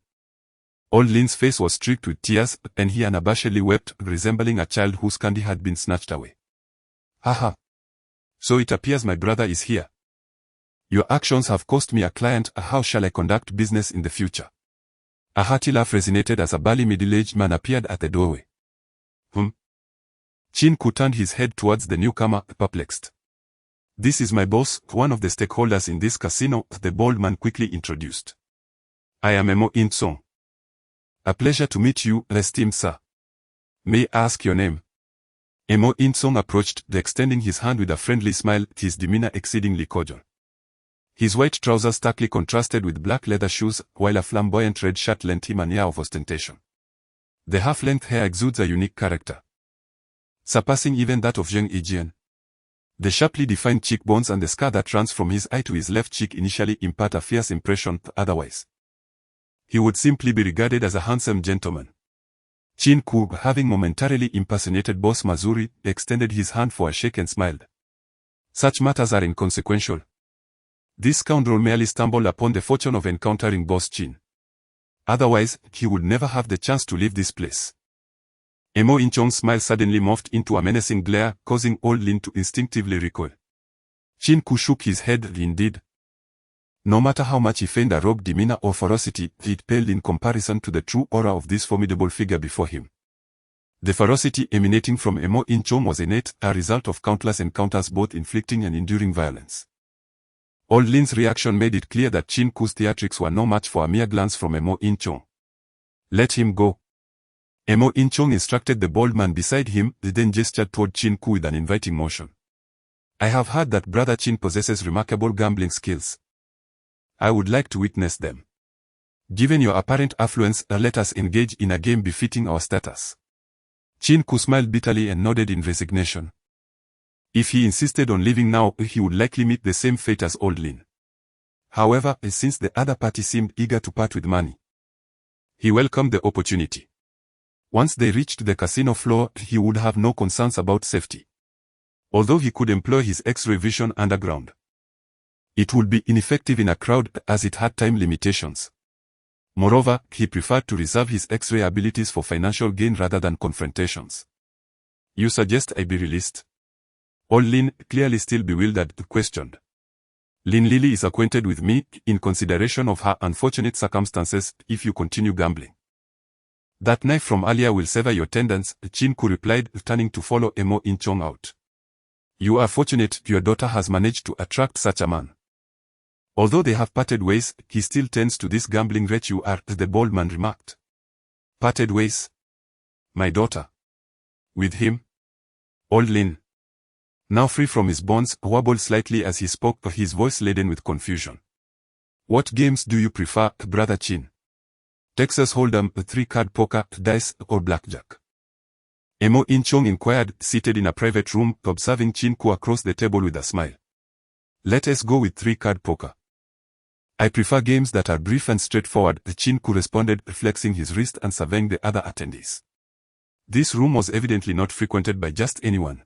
Old Lin's face was streaked with tears, and he unabashedly wept, resembling a child whose candy had been snatched away. "Haha. So it appears my brother is here. Your actions have cost me a client. How shall I conduct business in the future?" A hearty laugh resonated as a burly middle-aged man appeared at the doorway. Qin Ke turned his head towards the newcomer, perplexed. "This is my boss, one of the stakeholders in this casino," the bold man quickly introduced. "I am Emo In-song. A pleasure to meet you, esteemed sir. May I ask your name?" Emo In-song approached, extending his hand with a friendly smile, his demeanor exceedingly cordial. His white trousers starkly contrasted with black leather shoes, while a flamboyant red shirt lent him an air of ostentation. The half-length hair exudes a unique character, surpassing even that of young Aegean. The sharply defined cheekbones and the scar that runs from his eye to his left cheek initially impart a fierce impression, otherwise he would simply be regarded as a handsome gentleman. Qin Ke, having momentarily impersonated Boss Mazuri, extended his hand for a shake and smiled. "Such matters are inconsequential. This scoundrel merely stumbled upon the fortune of encountering Boss Qin. Otherwise, he would never have the chance to leave this place." Emo In-song's smile suddenly morphed into a menacing glare, causing Old Lin to instinctively recoil. Qin Ke shook his head. Indeed, no matter how much he feigned a rogue demeanor or ferocity, it paled in comparison to the true aura of this formidable figure before him. The ferocity emanating from Emo In-song was innate, a result of countless encounters both inflicting and enduring violence. Old Lin's reaction made it clear that Qin Ke's theatrics were no match for a mere glance from Emo In-song. "Let him go." Emo In-song instructed the bold man beside him, then gestured toward Qin Ke with an inviting motion. "I have heard that Brother Qin possesses remarkable gambling skills. I would like to witness them. Given your apparent affluence, let us engage in a game befitting our status." Qin Ke smiled bitterly and nodded in resignation. If he insisted on leaving now, he would likely meet the same fate as Old Lin. However, since the other party seemed eager to part with money, he welcomed the opportunity. Once they reached the casino floor, he would have no concerns about safety. Although he could employ his X-ray vision underground, it would be ineffective in a crowd as it had time limitations. Moreover, he preferred to reserve his X-ray abilities for financial gain rather than confrontations. "You suggest I be released?" Old Lin, clearly still bewildered, questioned. "Lin Lily is acquainted with me, in consideration of her unfortunate circumstances, if you continue gambling. That knife from earlier will sever your tendons," Qin Ke replied, turning to follow Emo In-song out. "You are fortunate your daughter has managed to attract such a man. Although they have parted ways, he still tends to this gambling wretch you are," the bold man remarked. Parted ways? My daughter. With him? Old Lin, now free from his bonds, wobbled slightly as he spoke, his voice laden with confusion. What games do you prefer, Brother Qin? Texas Hold'em, 3-card poker, dice, or blackjack? Emo Inchong inquired, seated in a private room, observing Qin Ke across the table with a smile. Let us go with 3-card poker. I prefer games that are brief and straightforward, Qin Ke responded, flexing his wrist and surveying the other attendees. This room was evidently not frequented by just anyone.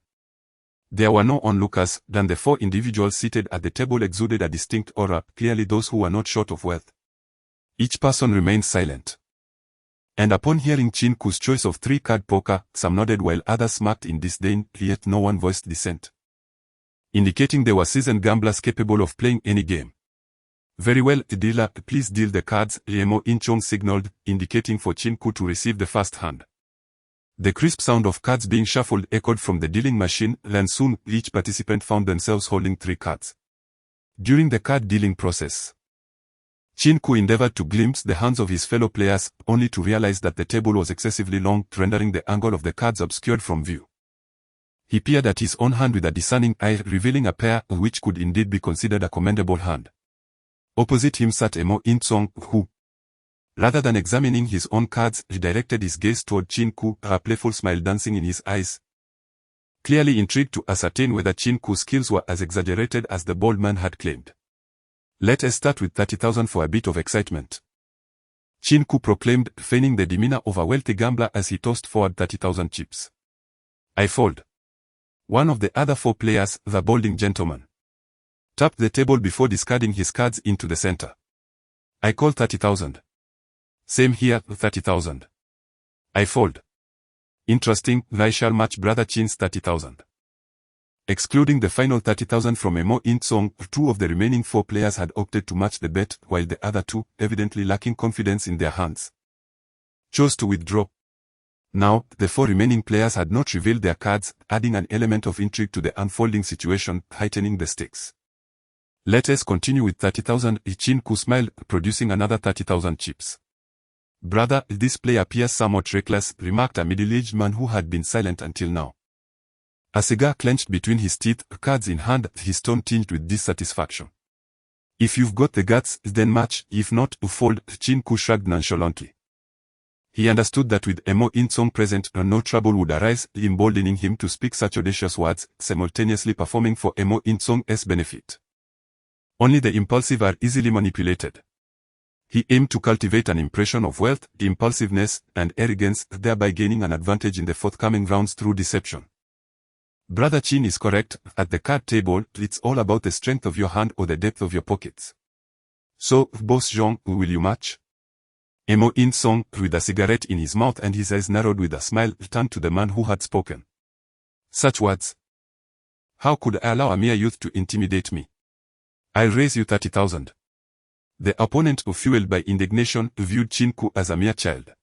There were no onlookers, than the 4 individuals seated at the table exuded a distinct aura, clearly those who were not short of wealth. Each person remained silent. And upon hearing Qin Ke's choice of 3-card poker, some nodded while others smirked in disdain, yet no one voiced dissent, indicating they were seasoned gamblers capable of playing any game. Very well, dealer, please deal the cards, Emo Inchong signaled, indicating for Qin Ke to receive the first hand. The crisp sound of cards being shuffled echoed from the dealing machine, and soon each participant found themselves holding 3 cards. During the card dealing process, Qin Ke endeavored to glimpse the hands of his fellow players, only to realize that the table was excessively long, rendering the angle of the cards obscured from view. He peered at his own hand with a discerning eye, revealing a pair which could indeed be considered a commendable hand. Opposite him sat Emo Inchong, who, rather than examining his own cards, redirected his gaze toward Qin Ke, a playful smile dancing in his eyes, clearly intrigued to ascertain whether Qin Ke's skills were as exaggerated as the bold man had claimed. Let us start with 30,000 for a bit of excitement, Qin Ke proclaimed, feigning the demeanor of a wealthy gambler as he tossed forward 30,000 chips. I fold. One of the other 4 players, the balding gentleman, tapped the table before discarding his cards into the center. I call 30,000. Same here, 30,000. I fold. Interesting, I shall match Brother Qin's 30,000. Excluding the final 30,000 from Emo Inchong, 2 of the remaining 4 players had opted to match the bet, while the other 2, evidently lacking confidence in their hands, chose to withdraw. Now, the 4 remaining players had not revealed their cards, adding an element of intrigue to the unfolding situation, heightening the stakes. Let us continue with 30,000, Qin Ke smiled, producing another 30,000 chips. Brother, this play appears somewhat reckless, remarked a middle-aged man who had been silent until now. A cigar clenched between his teeth, cards in hand, his tone tinged with dissatisfaction. If you've got the guts, then match, if not, fold, Qin Ke shrugged nonchalantly. He understood that with Emo Inchong present, no trouble would arise, emboldening him to speak such audacious words, simultaneously performing for Emo Inchong's benefit. Only the impulsive are easily manipulated. He aimed to cultivate an impression of wealth, impulsiveness, and arrogance, thereby gaining an advantage in the forthcoming rounds through deception. Brother Qin is correct, at the card table, it's all about the strength of your hand or the depth of your pockets. So, Boss Zhong, will you match? Emo Inchong, with a cigarette in his mouth and his eyes narrowed with a smile, turned to the man who had spoken. Such words. How could I allow a mere youth to intimidate me? I'll raise you 30,000. The opponent, fueled by indignation, viewed Qin Ke as a mere child.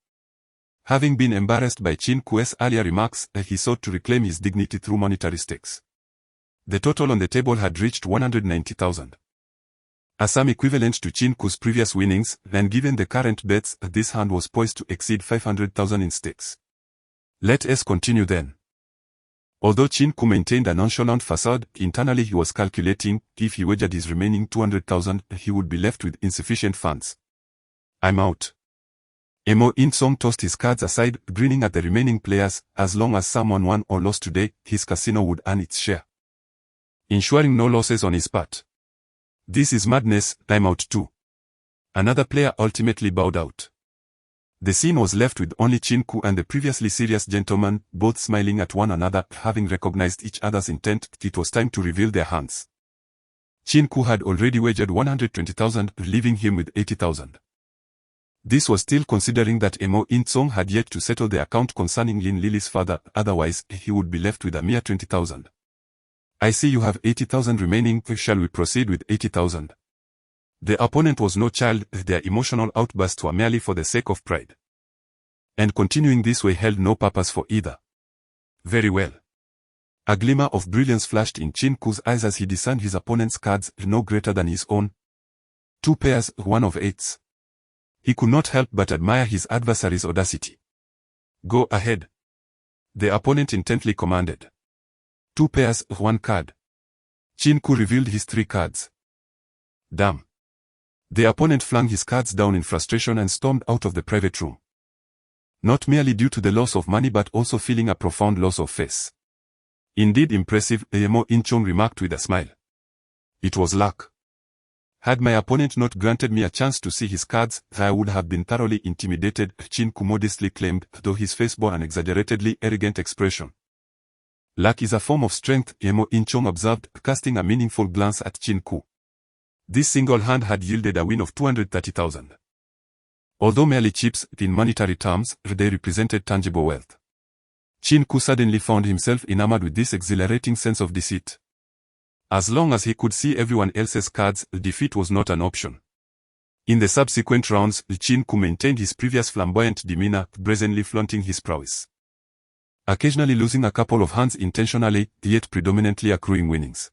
Having been embarrassed by Qin Ke's earlier remarks, he sought to reclaim his dignity through monetary stakes. The total on the table had reached 190,000. A sum equivalent to Qin Ke's previous winnings, and given the current bets, this hand was poised to exceed 500,000 in stakes. Let us continue then. Although Qin Ke maintained a nonchalant facade, internally he was calculating, if he wagered his remaining 200,000, he would be left with insufficient funds. I'm out. Emo Inchong tossed his cards aside, grinning at the remaining players. As long as someone won or lost today, his casino would earn its share, ensuring no losses on his part. This is madness, I'm out too. Another player ultimately bowed out. The scene was left with only Qin Ke and the previously serious gentleman, both smiling at one another, having recognized each other's intent. It was time to reveal their hands. Qin Ke had already wagered 120,000, leaving him with 80,000. This was still considering that Emo Inchong had yet to settle the account concerning Lin Lily's father, otherwise he would be left with a mere 20,000. I see you have 80,000 remaining, shall we proceed with 80,000? The opponent was no child, their emotional outbursts were merely for the sake of pride. And continuing this way held no purpose for either. Very well. A glimmer of brilliance flashed in Qin Ke's eyes as he discerned his opponent's cards, no greater than his own. 2 pairs, 1 of 8s. He could not help but admire his adversary's audacity. Go ahead. The opponent intently commanded. 2 pairs, 1 card. Qin Ke revealed his 3 cards. Damn. The opponent flung his cards down in frustration and stormed out of the private room. Not merely due to the loss of money but also feeling a profound loss of face. Indeed impressive, Mo In-chong remarked with a smile. It was luck. Had my opponent not granted me a chance to see his cards, I would have been thoroughly intimidated, Qin Ke modestly claimed, though his face bore an exaggeratedly arrogant expression. Luck is a form of strength, Mo In-chong observed, casting a meaningful glance at Qin Ke. This single hand had yielded a win of 230,000. Although merely chips, in monetary terms, they represented tangible wealth. Qin Ke suddenly found himself enamored with this exhilarating sense of deceit. As long as he could see everyone else's cards, defeat was not an option. In the subsequent rounds, Qin Ke maintained his previous flamboyant demeanor, brazenly flaunting his prowess. Occasionally losing a couple of hands intentionally, yet predominantly accruing winnings.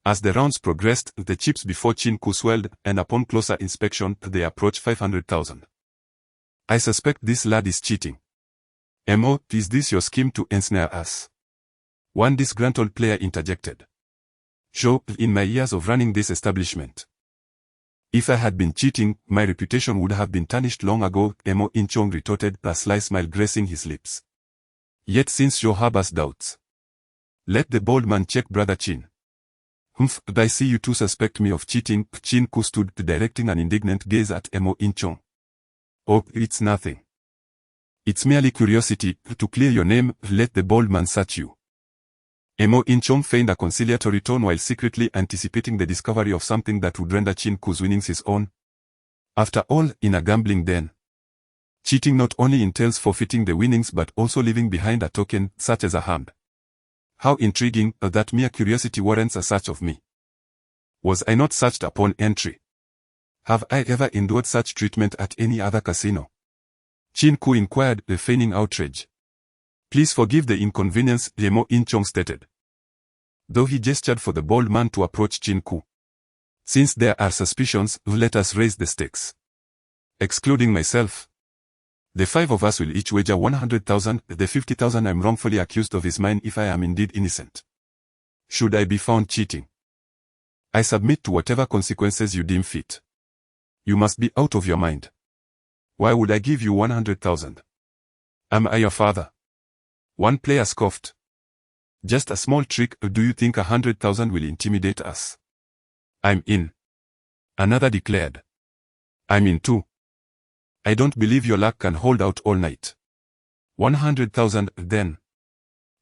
As the rounds progressed, the chips before Qin Ke swelled, and upon closer inspection, they approached 500,000. I suspect this lad is cheating. Mo, is this your scheme to ensnare us? One disgruntled player interjected. Joe, in my years of running this establishment. If I had been cheating, my reputation would have been tarnished long ago, Mo In-chong retorted, a sly smile gracing his lips. Yet since Joe harbors doubts. Let the bold man check Brother Qin. Humph, I see you two suspect me of cheating, Qin Ke stood directing an indignant gaze at Mo In-chong. Oh, it's nothing. It's merely curiosity, to clear your name, let the bold man search you. Mo In-chong feigned a conciliatory tone while secretly anticipating the discovery of something that would render Qin Ke's winnings his own. After all, in a gambling den, cheating not only entails forfeiting the winnings but also leaving behind a token, such as a hand. How intriguing, that mere curiosity warrants a search of me. Was I not searched upon entry? Have I ever endured such treatment at any other casino? Qin Ke inquired, feigning outrage. Please forgive the inconvenience, Mo In-chong stated. Though he gestured for the bold man to approach Qin Ke. Since there are suspicions, let us raise the stakes. Excluding myself. The 5 of us will each wager 100,000, the 50,000 I'm wrongfully accused of is mine if I am indeed innocent. Should I be found cheating, I submit to whatever consequences you deem fit. You must be out of your mind. Why would I give you 100,000? Am I your father? One player scoffed. Just a small trick, do you think 100,000 will intimidate us? I'm in. Another declared. I'm in too. I don't believe your luck can hold out all night. 100,000 then.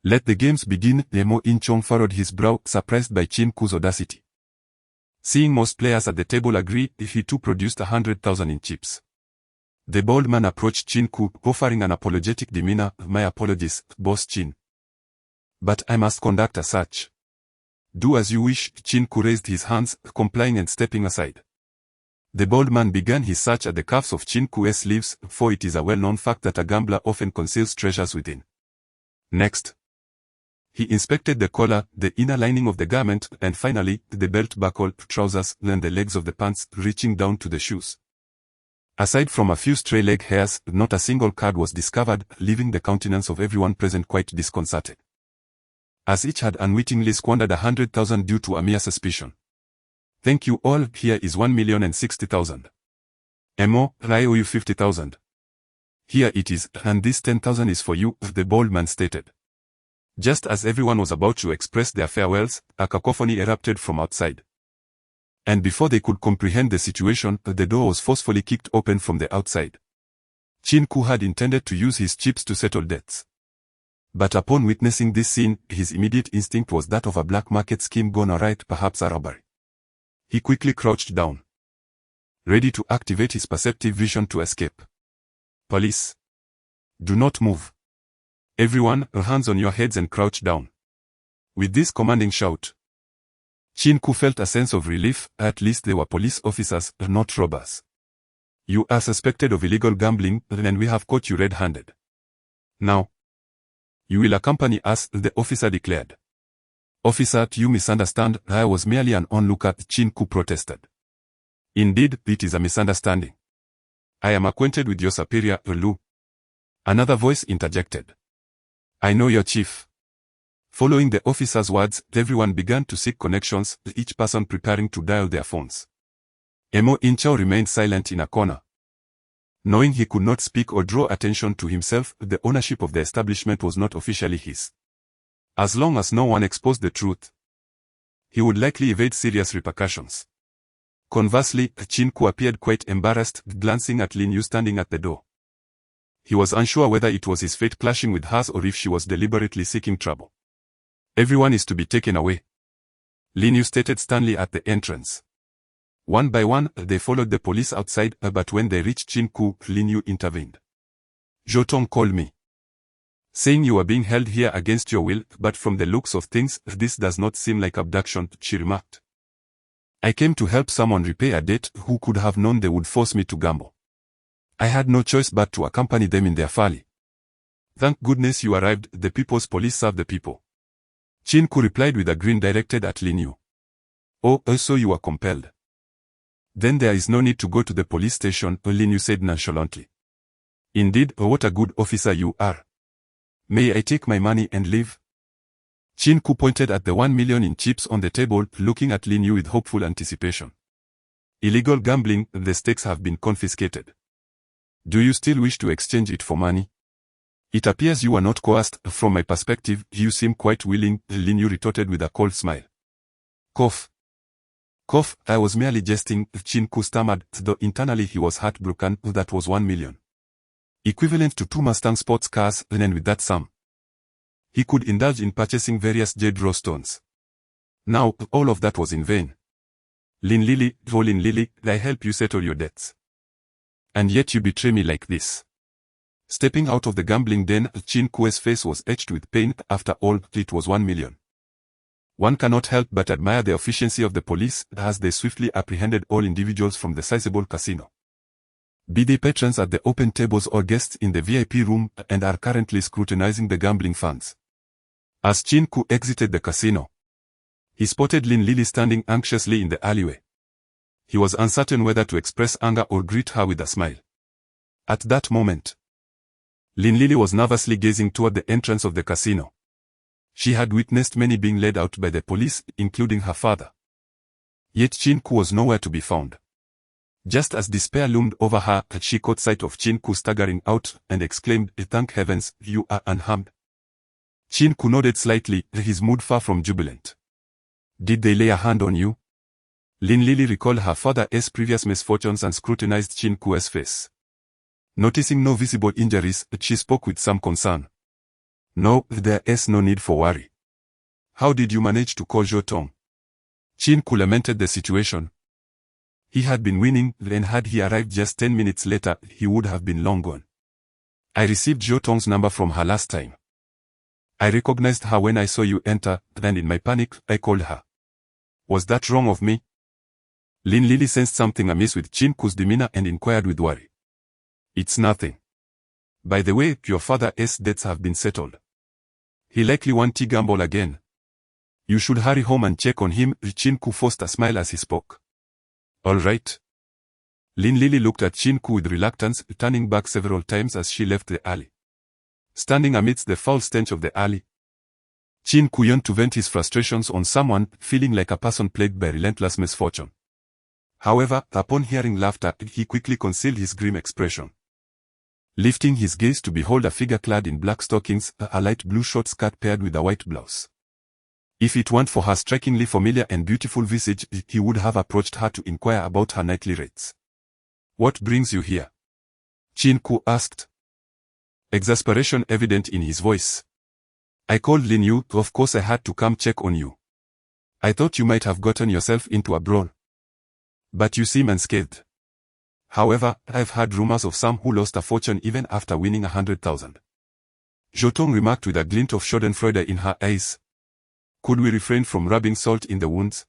Let the games begin, Mo In-chong furrowed his brow, surprised by Qin Ke's audacity. Seeing most players at the table agree, he too produced 100,000 in chips. The bold man approached Qin Ke, offering an apologetic demeanor. My apologies, Boss Qin. But I must conduct a search. Do as you wish, Qin Ke raised his hands, complying and stepping aside. The bold man began his search at the cuffs of Qin Ke's sleeves, for it is a well-known fact that a gambler often conceals treasures within. Next, he inspected the collar, the inner lining of the garment, and finally, the belt buckle, trousers, and the legs of the pants, reaching down to the shoes. Aside from a few stray leg hairs, not a single card was discovered, leaving the countenance of everyone present quite disconcerted. As each had unwittingly squandered 100,000 due to a mere suspicion. Thank you all, here is 1,060,000. Mo, I owe you 50,000. Here it is, and this 10,000 is for you, the bold man stated. Just as everyone was about to express their farewells, a cacophony erupted from outside. And before they could comprehend the situation, the door was forcefully kicked open from the outside. Qin Ke had intended to use his chips to settle debts. But upon witnessing this scene, his immediate instinct was that of a black market scheme gone awry, perhaps a robbery. He quickly crouched down, ready to activate his perceptive vision to escape. Police! Do not move. Everyone, hands on your heads and crouch down. With this commanding shout, Qin Ke felt a sense of relief. At least they were police officers, not robbers. You are suspected of illegal gambling, and we have caught you red-handed. Now, you will accompany us, the officer declared. Officer, you misunderstand, I was merely an onlooker, Qin Ke protested. Indeed, it is a misunderstanding. I am acquainted with your superior, Lu. Another voice interjected. I know your chief. Following the officer's words, everyone began to seek connections, each person preparing to dial their phones. Emo Inchao remained silent in a corner. Knowing he could not speak or draw attention to himself, the ownership of the establishment was not officially his. As long as no one exposed the truth, he would likely evade serious repercussions. Conversely, Qin Ke appeared quite embarrassed, glancing at Lin Yu standing at the door. He was unsure whether it was his fate clashing with hers or if she was deliberately seeking trouble. Everyone is to be taken away, Lin Yu stated sternly at the entrance. One by one, they followed the police outside, but when they reached Qin Ke, Lin Yu intervened. Zhotong called me, saying you are being held here against your will, but from the looks of things, this does not seem like abduction, she remarked. I came to help someone repay a debt who could have known they would force me to gamble. I had no choice but to accompany them in their folly. Thank goodness you arrived, the people's police serve the people. Qin Ke replied with a grin directed at Lin Yu. Oh, so you are compelled. Then there is no need to go to the police station, Lin Yu said nonchalantly. Indeed, what a good officer you are. May I take my money and leave? Qin Ke pointed at the 1 million in chips on the table, looking at Lin Yu with hopeful anticipation. Illegal gambling, the stakes have been confiscated. Do you still wish to exchange it for money? It appears you are not coerced. From my perspective, you seem quite willing, Lin Yu retorted with a cold smile. Cough. Cough, I was merely jesting, Qin Ke stammered, though internally he was heartbroken. That was 1 million. Equivalent to 2 Mustang sports cars, and with that sum, he could indulge in purchasing various jade raw stones. Now, all of that was in vain. Lin Lili, oh Lin Lili, I help you settle your debts. And yet you betray me like this. Stepping out of the gambling den, Qin Ke's face was etched with pain. After all, it was 1 million. One cannot help but admire the efficiency of the police as they swiftly apprehended all individuals from the sizable casino. Be they patrons at the open tables or guests in the VIP room, and are currently scrutinizing the gambling funds. As Qin Ke exited the casino, he spotted Lin Lili standing anxiously in the alleyway. He was uncertain whether to express anger or greet her with a smile. At that moment, Lin Lili was nervously gazing toward the entrance of the casino. She had witnessed many being led out by the police, including her father. Yet Qin Ke was nowhere to be found. Just as despair loomed over her, she caught sight of Qin Ke staggering out, and exclaimed, "Thank heavens, you are unharmed." Qin Ke nodded slightly, his mood far from jubilant. Did they lay a hand on you? Lin Lili recalled her father's previous misfortunes and scrutinized Qin Ke's face. Noticing no visible injuries, she spoke with some concern. No, there is no need for worry. How did you manage to call Zhotong? Qin Ke lamented the situation. He had been winning, and had he arrived just 10 minutes later, he would have been long gone. I received Zhotong's number from her last time. I recognized her when I saw you enter, and in my panic, I called her. Was that wrong of me? Lin Lili sensed something amiss with Qin Ke's demeanor and inquired with worry. It's nothing. By the way, your father's debts have been settled. He likely won't gamble again. You should hurry home and check on him. Qin Ke forced a smile as he spoke. All right. Lin Lili looked at Qin Ke with reluctance, turning back several times as she left the alley. Standing amidst the foul stench of the alley, Qin Ke yearned to vent his frustrations on someone, feeling like a person plagued by relentless misfortune. However, upon hearing laughter, he quickly concealed his grim expression. Lifting his gaze to behold a figure clad in black stockings, a light blue short skirt paired with a white blouse. If it weren't for her strikingly familiar and beautiful visage, he would have approached her to inquire about her nightly rates. What brings you here? Qin Ke asked, exasperation evident in his voice. I called Lin Yu, of course I had to come check on you. I thought you might have gotten yourself into a brawl. But you seem unscathed. However, I've heard rumors of some who lost a fortune even after winning 100,000. Zhotong remarked with a glint of schadenfreude in her eyes. Could we refrain from rubbing salt in the wounds?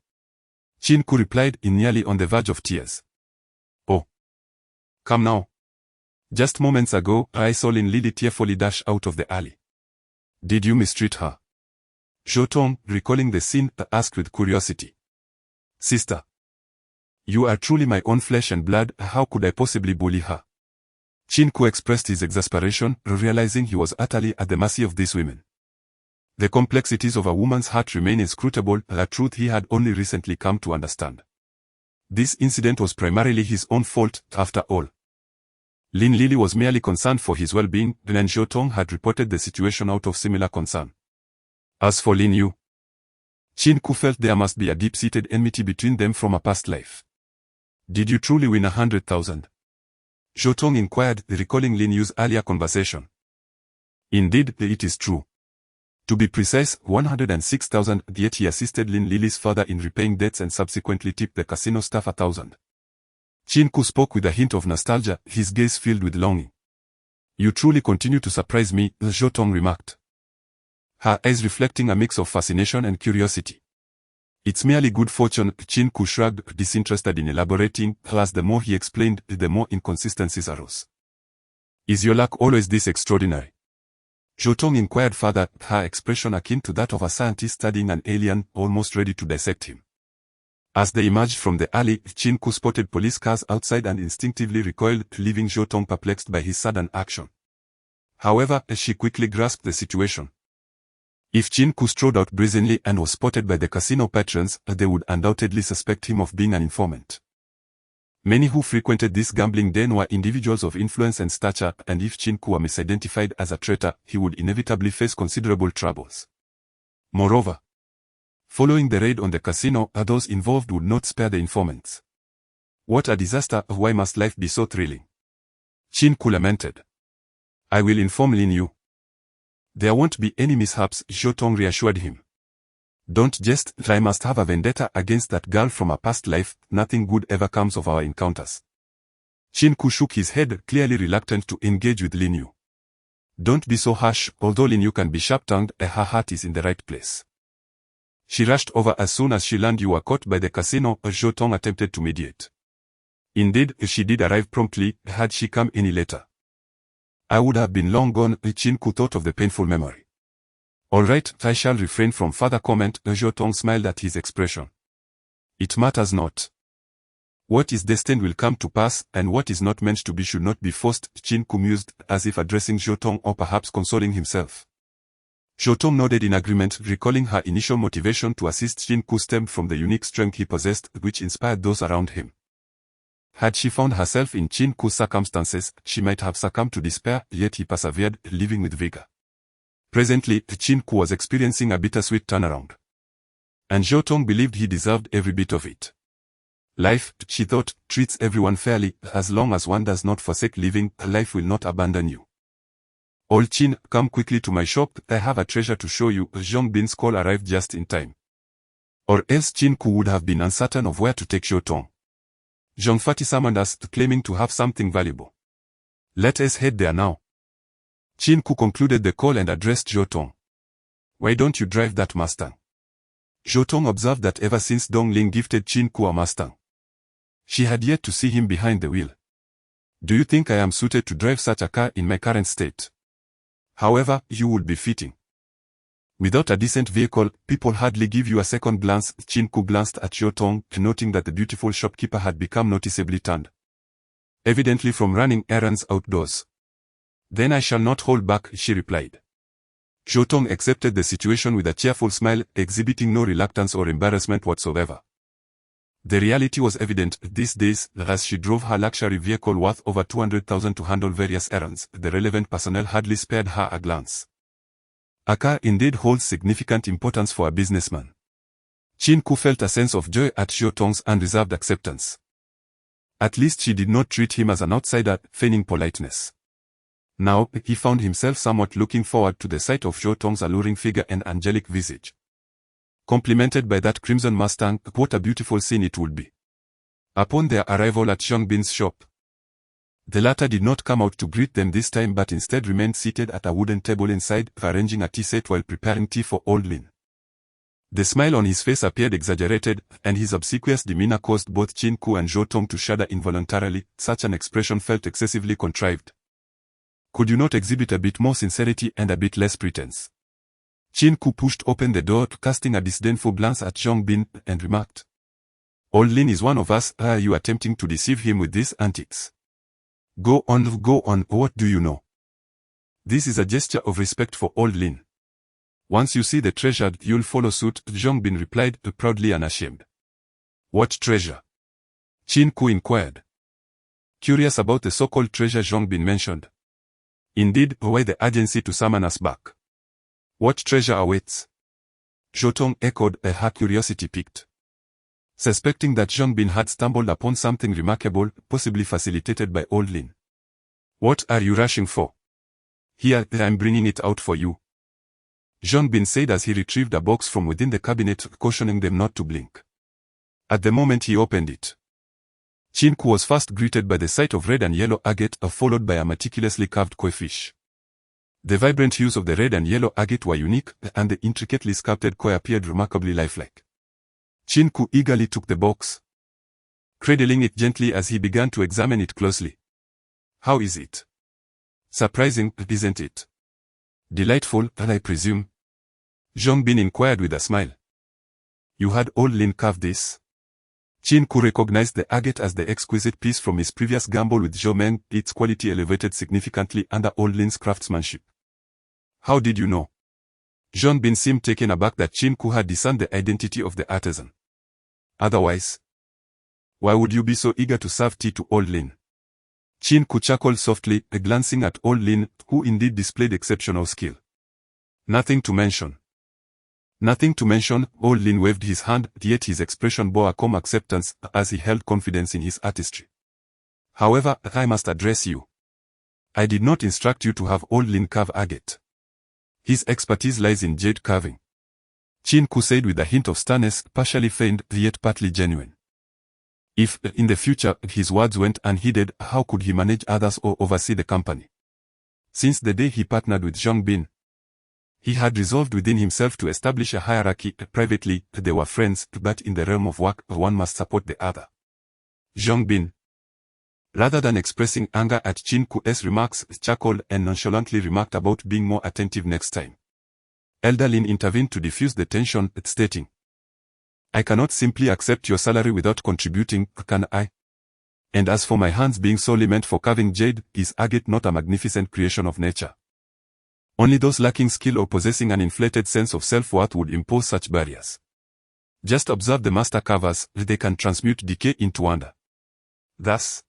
Qin Ke replied, in nearly on the verge of tears. Oh. Come now. Just moments ago, I saw Lin Lili tearfully dash out of the alley. Did you mistreat her? Zhotong, recalling the scene, asked with curiosity. Sister. You are truly my own flesh and blood, how could I possibly bully her? Qin Ke expressed his exasperation, realizing he was utterly at the mercy of these women. The complexities of a woman's heart remain inscrutable, a truth he had only recently come to understand. This incident was primarily his own fault, after all. Lin Lili was merely concerned for his well-being, and Zhou Tong had reported the situation out of similar concern. As for Lin Yu, Qin Ke felt there must be a deep-seated enmity between them from a past life. Did you truly win 100,000? Zhou Tong inquired, recalling Lin Yu's earlier conversation. Indeed, it is true. To be precise, 106,000, yet he assisted Lin Lili's father in repaying debts and subsequently tipped the casino staff 1,000. Qin Ke spoke with a hint of nostalgia, his gaze filled with longing. You truly continue to surprise me, Zhou Tong remarked, her eyes reflecting a mix of fascination and curiosity. It's merely good fortune, Qin Ke shrugged, disinterested in elaborating, as the more he explained, the more inconsistencies arose. Is your luck always this extraordinary? Zhou Tong inquired further, her expression akin to that of a scientist studying an alien, almost ready to dissect him. As they emerged from the alley, Qin Ke spotted police cars outside and instinctively recoiled, leaving Zhou Tong perplexed by his sudden action. However, she quickly grasped the situation. If Qin Ke strode out brazenly and was spotted by the casino patrons, they would undoubtedly suspect him of being an informant. Many who frequented this gambling den were individuals of influence and stature, and if Qin Ke were misidentified as a traitor, he would inevitably face considerable troubles. Moreover, following the raid on the casino, those involved would not spare the informants. What a disaster, why must life be so thrilling? Qin Ke lamented. I will inform Lin Yu. There won't be any mishaps, Zhou Tong reassured him. Don't jest, I must have a vendetta against that girl from a past life, nothing good ever comes of our encounters. Qin Ke shook his head, clearly reluctant to engage with Lin Yu. Don't be so harsh, although Lin Yu can be sharp-tongued, her heart is in the right place. She rushed over as soon as she learned you were caught by the casino, Zhou Tong attempted to mediate. Indeed, she did arrive promptly, had she come any later. I would have been long gone, Qin Ke thought of the painful memory. All right, I shall refrain from further comment, Zhou Tong smiled at his expression. It matters not. What is destined will come to pass, and what is not meant to be should not be forced, Qin Ke mused, as if addressing Zhou Tong or perhaps consoling himself. Zhou Tong nodded in agreement, recalling her initial motivation to assist Qin Ke stemmed from the unique strength he possessed, which inspired those around him. Had she found herself in Qin Ke's circumstances, she might have succumbed to despair, yet he persevered, living with vigor. Presently, Qin Ke was experiencing a bittersweet turnaround. And Zhou Tong believed he deserved every bit of it. Life, she thought, treats everyone fairly, as long as one does not forsake living, life will not abandon you. Old Qin, come quickly to my shop, I have a treasure to show you, Zhong Bin's call arrived just in time. Or else Qin Ke would have been uncertain of where to take Zhou Tong. Zhong Fati summoned us, claiming to have something valuable. Let us head there now. Qin Ke concluded the call and addressed Zhou Tong. Why don't you drive that Mustang? Zhou Tong observed that ever since Dong Ling gifted Qin Ke a Mustang, she had yet to see him behind the wheel. Do you think I am suited to drive such a car in my current state? However, you would be fitting. Without a decent vehicle, people hardly give you a second glance. Qin Ke glanced at Zhou Tong, noting that the beautiful shopkeeper had become noticeably tanned. Evidently from running errands outdoors. Then I shall not hold back, she replied. Zhou Tong accepted the situation with a cheerful smile, exhibiting no reluctance or embarrassment whatsoever. The reality was evident these days, as she drove her luxury vehicle worth over 200,000 to handle various errands, the relevant personnel hardly spared her a glance. A car indeed holds significant importance for a businessman. Qin Ke felt a sense of joy at Zhou Tong's unreserved acceptance. At least she did not treat him as an outsider, feigning politeness. Now, he found himself somewhat looking forward to the sight of Zhou Tong's alluring figure and angelic visage. Complemented by that crimson Mustang, what a beautiful scene it would be. Upon their arrival at Zhong Bin's shop, the latter did not come out to greet them this time but instead remained seated at a wooden table inside, arranging a tea set while preparing tea for old Lin. The smile on his face appeared exaggerated, and his obsequious demeanor caused both Qin Ke and Zhou Tong to shudder involuntarily. Such an expression felt excessively contrived. Could you not exhibit a bit more sincerity and a bit less pretense? Qin Ke pushed open the door, casting a disdainful glance at Zhong Bin, and remarked, Old Lin is one of us, are you attempting to deceive him with these antics? Go on, what do you know? This is a gesture of respect for old Lin. Once you see the treasure, you'll follow suit, Zhong Bin replied, proudly unashamed. What treasure? Qin Ke inquired. Curious about the so-called treasure Zhong Bin mentioned. Indeed, why the urgency to summon us back? What treasure awaits? Zhou Tong echoed, her curiosity piqued. Suspecting that Zhong Bin had stumbled upon something remarkable, possibly facilitated by old Lin. What are you rushing for? Here, I'm bringing it out for you. Zhong Bin said as he retrieved a box from within the cabinet, cautioning them not to blink. At the moment he opened it, Qin Ke was first greeted by the sight of red and yellow agate, followed by a meticulously carved koi fish. The vibrant hues of the red and yellow agate were unique, and the intricately sculpted koi appeared remarkably lifelike. Qin Ke eagerly took the box, cradling it gently as he began to examine it closely. How is it? Surprising, isn't it? Delightful, I presume? Zhong Bin inquired with a smile. You had old Lin carve this? Qin Ke recognized the agate as the exquisite piece from his previous gamble with Zhou Meng, its quality elevated significantly under old Lin's craftsmanship. How did you know? Zhong Bin seemed taken aback that Qin Ke had discerned the identity of the artisan. Otherwise, why would you be so eager to serve tea to old Lin? Qin Ke chuckled softly, glancing at old Lin, who indeed displayed exceptional skill. Nothing to mention. Nothing to mention, old Lin waved his hand, yet his expression bore a calm acceptance, as he held confidence in his artistry. However, I must address you. I did not instruct you to have old Lin carve agate. His expertise lies in jade carving. Qin Ke said with a hint of sternness, partially feigned, yet partly genuine. If, in the future, his words went unheeded, how could he manage others or oversee the company? Since the day he partnered with Zhong Bin, he had resolved within himself to establish a hierarchy. Privately, they were friends, but in the realm of work, one must support the other. Zhong Bin, rather than expressing anger at Qin Ke's remarks, chuckled and nonchalantly remarked about being more attentive next time. Elder Lin intervened to diffuse the tension, stating, I cannot simply accept your salary without contributing, can I? And as for my hands being solely meant for carving jade, is agate not a magnificent creation of nature? Only those lacking skill or possessing an inflated sense of self-worth would impose such barriers. Just observe the master carvers, they can transmute decay into wonder. Thus,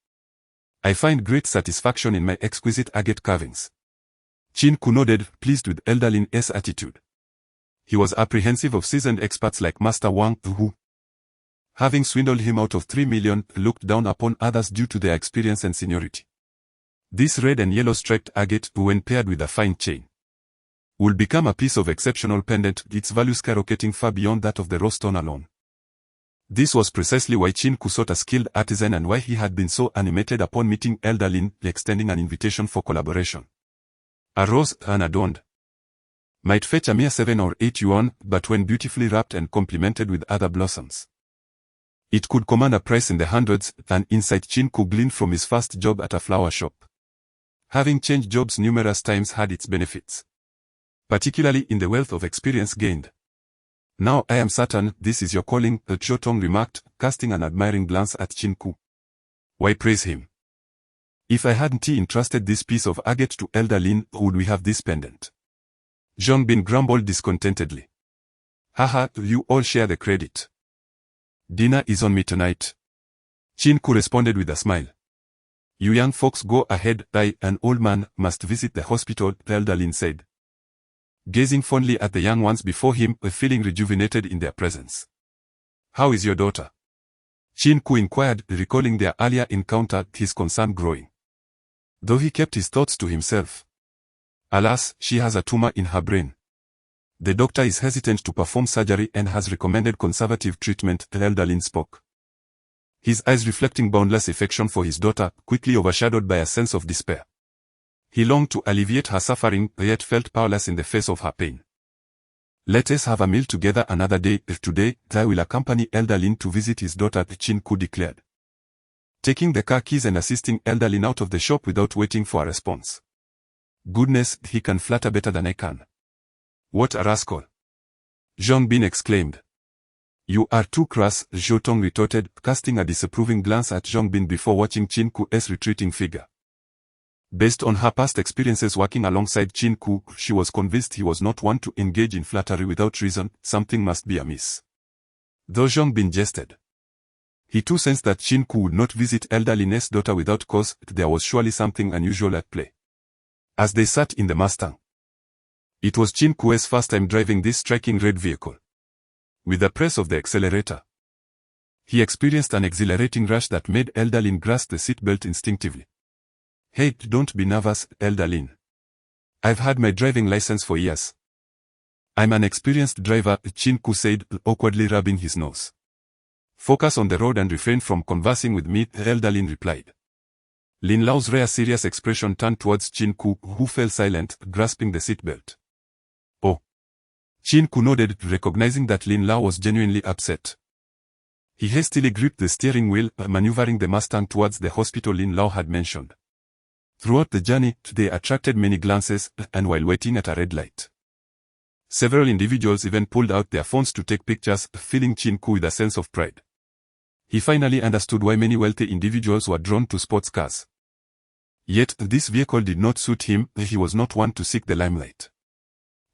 I find great satisfaction in my exquisite agate carvings. Qin Ke nodded, pleased with Elder Lin's attitude. He was apprehensive of seasoned experts like Master Wang, who, having swindled him out of 3 million, looked down upon others due to their experience and seniority. This red and yellow striped agate, when paired with a fine chain, will become a piece of exceptional pendant, its value skyrocketing far beyond that of the raw stone alone. This was precisely why Qin Ke sought a skilled artisan and why he had been so animated upon meeting Elder Lin, extending an invitation for collaboration. A rose, unadorned, might fetch a mere 7 or 8 yuan, but when beautifully wrapped and complemented with other blossoms, it could command a price in the hundreds, an insight Qin Ke gleaned from his first job at a flower shop. Having changed jobs numerous times had its benefits, particularly in the wealth of experience gained. Now I am certain this is your calling, Zhou Tong remarked, casting an admiring glance at Qin Ke. Why praise him? If I hadn't entrusted this piece of agate to Elder Lin, would we have this pendant? Zhong Bin grumbled discontentedly. Haha, you all share the credit. Dinner is on me tonight. Qin Ke responded with a smile. You young folks go ahead, I, an old man, must visit the hospital, Elder Lin said, gazing fondly at the young ones before him, feeling rejuvenated in their presence. How is your daughter? Qin Ke inquired, recalling their earlier encounter, his concern growing. Though he kept his thoughts to himself. Alas, she has a tumor in her brain. The doctor is hesitant to perform surgery and has recommended conservative treatment, Elder Lin spoke. His eyes reflecting boundless affection for his daughter, quickly overshadowed by a sense of despair. He longed to alleviate her suffering, yet felt powerless in the face of her pain. Let us have a meal together another day. Today, I will accompany Elder Lin to visit his daughter, Qin Ke declared, taking the car keys and assisting Elder Lin out of the shop without waiting for a response. Goodness, he can flatter better than I can. What a rascal! Zhong Bin exclaimed. You are too crass, Zhou Tong retorted, casting a disapproving glance at Zhong Bin before watching Qin Ke's retreating figure. Based on her past experiences working alongside Qin Ke, she was convinced he was not one to engage in flattery without reason. Something must be amiss. Though Zhongbin jested, he too sensed that Qin Ke would not visit elder Lin's daughter without cause. There was surely something unusual at play. As they sat in the Mustang, it was Qin Ke's first time driving this striking red vehicle. With the press of the accelerator, he experienced an exhilarating rush that made elder Lin grasp the seatbelt instinctively. Hey, don't be nervous, elder Lin. I've had my driving license for years. I'm an experienced driver, Qin Ke said, awkwardly rubbing his nose. Focus on the road and refrain from conversing with me, elder Lin replied. Lin Lao's rare serious expression turned towards Qin Ke, who fell silent, grasping the seatbelt. Oh. Qin Ke nodded, recognizing that Lin Lao was genuinely upset. He hastily gripped the steering wheel, maneuvering the Mustang towards the hospital Lin Lao had mentioned. Throughout the journey, they attracted many glances, and while waiting at a red light, several individuals even pulled out their phones to take pictures, filling Qin Ke with a sense of pride. He finally understood why many wealthy individuals were drawn to sports cars. Yet, this vehicle did not suit him. He was not one to seek the limelight.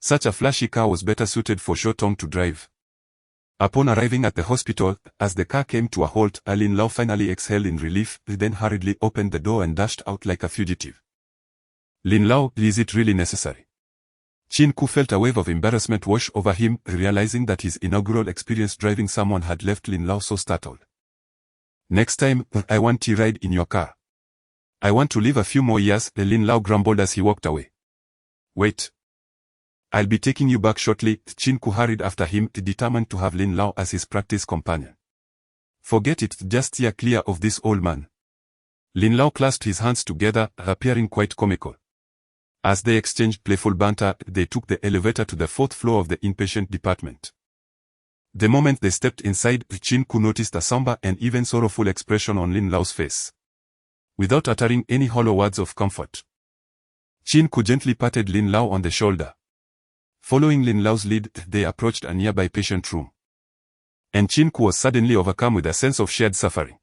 Such a flashy car was better suited for Zhou Tong to drive. Upon arriving at the hospital, as the car came to a halt, Lin Lao finally exhaled in relief, then hurriedly opened the door and dashed out like a fugitive. Lin Lao, is it really necessary? Qin Ke felt a wave of embarrassment wash over him, realizing that his inaugural experience driving someone had left Lin Lao so startled. Next time, I want to ride in your car. I want to live a few more years, Lin Lao grumbled as he walked away. Wait. I'll be taking you back shortly, Qin Ke hurried after him, determined to have Lin Lao as his practice companion. Forget it, just steer clear of this old man. Lin Lao clasped his hands together, appearing quite comical. As they exchanged playful banter, they took the elevator to the 4th floor of the inpatient department. The moment they stepped inside, Qin Ke noticed a somber and even sorrowful expression on Lin Lao's face. Without uttering any hollow words of comfort, Qin Ke gently patted Lin Lao on the shoulder. Following Lin Lao's lead, they approached a nearby patient room. And Qin Ke was suddenly overcome with a sense of shared suffering.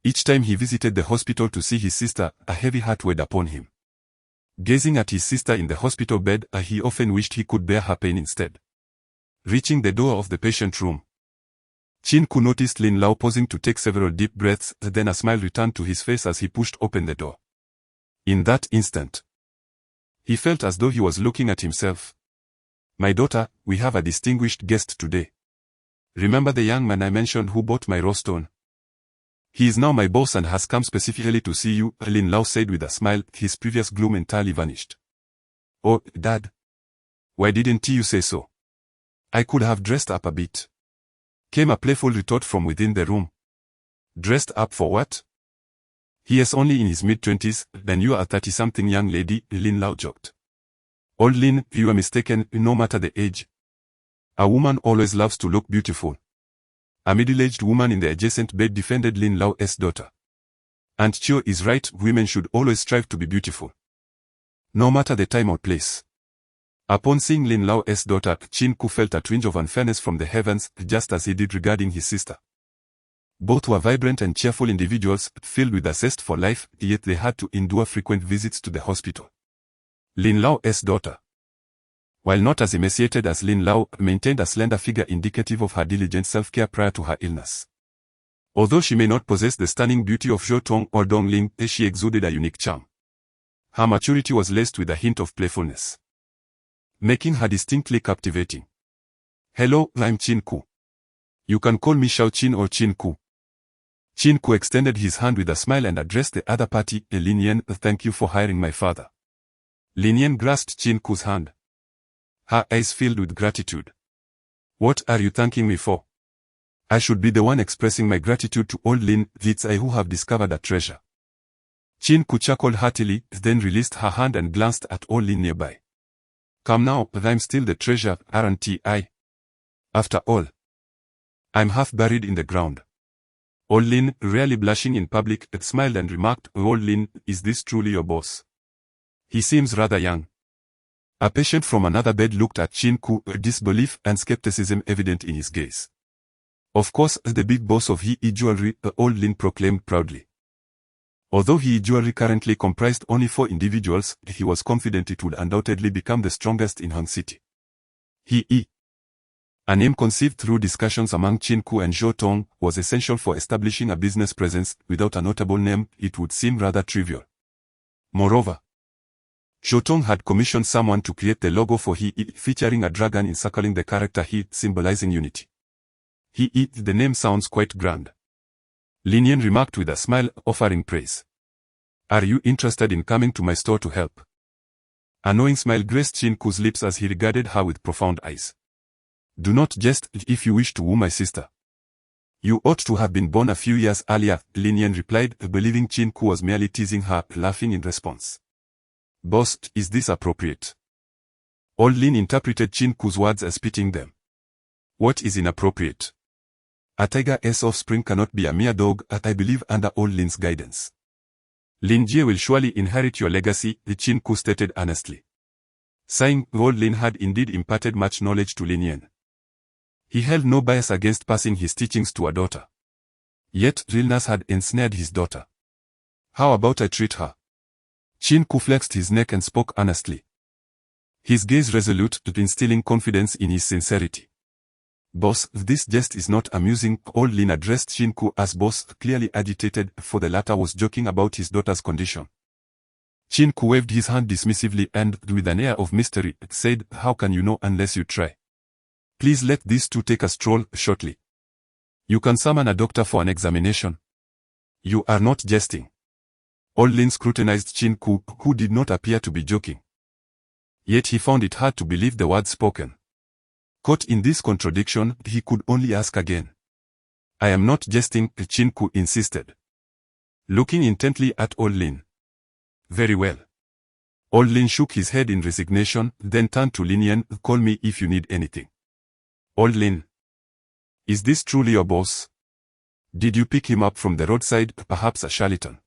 Each time he visited the hospital to see his sister, a heavy heart weighed upon him. Gazing at his sister in the hospital bed, he often wished he could bear her pain instead. Reaching the door of the patient room, Qin Ke noticed Lin Lao pausing to take several deep breaths, then a smile returned to his face as he pushed open the door. In that instant, he felt as though he was looking at himself. My daughter, we have a distinguished guest today. Remember the young man I mentioned who bought my rose stone? He is now my boss and has come specifically to see you, Lin Lao said with a smile, his previous gloom entirely vanished. Oh, Dad. Why didn't you say so? I could have dressed up a bit. Came a playful retort from within the room. Dressed up for what? He is only in his mid-20s, then you are a 30-something young lady, Lin Lao joked. Old Lin, you are mistaken, no matter the age. A woman always loves to look beautiful. A middle-aged woman in the adjacent bed defended Lin Lao's daughter. And Chio is right, women should always strive to be beautiful. No matter the time or place. Upon seeing Lin Lao's daughter, Qin Ke felt a twinge of unfairness from the heavens, just as he did regarding his sister. Both were vibrant and cheerful individuals, filled with a zest for life, yet they had to endure frequent visits to the hospital. Lin Lao's daughter, while not as emaciated as Lin Lao, maintained a slender figure indicative of her diligent self-care prior to her illness. Although she may not possess the stunning beauty of Zhou Tong or Dongling, she exuded a unique charm. Her maturity was laced with a hint of playfulness, making her distinctly captivating. Hello, I'm Qin Ke. You can call me Xiao Qin or Qin Ke. Qin Ke extended his hand with a smile and addressed the other party, Lin Yan, thank you for hiring my father. Lin Yan grasped Qin Ke's hand, her eyes filled with gratitude. What are you thanking me for? I should be the one expressing my gratitude to old Lin, it's I who have discovered a treasure. Qin Ke chuckled heartily, then released her hand and glanced at old Lin nearby. Come now, I'm still the treasure, aren't I? After all, I'm half buried in the ground. Old Lin, rarely blushing in public, smiled and remarked, Old Lin, is this truly your boss? He seems rather young. A patient from another bed looked at Qin Ke, disbelief and skepticism evident in his gaze. Of course, the big boss of He jewelry, Old Lin proclaimed proudly. Although his jewelry currently comprised only 4 individuals, he was confident it would undoubtedly become the strongest in Hong City. A name conceived through discussions among Qin Ke and Zhou Tong was essential for establishing a business presence. Without a notable name, it would seem rather trivial. Moreover, Zhou Tong had commissioned someone to create the logo for He, featuring a dragon encircling the character He, symbolizing unity. The name sounds quite grand. Lin Yan remarked with a smile, offering praise. Are you interested in coming to my store to help? A knowing smile graced Qin Ke's lips as he regarded her with profound eyes. Do not jest if you wish to woo my sister. You ought to have been born a few years earlier, Lin Yan replied, believing Qin Ke was merely teasing her, laughing in response. Boss, is this appropriate? Old Lin interpreted Qin Ke's words as spitting them. What is inappropriate? A tiger's offspring cannot be a mere dog, I believe, under old Lin's guidance. Lin Jie will surely inherit your legacy, Qin Ke stated earnestly. Sighing, old Lin had indeed imparted much knowledge to Lin Yan. He held no bias against passing his teachings to a daughter. Yet, realness had ensnared his daughter. How about I treat her? Qin Ke flexed his neck and spoke earnestly. His gaze resolute, instilling confidence in his sincerity. Boss, this jest is not amusing. Old Lin addressed Qin Ke as boss, clearly agitated, for the latter was joking about his daughter's condition. Qin Ke waved his hand dismissively and, with an air of mystery, said, how can you know unless you try? Please let these two take a stroll shortly. You can summon a doctor for an examination. You are not jesting. Old Lin scrutinized Qin Ke, who did not appear to be joking. Yet he found it hard to believe the words spoken. Caught in this contradiction, he could only ask again. I am not jesting, Qin Ke insisted. Looking intently at Old Lin. Very well. Old Lin shook his head in resignation, then turned to Lin Yan, call me if you need anything. Old Lin. Is this truly your boss? Did you pick him up from the roadside, perhaps a charlatan?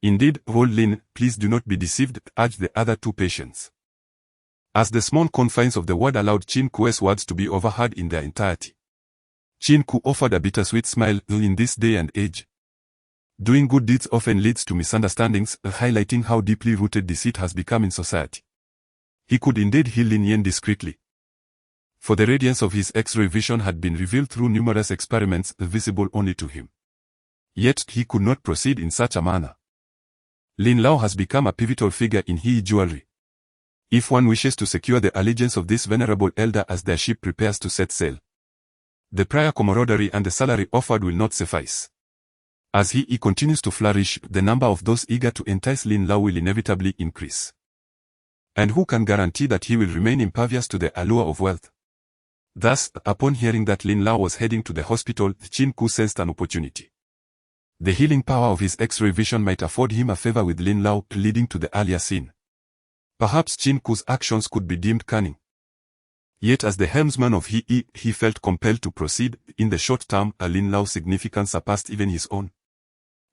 Indeed, Old Lin, please do not be deceived, urged the other two patients. As the small confines of the word allowed Qin Ke's words to be overheard in their entirety. Qin Ke offered a bittersweet smile. In this day and age, doing good deeds often leads to misunderstandings, highlighting how deeply rooted deceit has become in society. He could indeed heal Lin Yan discreetly. For the radiance of his X-ray vision had been revealed through numerous experiments visible only to him. Yet he could not proceed in such a manner. Lin Lao has become a pivotal figure in He jewelry. If one wishes to secure the allegiance of this venerable elder as their ship prepares to set sail, the prior camaraderie and the salary offered will not suffice. As he continues to flourish, the number of those eager to entice Lin Lao will inevitably increase. And who can guarantee that he will remain impervious to the allure of wealth? Thus, upon hearing that Lin Lao was heading to the hospital, Qin Ke sensed an opportunity. The healing power of his X-ray vision might afford him a favor with Lin Lao, leading to the earlier scene. Perhaps Qin Ke's actions could be deemed cunning. Yet as the helmsman of He felt compelled to proceed. In the short term, Lin Lao's significance surpassed even his own.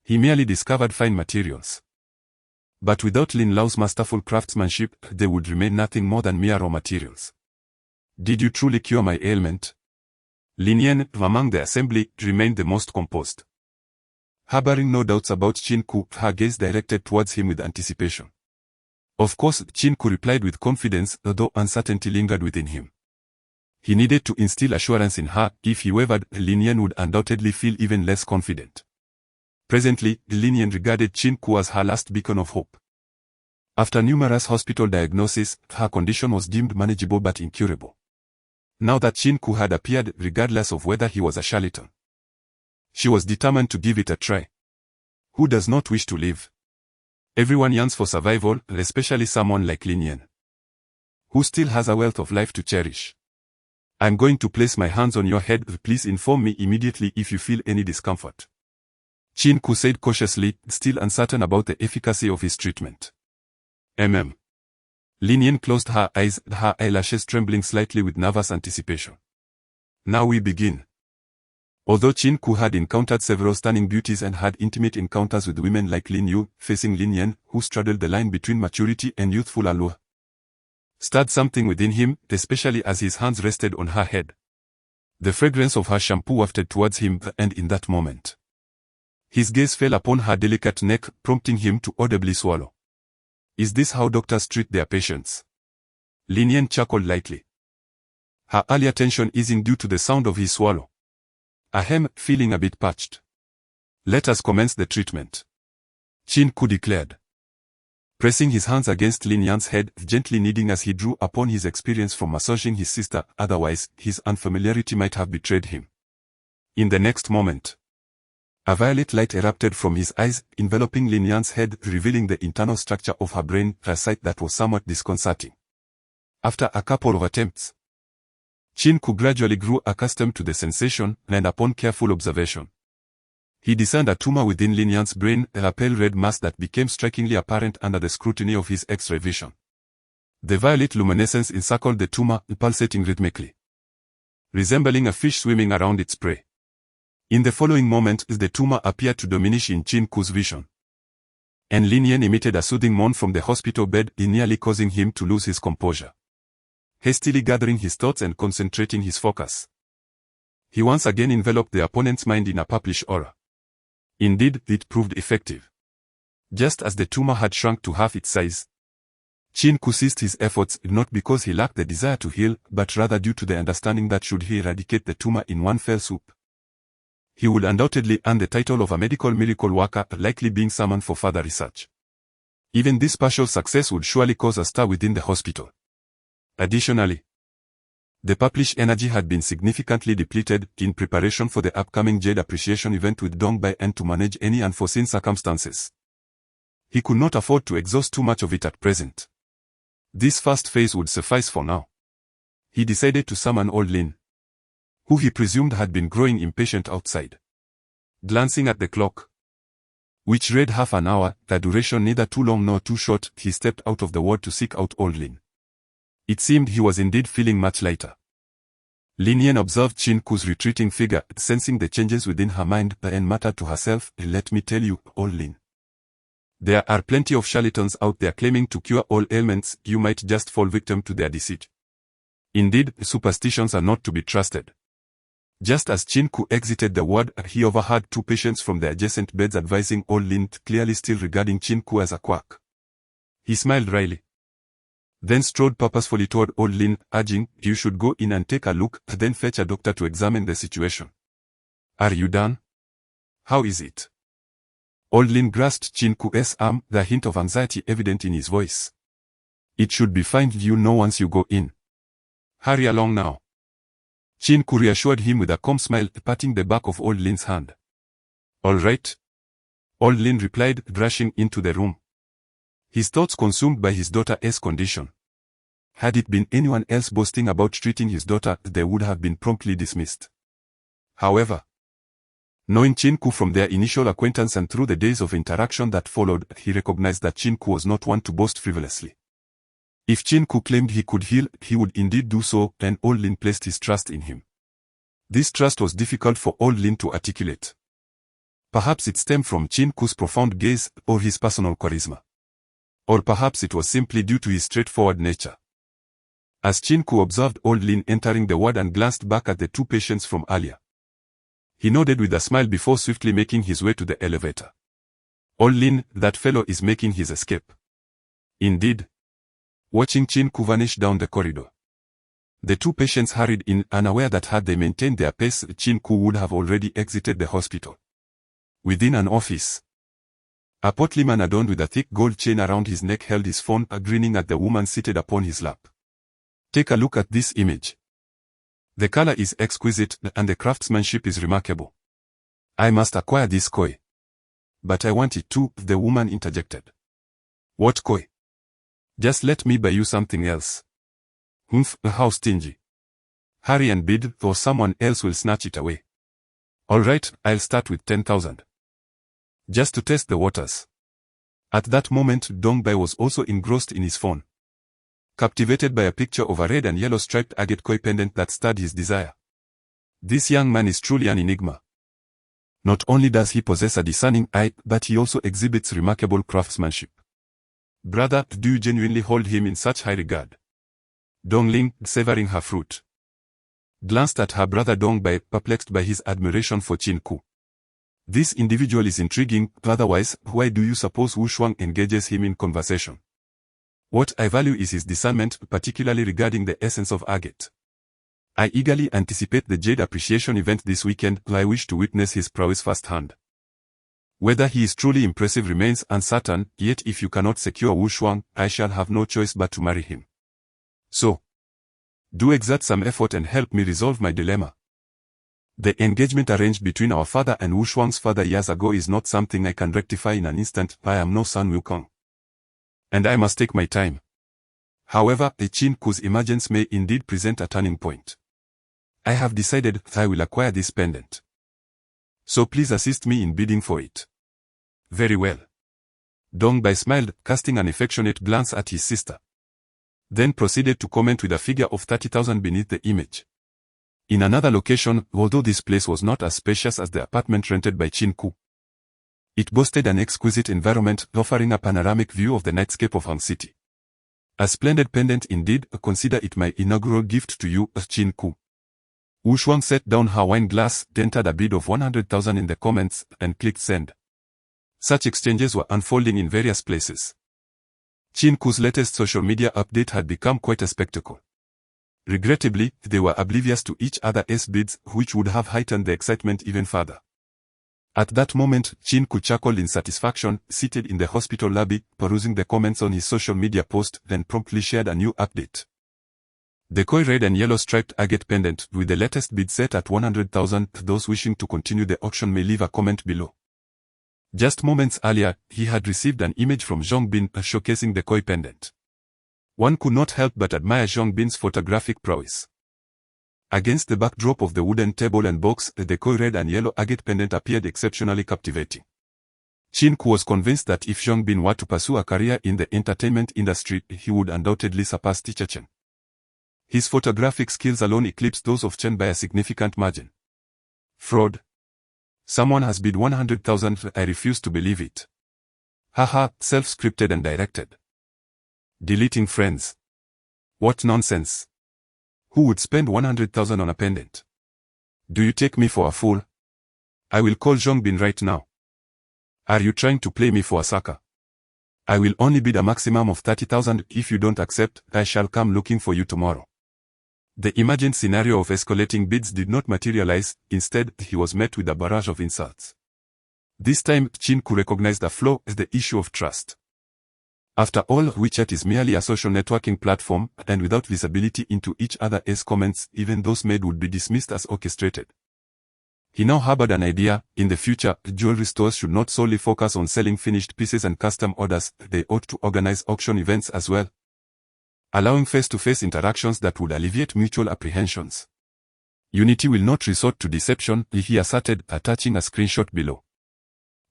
He merely discovered fine materials. But without Lin Lao's masterful craftsmanship, they would remain nothing more than mere raw materials. Did you truly cure my ailment? Lin Yan, among the assembly, remained the most composed. Harboring no doubts about Qin Ke, her gaze directed towards him with anticipation. Of course, Qin Ke replied with confidence, though uncertainty lingered within him. He needed to instill assurance in her. If he wavered, Lin Yan would undoubtedly feel even less confident. Presently, Lin Yan regarded Qin Ke as her last beacon of hope. After numerous hospital diagnoses, her condition was deemed manageable but incurable. Now that Qin Ke had appeared, regardless of whether he was a charlatan, she was determined to give it a try. Who does not wish to live? Everyone yearns for survival, especially someone like Lin Yan, who still has a wealth of life to cherish. I'm going to place my hands on your head. Please inform me immediately if you feel any discomfort. Qin Ke said cautiously, still uncertain about the efficacy of his treatment. Lin Yan closed her eyes, her eyelashes trembling slightly with nervous anticipation. Now we begin. Although Qin Ke had encountered several stunning beauties and had intimate encounters with women like Lin Yu, facing Lin Yan, who straddled the line between maturity and youthful allure, stirred something within him, especially as his hands rested on her head. The fragrance of her shampoo wafted towards him, and in that moment, His gaze fell upon her delicate neck, prompting him to audibly swallow. Is this how doctors treat their patients? Lin Yan chuckled lightly, her earlier tension easing due to the sound of his swallow. Ahem, feeling a bit parched. Let us commence the treatment, Qin Ke declared, pressing his hands against Lin Yan's head, gently kneading as he drew upon his experience from massaging his sister. Otherwise, his unfamiliarity might have betrayed him. In the next moment, a violet light erupted from his eyes, enveloping Lin Yan's head, revealing the internal structure of her brain, a sight that was somewhat disconcerting. After a couple of attempts, Qin Ke gradually grew accustomed to the sensation, and upon careful observation, he discerned a tumor within Lin Yan's brain, a pale red mass that became strikingly apparent under the scrutiny of his X-ray vision. The violet luminescence encircled the tumor, pulsating rhythmically, resembling a fish swimming around its prey. In the following moment, the tumor appeared to diminish in Qin Ke's vision, and Lin Yan emitted a soothing moan from the hospital bed, nearly causing him to lose his composure. Hastily gathering his thoughts and concentrating his focus, he once again enveloped the opponent's mind in a purplish aura. Indeed, it proved effective. Just as the tumor had shrunk to half its size, Qin Ke ceased his efforts, not because he lacked the desire to heal, but rather due to the understanding that should he eradicate the tumor in one fell swoop, he would undoubtedly earn the title of a medical miracle worker, likely being summoned for further research. Even this partial success would surely cause a stir within the hospital. Additionally, the purplish energy had been significantly depleted in preparation for the upcoming Jade appreciation event with Dongbei, and to manage any unforeseen circumstances, he could not afford to exhaust too much of it at present. This first phase would suffice for now. He decided to summon old Lin, who he presumed had been growing impatient outside. Glancing at the clock, which read half an hour, the duration neither too long nor too short, he stepped out of the ward to seek out old Lin. It seemed he was indeed feeling much lighter. Lin Yan observed Qin Ke's retreating figure, sensing the changes within her mind, and muttered to herself, "Let me tell you, old Lin, there are plenty of charlatans out there claiming to cure all ailments. You might just fall victim to their deceit. Indeed, superstitions are not to be trusted." Just as Qin Ke exited the ward, he overheard two patients from the adjacent beds advising old Lin, clearly still regarding Qin Ke as a quack. He smiled wryly, then strode purposefully toward old Lin, urging, "You should go in and take a look, then fetch a doctor to examine the situation." "Are you done? How is it?" Old Lin grasped Qin Ke's arm, the hint of anxiety evident in his voice. "It should be fine, you know, once you go in. Hurry along now." Qin Ke reassured him with a calm smile, patting the back of old Lin's hand. "All right," old Lin replied, rushing into the room, his thoughts consumed by his daughter's condition. Had it been anyone else boasting about treating his daughter, they would have been promptly dismissed. However, knowing Qin Ke from their initial acquaintance and through the days of interaction that followed, he recognized that Qin Ke was not one to boast frivolously. If Qin Ke claimed he could heal, he would indeed do so, and old Lin placed his trust in him. This trust was difficult for old Lin to articulate. Perhaps it stemmed from Qin Ke's profound gaze, or his personal charisma. Or perhaps it was simply due to his straightforward nature. As Qin Ke observed old Lin entering the ward and glanced back at the two patients from earlier, he nodded with a smile before swiftly making his way to the elevator. "Old Lin, that fellow is making his escape." Indeed. Watching Qin Ke vanish down the corridor, the two patients hurried in, unaware that had they maintained their pace, Qin Ke would have already exited the hospital. Within an office, a portly man adorned with a thick gold chain around his neck held his phone, grinning at the woman seated upon his lap. "Take a look at this image. The color is exquisite, and the craftsmanship is remarkable. I must acquire this koi." "But I want it too," the woman interjected. "What koi? Just let me buy you something else." "Humph, how stingy. Hurry and bid, or someone else will snatch it away." "All right, I'll start with 10,000. Just to test the waters." At that moment, Dongbei was also engrossed in his phone, captivated by a picture of a red and yellow striped agate koi pendant that stirred his desire. This young man is truly an enigma. Not only does he possess a discerning eye, but he also exhibits remarkable craftsmanship. "Brother, do you genuinely hold him in such high regard?" Dongling, savoring her fruit, glanced at her brother Dongbei, perplexed by his admiration for Qin Ke. This individual is intriguing, otherwise, why do you suppose Wu Shuang engages him in conversation? What I value is his discernment, particularly regarding the essence of agate. I eagerly anticipate the jade appreciation event this weekend. I wish to witness his prowess firsthand. Whether he is truly impressive remains uncertain, yet if you cannot secure Wu Shuang, I shall have no choice but to marry him. So, do exert some effort and help me resolve my dilemma. The engagement arranged between our father and Wu Shuang's father years ago is not something I can rectify in an instant. I am no Sun Wukong. And I must take my time. However, Qin Ke's emergence may indeed present a turning point. I have decided that I will acquire this pendant. So please assist me in bidding for it. Very well. Dongbai smiled, casting an affectionate glance at his sister. Then proceeded to comment with a figure of 30,000 beneath the image. In another location, although this place was not as spacious as the apartment rented by Qin Ke, it boasted an exquisite environment, offering a panoramic view of the nightscape of Hong City. A splendid pendant indeed. Consider it my inaugural gift to you, Qin Ke. Wu Shuang set down her wine glass, entered a bid of 100,000 in the comments, and clicked send. Such exchanges were unfolding in various places. Qin Ke's latest social media update had become quite a spectacle. Regrettably, they were oblivious to each other's bids, which would have heightened the excitement even further. At that moment, Qin Ke chuckled in satisfaction, seated in the hospital lobby, perusing the comments on his social media post, then promptly shared a new update. The koi red and yellow striped agate pendant, with the latest bid set at 100,000. Those wishing to continue the auction may leave a comment below. Just moments earlier, he had received an image from Zhong Bin showcasing the koi pendant. One could not help but admire Zhong Bin's photographic prowess. Against the backdrop of the wooden table and box, the koi red and yellow agate pendant appeared exceptionally captivating. Qin Ke was convinced that if Zhong Bin were to pursue a career in the entertainment industry, he would undoubtedly surpass Teacher Chen. His photographic skills alone eclipsed those of Chen by a significant margin. Fraud. Someone has bid 100,000. I refuse to believe it. Haha, self-scripted and directed. Deleting friends. What nonsense. Who would spend 100,000 on a pendant? Do you take me for a fool? I will call Zhong Bin right now. Are you trying to play me for a sucker? I will only bid a maximum of 30,000. If you don't accept, I shall come looking for you tomorrow. The imagined scenario of escalating bids did not materialize. Instead, he was met with a barrage of insults. This time, Qin Ke recognized a flaw as the issue of trust. After all, WeChat is merely a social networking platform, and without visibility into each other's comments, even those made would be dismissed as orchestrated. He now harbored an idea: in the future, jewelry stores should not solely focus on selling finished pieces and custom orders, they ought to organize auction events as well, allowing face-to-face interactions that would alleviate mutual apprehensions. Unity will not resort to deception, he asserted, attaching a screenshot below,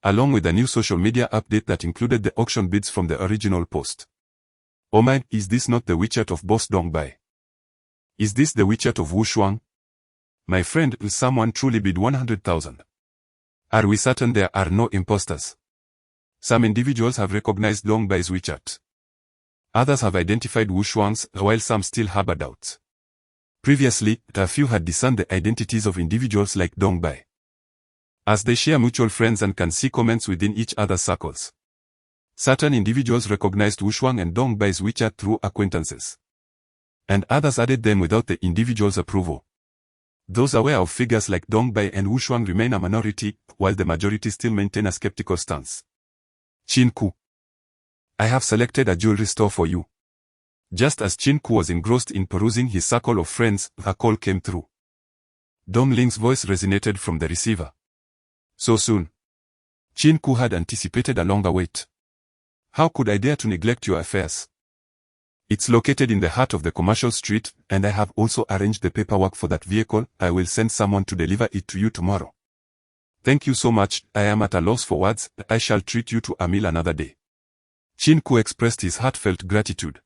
along with a new social media update that included the auction bids from the original post. Oh my, is this not the WeChat of Boss Dongbai? Is this the WeChat of Wu Shuang? My friend, will someone truly bid 100,000? Are we certain there are no imposters? Some individuals have recognized Dongbai's WeChat. Others have identified Wu Shuang's, while some still harbor doubts. Previously, a few had discerned the identities of individuals like Dongbai, as they share mutual friends and can see comments within each other's circles. Certain individuals recognized Wu Shuang and Dongbai's WeChat through acquaintances, and others added them without the individual's approval. Those aware of figures like Dongbai and Wu Shuang remain a minority, while the majority still maintain a skeptical stance. Qin Ke. I have selected a jewelry store for you. Just as Qin Ke was engrossed in perusing his circle of friends, a call came through. Dong Ling's voice resonated from the receiver. So soon? Qin Ke had anticipated a longer wait. How could I dare to neglect your affairs? It's located in the heart of the commercial street, and I have also arranged the paperwork for that vehicle. I will send someone to deliver it to you tomorrow. Thank you so much. I am at a loss for words. I shall treat you to a meal another day. Qin Ke expressed his heartfelt gratitude.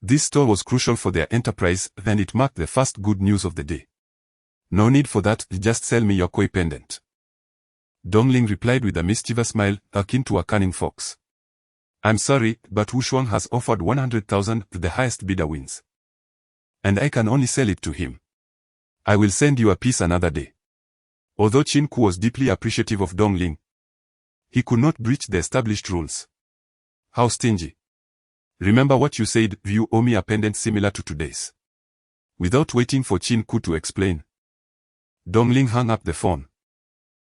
This store was crucial for their enterprise, and it marked the first good news of the day. No need for that, just sell me your koi pendant. Dongling replied with a mischievous smile, akin to a cunning fox. I'm sorry, but Wu Shuang has offered 100,000, the highest bidder wins. And I can only sell it to him. I will send you a piece another day. Although Qin Ke was deeply appreciative of Dong Ling, he could not breach the established rules. How stingy. Remember what you said, you owe me a pendant similar to today's. Without waiting for Qin Ke to explain, Dong Ling hung up the phone.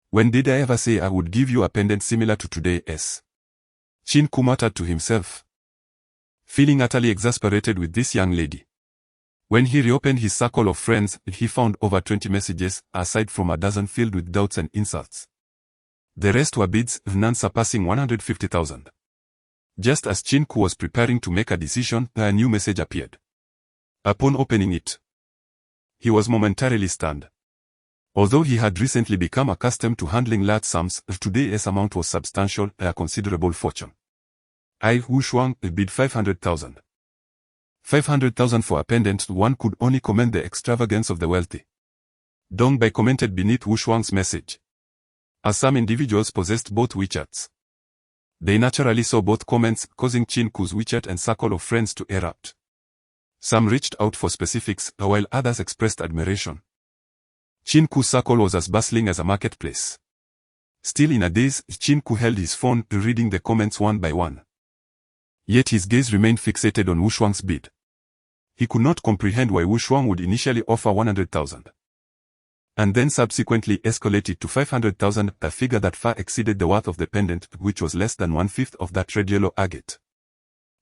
When did I ever say I would give you a pendant similar to today's? Qin Ke muttered to himself, feeling utterly exasperated with this young lady. When he reopened his circle of friends, he found over 20 messages, aside from a dozen filled with doubts and insults. The rest were bids, none surpassing 150,000. Just as Qin Ke was preparing to make a decision, a new message appeared. Upon opening it, he was momentarily stunned. Although he had recently become accustomed to handling large sums, today's amount was substantial, a considerable fortune. Wu Shuang bid 500,000. 500,000 for a pendant. One could only commend the extravagance of the wealthy. Dong Bai commented beneath Wu Shuang's message. As some individuals possessed both WeChats, they naturally saw both comments, causing Qin Ke's WeChat and circle of friends to erupt. Some reached out for specifics, while others expressed admiration. Qin Ke's circle was as bustling as a marketplace. Still in a daze, Qin Ke held his phone, reading the comments one by one. Yet his gaze remained fixated on Wu Shuang's bid. He could not comprehend why Wu Shuang would initially offer 100,000. And then subsequently escalate it to 500,000, a figure that far exceeded the worth of the pendant, which was less than 1/5 of that red yellow agate.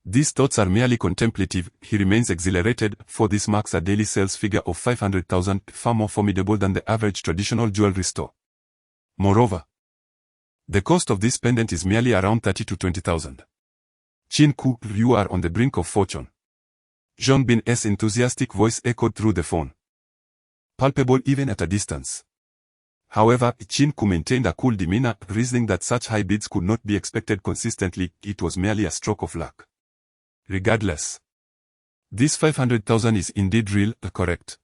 These thoughts are merely contemplative. He remains exhilarated, for this marks a daily sales figure of 500,000, far more formidable than the average traditional jewelry store. Moreover, the cost of this pendant is merely around 30 to 20,000. Qin Ke, you are on the brink of fortune. Zhang Bin's enthusiastic voice echoed through the phone, palpable even at a distance. However, Qin Ke maintained a cool demeanor, reasoning that such high bids could not be expected consistently. It was merely a stroke of luck. Regardless, this 500,000 is indeed real, correct.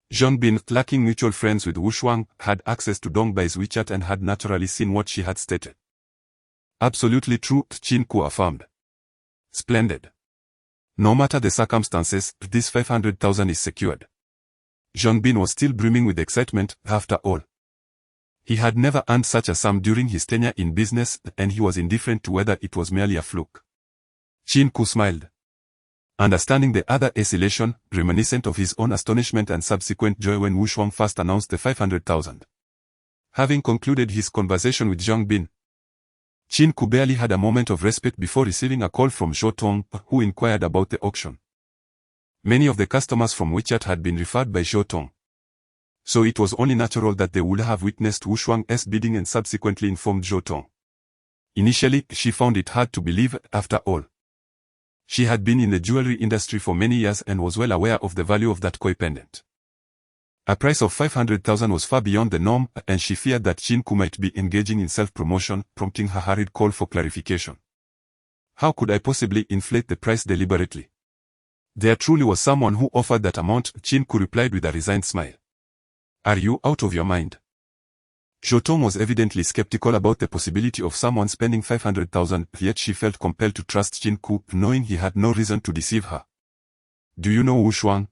Zhang Bin, lacking mutual friends with Wu Shuang, had access to Dong Bai's WeChat and had naturally seen what she had stated. Absolutely true, Qin Ke affirmed. Splendid. No matter the circumstances, this 500,000 is secured. Zhang Bin was still brimming with excitement. After all, he had never earned such a sum during his tenure in business, and he was indifferent to whether it was merely a fluke. Qin Ke smiled, understanding the other's elation, reminiscent of his own astonishment and subsequent joy when Wu Shuang first announced the 500,000. Having concluded his conversation with Zhang Bin, Qin Ke barely had a moment of respite before receiving a call from Zhou Tong, who inquired about the auction. Many of the customers from WeChat had been referred by Zhou Tong, so it was only natural that they would have witnessed Wu Shuang's bidding and subsequently informed Zhou Tong. Initially, she found it hard to believe. After all, she had been in the jewelry industry for many years and was well aware of the value of that koi pendant. A price of 500,000 was far beyond the norm, and she feared that Qin Ke might be engaging in self-promotion, prompting her hurried call for clarification. How could I possibly inflate the price deliberately? There truly was someone who offered that amount, Qin Ke replied with a resigned smile. Are you out of your mind? Zhou Tong was evidently skeptical about the possibility of someone spending 500,000, yet she felt compelled to trust Qin Ke, knowing he had no reason to deceive her. Do you know Wu Shuang?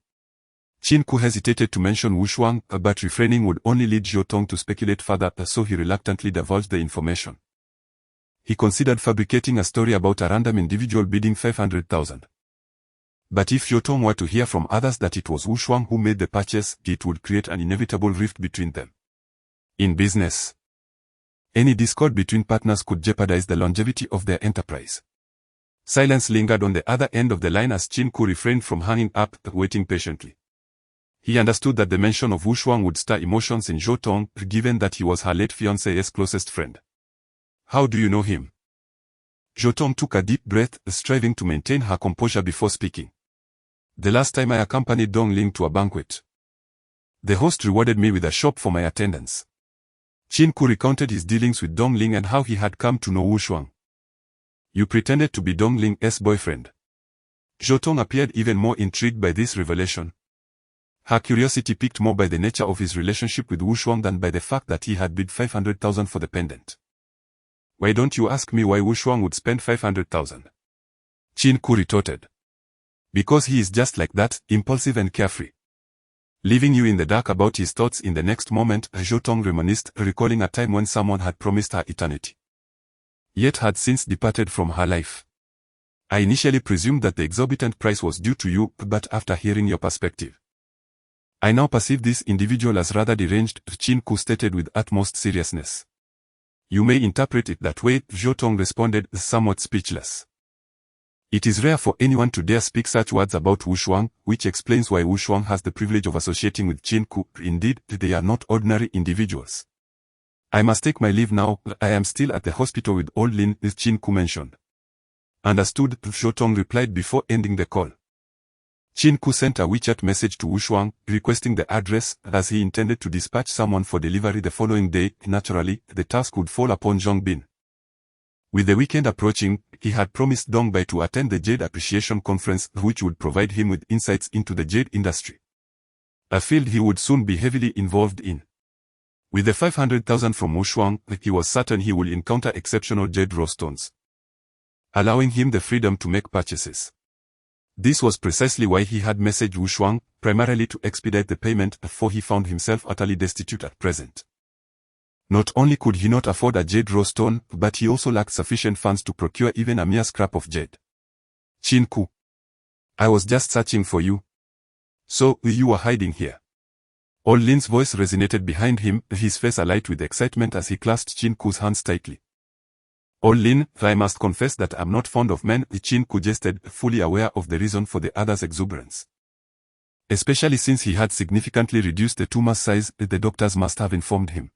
Qin Ke hesitated to mention Wu Shuang, but refraining would only lead Zhou Tong to speculate further, so he reluctantly divulged the information. He considered fabricating a story about a random individual bidding 500,000. But if Zhou Tong were to hear from others that it was Wu Shuang who made the purchase, it would create an inevitable rift between them. In business, any discord between partners could jeopardize the longevity of their enterprise. Silence lingered on the other end of the line as Qin Ke refrained from hanging up, waiting patiently. He understood that the mention of Wu Shuang would stir emotions in Zhou Tong, given that he was her late fiancé's closest friend. How do you know him? Zhou Tong took a deep breath, striving to maintain her composure before speaking. The last time I accompanied Dong Ling to a banquet, the host rewarded me with a shop for my attendance. Qin Ke recounted his dealings with Dong Ling and how he had come to know Wu Shuang. You pretended to be Dong Ling's boyfriend. Zhou Tong appeared even more intrigued by this revelation. Her curiosity piqued more by the nature of his relationship with Wu Shuang than by the fact that he had bid 500,000 for the pendant. Why don't you ask me why Wu Shuang would spend 500,000? Qin Ke retorted. Because he is just like that, impulsive and carefree. Leaving you in the dark about his thoughts in the next moment, Zhou Tong reminisced, recalling a time when someone had promised her eternity, yet had since departed from her life. I initially presumed that the exorbitant price was due to you, but after hearing your perspective, I now perceive this individual as rather deranged, Qin Ke stated with utmost seriousness. You may interpret it that way, Zhou Tong responded, somewhat speechless. It is rare for anyone to dare speak such words about Wu Shuang, which explains why Wu Shuang has the privilege of associating with Qin Ke. Indeed, they are not ordinary individuals. I must take my leave now, I am still at the hospital with old Lin, Qin Ke mentioned. Understood, Zhou Tong replied before ending the call. Qin Ke sent a WeChat message to Wu Shuang, requesting the address, as he intended to dispatch someone for delivery the following day. Naturally, the task would fall upon Zhang Bin. With the weekend approaching, he had promised Dong Bai to attend the Jade Appreciation Conference, which would provide him with insights into the jade industry, a field he would soon be heavily involved in. With the 500,000 from Wu Shuang, he was certain he would encounter exceptional jade raw stones, allowing him the freedom to make purchases. This was precisely why he had messaged Wu Shuang, primarily to expedite the payment, for he found himself utterly destitute at present. Not only could he not afford a jade raw stone, but he also lacked sufficient funds to procure even a mere scrap of jade. Qin Ke, I was just searching for you. So, you were hiding here. Old Lin's voice resonated behind him, his face alight with excitement as he clasped Qin Ke's hands tightly. Old Lin, I must confess that I'm not fond of men, Qin Ke jested, fully aware of the reason for the other's exuberance. Especially since he had significantly reduced the tumor's size, the doctors must have informed him.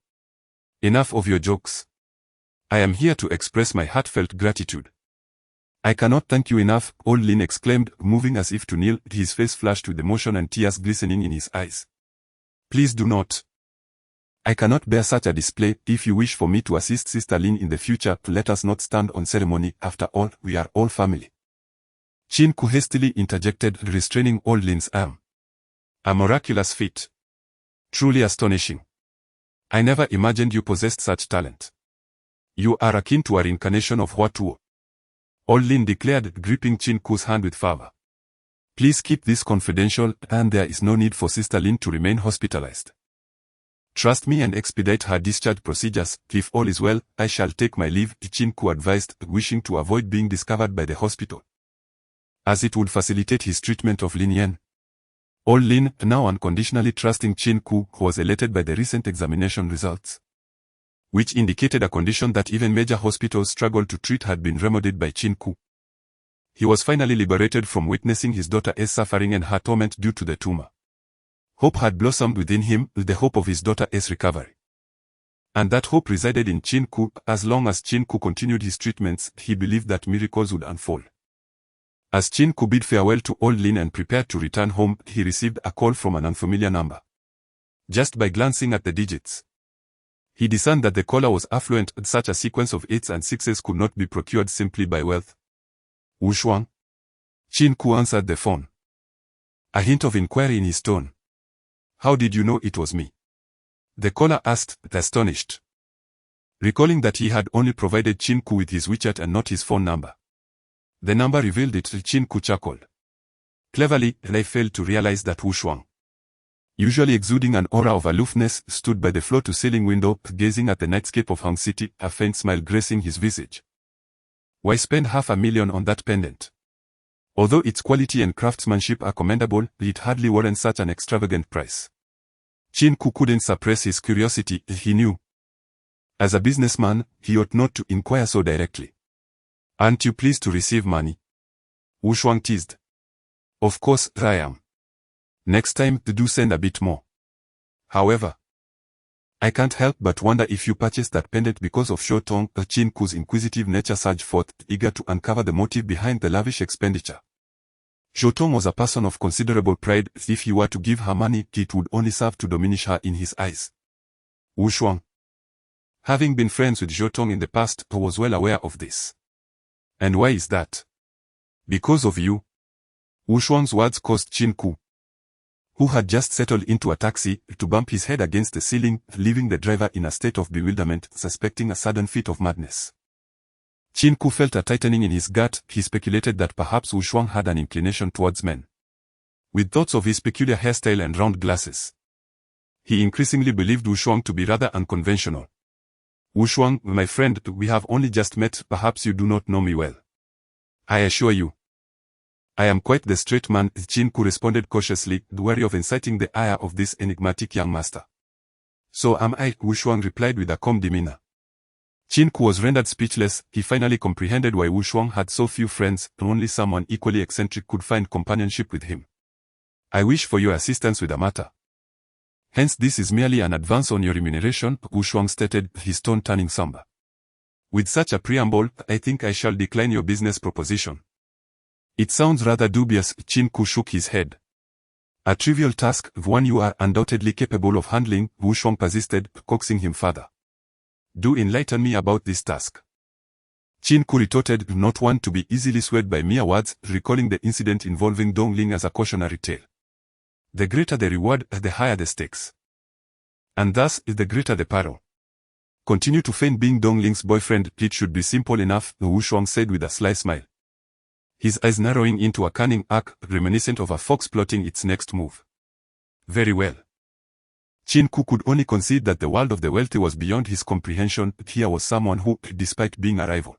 Enough of your jokes. I am here to express my heartfelt gratitude. I cannot thank you enough, Old Lin exclaimed, moving as if to kneel, his face flushed with emotion and tears glistening in his eyes. Please do not. I cannot bear such a display. If you wish for me to assist Sister Lin in the future, let us not stand on ceremony. After all, we are all family. Qin Ke hastily interjected, restraining Old Lin's arm. A miraculous feat. Truly astonishing. I never imagined you possessed such talent. You are akin to a reincarnation of Hua Tuo, Old Lin declared, gripping Qin Ke's hand with fervor. Please keep this confidential, and there is no need for Sister Lin to remain hospitalized. Trust me and expedite her discharge procedures. If all is well, I shall take my leave, Qin Ke advised, wishing to avoid being discovered by the hospital, as it would facilitate his treatment of Lin Yan. Old Lin, now unconditionally trusting Qin Ke, was elated by the recent examination results, which indicated a condition that even major hospitals struggled to treat had been remedied by Qin Ke. He was finally liberated from witnessing his daughter's suffering and her torment due to the tumor. Hope had blossomed within him, the hope of his daughter's recovery. And that hope resided in Qin Ke. As long as Qin Ke continued his treatments, he believed that miracles would unfold. As Qin Ke bid farewell to Old Lin and prepared to return home, he received a call from an unfamiliar number. Just by glancing at the digits, he discerned that the caller was affluent. Such a sequence of 8s and 6s could not be procured simply by wealth. Wu Shuang? Qin Ke answered the phone, a hint of inquiry in his tone. How did you know it was me? The caller asked, astonished, recalling that he had only provided Qin Ke with his WeChat and not his phone number. The number revealed it. Qin Ke chuckled. Cleverly, I failed to realize that Wu Shuang, usually exuding an aura of aloofness, stood by the floor-to-ceiling window, gazing at the nightscape of Hong City, a faint smile gracing his visage. Why spend $500,000 on that pendant? Although its quality and craftsmanship are commendable, it hardly warrants such an extravagant price. Qin Ke couldn't suppress his curiosity. He knew, as a businessman, he ought not to inquire so directly. Aren't you pleased to receive money? Wu Shuang teased. Of course, I am. Next time, do send a bit more. However, I can't help but wonder if you purchased that pendant because of Zhou Tong. Qin Ke's inquisitive nature surged forth, eager to uncover the motive behind the lavish expenditure. Zhou Tong was a person of considerable pride. If he were to give her money, it would only serve to diminish her in his eyes. Wu Shuang, having been friends with Zhou Tong in the past, was well aware of this. And why is that? Because of you. Wu Shuang's words caused Qin Ke, who had just settled into a taxi, to bump his head against the ceiling, leaving the driver in a state of bewilderment, suspecting a sudden fit of madness. Qin Ke felt a tightening in his gut. He speculated that perhaps Wu Shuang had an inclination towards men. with thoughts of his peculiar hairstyle and round glasses. He increasingly believed Wu Shuang to be rather unconventional. Wu Shuang, my friend, we have only just met, perhaps you do not know me well. I assure you. I am quite the straight man, Qin Ke responded cautiously, wary of inciting the ire of this enigmatic young master. So am I, Wu Shuang replied with a calm demeanor. Qin Ke was rendered speechless. He finally comprehended why Wu Shuang had so few friends, and only someone equally eccentric could find companionship with him. I wish for your assistance with the matter. Hence this is merely an advance on your remuneration, Wu Shuang stated, his tone turning somber. With such a preamble, I think I shall decline your business proposition. It sounds rather dubious, Qin Ke shook his head. A trivial task, one you are undoubtedly capable of handling, Wu Shuang persisted, coaxing him further. Do enlighten me about this task. Qin Ke retorted, not one to be easily swayed by mere words, recalling the incident involving Dongling as a cautionary tale. The greater the reward, the higher the stakes. And thus, the greater the peril. Continue to feign being Dongling's boyfriend, it should be simple enough, Wu Shuang said with a sly smile. His eyes narrowing into a cunning arc, reminiscent of a fox plotting its next move. Very well. Qin Ke could only concede that the world of the wealthy was beyond his comprehension, but here was someone who, despite being a rival,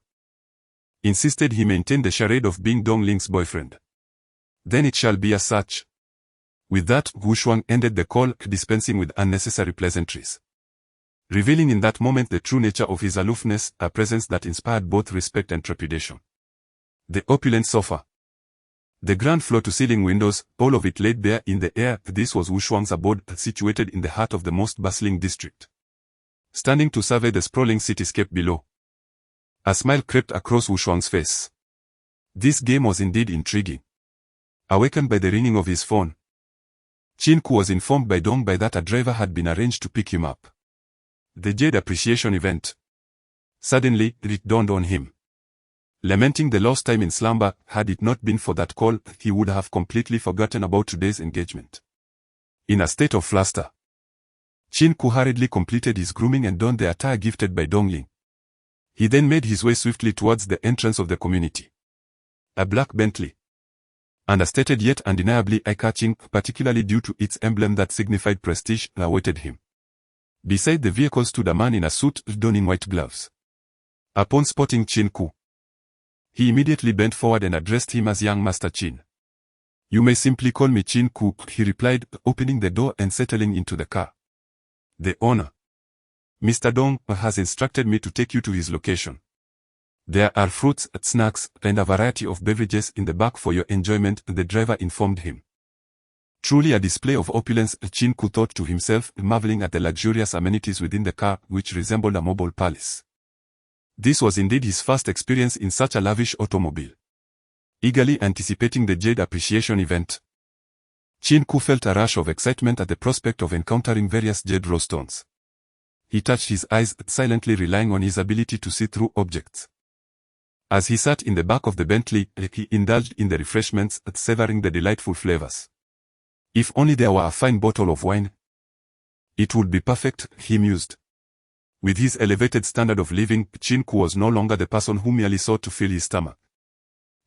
insisted he maintain the charade of being Dongling's boyfriend. Then it shall be as such. With that, Wu Shuang ended the call, dispensing with unnecessary pleasantries, revealing in that moment the true nature of his aloofness, a presence that inspired both respect and trepidation. The opulent sofa. The grand floor-to-ceiling windows, all of it laid bare in the air, this was Wu Shuang's abode, situated in the heart of the most bustling district, standing to survey the sprawling cityscape below. A smile crept across Wu Shuang's face. This game was indeed intriguing. Awakened by the ringing of his phone, Qin Ke was informed by Dong Bai that a driver had been arranged to pick him up. The Jade appreciation event. Suddenly, it dawned on him. Lamenting the lost time in slumber, had it not been for that call, he would have completely forgotten about today's engagement. In a state of fluster, Qin Ke hurriedly completed his grooming and donned the attire gifted by Dongling. He then made his way swiftly towards the entrance of the community. A black Bentley, understated yet undeniably eye-catching, particularly due to its emblem that signified prestige, awaited him. Beside the vehicle stood a man in a suit, donning white gloves. Upon spotting Qin Ke, he immediately bent forward and addressed him as young Master Qin. You may simply call me Qin Ke, he replied, opening the door and settling into the car. The owner, Mr. Dong, has instructed me to take you to his location. There are fruits, snacks, and a variety of beverages in the back for your enjoyment, the driver informed him. Truly a display of opulence, Qin Ke thought to himself, marveling at the luxurious amenities within the car, which resembled a mobile palace. This was indeed his first experience in such a lavish automobile. Eagerly anticipating the Jade appreciation event, Qin Ke felt a rush of excitement at the prospect of encountering various jade rose-stones. He touched his eyes, silently relying on his ability to see through objects. As he sat in the back of the Bentley, he indulged in the refreshments, savoring the delightful flavors. If only there were a fine bottle of wine, it would be perfect, he mused. With his elevated standard of living, Qin Ke was no longer the person who merely sought to fill his stomach.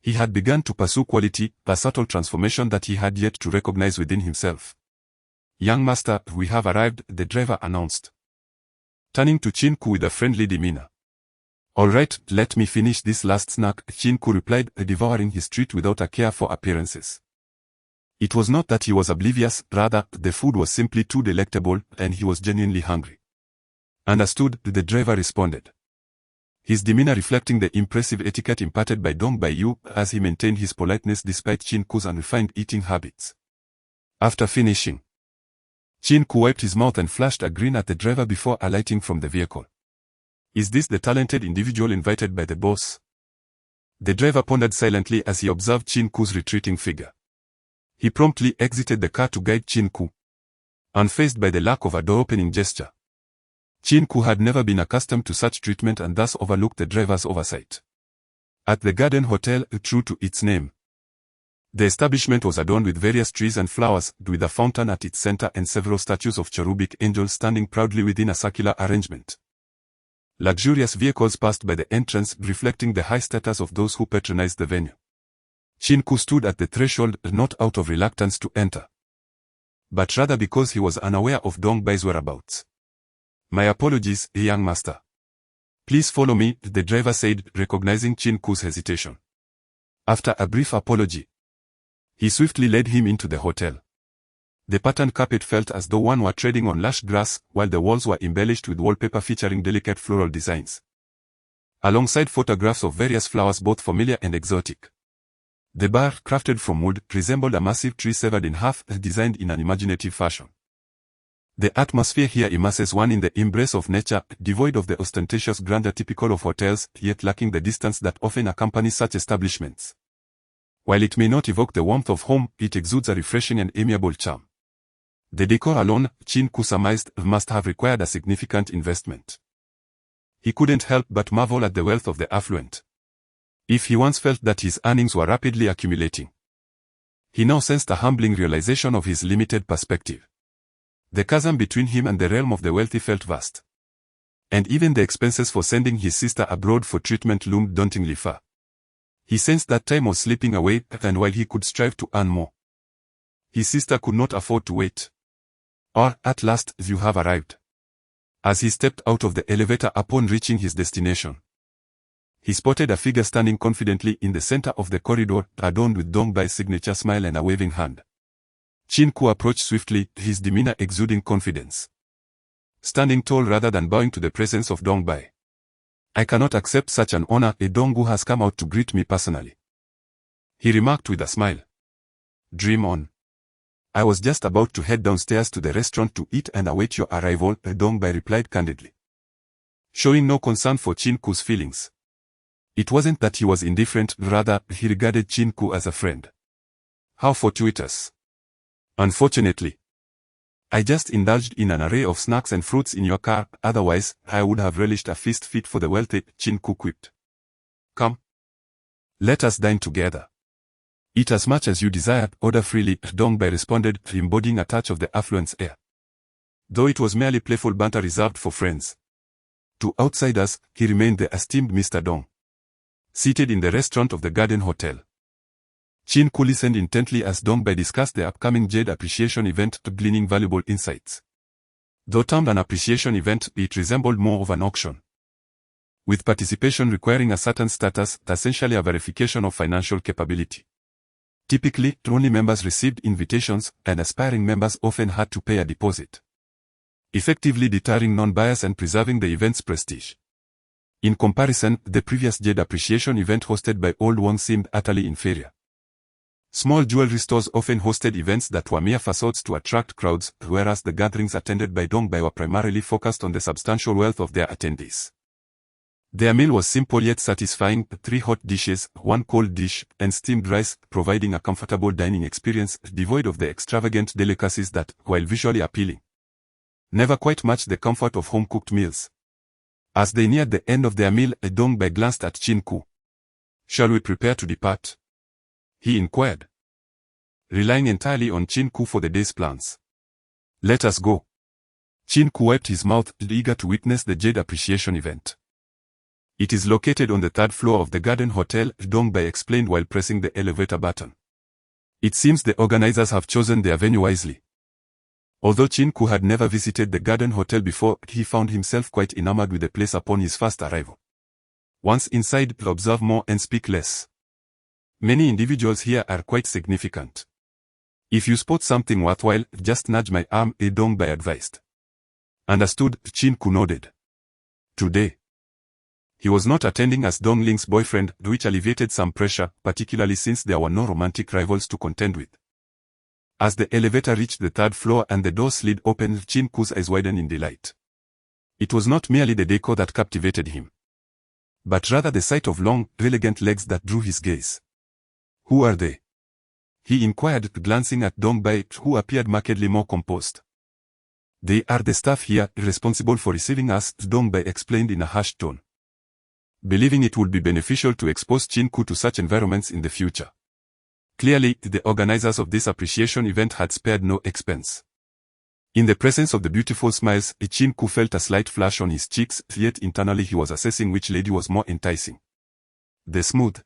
He had begun to pursue quality, a subtle transformation that he had yet to recognize within himself. Young master, we have arrived, the driver announced, turning to Qin Ke with a friendly demeanor. All right, let me finish this last snack, Qin Ke replied, devouring his treat without a care for appearances. It was not that he was oblivious, rather, the food was simply too delectable, and he was genuinely hungry. Understood, the driver responded, his demeanor reflecting the impressive etiquette imparted by Dong Bai as he maintained his politeness despite Qin Ke's unrefined eating habits. After finishing, Qin Ke wiped his mouth and flashed a grin at the driver before alighting from the vehicle. Is this the talented individual invited by the boss? The driver pondered silently as he observed Qin Ke's retreating figure. He promptly exited the car to guide Qin Ke, unfazed by the lack of a door-opening gesture. Qin Ke had never been accustomed to such treatment and thus overlooked the driver's oversight. At the Garden Hotel, true to its name, the establishment was adorned with various trees and flowers, with a fountain at its center and several statues of cherubic angels standing proudly within a circular arrangement. Luxurious vehicles passed by the entrance, reflecting the high status of those who patronized the venue. Qin Ke stood at the threshold, not out of reluctance to enter, but rather because he was unaware of Dong Bai's whereabouts. "My apologies, young master. Please follow me," the driver said, recognizing Qin Ke's hesitation. After a brief apology, he swiftly led him into the hotel. The patterned carpet felt as though one were treading on lush grass, while the walls were embellished with wallpaper featuring delicate floral designs, alongside photographs of various flowers both familiar and exotic. The bar, crafted from wood, resembled a massive tree severed in half, designed in an imaginative fashion. The atmosphere here immerses one in the embrace of nature, devoid of the ostentatious grandeur typical of hotels, yet lacking the distance that often accompanies such establishments. While it may not evoke the warmth of home, it exudes a refreshing and amiable charm. The decor alone, Qin Ke surmised, must have required a significant investment. He couldn't help but marvel at the wealth of the affluent. If he once felt that his earnings were rapidly accumulating, he now sensed a humbling realization of his limited perspective. The chasm between him and the realm of the wealthy felt vast. And even the expenses for sending his sister abroad for treatment loomed dauntingly far. He sensed that time was slipping away, and while he could strive to earn more, his sister could not afford to wait. "Or, at last, you have arrived." As he stepped out of the elevator upon reaching his destination, he spotted a figure standing confidently in the center of the corridor, adorned with Dong Bai's signature smile and a waving hand. Qin Ke approached swiftly, his demeanor exuding confidence, standing tall rather than bowing to the presence of Dong Bai. "I cannot accept such an honor. A Donggu has come out to greet me personally," he remarked with a smile. "Dream on. I was just about to head downstairs to the restaurant to eat and await your arrival," Dong Bai replied candidly, showing no concern for Qin Ke's feelings. It wasn't that he was indifferent, rather, he regarded Qin Ke as a friend. "How fortuitous. Unfortunately, I just indulged in an array of snacks and fruits in your car, otherwise, I would have relished a feast fit for the wealthy," Qin Ke quipped. "Come. Let us dine together. Eat as much as you desire, order freely," Dong Bai responded, embodying a touch of the affluence air, though it was merely playful banter reserved for friends. To outsiders, he remained the esteemed Mr. Dong, seated in the restaurant of the Garden Hotel. Qin Ke listened intently as Dong Bai discussed the upcoming Jade Appreciation event, gleaning valuable insights. Though termed an appreciation event, it resembled more of an auction, with participation requiring a certain status, essentially a verification of financial capability. Typically, only members received invitations, and aspiring members often had to pay a deposit, effectively deterring non-buyers and preserving the event's prestige. In comparison, the previous Jade Appreciation event hosted by Old Wong seemed utterly inferior. Small jewelry stores often hosted events that were mere facades to attract crowds, whereas the gatherings attended by Dong Bai were primarily focused on the substantial wealth of their attendees. Their meal was simple yet satisfying: 3 hot dishes, 1 cold dish, and steamed rice, providing a comfortable dining experience devoid of the extravagant delicacies that, while visually appealing, never quite matched the comfort of home-cooked meals. As they neared the end of their meal, Dong Bai glanced at Qin Ke. "Shall we prepare to depart?" he inquired, relying entirely on Qin Ke for the day's plans. "Let us go." Qin Ke wiped his mouth, eager to witness the Jade Appreciation event. "It is located on the 3rd floor of the Garden Hotel," Dong Bai explained while pressing the elevator button. "It seems the organizers have chosen their venue wisely." Although Qin Ke had never visited the Garden Hotel before, he found himself quite enamored with the place upon his first arrival. Once inside, observe more and speak less. Many individuals here are quite significant. If you spot something worthwhile, just nudge my arm, Dong Bai advised. "Understood," Qin Ke nodded. Today, he was not attending as Dong Ling's boyfriend, which alleviated some pressure, particularly since there were no romantic rivals to contend with. As the elevator reached the 3rd floor and the door slid open, Qin Ke's eyes widened in delight. It was not merely the decor that captivated him, but rather the sight of long, elegant legs that drew his gaze. "Who are they?" he inquired, glancing at Dong Bai, who appeared markedly more composed. "They are the staff here, responsible for receiving us," Dong Bai explained in a hushed tone, believing it would be beneficial to expose Qin Ke to such environments in the future. Clearly, the organizers of this appreciation event had spared no expense. In the presence of the beautiful smiles, Qin Ke felt a slight flush on his cheeks, yet internally he was assessing which lady was more enticing: the smooth,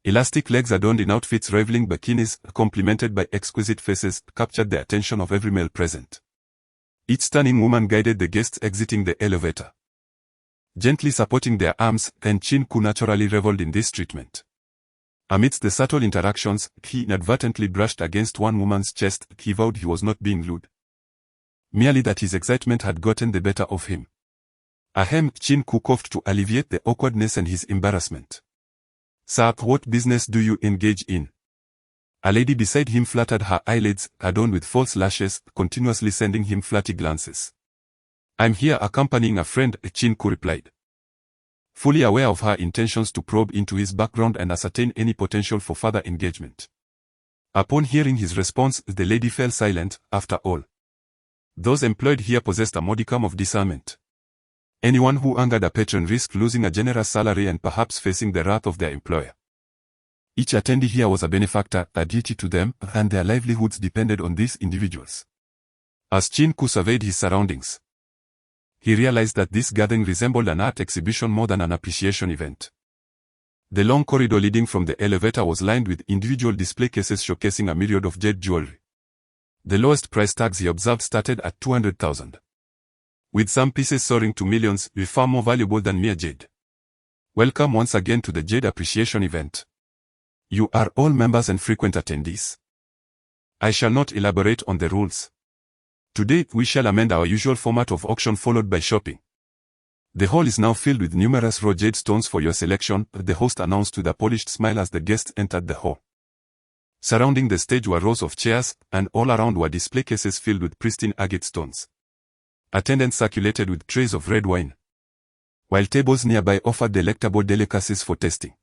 Elastic legs adorned in outfits rivaling bikinis, complemented by exquisite faces, captured the attention of every male present. Each stunning woman guided the guests exiting the elevator, gently supporting their arms, and Qin Ke naturally reveled in this treatment. Amidst the subtle interactions, he inadvertently brushed against one woman's chest. He vowed he was not being lewd, merely that his excitement had gotten the better of him. Ahem, Qin Ke coughed to alleviate the awkwardness and his embarrassment. Sir, what business do you engage in? A lady beside him fluttered her eyelids, adorned with false lashes, continuously sending him flirty glances. I'm here accompanying a friend, Qin Ke replied, fully aware of her intentions to probe into his background and ascertain any potential for further engagement. Upon hearing his response, the lady fell silent. After all, those employed here possessed a modicum of discernment. Anyone who angered a patron risked losing a generous salary and perhaps facing the wrath of their employer. Each attendee here was a benefactor, a duty to them, and their livelihoods depended on these individuals. As Qin Ke surveyed his surroundings, he realized that this gathering resembled an art exhibition more than an appreciation event. The long corridor leading from the elevator was lined with individual display cases showcasing a myriad of jade jewelry. The lowest price tags he observed started at 200,000. With some pieces soaring to millions, far more valuable than mere jade. Welcome once again to the Jade Appreciation event. You are all members and frequent attendees. I shall not elaborate on the rules. Today, we shall amend our usual format of auction followed by shopping. The hall is now filled with numerous raw jade stones for your selection, the host announced with a polished smile as the guests entered the hall. Surrounding the stage were rows of chairs, and all around were display cases filled with pristine agate stones. Attendants circulated with trays of red wine, while tables nearby offered delectable delicacies for tasting.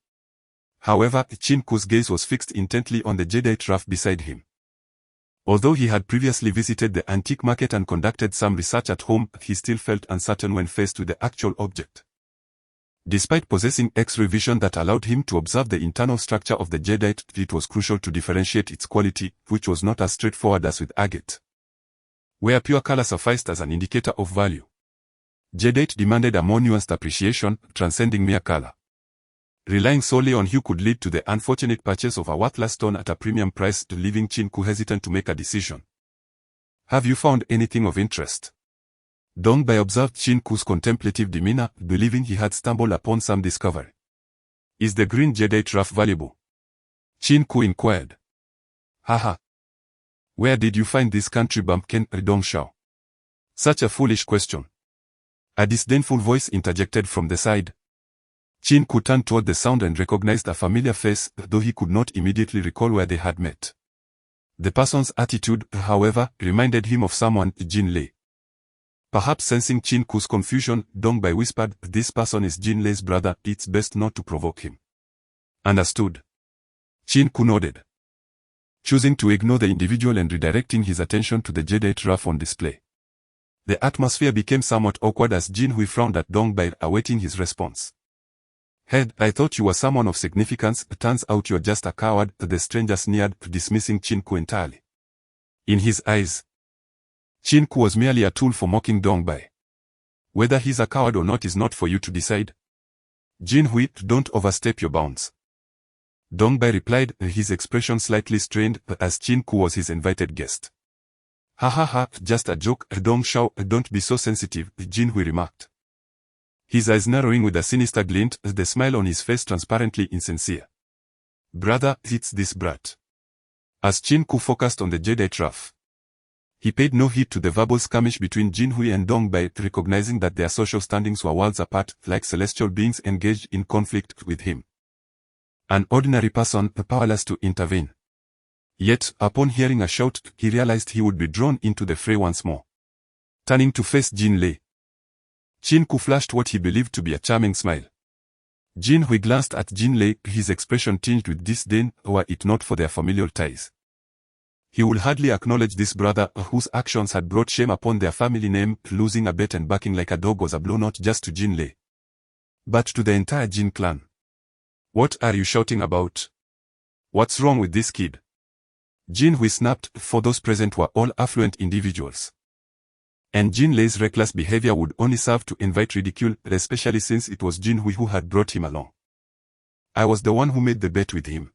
However, Qin Ke's gaze was fixed intently on the jadeite raft beside him. Although he had previously visited the antique market and conducted some research at home, he still felt uncertain when faced with the actual object. Despite possessing X-ray vision that allowed him to observe the internal structure of the jadeite, it was crucial to differentiate its quality, which was not as straightforward as with agate, where pure color sufficed as an indicator of value. Jadeite demanded a more nuanced appreciation, transcending mere color. Relying solely on hue could lead to the unfortunate purchase of a worthless stone at a premium price, leaving Qin Ke hesitant to make a decision. Have you found anything of interest? Dongbei observed Qin Ke's contemplative demeanor, believing he had stumbled upon some discovery. Is the green jadeite raft valuable? Qin Ke inquired. Haha. Where did you find this country bumpkin, Dongshao? Such a foolish question. A disdainful voice interjected from the side. Qin Ke turned toward the sound and recognized a familiar face, though he could not immediately recall where they had met. The person's attitude, however, reminded him of someone, Jin Lei. Perhaps sensing Qin Ke's confusion, Dongbei whispered, "This person is Jin Lei's brother, it's best not to provoke him." Understood. Qin Ke nodded, choosing to ignore the individual and redirecting his attention to the jadeite raft on display. The atmosphere became somewhat awkward as Jin Hui frowned at Dongbei, awaiting his response. "Head, I thought you were someone of significance, turns out you're just a coward," the stranger sneered, dismissing Qin Ke entirely. In his eyes, Qin Ke was merely a tool for mocking Dongbei. Whether he's a coward or not is not for you to decide. Jin Hui, don't overstep your bounds. Dongbei replied, his expression slightly strained, as Qin Ke was his invited guest. "Ha ha ha, just a joke, Dongshao, don't be so sensitive," Jin Hui remarked, his eyes narrowing with a sinister glint, the smile on his face transparently insincere. "Brother, it's this brat." As Qin Ke focused on the jadeite raft, he paid no heed to the verbal skirmish between Jin Hui and Dongbei, recognizing that their social standings were worlds apart, like celestial beings engaged in conflict with him. An ordinary person, powerless to intervene. Yet, upon hearing a shout, he realized he would be drawn into the fray once more. Turning to face Jin Lei, Qin Ke flashed what he believed to be a charming smile. Jin Hui glanced at Jin Lei, his expression tinged with disdain, were it not for their familial ties. He would hardly acknowledge this brother, whose actions had brought shame upon their family name. Losing a bet and barking like a dog was a blow not just to Jin Lei, but to the entire Jin clan. "What are you shouting about? What's wrong with this kid?" Jin Hui snapped, for those present were all affluent individuals, and Jin Lei's reckless behavior would only serve to invite ridicule, especially since it was Jin Hui who had brought him along. I was the one who made the bet with him.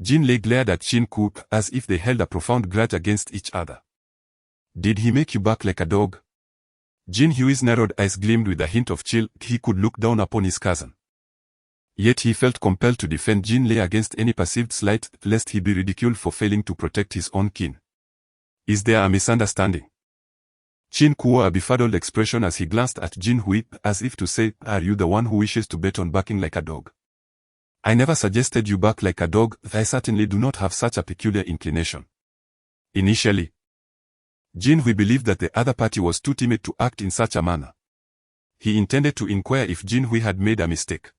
Jin Lei glared at Qin Ke as if they held a profound grudge against each other. Did he make you bark like a dog? Jin Hui's narrowed eyes gleamed with a hint of chill. He could look down upon his cousin. Yet he felt compelled to defend Jin Lei against any perceived slight, lest he be ridiculed for failing to protect his own kin. Is there a misunderstanding? Qin Ke wore a befuddled expression as he glanced at Jin Hui, as if to say, are you the one who wishes to bet on barking like a dog? I never suggested you bark like a dog. I certainly do not have such a peculiar inclination. Initially, Jin Hui believed that the other party was too timid to act in such a manner. He intended to inquire if Jin Hui had made a mistake.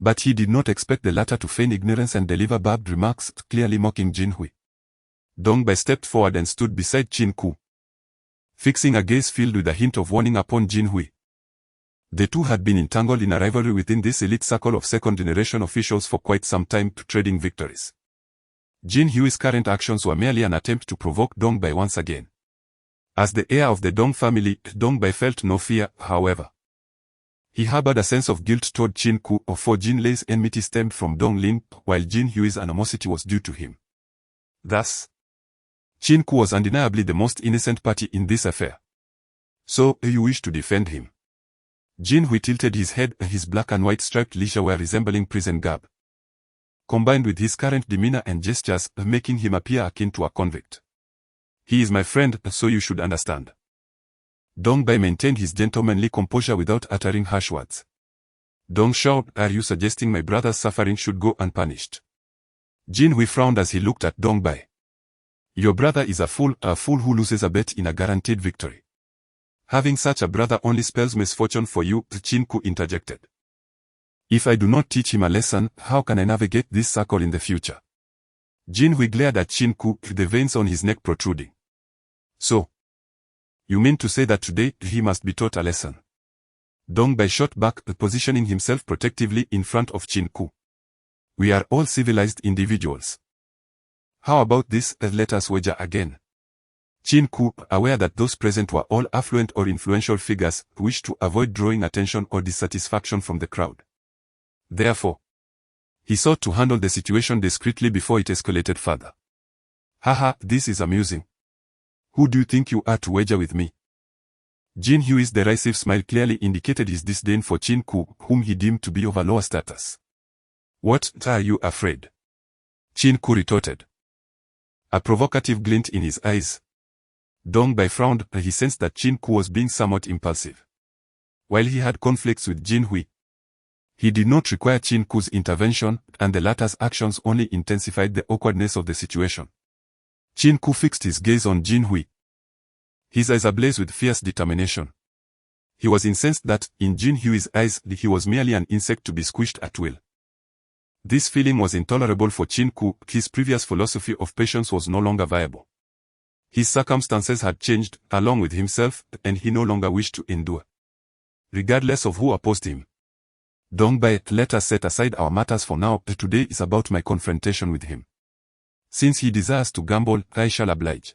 But he did not expect the latter to feign ignorance and deliver barbed remarks, clearly mocking Jin Hui. Dong Bai stepped forward and stood beside Qin Ke, fixing a gaze filled with a hint of warning upon Jin Hui. The two had been entangled in a rivalry within this elite circle of second-generation officials for quite some time, trading victories. Jin Hui's current actions were merely an attempt to provoke Dong Bai once again. As the heir of the Dong family, Dong Bai felt no fear, however. He harbored a sense of guilt toward Qin Ke, for Jin Lei's enmity stemmed from Dong Lin, while Jin Hui's animosity was due to him. Thus, Qin Ke was undeniably the most innocent party in this affair. So, you wish to defend him? Jin Hui tilted his head, his black and white striped leisure wear resembling prison garb, combined with his current demeanor and gestures, making him appear akin to a convict. He is my friend, so you should understand. Dong Bai maintained his gentlemanly composure without uttering harsh words. Dong Shao, are you suggesting my brother's suffering should go unpunished? Jin Hui frowned as he looked at Dong Bai. Your brother is a fool who loses a bet in a guaranteed victory. Having such a brother only spells misfortune for you, Qin Ke interjected. If I do not teach him a lesson, how can I navigate this circle in the future? Jin Hui glared at Qin Ke, the veins on his neck protruding. So, you mean to say that today he must be taught a lesson? Dong Bai shot back, positioning himself protectively in front of Qin Ke. We are all civilized individuals. How about this, let us wager again. Qin Ke, aware that those present were all affluent or influential figures, wished to avoid drawing attention or dissatisfaction from the crowd. Therefore, he sought to handle the situation discreetly before it escalated further. Haha, this is amusing. Who do you think you are to wager with me? Jin Hui's derisive smile clearly indicated his disdain for Qin Ke, whom he deemed to be of a lower status. What, are you afraid? Qin Ke retorted, a provocative glint in his eyes. Dong Bai frowned, he sensed that Qin Ke was being somewhat impulsive. While he had conflicts with Jin Hui, he did not require Qin Ke's intervention, and the latter's actions only intensified the awkwardness of the situation. Qin Ke fixed his gaze on Jin Hui, his eyes ablaze with fierce determination. He was incensed that, in Jin Hui's eyes, he was merely an insect to be squished at will. This feeling was intolerable for Qin Ke. His previous philosophy of patience was no longer viable. His circumstances had changed, along with himself, and he no longer wished to endure, regardless of who opposed him. Dong Bai, let us set aside our matters for now. Today is about my confrontation with him. Since he desires to gamble, I shall oblige.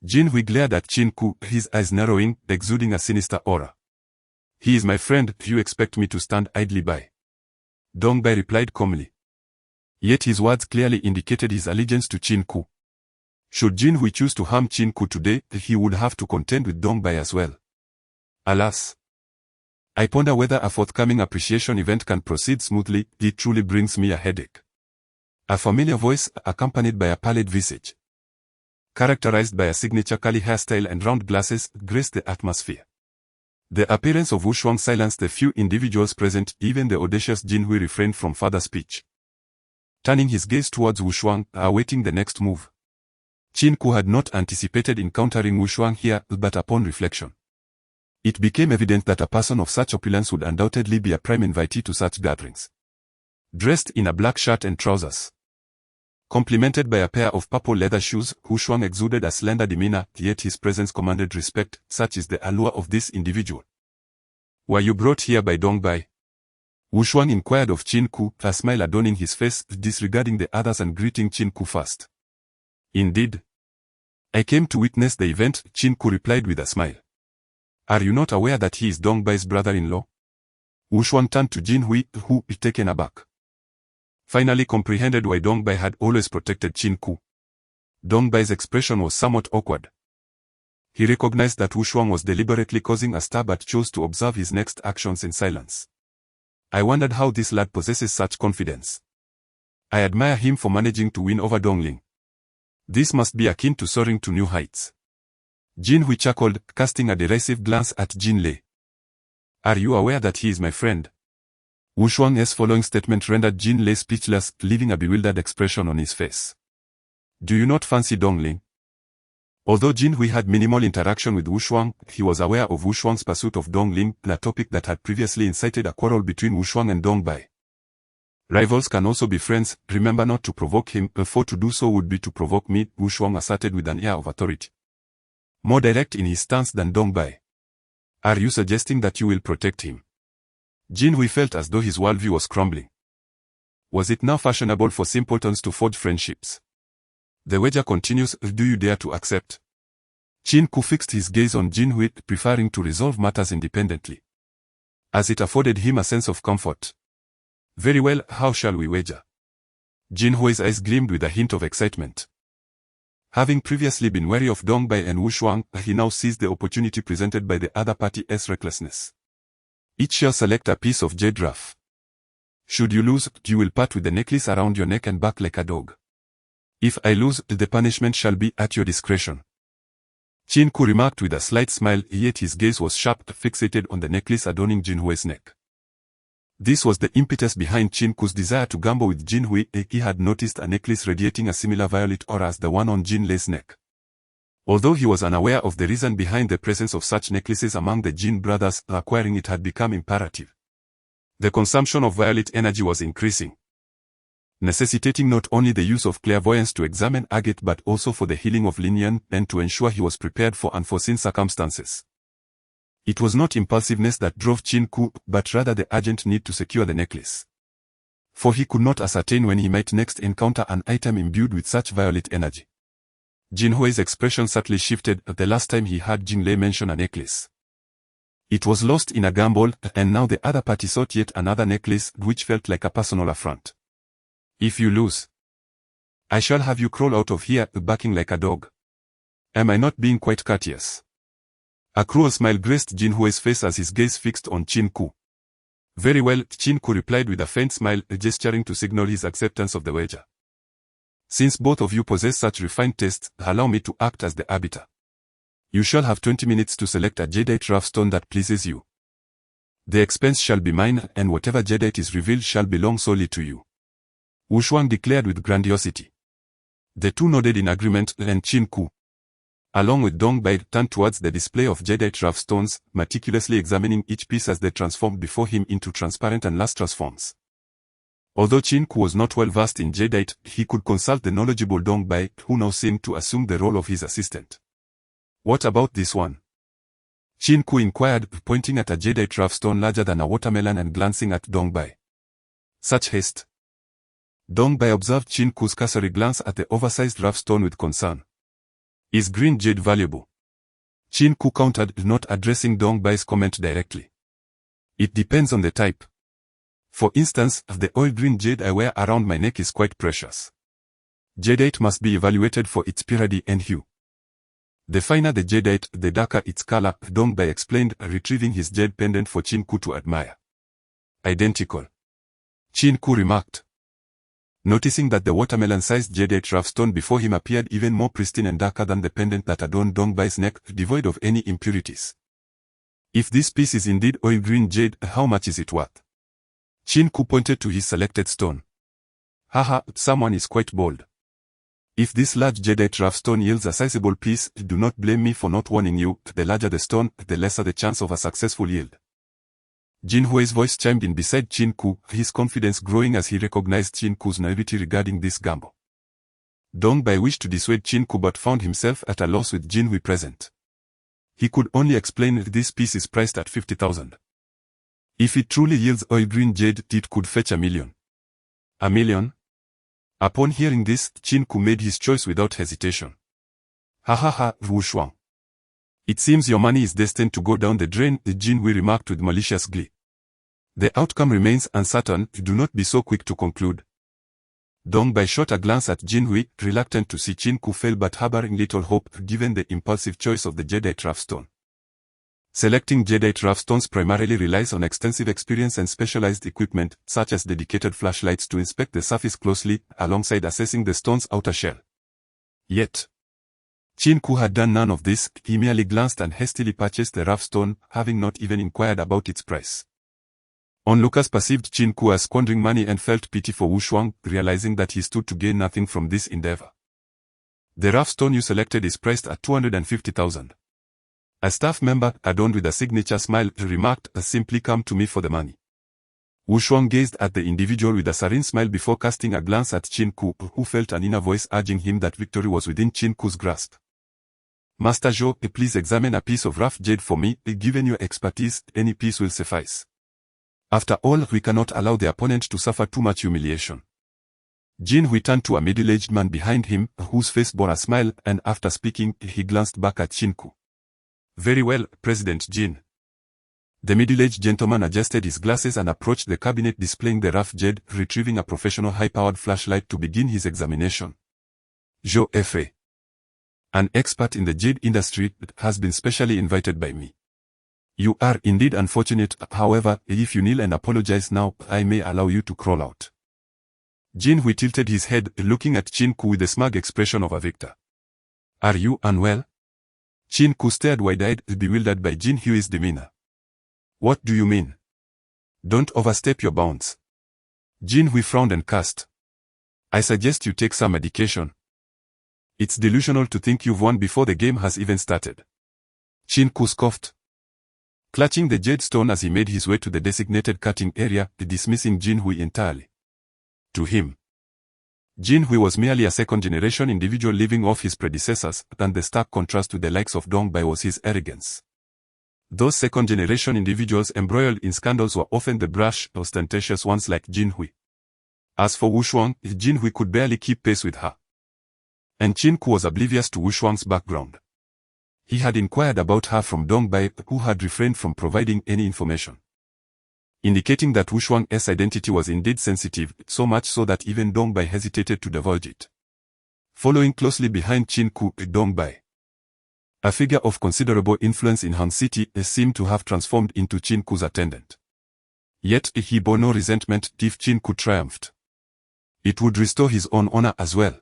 Jin Hui glared at Qin Ke, his eyes narrowing, exuding a sinister aura. He is my friend, you expect me to stand idly by? Dong Bai replied calmly. Yet his words clearly indicated his allegiance to Qin Ke. Should Jin Hui choose to harm Qin Ke today, he would have to contend with Dong Bai as well. Alas, I ponder whether a forthcoming appreciation event can proceed smoothly. It truly brings me a headache. A familiar voice, accompanied by a pallid visage, characterized by a signature curly hairstyle and round glasses, graced the atmosphere. The appearance of Wu Shuang silenced the few individuals present. Even the audacious Jin Hui refrained from further speech, turning his gaze towards Wu Shuang, awaiting the next move. Qin Ke had not anticipated encountering Wu Shuang here, but upon reflection, it became evident that a person of such opulence would undoubtedly be a prime invitee to such gatherings. Dressed in a black shirt and trousers, complemented by a pair of purple leather shoes, Wu Shuang exuded a slender demeanor, yet his presence commanded respect. Such is the allure of this individual. Were you brought here by Dong Bai? Wu Shuang inquired of Qin Ke, a smile adorning his face, disregarding the others and greeting Qin Ke first. Indeed. I came to witness the event, Qin Ke replied with a smile. Are you not aware that he is Dong Bai's brother-in-law? Wu Shuang turned to Jin Hui, who, taken aback, finally comprehended why Dongbei had always protected Qin Ke. Dongbei's expression was somewhat awkward. He recognized that Wu Shuang was deliberately causing a stir but chose to observe his next actions in silence. I wondered how this lad possesses such confidence. I admire him for managing to win over Dongling. This must be akin to soaring to new heights. Jin Hui chuckled, casting a derisive glance at Jin Lei. Are you aware that he is my friend? Wu Shuang's following statement rendered Jin Lei speechless, leaving a bewildered expression on his face. Do you not fancy Dongling? Although Jin Hui had minimal interaction with Wu Shuang, he was aware of Wu Shuang's pursuit of Dongling, a topic that had previously incited a quarrel between Wu Shuang and Dongbei. Rivals can also be friends, remember not to provoke him, for to do so would be to provoke me, Wu Shuang asserted with an air of authority. More direct in his stance than Dongbei. Are you suggesting that you will protect him? Jin Hui felt as though his worldview was crumbling. Was it now fashionable for simpletons to forge friendships? The wager continues, do you dare to accept? Qin Ke fixed his gaze on Jin Hui, preferring to resolve matters independently, as it afforded him a sense of comfort. Very well, how shall we wager? Jin Hui's eyes gleamed with a hint of excitement. Having previously been wary of Dongbei and Wu Shuang, he now seized the opportunity presented by the other party's recklessness. Each shall select a piece of jade rough. Should you lose, you will part with the necklace around your neck and back like a dog. If I lose, the punishment shall be at your discretion. Qin Ke remarked with a slight smile, yet his gaze was sharp, fixated on the necklace adorning Jin Hui's neck. This was the impetus behind Qin Ke's desire to gamble with Jin Hui. He had noticed a necklace radiating a similar violet aura as the one on Jin Lei's neck. Although he was unaware of the reason behind the presence of such necklaces among the Jin brothers, acquiring it had become imperative. The consumption of violet energy was increasing, necessitating not only the use of clairvoyance to examine agate but also for the healing of Lin Yan and to ensure he was prepared for unforeseen circumstances. It was not impulsiveness that drove Qin Ke, but rather the urgent need to secure the necklace. For he could not ascertain when he might next encounter an item imbued with such violet energy. Jin Hui's expression subtly shifted the last time he heard Jin Lei mention a necklace. It was lost in a gamble, and now the other party sought yet another necklace, which felt like a personal affront. If you lose, I shall have you crawl out of here, barking like a dog. Am I not being quite courteous? A cruel smile graced Jin Hui's face as his gaze fixed on Qin Ke. Very well, Qin Ke replied with a faint smile, gesturing to signal his acceptance of the wager. Since both of you possess such refined tastes, allow me to act as the arbiter. You shall have 20 minutes to select a jadeite rough stone that pleases you. The expense shall be mine, and whatever jadeite is revealed shall belong solely to you. Wu Shuang declared with grandiosity. The two nodded in agreement, and Qin Ke, along with Dongbei, turned towards the display of jadeite rough stones, meticulously examining each piece as they transformed before him into transparent and lustrous forms. Although Qin Ke was not well versed in jadeite, he could consult the knowledgeable Dongbei, who now seemed to assume the role of his assistant. What about this one? Qin Ke inquired, pointing at a jadeite rough stone larger than a watermelon and glancing at Dongbei. Such haste. Dongbei observed Qin Ke's cursory glance at the oversized rough stone with concern. Is green jade valuable? Qin Ke countered, not addressing Dongbei's comment directly. It depends on the type. For instance, the oil green jade I wear around my neck is quite precious. Jadeite must be evaluated for its purity and hue. The finer the jadeite, the darker its color, Dongbei explained, retrieving his jade pendant for Qin Ke to admire. Identical, Qin Ke remarked, noticing that the watermelon-sized jadeite rough stone before him appeared even more pristine and darker than the pendant that adorned Dongbei's neck, devoid of any impurities. If this piece is indeed oil green jade, how much is it worth? Qin Ke pointed to his selected stone. Haha, someone is quite bold. If this large jadeite rough stone yields a sizable piece, do not blame me for not warning you. The larger the stone, the lesser the chance of a successful yield. Jin Hui's voice chimed in beside Qin Ke, his confidence growing as he recognized Qin Ke's naivety regarding this gamble. Dongbei wished to dissuade Qin Ke but found himself at a loss with Jin Hui present. He could only explain this piece is priced at 50,000. If it truly yields oil green jade, it could fetch $1 million. $1 million? Upon hearing this, Qin Ke made his choice without hesitation. Ha ha ha, Wu Shuang. It seems your money is destined to go down the drain, Jin Hui remarked with malicious glee. The outcome remains uncertain, do not be so quick to conclude. Dong Bai shot a glance at Jin Hui, reluctant to see Qin Ke fail but harboring little hope given the impulsive choice of the jadeite rough stone. Selecting jadeite rough stones primarily relies on extensive experience and specialized equipment, such as dedicated flashlights to inspect the surface closely, alongside assessing the stone's outer shell. Yet, Qin Ke had done none of this. He merely glanced and hastily purchased the rough stone, having not even inquired about its price. Onlookers perceived Qin Ke as squandering money and felt pity for Wu Shuang, realizing that he stood to gain nothing from this endeavor. The rough stone you selected is priced at 250,000. A staff member, adorned with a signature smile, remarked, "Simply come to me for the money." Wu Shuang gazed at the individual with a serene smile before casting a glance at Qin Ke, who felt an inner voice urging him that victory was within Qin Ke's grasp. "Master Zhou, please examine a piece of rough jade for me. Given your expertise, any piece will suffice. After all, we cannot allow the opponent to suffer too much humiliation." Jin Hui turned to a middle-aged man behind him, whose face bore a smile, and after speaking, he glanced back at Qin Ke. "Very well, President Jin." The middle-aged gentleman adjusted his glasses and approached the cabinet displaying the rough jade, retrieving a professional high-powered flashlight to begin his examination. "Zhou Fa, an expert in the jade industry, has been specially invited by me. You are indeed unfortunate, however, if you kneel and apologize now, I may allow you to crawl out." Jin Hui tilted his head, looking at Qin Ke with the smug expression of a victor. "Are you unwell?" Qin Ke stared wide-eyed, bewildered by Jin Hui's demeanor. "What do you mean? Don't overstep your bounds." Jin Hui frowned and cursed. "I suggest you take some medication. It's delusional to think you've won before the game has even started." Qin Ke scoffed, clutching the jade stone as he made his way to the designated cutting area, dismissing Jin Hui entirely. To him, Jin Hui was merely a second-generation individual living off his predecessors, and the stark contrast to the likes of Dong Bai was his arrogance. Those second-generation individuals embroiled in scandals were often the brash, ostentatious ones like Jin Hui. As for Wu Shuang, Jin Hui could barely keep pace with her. And Qin Ke was oblivious to Wu Shuang's background. He had inquired about her from Dong Bai, who had refrained from providing any information, indicating that Wu Shuang's identity was indeed sensitive, so much so that even Dong Bai hesitated to divulge it. Following closely behind Qin Ke, Dong Bai, a figure of considerable influence in Han City, seemed to have transformed into Qin Ke's attendant. Yet he bore no resentment if Qin Ke triumphed. It would restore his own honor as well.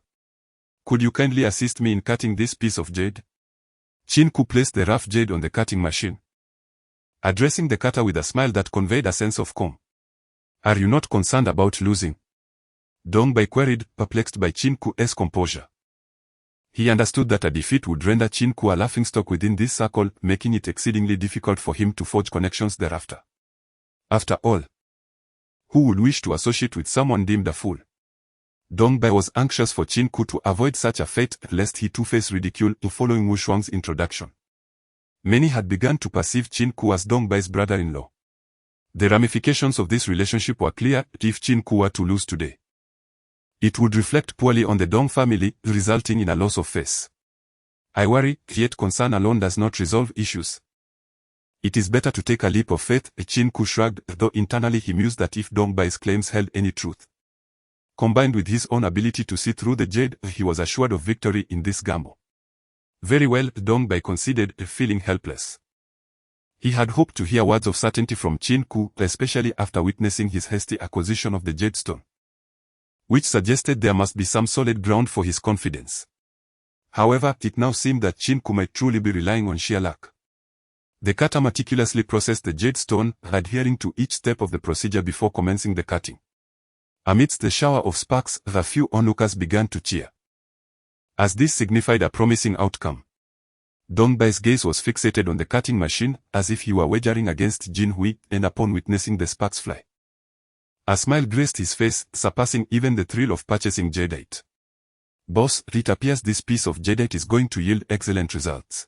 "Could you kindly assist me in cutting this piece of jade?" Qin Ke placed the rough jade on the cutting machine, addressing the cutter with a smile that conveyed a sense of calm. "Are you not concerned about losing?" Dong Bai queried, perplexed by Qin Ke's composure. He understood that a defeat would render Qin Ke a laughingstock within this circle, making it exceedingly difficult for him to forge connections thereafter. After all, who would wish to associate with someone deemed a fool? Dong Bai was anxious for Qin Ke to avoid such a fate, lest he too face ridicule following Wu Shuang's introduction. Many had begun to perceive Qin Ke as Dong Bai's brother-in-law. The ramifications of this relationship were clear. If Qin Ke were to lose today, it would reflect poorly on the Dong family, resulting in a loss of face. "I worry, yet concern alone does not resolve issues. It is better to take a leap of faith." Qin Ke shrugged, though internally he mused that if Dong Bai's claims held any truth, combined with his own ability to see through the jade, he was assured of victory in this gamble. "Very well," Dong Bai conceded, feeling helpless. He had hoped to hear words of certainty from Qin Ke, especially after witnessing his hasty acquisition of the jade stone, which suggested there must be some solid ground for his confidence. However, it now seemed that Qin Ke might truly be relying on sheer luck. The cutter meticulously processed the jade stone, adhering to each step of the procedure before commencing the cutting. Amidst the shower of sparks, the few onlookers began to cheer, as this signified a promising outcome. Dong Bai's gaze was fixated on the cutting machine, as if he were wagering against Jin Hui, and upon witnessing the sparks fly, a smile graced his face, surpassing even the thrill of purchasing jadeite. "Boss, it appears this piece of jadeite is going to yield excellent results."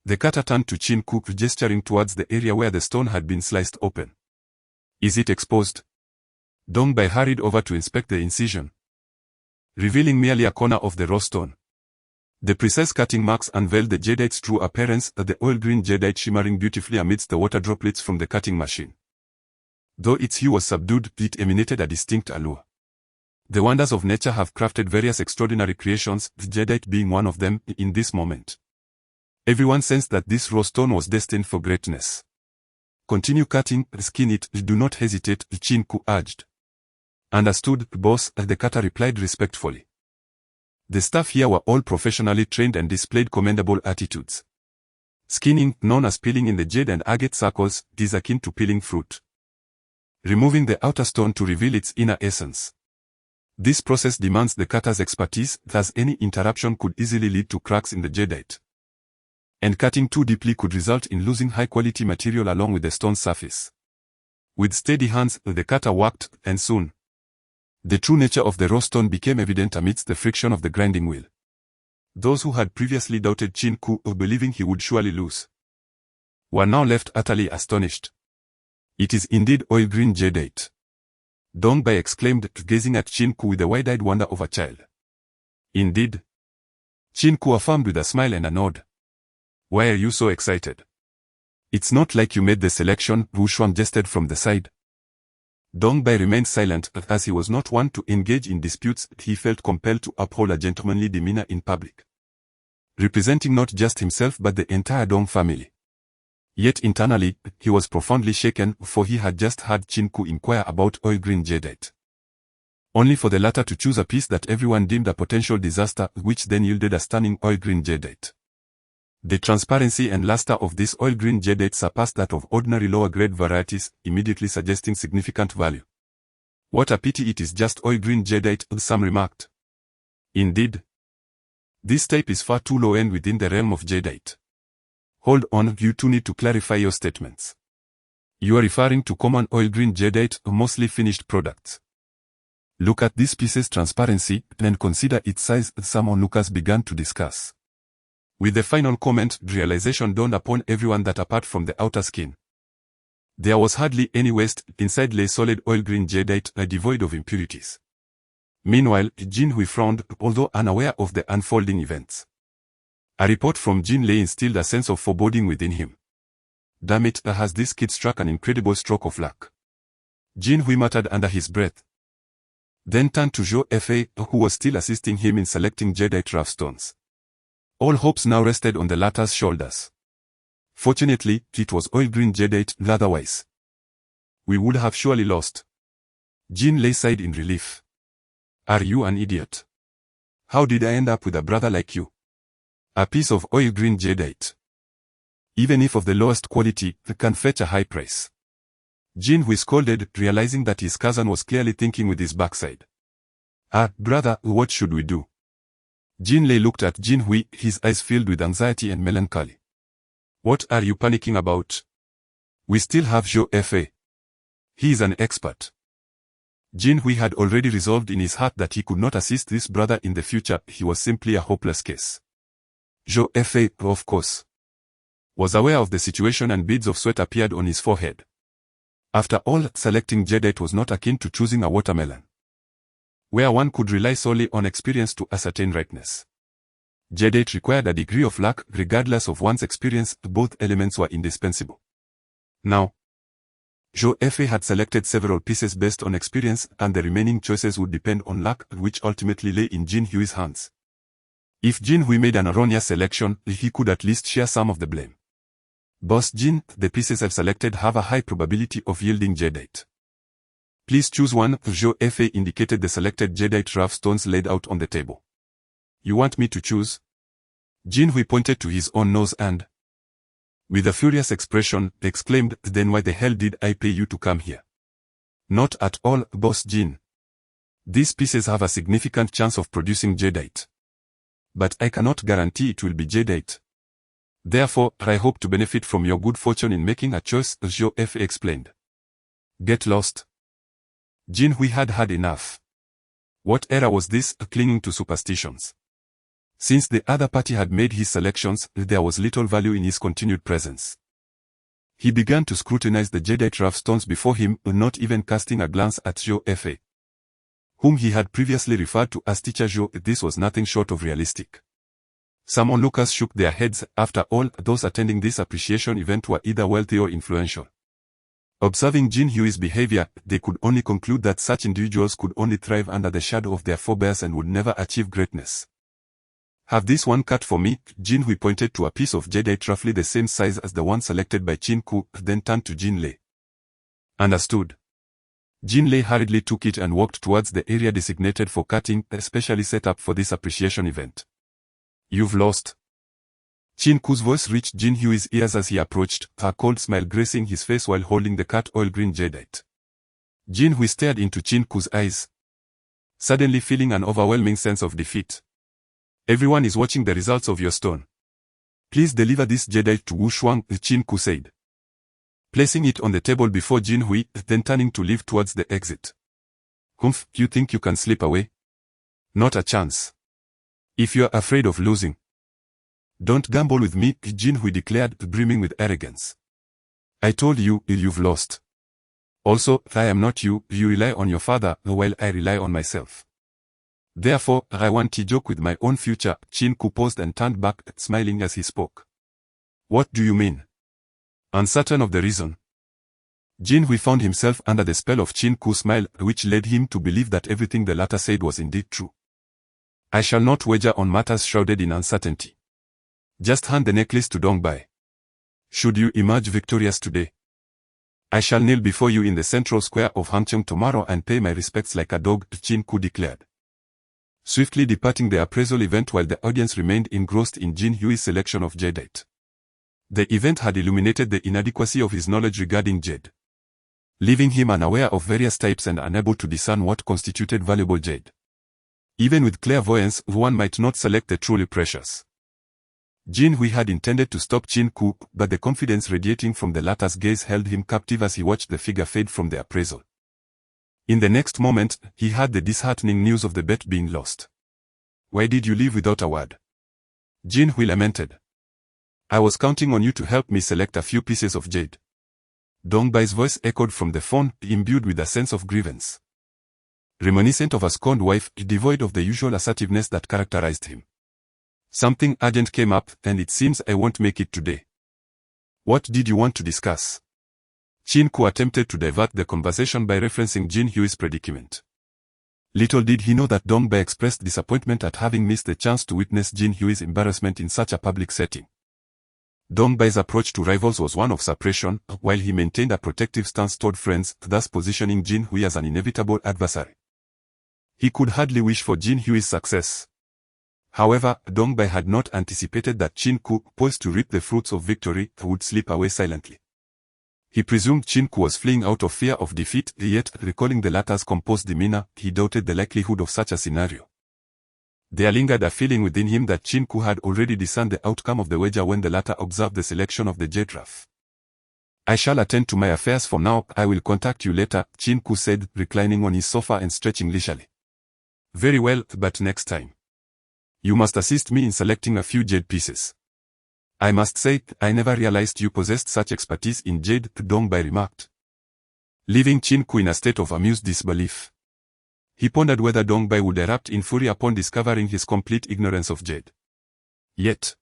The cutter turned to Qin Ke, gesturing towards the area where the stone had been sliced open. "Is it exposed?" Dong Bai hurried over to inspect the incision, revealing merely a corner of the raw stone. The precise cutting marks unveiled the jadeite's true appearance, the oil-green jadeite shimmering beautifully amidst the water droplets from the cutting machine. Though its hue was subdued, it emanated a distinct allure. The wonders of nature have crafted various extraordinary creations, jadeite being one of them, in this moment. Everyone sensed that this raw stone was destined for greatness. Continue cutting, skin it, do not hesitate, Qin Ke urged. Understood, boss, the cutter replied respectfully. The staff here were all professionally trained and displayed commendable attitudes. Skinning, known as peeling in the jade and agate circles, is akin to peeling fruit. Removing the outer stone to reveal its inner essence. This process demands the cutter's expertise, thus any interruption could easily lead to cracks in the jadeite. And cutting too deeply could result in losing high-quality material along with the stone's surface. With steady hands, the cutter worked, and soon, the true nature of the raw stone became evident amidst the friction of the grinding wheel. Those who had previously doubted Qin Ke, believing he would surely lose, were now left utterly astonished. It is indeed oil-green jadeite, Dong Bai exclaimed, gazing at Qin Ke with the wide-eyed wonder of a child. Indeed, Qin Ke affirmed with a smile and a nod. Why are you so excited? It's not like you made the selection, Wu Shuang jested from the side. Dong Bai remained silent, as he was not one to engage in disputes. He felt compelled to uphold a gentlemanly demeanor in public, representing not just himself but the entire Dong family. Yet internally, he was profoundly shaken, for he had just heard Qin Ke inquire about oil-green jadeite, only for the latter to choose a piece that everyone deemed a potential disaster, which then yielded a stunning oil-green jadeite. The transparency and luster of this oil-green jadeite surpassed that of ordinary lower-grade varieties, immediately suggesting significant value. What a pity it is just oil-green jadeite, some remarked. Indeed, this type is far too low-end within the realm of jadeite. Hold on, you two need to clarify your statements. You are referring to common oil-green jadeite, mostly finished products. Look at this piece's transparency, and consider its size, some onlookers began to discuss. With the final comment, realization dawned upon everyone that apart from the outer skin, there was hardly any waste. Inside lay solid oil-green jadeite, devoid of impurities. Meanwhile, Jin Hui frowned, although unaware of the unfolding events. A report from Jin Lei instilled a sense of foreboding within him. Damn it, has this kid struck an incredible stroke of luck? Jin Hui muttered under his breath. Then turned to Zhou Fa, who was still assisting him in selecting jadeite rough stones. All hopes now rested on the latter's shoulders. Fortunately, it was oil-green jadeite, otherwise we would have surely lost. Jin Lei sighed in relief. Are you an idiot? How did I end up with a brother like you? A piece of oil-green jadeite, even if of the lowest quality, can fetch a high price. Jin Hui scolded, realizing that his cousin was clearly thinking with his backside. Brother, what should we do? Jin Lei looked at Jin Hui, his eyes filled with anxiety and melancholy. What are you panicking about? We still have Zhou Fa. He is an expert. Jin Hui had already resolved in his heart that he could not assist this brother in the future. He was simply a hopeless case. Zhou Fa, of course, was aware of the situation, and beads of sweat appeared on his forehead. After all, selecting jadeite was not akin to choosing a watermelon, where one could rely solely on experience to ascertain rightness. Jadeite required a degree of luck. Regardless of one's experience, both elements were indispensable. Now, Zhou Fa had selected several pieces based on experience, and the remaining choices would depend on luck, which ultimately lay in Jin Hui's hands. If Jin Hui made an erroneous selection, he could at least share some of the blame. Boss Jin, the pieces I've selected have a high probability of yielding jadeite. Please choose one. Zhou Fa indicated the selected jadeite rough stones laid out on the table. You want me to choose? Jin Hui pointed to his own nose and, with a furious expression, exclaimed, then why the hell did I pay you to come here? Not at all, Boss Jin. These pieces have a significant chance of producing jadeite, but I cannot guarantee it will be jadeite. Therefore, I hope to benefit from your good fortune in making a choice, Zhou Fa explained. Get lost. Jin Hui had had enough. What era was this, clinging to superstitions? Since the other party had made his selections, there was little value in his continued presence. He began to scrutinize the jadeite rough stones before him, not even casting a glance at Zhou Fa, whom he had previously referred to as Teacher Zhou. This was nothing short of realistic. Some onlookers shook their heads. After all, those attending this appreciation event were either wealthy or influential. Observing Jin Hui's behavior, they could only conclude that such individuals could only thrive under the shadow of their forebears and would never achieve greatness. Have this one cut for me. Jin Hui pointed to a piece of jade roughly the same size as the one selected by Qin Ke, then turned to Jin Lei. Understood. Jin Lei hurriedly took it and walked towards the area designated for cutting, especially set up for this appreciation event. You've lost. Qin Ke's voice reached Jin Hui's ears as he approached, a cold smile gracing his face while holding the cut oil green jadeite. Jin Hui stared into Qin Ke's eyes, suddenly feeling an overwhelming sense of defeat. Everyone is watching the results of your stone. Please deliver this jadeite to Wu Shuang, Qin Ke said, placing it on the table before Jin Hui, then turning to leave towards the exit. Humph, you think you can slip away? Not a chance. If you're afraid of losing, don't gamble with me, Jin Hui declared, brimming with arrogance. I told you, you've lost. Also, I am not you, you rely on your father, while I rely on myself. Therefore, I want to joke with my own future. Qin Ke paused and turned back, smiling as he spoke. What do you mean? Uncertain of the reason, Jin Hui found himself under the spell of Qin Ke's smile, which led him to believe that everything the latter said was indeed true. I shall not wager on matters shrouded in uncertainty. Just hand the necklace to Dongbai. Should you emerge victorious today, I shall kneel before you in the central square of Hangzhou tomorrow and pay my respects like a dog, Qin Ke declared, swiftly departing the appraisal event while the audience remained engrossed in Jin Hui's selection of jadeite. The event had illuminated the inadequacy of his knowledge regarding jade, leaving him unaware of various types and unable to discern what constituted valuable jade. Even with clairvoyance, one might not select the truly precious. Jin Hui had intended to stop Qin Ke, but the confidence radiating from the latter's gaze held him captive as he watched the figure fade from the appraisal. In the next moment, he heard the disheartening news of the bet being lost. Why did you leave without a word? Jin Hui lamented. I was counting on you to help me select a few pieces of jade. Dongbai's voice echoed from the phone, imbued with a sense of grievance, reminiscent of a scorned wife, devoid of the usual assertiveness that characterized him. Something urgent came up, and it seems I won't make it today. What did you want to discuss? Qin Ke attempted to divert the conversation by referencing Jin Hui's predicament. Little did he know that Dongbai expressed disappointment at having missed the chance to witness Jin Hui's embarrassment in such a public setting. Dongbai's approach to rivals was one of suppression, while he maintained a protective stance toward friends, thus positioning Jin Hui as an inevitable adversary. He could hardly wish for Jin Hui's success. However, Dongbai had not anticipated that Qin Ke, poised to reap the fruits of victory, would slip away silently. He presumed Qin Ke was fleeing out of fear of defeat, yet, recalling the latter's composed demeanor, he doubted the likelihood of such a scenario. There lingered a feeling within him that Qin Ke had already discerned the outcome of the wager when the latter observed the selection of the jade rough. I shall attend to my affairs for now, I will contact you later, Qin Ke said, reclining on his sofa and stretching leisurely. Very well, but next time, you must assist me in selecting a few jade pieces. I must say, I never realized you possessed such expertise in jade, Dongbai remarked, leaving Qin Ke in a state of amused disbelief. He pondered whether Dongbai would erupt in fury upon discovering his complete ignorance of jade. Yet,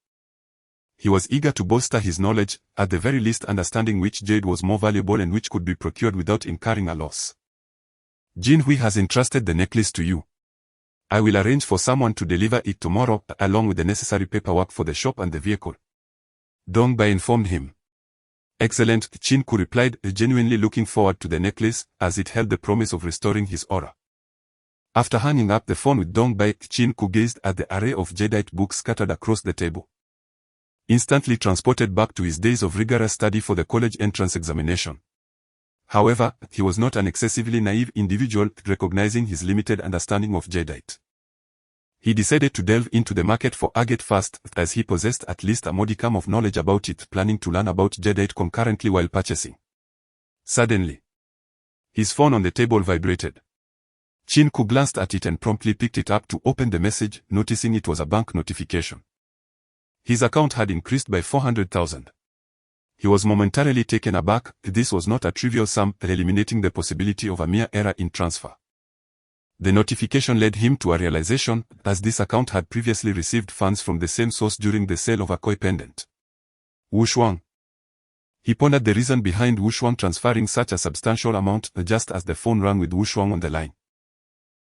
he was eager to bolster his knowledge, at the very least understanding which jade was more valuable and which could be procured without incurring a loss. Jin Hui has entrusted the necklace to you. I will arrange for someone to deliver it tomorrow, along with the necessary paperwork for the shop and the vehicle, Dongbai informed him. Excellent, Qin Ke replied, genuinely looking forward to the necklace, as it held the promise of restoring his aura. After hanging up the phone with Dongbai, Qin Ke gazed at the array of jadeite books scattered across the table, instantly transported back to his days of rigorous study for the college entrance examination. However, he was not an excessively naive individual, recognizing his limited understanding of jadeite. He decided to delve into the market for agate first, as he possessed at least a modicum of knowledge about it, planning to learn about jadeite concurrently while purchasing. Suddenly, his phone on the table vibrated. Qin Ke glanced at it and promptly picked it up to open the message, noticing it was a bank notification. His account had increased by 400,000. He was momentarily taken aback. This was not a trivial sum, eliminating the possibility of a mere error in transfer. The notification led him to a realization, as this account had previously received funds from the same source during the sale of a koi pendant. Wu Shuang. He pondered the reason behind Wu Shuang transferring such a substantial amount just as the phone rang with Wu Shuang on the line.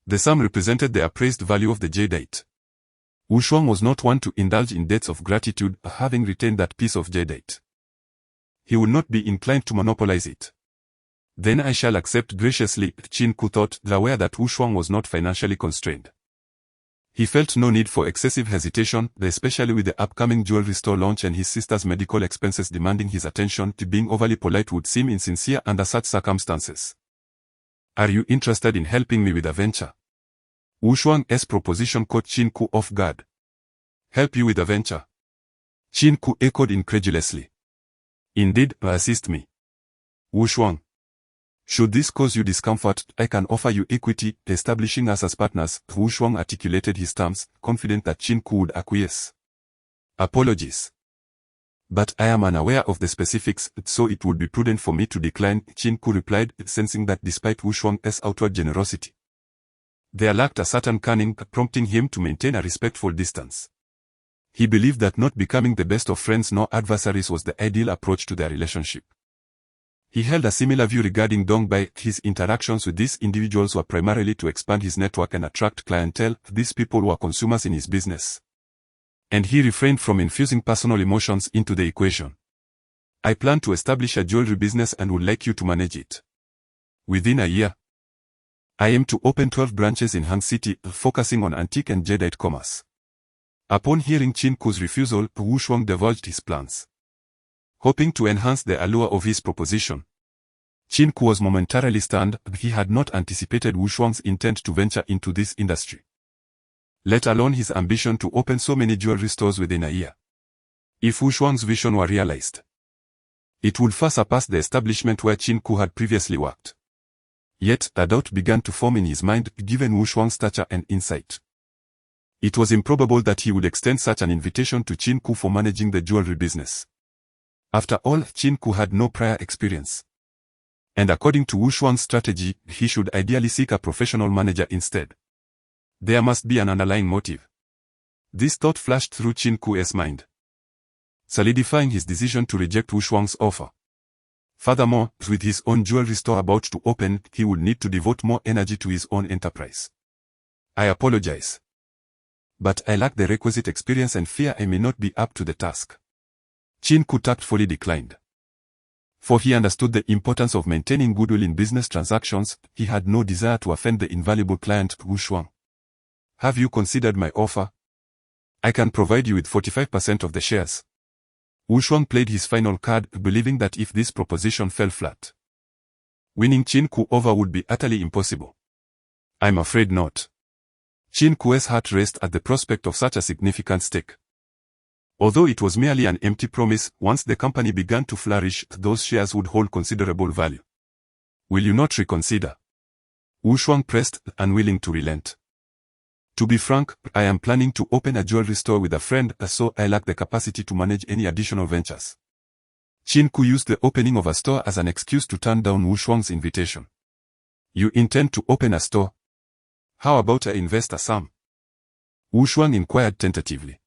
The sum represented the appraised value of the jadeite. Wu Shuang was not one to indulge in debts of gratitude, having retained that piece of jadeite. He would not be inclined to monopolize it. Then I shall accept graciously, Qin Ke thought, aware that Wu Shuang was not financially constrained. He felt no need for excessive hesitation, especially with the upcoming jewelry store launch and his sister's medical expenses demanding his attention. Being overly polite would seem insincere under such circumstances. Are you interested in helping me with a venture? Wu Shuang's proposition caught Qin Ke off guard. Help you with a venture? Qin Ke echoed incredulously. Indeed, assist me. Wu Shuang. Should this cause you discomfort, I can offer you equity, establishing us as partners. Wu Shuang articulated his terms, confident that Qin Ke would acquiesce. Apologies. But I am unaware of the specifics, so it would be prudent for me to decline, Qin Ke replied, sensing that despite Wu Shuang's outward generosity, there lacked a certain cunning, prompting him to maintain a respectful distance. He believed that not becoming the best of friends nor adversaries was the ideal approach to their relationship. He held a similar view regarding Dongbai. His interactions with these individuals were primarily to expand his network and attract clientele. These people were consumers in his business. And he refrained from infusing personal emotions into the equation. I plan to establish a jewelry business and would like you to manage it. Within a year, I aim to open 12 branches in Han City, focusing on antique and jadeite commerce. Upon hearing Qin Ke's refusal, Wu Shuang divulged his plans. Hoping to enhance the allure of his proposition, Qin Ke was momentarily stunned. He had not anticipated Wu Shuang's intent to venture into this industry, let alone his ambition to open so many jewelry stores within a year. If Wu Shuang's vision were realized, it would far surpass the establishment where Qin Ke had previously worked. Yet, a doubt began to form in his mind, given Wu Shuang's stature and insight. It was improbable that he would extend such an invitation to Qin Ke for managing the jewelry business. After all, Qin Ke had no prior experience. And according to Wu Shuang's strategy, he should ideally seek a professional manager instead. There must be an underlying motive. This thought flashed through Qin Ke's mind, solidifying his decision to reject Wu Shuang's offer. Furthermore, with his own jewelry store about to open, he would need to devote more energy to his own enterprise. I apologize, but I lack the requisite experience and fear I may not be up to the task. Qin Ke tactfully declined. For he understood the importance of maintaining goodwill in business transactions. He had no desire to offend the invaluable client, Wu Shuang. Have you considered my offer? I can provide you with 45% of the shares. Wu Shuang played his final card, believing that if this proposition fell flat, winning Qin Ke over would be utterly impossible. I'm afraid not. Qin Ke's heart raced at the prospect of such a significant stake. Although it was merely an empty promise, once the company began to flourish, those shares would hold considerable value. Will you not reconsider? Wu Shuang pressed, unwilling to relent. To be frank, I am planning to open a jewelry store with a friend, so I lack the capacity to manage any additional ventures. Qin Ke used the opening of a store as an excuse to turn down Wu Shuang's invitation. You intend to open a store? How about I invest a sum? Wu Shuang inquired tentatively.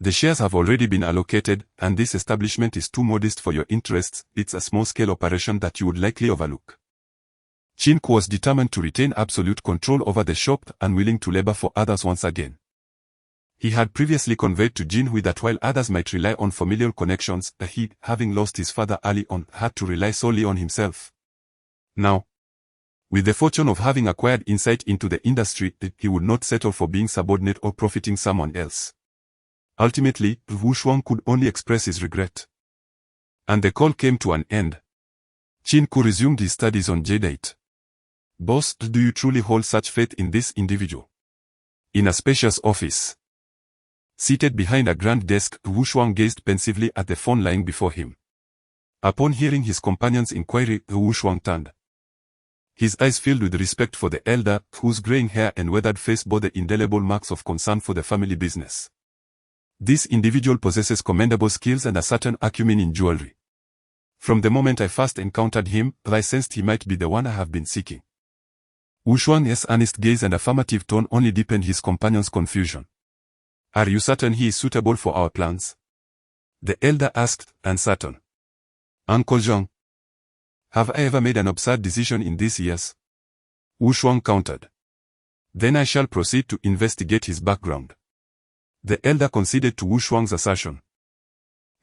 The shares have already been allocated, and this establishment is too modest for your interests. It's a small-scale operation that you would likely overlook. Qin Ke was determined to retain absolute control over the shop, unwilling to labor for others once again. He had previously conveyed to Jin Hui that while others might rely on familial connections, he, having lost his father early on, had to rely solely on himself. Now, with the fortune of having acquired insight into the industry, he would not settle for being subordinate or profiting someone else. Ultimately, Wu Shuang could only express his regret. And the call came to an end. Qin Ke resumed his studies on jadeite. Boss, do you truly hold such faith in this individual? In a spacious office, seated behind a grand desk, Wu Shuang gazed pensively at the phone lying before him. Upon hearing his companion's inquiry, Wu Shuang turned. His eyes filled with respect for the elder, whose graying hair and weathered face bore the indelible marks of concern for the family business. This individual possesses commendable skills and a certain acumen in jewelry. From the moment I first encountered him, I sensed he might be the one I have been seeking. Wu Shuang's earnest gaze and affirmative tone only deepened his companion's confusion. Are you certain he is suitable for our plans? The elder asked, uncertain. Uncle Zhang. Have I ever made an absurd decision in these years? Wu Shuang countered. Then I shall proceed to investigate his background. The elder conceded to Wu Shuang's assertion,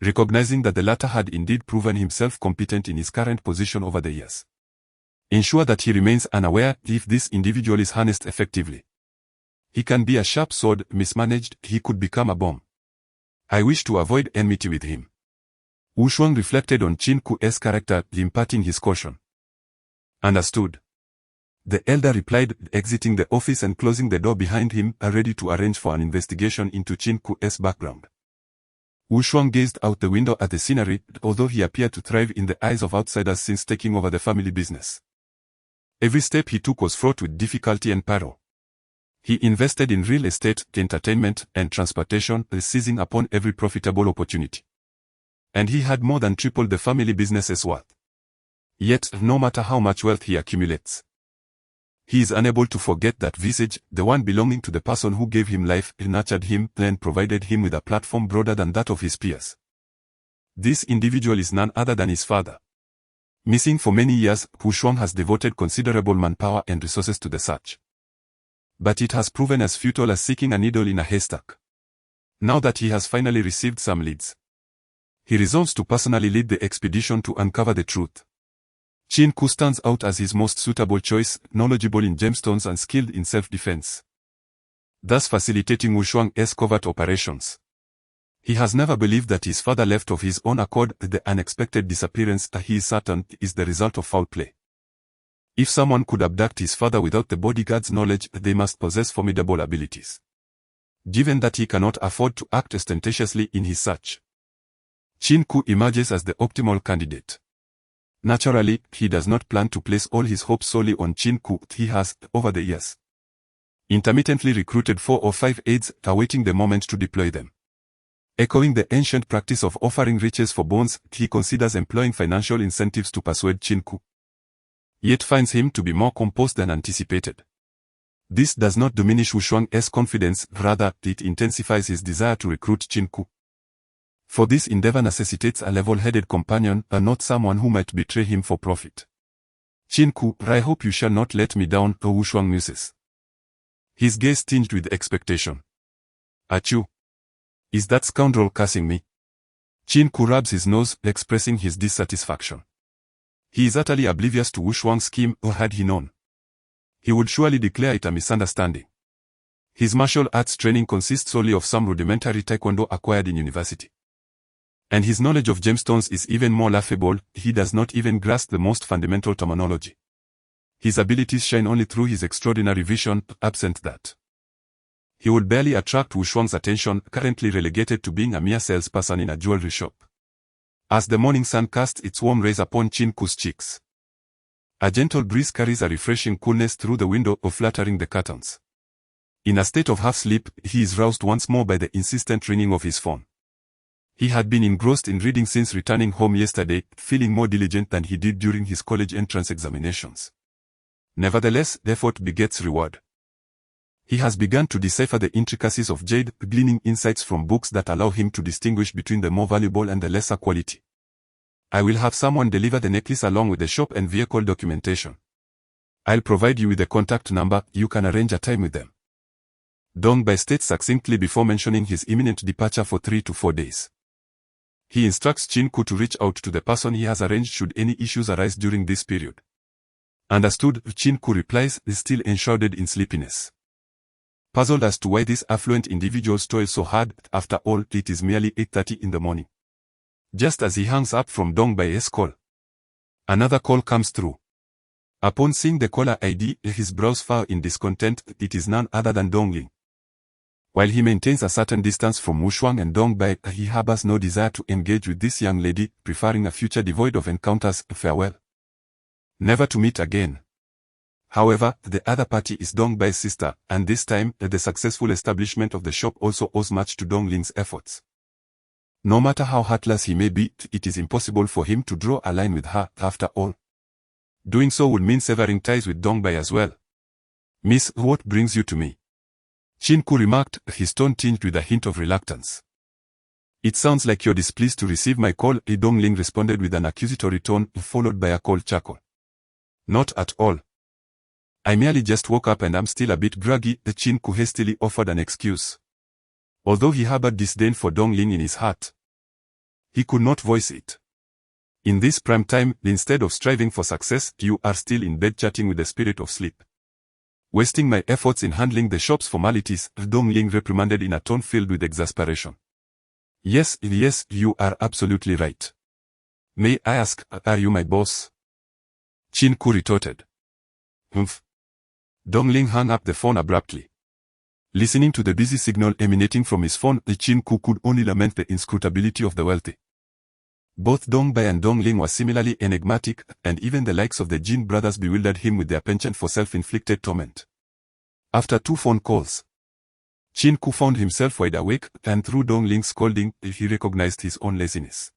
recognizing that the latter had indeed proven himself competent in his current position over the years. Ensure that he remains unaware. If this individual is harnessed effectively, he can be a sharp sword. Mismanaged, he could become a bomb. I wish to avoid enmity with him. Wu Shuang reflected on Qin Ke's character, imparting his caution. Understood. The elder replied, exiting the office and closing the door behind him, ready to arrange for an investigation into Qin Ke's background. Wu Shuang gazed out the window at the scenery, although he appeared to thrive in the eyes of outsiders since taking over the family business. Every step he took was fraught with difficulty and peril. He invested in real estate, entertainment, and transportation, seizing upon every profitable opportunity. And he had more than tripled the family business's worth. Yet, no matter how much wealth he accumulates, he is unable to forget that visage, the one belonging to the person who gave him life, nurtured him, and provided him with a platform broader than that of his peers. This individual is none other than his father. Missing for many years, Wu Shuang has devoted considerable manpower and resources to the search. But it has proven as futile as seeking a needle in a haystack. Now that he has finally received some leads, he resolves to personally lead the expedition to uncover the truth. Qin Ke stands out as his most suitable choice, knowledgeable in gemstones and skilled in self-defense, thus facilitating Wu Shuang's covert operations. He has never believed that his father left of his own accord. The unexpected disappearance, he is certain, is the result of foul play. If someone could abduct his father without the bodyguard's knowledge, they must possess formidable abilities. Given that he cannot afford to act ostentatiously in his search, Qin Ke emerges as the optimal candidate. Naturally, he does not plan to place all his hopes solely on Qin Ke. He has, over the years, intermittently recruited 4 or 5 aides, awaiting the moment to deploy them. Echoing the ancient practice of offering riches for bones, he considers employing financial incentives to persuade Qin Ke, yet finds him to be more composed than anticipated. This does not diminish Wu Shuang's confidence, rather, it intensifies his desire to recruit Qin Ke. For this endeavor necessitates a level-headed companion, and not someone who might betray him for profit. Qin Ke, I hope you shall not let me down, Wu Shuang muses, his gaze tinged with expectation. Achoo! Is that scoundrel cursing me? Qin Ke rubs his nose, expressing his dissatisfaction. He is utterly oblivious to Wu Shuang's scheme, or had he known, he would surely declare it a misunderstanding. His martial arts training consists solely of some rudimentary taekwondo acquired in university. And his knowledge of gemstones is even more laughable. He does not even grasp the most fundamental terminology. His abilities shine only through his extraordinary vision. Absent that, he would barely attract Wu Shuang's attention, currently relegated to being a mere salesperson in a jewelry shop. As the morning sun casts its warm rays upon Qin Ke's cheeks, a gentle breeze carries a refreshing coolness through the window, fluttering the curtains. In a state of half-sleep, he is roused once more by the insistent ringing of his phone. He had been engrossed in reading since returning home yesterday, feeling more diligent than he did during his college entrance examinations. Nevertheless, effort begets reward. He has begun to decipher the intricacies of jade, gleaning insights from books that allow him to distinguish between the more valuable and the lesser quality. I will have someone deliver the necklace along with the shop and vehicle documentation. I'll provide you with the contact number. You can arrange a time with them. Dong Bai states succinctly before mentioning his imminent departure for 3 to 4 days. He instructs Qin Ke to reach out to the person he has arranged should any issues arise during this period. Understood, Qin Ke replies, still enshrouded in sleepiness. Puzzled as to why this affluent individuals toil so hard, after all, it is merely 8:30 in the morning. Just as he hangs up from Dong Bai's call, another call comes through. Upon seeing the caller ID, his brows furrow in discontent. It is none other than Dong Ling. While he maintains a certain distance from Wu Shuang and Dong Bai, he harbors no desire to engage with this young lady, preferring a future devoid of encounters. Farewell. Never to meet again. However, the other party is Dong Bai's sister, and this time, the successful establishment of the shop also owes much to Dong Ling's efforts. No matter how heartless he may be, it is impossible for him to draw a line with her, after all. Doing so would mean severing ties with Dong Bai as well. Miss, what brings you to me? Qin Ke remarked, his tone tinged with a hint of reluctance. It sounds like you're displeased to receive my call, Dongling responded with an accusatory tone, followed by a cold chuckle. Not at all. I merely just woke up and I'm still a bit groggy, Qin Ke hastily offered an excuse. Although he harbored disdain for Dongling in his heart, he could not voice it. In this prime time, instead of striving for success, you are still in bed chatting with the spirit of sleep. Wasting my efforts in handling the shop's formalities, Dongling reprimanded in a tone filled with exasperation. Yes, you are absolutely right. May I ask, are you my boss? Qin Ke retorted. Humph. Dongling hung up the phone abruptly. Listening to the busy signal emanating from his phone, Qin Ke could only lament the inscrutability of the wealthy. Both Dongbai and Dongling were similarly enigmatic, and even the likes of the Jin brothers bewildered him with their penchant for self-inflicted torment. After 2 phone calls, Qin Ke found himself wide awake, and through Dongling's scolding, he recognized his own laziness.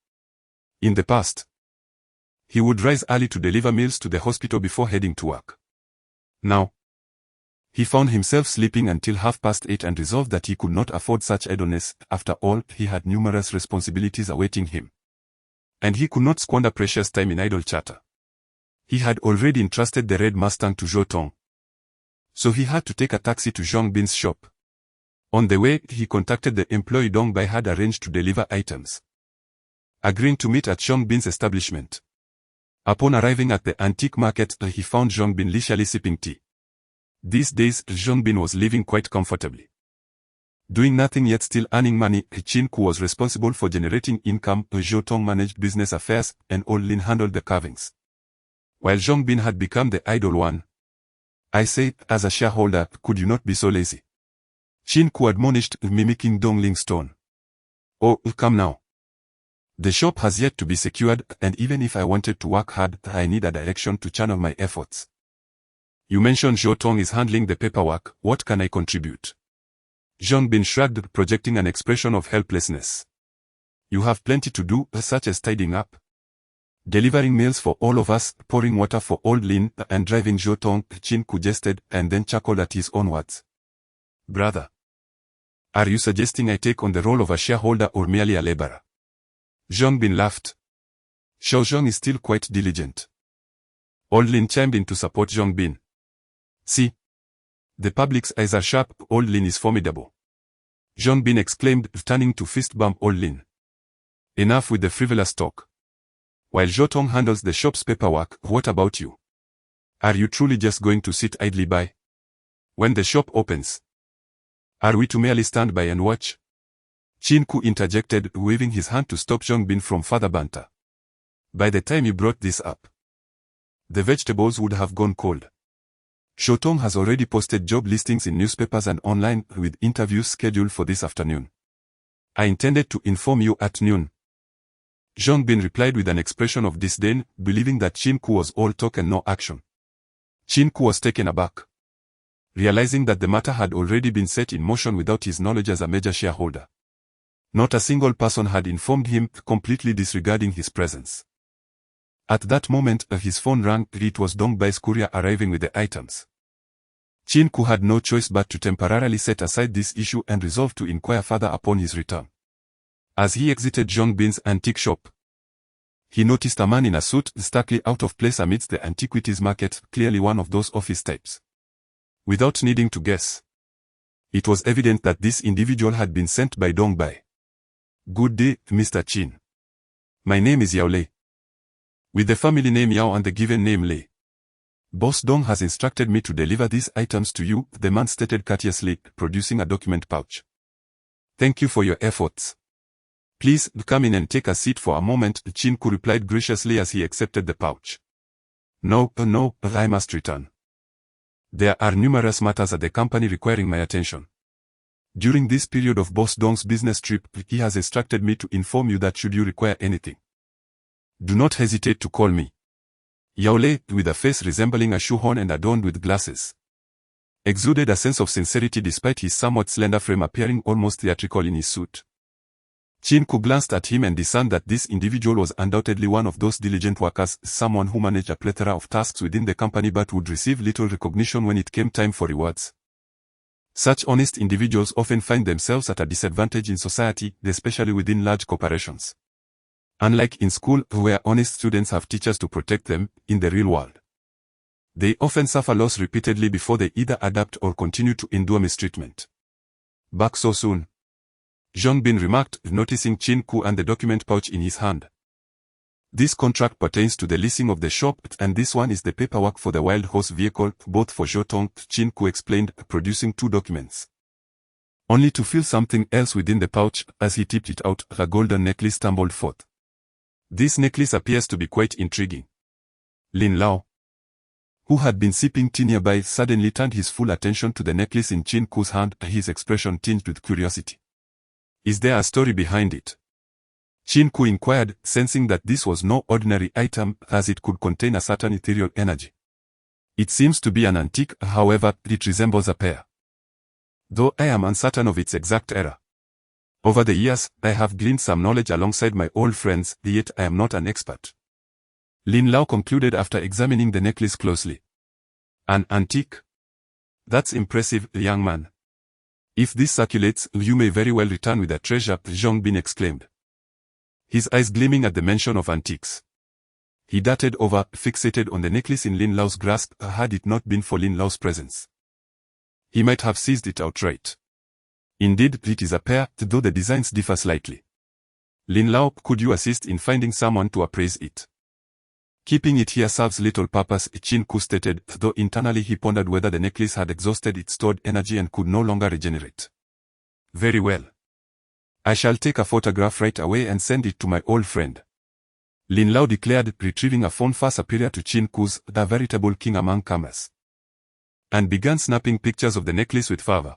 In the past, he would rise early to deliver meals to the hospital before heading to work. Now, he found himself sleeping until 8:30 and resolved that he could not afford such idleness. After all, he had numerous responsibilities awaiting him, and he could not squander precious time in idle chatter. He had already entrusted the red Mustang to Zhou Tong, so he had to take a taxi to Zhang Bin's shop. On the way, he contacted the employee Dongbai had arranged to deliver items, agreeing to meet at Zhang Bin's establishment. Upon arriving at the antique market, he found Zhang Bin leisurely sipping tea. These days, Zhang Bin was living quite comfortably. Doing nothing yet still earning money, Qin Ke was responsible for generating income, Zhou Tong managed business affairs, and Old Lin handled the carvings, while Zhang Bin had become the idle one. I say, as a shareholder, could you not be so lazy? Qin Ke admonished, mimicking Dongling's tone. Oh, come now. The shop has yet to be secured, and even if I wanted to work hard, I need a direction to channel my efforts. You mentioned Zhou Tong is handling the paperwork. What can I contribute? Zhang Bin shrugged, projecting an expression of helplessness. You have plenty to do, such as tidying up, delivering meals for all of us, pouring water for Old Lin, and driving Zhou Tong, Qin Ke jested, and then chuckled at his own words. Brother, are you suggesting I take on the role of a shareholder or merely a laborer? Zhang Bin laughed. Xiao Zhang is still quite diligent. Old Lin chimed in to support Zhang Bin. See, the public's eyes are sharp. Old Lin is formidable, Zhang Bin exclaimed, turning to fist bump Old Lin. Enough with the frivolous talk. While Zhou Tong handles the shop's paperwork, what about you? Are you truly just going to sit idly by when the shop opens? Are we to merely stand by and watch? Qin Ke interjected, waving his hand to stop Zhang Bin from further banter. By the time you brought this up, the vegetables would have gone cold. Zhou Tong has already posted job listings in newspapers and online, with interviews scheduled for this afternoon. I intended to inform you at noon. Zhang Bin replied with an expression of disdain, believing that Qin Ke was all talk and no action. Qin Ke was taken aback, realizing that the matter had already been set in motion without his knowledge as a major shareholder. Not a single person had informed him, completely disregarding his presence. At that moment, his phone rang. It was Dongbai's courier arriving with the items. Qin Ke had no choice but to temporarily set aside this issue and resolve to inquire further upon his return. As he exited Zhang Bin's antique shop, he noticed a man in a suit, starkly out of place amidst the antiquities market, clearly one of those office types. Without needing to guess, it was evident that this individual had been sent by Dongbai. Good day, Mr. Qin. My name is Yao Lei, with the family name Yao and the given name Lei. Boss Dong has instructed me to deliver these items to you, the man stated courteously, producing a document pouch. Thank you for your efforts. Please, come in and take a seat for a moment, Qin Ke replied graciously as he accepted the pouch. No, I must return. There are numerous matters at the company requiring my attention. During this period of Boss Dong's business trip, he has instructed me to inform you that should you require anything, do not hesitate to call me. Yao Lei, with a face resembling a shoehorn and adorned with glasses, exuded a sense of sincerity despite his somewhat slender frame appearing almost theatrical in his suit. Qin Ke glanced at him and discerned that this individual was undoubtedly one of those diligent workers, someone who managed a plethora of tasks within the company but would receive little recognition when it came time for rewards. Such honest individuals often find themselves at a disadvantage in society, especially within large corporations. Unlike in school, where honest students have teachers to protect them, in the real world, they often suffer loss repeatedly before they either adapt or continue to endure mistreatment. Back so soon? Zhang Bin remarked, noticing Qin Ke and the document pouch in his hand. This contract pertains to the leasing of the shop, and this one is the paperwork for the wild horse vehicle, both for Zhotong, Qin Ke explained, producing 2 documents. Only to feel something else within the pouch. As he tipped it out, a golden necklace tumbled forth. This necklace appears to be quite intriguing. Lin Lao, who had been sipping tea nearby, suddenly turned his full attention to the necklace in Qin Ke's hand, his expression tinged with curiosity. Is there a story behind it? Qin Ke inquired, sensing that this was no ordinary item, as it could contain a certain ethereal energy. It seems to be an antique, however, it resembles a pair. Though I am uncertain of its exact era. Over the years, I have gleaned some knowledge alongside my old friends, yet I am not an expert. Lin Lao concluded after examining the necklace closely. An antique? That's impressive, young man. If this circulates, you may very well return with a treasure, Zhang Bin exclaimed, his eyes gleaming at the mention of antiques. He darted over, fixated on the necklace in Lin Lao's grasp. Had it not been for Lin Lao's presence, he might have seized it outright. Indeed, it is a pair, though the designs differ slightly. Lin Lao, could you assist in finding someone to appraise it? Keeping it here serves little purpose, Qin Ke stated, though internally he pondered whether the necklace had exhausted its stored energy and could no longer regenerate. Very well. I shall take a photograph right away and send it to my old friend. Lin Lao declared, retrieving a phone far superior to Qin Ke's, the veritable king among cameras, and began snapping pictures of the necklace with fervor.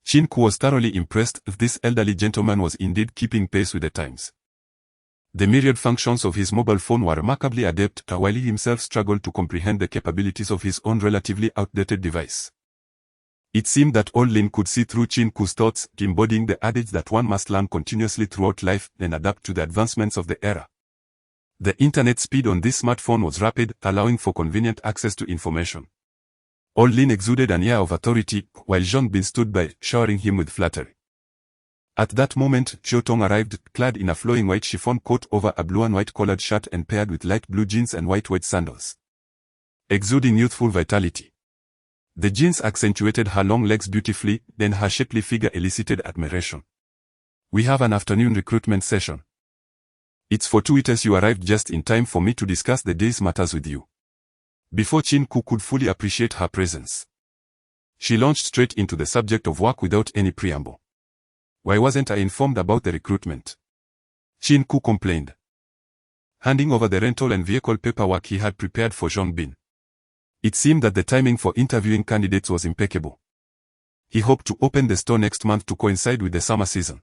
Qin Ke was thoroughly impressed. This elderly gentleman was indeed keeping pace with the times. The myriad functions of his mobile phone were remarkably adept, while he himself struggled to comprehend the capabilities of his own relatively outdated device. It seemed that old Lin could see through Qin Ke's thoughts, embodying the adage that one must learn continuously throughout life and adapt to the advancements of the era. The internet speed on this smartphone was rapid, allowing for convenient access to information. Old Lin exuded an air of authority, while Zhang Bin stood by, showering him with flattery. At that moment, Zhotong arrived, clad in a flowing white chiffon coat over a blue and white collared shirt and paired with light blue jeans and white wedge sandals, exuding youthful vitality. The jeans accentuated her long legs beautifully, then her shapely figure elicited admiration. We have an afternoon recruitment session. It's fortuitous you arrived just in time for me to discuss the day's matters with you. Before Qin Ke could fully appreciate her presence, she launched straight into the subject of work without any preamble. Why wasn't I informed about the recruitment? Qin Ke complained, handing over the rental and vehicle paperwork he had prepared for Zhang Bin. It seemed that the timing for interviewing candidates was impeccable. He hoped to open the store next month to coincide with the summer season.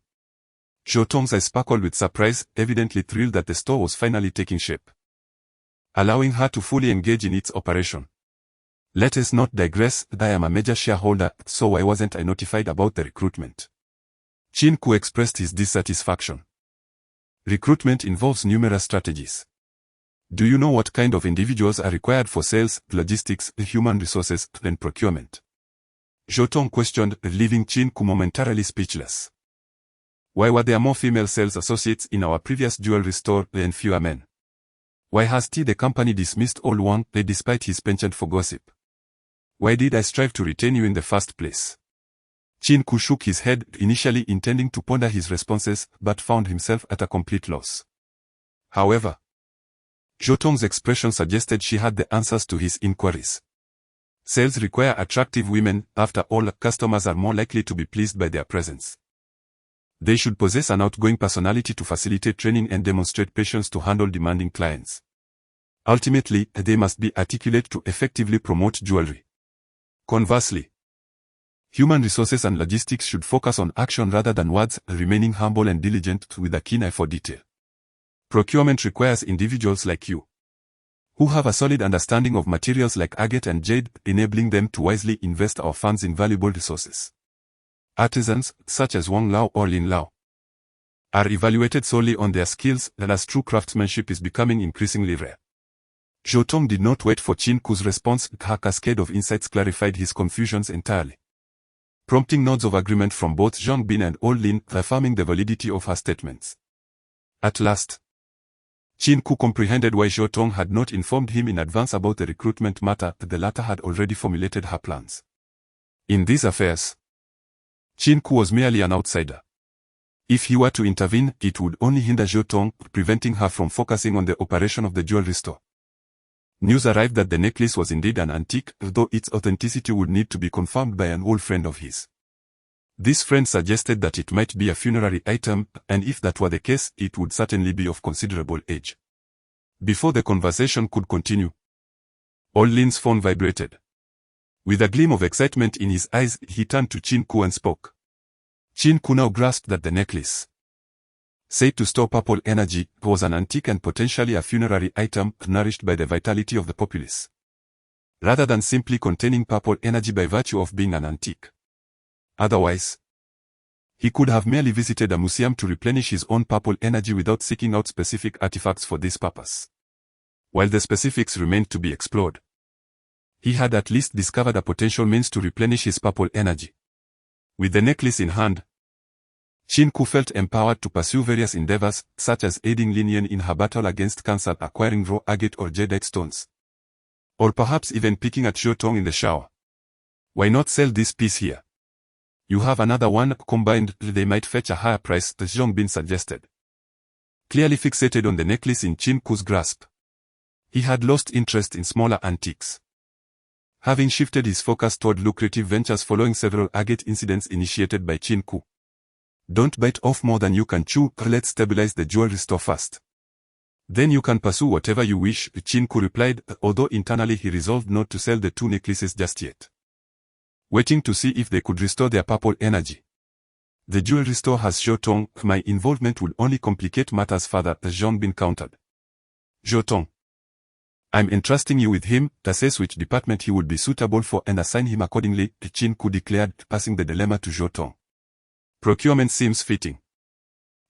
Zhotong's eyes sparkled with surprise, evidently thrilled that the store was finally taking shape, allowing her to fully engage in its operation. Let us not digress. I am a major shareholder, so why wasn't I notified about the recruitment? Qin Ke expressed his dissatisfaction. Recruitment involves numerous strategies. Do you know what kind of individuals are required for sales, logistics, human resources, and procurement? Zhotong questioned, leaving Qin Ke momentarily speechless. Why were there more female sales associates in our previous jewelry store than fewer men? Why has the company dismissed old Wang despite his penchant for gossip? Why did I strive to retain you in the first place? Qin Ke shook his head, initially intending to ponder his responses, but found himself at a complete loss. However, Zhotong's expression suggested she had the answers to his inquiries. Sales require attractive women. After all, customers are more likely to be pleased by their presence. They should possess an outgoing personality to facilitate training and demonstrate patience to handle demanding clients. Ultimately, they must be articulate to effectively promote jewelry. Conversely, human resources and logistics should focus on action rather than words, remaining humble and diligent with a keen eye for detail. Procurement requires individuals like you, who have a solid understanding of materials like agate and jade, enabling them to wisely invest our funds in valuable resources. Artisans, such as Wang Lao or Lin Lao, are evaluated solely on their skills, and as true craftsmanship is becoming increasingly rare. Zhotong did not wait for Qin Ke's response. Her cascade of insights clarified his confusions entirely. prompting nods of agreement from both Zhang Bin and Old Lin, affirming the validity of her statements. At last, Qin Ke comprehended why Zhou Tong had not informed him in advance about the recruitment matter. The latter had already formulated her plans. In these affairs, Qin Ke was merely an outsider. If he were to intervene, it would only hinder Zhou Tong, preventing her from focusing on the operation of the jewelry store. News arrived that the necklace was indeed an antique, though its authenticity would need to be confirmed by an old friend of his. This friend suggested that it might be a funerary item, and if that were the case, it would certainly be of considerable age. Before the conversation could continue, Old Lin's phone vibrated. With a gleam of excitement in his eyes, he turned to Qin Ke and spoke. Qin Ke now grasped that the necklace, said to store purple energy, was an antique and potentially a funerary item nourished by the vitality of the populace, rather than simply containing purple energy by virtue of being an antique. Otherwise, he could have merely visited a museum to replenish his own purple energy without seeking out specific artifacts for this purpose. While the specifics remained to be explored, he had at least discovered a potential means to replenish his purple energy. With the necklace in hand, Qin Ke felt empowered to pursue various endeavors, such as aiding Lin Yan in her battle against cancer, acquiring raw agate or jadeite stones, or perhaps even picking at Zhou Tong in the shower. Why not sell this piece here? You have another one, combined, they might fetch a higher price, Zhang Bin suggested. Clearly fixated on the necklace in Qin Ke's grasp, he had lost interest in smaller antiques, having shifted his focus toward lucrative ventures following several agate incidents initiated by Qin Ke. Don't bite off more than you can chew, let's stabilize the jewelry store first. Then you can pursue whatever you wish, Qin Ke replied, although internally he resolved not to sell the two necklaces just yet, waiting to see if they could restore their purple energy. The jewelry store has Zhou Tong, my involvement will only complicate matters further, Zhang Bin countered. Zhou Tong, I'm entrusting you with him, assess which department he would be suitable for and assign him accordingly, Qin Ke declared, passing the dilemma to Zhou Tong. Procurement seems fitting.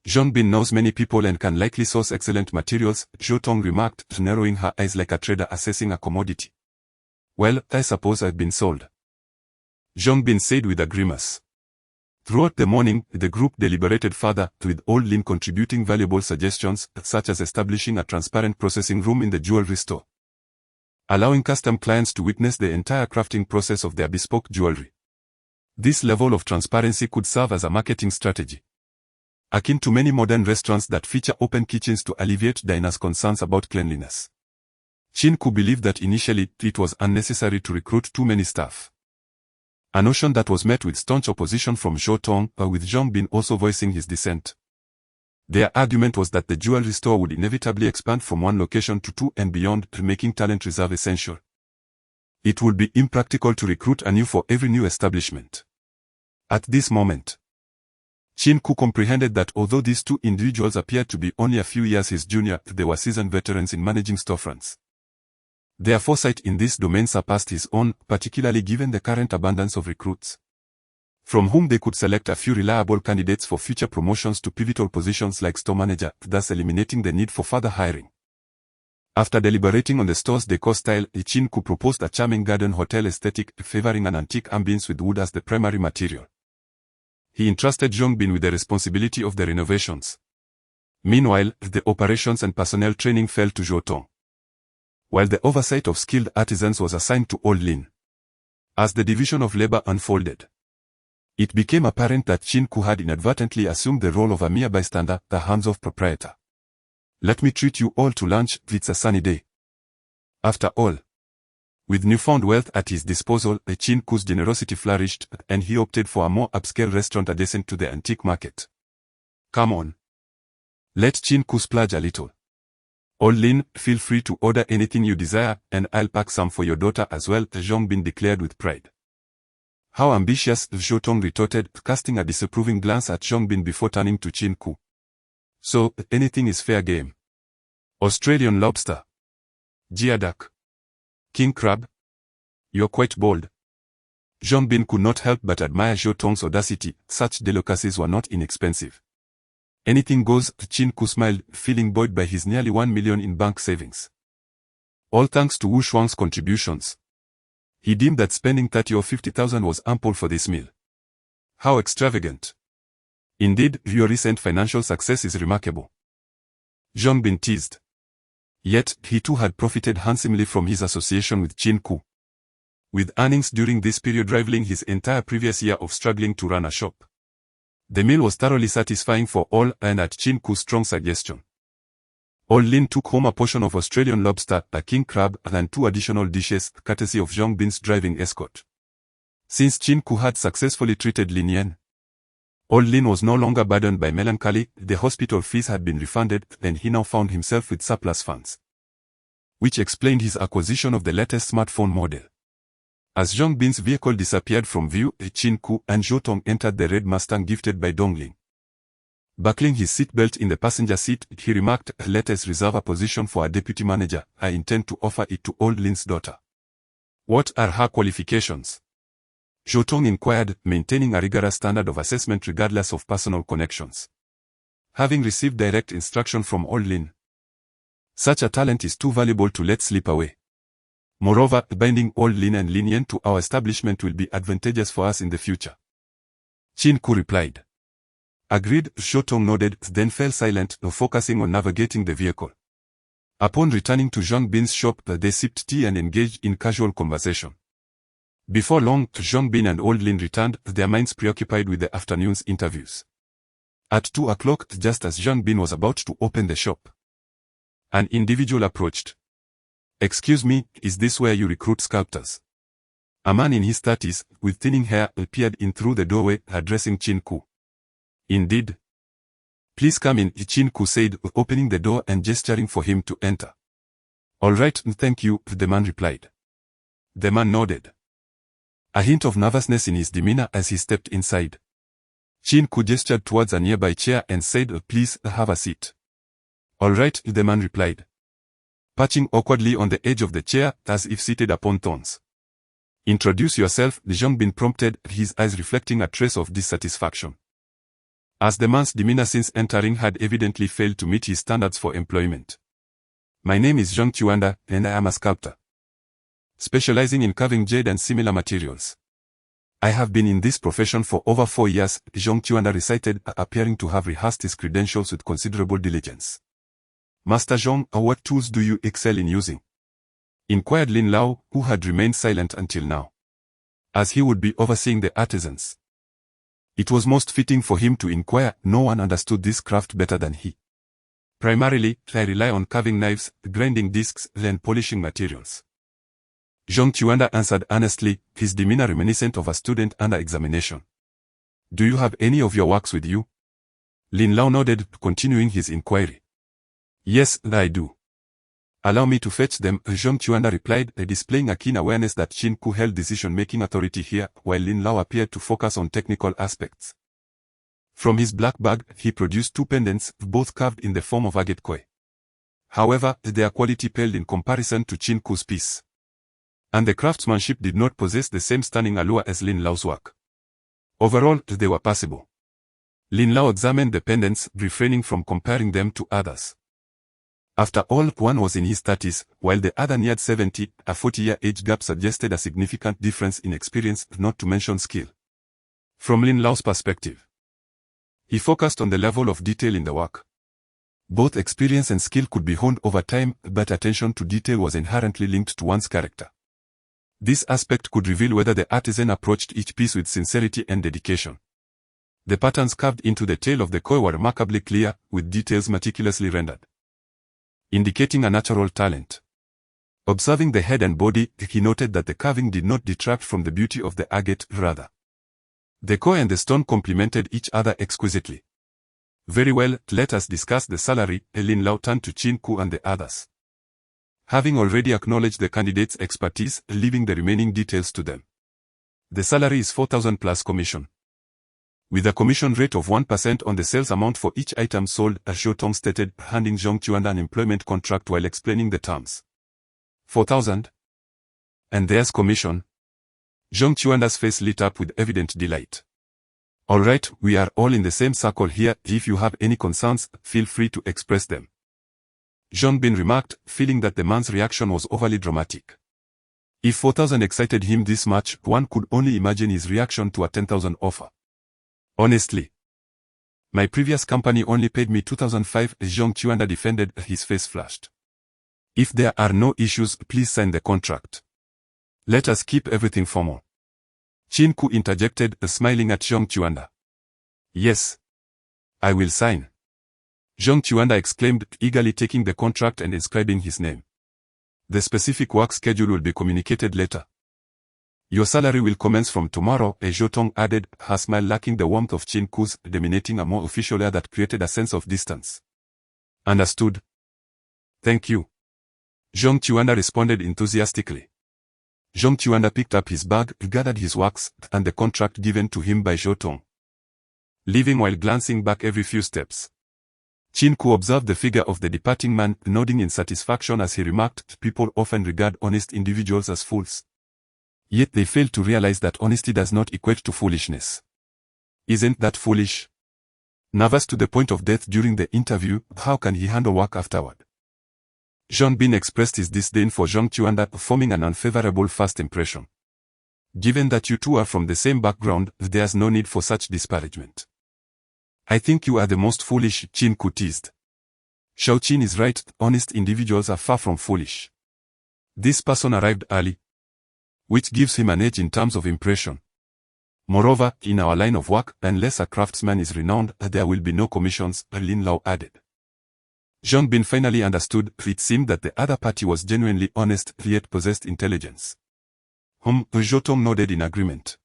Zhang Bin knows many people and can likely source excellent materials, Zhou Tong remarked, narrowing her eyes like a trader assessing a commodity. Well, I suppose I've been sold, Zhang Bin said with a grimace. Throughout the morning, the group deliberated further, with Old Lin contributing valuable suggestions, such as establishing a transparent processing room in the jewelry store, allowing custom clients to witness the entire crafting process of their bespoke jewelry. This level of transparency could serve as a marketing strategy, akin to many modern restaurants that feature open kitchens to alleviate diners' concerns about cleanliness. Qin Ke believed that initially it was unnecessary to recruit too many staff, a notion that was met with staunch opposition from Zhou Tong, with Zhang Bin also voicing his dissent. Their argument was that the jewelry store would inevitably expand from one location to two and beyond, making talent reserve essential. It would be impractical to recruit anew for every new establishment. At this moment, Qin Ke comprehended that although these two individuals appeared to be only a few years his junior, they were seasoned veterans in managing storefronts. Their foresight in this domain surpassed his own, particularly given the current abundance of recruits, from whom they could select a few reliable candidates for future promotions to pivotal positions like store manager, thus eliminating the need for further hiring. After deliberating on the store's decor style, Qin Ke proposed a charming garden hotel aesthetic, favoring an antique ambience with wood as the primary material. He entrusted Zhang Bin with the responsibility of the renovations. Meanwhile, the operations and personnel training fell to Zhou Tong, while the oversight of skilled artisans was assigned to Old Lin. As the division of labor unfolded, it became apparent that Qin Ke had inadvertently assumed the role of a mere bystander, the hands-off proprietor. Let me treat you all to lunch, it's a sunny day. After all, with newfound wealth at his disposal, Qin Ke's generosity flourished, and he opted for a more upscale restaurant adjacent to the antique market. Come on. Let Qin Ke splurge a little. Old Lin, feel free to order anything you desire, and I'll pack some for your daughter as well, Zhang Bin declared with pride. How ambitious, Zhou Tong retorted, casting a disapproving glance at Zhang Bin before turning to Qin Ke. So, anything is fair game. Australian lobster, geoduck, king crab. You're quite bold. Zhang Bin could not help but admire Zhou Tong's audacity. Such delicacies were not inexpensive. Anything goes, Qin Ke smiled, feeling buoyed by his nearly 1 million in bank savings. All thanks to Wu Shuang's contributions. He deemed that spending 30 or 50,000 was ample for this meal. How extravagant. Indeed, your recent financial success is remarkable. Zhang Bin teased. Yet, he too had profited handsomely from his association with Qin Ke, with earnings during this period rivaling his entire previous year of struggling to run a shop. The meal was thoroughly satisfying for all, and at Qin Ke's strong suggestion, Old Lin took home a portion of Australian lobster, a king crab, and 2 additional dishes, courtesy of Zhang Bin's driving escort. Since Qin Ke had successfully treated Lin Yan, Old Lin was no longer burdened by melancholy, the hospital fees had been refunded, and he now found himself with surplus funds, which explained his acquisition of the latest smartphone model. As Zhang Bin's vehicle disappeared from view, Qin Ke and Zhou Tong entered the red Mustang gifted by Dongling. Buckling his seatbelt in the passenger seat, he remarked, "Let us reserve a position for a deputy manager. I intend to offer it to Old Lin's daughter." "What are her qualifications?" Zhou Tong inquired, maintaining a rigorous standard of assessment regardless of personal connections. Having received direct instruction from Old Lin, such a talent is too valuable to let slip away. Moreover, binding Old Lin and Lin Yan to our establishment will be advantageous for us in the future. Qin Ke replied. Agreed. Zhou Tong nodded, then fell silent, focusing on navigating the vehicle. Upon returning to Zhang Bin's shop, they sipped tea and engaged in casual conversation. Before long, Zhang Bin and Old Lin returned, their minds preoccupied with the afternoon's interviews. At 2 o'clock, just as Zhang Bin was about to open the shop, an individual approached. "Excuse me, is this where you recruit sculptors?" A man in his 30s, with thinning hair, peered in through the doorway, addressing Qin Ke. "Indeed. Please come in," Qin Ke said, opening the door and gesturing for him to enter. "All right, thank you," the man replied. The man nodded, a hint of nervousness in his demeanor as he stepped inside. Qin Ke gestured towards a nearby chair and said, "Please, have a seat." "All right," the man replied, perching awkwardly on the edge of the chair, as if seated upon thorns. "Introduce yourself," Zhang Bin prompted, his eyes reflecting a trace of dissatisfaction, as the man's demeanor since entering had evidently failed to meet his standards for employment. "My name is Zhang Chuanda, and I am a sculptor, specializing in carving jade and similar materials. I have been in this profession for over 4 years," Zhang Chuanda recited, appearing to have rehearsed his credentials with considerable diligence. "Master Zhang, what tools do you excel in using?" inquired Lin Lao, who had remained silent until now, as he would be overseeing the artisans. It was most fitting for him to inquire, no one understood this craft better than he. "Primarily, I rely on carving knives, grinding discs, and polishing materials," Zhang Chuanda answered earnestly, his demeanor reminiscent of a student under examination. "Do you have any of your works with you?" Lin Lao nodded, continuing his inquiry. "Yes, I do." "Allow me to fetch them," Zhang Chuanda replied, displaying a keen awareness that Qin Ke held decision-making authority here, while Lin Lao appeared to focus on technical aspects. From his black bag, he produced 2 pendants, both carved in the form of agate koi. However, their quality paled in comparison to Qin Ke's piece, and the craftsmanship did not possess the same stunning allure as Lin Lao's work. Overall, they were passable. Lin Lao examined the pendants, refraining from comparing them to others. After all, one was in his 30s, while the other neared 70, a 40-year age gap suggested a significant difference in experience, not to mention skill. From Lin Lao's perspective, he focused on the level of detail in the work. Both experience and skill could be honed over time, but attention to detail was inherently linked to one's character. This aspect could reveal whether the artisan approached each piece with sincerity and dedication. The patterns carved into the tail of the koi were remarkably clear, with details meticulously rendered, indicating a natural talent. Observing the head and body, he noted that the carving did not detract from the beauty of the agate, rather. The koi and the stone complemented each other exquisitely. "Very well, let us discuss the salary," Lin Lao turned to Qin Ke and the others, having already acknowledged the candidate's expertise, leaving the remaining details to them. "The salary is 4,000 plus commission, with a commission rate of 1% on the sales amount for each item sold," Zhou Tong stated, handing Zhang Chuanda an employment contract while explaining the terms. 4,000? And there's commission? Zhang Chuanda's face lit up with evident delight. "All right, we are all in the same circle here. If you have any concerns, feel free to express them," Zhang Bin remarked, feeling that the man's reaction was overly dramatic. If 4,000 excited him this much, one could only imagine his reaction to a 10,000 offer. Honestly, my previous company only paid me 2005, Zhong Chuanda defended, his face flushed. If there are no issues, please sign the contract. Let us keep everything formal. Qin Ke interjected, smiling at Zhong Chuanda. Yes. I will sign. Zhong Chuanda exclaimed, eagerly taking the contract and inscribing his name. The specific work schedule will be communicated later. Your salary will commence from tomorrow, Zhou Tong added, her smile lacking the warmth of Qin Ke's, dominating a more official air that created a sense of distance. Understood. Thank you. Zhong Chuanda responded enthusiastically. Zhong Chuanda picked up his bag, gathered his works, and the contract given to him by Zhou Tong. Leaving while glancing back every few steps. Qin Ke observed the figure of the departing man, nodding in satisfaction as he remarked, people often regard honest individuals as fools. Yet they fail to realize that honesty does not equate to foolishness. Isn't that foolish? Nervous to the point of death during the interview, how can he handle work afterward? Zhang Bin expressed his disdain for Zhong Chuanda, forming an unfavorable first impression. Given that you two are from the same background, there's no need for such disparagement. I think you are the most foolish, Qin Ke teased. Shao Qin is right, honest individuals are far from foolish. This person arrived early, which gives him an edge in terms of impression. Moreover, in our line of work, unless a craftsman is renowned, there will be no commissions, Lin Lao added. Zhang Bin finally understood, it seemed that the other party was genuinely honest, yet possessed intelligence. Zhou Tong nodded in agreement.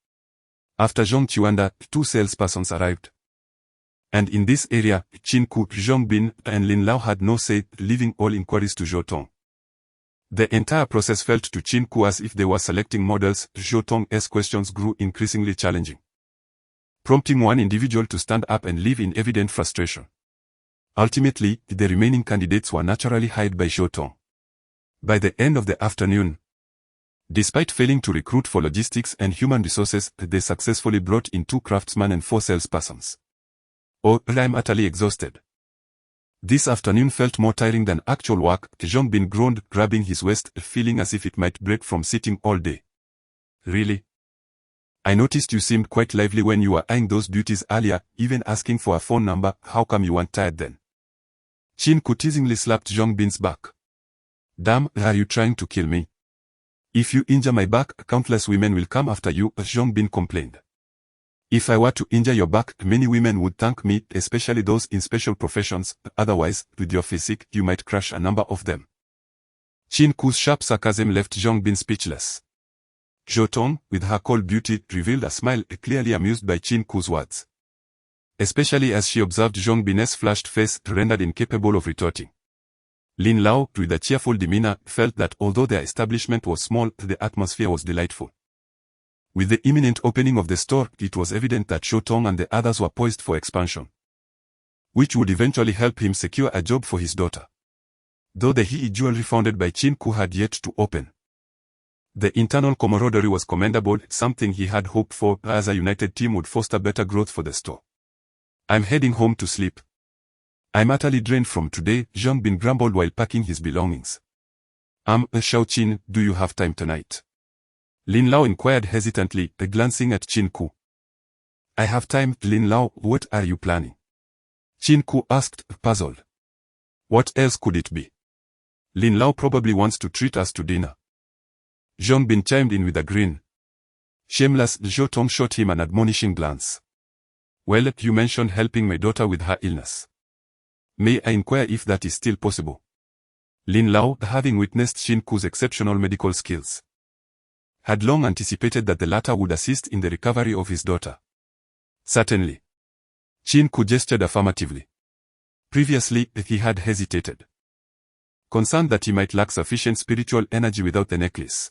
After Zhong Chuanda, two salespersons arrived. And in this area, Qin Ke, Zhang Bin, and Lin Lao had no say, leaving all inquiries to Zhou Tong. The entire process felt to Qin Ke as if they were selecting models. Zhou Tong's questions grew increasingly challenging, prompting one individual to stand up and leave in evident frustration. Ultimately, the remaining candidates were naturally hired by Zhou Tong. By the end of the afternoon, despite failing to recruit for logistics and human resources, they successfully brought in 2 craftsmen and 4 salespersons. Oh, I'm utterly exhausted. This afternoon felt more tiring than actual work, Zhang Bin groaned, grabbing his waist, feeling as if it might break from sitting all day. Really? I noticed you seemed quite lively when you were eyeing those beauties earlier, even asking for a phone number. How come you weren't tired then? Qin Ke teasingly slapped Zhang Bin's back. Damn, are you trying to kill me? If you injure my back, countless women will come after you, Zhang Bin complained. If I were to injure your back, many women would thank me, especially those in special professions, otherwise, with your physique, you might crush a number of them. Qin Ke's sharp sarcasm left Zhang Bin speechless. Zhou Tong, with her cold beauty, revealed a smile, clearly amused by Qin Ke's words. Especially as she observed Zhang Bin's flushed face, rendered incapable of retorting. Lin Lao, with a cheerful demeanor, felt that although their establishment was small, the atmosphere was delightful. With the imminent opening of the store, it was evident that Zhou Tong and the others were poised for expansion, which would eventually help him secure a job for his daughter. Though the He jewelry founded by Qin Ke had yet to open, the internal camaraderie was commendable, something he had hoped for, as a united team would foster better growth for the store. I'm heading home to sleep. I'm utterly drained from today, Zhang Bin grumbled while packing his belongings. Shao Qin, do you have time tonight? Lin Lao inquired hesitantly, glancing at Qin Ke. I have time, Lin Lao, what are you planning? Qin Ke asked, puzzled. What else could it be? Lin Lao probably wants to treat us to dinner. Zhang Bin chimed in with a grin. Shameless, Zhou Tong shot him an admonishing glance. Well, you mentioned helping my daughter with her illness. May I inquire if that is still possible? Lin Lao, having witnessed Qin Ke's exceptional medical skills, had long anticipated that the latter would assist in the recovery of his daughter. Certainly. Qin Ke gestured affirmatively. Previously, he had hesitated, concerned that he might lack sufficient spiritual energy without the necklace.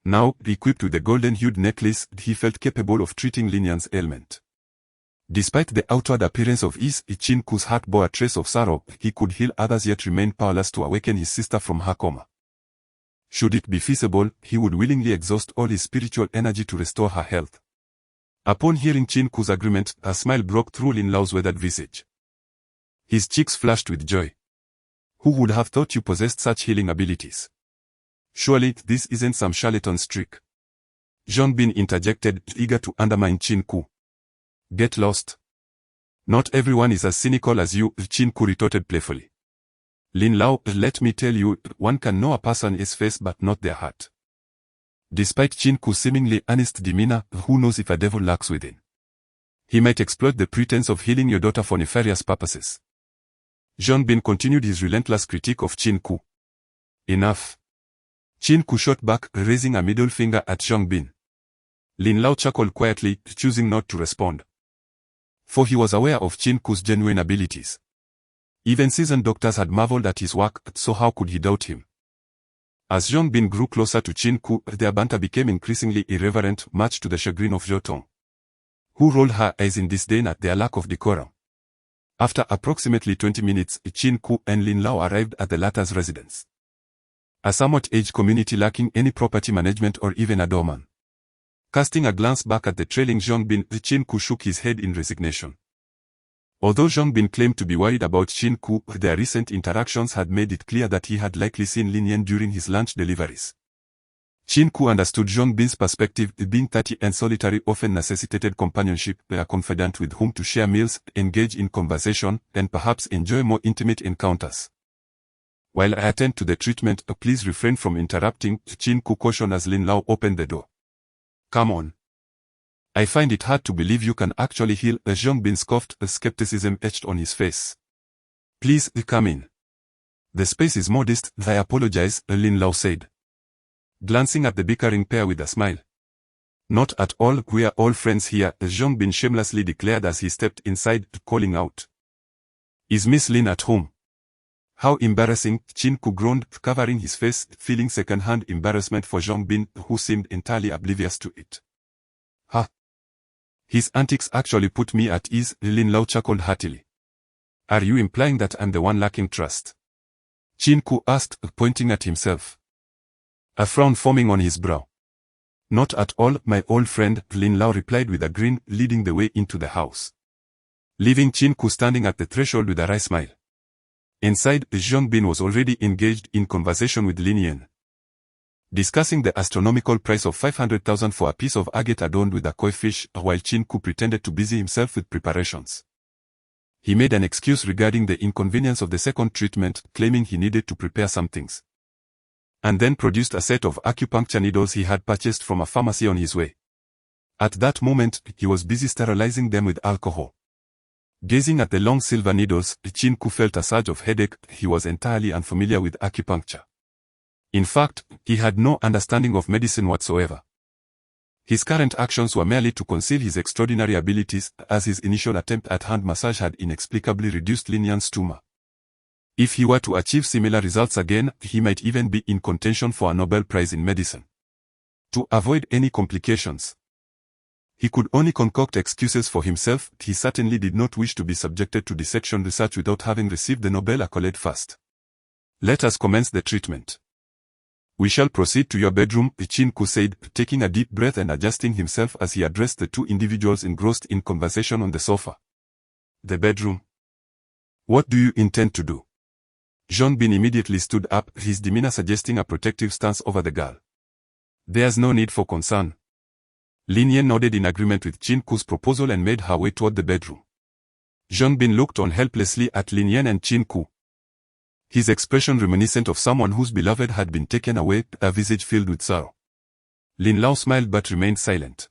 Now, equipped with the golden-hued necklace, he felt capable of treating Lin Yan's ailment. Despite the outward appearance of ease, Qin Ke's heart bore a trace of sorrow. He could heal others yet remain powerless to awaken his sister from her coma. Should it be feasible, he would willingly exhaust all his spiritual energy to restore her health. Upon hearing Qin Ke's agreement, a smile broke through Lin Lao's weathered visage. His cheeks flushed with joy. Who would have thought you possessed such healing abilities? Surely, this isn't some charlatan's trick. Zhang Bin interjected, eager to undermine Qin Ke. Get lost. Not everyone is as cynical as you, Qin Ke retorted playfully. Lin Lao, let me tell you, one can know a person's face but not their heart. Despite Qin Ke's seemingly honest demeanor, who knows if a devil lurks within? He might exploit the pretense of healing your daughter for nefarious purposes. Zhang Bin continued his relentless critique of Qin Ke. Enough. Qin Ke shot back, raising a middle finger at Zhang Bin. Lin Lao chuckled quietly, choosing not to respond. For he was aware of Qin Ke's genuine abilities. Even seasoned doctors had marveled at his work, so how could he doubt him? As Zhang Bin grew closer to Qin Ke, their banter became increasingly irreverent, much to the chagrin of Zhou Tong, who rolled her eyes in disdain at their lack of decorum. After approximately 20 minutes, Qin Ke and Lin Lao arrived at the latter's residence. A somewhat aged community lacking any property management or even a doorman. Casting a glance back at the trailing Zhang Bin, Qin Ke shook his head in resignation. Although Zhang Bin claimed to be worried about Qin Ke, their recent interactions had made it clear that he had likely seen Lin Yan during his lunch deliveries. Qin Ke understood Zhang Bin's perspective, being 30 and solitary often necessitated companionship, a confidant with whom to share meals, engage in conversation, and perhaps enjoy more intimate encounters. While I attend to the treatment, please refrain from interrupting, Qin Ke cautioned as Lin Lao opened the door. Come on. I find it hard to believe you can actually heal, Zhang Bin scoffed, skepticism etched on his face. Please, come in. The space is modest, I apologize, Lin Lao said, glancing at the bickering pair with a smile. Not at all, we are all friends here, Zhang Bin shamelessly declared as he stepped inside, calling out. Is Miss Lin at home? How embarrassing, Qin Ke groaned, covering his face, feeling second-hand embarrassment for Zhang Bin, who seemed entirely oblivious to it. Ha! His antics actually put me at ease, Lin Lao chuckled heartily. Are you implying that I'm the one lacking trust? Qin Ke asked, pointing at himself. A frown forming on his brow. Not at all, my old friend, Lin Lao replied with a grin, leading the way into the house, leaving Qin Ke standing at the threshold with a wry smile. Inside, Zhang Bin was already engaged in conversation with Lin Yan, discussing the astronomical price of 500,000 for a piece of agate adorned with a koi fish, while Qin Ke pretended to busy himself with preparations. He made an excuse regarding the inconvenience of the second treatment, claiming he needed to prepare some things, and then produced a set of acupuncture needles he had purchased from a pharmacy on his way. At that moment, he was busy sterilizing them with alcohol. Gazing at the long silver needles, Qin Ke felt a surge of headache. He was entirely unfamiliar with acupuncture. In fact, he had no understanding of medicine whatsoever. His current actions were merely to conceal his extraordinary abilities, as his initial attempt at hand massage had inexplicably reduced Lin Yan's tumor. If he were to achieve similar results again, he might even be in contention for a Nobel Prize in medicine. To avoid any complications, he could only concoct excuses for himself. He certainly did not wish to be subjected to dissection research without having received the Nobel accolade first. Let us commence the treatment. We shall proceed to your bedroom, Qin Ke said, taking a deep breath and adjusting himself as he addressed the two individuals engrossed in conversation on the sofa. The bedroom. What do you intend to do? Zhang Bin immediately stood up, his demeanor suggesting a protective stance over the girl. There's no need for concern. Lin Yan nodded in agreement with Qin Ke's proposal and made her way toward the bedroom. Zhang Bin looked on helplessly at Lin Yan and Qin Ke, his expression reminiscent of someone whose beloved had been taken away, a visage filled with sorrow. Lin Lao smiled but remained silent,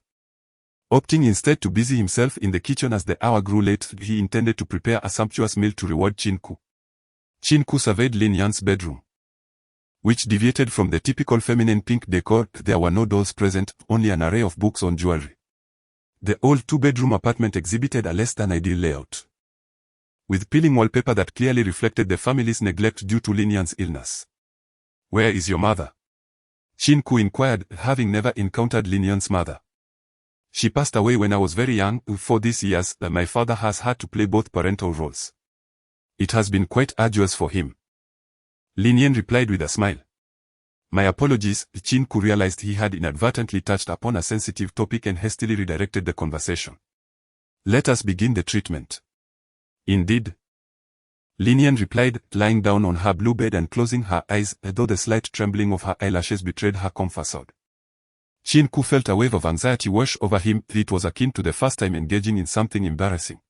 opting instead to busy himself in the kitchen. As the hour grew late, he intended to prepare a sumptuous meal to reward Qin Ke. Qin Ke surveyed Lin Yan's bedroom, which deviated from the typical feminine pink decor. There were no dolls present, only an array of books on jewelry. The old two-bedroom apartment exhibited a less than ideal layout, with peeling wallpaper that clearly reflected the family's neglect due to Lin Yan's illness. Where is your mother? Qin Ke inquired, having never encountered Lin Yan's mother. She passed away when I was very young. For these years, my father has had to play both parental roles. It has been quite arduous for him. Lin Yan replied with a smile. My apologies, Qin Ke realized he had inadvertently touched upon a sensitive topic and hastily redirected the conversation. Let us begin the treatment. Indeed. Lin Yan replied, lying down on her blue bed and closing her eyes, though the slight trembling of her eyelashes betrayed her comfort. Qin Ke felt a wave of anxiety wash over him. It was akin to the first time engaging in something embarrassing.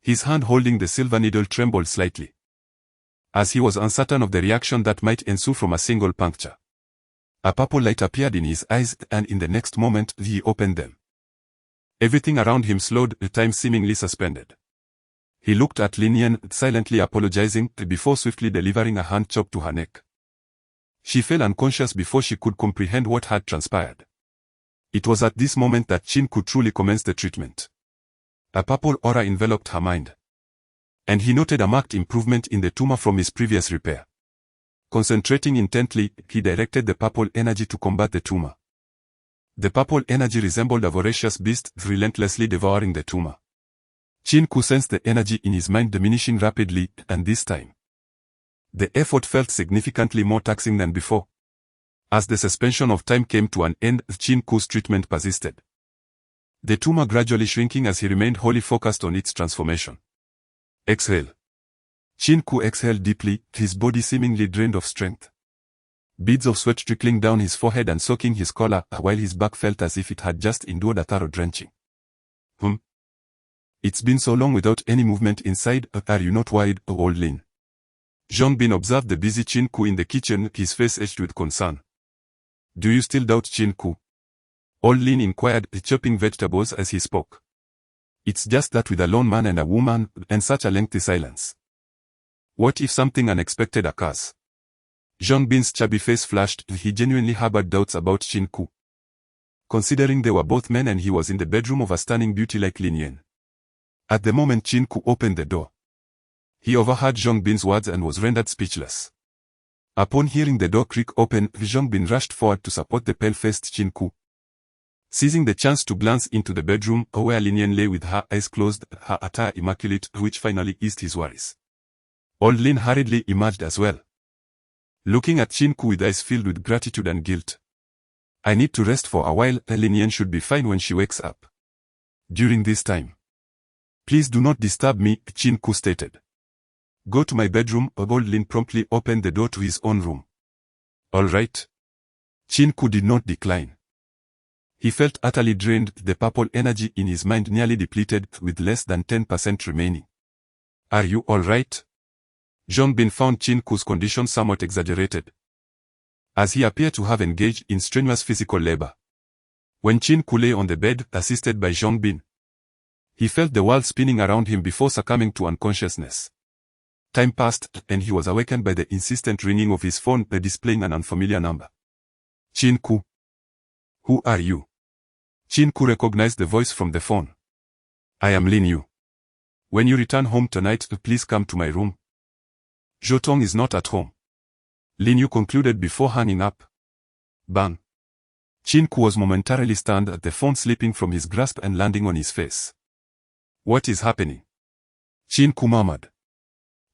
His hand holding the silver needle trembled slightly, as he was uncertain of the reaction that might ensue from a single puncture. A purple light appeared in his eyes, and in the next moment he opened them. Everything around him slowed, time seemingly suspended. He looked at Lin Yan, silently apologizing, before swiftly delivering a hand chop to her neck. She fell unconscious before she could comprehend what had transpired. It was at this moment that Qin Ke truly commenced the treatment. A purple aura enveloped her mind, and he noted a marked improvement in the tumor from his previous repair. Concentrating intently, he directed the purple energy to combat the tumor. The purple energy resembled a voracious beast, relentlessly devouring the tumor. Qin Ke sensed the energy in his mind diminishing rapidly, and this time, the effort felt significantly more taxing than before. As the suspension of time came to an end, Qin Ke's treatment persisted, the tumor gradually shrinking as he remained wholly focused on its transformation. Exhale. Qin Ke exhaled deeply, his body seemingly drained of strength. Beads of sweat trickling down his forehead and soaking his collar, while his back felt as if it had just endured a thorough drenching. It's been so long without any movement inside, are you not worried, old Lin? Zhongbin observed the busy Qin Ke in the kitchen, his face etched with concern. Do you still doubt Qin Ke? Old Lin inquired, chopping vegetables as he spoke. It's just that with a lone man and a woman, and such a lengthy silence. What if something unexpected occurs? Zhongbin's chubby face flashed, he genuinely harbored doubts about Qin Ke, considering they were both men and he was in the bedroom of a stunning beauty like Lin Yan. At the moment Qin Ke opened the door, he overheard Zhongbin's words and was rendered speechless. Upon hearing the door creak open, Zhongbin rushed forward to support the pale-faced Qin Ke. Seizing the chance to glance into the bedroom, where Lin Yan lay with her eyes closed, her attire immaculate, which finally eased his worries. Old Lin hurriedly emerged as well, looking at Qin Ke with eyes filled with gratitude and guilt. I need to rest for a while, Lin Yan should be fine when she wakes up. During this time, please do not disturb me, Qin Ke stated. Go to my bedroom. Old Lin promptly opened the door to his own room. All right. Qin Ke did not decline. He felt utterly drained, the purple energy in his mind nearly depleted, with less than 10% remaining. Are you all right? Zhongbin found Qin Ke's condition somewhat exaggerated, as he appeared to have engaged in strenuous physical labor. When Qin Ke lay on the bed, assisted by Zhongbin, he felt the world spinning around him before succumbing to unconsciousness. Time passed, and he was awakened by the insistent ringing of his phone, displaying an unfamiliar number. Qin Ke. Who are you? Qin Ke recognized the voice from the phone. I am Lin Yu. When you return home tonight, please come to my room. Zhotong is not at home, Lin Yu concluded before hanging up. Bang. Qin Ke was momentarily stunned at the phone slipping from his grasp and landing on his face. What is happening? Qin Ke murmured.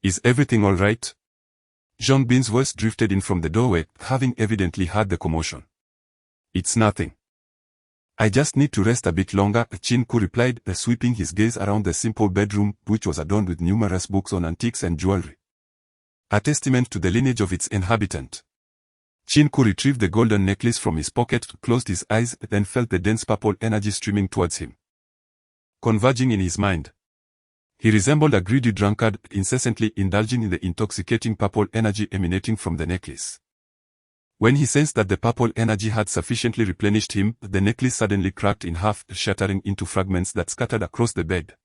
Is everything all right? Zhongbin's voice drifted in from the doorway, having evidently heard the commotion. It's nothing. I just need to rest a bit longer, Qin Ke replied, sweeping his gaze around the simple bedroom, which was adorned with numerous books on antiques and jewelry, a testament to the lineage of its inhabitant. Qin Ke retrieved the golden necklace from his pocket, closed his eyes, then felt the dense purple energy streaming towards him, converging in his mind. He resembled a greedy drunkard, incessantly indulging in the intoxicating purple energy emanating from the necklace. When he sensed that the purple energy had sufficiently replenished him, the necklace suddenly cracked in half, shattering into fragments that scattered across the bed.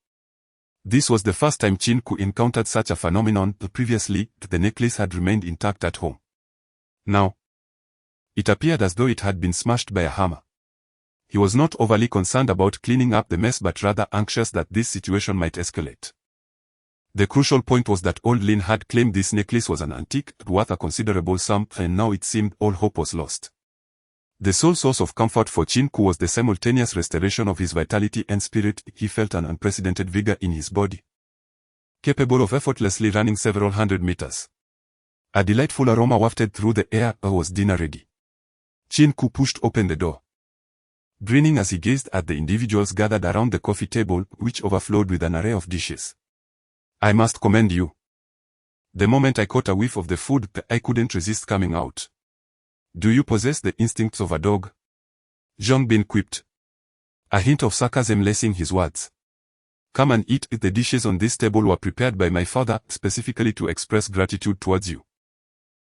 This was the first time Qin Ke encountered such a phenomenon. Previously, the necklace had remained intact at home. Now, it appeared as though it had been smashed by a hammer. He was not overly concerned about cleaning up the mess, but rather anxious that this situation might escalate. The crucial point was that old Lin had claimed this necklace was an antique, worth a considerable sum, and now it seemed all hope was lost. The sole source of comfort for Qin Ke was the simultaneous restoration of his vitality and spirit. He felt an unprecedented vigor in his body, capable of effortlessly running several hundred meters. A delightful aroma wafted through the air. Was dinner ready? Qin Ke pushed open the door, grinning as he gazed at the individuals gathered around the coffee table, which overflowed with an array of dishes. I must commend you. The moment I caught a whiff of the food, I couldn't resist coming out. Do you possess the instincts of a dog? Zhang Bin quipped, a hint of sarcasm lacing his words. Come and eat. The dishes on this table were prepared by my father, specifically to express gratitude towards you.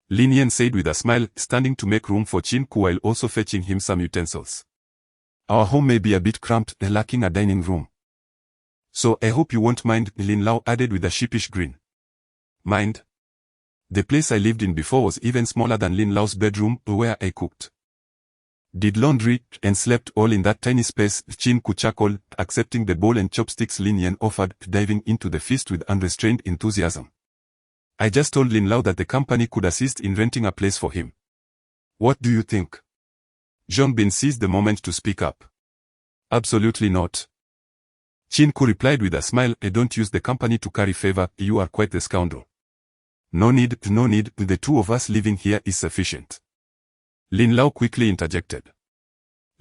Lin Yan said with a smile, standing to make room for Qin Ke while also fetching him some utensils. Our home may be a bit cramped, lacking a dining room. So I hope you won't mind, Lin Lao added with a sheepish grin. Mind? The place I lived in before was even smaller than Lin Lao's bedroom, where I cooked, did laundry, and slept all in that tiny space. Qin Ke chuckled, accepting the bowl and chopsticks Lin Yan offered, diving into the feast with unrestrained enthusiasm. I just told Lin Lao that the company could assist in renting a place for him. What do you think? Zhang Bin seized the moment to speak up. Absolutely not. Qin Ke replied with a smile, I don't use the company to curry favor, you are quite the scoundrel. No need, the two of us living here is sufficient. Lin Lao quickly interjected.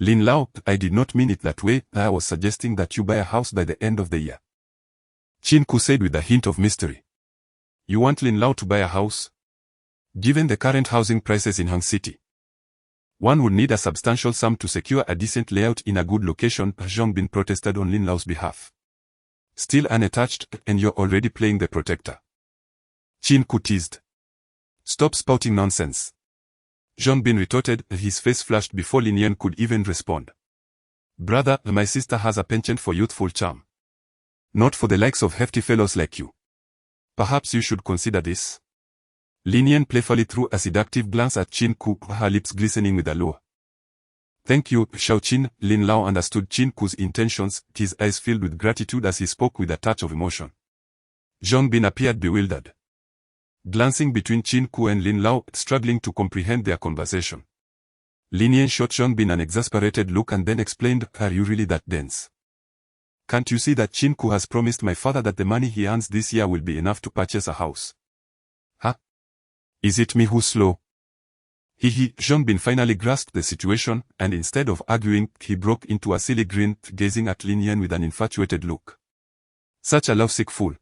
Lin Lao, I did not mean it that way, I was suggesting that you buy a house by the end of the year. Qin Ke said with a hint of mystery. You want Lin Lao to buy a house? Given the current housing prices in Hang City, one would need a substantial sum to secure a decent layout in a good location, Zhang Bin protested on Lin Lao's behalf. Still unattached, and you're already playing the protector. Qin Ke teased. Stop spouting nonsense. Zhang Bin retorted, his face flushed before Lin Yan could even respond. Brother, my sister has a penchant for youthful charm. Not for the likes of hefty fellows like you. Perhaps you should consider this. Lin Yan playfully threw a seductive glance at Qin Ke, her lips glistening with allure. Thank you, Xiao Qin. Lin Lao understood Qin Ke's intentions, his eyes filled with gratitude as he spoke with a touch of emotion. Zhang Bin appeared bewildered, glancing between Qin Ke and Lin Lao, struggling to comprehend their conversation. Lin Yan shot Zhang Bin an exasperated look and then explained, are you really that dense? Can't you see that Qin Ke has promised my father that the money he earns this year will be enough to purchase a house? Huh? Is it me who's slow? Zhang Bin finally grasped the situation, and instead of arguing, he broke into a silly grin, gazing at Lin Yan with an infatuated look. Such a lovesick fool.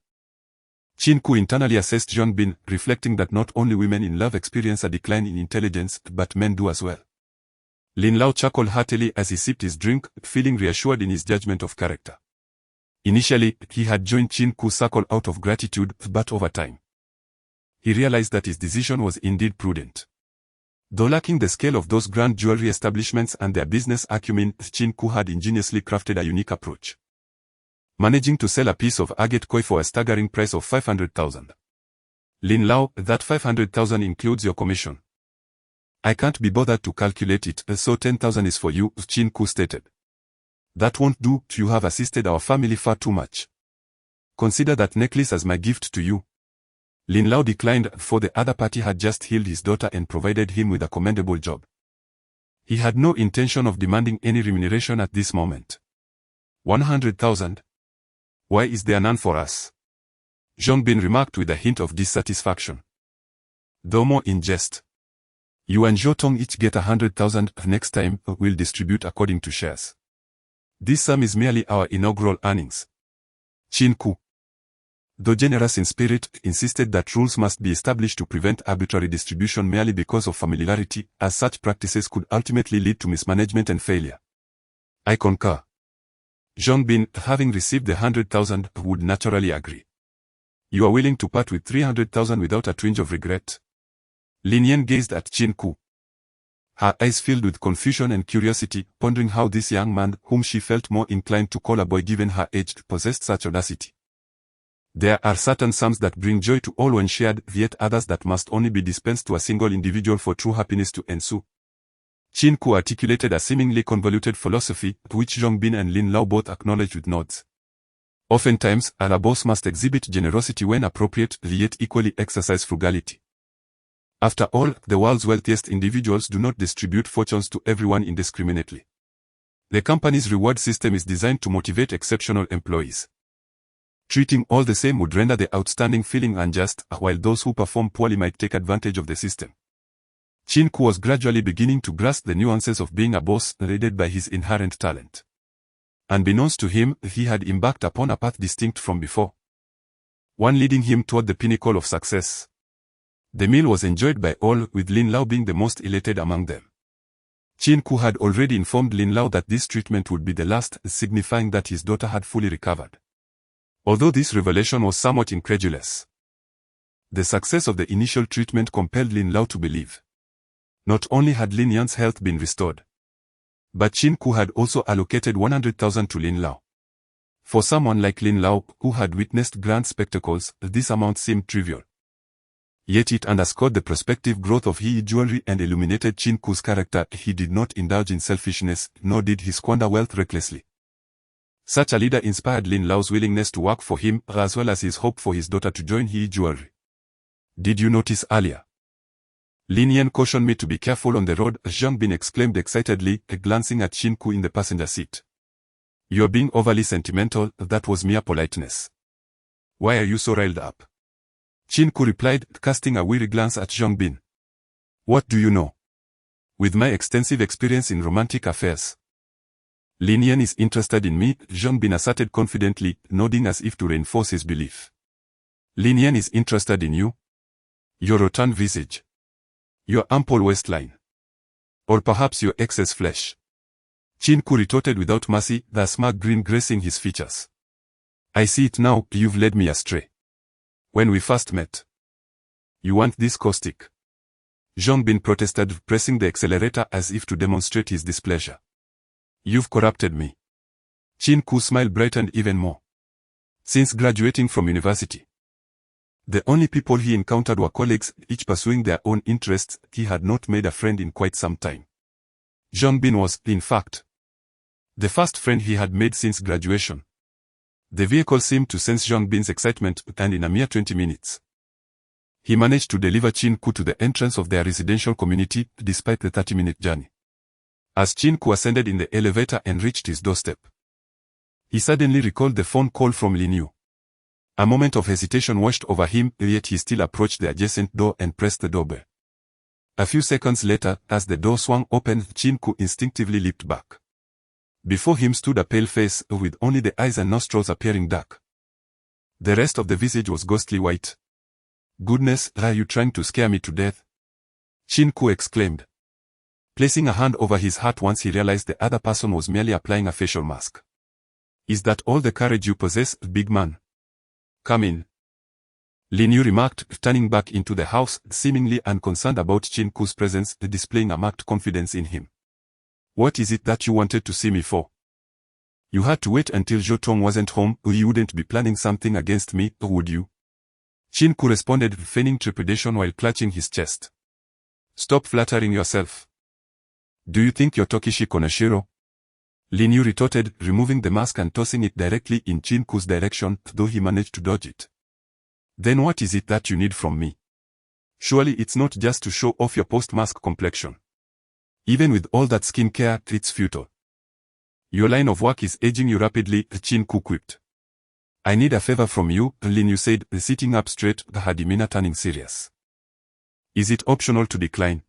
Qin Ke internally assessed Zhang Bin, reflecting that not only women in love experience a decline in intelligence, but men do as well. Lin Lao chuckled heartily as he sipped his drink, feeling reassured in his judgment of character. Initially, he had joined Qin Ke's circle out of gratitude, but over time, he realized that his decision was indeed prudent. Though lacking the scale of those grand jewelry establishments and their business acumen, Qin Ke had ingeniously crafted a unique approach, managing to sell a piece of agate koi for a staggering price of 500,000. Lin Lao, that 500,000 includes your commission. I can't be bothered to calculate it, so 10,000 is for you, Qin Ke stated. That won't do, you have assisted our family far too much. Consider that necklace as my gift to you. Lin Lao declined, for the other party had just healed his daughter and provided him with a commendable job. He had no intention of demanding any remuneration at this moment. 100,000? Why is there none for us? Zhang Bin remarked with a hint of dissatisfaction, though more in jest. You and Zhou Tong each get 100,000, next time, we'll distribute according to shares. This sum is merely our inaugural earnings. Qin Ke, though generous in spirit, insisted that rules must be established to prevent arbitrary distribution merely because of familiarity, as such practices could ultimately lead to mismanagement and failure. I concur. Zhang Bin, having received the 100,000, would naturally agree. You are willing to part with 300,000 without a twinge of regret? Lin Yan gazed at Qin Ke, her eyes filled with confusion and curiosity, pondering how this young man, whom she felt more inclined to call a boy given her age, possessed such audacity. There are certain sums that bring joy to all when shared, yet others that must only be dispensed to a single individual for true happiness to ensue. Qin Ke articulated a seemingly convoluted philosophy, which Zhang Bin and Lin Lao both acknowledged with nods. Oftentimes, a boss must exhibit generosity when appropriate, yet equally exercise frugality. After all, the world's wealthiest individuals do not distribute fortunes to everyone indiscriminately. The company's reward system is designed to motivate exceptional employees. Treating all the same would render the outstanding feeling unjust, while those who perform poorly might take advantage of the system. Qin Ke was gradually beginning to grasp the nuances of being a boss, aided by his inherent talent. Unbeknownst to him, he had embarked upon a path distinct from before, one leading him toward the pinnacle of success. The meal was enjoyed by all, with Lin Lao being the most elated among them. Qin Ke had already informed Lin Lao that this treatment would be the last, signifying that his daughter had fully recovered. Although this revelation was somewhat incredulous, the success of the initial treatment compelled Lin Lao to believe. Not only had Lin Yan's health been restored, but Qin Ke had also allocated 100,000 to Lin Lao. For someone like Lin Lao, who had witnessed grand spectacles, this amount seemed trivial. Yet it underscored the prospective growth of his jewelry and illuminated Qin Ke's character. He did not indulge in selfishness, nor did he squander wealth recklessly. Such a leader inspired Lin Lao's willingness to work for him, as well as his hope for his daughter to join his jewelry. Did you notice earlier? Lin Yan cautioned me to be careful on the road, Zhang Bin exclaimed excitedly, glancing at Qin Ke in the passenger seat. You're being overly sentimental, that was mere politeness. Why are you so riled up? Qin Ke replied, casting a weary glance at Zhang Bin. What do you know? With my extensive experience in romantic affairs. Lin Yan is interested in me, Zhang Bin asserted confidently, nodding as if to reinforce his belief. Lin Yan is interested in you? Your rotund visage. Your ample waistline. Or perhaps your excess flesh. Qin Ke retorted without mercy, the smug grin gracing his features. I see it now, you've led me astray. When we first met. You weren't this caustic. Zhang Bin protested, pressing the accelerator as if to demonstrate his displeasure. You've corrupted me. Qin Ke's smile brightened even more. Since graduating from university, the only people he encountered were colleagues, each pursuing their own interests. He had not made a friend in quite some time. Zhang Bin was, in fact, the first friend he had made since graduation. The vehicle seemed to sense Zhang Bin's excitement, and in a mere 20 minutes, he managed to deliver Qin Ke to the entrance of their residential community, despite the 30-minute journey. As Qin Ke ascended in the elevator and reached his doorstep, he suddenly recalled the phone call from Lin Yu. A moment of hesitation washed over him, yet he still approached the adjacent door and pressed the doorbell. A few seconds later, as the door swung open, Qin Ke instinctively leaped back. Before him stood a pale face, with only the eyes and nostrils appearing dark. The rest of the visage was ghostly white. Goodness, are you trying to scare me to death? Qin Ke exclaimed, placing a hand over his heart once he realized the other person was merely applying a facial mask. Is that all the courage you possess, big man? Come in. Lin Yu remarked, turning back into the house, seemingly unconcerned about Qin Ke's presence, displaying a marked confidence in him. What is it that you wanted to see me for? You had to wait until Zhou Tong wasn't home, or you wouldn't be planning something against me, would you? Qin Ke responded, feigning trepidation while clutching his chest. Stop flattering yourself. Do you think you're Tokishi Konoshiro? Lin Yu retorted, removing the mask and tossing it directly in Qin Ke's direction, though he managed to dodge it. Then what is it that you need from me? Surely it's not just to show off your post-mask complexion. Even with all that skin care, it's futile. Your line of work is aging you rapidly, Qin Ke quipped. I need a favor from you, Lin Yu said, sitting up straight, her demeanor turning serious. Is it optional to decline?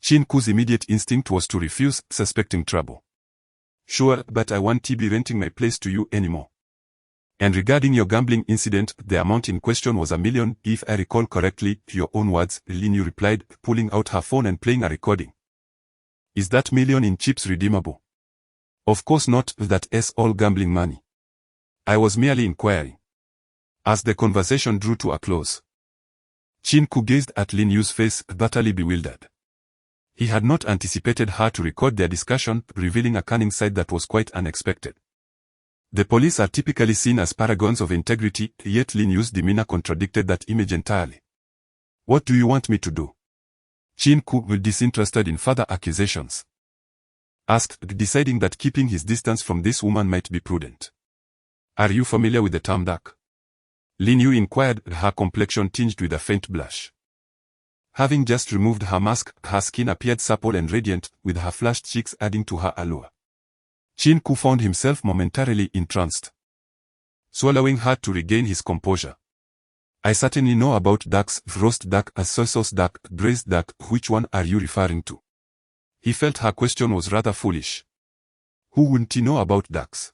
Qin Ke's immediate instinct was to refuse, suspecting trouble. Sure, but I won't be renting my place to you anymore. And regarding your gambling incident, the amount in question was $1 million, if I recall correctly, your own words, Lin Yu replied, pulling out her phone and playing a recording. Is that $1 million in chips redeemable? Of course not, that's all gambling money. I was merely inquiring. As the conversation drew to a close, Qin Ke gazed at Lin Yu's face, utterly bewildered. He had not anticipated her to record their discussion, revealing a cunning side that was quite unexpected. The police are typically seen as paragons of integrity, yet Lin Yu's demeanor contradicted that image entirely. What do you want me to do? Qin Ke was disinterested in further accusations. Asked, deciding that keeping his distance from this woman might be prudent. Are you familiar with the term dark? Lin Yu inquired, her complexion tinged with a faint blush. Having just removed her mask, her skin appeared supple and radiant, with her flushed cheeks adding to her allure. Qin Ke found himself momentarily entranced. Swallowing hard to regain his composure. I certainly know about ducks, roast duck, a soy sauce duck, braised duck, which one are you referring to? He felt her question was rather foolish. Who wouldn't he know about ducks?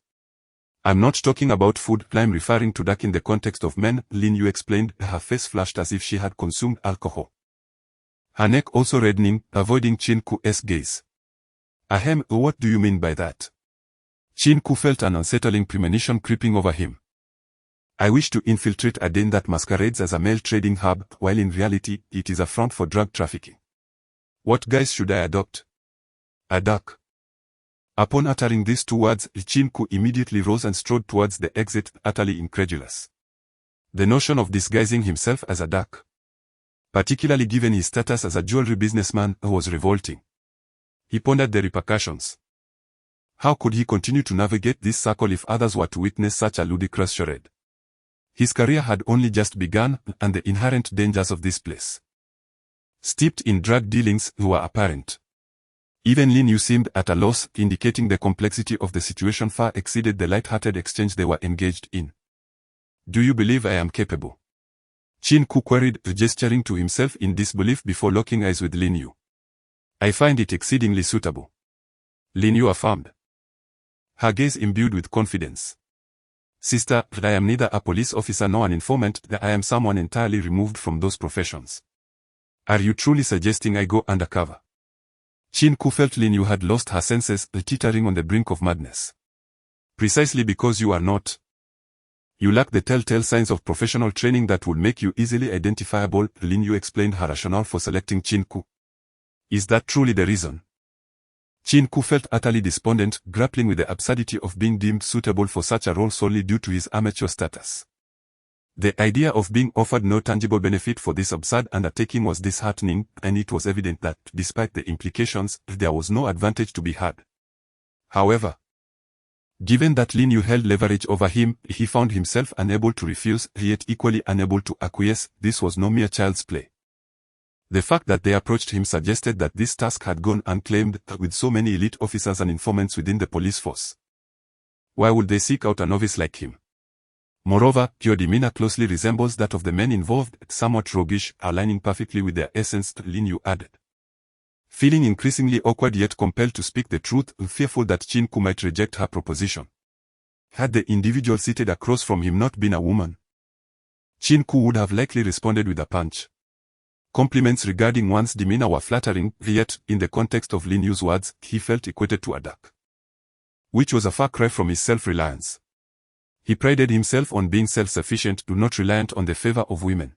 I'm not talking about food, I'm referring to duck in the context of men, Lin Yu explained, her face flushed as if she had consumed alcohol. Her neck also reddening, avoiding Qin Ke's gaze. Ahem, what do you mean by that? Qin Ke felt an unsettling premonition creeping over him. I wish to infiltrate a den that masquerades as a male trading hub, while in reality, it is a front for drug trafficking. What guise should I adopt? A duck. Upon uttering these two words, Qin Ke immediately rose and strode towards the exit, utterly incredulous. The notion of disguising himself as a duck, particularly given his status as a jewelry businessman, was revolting. He pondered the repercussions. How could he continue to navigate this circle if others were to witness such a ludicrous charade? His career had only just begun, and the inherent dangers of this place, steeped in drug dealings, were apparent. Even Lin Yu seemed at a loss, indicating the complexity of the situation far exceeded the light-hearted exchange they were engaged in. Do you believe I am capable? Qin Ke queried, gesturing to himself in disbelief before locking eyes with Lin Yu. I find it exceedingly suitable, Lin Yu affirmed, her gaze imbued with confidence. Sister, I am neither a police officer nor an informant, I am someone entirely removed from those professions. Are you truly suggesting I go undercover? Qin Ke felt Lin Yu had lost her senses, teetering on the brink of madness. Precisely because you are not. You lack the telltale signs of professional training that would make you easily identifiable, Lin Yu explained her rationale for selecting Qin Ke. Is that truly the reason? Qin Ke felt utterly despondent, grappling with the absurdity of being deemed suitable for such a role solely due to his amateur status. The idea of being offered no tangible benefit for this absurd undertaking was disheartening, and it was evident that, despite the implications, there was no advantage to be had. However, given that Lin Yu held leverage over him, he found himself unable to refuse, yet equally unable to acquiesce. This was no mere child's play. The fact that they approached him suggested that this task had gone unclaimed, with so many elite officers and informants within the police force. Why would they seek out a novice like him? Moreover, your demeanor closely resembles that of the men involved, somewhat roguish, aligning perfectly with their essence, Lin Yu added. Feeling increasingly awkward yet compelled to speak the truth, fearful that Qin Ke might reject her proposition. Had the individual seated across from him not been a woman, Qin Ke would have likely responded with a punch. Compliments regarding one's demeanor were flattering, yet, in the context of Lin Yu's words, he felt equated to a duck, which was a far cry from his self-reliance. He prided himself on being self-sufficient, not reliant on the favor of women.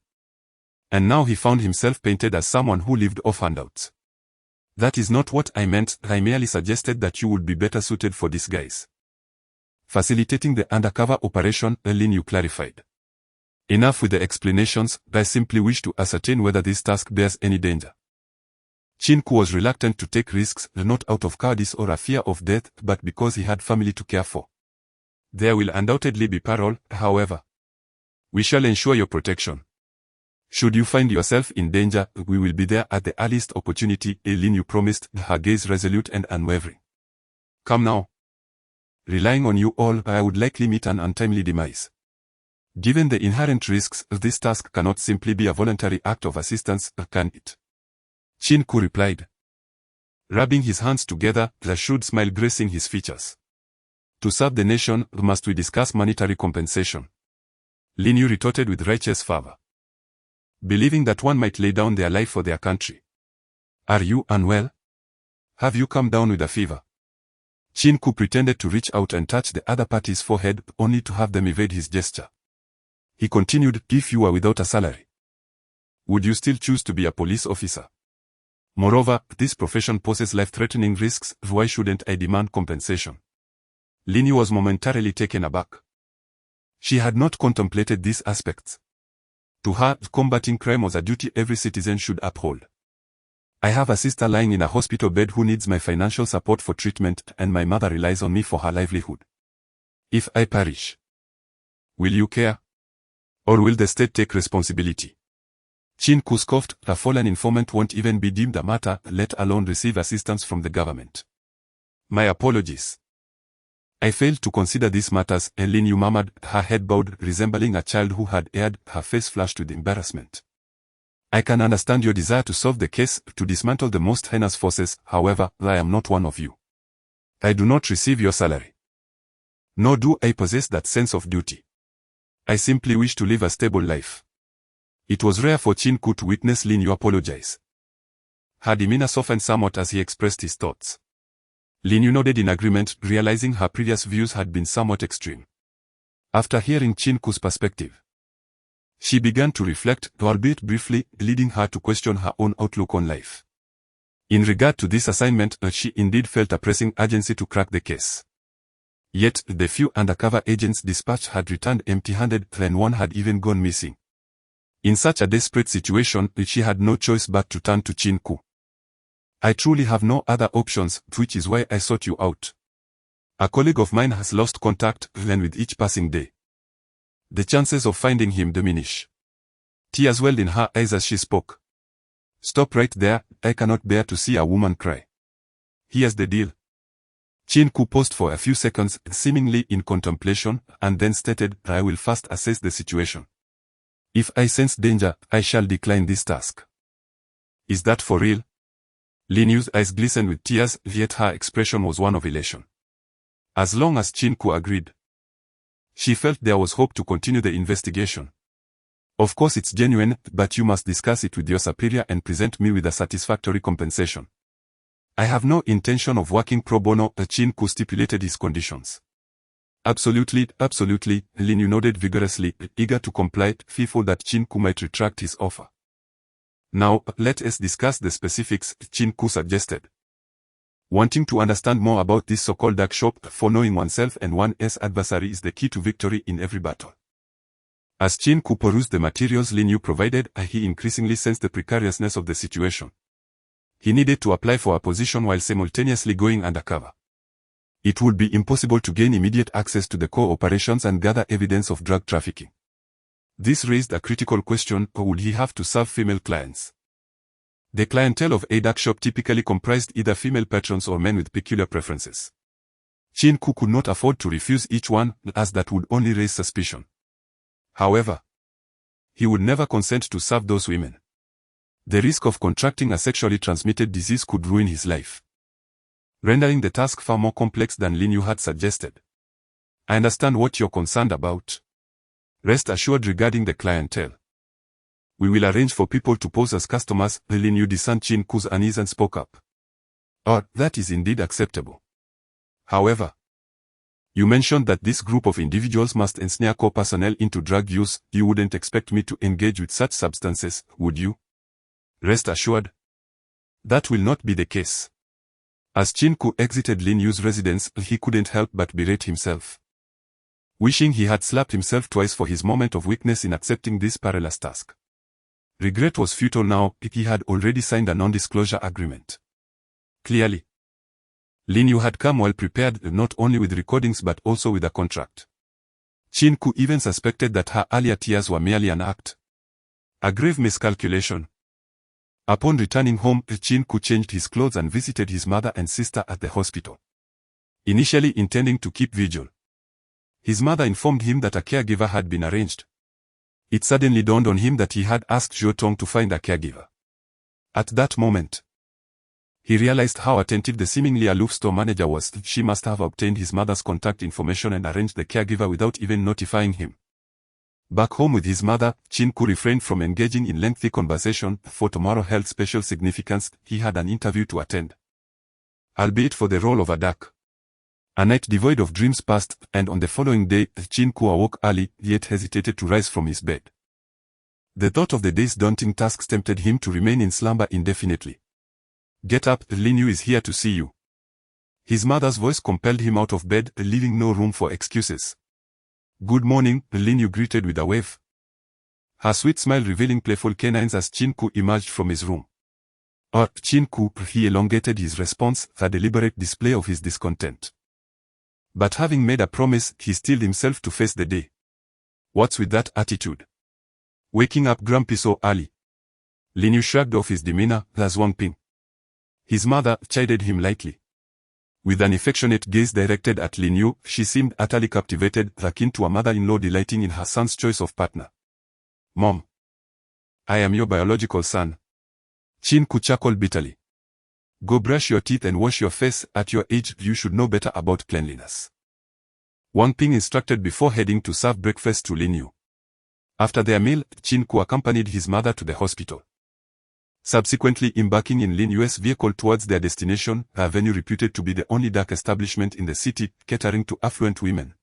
And now he found himself painted as someone who lived off handouts. That is not what I meant, I merely suggested that you would be better suited for disguise. Facilitating the undercover operation, Lin Yu clarified. Enough with the explanations, I simply wish to ascertain whether this task bears any danger. Qin Ke was reluctant to take risks, not out of cowardice or a fear of death, but because he had family to care for. There will undoubtedly be peril, however. We shall ensure your protection. Should you find yourself in danger, we will be there at the earliest opportunity, Lin Yu promised, her gaze resolute and unwavering. Come now. Relying on you all, I would likely meet an untimely demise. Given the inherent risks, this task cannot simply be a voluntary act of assistance, can it? Qin Ke replied, rubbing his hands together, the shrewd smile gracing his features. To serve the nation, must we discuss monetary compensation? Lin Yu retorted with righteous fervor. Believing that one might lay down their life for their country. Are you unwell? Have you come down with a fever? Qin Ke pretended to reach out and touch the other party's forehead, only to have them evade his gesture. He continued, if you were without a salary, would you still choose to be a police officer? Moreover, this profession poses life-threatening risks, why shouldn't I demand compensation? Lin Yu was momentarily taken aback. She had not contemplated these aspects. To her, combating crime was a duty every citizen should uphold. I have a sister lying in a hospital bed who needs my financial support for treatment, and my mother relies on me for her livelihood. If I perish, will you care? Or will the state take responsibility? Qin Ke scoffed, a fallen informant won't even be deemed a matter, let alone receive assistance from the government. My apologies. I failed to consider these matters, Lin Yu murmured, her head bowed, resembling a child who had erred, her face flushed with embarrassment. I can understand your desire to solve the case, to dismantle the most heinous forces, however, I am not one of you. I do not receive your salary. Nor do I possess that sense of duty. I simply wish to live a stable life. It was rare for Qin Ke to witness Lin Yu apologize. Her demeanor softened somewhat as he expressed his thoughts. Lin Yu nodded in agreement, realizing her previous views had been somewhat extreme. After hearing Qin Ke's perspective, she began to reflect, albeit briefly, leading her to question her own outlook on life. In regard to this assignment, she indeed felt a pressing urgency to crack the case. Yet, the few undercover agents dispatched had returned empty-handed, and one had even gone missing. In such a desperate situation, she had no choice but to turn to Qin Ke. I truly have no other options, which is why I sought you out. A colleague of mine has lost contact, and with each passing day, the chances of finding him diminish. Tears welled in her eyes as she spoke. Stop right there, I cannot bear to see a woman cry. Here's the deal. Qin Ke paused for a few seconds, seemingly in contemplation, and then stated, I will first assess the situation. If I sense danger, I shall decline this task. Is that for real? Lin Yu's eyes glistened with tears, yet her expression was one of elation. As long as Qin Ke agreed, she felt there was hope to continue the investigation. Of course it's genuine, but you must discuss it with your superior and present me with a satisfactory compensation. I have no intention of working pro bono, Qin Ke stipulated his conditions. Absolutely, absolutely, Lin Yu nodded vigorously, eager to comply, fearful that Qin Ke might retract his offer. Now, let us discuss the specifics, Qin Ke suggested. Wanting to understand more about this so-called dark shop, for knowing oneself and one's adversary is the key to victory in every battle. As Qin Ke perused the materials Lin Yu provided, he increasingly sensed the precariousness of the situation. He needed to apply for a position while simultaneously going undercover. It would be impossible to gain immediate access to the core operations and gather evidence of drug trafficking. This raised a critical question, would he have to serve female clients? The clientele of a dark shop typically comprised either female patrons or men with peculiar preferences. Qin Ke could not afford to refuse each one, as that would only raise suspicion. However, he would never consent to serve those women. The risk of contracting a sexually transmitted disease could ruin his life, rendering the task far more complex than Lin Yu had suggested. I understand what you're concerned about. Rest assured regarding the clientele. We will arrange for people to pose as customers, Lin Yu discerned Qin Ke's unease and spoke up. Oh, that is indeed acceptable. However, you mentioned that this group of individuals must ensnare core personnel into drug use. You wouldn't expect me to engage with such substances, would you? Rest assured, that will not be the case. As Qin Ke exited Lin Yu's residence, he couldn't help but berate himself, wishing he had slapped himself twice for his moment of weakness in accepting this perilous task. Regret was futile now, he had already signed a non-disclosure agreement. Clearly, Lin Yu had come well prepared not only with recordings but also with a contract. Qin Ke even suspected that her earlier tears were merely an act, a grave miscalculation. Upon returning home, Qin Ke changed his clothes and visited his mother and sister at the hospital. Initially intending to keep vigil, his mother informed him that a caregiver had been arranged. It suddenly dawned on him that he had asked Zhou Tong to find a caregiver. At that moment, he realized how attentive the seemingly aloof store manager was. She must have obtained his mother's contact information and arranged the caregiver without even notifying him. Back home with his mother, Qin Ke refrained from engaging in lengthy conversation, for tomorrow held special significance. He had an interview to attend, albeit for the role of a duck. A night devoid of dreams passed, and on the following day, Qin Ke awoke early, yet hesitated to rise from his bed. The thought of the day's daunting tasks tempted him to remain in slumber indefinitely. Get up, Lin Yu is here to see you. His mother's voice compelled him out of bed, leaving no room for excuses. Good morning, Lin Yu greeted with a wave, her sweet smile revealing playful canines as Qin Ke emerged from his room. Oh, Qin Ke, he elongated his response, a deliberate display of his discontent. But having made a promise, he steeled himself to face the day. What's with that attitude? Waking up grumpy so early? Lin Yu shrugged off his demeanor, as Wang Ping, his mother, chided him lightly. With an affectionate gaze directed at Lin Yu, she seemed utterly captivated, akin to a mother-in-law delighting in her son's choice of partner. Mom, I am your biological son. Qin Ke chuckled bitterly. Go brush your teeth and wash your face. At your age, you should know better about cleanliness. Wang Ping instructed before heading to serve breakfast to Lin Yu. After their meal, Qin Ke accompanied his mother to the hospital. subsequently embarking in Lin Yue's vehicle towards their destination, a venue reputed to be the only dark establishment in the city, catering to affluent women.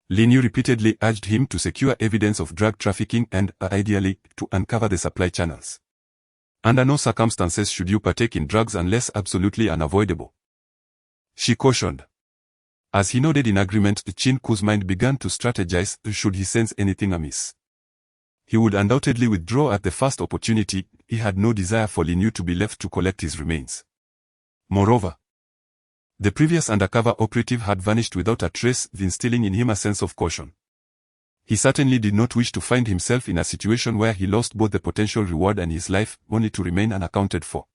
Lin Yu repeatedly urged him to secure evidence of drug trafficking and, ideally, to uncover the supply channels. Under no circumstances should you partake in drugs unless absolutely unavoidable, she cautioned. As he nodded in agreement, Qin Ke's mind began to strategize should he sense anything amiss. He would undoubtedly withdraw at the first opportunity. He had no desire for Lin Yu to be left to collect his remains. Moreover, the previous undercover operative had vanished without a trace, instilling in him a sense of caution. He certainly did not wish to find himself in a situation where he lost both the potential reward and his life, only to remain unaccounted for.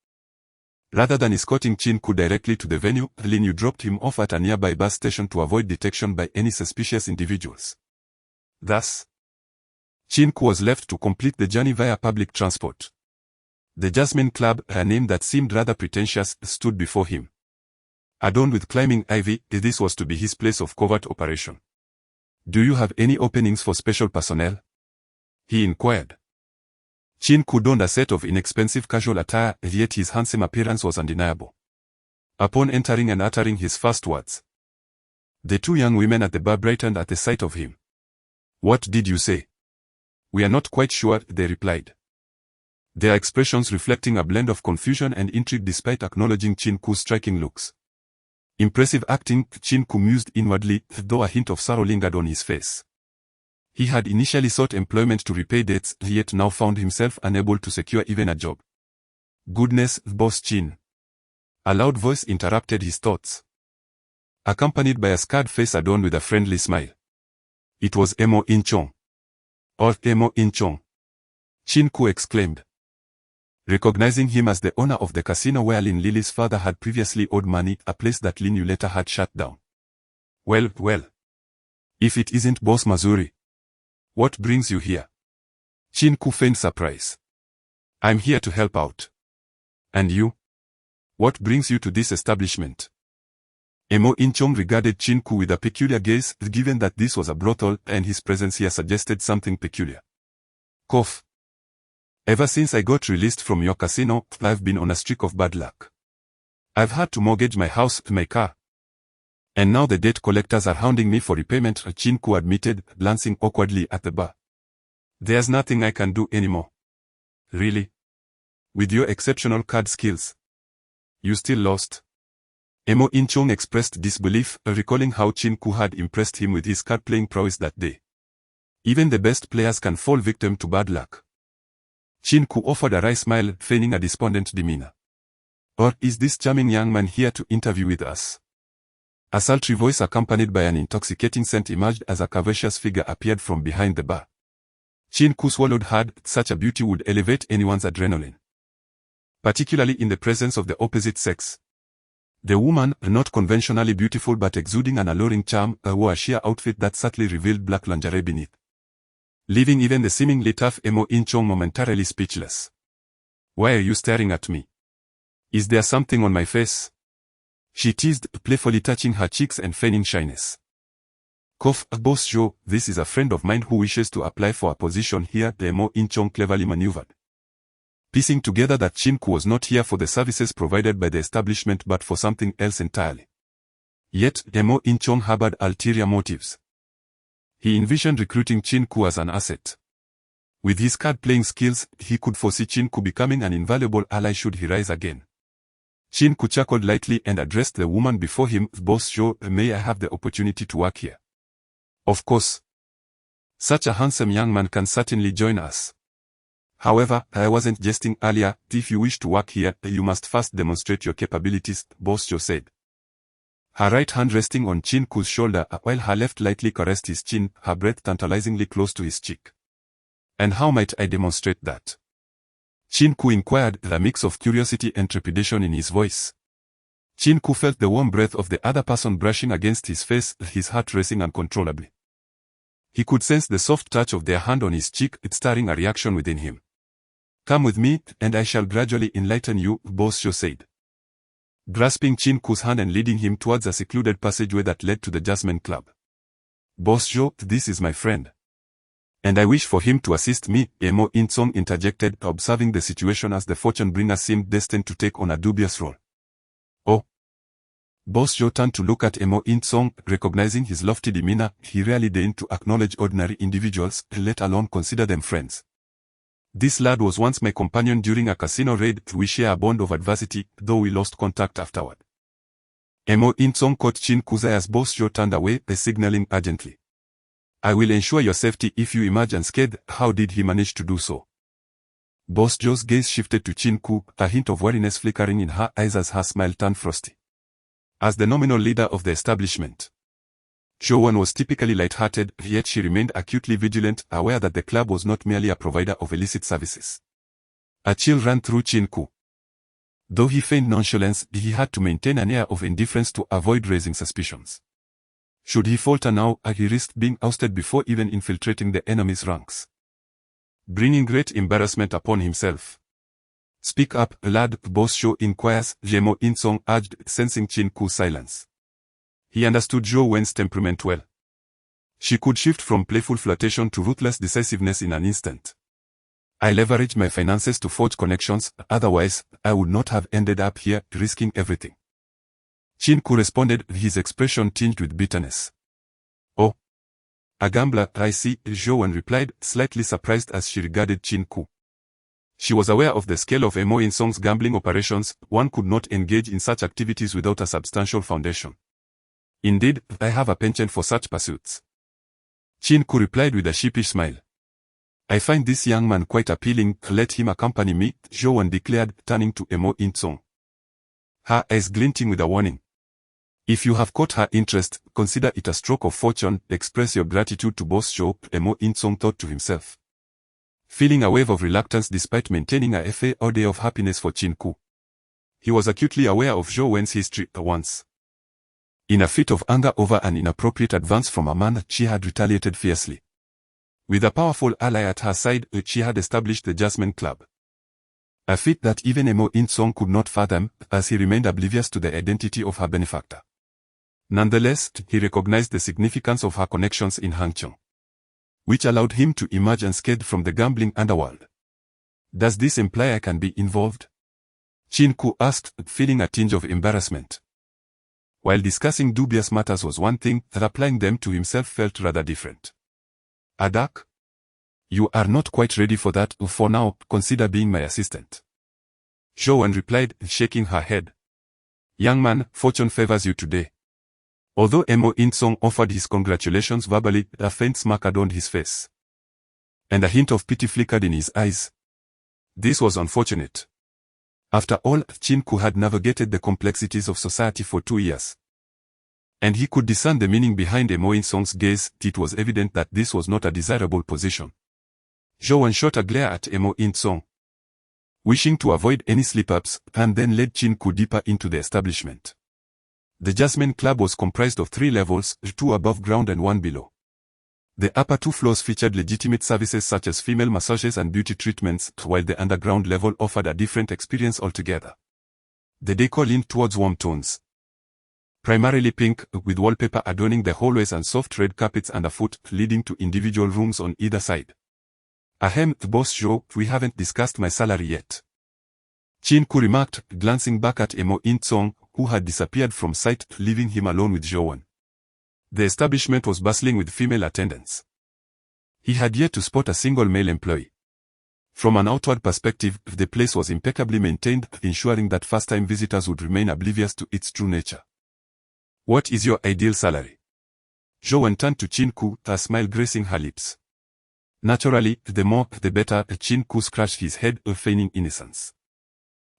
Rather than escorting Qin Ke directly to the venue, Lin Yu dropped him off at a nearby bus station to avoid detection by any suspicious individuals. Thus, Qin Ke was left to complete the journey via public transport. The Jasmine Club, a name that seemed rather pretentious, stood before him. Adorned with climbing ivy, this was to be his place of covert operation. Do you have any openings for special personnel? He inquired. Qin Ke donned a set of inexpensive casual attire, yet his handsome appearance was undeniable. Upon entering and uttering his first words, the two young women at the bar brightened at the sight of him. What did you say? We are not quite sure, they replied, their expressions reflecting a blend of confusion and intrigue despite acknowledging Qin Ke's striking looks. Impressive acting, Qin Ke mused inwardly, though a hint of sorrow lingered on his face. He had initially sought employment to repay debts, yet now found himself unable to secure even a job. Goodness, Boss Qin. A loud voice interrupted his thoughts, accompanied by a scarred face adorned with a friendly smile. It was Emo Inchong. Or Emo Inchong, Qin Ke exclaimed, recognizing him as the owner of the casino where Lin Lily's father had previously owed money, a place that Lin Yu later had shut down. Well, if it isn't Boss Mazuri. What brings you here? Qin Ke feigned surprise. I'm here to help out. And you? What brings you to this establishment? Emo Inchong regarded Qin Ke with a peculiar gaze, given that this was a brothel and his presence here suggested something peculiar. Cough. Ever since I got released from your casino, I've been on a streak of bad luck. I've had to mortgage my house, my car. And now the debt collectors are hounding me for repayment, Qin Ke admitted, glancing awkwardly at the bar. There's nothing I can do anymore. Really? With your exceptional card skills? You still lost? Emo Inchong expressed disbelief, recalling how Qin Ke had impressed him with his card-playing prowess that day. Even the best players can fall victim to bad luck. Qin Ke offered a wry smile, feigning a despondent demeanor. Or is this charming young man here to interview with us? A sultry voice accompanied by an intoxicating scent emerged as a curvaceous figure appeared from behind the bar. Qin Ke swallowed hard. Such a beauty would elevate anyone's adrenaline, particularly in the presence of the opposite sex. The woman, not conventionally beautiful but exuding an alluring charm, wore a sheer outfit that subtly revealed black lingerie beneath, leaving even the seemingly tough Emo Inchong momentarily speechless. Why are you staring at me? Is there something on my face? She teased, playfully touching her cheeks and feigning shyness. Cough, Boss Joe, this is a friend of mine who wishes to apply for a position here, Emo Inchong cleverly maneuvered, piecing together that Qin Ke was not here for the services provided by the establishment but for something else entirely. Yet, Emo Inchong harbored ulterior motives. He envisioned recruiting Qin Ke as an asset. With his card-playing skills, he could foresee Qin Ke becoming an invaluable ally should he rise again. Qin Ke chuckled lightly and addressed the woman before him, Boss Joe, may I have the opportunity to work here? Of course. Such a handsome young man can certainly join us. However, I wasn't jesting earlier. If you wish to work here, you must first demonstrate your capabilities, Boss Joe said, her right hand resting on Qin Ke's shoulder while her left lightly caressed his chin, her breath tantalizingly close to his cheek. And how might I demonstrate that? Qin Ke inquired, a mix of curiosity and trepidation in his voice. Qin Ke felt the warm breath of the other person brushing against his face, his heart racing uncontrollably. He could sense the soft touch of their hand on his cheek, stirring a reaction within him. Come with me, and I shall gradually enlighten you, Boss Joe said, grasping Qin Ke's hand and leading him towards a secluded passageway that led to the Jasmine Club. Boss Joe, this is my friend. And I wish for him to assist me, Mo In-sung interjected, observing the situation as the fortune bringer seemed destined to take on a dubious role. Oh. Boss Joe turned to look at Mo In-sung, recognizing his lofty demeanor. He rarely deigned to acknowledge ordinary individuals, let alone consider them friends. This lad was once my companion during a casino raid. We share a bond of adversity, though we lost contact afterward. Mo In-sung caught Chin Ku's eye as Boss Joe turned away, signaling urgently. I will ensure your safety if you emerge unscathed. How did he manage to do so? Boss Joe's gaze shifted to Chin Ku, a hint of wariness flickering in her eyes as her smile turned frosty. As the nominal leader of the establishment, Jo-won was typically light-hearted, yet she remained acutely vigilant, aware that the club was not merely a provider of illicit services. A chill ran through Chin Ku. Though he feigned nonchalance, he had to maintain an air of indifference to avoid raising suspicions. Should he falter now, he risked being ousted before even infiltrating the enemy's ranks, bringing great embarrassment upon himself. Speak up, lad, Boss Joe inquires, Mo In-sung urged, sensing Chin Ku's silence. He understood Jo-won's temperament well. She could shift from playful flirtation to ruthless decisiveness in an instant. I leveraged my finances to forge connections, otherwise, I would not have ended up here, risking everything. Chin Ku responded, his expression tinged with bitterness. Oh. A gambler, I see, Jo-won replied, slightly surprised as she regarded Chin Ku. She was aware of the scale of Mo In-sung's gambling operations. One could not engage in such activities without a substantial foundation. Indeed, I have a penchant for such pursuits. Chin Ku replied with a sheepish smile. I find this young man quite appealing. Let him accompany me, Jo-won declared, turning to Mo In-sung, her eyes glinting with a warning. If you have caught her interest, consider it a stroke of fortune. Express your gratitude to Boss Joe, Mo In-sung thought to himself, feeling a wave of reluctance despite maintaining a day of happiness for Chin Ku. He was acutely aware of Jo-won's history. Once, in a fit of anger over an inappropriate advance from a man, she had retaliated fiercely. With a powerful ally at her side, she had established the Jasmine Club. A feat that even Mo In-sung could not fathom, as he remained oblivious to the identity of her benefactor. Nonetheless, he recognized the significance of her connections in Hangzhou, which allowed him to emerge unscathed from the gambling underworld. Does this imply I can be involved? Chin Ku asked, feeling a tinge of embarrassment. While discussing dubious matters was one thing, applying them to himself felt rather different. Adak? You are not quite ready for that. For now, consider being my assistant. Jo-won replied, shaking her head. Young man, fortune favors you today. Although Mo In-sung offered his congratulations verbally, a faint smirk adorned his face, and a hint of pity flickered in his eyes. This was unfortunate. After all, Chin Ku had navigated the complexities of society for 2 years, and he could discern the meaning behind Mo In-sung's gaze. It was evident that this was not a desirable position. Jo-won shot a glare at Mo In-sung, wishing to avoid any slip-ups, and then led Chin Ku deeper into the establishment. The Jasmine Club was comprised of 3 levels, 2 above ground and 1 below. The upper 2 floors featured legitimate services such as female massages and beauty treatments, while the underground level offered a different experience altogether. The decor leaned towards warm tones, primarily pink, with wallpaper adorning the hallways and soft red carpets underfoot, leading to individual rooms on either side. Ahem, Boss Joe, we haven't discussed my salary yet, Chin Ku remarked, glancing back at Mo In-sung, who had disappeared from sight, leaving him alone with Jo-won. The establishment was bustling with female attendants. He had yet to spot a single male employee. From an outward perspective, the place was impeccably maintained, ensuring that first-time visitors would remain oblivious to its true nature. What is your ideal salary? Jo-won turned to Chin Ku, a smile gracing her lips. Naturally, the more, the better. Chin Ku scratched his head, feigning innocence.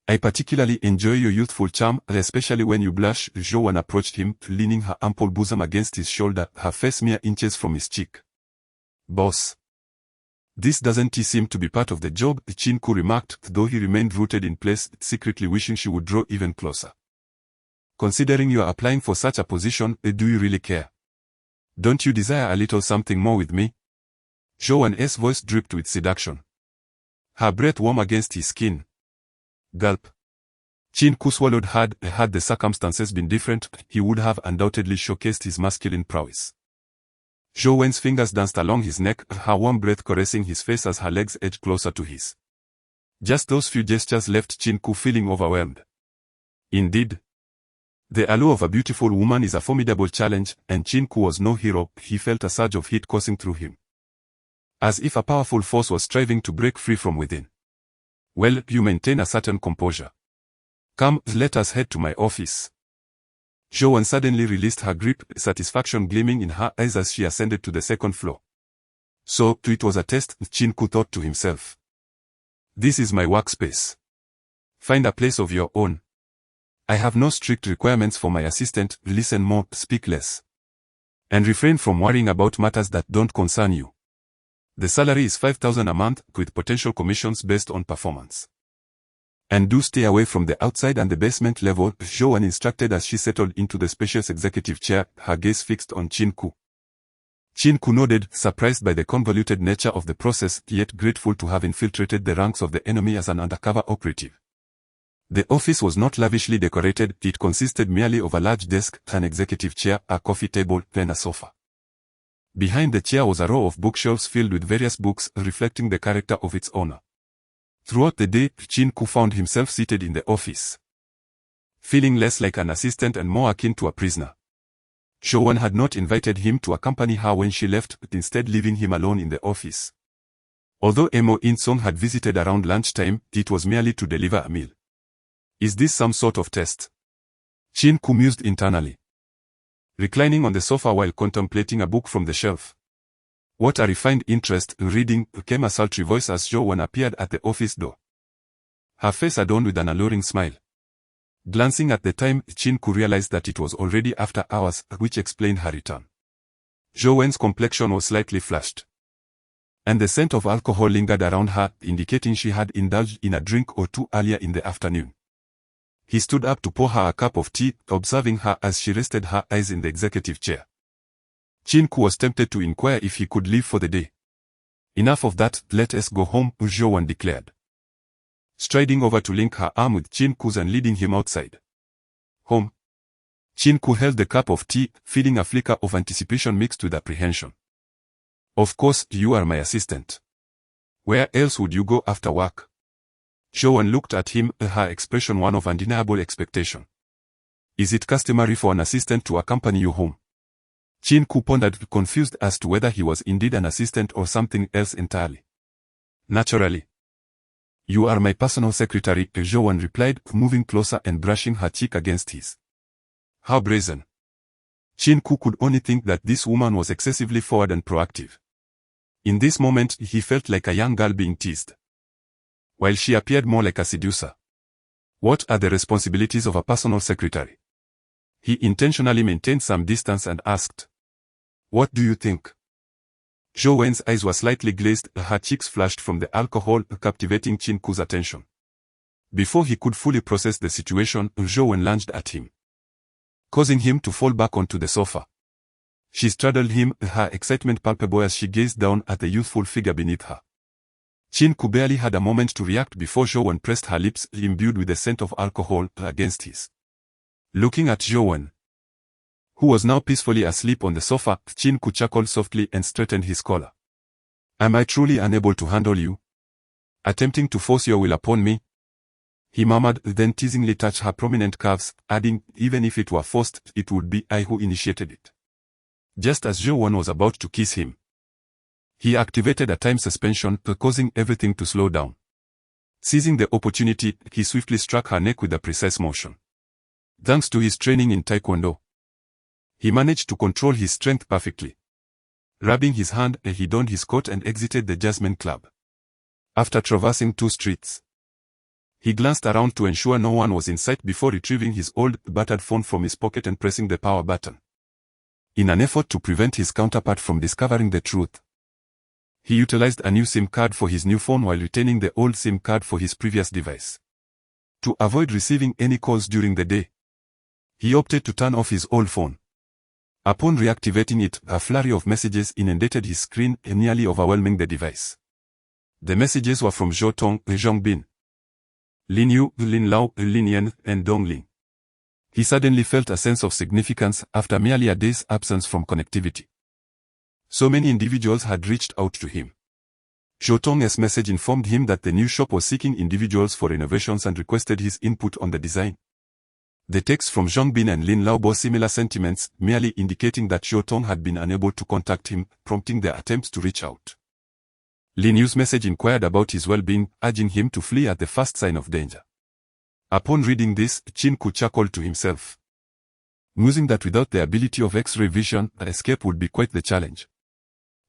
I particularly enjoy your youthful charm, especially when you blush. Jo-won approached him, leaning her ample bosom against his shoulder, her face mere inches from his cheek. Boss. This doesn't seem to be part of the job, Chin Ku remarked, though he remained rooted in place, secretly wishing she would draw even closer. Considering you are applying for such a position, do you really care? Don't you desire a little something more with me? Jo-won's voice dripped with seduction, her breath warm against his skin. Gulp. Chin Ku swallowed hard. Had the circumstances been different, he would have undoubtedly showcased his masculine prowess. Zhou Wen's fingers danced along his neck, her warm breath caressing his face as her legs edged closer to his. Just those few gestures left Qin Ke feeling overwhelmed. Indeed, the allure of a beautiful woman is a formidable challenge, and Qin Ke was no hero. He felt a surge of heat coursing through him, as if a powerful force was striving to break free from within. Well, you maintain a certain composure. Come, let us head to my office. Zhou Wen suddenly released her grip, satisfaction gleaming in her eyes as she ascended to the second floor. So, it was a test, Qin Ke thought to himself. This is my workspace. Find a place of your own. I have no strict requirements for my assistant. Listen more, speak less. And refrain from worrying about matters that don't concern you. The salary is 5,000 a month, with potential commissions based on performance. And do stay away from the outside and the basement level, Zhou Wen instructed as she settled into the spacious executive chair, her gaze fixed on Qin Ke. Qin Ke nodded, surprised by the convoluted nature of the process, yet grateful to have infiltrated the ranks of the enemy as an undercover operative. The office was not lavishly decorated. It consisted merely of a large desk, an executive chair, a coffee table, then a sofa. Behind the chair was a row of bookshelves filled with various books, reflecting the character of its owner. Throughout the day, Qin Ke found himself seated in the office, feeling less like an assistant and more akin to a prisoner. Zhou Wen had not invited him to accompany her when she left, but instead leaving him alone in the office. Although Emo In-sung had visited around lunchtime, it was merely to deliver a meal. Is this some sort of test? Qin Ke mused internally, reclining on the sofa while contemplating a book from the shelf. What a refined interest, reading, came a sultry voice as Zhou Wen appeared at the office door, her face adorned with an alluring smile. Glancing at the time, Qin Ke realized that it was already after hours, which explained her return. Zhou Wen's complexion was slightly flushed, and the scent of alcohol lingered around her, indicating she had indulged in a drink or two earlier in the afternoon. He stood up to pour her a cup of tea, observing her as she rested her eyes in the executive chair. Qin Ke was tempted to inquire if he could leave for the day. Enough of that, let us go home, Zhou Wen declared, striding over to link her arm with Qin Ke's and leading him outside. Home. Qin Ke held the cup of tea, feeling a flicker of anticipation mixed with apprehension. Of course, you are my assistant. Where else would you go after work? Zhou Wen looked at him, her expression one of undeniable expectation. Is it customary for an assistant to accompany you home? Qin Ke pondered, confused as to whether he was indeed an assistant or something else entirely. Naturally. You are my personal secretary, Zhou Wen replied, moving closer and brushing her cheek against his. How brazen. Qin Ke could only think that this woman was excessively forward and proactive. In this moment, he felt like a young girl being teased, while she appeared more like a seducer. What are the responsibilities of a personal secretary? He intentionally maintained some distance and asked, what do you think? Zhou Wen's eyes were slightly glazed, her cheeks flushed from the alcohol, captivating Qin Ke's attention. Before he could fully process the situation, Zhou Wen lunged at him, causing him to fall back onto the sofa. She straddled him, her excitement palpable as she gazed down at the youthful figure beneath her. Qin Ke barely had a moment to react before Zhou Wen pressed her lips, imbued with the scent of alcohol, against his. Looking at Zhou Wen, who was now peacefully asleep on the sofa, Qin Ke chuckled softly and straightened his collar. Am I truly unable to handle you? Attempting to force your will upon me? He murmured, then teasingly touched her prominent calves, adding, even if it were forced, it would be I who initiated it. Just as Zhou Wen was about to kiss him, he activated a time suspension, causing everything to slow down. Seizing the opportunity, he swiftly struck her neck with a precise motion. Thanks to his training in Taekwondo, he managed to control his strength perfectly. Rubbing his hand, he donned his coat and exited the Jasmine Club. After traversing 2 streets, he glanced around to ensure no one was in sight before retrieving his old, battered phone from his pocket and pressing the power button. In an effort to prevent his counterpart from discovering the truth, he utilized a new SIM card for his new phone while retaining the old SIM card for his previous device. To avoid receiving any calls during the day, he opted to turn off his old phone. Upon reactivating it, a flurry of messages inundated his screen, nearly overwhelming the device. The messages were from Zhou Tong, Zhong Bin, Lin Yu, Lin Lao, Lin Yan, and Dong Ling. He suddenly felt a sense of significance after merely a day's absence from connectivity. So many individuals had reached out to him. Zhou Tong's message informed him that the new shop was seeking individuals for renovations and requested his input on the design. The text from Zhang Bin and Lin Lao bore similar sentiments, merely indicating that Zhou Tong had been unable to contact him, prompting their attempts to reach out. Lin Yu's message inquired about his well-being, urging him to flee at the first sign of danger. Upon reading this, Qin Ke chuckled to himself, musing that without the ability of X-ray vision, escape would be quite the challenge.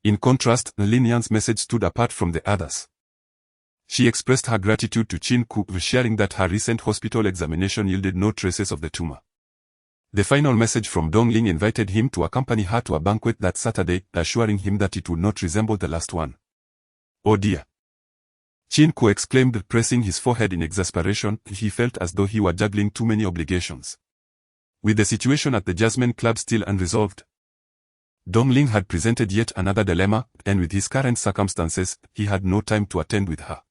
In contrast, Lin Yan's message stood apart from the others. She expressed her gratitude to Qin Ke, sharing that her recent hospital examination yielded no traces of the tumor. The final message from Dongling invited him to accompany her to a banquet that Saturday, assuring him that it would not resemble the last one. "Oh dear!" Qin Ke exclaimed, pressing his forehead in exasperation. He felt as though he were juggling too many obligations. With the situation at the Jasmine Club still unresolved, Dongling had presented yet another dilemma, and with his current circumstances, he had no time to attend with her.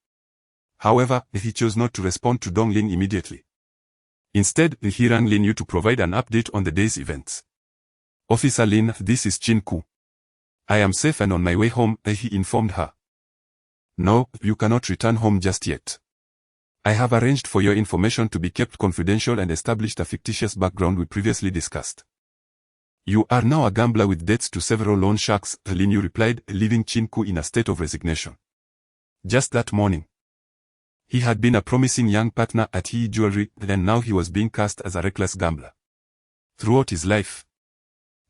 However, he chose not to respond to Dongling immediately. Instead, he rang Lin Yu to provide an update on the day's events. "Officer Lin, this is Qin Ke. I am safe and on my way home," he informed her. "No, you cannot return home just yet. I have arranged for your information to be kept confidential and established a fictitious background we previously discussed. You are now a gambler with debts to several loan sharks," Lin Yu replied, leaving Qin Ke in a state of resignation. Just that morning, he had been a promising young partner at He Jewelry, and now he was being cast as a reckless gambler. Throughout his life,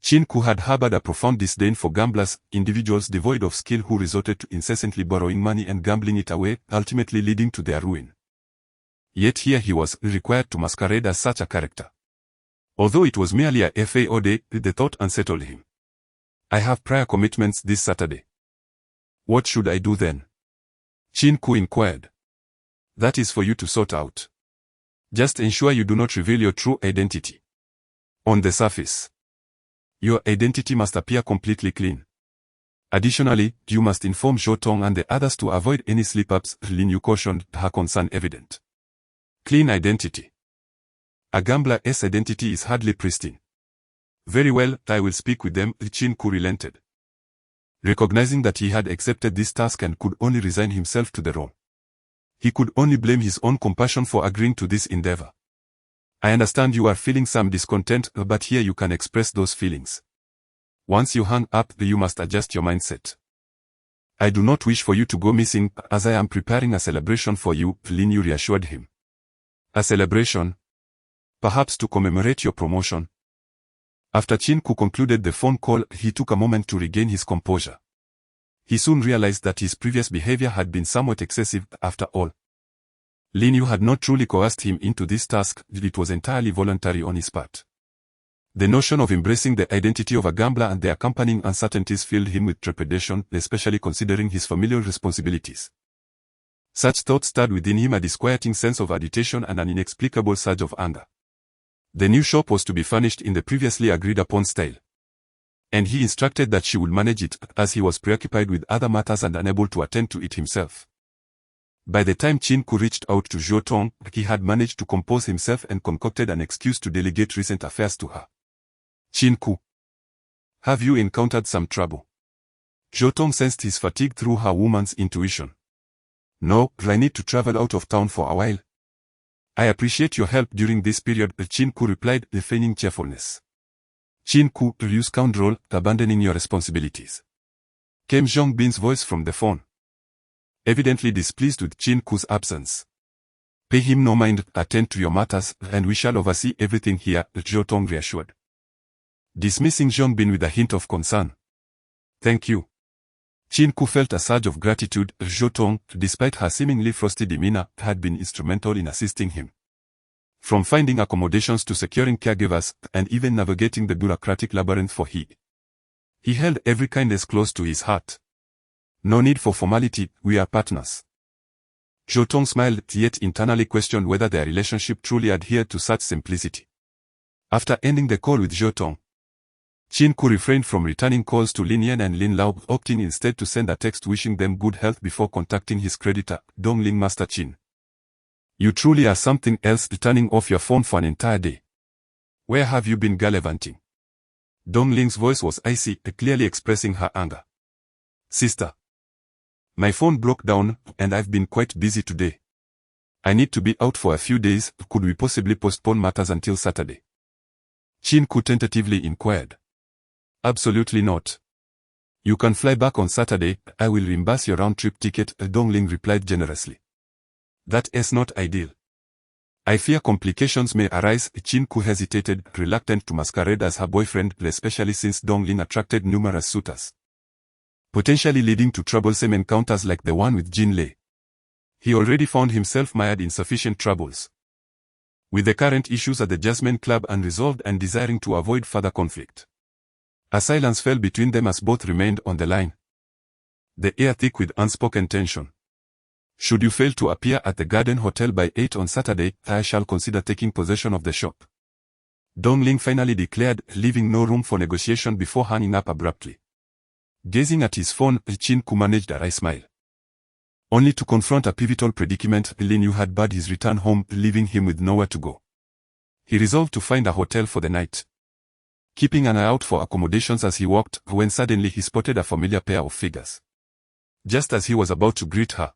Qin Ke had harbored a profound disdain for gamblers, individuals devoid of skill who resorted to incessantly borrowing money and gambling it away, ultimately leading to their ruin. Yet here he was, required to masquerade as such a character. Although it was merely a FAO day, the thought unsettled him. "I have prior commitments this Saturday. What should I do then?" Qin Ke inquired. "That is for you to sort out. Just ensure you do not reveal your true identity. On the surface, your identity must appear completely clean. Additionally, you must inform Zhou Tong and the others to avoid any slip-ups," Lin Yu cautioned, her concern evident. "Clean identity. A gambler's identity is hardly pristine." "Very well, I will speak with them," Qin Ke relented, recognizing that he had accepted this task and could only resign himself to the role. He could only blame his own compassion for agreeing to this endeavor. "I understand you are feeling some discontent, but here you can express those feelings. Once you hang up, you must adjust your mindset. I do not wish for you to go missing, as I am preparing a celebration for you," Lin Yu reassured him. "A celebration? Perhaps to commemorate your promotion?" After Qin Ke concluded the phone call, he took a moment to regain his composure. He soon realized that his previous behavior had been somewhat excessive. After all, Lin Yu had not truly coerced him into this task, it was entirely voluntary on his part. The notion of embracing the identity of a gambler and the accompanying uncertainties filled him with trepidation, especially considering his familial responsibilities. Such thoughts stirred within him a disquieting sense of agitation and an inexplicable surge of anger. The new shop was to be furnished in the previously agreed upon style, and he instructed that she would manage it, as he was preoccupied with other matters and unable to attend to it himself. By the time Qin Ke reached out to Zhou Tong, he had managed to compose himself and concocted an excuse to delegate recent affairs to her. "Qin Ke, have you encountered some trouble?" Zhou Tong sensed his fatigue through her woman's intuition. "No, I need to travel out of town for a while. I appreciate your help during this period," Qin Ke replied, feigning cheerfulness. "Qin Ke, you scoundrel, abandoning your responsibilities," came Zhang Bin's voice from the phone, evidently displeased with Qin Ke's absence. "Pay him no mind, attend to your matters, and we shall oversee everything here," Zhou Tong reassured, dismissing Zhang Bin with a hint of concern. "Thank you." Qin Ke felt a surge of gratitude. Zhou Tong, despite her seemingly frosty demeanor, had been instrumental in assisting him. From finding accommodations to securing caregivers, and even navigating the bureaucratic labyrinth for he held every kindness close to his heart. "No need for formality, we are partners." Zhou Tong smiled, yet internally questioned whether their relationship truly adhered to such simplicity. After ending the call with Zhou Tong, Qin Ke refrained from returning calls to Lin Yan and Lin Lao, opting instead to send a text wishing them good health before contacting his creditor, Dongling Master Qin. "You truly are something else, turning off your phone for an entire day. Where have you been gallivanting?" Dongling's voice was icy, clearly expressing her anger. Sister. My phone broke down, and I've been quite busy today. I need to be out for a few days. Could we possibly postpone matters until Saturday? Qin Ke tentatively inquired. Absolutely not. You can fly back on Saturday. I will reimburse your round-trip ticket, Dongling replied generously. That is not ideal. I fear complications may arise. Qin Ke hesitated, reluctant to masquerade as her boyfriend, especially since Dongling attracted numerous suitors, potentially leading to troublesome encounters like the one with Jin Lei. He already found himself mired in sufficient troubles, with the current issues at the Jasmine Club unresolved and desiring to avoid further conflict. A silence fell between them as both remained on the line, the air thick with unspoken tension. Should you fail to appear at the Garden Hotel by 8 on Saturday, I shall consider taking possession of the shop, Dongling finally declared, leaving no room for negotiation before hanging up abruptly. Gazing at his phone, Qin Ke managed a wry smile, only to confront a pivotal predicament. Lin Yu had barred his return home, leaving him with nowhere to go. He resolved to find a hotel for the night, keeping an eye out for accommodations as he walked, when suddenly he spotted a familiar pair of figures. Just as he was about to greet her,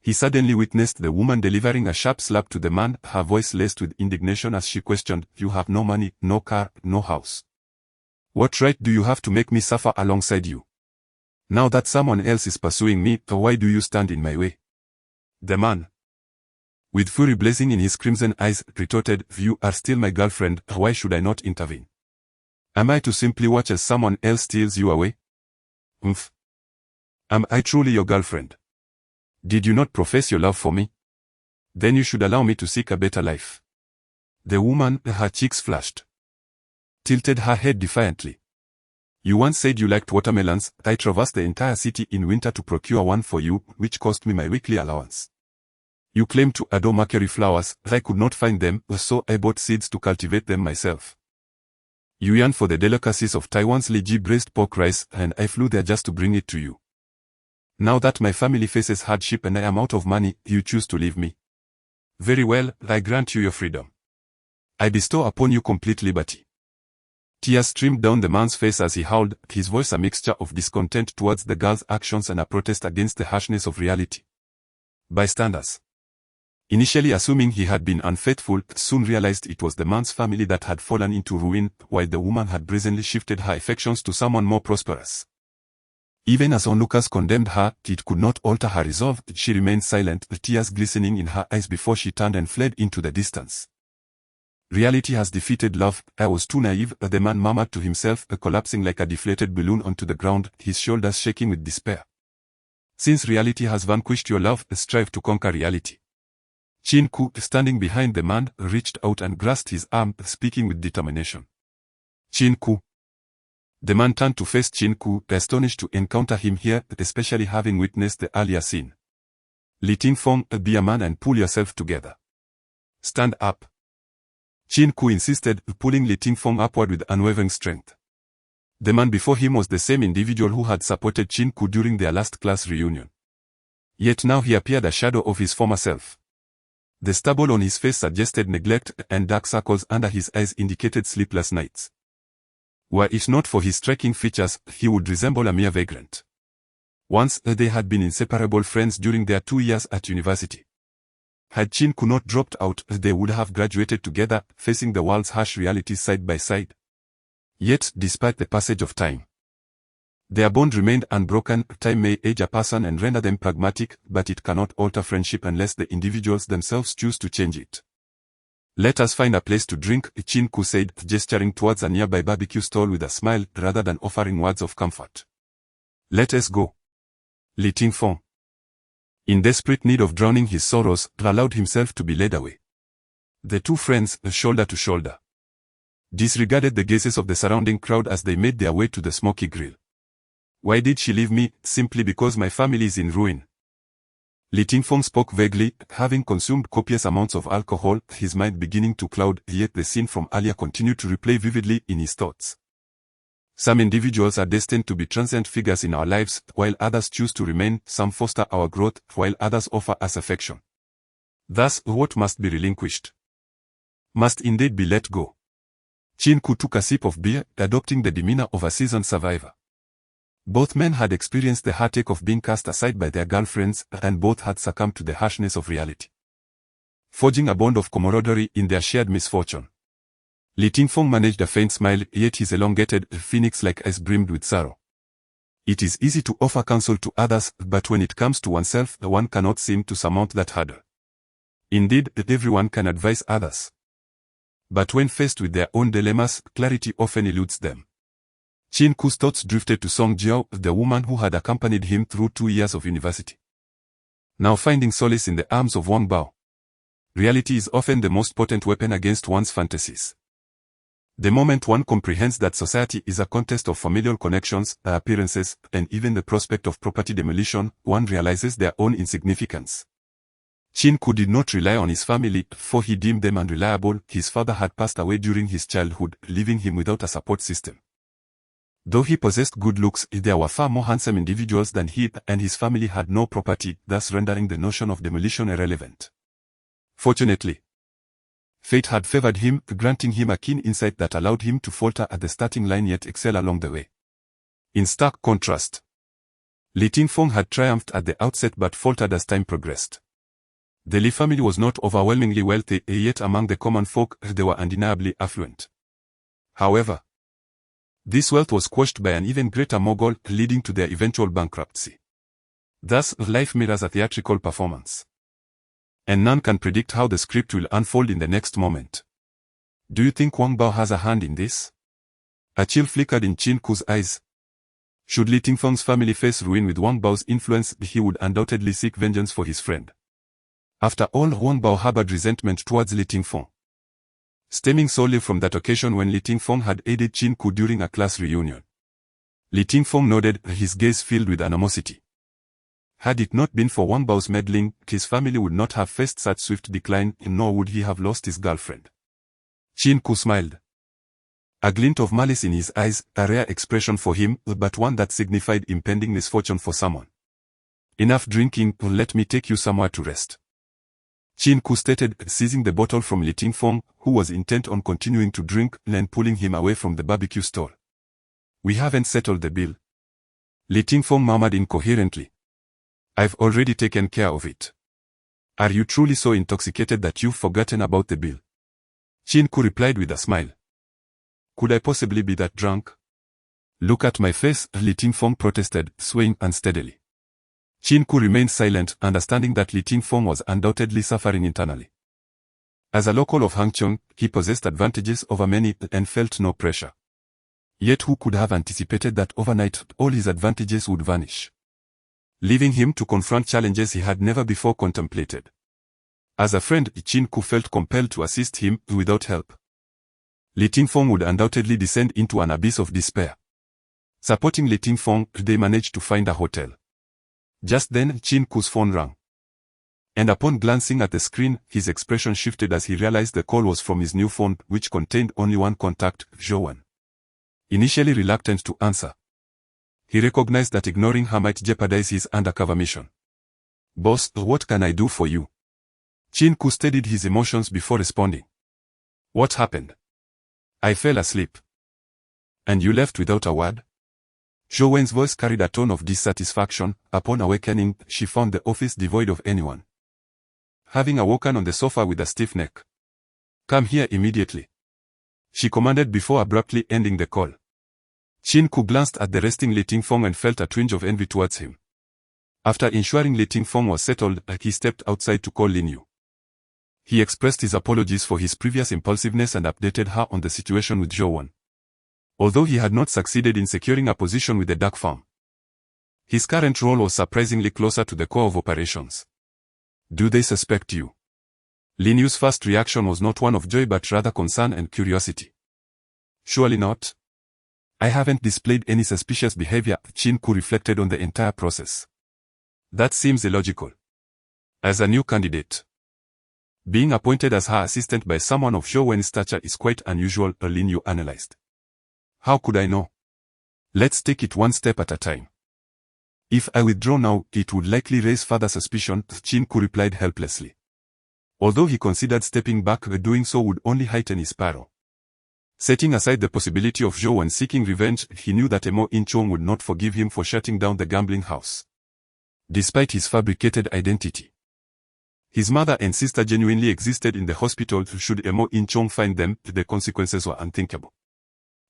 he suddenly witnessed the woman delivering a sharp slap to the man, her voice laced with indignation as she questioned, "You have no money, no car, no house. What right do you have to make me suffer alongside you? Now that someone else is pursuing me, why do you stand in my way?" The man, with fury blazing in his crimson eyes, retorted, "You are still my girlfriend, why should I not intervene? Am I to simply watch as someone else steals you away? Umph. Am I truly your girlfriend? Did you not profess your love for me? Then you should allow me to seek a better life." The woman, her cheeks flushed, tilted her head defiantly. "You once said you liked watermelons. I traversed the entire city in winter to procure one for you, which cost me my weekly allowance. You claim to adore mercury flowers. I could not find them, so I bought seeds to cultivate them myself. You yearn for the delicacies of Taiwan's Liji braised pork rice, and I flew there just to bring it to you. Now that my family faces hardship and I am out of money, you choose to leave me. Very well, I grant you your freedom. I bestow upon you complete liberty." Tears streamed down the man's face as he howled, his voice a mixture of discontent towards the girl's actions and a protest against the harshness of reality. Bystanders, initially assuming he had been unfaithful, soon realized it was the man's family that had fallen into ruin, while the woman had brazenly shifted her affections to someone more prosperous. Even as onlookers condemned her, it could not alter her resolve. She remained silent, the tears glistening in her eyes before she turned and fled into the distance. "Reality has defeated love. I was too naive," the man murmured to himself, collapsing like a deflated balloon onto the ground, his shoulders shaking with despair. "Since reality has vanquished your love, strive to conquer reality." Qin Ke, standing behind the man, reached out and grasped his arm, speaking with determination. "Qin Ke." The man turned to face Qin Ke, astonished to encounter him here, especially having witnessed the earlier scene. "Li Tingfeng, be a man and pull yourself together. Stand up." Qin Ke insisted, pulling Li Tingfeng upward with unwavering strength. The man before him was the same individual who had supported Qin Ke during their last class reunion. Yet now he appeared a shadow of his former self. The stubble on his face suggested neglect, and dark circles under his eyes indicated sleepless nights. Were it not for his striking features, he would resemble a mere vagrant. Once, they had been inseparable friends during their 2 years at university. Had Qin Ke not dropped out, they would have graduated together, facing the world's harsh realities side by side. Yet, despite the passage of time, their bond remained unbroken. Time may age a person and render them pragmatic, but it cannot alter friendship unless the individuals themselves choose to change it. "Let us find a place to drink," Qin Ke said, gesturing towards a nearby barbecue stall with a smile, rather than offering words of comfort. "Let us go." Li Tingfeng, in desperate need of drowning his sorrows, allowed himself to be led away. The two friends, shoulder to shoulder, disregarded the gazes of the surrounding crowd as they made their way to the smoky grill. "Why did she leave me? Simply because my family is in ruin." Li Tingfeng spoke vaguely, having consumed copious amounts of alcohol, his mind beginning to cloud, yet the scene from earlier continued to replay vividly in his thoughts. Some individuals are destined to be transient figures in our lives, while others choose to remain. Some foster our growth, while others offer us affection. Thus, what must be relinquished must indeed be let go. Qin Ke took a sip of beer, adopting the demeanor of a seasoned survivor. Both men had experienced the heartache of being cast aside by their girlfriends, and both had succumbed to the harshness of reality, forging a bond of camaraderie in their shared misfortune. Li Tingfeng managed a faint smile, yet his elongated, phoenix-like eyes brimmed with sorrow. It is easy to offer counsel to others, but when it comes to oneself, one cannot seem to surmount that hurdle. Indeed, everyone can advise others, but when faced with their own dilemmas, clarity often eludes them. Qin Ke's thoughts drifted to Song Jiao, the woman who had accompanied him through 2 years of university. Now finding solace in the arms of Wang Bao. Reality is often the most potent weapon against one's fantasies. The moment one comprehends that society is a contest of familial connections, appearances, and even the prospect of property demolition, one realizes their own insignificance. Qin Ke did not rely on his family, for he deemed them unreliable. His father had passed away during his childhood, leaving him without a support system. Though he possessed good looks, there were far more handsome individuals than he, and his family had no property, thus rendering the notion of demolition irrelevant. Fortunately, fate had favored him, granting him a keen insight that allowed him to falter at the starting line yet excel along the way. In stark contrast, Li Tingfeng had triumphed at the outset but faltered as time progressed. The Li family was not overwhelmingly wealthy, yet among the common folk, they were undeniably affluent. However, this wealth was quashed by an even greater mogul, leading to their eventual bankruptcy. Thus, life mirrors a theatrical performance, and none can predict how the script will unfold in the next moment. Do you think Wang Bao has a hand in this? A chill flickered in Qin Ke's eyes. Should Li Tingfeng's family face ruin with Wang Bao's influence, he would undoubtedly seek vengeance for his friend. After all, Wang Bao harbored resentment towards Li Tingfeng, stemming solely from that occasion when Li Tingfeng had aided Qin Ke during a class reunion. Li Tingfeng nodded, his gaze filled with animosity. Had it not been for Wang Bao's meddling, his family would not have faced such swift decline, nor would he have lost his girlfriend. Qin Ke smiled, a glint of malice in his eyes, a rare expression for him, but one that signified impending misfortune for someone. Enough drinking, let me take you somewhere to rest. Qin Ke stated, seizing the bottle from Li Tingfeng, who was intent on continuing to drink, and pulling him away from the barbecue stall. We haven't settled the bill. Li Tingfeng murmured incoherently. I've already taken care of it. Are you truly so intoxicated that you've forgotten about the bill? Qin Ke replied with a smile. Could I possibly be that drunk? Look at my face, Li Tingfeng protested, swaying unsteadily. Qin Ke remained silent, understanding that Li Tingfeng was undoubtedly suffering internally. As a local of Hangqiong, he possessed advantages over many and felt no pressure. Yet who could have anticipated that overnight all his advantages would vanish, leaving him to confront challenges he had never before contemplated. As a friend, Qin Ke felt compelled to assist him without help. Li Tingfeng would undoubtedly descend into an abyss of despair. Supporting Li Tingfeng, they managed to find a hotel. Just then, Qin Ke's phone rang. And upon glancing at the screen, his expression shifted as he realized the call was from his new phone, which contained only one contact, Zhou. Initially reluctant to answer, he recognized that ignoring her might jeopardize his undercover mission. Boss, what can I do for you? Qin Ke steadied his emotions before responding. What happened? I fell asleep. And you left without a word? Zhou Wen's voice carried a tone of dissatisfaction. Upon awakening, she found the office devoid of anyone. Having awoken on the sofa with a stiff neck. Come here immediately, she commanded before abruptly ending the call. Qin Ke glanced at the resting Li Tingfeng and felt a twinge of envy towards him. After ensuring Li Tingfeng was settled, he stepped outside to call Lin Yu. He expressed his apologies for his previous impulsiveness and updated her on the situation with Zhou. Although he had not succeeded in securing a position with the duck farm, his current role was surprisingly closer to the core of operations. Do they suspect you? Lin Yu's first reaction was not one of joy but rather concern and curiosity. Surely not. I haven't displayed any suspicious behavior, Qin Ke reflected on the entire process. That seems illogical. As a new candidate, being appointed as her assistant by someone of Zhou Wen's stature is quite unusual, Lin Yu analyzed. How could I know? Let's take it one step at a time. If I withdraw now, it would likely raise further suspicion, Qin Ke replied helplessly. Although he considered stepping back, doing so would only heighten his peril. Setting aside the possibility of Zhou Wen seeking revenge, he knew that Mo In-chong would not forgive him for shutting down the gambling house. Despite his fabricated identity, his mother and sister genuinely existed in the hospital. Should Mo In-chong find them, the consequences were unthinkable.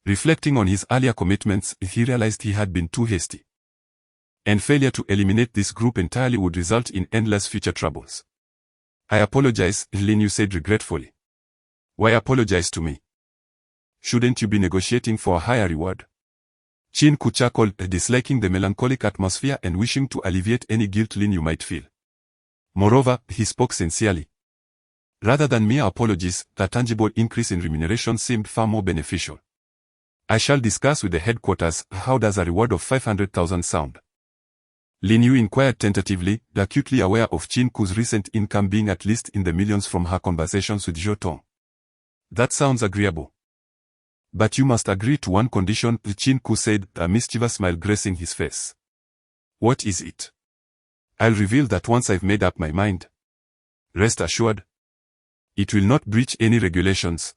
Reflecting on his earlier commitments, he realized he had been too hasty. And failure to eliminate this group entirely would result in endless future troubles. I apologize, Lin Yu said regretfully. Why apologize to me? Shouldn't you be negotiating for a higher reward? Qin Ke chuckled, disliking the melancholic atmosphere and wishing to alleviate any guilt Lin Yu might feel. Moreover, he spoke sincerely. Rather than mere apologies, a tangible increase in remuneration seemed far more beneficial. I shall discuss with the headquarters. How does a reward of 500,000 sound? Lin Yu inquired tentatively, acutely aware of Qin Ke's recent income being at least in the millions from her conversations with Zhou Tong. That sounds agreeable. But you must agree to one condition, Qin Ke said, a mischievous smile gracing his face. What is it? I'll reveal that once I've made up my mind. Rest assured. It will not breach any regulations.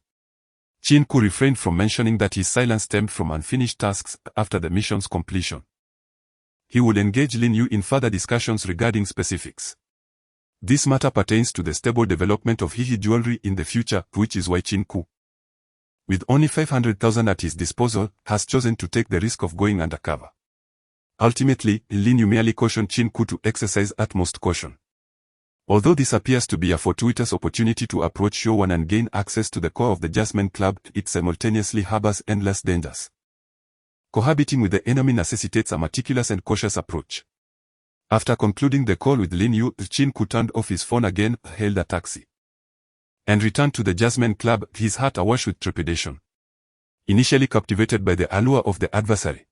Qin Ke refrained from mentioning that his silence stemmed from unfinished tasks after the mission's completion. He would engage Lin Yu in further discussions regarding specifics. This matter pertains to the stable development of Hihi jewelry in the future, which is why Qin Ke, with only 500,000 at his disposal, has chosen to take the risk of going undercover. Ultimately, Lin Yu merely cautioned Qin Ke to exercise utmost caution. Although this appears to be a fortuitous opportunity to approach Zhou Wen and gain access to the core of the Jasmine Club, it simultaneously harbors endless dangers. Cohabiting with the enemy necessitates a meticulous and cautious approach. After concluding the call with Lin Yu, Qin Ke turned off his phone again, hailed a taxi, and returned to the Jasmine Club, his heart awash with trepidation. Initially captivated by the allure of the adversary,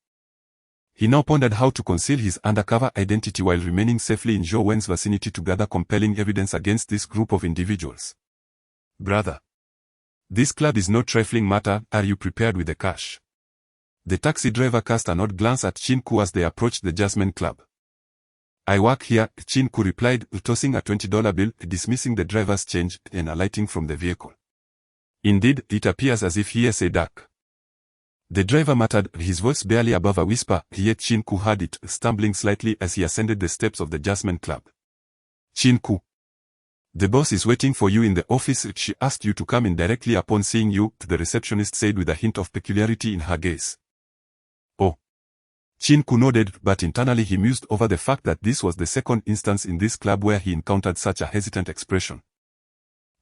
he now pondered how to conceal his undercover identity while remaining safely in Zhou Wen's vicinity to gather compelling evidence against this group of individuals. Brother, this club is no trifling matter. Are you prepared with the cash? The taxi driver cast an odd glance at Qin Ke as they approached the Jasmine Club. I work here, Qin Ke replied, tossing a $20 bill, dismissing the driver's change, and alighting from the vehicle. Indeed, it appears as if he is a duck. The driver muttered, his voice barely above a whisper, yet Qin Ke heard it, stumbling slightly as he ascended the steps of the Jasmine Club. Qin Ke, the boss is waiting for you in the office. She asked you to come in directly upon seeing you, the receptionist said with a hint of peculiarity in her gaze. Oh. Qin Ke nodded, but internally he mused over the fact that this was the second instance in this club where he encountered such a hesitant expression.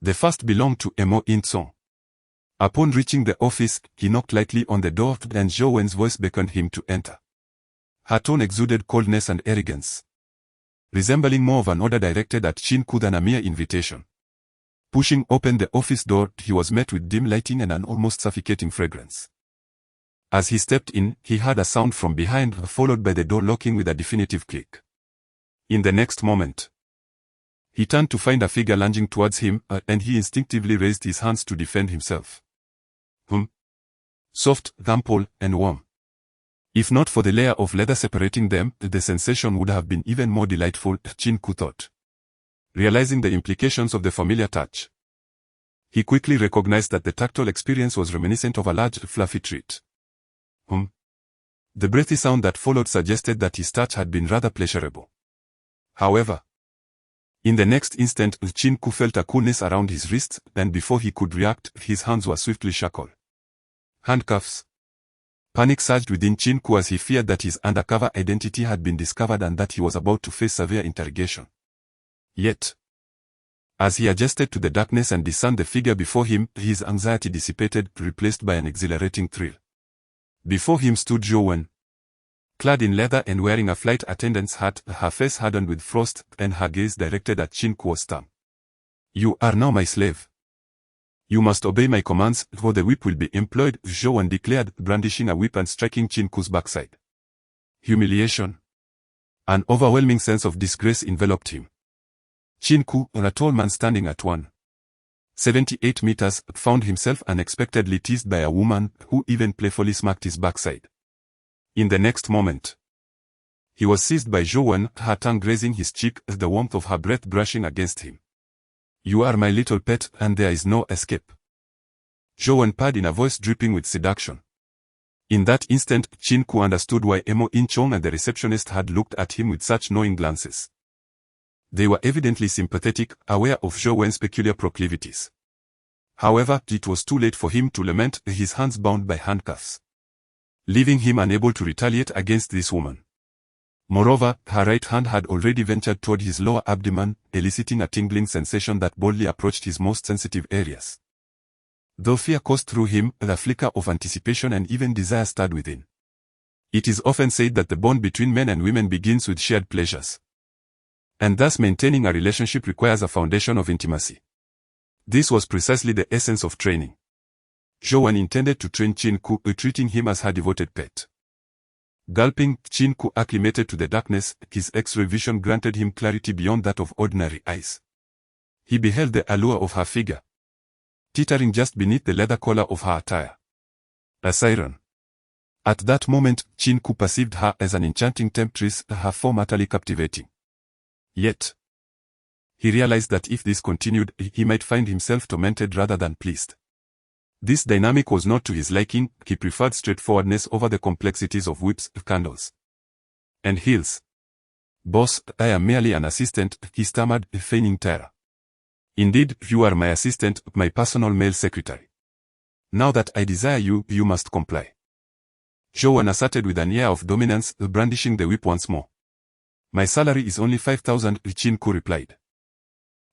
The first belonged to Mo In-chong. Upon reaching the office, he knocked lightly on the door, and Zhou Wen's voice beckoned him to enter. Her tone exuded coldness and arrogance, resembling more of an order directed at Qin Ke than a mere invitation. Pushing open the office door, he was met with dim lighting and an almost suffocating fragrance. As he stepped in, he heard a sound from behind, followed by the door locking with a definitive click. In the next moment, he turned to find a figure lunging towards him, and he instinctively raised his hands to defend himself. Soft, ample, and warm. If not for the layer of leather separating them, the sensation would have been even more delightful, Qin Ke thought. Realizing the implications of the familiar touch, he quickly recognized that the tactile experience was reminiscent of a large, fluffy treat. The breathy sound that followed suggested that his touch had been rather pleasurable. However, in the next instant, Qin Ke felt a coolness around his wrists, and before he could react, his hands were swiftly shackled. Handcuffs. Panic surged within Qin Ke as he feared that his undercover identity had been discovered and that he was about to face severe interrogation. Yet, as he adjusted to the darkness and discerned the figure before him, his anxiety dissipated, replaced by an exhilarating thrill. Before him stood Zhou Wen, clad in leather and wearing a flight attendant's hat, her face hardened with frost, and her gaze directed at Qin Ke's stump. You are now my slave. You must obey my commands, or the whip will be employed, Zhou Wen declared, brandishing a whip and striking Qin Ke's backside. Humiliation. An overwhelming sense of disgrace enveloped him. Qin Ke, a tall man standing at 178 meters, found himself unexpectedly teased by a woman who even playfully smacked his backside. In the next moment, he was seized by Zhou Wen, her tongue grazing his cheek, the warmth of her breath brushing against him. You are my little pet, and there is no escape. Zhou Wen purred in a voice dripping with seduction. In that instant, Qin Ke understood why Emo In Chong and the receptionist had looked at him with such knowing glances. They were evidently sympathetic, aware of Zhou Wen's peculiar proclivities. However, it was too late for him to lament, his hands bound by handcuffs, leaving him unable to retaliate against this woman. Moreover, her right hand had already ventured toward his lower abdomen, eliciting a tingling sensation that boldly approached his most sensitive areas. Though fear coursed through him, the flicker of anticipation and even desire stirred within. It is often said that the bond between men and women begins with shared pleasures, and thus maintaining a relationship requires a foundation of intimacy. This was precisely the essence of training. Zhou Wen intended to train Qin Ke, treating him as her devoted pet. Gulping, Qin Ke acclimated to the darkness, his X-ray vision granted him clarity beyond that of ordinary eyes. He beheld the allure of her figure, teetering just beneath the leather collar of her attire. A siren. At that moment, Qin Ke perceived her as an enchanting temptress, her form utterly captivating. Yet, he realized that if this continued, he might find himself tormented rather than pleased. This dynamic was not to his liking. He preferred straightforwardness over the complexities of whips, candles, and heels. "Boss, I am merely an assistant," he stammered, feigning terror. "Indeed, you are my assistant, my personal male secretary. Now that I desire you, you must comply." Zhou Wen asserted with an air of dominance, brandishing the whip once more. "My salary is only 5,000, Qin Ke replied.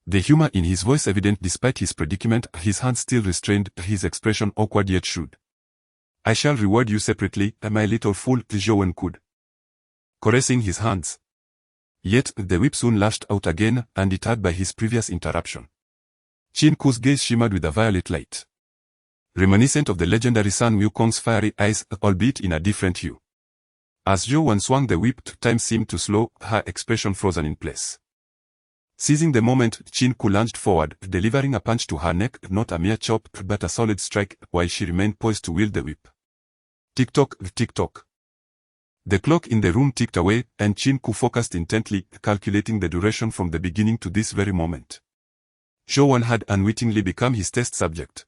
The humor in his voice evident despite his predicament, his hands still restrained, his expression awkward yet shrewd. "I shall reward you separately, my little fool," Zhou Wen could, caressing his hands. Yet, the whip soon lashed out again, undeterred by his previous interruption. Qin Ke's gaze shimmered with a violet light, reminiscent of the legendary Sun Wukong's fiery eyes, albeit in a different hue. As Zhou Wen swung the whip, time seemed to slow, her expression frozen in place. Seizing the moment, Qin Ke lunged forward, delivering a punch to her neck, not a mere chop, but a solid strike, while she remained poised to wield the whip. Tick-tock, tick-tock. The clock in the room ticked away, and Qin Ke focused intently, calculating the duration from the beginning to this very moment. Zhou Wen had unwittingly become his test subject,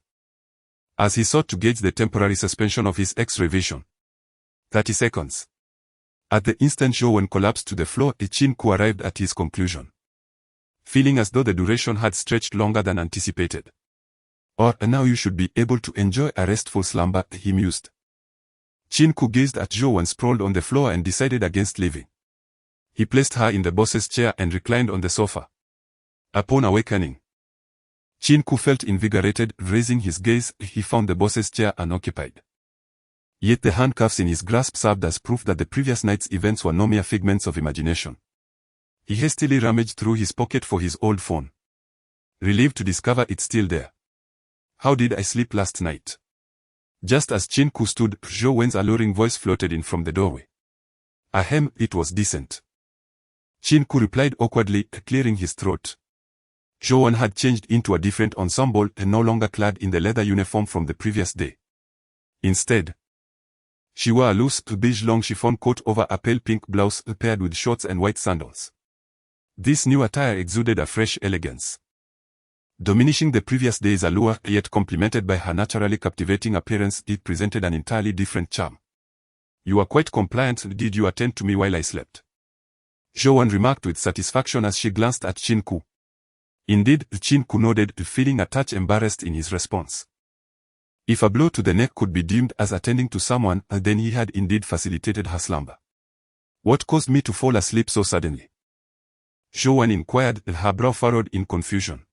as he sought to gauge the temporary suspension of his X-ray vision. 30 seconds. At the instant Zhou Wen collapsed to the floor, Qin Ke arrived at his conclusion, feeling as though the duration had stretched longer than anticipated. "Or, now you should be able to enjoy a restful slumber," he mused. Qin Ke gazed at Zhou Wen sprawled on the floor and decided against leaving. He placed her in the boss's chair and reclined on the sofa. Upon awakening, Qin Ke felt invigorated. Raising his gaze, he found the boss's chair unoccupied. Yet the handcuffs in his grasp served as proof that the previous night's events were no mere figments of imagination. He hastily rummaged through his pocket for his old phone, relieved to discover it still there. "How did I sleep last night?" Just as Qin Ke stood, Zhou Wen's alluring voice floated in from the doorway. "Ahem, it was decent," Qin Ke replied awkwardly, clearing his throat. Zhou Wen had changed into a different ensemble, no longer clad in the leather uniform from the previous day. Instead, she wore a loose, beige long chiffon coat over a pale pink blouse paired with shorts and white sandals. This new attire exuded a fresh elegance, diminishing the previous day's allure, yet complemented by her naturally captivating appearance, it presented an entirely different charm. "You are quite compliant. Did you attend to me while I slept?" Zhou Wen remarked with satisfaction as she glanced at Qin Ke. Indeed, Qin Ke nodded, feeling a touch embarrassed in his response. If a blow to the neck could be deemed as attending to someone, then he had indeed facilitated her slumber. "What caused me to fall asleep so suddenly?" Zhou Wen inquired, her brow furrowed in confusion.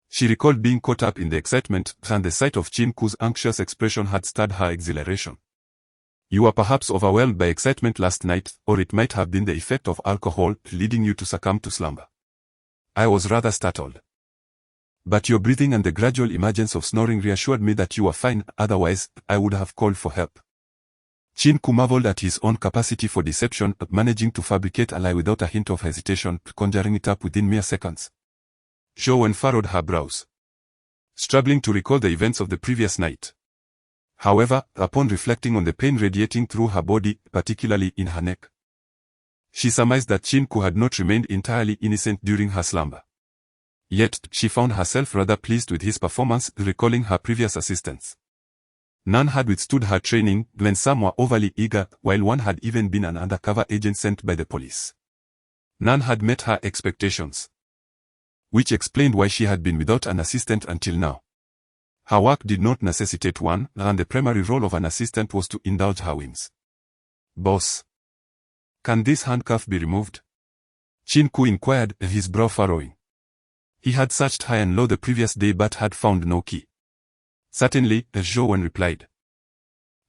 She recalled being caught up in the excitement, and the sight of Qin Ke's anxious expression had stirred her exhilaration. "You were perhaps overwhelmed by excitement last night, or it might have been the effect of alcohol, leading you to succumb to slumber." I was rather startled. "But your breathing and the gradual emergence of snoring reassured me that you were fine, otherwise, I would have called for help." Qin Ke marveled at his own capacity for deception, managing to fabricate a lie without a hint of hesitation, conjuring it up within mere seconds. Zhou Wen furrowed her brows, struggling to recall the events of the previous night. However, upon reflecting on the pain radiating through her body, particularly in her neck, she surmised that Qin Ke had not remained entirely innocent during her slumber. Yet, she found herself rather pleased with his performance, recalling her previous assistants. None had withstood her training, when some were overly eager, while one had even been an undercover agent sent by the police. None had met her expectations, which explained why she had been without an assistant until now. Her work did not necessitate one, and the primary role of an assistant was to indulge her whims. Boss, can this handcuff be removed? Qin Ke inquired, his brow furrowing. He had searched high and low the previous day but had found no key. Certainly, Zhou Wen replied,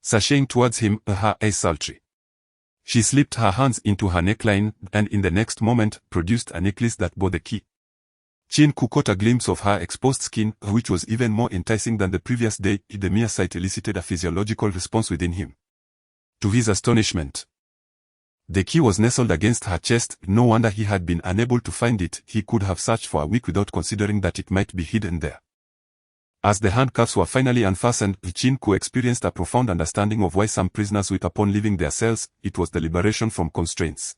sashaying towards him, her eyes sultry. She slipped her hands into her neckline, and in the next moment, produced a necklace that bore the key. Qin Ke caught a glimpse of her exposed skin, which was even more enticing than the previous day. The mere sight elicited a physiological response within him. To his astonishment, the key was nestled against her chest. No wonder he had been unable to find it. He could have searched for a week without considering that it might be hidden there. As the handcuffs were finally unfastened, Qin Ke experienced a profound understanding of why some prisoners weep upon leaving their cells. It was the liberation from constraints.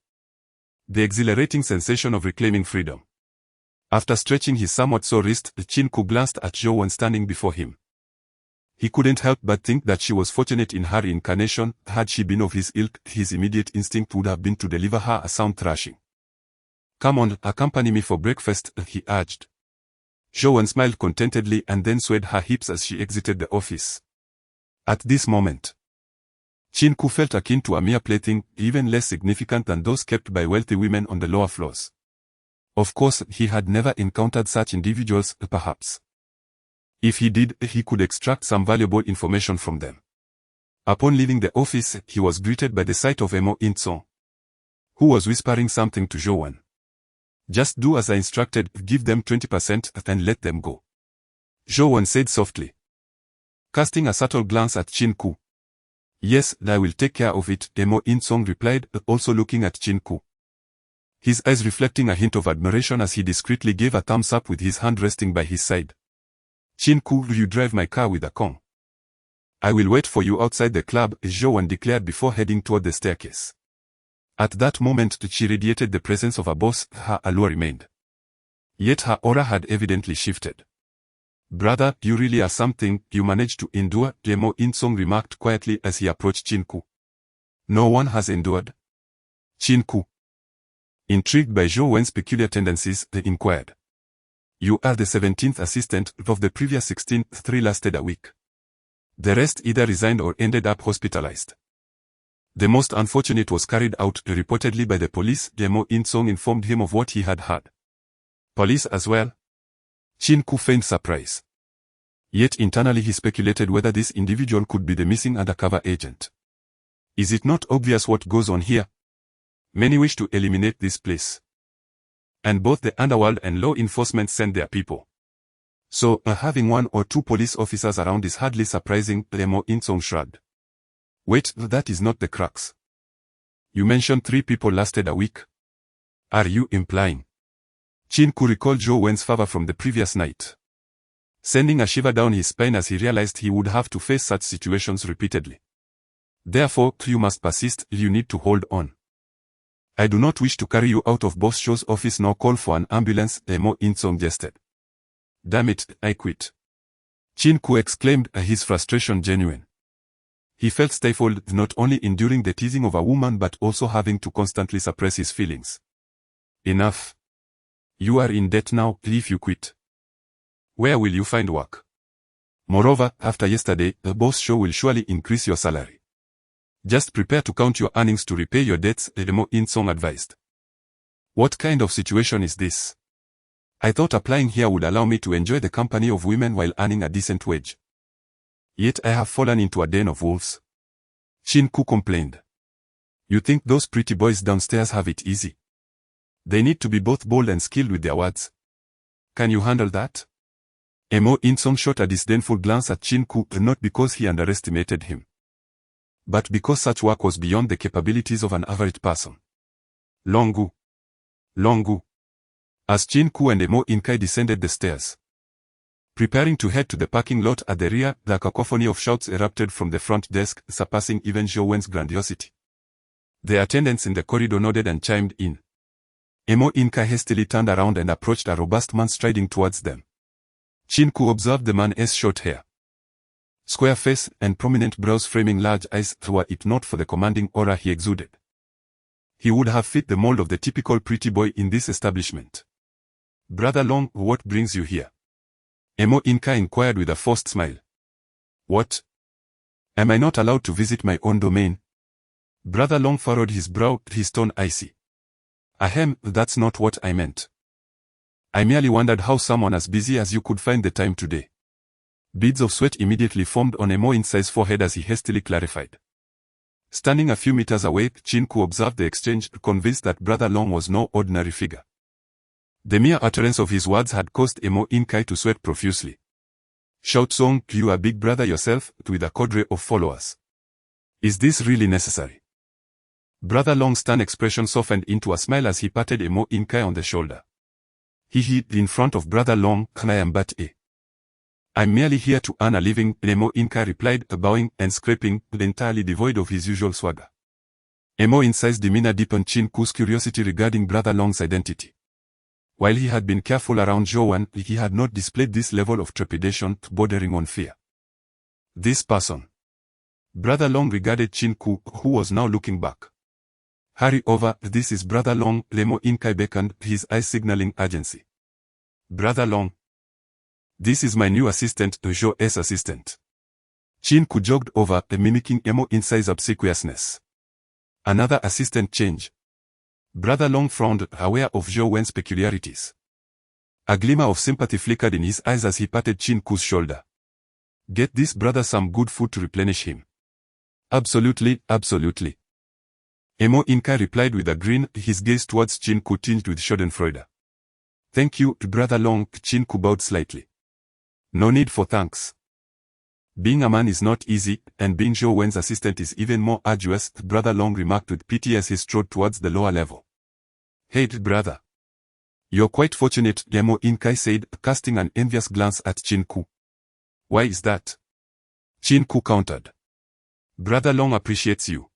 The exhilarating sensation of reclaiming freedom. After stretching his somewhat sore wrist, Qin Ke glanced at Zhou Wen standing before him. He couldn't help but think that she was fortunate in her reincarnation. Had she been of his ilk, his immediate instinct would have been to deliver her a sound thrashing. Come on, accompany me for breakfast, he urged. Zhou Wen smiled contentedly and then swayed her hips as she exited the office. At this moment, Qin Ke felt akin to a mere plaything, even less significant than those kept by wealthy women on the lower floors. Of course, he had never encountered such individuals, perhaps. If he did, he could extract some valuable information from them. Upon leaving the office, he was greeted by the sight of Mo In-song, who was whispering something to Zhou Wen. Just do as I instructed, give them 20% and let them go, Zhou Wen said softly, casting a subtle glance at Qin Ke. Yes, I will take care of it, Mo In-song replied, also looking at Qin Ke, his eyes reflecting a hint of admiration as he discreetly gave a thumbs up with his hand resting by his side. Qin Ke, you drive my car with a Kong. I will wait for you outside the club, Zhou Wen declared before heading toward the staircase. At that moment, she radiated the presence of a boss. Her allure remained. Yet her aura had evidently shifted. Brother, you really are something. You managed to endure, Mo In-song remarked quietly as he approached Qin Ke. No one has endured. Qin Ke, intrigued by Zhou Wen's peculiar tendencies, inquired. You are the 17th assistant. Of the previous 16, 3 lasted a week. The rest either resigned or ended up hospitalized. The most unfortunate was carried out, reportedly by the police. Mo In-song informed him of what he had heard. Police as well? Qin Ke feigned surprise. Yet internally he speculated whether this individual could be the missing undercover agent. Is it not obvious what goes on here? Many wish to eliminate this place. And both the underworld and law enforcement send their people. So, having 1 or 2 police officers around is hardly surprising, Mo In-song shrugged. Wait, that is not the crux. You mentioned 3 people lasted a week. Are you implying? Qin Ke recalled Zhou Wen's favor from the previous night, sending a shiver down his spine as he realized he would have to face such situations repeatedly. Therefore, you must persist. You need to hold on. I do not wish to carry you out of Boss Show's office nor call for an ambulance, Mo In-song jested. Damn it, I quit. Qin Ke exclaimed, his frustration genuine. He felt stifled, not only enduring the teasing of a woman but also having to constantly suppress his feelings. Enough. You are in debt now, if you quit. Where will you find work? Moreover, after yesterday, the Boss Show will surely increase your salary. Just prepare to count your earnings to repay your debts, Mo In-song advised. What kind of situation is this? I thought applying here would allow me to enjoy the company of women while earning a decent wage. Yet I have fallen into a den of wolves. Qin Ke complained. You think those pretty boys downstairs have it easy? They need to be both bold and skilled with their words. Can you handle that? Mo In-song shot a disdainful glance at Qin Ke, not because he underestimated him, but because such work was beyond the capabilities of an average person. Longu. Longu. As Qin Ke and Mo In-kai descended the stairs, preparing to head to the parking lot at the rear, the cacophony of shouts erupted from the front desk, surpassing even Zhou Wen's grandiosity. The attendants in the corridor nodded and chimed in. Emo Inkai hastily turned around and approached a robust man striding towards them. Qin Ke observed the man's short hair, square face, and prominent brows framing large eyes, were it not for the commanding aura he exuded. He would have fit the mold of the typical pretty boy in this establishment. Brother Long, what brings you here? Emo Inkai inquired with a forced smile. What? Am I not allowed to visit my own domain? Brother Long furrowed his brow, his tone icy. Ahem, that's not what I meant. I merely wondered how someone as busy as you could find the time today. Beads of sweat immediately formed on Emo Inkai's forehead as he hastily clarified. Standing a few meters away, Qin Ke observed the exchange, convinced that Brother Long was no ordinary figure. The mere utterance of his words had caused Emo Inkai to sweat profusely. Shout Song, you are big brother yourself, with a cadre of followers. Is this really necessary? Brother Long's stern expression softened into a smile as he patted Emo Inkai on the shoulder. He hid in front of Brother Long, I am but a. I'm merely here to earn a living, Emo Inkai replied, bowing and scraping, entirely devoid of his usual swagger. Emo Inkai's demeanor deepened Qin Ke's curiosity regarding Brother Long's identity. While he had been careful around Zhou, he had not displayed this level of trepidation, bordering on fear. This person. Brother Long regarded Qin Ke, who was now looking back. Hurry over, this is Brother Long, Emo Inkai beckoned, his eyes signaling urgency. Brother Long. This is my new assistant, Zhou's assistant. Qin Ke jogged over, mimicking Emo Inkai's obsequiousness. Another assistant change. Brother Long frowned, aware of Zhou's peculiarities. A glimmer of sympathy flickered in his eyes as he patted Qin Ke's shoulder. Get this brother some good food to replenish him. Absolutely, absolutely. Emo Inkai replied with a grin, his gaze towards Qin Ke tinged with schadenfreude. Thank you, Brother Long, Qin Ke bowed slightly. No need for thanks. Being a man is not easy, and being Zhou's assistant is even more arduous, Brother Long remarked with pity as he strode towards the lower level. Hey, brother. You're quite fortunate, Emo Inkai said, casting an envious glance at Qin Ke. Why is that? Qin Ke countered. Brother Long appreciates you.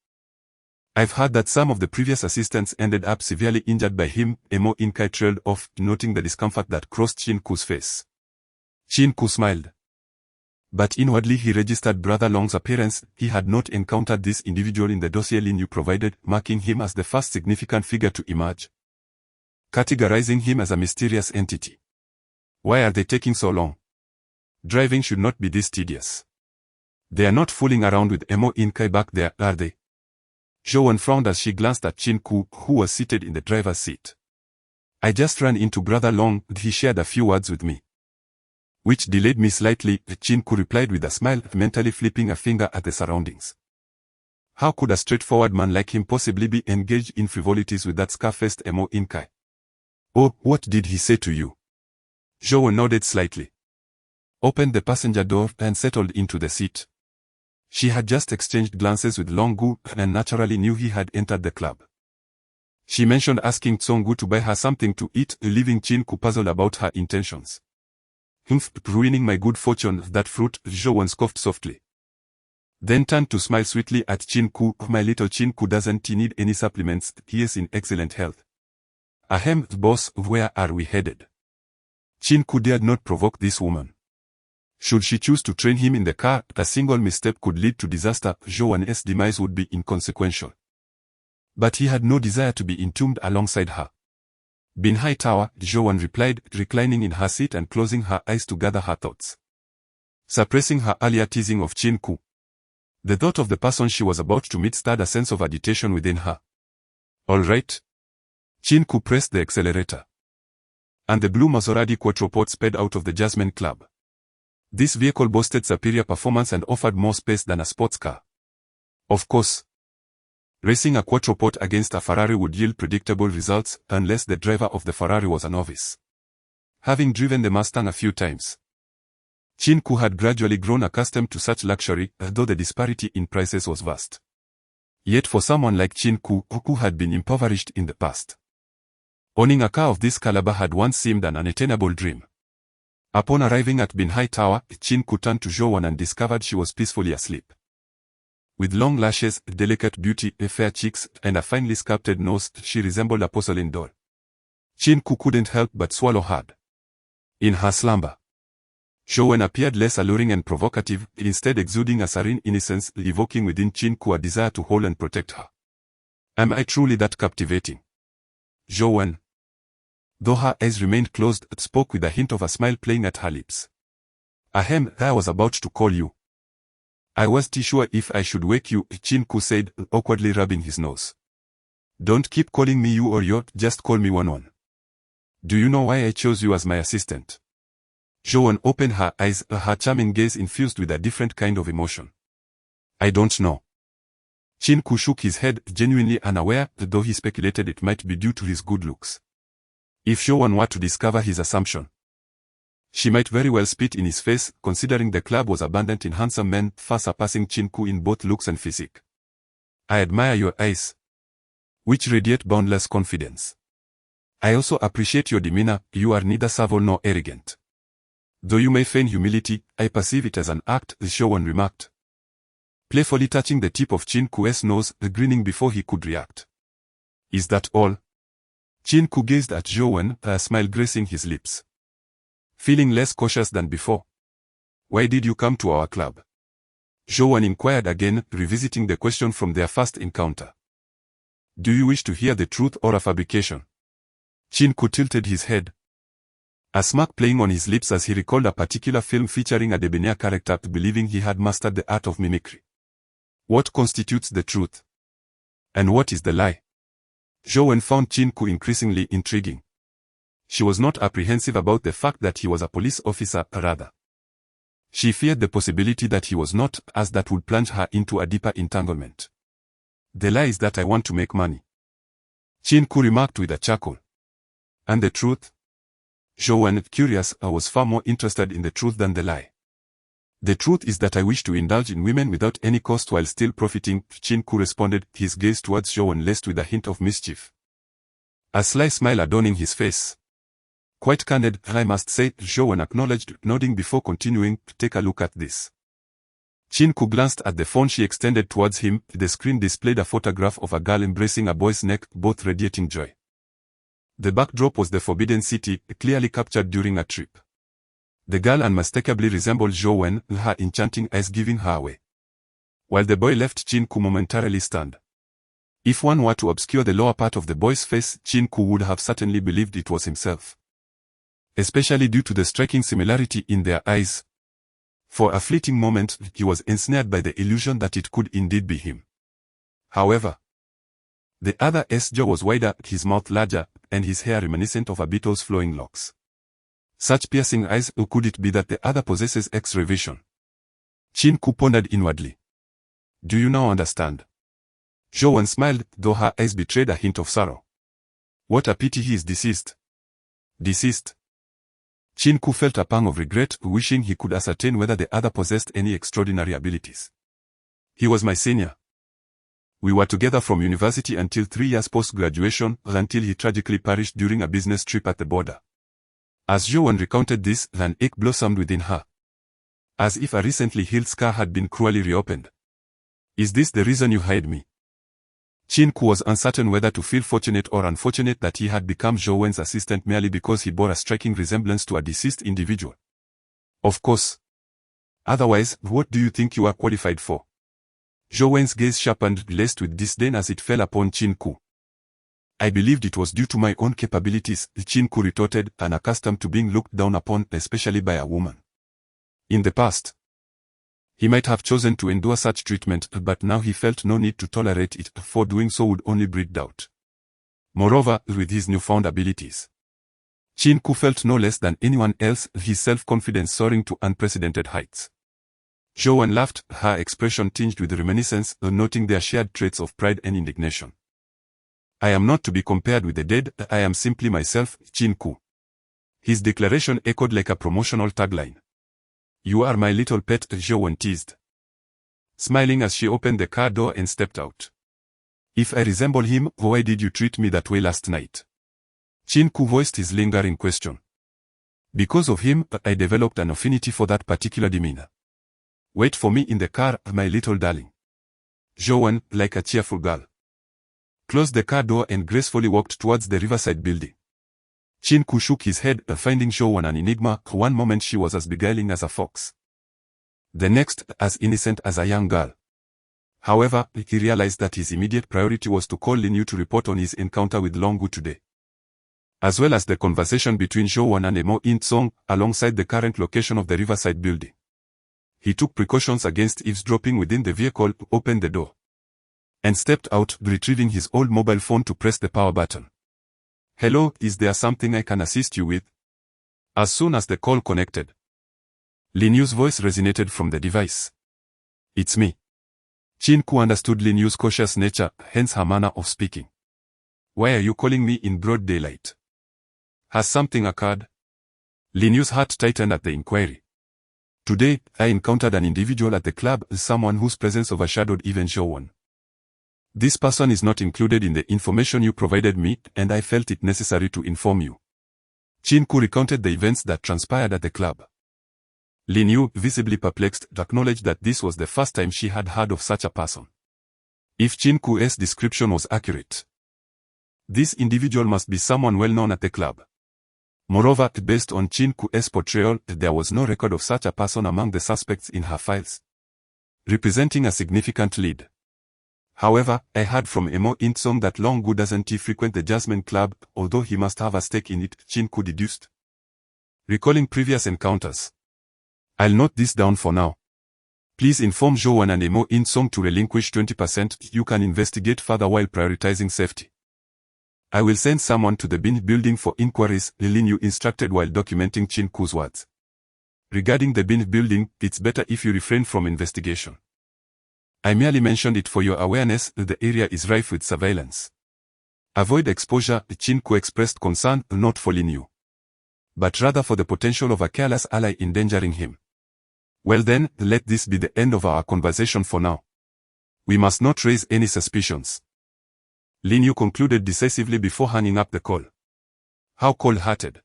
I've heard that some of the previous assistants ended up severely injured by him, Emo Inkai trailed off, noting the discomfort that crossed Qin Ke's face. Qin Ke smiled. But inwardly he registered Brother Long's appearance. He had not encountered this individual in the dossier Lin Yu provided, marking him as the first significant figure to emerge, categorizing him as a mysterious entity. Why are they taking so long? Driving should not be this tedious. They are not fooling around with Emo Inkai back there, are they? Zhou frowned as she glanced at Qin Ke, who was seated in the driver's seat. I just ran into Brother Long, he shared a few words with me. Which delayed me slightly, Qin Ke replied with a smile, mentally flipping a finger at the surroundings. How could a straightforward man like him possibly be engaged in frivolities with that scar-faced Emo Inkai? Oh, what did he say to you? Zhou nodded slightly, opened the passenger door, and settled into the seat. She had just exchanged glances with Long Gu, and naturally knew he had entered the club. She mentioned asking Tsongu to buy her something to eat, leaving Qin Ke puzzled about her intentions. Ruining my good fortune, that fruit, Zhou scoffed softly. Then turned to smile sweetly at Qin Ke. My little Qin Ke doesn't need any supplements, he is in excellent health. Ahem, boss, where are we headed? Qin Ke dared not provoke this woman. Should she choose to train him in the car, a single misstep could lead to disaster. Zhou's demise would be inconsequential. But he had no desire to be entombed alongside her. Binhai Tower, Zhou replied, reclining in her seat and closing her eyes to gather her thoughts. Suppressing her earlier teasing of Qin Ke, the thought of the person she was about to meet stirred a sense of agitation within her. All right. Qin Ke pressed the accelerator, and the blue Maserati quadruped sped out of the Jasmine Club. This vehicle boasted superior performance and offered more space than a sports car. Of course, racing a quadruped against a Ferrari would yield predictable results, unless the driver of the Ferrari was a novice. Having driven the Mustang a few times, Qin Ke had gradually grown accustomed to such luxury, though the disparity in prices was vast. Yet for someone like Qin Ke, who had been impoverished in the past, owning a car of this caliber had once seemed an unattainable dream. Upon arriving at Binhai Tower, Qin Ke turned to Zhou and discovered she was peacefully asleep. With long lashes, delicate beauty, fair cheeks, and a finely sculpted nose, she resembled a porcelain doll. Qin Ke couldn't help but swallow hard. In her slumber, Zhou appeared less alluring and provocative, instead exuding a serene innocence, evoking within Qin Ke a desire to hold and protect her. Am I truly that captivating? Zhou, though her eyes remained closed, spoke with a hint of a smile playing at her lips. Ahem, I was about to call you. I wasn't sure if I should wake you, Qin Ke said, awkwardly rubbing his nose. Don't keep calling me you or your, just call me one. Do you know why I chose you as my assistant? Zhou opened her eyes, her charming gaze infused with a different kind of emotion. I don't know. Qin Ke shook his head, genuinely unaware, though he speculated it might be due to his good looks. If Zhou were to discover his assumption, she might very well spit in his face, considering the club was abundant in handsome men, far surpassing Qin Ke in both looks and physique. I admire your eyes, which radiate boundless confidence. I also appreciate your demeanor, you are neither servile nor arrogant. Though you may feign humility, I perceive it as an act, Zhou remarked, playfully touching the tip of Qin Ke's nose, grinning before he could react. Is that all? Qin Ke gazed at Zhou, a smile gracing his lips. Feeling less cautious than before. Why did you come to our club? Zhou inquired again, revisiting the question from their first encounter. Do you wish to hear the truth or a fabrication? Qin Ke tilted his head, a smirk playing on his lips as he recalled a particular film featuring a debonair character, believing he had mastered the art of mimicry. What constitutes the truth? And what is the lie? Zhou found Qin Ke increasingly intriguing. She was not apprehensive about the fact that he was a police officer, rather. She feared the possibility that he was not, as that would plunge her into a deeper entanglement. The lie is that I want to make money. Qin Ke remarked with a chuckle. And the truth? Zhou, curious, was far more interested in the truth than the lie. The truth is that I wish to indulge in women without any cost while still profiting, Qin Ke responded, his gaze towards Zhou laced with a hint of mischief. A sly smile adorning his face. Quite candid, I must say, Zhou acknowledged, nodding before continuing, take a look at this. Qin Ke glanced at the phone she extended towards him. The screen displayed a photograph of a girl embracing a boy's neck, both radiating joy. The backdrop was the Forbidden City, clearly captured during a trip. The girl unmistakably resembled Zhou, her enchanting eyes giving her away. While the boy left Qin Ke momentarily stunned. If one were to obscure the lower part of the boy's face, Qin Ke would have certainly believed it was himself. Especially due to the striking similarity in their eyes. For a fleeting moment, he was ensnared by the illusion that it could indeed be him. However, the other's jaw was wider, his mouth larger, and his hair reminiscent of a beetle's flowing locks. Such piercing eyes, could it be that the other possesses X-ray vision? Qin Ke pondered inwardly. Do you now understand? Zhou smiled, though her eyes betrayed a hint of sorrow. What a pity he is deceased. Deceased? Qin Ke felt a pang of regret, wishing he could ascertain whether the other possessed any extraordinary abilities. He was my senior. We were together from university until 3 years post-graduation, until he tragically perished during a business trip at the border. As Zhou recounted this, an ache blossomed within her. As if a recently healed scar had been cruelly reopened. Is this the reason you hired me? Qin Ke was uncertain whether to feel fortunate or unfortunate that he had become Zhou's assistant merely because he bore a striking resemblance to a deceased individual. Of course. Otherwise, what do you think you are qualified for? Zhou's gaze sharpened, laced with disdain as it fell upon Qin Ke. I believed it was due to my own capabilities, Qin Ke retorted, unaccustomed to being looked down upon, especially by a woman. In the past, he might have chosen to endure such treatment, but now he felt no need to tolerate it, for doing so would only breed doubt. Moreover, with his newfound abilities, Qin Ke felt no less than anyone else, his self-confidence soaring to unprecedented heights. Zhou laughed, her expression tinged with reminiscence, noting their shared traits of pride and indignation. I am not to be compared with the dead, I am simply myself, Qin Ke. His declaration echoed like a promotional tagline. You are my little pet, Zhou teased, smiling as she opened the car door and stepped out. If I resemble him, why did you treat me that way last night? Qin Ke voiced his lingering question. Because of him, I developed an affinity for that particular demeanor. Wait for me in the car, my little darling. Zhou, like a cheerful girl, closed the car door and gracefully walked towards the riverside building. Qin Ke shook his head, finding Zhou an enigma. One moment she was as beguiling as a fox. The next, as innocent as a young girl. However, he realized that his immediate priority was to call Lin Yu to report on his encounter with Long Wu today, as well as the conversation between Zhou and Mo In-song, alongside the current location of the Riverside building. He took precautions against eavesdropping within the vehicle, opened the door, and stepped out, retrieving his old mobile phone to press the power button. "Hello, is there something I can assist you with?" As soon as the call connected, Lin Yu's voice resonated from the device. "It's me." Qin Ke understood Lin Yu's cautious nature, hence her manner of speaking. "Why are you calling me in broad daylight? Has something occurred?" Lin Yu's heart tightened at the inquiry. "Today, I encountered an individual at the club, someone whose presence overshadowed even Zhou. This person is not included in the information you provided me, and I felt it necessary to inform you." Qin Ke recounted the events that transpired at the club. Lin Yu, visibly perplexed, acknowledged that this was the first time she had heard of such a person. If Qin Ke's description was accurate, this individual must be someone well known at the club. Moreover, based on Qin Ke's portrayal, there was no record of such a person among the suspects in her files, representing a significant lead. "However, I heard from Mo In-song that Long Wu doesn't frequent the Jasmine Club, although he must have a stake in it," Qin Ke deduced, recalling previous encounters. "I'll note this down for now. Please inform Zhou and Mo In-song to relinquish 20%. You can investigate further while prioritizing safety. I will send someone to the Bin building for inquiries," Lin Yu instructed while documenting Qin Ke's words. "Regarding the Bin building, it's better if you refrain from investigation. I merely mentioned it for your awareness. The area is rife with surveillance. Avoid exposure." Qin Ke expressed concern, not for Lin Yu, but rather for the potential of a careless ally endangering him. "Well then, let this be the end of our conversation for now. We must not raise any suspicions," Lin Yu concluded decisively before hanging up the call. "How cold-hearted,"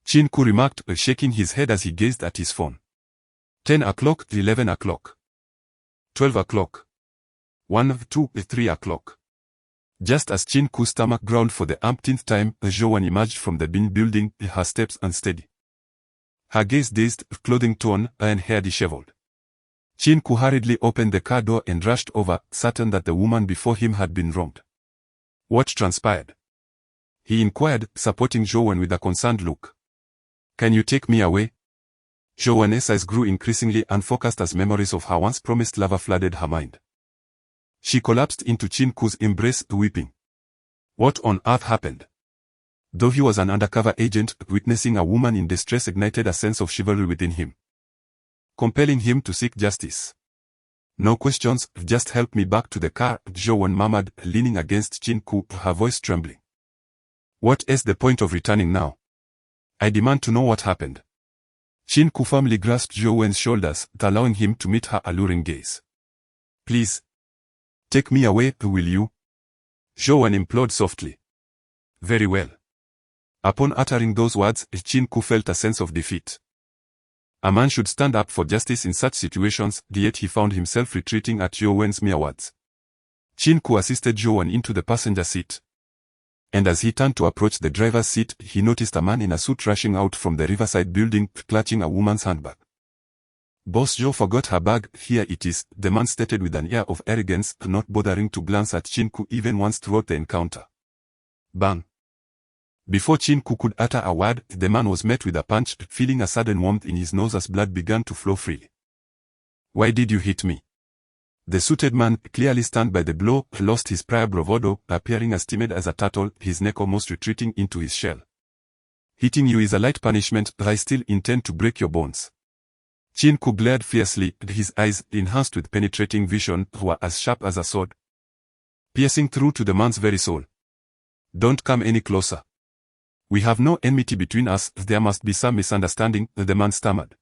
Qin Ke remarked, shaking his head as he gazed at his phone. 10 o'clock, 11 o'clock, 12 o'clock, 1, 2, 3 o'clock. Just as Qin Ke's stomach growled for the umpteenth time, Zhou emerged from the Bin building, her steps unsteady, her gaze dazed, clothing torn, and hair disheveled. Qin Ke hurriedly opened the car door and rushed over, certain that the woman before him had been wronged. "What transpired?" he inquired, supporting Zhou with a concerned look. "Can you take me away?" Zhou's eyes grew increasingly unfocused as memories of her once promised lover flooded her mind. She collapsed into Qin Ke's embrace, weeping. What on earth happened? Though he was an undercover agent, witnessing a woman in distress ignited a sense of chivalry within him, compelling him to seek justice. "No questions, just help me back to the car," Zhou murmured, leaning against Qin Ke, her voice trembling. "What is the point of returning now? I demand to know what happened." Qin Ke firmly grasped Zhou's shoulders, allowing him to meet her alluring gaze. "Please, take me away, will you?" Zhou implored softly. "Very well." Upon uttering those words, Qin Ke felt a sense of defeat. A man should stand up for justice in such situations, yet he found himself retreating at Zhou's mere words. Qin Ke assisted Zhou into the passenger seat, and as he turned to approach the driver's seat, he noticed a man in a suit rushing out from the Riverside building, clutching a woman's handbag. "Boss Zhou forgot her bag, here it is," the man stated with an air of arrogance, not bothering to glance at Qin Ke even once throughout the encounter. Bang! Before Qin Ke could utter a word, the man was met with a punch, feeling a sudden warmth in his nose as blood began to flow freely. "Why did you hit me?" The suited man, clearly stunned by the blow, lost his prior bravado, appearing as timid as a turtle, his neck almost retreating into his shell. "Hitting you is a light punishment, but I still intend to break your bones." Qin Ke glared fiercely, his eyes, enhanced with penetrating vision, were as sharp as a sword, piercing through to the man's very soul. "Don't come any closer. We have no enmity between us, there must be some misunderstanding," the man stammered,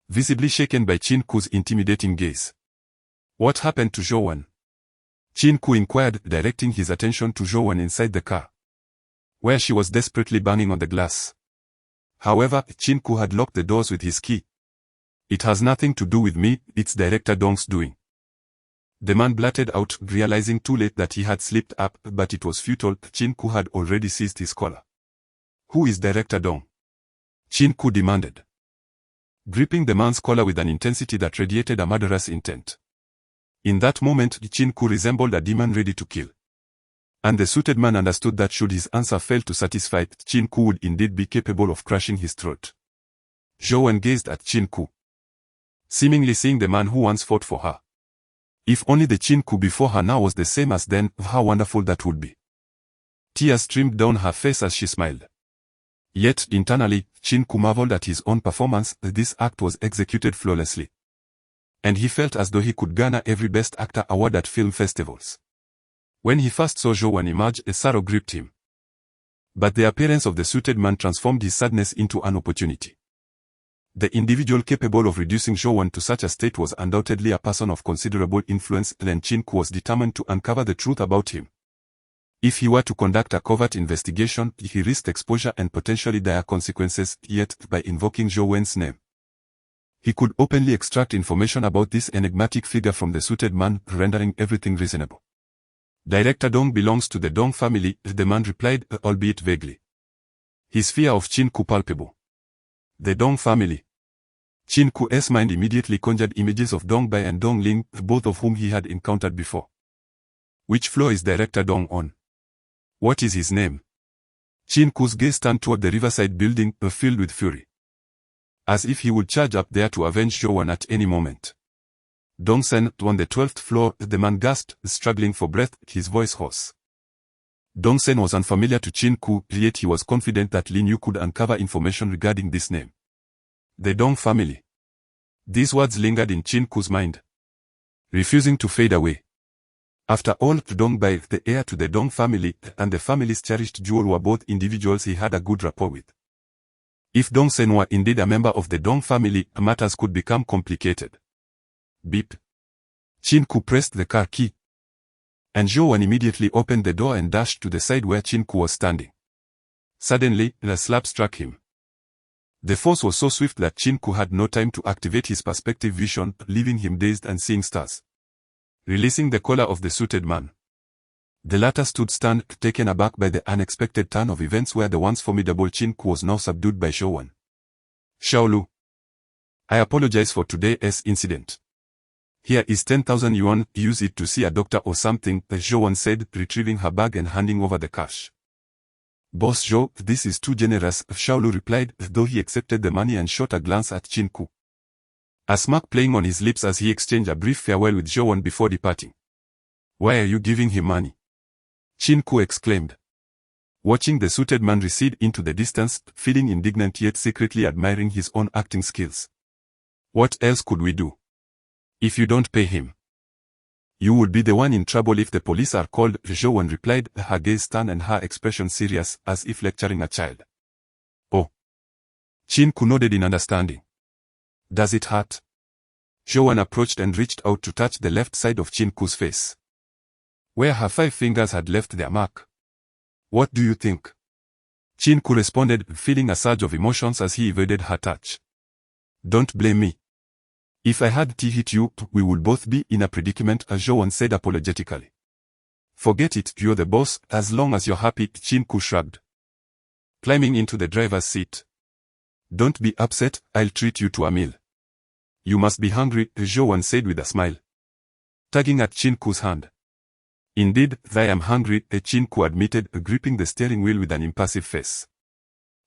visibly shaken by Qin Ke's intimidating gaze. "What happened to Zhou?" Qin Ke inquired, directing his attention to Zhou inside the car, where she was desperately banging on the glass. However, Qin Ke had locked the doors with his key. "It has nothing to do with me, it's Director Dong's doing," the man blurted out, realizing too late that he had slipped up, but it was futile. Qin Ke had already seized his collar, Who is Director Dong? Qin Ke demanded, gripping the man's collar with an intensity that radiated a murderous intent. In that moment, Qin Ke resembled a demon ready to kill. And the suited man understood that should his answer fail to satisfy, Qin Ke would indeed be capable of crushing his throat. Zhou Wen gazed at Qin Ke, seemingly seeing the man who once fought for her. If only the Qin Ke before her now was the same as then, how wonderful that would be. Tears streamed down her face as she smiled. Yet, internally, Qin Ke marveled at his own performance. This act was executed flawlessly. And he felt as though he could garner every Best Actor award at film festivals. When he first saw Zhou Wen emerge, a sorrow gripped him. But the appearance of the suited man transformed his sadness into an opportunity. The individual capable of reducing Zhou Wen to such a state was undoubtedly a person of considerable influence, and Qin Ke was determined to uncover the truth about him. If he were to conduct a covert investigation, he risked exposure and potentially dire consequences, yet, by invoking Zhou Wen's name, he could openly extract information about this enigmatic figure from the suited man, rendering everything reasonable. Director Dong belongs to the Dong family, the man replied, albeit vaguely. His fear of Qin Ke palpable. The Dong family. Qin Ke's mind immediately conjured images of Dong Bai and Dong Ling, both of whom he had encountered before. Which floor is Director Dong on? What is his name? Qin Ke's gaze turned toward the riverside building, filled with fury. As if he would charge up there to avenge Zhou Wen at any moment. Dong Sen, on the 12th floor, the man gasped, struggling for breath, his voice hoarse. Dong Sen was unfamiliar to Qin Ke, yet he was confident that Lin Yu could uncover information regarding this name. The Dong family. These words lingered in Qin Ke's mind, refusing to fade away. After all, Dong Bai, the heir to the Dong family, and the family's cherished jewel were both individuals he had a good rapport with. If Dong Sen were indeed a member of the Dong family, matters could become complicated. Beep. Qin Ke pressed the car key, and Zhou Wen immediately opened the door and dashed to the side where Qin Ke was standing. Suddenly, a slap struck him. The force was so swift that Qin Ke had no time to activate his perspective vision, leaving him dazed and seeing stars. Releasing the collar of the suited man, the latter stood stunned, taken aback by the unexpected turn of events where the once formidable Qin Ke was now subdued by Zhou Wen. Xiaolu, I apologize for today's incident. Here is 10,000 yuan, use it to see a doctor or something, Zhou Wen said, retrieving her bag and handing over the cash. Boss Zhou, this is too generous, Xiaolu replied, though he accepted the money and shot a glance at Qin Ke, a smirk playing on his lips as he exchanged a brief farewell with Zhou Wen before departing. Why are you giving him money? Qin Ke exclaimed, watching the suited man recede into the distance, feeling indignant yet secretly admiring his own acting skills. What else could we do? If you don't pay him, you would be the one in trouble if the police are called, Zhou Wen replied, her gaze stern and her expression serious, as if lecturing a child. Oh. Qin Ke nodded in understanding. Does it hurt? Zhou Wen approached and reached out to touch the left side of Qin Ke's face, where her 5 fingers had left their mark. What do you think? Qin Ke responded, feeling a surge of emotions as he evaded her touch. Don't blame me. If I had hit you, we would both be in a predicament, Zhou Wen said apologetically. Forget it, you're the boss, as long as you're happy, Qin Ke shrugged, climbing into the driver's seat. Don't be upset, I'll treat you to a meal. You must be hungry, Zhou Wen said with a smile, tugging at Qin Ke's hand. Indeed, I am hungry, Qin Ke admitted, gripping the steering wheel with an impassive face.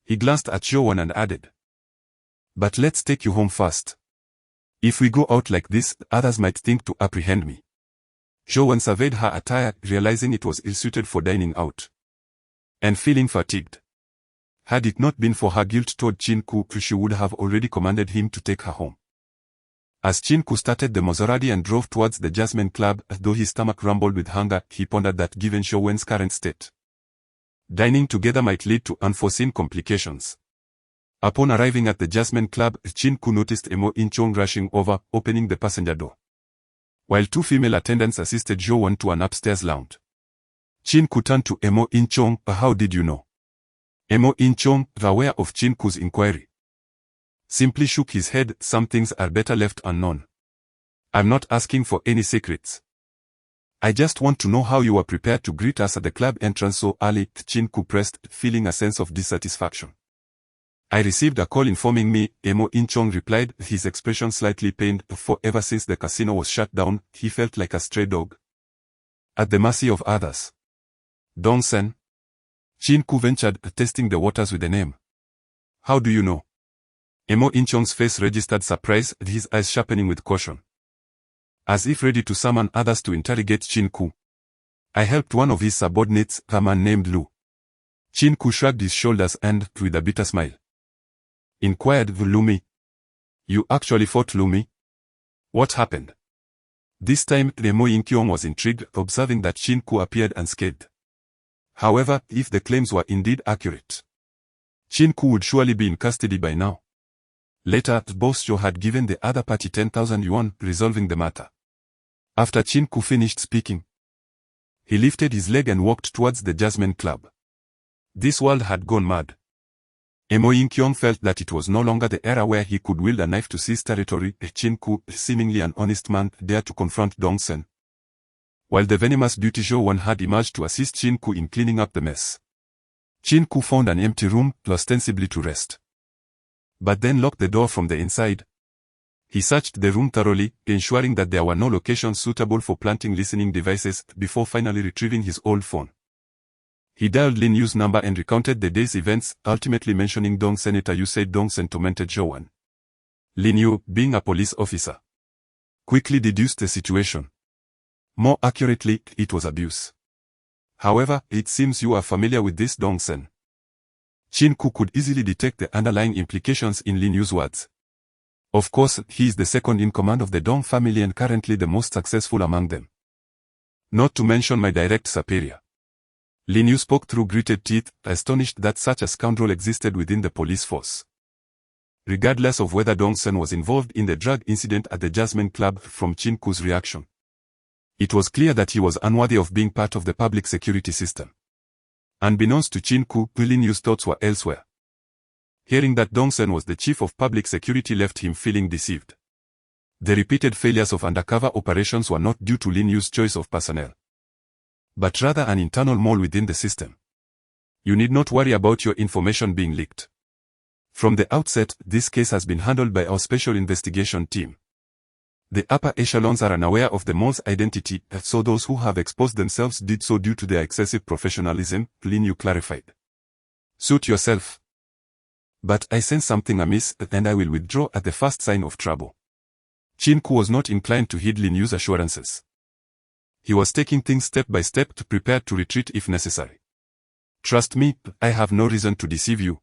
He glanced at Zhou Wen and added, but let's take you home first. If we go out like this, others might think to apprehend me. Zhou Wen surveyed her attire, realizing it was ill-suited for dining out, and feeling fatigued. Had it not been for her guilt toward Qin Ke, she would have already commanded him to take her home. As Qin Ke started the Maserati and drove towards the Jasmine Club, though his stomach rumbled with hunger, he pondered that given Zhou Wen's current state, dining together might lead to unforeseen complications. Upon arriving at the Jasmine Club, Qin Ke noticed Mo In-chong rushing over, opening the passenger door, while 2 female attendants assisted Zhou Wen to an upstairs lounge. Qin Ke turned to Mo In-chong, how did you know? Mo In-chong, aware of Qin Ke's inquiry, simply shook his head, some things are better left unknown. I'm not asking for any secrets. I just want to know how you were prepared to greet us at the club entrance so early, Qin Ke pressed, feeling a sense of dissatisfaction. I received a call informing me, Emo In-chong replied, his expression slightly pained, for ever since the casino was shut down, he felt like a stray dog, at the mercy of others. Dong-sen? Qin Ke ventured, testing the waters with the name. How do you know? Emo In-chong's face registered surprise, his eyes sharpening with caution. As if ready to summon others to interrogate Qin Ke. I helped one of his subordinates, a man named Lu. Qin Ke shrugged his shoulders and, with a bitter smile, inquired, Lumi. You actually fought Lumi? What happened? This time, Emo In-kyong was intrigued, observing that Qin Ke appeared unscathed. However, if the claims were indeed accurate, Qin Ke would surely be in custody by now. Later, Boss Joe had given the other party 10,000 yuan, resolving the matter. After Qin Ke finished speaking, he lifted his leg and walked towards the Jasmine Club. This world had gone mad. Emo In-kyong felt that it was no longer the era where he could wield a knife to seize territory. Qin Ke, seemingly an honest man, dared to confront Dong-sen, while the venomous beauty Zhou had emerged to assist Qin Ke in cleaning up the mess. Qin Ke found an empty room, ostensibly to rest, but then locked the door from the inside. He searched the room thoroughly, ensuring that there were no locations suitable for planting listening devices, before finally retrieving his old phone. He dialed Lin Yu's number and recounted the day's events, ultimately mentioning Dong Senator Yu said Dong-sen tormented Zhou. Lin Yu, being a police officer, quickly deduced the situation. More accurately, it was abuse. However, it seems you are familiar with this Dong-sen. Qin Ke could easily detect the underlying implications in Lin Yu's words. Of course, he is the second in command of the Dong family and currently the most successful among them. Not to mention my direct superior. Lin Yu spoke through gritted teeth, astonished that such a scoundrel existed within the police force. Regardless of whether Dong-sen was involved in the drug incident at the Jasmine Club, from Qin Ke's reaction, it was clear that he was unworthy of being part of the public security system. Unbeknownst to Qin Ke, Lin Yu's thoughts were elsewhere. Hearing that Dong-sen was the chief of public security left him feeling deceived. The repeated failures of undercover operations were not due to Lin Yu's choice of personnel, but rather an internal mole within the system. You need not worry about your information being leaked. From the outset, this case has been handled by our special investigation team. The upper echelons are unaware of the mole's identity, so those who have exposed themselves did so due to their excessive professionalism, Lin Yu clarified. Suit yourself. But I sense something amiss, and I will withdraw at the first sign of trouble. Qin Ke was not inclined to heed Lin Yu's assurances. He was taking things step by step, prepared to retreat if necessary. Trust me, I have no reason to deceive you.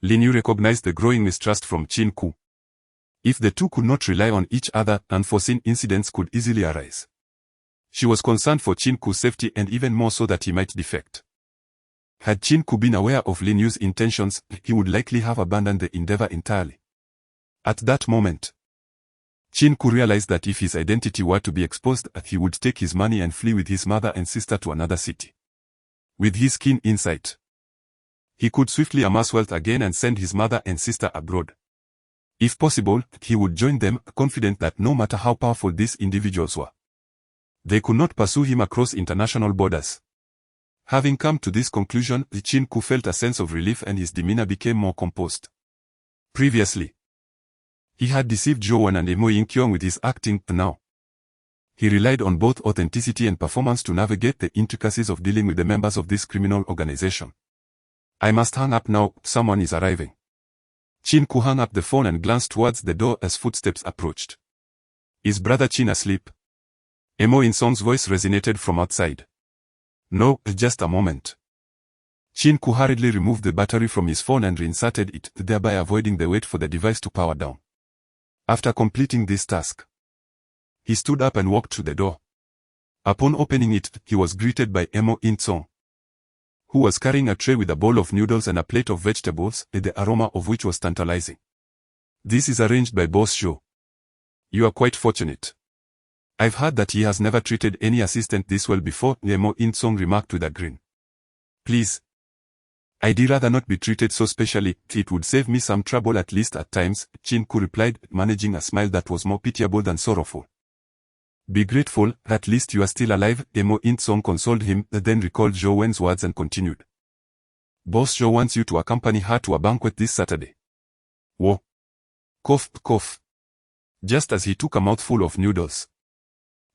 Lin Yu recognized the growing mistrust from Qin Ke. If the two could not rely on each other, unforeseen incidents could easily arise. She was concerned for Qin Ke's safety and even more so that he might defect. Had Qin Ke been aware of Lin Yu's intentions, he would likely have abandoned the endeavor entirely. At that moment, Qin Ke realized that if his identity were to be exposed, he would take his money and flee with his mother and sister to another city. With his keen insight, he could swiftly amass wealth again and send his mother and sister abroad. If possible, he would join them, confident that no matter how powerful these individuals were, they could not pursue him across international borders. Having come to this conclusion, Qin Ke felt a sense of relief and his demeanor became more composed. Previously, he had deceived Zhou and Emo In-kyong with his acting. Now, he relied on both authenticity and performance to navigate the intricacies of dealing with the members of this criminal organization. I must hang up now, someone is arriving. Qin Ke hung up the phone and glanced towards the door as footsteps approached. Is Brother Qin asleep? Emo In-song's voice resonated from outside. No, just a moment. Qin Ke hurriedly removed the battery from his phone and reinserted it, thereby avoiding the wait for the device to power down. After completing this task, he stood up and walked to the door. Upon opening it, he was greeted by Emo In-song, who was carrying a tray with a bowl of noodles and a plate of vegetables, the aroma of which was tantalizing. This is arranged by Boss Joe. You are quite fortunate. I've heard that he has never treated any assistant this well before, Emo In-song remarked with a grin. Please. I'd rather not be treated so specially, it would save me some trouble at least at times, Qin Ke replied, managing a smile that was more pitiable than sorrowful. Be grateful, at least you are still alive, Emo In-song consoled him, then recalled Zhou Wen's words and continued. Boss Zhou wants you to accompany her to a banquet this Saturday. Whoa. Cough, cough. Just as he took a mouthful of noodles.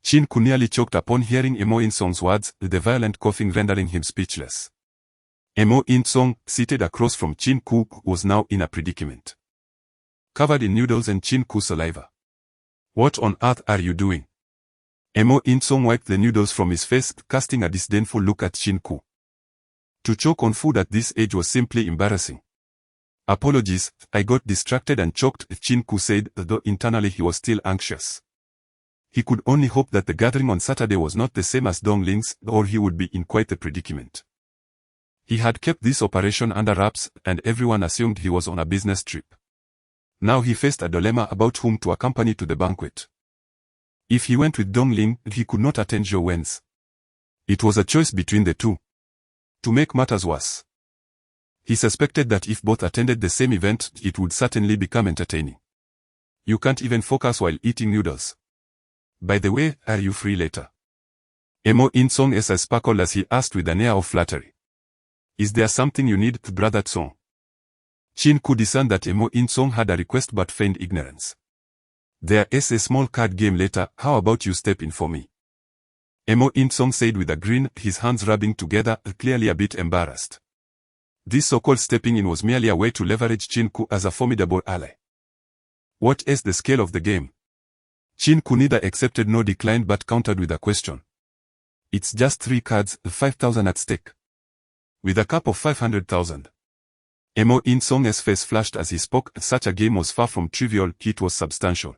Qin Ke nearly choked upon hearing Emo In-song's words, the violent coughing rendering him speechless. Emo In-song, seated across from Qin Ke, was now in a predicament. Covered in noodles and Qin Ke's saliva. What on earth are you doing? Emo In-song wiped the noodles from his face, casting a disdainful look at Qin Ke. To choke on food at this age was simply embarrassing. Apologies, I got distracted and choked, Qin Ke said, though internally he was still anxious. He could only hope that the gathering on Saturday was not the same as Dongling's, or he would be in quite a predicament. He had kept this operation under wraps, and everyone assumed he was on a business trip. Now he faced a dilemma about whom to accompany to the banquet. If he went with Dongling, he could not attend Zhou Wen's. It was a choice between the two. To make matters worse, he suspected that if both attended the same event, it would certainly become entertaining. You can't even focus while eating noodles. By the way, are you free later? Emo In-song as sparkled as he asked with an air of flattery. Is there something you need, brother Tsong? Qin Ke discerned that Emo In-song had a request but feigned ignorance. There is a small card game later, how about you step in for me? Emo In-song said with a grin, his hands rubbing together, clearly a bit embarrassed. This so-called stepping in was merely a way to leverage Qin Ke as a formidable ally. What is the scale of the game? Qin Ke neither accepted nor declined but countered with a question. It's just 3 cards, 5,000 at stake. With a cap of 500,000. Emo In-song's face flashed as he spoke, such a game was far from trivial, it was substantial.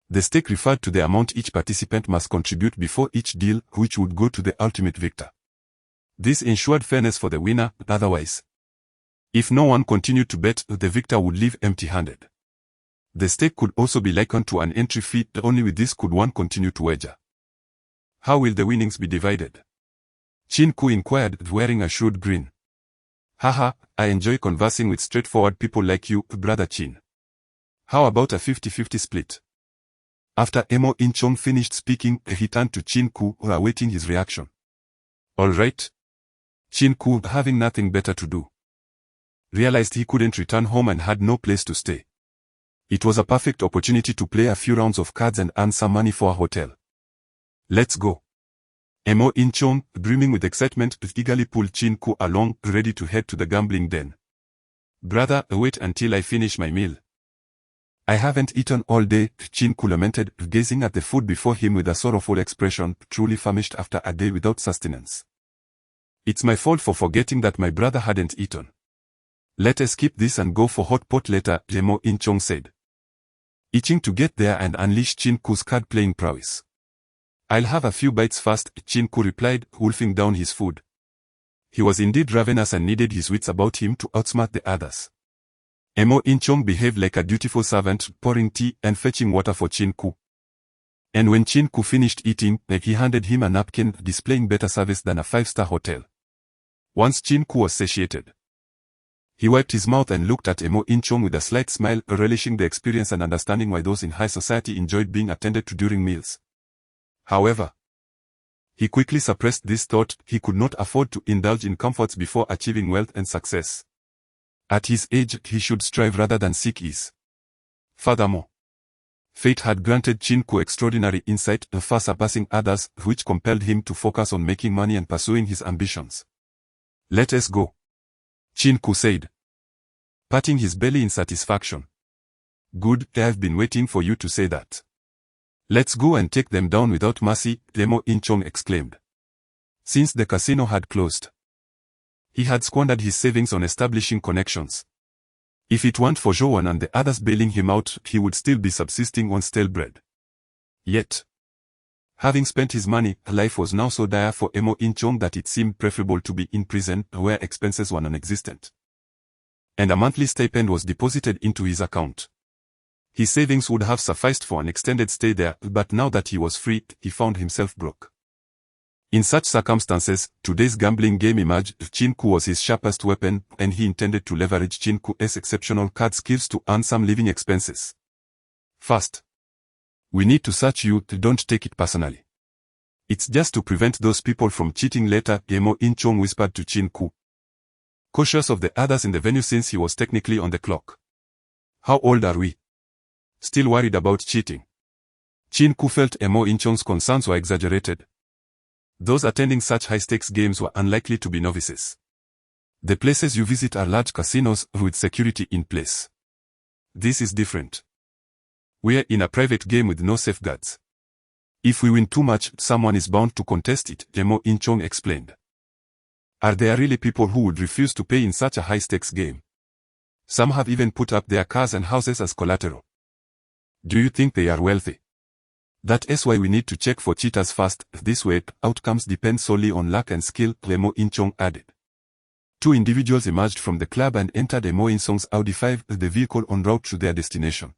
The stake referred to the amount each participant must contribute before each deal, which would go to the ultimate victor. This ensured fairness for the winner, otherwise, if no one continued to bet, the victor would leave empty-handed. The stake could also be likened to an entry fee, only with this could one continue to wager. How will the winnings be divided? Qin Ke inquired, wearing a shrewd grin. Haha, I enjoy conversing with straightforward people like you, brother Qin. How about a 50-50 split? After Emo In-song finished speaking, he turned to Qin Ke, awaiting his reaction. All right. Qin Ke, having nothing better to do, realized he couldn't return home and had no place to stay. It was a perfect opportunity to play a few rounds of cards and earn some money for a hotel. Let's go. Emo In-song, brimming with excitement, eagerly pulled Qin Ke along, ready to head to the gambling den. Brother, wait until I finish my meal. I haven't eaten all day, Qin Ke lamented, gazing at the food before him with a sorrowful expression, truly famished after a day without sustenance. It's my fault for forgetting that my brother hadn't eaten. Let us skip this and go for hot pot later, Emo In-song said. Itching to get there and unleash Qin Ke's card-playing prowess. I'll have a few bites first, Qin Ke replied, wolfing down his food. He was indeed ravenous and needed his wits about him to outsmart the others. Emo In-song behaved like a dutiful servant, pouring tea and fetching water for Qin Ke. And when Qin Ke finished eating, he handed him a napkin, displaying better service than a 5-star hotel. Once Qin Ke was satiated, he wiped his mouth and looked at Emo In-song with a slight smile, relishing the experience and understanding why those in high society enjoyed being attended to during meals. However, he quickly suppressed this thought, he could not afford to indulge in comforts before achieving wealth and success. At his age, he should strive rather than seek ease. Furthermore, fate had granted Qin Ke extraordinary insight, far surpassing others, which compelled him to focus on making money and pursuing his ambitions. Let us go, Qin Ke said, patting his belly in satisfaction. Good, I've been waiting for you to say that. Let's go and take them down without mercy, Emo In-song exclaimed. Since the casino had closed, he had squandered his savings on establishing connections. If it weren't for Zhou Wen and the others bailing him out, he would still be subsisting on stale bread. Yet, having spent his money, life was now so dire for Emo In-song that it seemed preferable to be in prison, where expenses were non-existent. And a monthly stipend was deposited into his account. His savings would have sufficed for an extended stay there, but now that he was free, he found himself broke. In such circumstances, today's gambling game emerged. Qin Ke was his sharpest weapon, and he intended to leverage Qin Ke's exceptional card skills to earn some living expenses. First, We need to search you, don't take it personally. It's just to prevent those people from cheating later, Mo In-chong whispered to Qin Ke. Cautious of the others in the venue since he was technically on the clock. How old are we? Still worried about cheating? Qin Ke felt Mo In-chong's concerns were exaggerated. Those attending such high-stakes games were unlikely to be novices. The places you visit are large casinos with security in place. This is different. We're in a private game with no safeguards. If we win too much, someone is bound to contest it, Mo In-chong explained. Are there really people who would refuse to pay in such a high-stakes game? Some have even put up their cars and houses as collateral. Do you think they are wealthy? That's why we need to check for cheaters first. This way, outcomes depend solely on luck and skill, Mo In-chong added. Two individuals emerged from the club and entered Mo In-chong's Audi 5, the vehicle en route to their destination.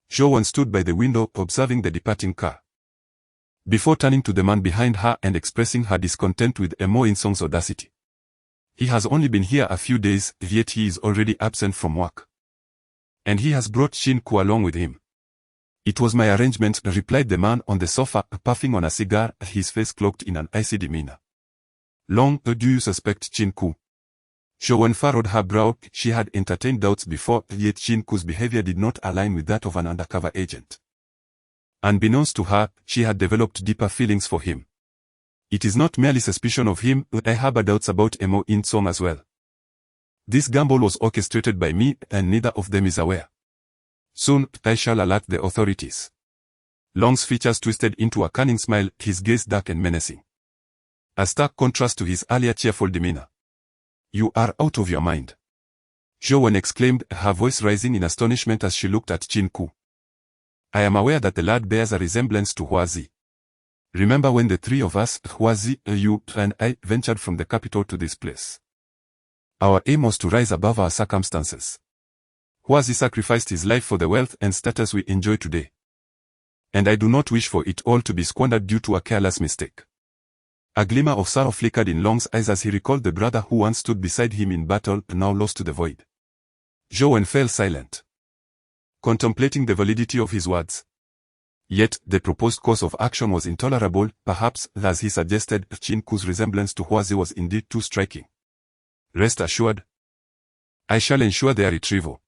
Jo-won stood by the window, observing the departing car. Before turning to the man behind her and expressing her discontent with Mo In-chong's audacity. He has only been here a few days, yet he is already absent from work. And he has brought Qin Ke along with him. It was my arrangement, replied the man on the sofa, puffing on a cigar, his face cloaked in an icy demeanor. Long, do you suspect Qin Ke? Jo-won furrowed her brow. She had entertained doubts before, yet Qin Ke's behavior did not align with that of an undercover agent. Unbeknownst to her, she had developed deeper feelings for him. It is not merely suspicion of him, I harbor doubts about Mo In-chong as well. This gamble was orchestrated by me, and neither of them is aware. Soon, I shall alert the authorities. Long's features twisted into a cunning smile, his gaze dark and menacing. A stark contrast to his earlier cheerful demeanor. You are out of your mind. Jo-won exclaimed, her voice rising in astonishment as she looked at Qin Ke. I am aware that the lad bears a resemblance to Hwazi. Remember when the three of us, Hwazi, you, and I, ventured from the capital to this place? Our aim was to rise above our circumstances. Hwazi sacrificed his life for the wealth and status we enjoy today. And I do not wish for it all to be squandered due to a careless mistake. A glimmer of sorrow flickered in Long's eyes as he recalled the brother who once stood beside him in battle, now lost to the void. Jo-won fell silent, contemplating the validity of his words. Yet, the proposed course of action was intolerable, perhaps, as he suggested, Qin Ke's resemblance to Hwazi was indeed too striking. Rest assured, I shall ensure their retrieval.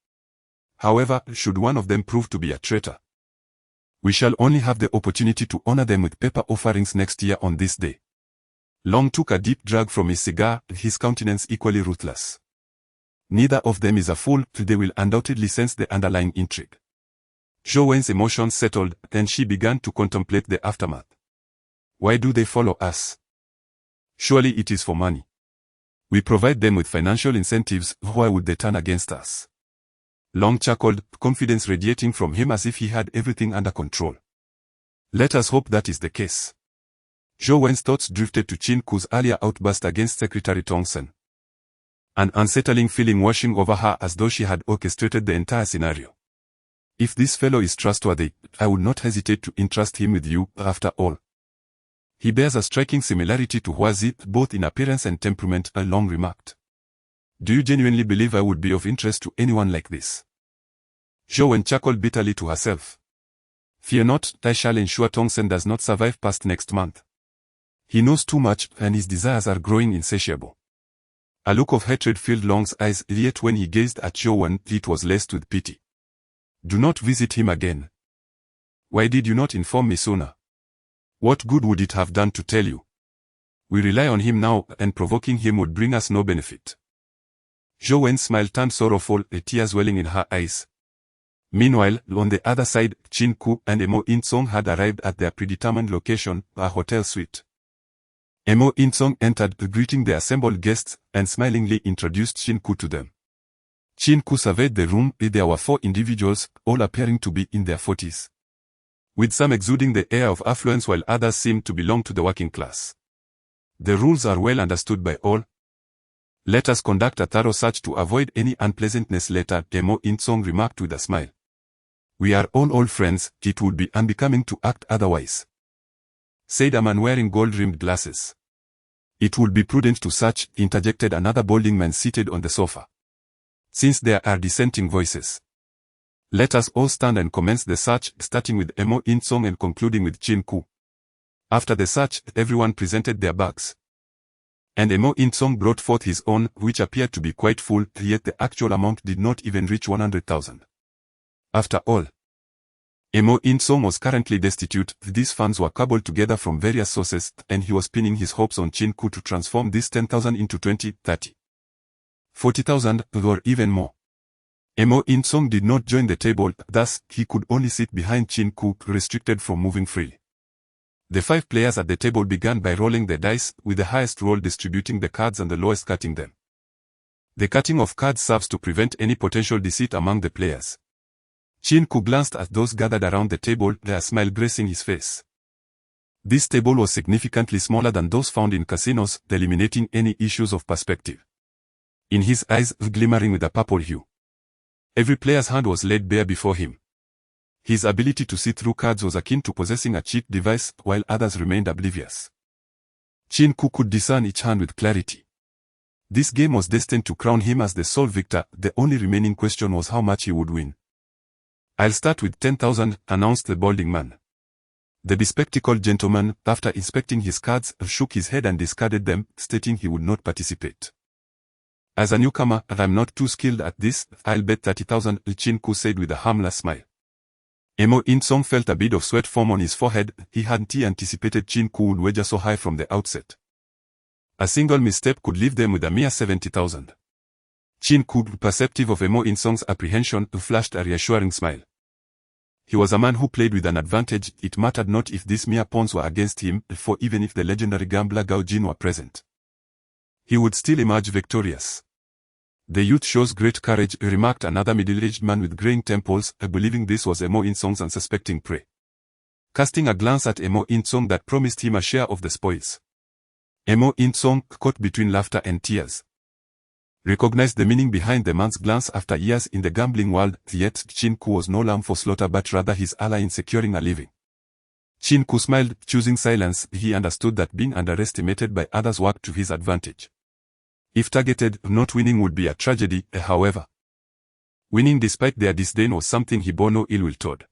However, should one of them prove to be a traitor, we shall only have the opportunity to honor them with paper offerings next year on this day. Long took a deep drag from his cigar, his countenance equally ruthless. Neither of them is a fool, they will undoubtedly sense the underlying intrigue. Jo-won's emotions settled, and she began to contemplate the aftermath. Why do they follow us? Surely it is for money. We provide them with financial incentives, why would they turn against us? Long chuckled, confidence radiating from him as if he had everything under control. Let us hope that is the case. Jo-won's thoughts drifted to Qin Ke's earlier outburst against Secretary Tongsen. An unsettling feeling washing over her as though she had orchestrated the entire scenario. If this fellow is trustworthy, I would not hesitate to entrust him with you, after all. He bears a striking similarity to Hwazi, both in appearance and temperament, Long remarked. Do you genuinely believe I would be of interest to anyone like this? Jo-won chuckled bitterly to herself. Fear not, I shall ensure Tongsen does not survive past next month. He knows too much, and his desires are growing insatiable. A look of hatred filled Long's eyes, yet when he gazed at Jo-won, it was laced with pity. Do not visit him again. Why did you not inform me sooner? What good would it have done to tell you? We rely on him now, and provoking him would bring us no benefit. Jo-won's smile turned sorrowful, tears welling in her eyes. Meanwhile, on the other side, Qin Ke and Mo In-chong had arrived at their predetermined location, a hotel suite. Mo In-chong entered, greeting the assembled guests, and smilingly introduced Qin Ke to them. Qin Ke surveyed the room. There were 4 individuals, all appearing to be in their 40s. With some exuding the air of affluence while others seemed to belong to the working class. The rules are well understood by all. Let us conduct a thorough search to avoid any unpleasantness later, Mo In-chong remarked with a smile. We are all old friends, it would be unbecoming to act otherwise, said a man wearing gold-rimmed glasses. It would be prudent to search, interjected another balding man seated on the sofa. Since there are dissenting voices, Let us all stand and commence the search, starting with Emo In-song and concluding with Qin Ke. After the search, everyone presented their bags. And Emo In-song brought forth his own, which appeared to be quite full, yet the actual amount did not even reach 100,000. After all, Emo In-song was currently destitute. These funds were cobbled together from various sources, and he was pinning his hopes on Qin Ke to transform this 10,000 into 20, 30, 40,000, or even more. Emo In-song did not join the table, thus, he could only sit behind Qin Ke, restricted from moving freely. The 5 players at the table began by rolling the dice, with the highest roll distributing the cards and the lowest cutting them. The cutting of cards serves to prevent any potential deceit among the players. Qin Ke glanced at those gathered around the table, a smile gracing his face. This table was significantly smaller than those found in casinos, eliminating any issues of perspective. In his eyes, glimmering with a purple hue. Every player's hand was laid bare before him. His ability to see through cards was akin to possessing a cheat device, while others remained oblivious. Qin Ke could discern each hand with clarity. This game was destined to crown him as the sole victor. The only remaining question was how much he would win. "I'll start with 10,000, announced the balding man. The bespectacled gentleman, after inspecting his cards, shook his head and discarded them, stating he would not participate. "As a newcomer, I'm not too skilled at this. I'll bet 30,000, Qin Ke said with a harmless smile. Emo In-song felt a bit of sweat form on his forehead. He hadn't anticipated Qin Ke would wager so high from the outset. A single misstep could leave them with a mere 70,000. Qin Ke, perceptive of Emo In-song's apprehension, flashed a reassuring smile. He was a man who played with an advantage. It mattered not if these mere pawns were against him, for even if the legendary gambler Gao Jin were present, he would still emerge victorious. "The youth shows great courage," remarked another middle-aged man with graying temples, believing this was Emo In-song's unsuspecting prey. Casting a glance at Emo In-song that promised him a share of the spoils, Emo In-song, caught between laughter and tears, recognized the meaning behind the man's glance after years in the gambling world, yet Qin Ke was no lamb for slaughter but rather his ally in securing a living. Qin Ke smiled, choosing silence. He understood that being underestimated by others worked to his advantage. If targeted, not winning would be a tragedy, however. Winning despite their disdain was something he bore no ill will toward.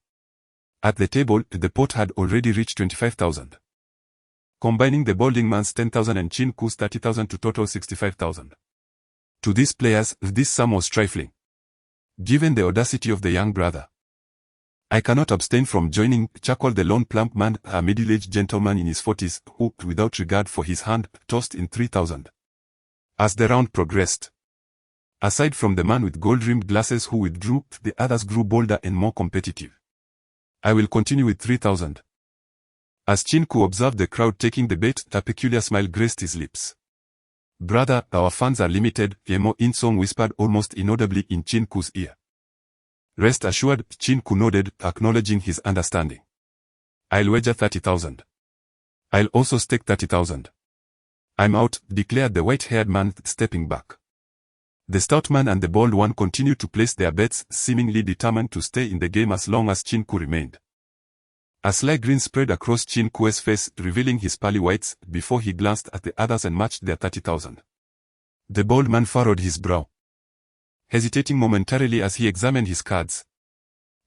At the table, the pot had already reached 25,000. Combining the balding man's 10,000 and Qin Ke's 30,000 to total 65,000. To these players, this sum was trifling, given the audacity of the young brother. "I cannot abstain from joining," chuckled the lone plump man, a middle-aged gentleman in his 40s, who, without regard for his hand, tossed in 3,000. As the round progressed, aside from the man with gold-rimmed glasses who withdrew, the others grew bolder and more competitive. "I will continue with 3,000. As Qin Ke observed the crowd taking the bait, a peculiar smile graced his lips. "Brother, our funds are limited," Emo In-song whispered almost inaudibly in Qin Ke's ear. "Rest assured," Qin Ke nodded, acknowledging his understanding. "I'll wager 30,000. I'll also stake 30,000. I'm out," declared the white-haired man, stepping back. The stout man and the bald one continued to place their bets, seemingly determined to stay in the game as long as Qin Ke remained. A sly grin spread across Qin Ke's face, revealing his pearly whites, before he glanced at the others and matched their 30,000. The bald man furrowed his brow, hesitating momentarily as he examined his cards.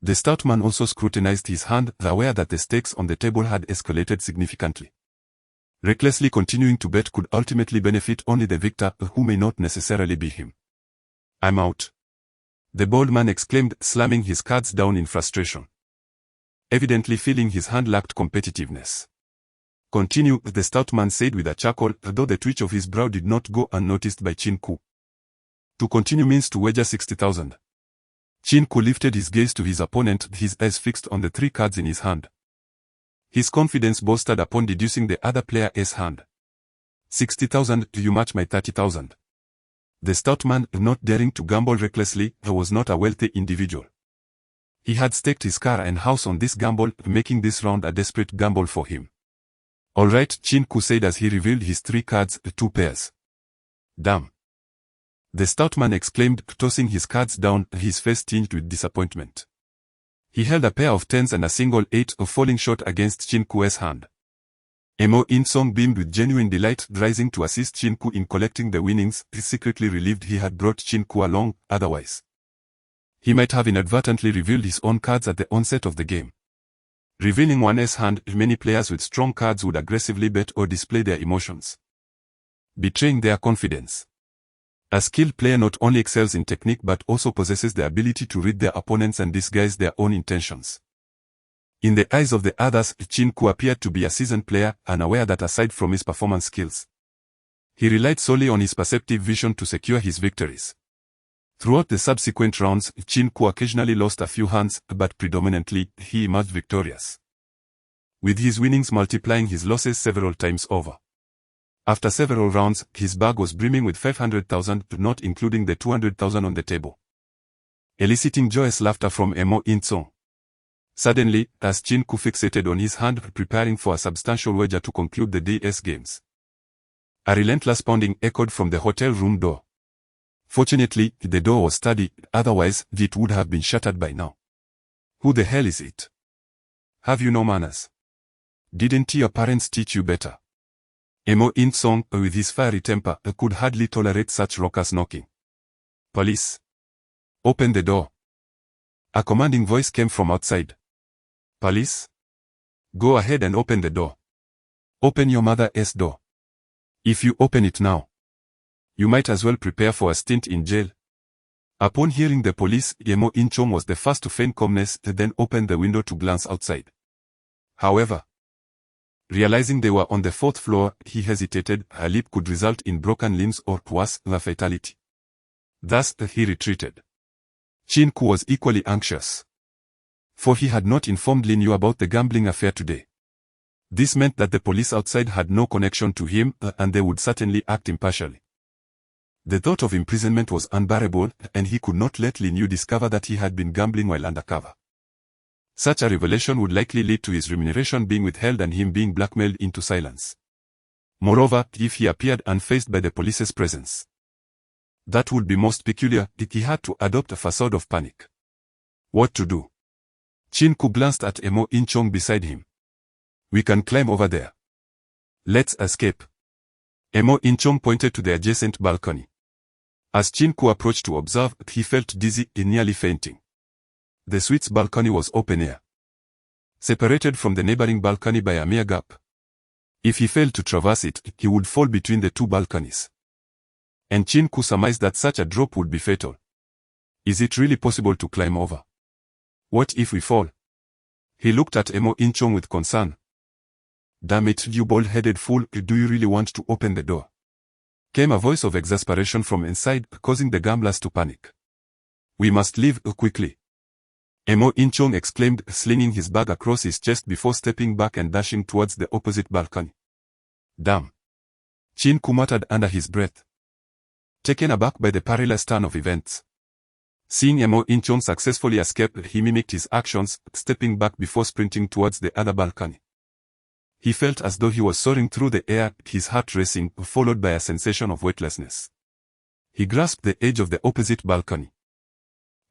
The stout man also scrutinized his hand, aware that the stakes on the table had escalated significantly. Recklessly continuing to bet could ultimately benefit only the victor, who may not necessarily be him. "I'm out," the bald man exclaimed, slamming his cards down in frustration, evidently feeling his hand lacked competitiveness. "Continue," the stout man said with a chuckle, though the twitch of his brow did not go unnoticed by Qin Ke. "To continue means to wager 60,000. Qin Ke lifted his gaze to his opponent, his eyes fixed on the 3 cards in his hand. His confidence bolstered upon deducing the other player's hand. 60,000, do you match my 30,000? The stout man, not daring to gamble recklessly, was not a wealthy individual. He had staked his car and house on this gamble, making this round a desperate gamble for him. "All right," Qin Ke said as he revealed his 3 cards, 2 pairs. "Damn!" the stout man exclaimed, tossing his cards down, his face tinged with disappointment. He held a pair of 10s and a single 8, falling short against Qin Ke's hand. Emo In-song beamed with genuine delight, rising to assist Qin Ke in collecting the winnings, secretly relieved he had brought Qin Ke along, otherwise He might have inadvertently revealed his own cards at the onset of the game. Revealing one's hand, many players with strong cards would aggressively bet or display their emotions, betraying their confidence. A skilled player not only excels in technique but also possesses the ability to read their opponents and disguise their own intentions. In the eyes of the others, Qin Ke appeared to be a seasoned player, unaware that aside from his performance skills, he relied solely on his perceptive vision to secure his victories. Throughout the subsequent rounds, Qin Ke occasionally lost a few hands, but predominantly, he emerged victorious, with his winnings multiplying his losses several times over. After several rounds, his bag was brimming with 500,000, not including the 200,000 on the table, eliciting joyous laughter from Mo In-sung. Suddenly, as Qin Ke fixated on his hand preparing for a substantial wager to conclude the day's games, a relentless pounding echoed from the hotel room door. Fortunately, the door was sturdy, otherwise it would have been shattered by now. Who the hell is it? Have you no manners? Didn't your parents teach you better? Mo In-sung, with his fiery temper, could hardly tolerate such raucous knocking. Police! Open the door! A commanding voice came from outside. Police? Go ahead and open the door. Open your mother's door. If you open it now, you might as well prepare for a stint in jail. Upon hearing the police, Mo In-sung was the first to feign calmness, then opened the window to glance outside. However, realizing they were on the 4th floor, he hesitated. A leap could result in broken limbs or, worse, a fatality. Thus, he retreated. Qin Ke was equally anxious, for he had not informed Lin Yu about the gambling affair today. This meant that the police outside had no connection to him, and they would certainly act impartially. The thought of imprisonment was unbearable, and he could not let Lin Yu discover that he had been gambling while undercover. Such a revelation would likely lead to his remuneration being withheld and him being blackmailed into silence. Moreover, if he appeared unfazed by the police's presence, that would be most peculiar. He had to adopt a facade of panic. What to do? Qin Ke glanced at Mo In-sung beside him. We can climb over there. Let's escape. Mo In-sung pointed to the adjacent balcony. As Qin Ke approached to observe, he felt dizzy and nearly fainting. The suite's balcony was open air, separated from the neighboring balcony by a mere gap. If he failed to traverse it, he would fall between the two balconies. And Qin Ke surmised that such a drop would be fatal. Is it really possible to climb over? What if we fall? He looked at Mo In-sung with concern. Damn it, you bald-headed fool, do you really want to open the door? Came a voice of exasperation from inside, causing the gamblers to panic. We must leave quickly. Mo In-sung exclaimed, slinging his bag across his chest before stepping back and dashing towards the opposite balcony. Damn! Qin Ke muttered under his breath, taken aback by the perilous turn of events. Seeing Mo In-sung successfully escape, he mimicked his actions, stepping back before sprinting towards the other balcony. He felt as though he was soaring through the air, his heart racing, followed by a sensation of weightlessness. He grasped the edge of the opposite balcony,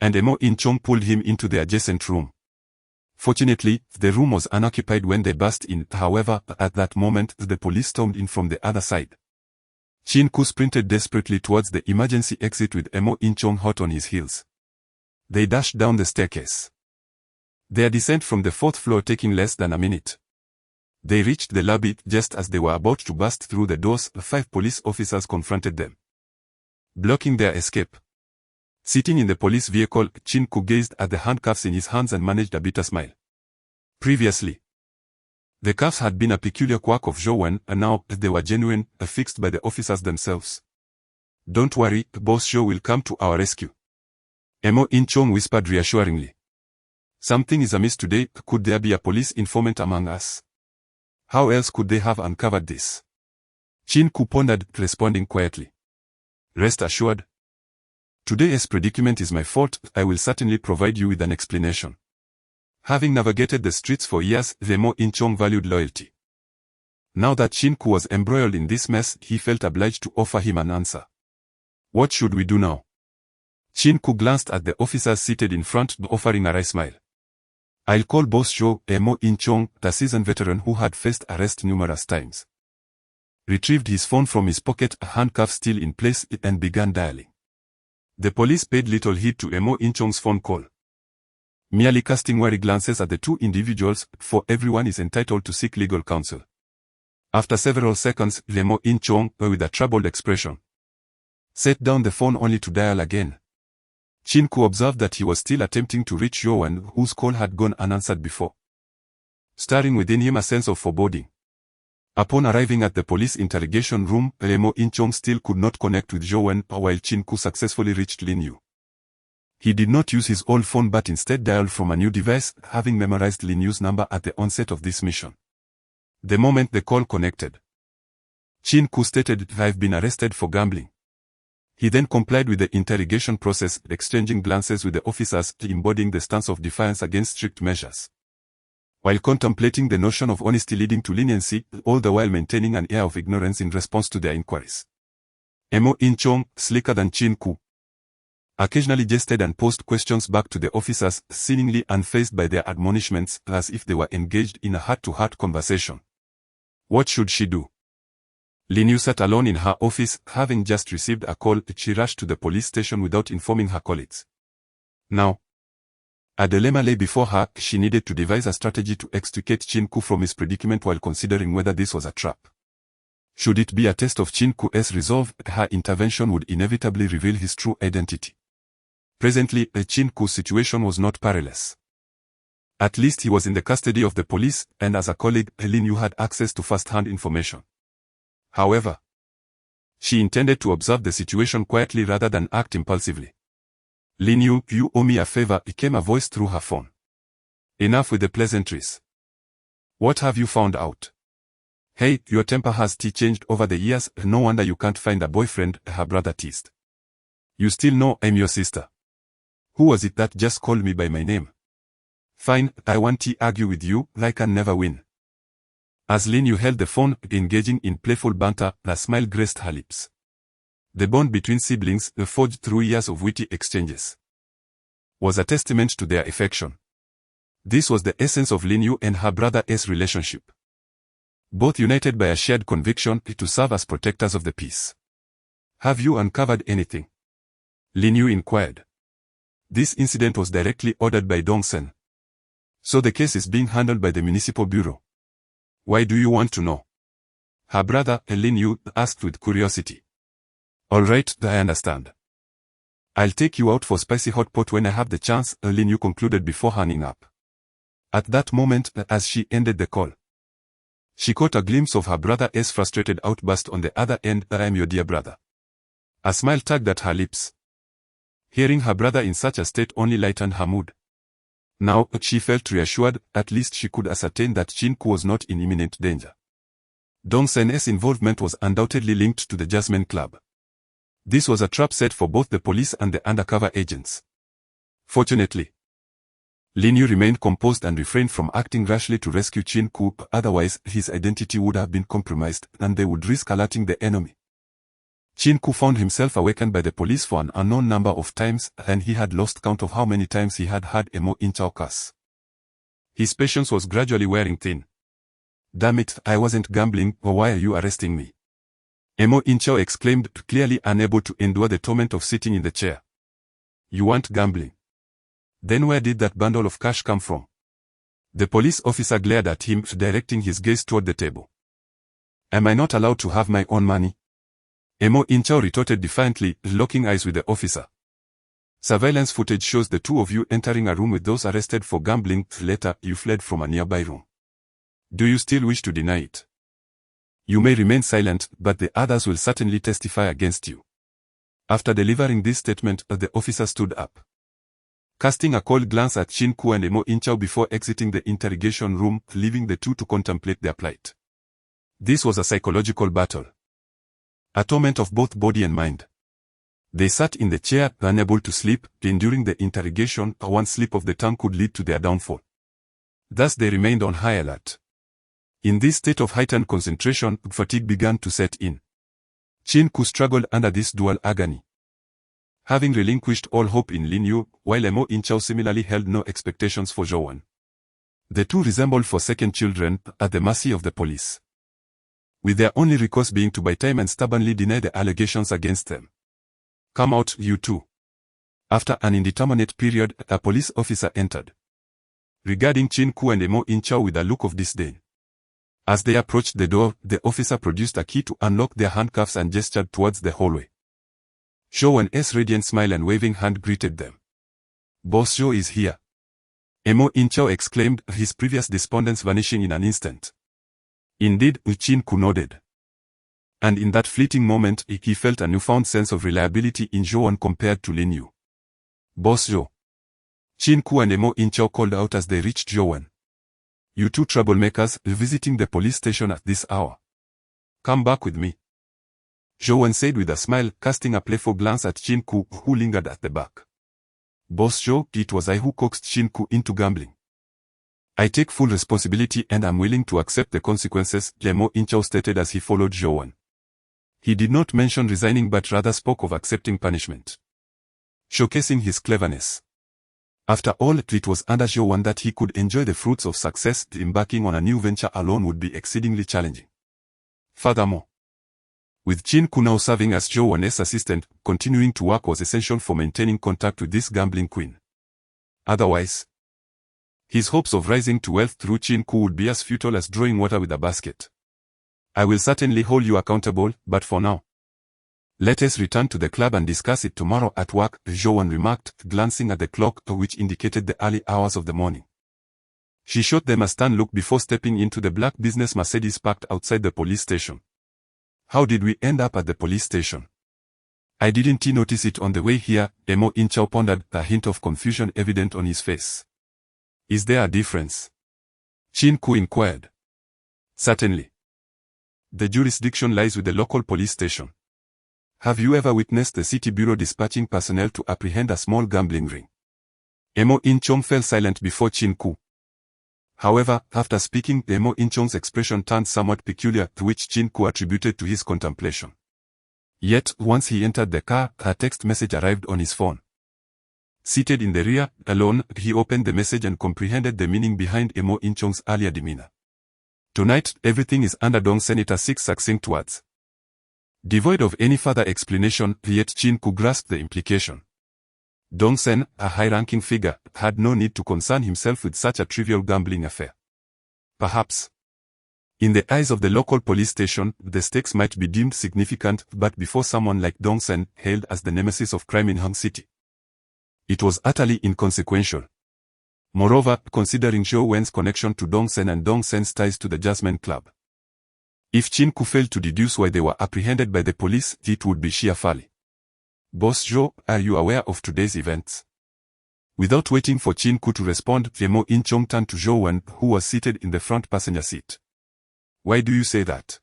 and Mo In-sung pulled him into the adjacent room. Fortunately, the room was unoccupied when they burst in. However, at that moment, the police stormed in from the other side. Qin Ke sprinted desperately towards the emergency exit with Mo In-sung hot on his heels. They dashed down the staircase, their descent from the 4th floor taking less than a minute. They reached the lobby. Just as they were about to burst through the doors, 5 police officers confronted them, blocking their escape. Sitting in the police vehicle, Qin Ke gazed at the handcuffs in his hands and managed a bitter smile. Previously, the cuffs had been a peculiar quirk of Zhou Wen, and now they were genuine, affixed by the officers themselves. Don't worry, Boss Zhou will come to our rescue. Mo In-sung whispered reassuringly. Something is amiss today. Could there be a police informant among us? How else could they have uncovered this? Qin Ke pondered, responding quietly. Rest assured. Today's predicament is my fault. I will certainly provide you with an explanation. Having navigated the streets for years, Mo In-sung valued loyalty. Now that Qin Ke was embroiled in this mess, he felt obliged to offer him an answer. What should we do now? Qin Ke glanced at the officers seated in front, offering a wry smile. I'll call Boss Zhou. Mo In-sung, the seasoned veteran who had faced arrest numerous times, retrieved his phone from his pocket, a handcuff still in place, and began dialing. The police paid little heed to Mo In-chong's phone call, merely casting wary glances at the two individuals, for everyone is entitled to seek legal counsel. After several seconds, Mo In-chong, with a troubled expression, set down the phone only to dial again. Qin Ke observed that he was still attempting to reach Yoan, whose call had gone unanswered before, stirring within him a sense of foreboding. Upon arriving at the police interrogation room, Mo In-chong still could not connect with Yoan, while Qin Ke successfully reached Lin Yu. He did not use his old phone but instead dialed from a new device, having memorized Lin Yu's number at the onset of this mission. The moment the call connected, Qin Ke stated, "I've been arrested for gambling." He then complied with the interrogation process, exchanging glances with the officers, embodying the stance of defiance against strict measures, while contemplating the notion of honesty leading to leniency, all the while maintaining an air of ignorance in response to their inquiries. Mo In-chong, slicker than Qin Ke, occasionally jested and posed questions back to the officers, seemingly unfazed by their admonishments, as if they were engaged in a heart-to-heart conversation. What should she do? Lin Yu sat alone in her office, having just received a call. She rushed to the police station without informing her colleagues. Now, a dilemma lay before her. She needed to devise a strategy to extricate Qin Ke from his predicament while considering whether this was a trap. Should it be a test of Qin Ke's resolve, her intervention would inevitably reveal his true identity. Presently, Qin Ke's situation was not perilous. At least he was in the custody of the police, and as a colleague, Lin Yu had access to first-hand information. However, she intended to observe the situation quietly rather than act impulsively. "Lin Yu, you owe me a favor," came a voice through her phone. "Enough with the pleasantries. What have you found out?" "Hey, your temper has changed over the years. No wonder you can't find a boyfriend," her brother teased. "You still know I'm your sister. Who was it that just called me by my name?" "Fine, I won't argue with you, I can never win." As Lin Yu held the phone, engaging in playful banter, a smile graced her lips. The bond between siblings, forged through years of witty exchanges, was a testament to their affection. This was the essence of Lin Yu and her brother's relationship, both united by a shared conviction to serve as protectors of the peace. "Have you uncovered anything?" Lin Yu inquired. "This incident was directly ordered by Dongsen, so the case is being handled by the Municipal Bureau." "Why do you want to know?" her brother, Lin Yu, asked with curiosity. "All right, I understand. I'll take you out for spicy hot pot when I have the chance," Lin Yu concluded before hanging up. At that moment, as she ended the call, she caught a glimpse of her brother's frustrated outburst on the other end. "I'm your dear brother." A smile tugged at her lips. Hearing her brother in such a state only lightened her mood. Now, she felt reassured. At least she could ascertain that Qin Ke was not in imminent danger. Dongsen's involvement was undoubtedly linked to the Jasmine Club. This was a trap set for both the police and the undercover agents. Fortunately, Lin Yu remained composed and refrained from acting rashly to rescue Qin Ke, otherwise his identity would have been compromised, and they would risk alerting the enemy. Qin Ke found himself awakened by the police for an unknown number of times, and he had lost count of how many times he had heard Mo In-chong curse. His patience was gradually wearing thin. "Damn it, I wasn't gambling, or why are you arresting me?" Mo In-chong exclaimed, clearly unable to endure the torment of sitting in the chair. "You weren't gambling? Then where did that bundle of cash come from?" The police officer glared at him, directing his gaze toward the table. "Am I not allowed to have my own money?" Mo In-chong retorted defiantly, locking eyes with the officer. "Surveillance footage shows the two of you entering a room with those arrested for gambling. Later, you fled from a nearby room. Do you still wish to deny it? You may remain silent, but the others will certainly testify against you." After delivering this statement, the officer stood up, casting a cold glance at Qin Ke and Mo In-chong before exiting the interrogation room, leaving the two to contemplate their plight. This was a psychological battle, a torment of both body and mind. They sat in the chair, unable to sleep, enduring the interrogation. One slip of the tongue could lead to their downfall. Thus they remained on high alert. In this state of heightened concentration, fatigue began to set in. Qin Ke struggled under this dual agony, having relinquished all hope in Lin Yu, while Mo In-chong similarly held no expectations for Zhouwen. The two resembled forsaken children, at the mercy of the police, with their only recourse being to buy time and stubbornly deny the allegations against them. "Come out, you two," After an indeterminate period, a police officer entered, regarding Qin Ke and Emo Inchao with a look of disdain. As they approached the door, the officer produced a key to unlock their handcuffs and gestured towards the hallway. Zhou Wen's radiant smile and waving hand greeted them. "Boss Zhou is here," Emo Inchao exclaimed, his previous despondence vanishing in an instant. Indeed, Qin Ke nodded. And in that fleeting moment, he felt a newfound sense of reliability in Zhou Wen compared to Lin Yu. "Boss Zhou," Qin Ke and Emo Inchao called out as they reached Zhou Wen. "You two troublemakers visiting the police station at this hour. Come back with me," Zhou Wen said with a smile, casting a playful glance at Qin Ke, who lingered at the back. "Boss Zhou, it was I who coaxed Qin Ke into gambling. I take full responsibility and am willing to accept the consequences," Emo Inchao stated as he followed Zhou Wen. He did not mention resigning but rather spoke of accepting punishment, showcasing his cleverness. After all, it was under Zhou Wen that he could enjoy the fruits of success. Embarking on a new venture alone would be exceedingly challenging. Furthermore, with Qin Ke now serving as Zhou Wen's assistant, continuing to work was essential for maintaining contact with this gambling queen. Otherwise, his hopes of rising to wealth through Qin Ke would be as futile as drawing water with a basket. "I will certainly hold you accountable, but for now, let us return to the club and discuss it tomorrow at work," Zhou Wen remarked, glancing at the clock, which indicated the early hours of the morning. She shot them a stern look before stepping into the black business Mercedes parked outside the police station. "How did we end up at the police station? I didn't notice it on the way here," Emo Inchao pondered, a hint of confusion evident on his face. "Is there a difference?" Qin Ke inquired. "Certainly. The jurisdiction lies with the local police station. Have you ever witnessed the city bureau dispatching personnel to apprehend a small gambling ring?" Emo Inchong fell silent before Qin Ke. However, after speaking, Emo Inchong's expression turned somewhat peculiar, to which Qin Ke attributed to his contemplation. Yet, once he entered the car, a text message arrived on his phone. Seated in the rear, alone, he opened the message and comprehended the meaning behind Emo Inchong's earlier demeanor. "Tonight, everything is under Dong Senator 6 succinct words." Devoid of any further explanation, yet Qin Ke grasped the implication. Dong Sen, a high-ranking figure, had no need to concern himself with such a trivial gambling affair. Perhaps, in the eyes of the local police station, the stakes might be deemed significant, but before someone like Dong Sen, hailed as the nemesis of crime in Hong City, it was utterly inconsequential. Moreover, considering Zhou Wen's connection to Dong Sen and Dong Sen's ties to the Jasmine Club, if Qin Ke failed to deduce why they were apprehended by the police, it would be sheer folly. "Boss Zhou, are you aware of today's events?" Without waiting for Qin Ke to respond, Emo Inchong turned to Zhou Wen, who was seated in the front passenger seat. "Why do you say that?"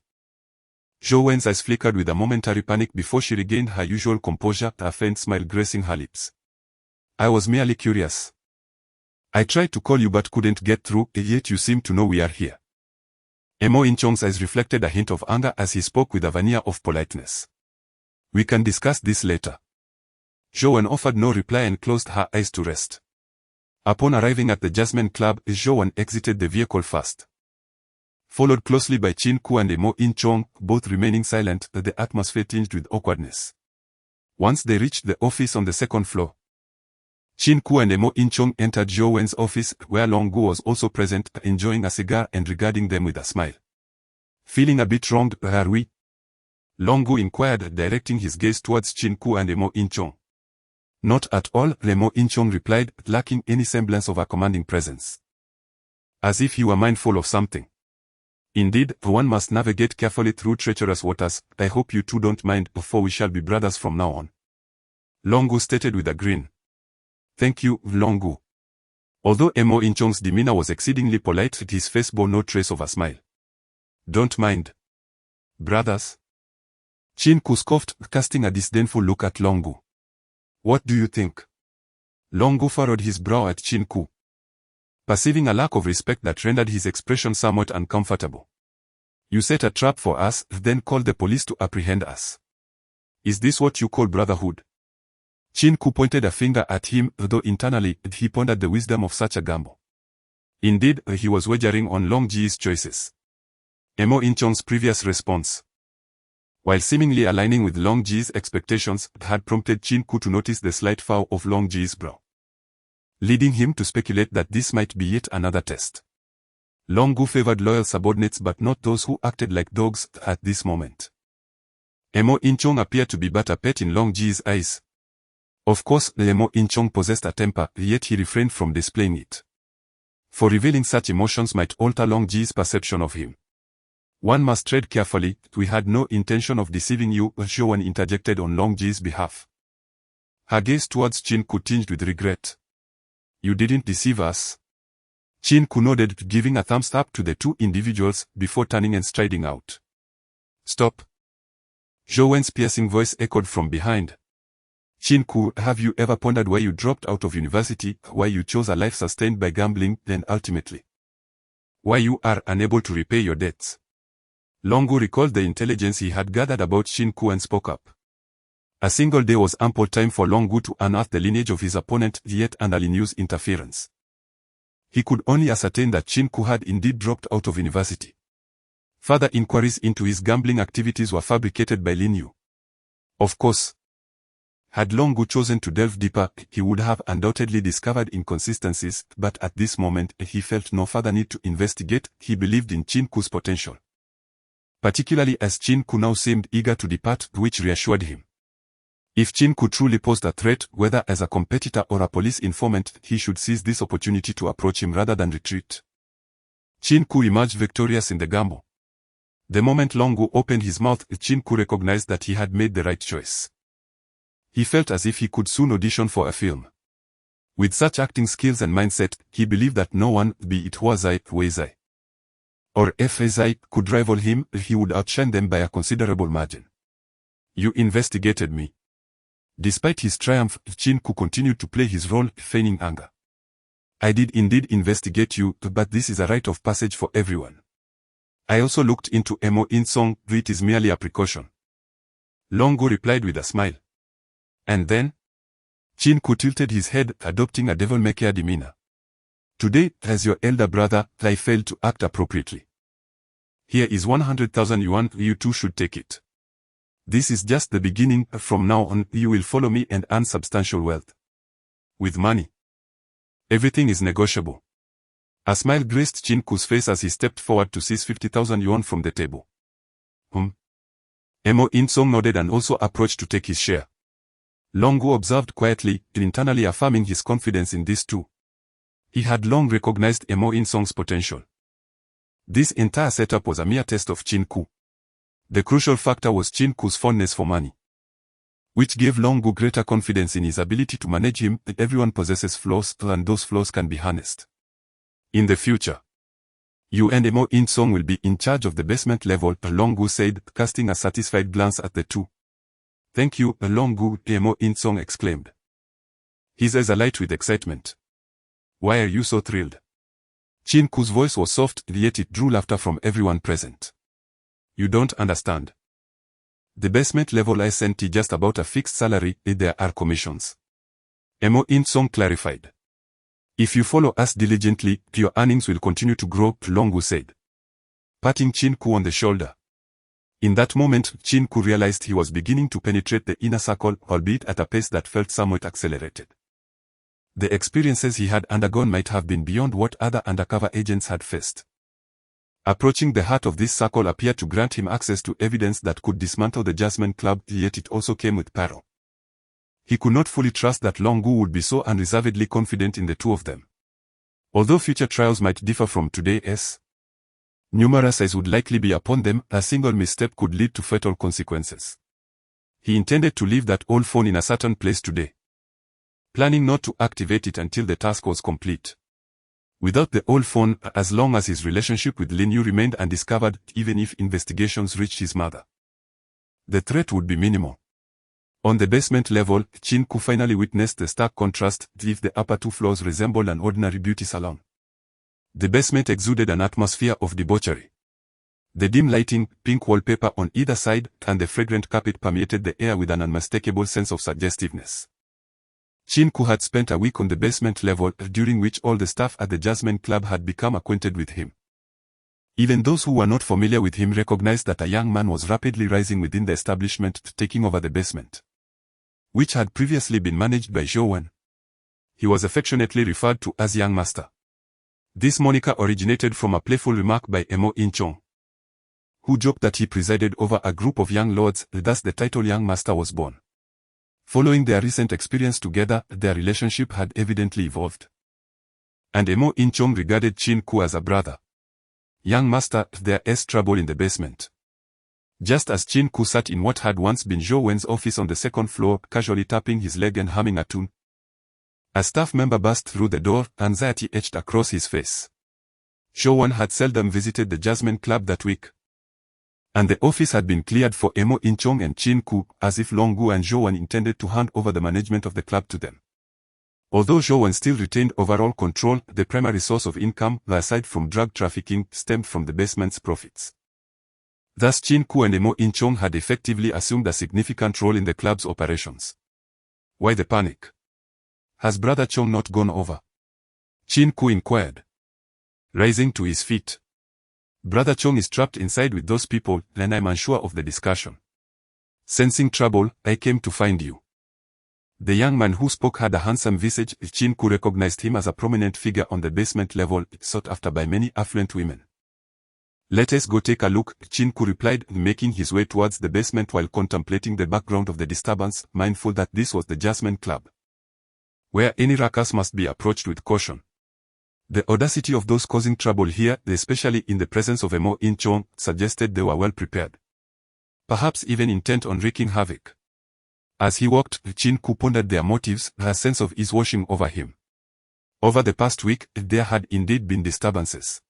Zhou Wen's eyes flickered with a momentary panic before she regained her usual composure, a faint smile gracing her lips. "I was merely curious. I tried to call you but couldn't get through, yet you seem to know we are here." Emo Inchong's eyes reflected a hint of anger as he spoke with a veneer of politeness. "We can discuss this later." Zhou Wen offered no reply and closed her eyes to rest. Upon arriving at the Jasmine Club, Zhou Wen exited the vehicle first, followed closely by Qin Ke and Emo Inchong, both remaining silent, the atmosphere tinged with awkwardness. Once they reached the office on the second floor, Qin Ke and Emo Inchong entered Zhou Wen's office, where Longu was also present, enjoying a cigar and regarding them with a smile. "Feeling a bit wronged, are we?" Longu inquired, directing his gaze towards Qin Ke and Emo Inchong. "Not at all," Emo Inchong replied, lacking any semblance of a commanding presence, as if he were mindful of something. "Indeed, one must navigate carefully through treacherous waters. I hope you two don't mind, for we shall be brothers from now on," Longu stated with a grin. "Thank you, Longu." Although Emo Inchong's demeanor was exceedingly polite, his face bore no trace of a smile. "Don't mind, brothers," Qin Ke scoffed, casting a disdainful look at Longu. "What do you think?" Longu furrowed his brow at Qin Ke, perceiving a lack of respect that rendered his expression somewhat uncomfortable. "You set a trap for us, then called the police to apprehend us. Is this what you call brotherhood?" Qin Ke pointed a finger at him, though internally, he pondered the wisdom of such a gamble. Indeed, he was wagering on Long Ji's choices. Emo Inchong's previous response while seemingly aligning with Long Ji's expectations, had prompted Qin Ke to notice the slight frown of Long Ji's brow, leading him to speculate that this might be yet another test. Long Gu favored loyal subordinates but not those who acted like dogs at this moment. Mo Inchong appeared to be but a pet in Long Ji's eyes. Of course, Mo Inchong possessed a temper, yet he refrained from displaying it, for revealing such emotions might alter Long Ji's perception of him. One must tread carefully. We had no intention of deceiving you, Zhou Wen interjected on Long Ji's behalf. Her gaze towards Qin Ke tinged with regret. You didn't deceive us. Qin Ke nodded, giving a thumbs up to the two individuals, before turning and striding out. Stop. Zhou Wen's piercing voice echoed from behind. Qin Ke, have you ever pondered why you dropped out of university, why you chose a life sustained by gambling, and ultimately why you are unable to repay your debts? Long Gu recalled the intelligence he had gathered about Qin Ke and spoke up. A single day was ample time for Long Gu to unearth the lineage of his opponent, yet under Lin Yu's interference, he could only ascertain that Qin Ke had indeed dropped out of university. Further inquiries into his gambling activities were fabricated by Lin Yu. Of course, had Long Gu chosen to delve deeper, he would have undoubtedly discovered inconsistencies, but at this moment he felt no further need to investigate. He believed in Qin Ke's potential, particularly as Qin Ke now seemed eager to depart, which reassured him. If Qin Ke truly posed a threat, whether as a competitor or a police informant, he should seize this opportunity to approach him rather than retreat. Qin Ke emerged victorious in the gamble. The moment Long Gu opened his mouth, Qin Ke recognized that he had made the right choice. He felt as if he could soon audition for a film. With such acting skills and mindset, he believed that no one, be it Huazai, Weizai, or Fazai, could rival him. He would outshine them by a considerable margin. You investigated me. Despite his triumph, Qin Ke continued to play his role, feigning anger. I did indeed investigate you, but this is a rite of passage for everyone. I also looked into Mo Insong, it is merely a precaution. Long Gu replied with a smile. And then? Qin Ke tilted his head, adopting a devil-may-care demeanor. Today, as your elder brother, I failed to act appropriately. Here is 100,000 yuan, you too should take it. This is just the beginning. From now on, you will follow me and earn substantial wealth. With money, everything is negotiable. A smile graced Qin Ke's face as he stepped forward to seize 50,000 yuan from the table. Mo Insong nodded and also approached to take his share. Long Gu observed quietly, internally affirming his confidence in this too. He had long recognized Mo Insong's potential. This entire setup was a mere test of Qin Ke. The crucial factor was Qin Ke's fondness for money, which gave Long Gu greater confidence in his ability to manage him. Everyone possesses flaws, and those flaws can be harnessed. In the future, you and Mo Insong will be in charge of the basement level, Long Gu said, casting a satisfied glance at the two. Thank you, Long Gu, Mo Insong exclaimed, his eyes alight with excitement. Why are you so thrilled? Qin Ke's voice was soft, yet it drew laughter from everyone present. You don't understand. The basement level isn't just about a fixed salary, there are commissions. Mo Insong clarified. If you follow us diligently, your earnings will continue to grow, Long Gu said, patting Qin Ke on the shoulder. In that moment, Qin Ke realized he was beginning to penetrate the inner circle, albeit at a pace that felt somewhat accelerated. The experiences he had undergone might have been beyond what other undercover agents had faced. Approaching the heart of this circle appeared to grant him access to evidence that could dismantle the Jasmine Club, yet it also came with peril. He could not fully trust that Long Gu would be so unreservedly confident in the two of them. Although future trials might differ from today's, numerous eyes would likely be upon them, a single misstep could lead to fatal consequences. He intended to leave that old phone in a certain place today, planning not to activate it until the task was complete. Without the old phone, as long as his relationship with Lin Yu remained undiscovered, even if investigations reached his mother, the threat would be minimal. On the basement level, Qin Ke finally witnessed the stark contrast. If the upper two floors resembled an ordinary beauty salon, the basement exuded an atmosphere of debauchery. The dim lighting, pink wallpaper on either side, and the fragrant carpet permeated the air with an unmistakable sense of suggestiveness. Qin Ke had spent a week on the basement level, during which all the staff at the Jasmine Club had become acquainted with him. Even those who were not familiar with him recognized that a young man was rapidly rising within the establishment, taking over the basement, which had previously been managed by Zhou Wen. He was affectionately referred to as Young Master. This moniker originated from a playful remark by Emo In-chong, who joked that he presided over a group of young lords, thus the title Young Master was born. Following their recent experience together, their relationship had evidently evolved, and Emo In-chong regarded Qin Ke as a brother. Young Master, there's trouble in the basement. Just as Qin Ke sat in what had once been Zhou Wen's office on the second floor, casually tapping his leg and humming a tune, a staff member burst through the door, anxiety etched across his face. Zhou Wen had seldom visited the Jasmine Club that week, and the office had been cleared for Emo In-chong and Qin Ke, as if Long Gu and Zhou Wen intended to hand over the management of the club to them. Although Zhou Wen still retained overall control, the primary source of income, aside from drug trafficking, stemmed from the basement's profits. Thus Qin Ke and Emo In-chong had effectively assumed a significant role in the club's operations. Why the panic? Has Brother Chong not gone over? Qin Ke inquired, rising to his feet. Brother Chong is trapped inside with those people, and I'm unsure of the discussion. Sensing trouble, I came to find you. The young man who spoke had a handsome visage. Qin Ke recognized him as a prominent figure on the basement level, sought after by many affluent women. Let us go take a look, Qin Ke replied, making his way towards the basement while contemplating the background of the disturbance, mindful that this was the Jasmine Club, where any ruckus must be approached with caution. The audacity of those causing trouble here, especially in the presence of Emo In-chong, suggested they were well prepared, perhaps even intent on wreaking havoc. As he walked, Qin Ke pondered their motives, a sense of ease washing over him. Over the past week, there had indeed been disturbances,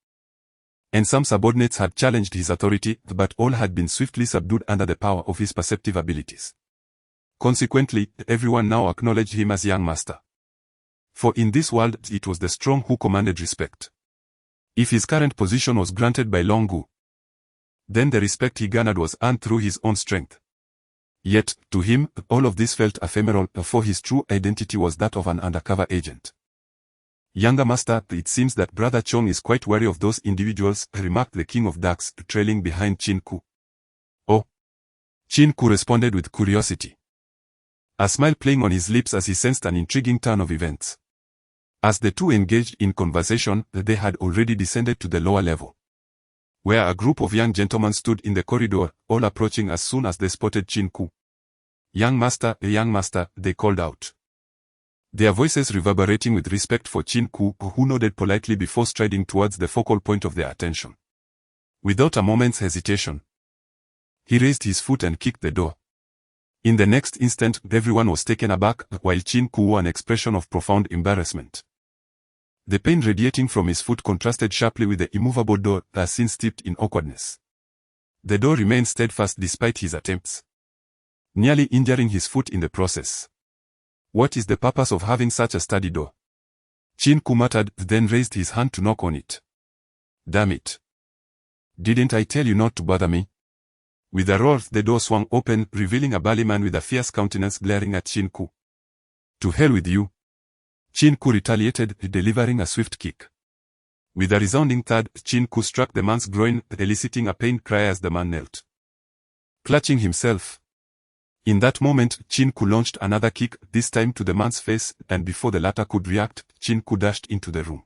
and some subordinates had challenged his authority, but all had been swiftly subdued under the power of his perceptive abilities. Consequently, everyone now acknowledged him as Young Master. For in this world, it was the strong who commanded respect. If his current position was granted by Long Gu, then the respect he garnered was earned through his own strength. Yet, to him, all of this felt ephemeral, for his true identity was that of an undercover agent. Younger Master, it seems that Brother Chong is quite wary of those individuals, remarked the King of Ducks, trailing behind Qin Ke. Oh. Qin Ke responded with curiosity, a smile playing on his lips as he sensed an intriguing turn of events. As the two engaged in conversation, they had already descended to the lower level, where a group of young gentlemen stood in the corridor, all approaching as soon as they spotted Qin Ke. Young Master, they called out, their voices reverberating with respect for Qin Ke, who nodded politely before striding towards the focal point of their attention. Without a moment's hesitation, he raised his foot and kicked the door. In the next instant, everyone was taken aback, while Qin Ke wore an expression of profound embarrassment. The pain radiating from his foot contrasted sharply with the immovable door, as seen steeped in awkwardness. The door remained steadfast despite his attempts, nearly injuring his foot in the process. What is the purpose of having such a sturdy door? Qin Ke muttered, then raised his hand to knock on it. Damn it. Didn't I tell you not to bother me? With a roar, the door swung open, revealing a burly man with a fierce countenance glaring at Qin Ke. To hell with you. Qin Ke retaliated, delivering a swift kick. With a resounding thud, Qin Ke struck the man's groin, eliciting a pained cry as the man knelt, clutching himself. In that moment, Qin Ke launched another kick, this time to the man's face, and before the latter could react, Qin Ke dashed into the room.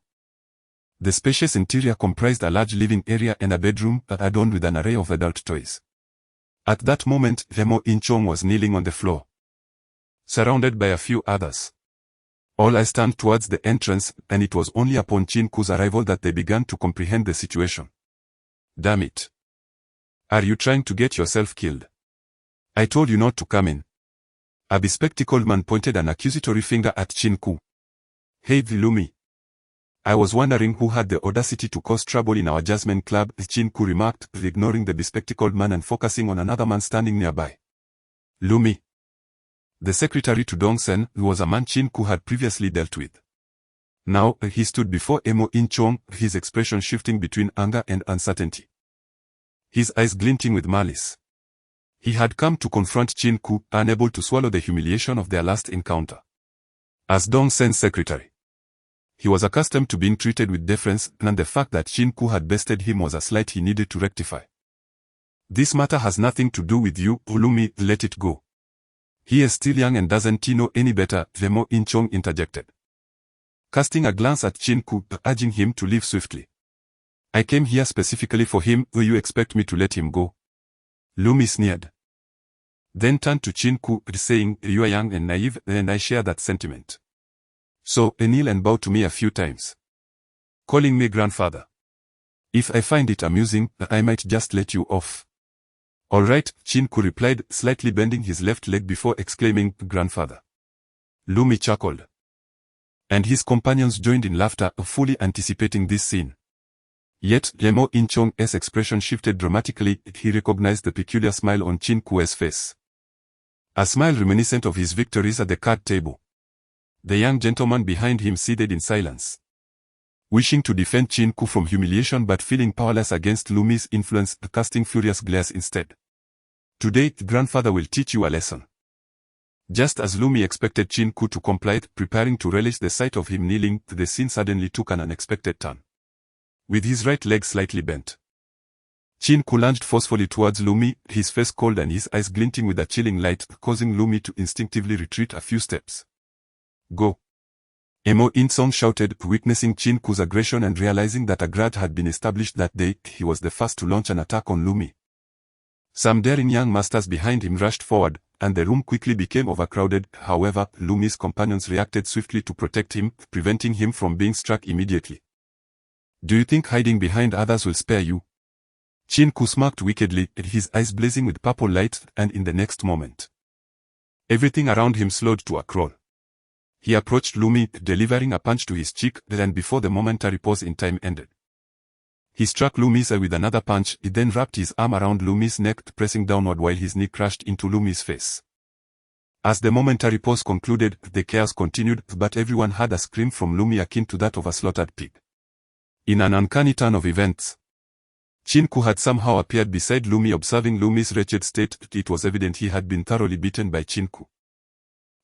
The spacious interior comprised a large living area and a bedroom, adorned with an array of adult toys. At that moment, Emo In-chong was kneeling on the floor, surrounded by a few others. All eyes turned towards the entrance, and it was only upon Qin Ke's arrival that they began to comprehend the situation. Damn it. Are you trying to get yourself killed? I told you not to come in. A bespectacled man pointed an accusatory finger at Qin Ke. Hey Lumi. I was wondering who had the audacity to cause trouble in our Jasmine Club, Qin Ke remarked, ignoring the bespectacled man and focusing on another man standing nearby. Lumi. The secretary to Dongsen, who was a man Qin Ke had previously dealt with. Now, he stood before Emo In-chong, his expression shifting between anger and uncertainty, his eyes glinting with malice. He had come to confront Qin Ke, unable to swallow the humiliation of their last encounter. As Dongsen's secretary, He was accustomed to being treated with deference, and the fact that Qin Ke had bested him was a slight he needed to rectify. This matter has nothing to do with you, Lumi, let it go. He is still young and doesn't he know any better, Mo Inchong interjected, casting a glance at Qin Ke, urging him to leave swiftly. I came here specifically for him, will you expect me to let him go? Lumi sneered. Then turned to Qin Ke, saying, you are young and naive, and I share that sentiment. So, kneel and bow to me a few times, calling me grandfather. If I find it amusing, I might just let you off. All right, Qin Ke replied, slightly bending his left leg before exclaiming, grandfather. Lumi chuckled, and his companions joined in laughter, fully anticipating this scene. Yet, Mo Inchong's expression shifted dramatically. He recognized the peculiar smile on Qin Ke's face. A smile reminiscent of his victories at the card table. The young gentleman behind him ceded in silence, wishing to defend Qin Ke from humiliation but feeling powerless against Lumi's influence, casting furious glares instead. Today, grandfather will teach you a lesson. Just as Lumi expected Qin Ke to comply, preparing to relish the sight of him kneeling, the scene suddenly took an unexpected turn. With his right leg slightly bent, Qin Ke lunged forcefully towards Lumi, his face cold and his eyes glinting with a chilling light, causing Lumi to instinctively retreat a few steps. Go! Mo Inchong shouted, witnessing Qin Ke's aggression and realizing that a grudge had been established that day. He was the first to launch an attack on Lumi. Some daring young masters behind him rushed forward, and the room quickly became overcrowded. However, Lumi's companions reacted swiftly to protect him, preventing him from being struck immediately. Do you think hiding behind others will spare you? Qin Ke smirked wickedly, his eyes blazing with purple light, and in the next moment, everything around him slowed to a crawl. He approached Lumi, delivering a punch to his cheek, and before the momentary pause in time ended, he struck Lumi's eye with another punch. He then wrapped his arm around Lumi's neck, pressing downward while his knee crashed into Lumi's face. As the momentary pause concluded, the chaos continued, but everyone heard a scream from Lumi akin to that of a slaughtered pig. In an uncanny turn of events, Qin Ke had somehow appeared beside Lumi, observing Lumi's wretched state. It was evident he had been thoroughly beaten by Qin Ke.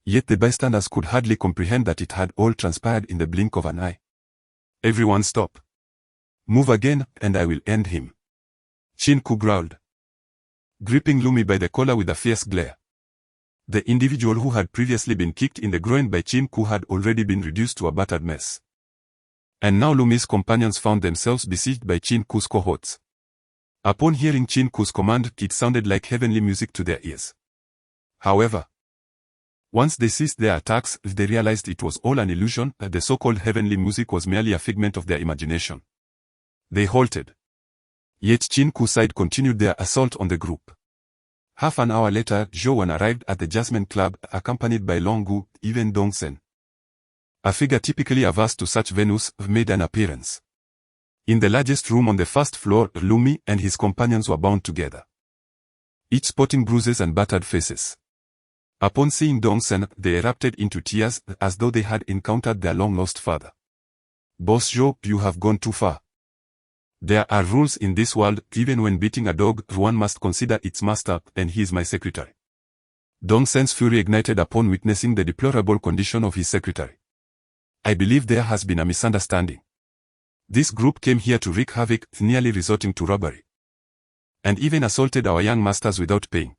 Yet the bystanders could hardly comprehend that it had all transpired in the blink of an eye. Everyone stop. Move again, and I will end him, Qin Ke growled, gripping Lumi by the collar with a fierce glare. The individual who had previously been kicked in the groin by Qin Ke had already been reduced to a battered mess. And now Lumi's companions found themselves besieged by Qin Ke's cohorts. Upon hearing Qin Ke's command, it sounded like heavenly music to their ears. However, once they ceased their attacks, they realized it was all an illusion, that the so-called heavenly music was merely a figment of their imagination. They halted. Yet Qin Ke's side continued their assault on the group. Half an hour later, Zhou Wan arrived at the Jasmine Club, accompanied by Long Gu. Even Dong Sen, a figure typically averse to such venues, made an appearance. In the largest room on the first floor, Lumi and his companions were bound together, each sporting bruises and battered faces. Upon seeing Dong Sen, they erupted into tears, as though they had encountered their long-lost father. Boss Zhou, you have gone too far. There are rules in this world. Even when beating a dog, one must consider its master, and he is my secretary. Dong Sen's fury ignited upon witnessing the deplorable condition of his secretary. I believe there has been a misunderstanding. This group came here to wreak havoc, nearly resorting to robbery, and even assaulted our young masters without paying.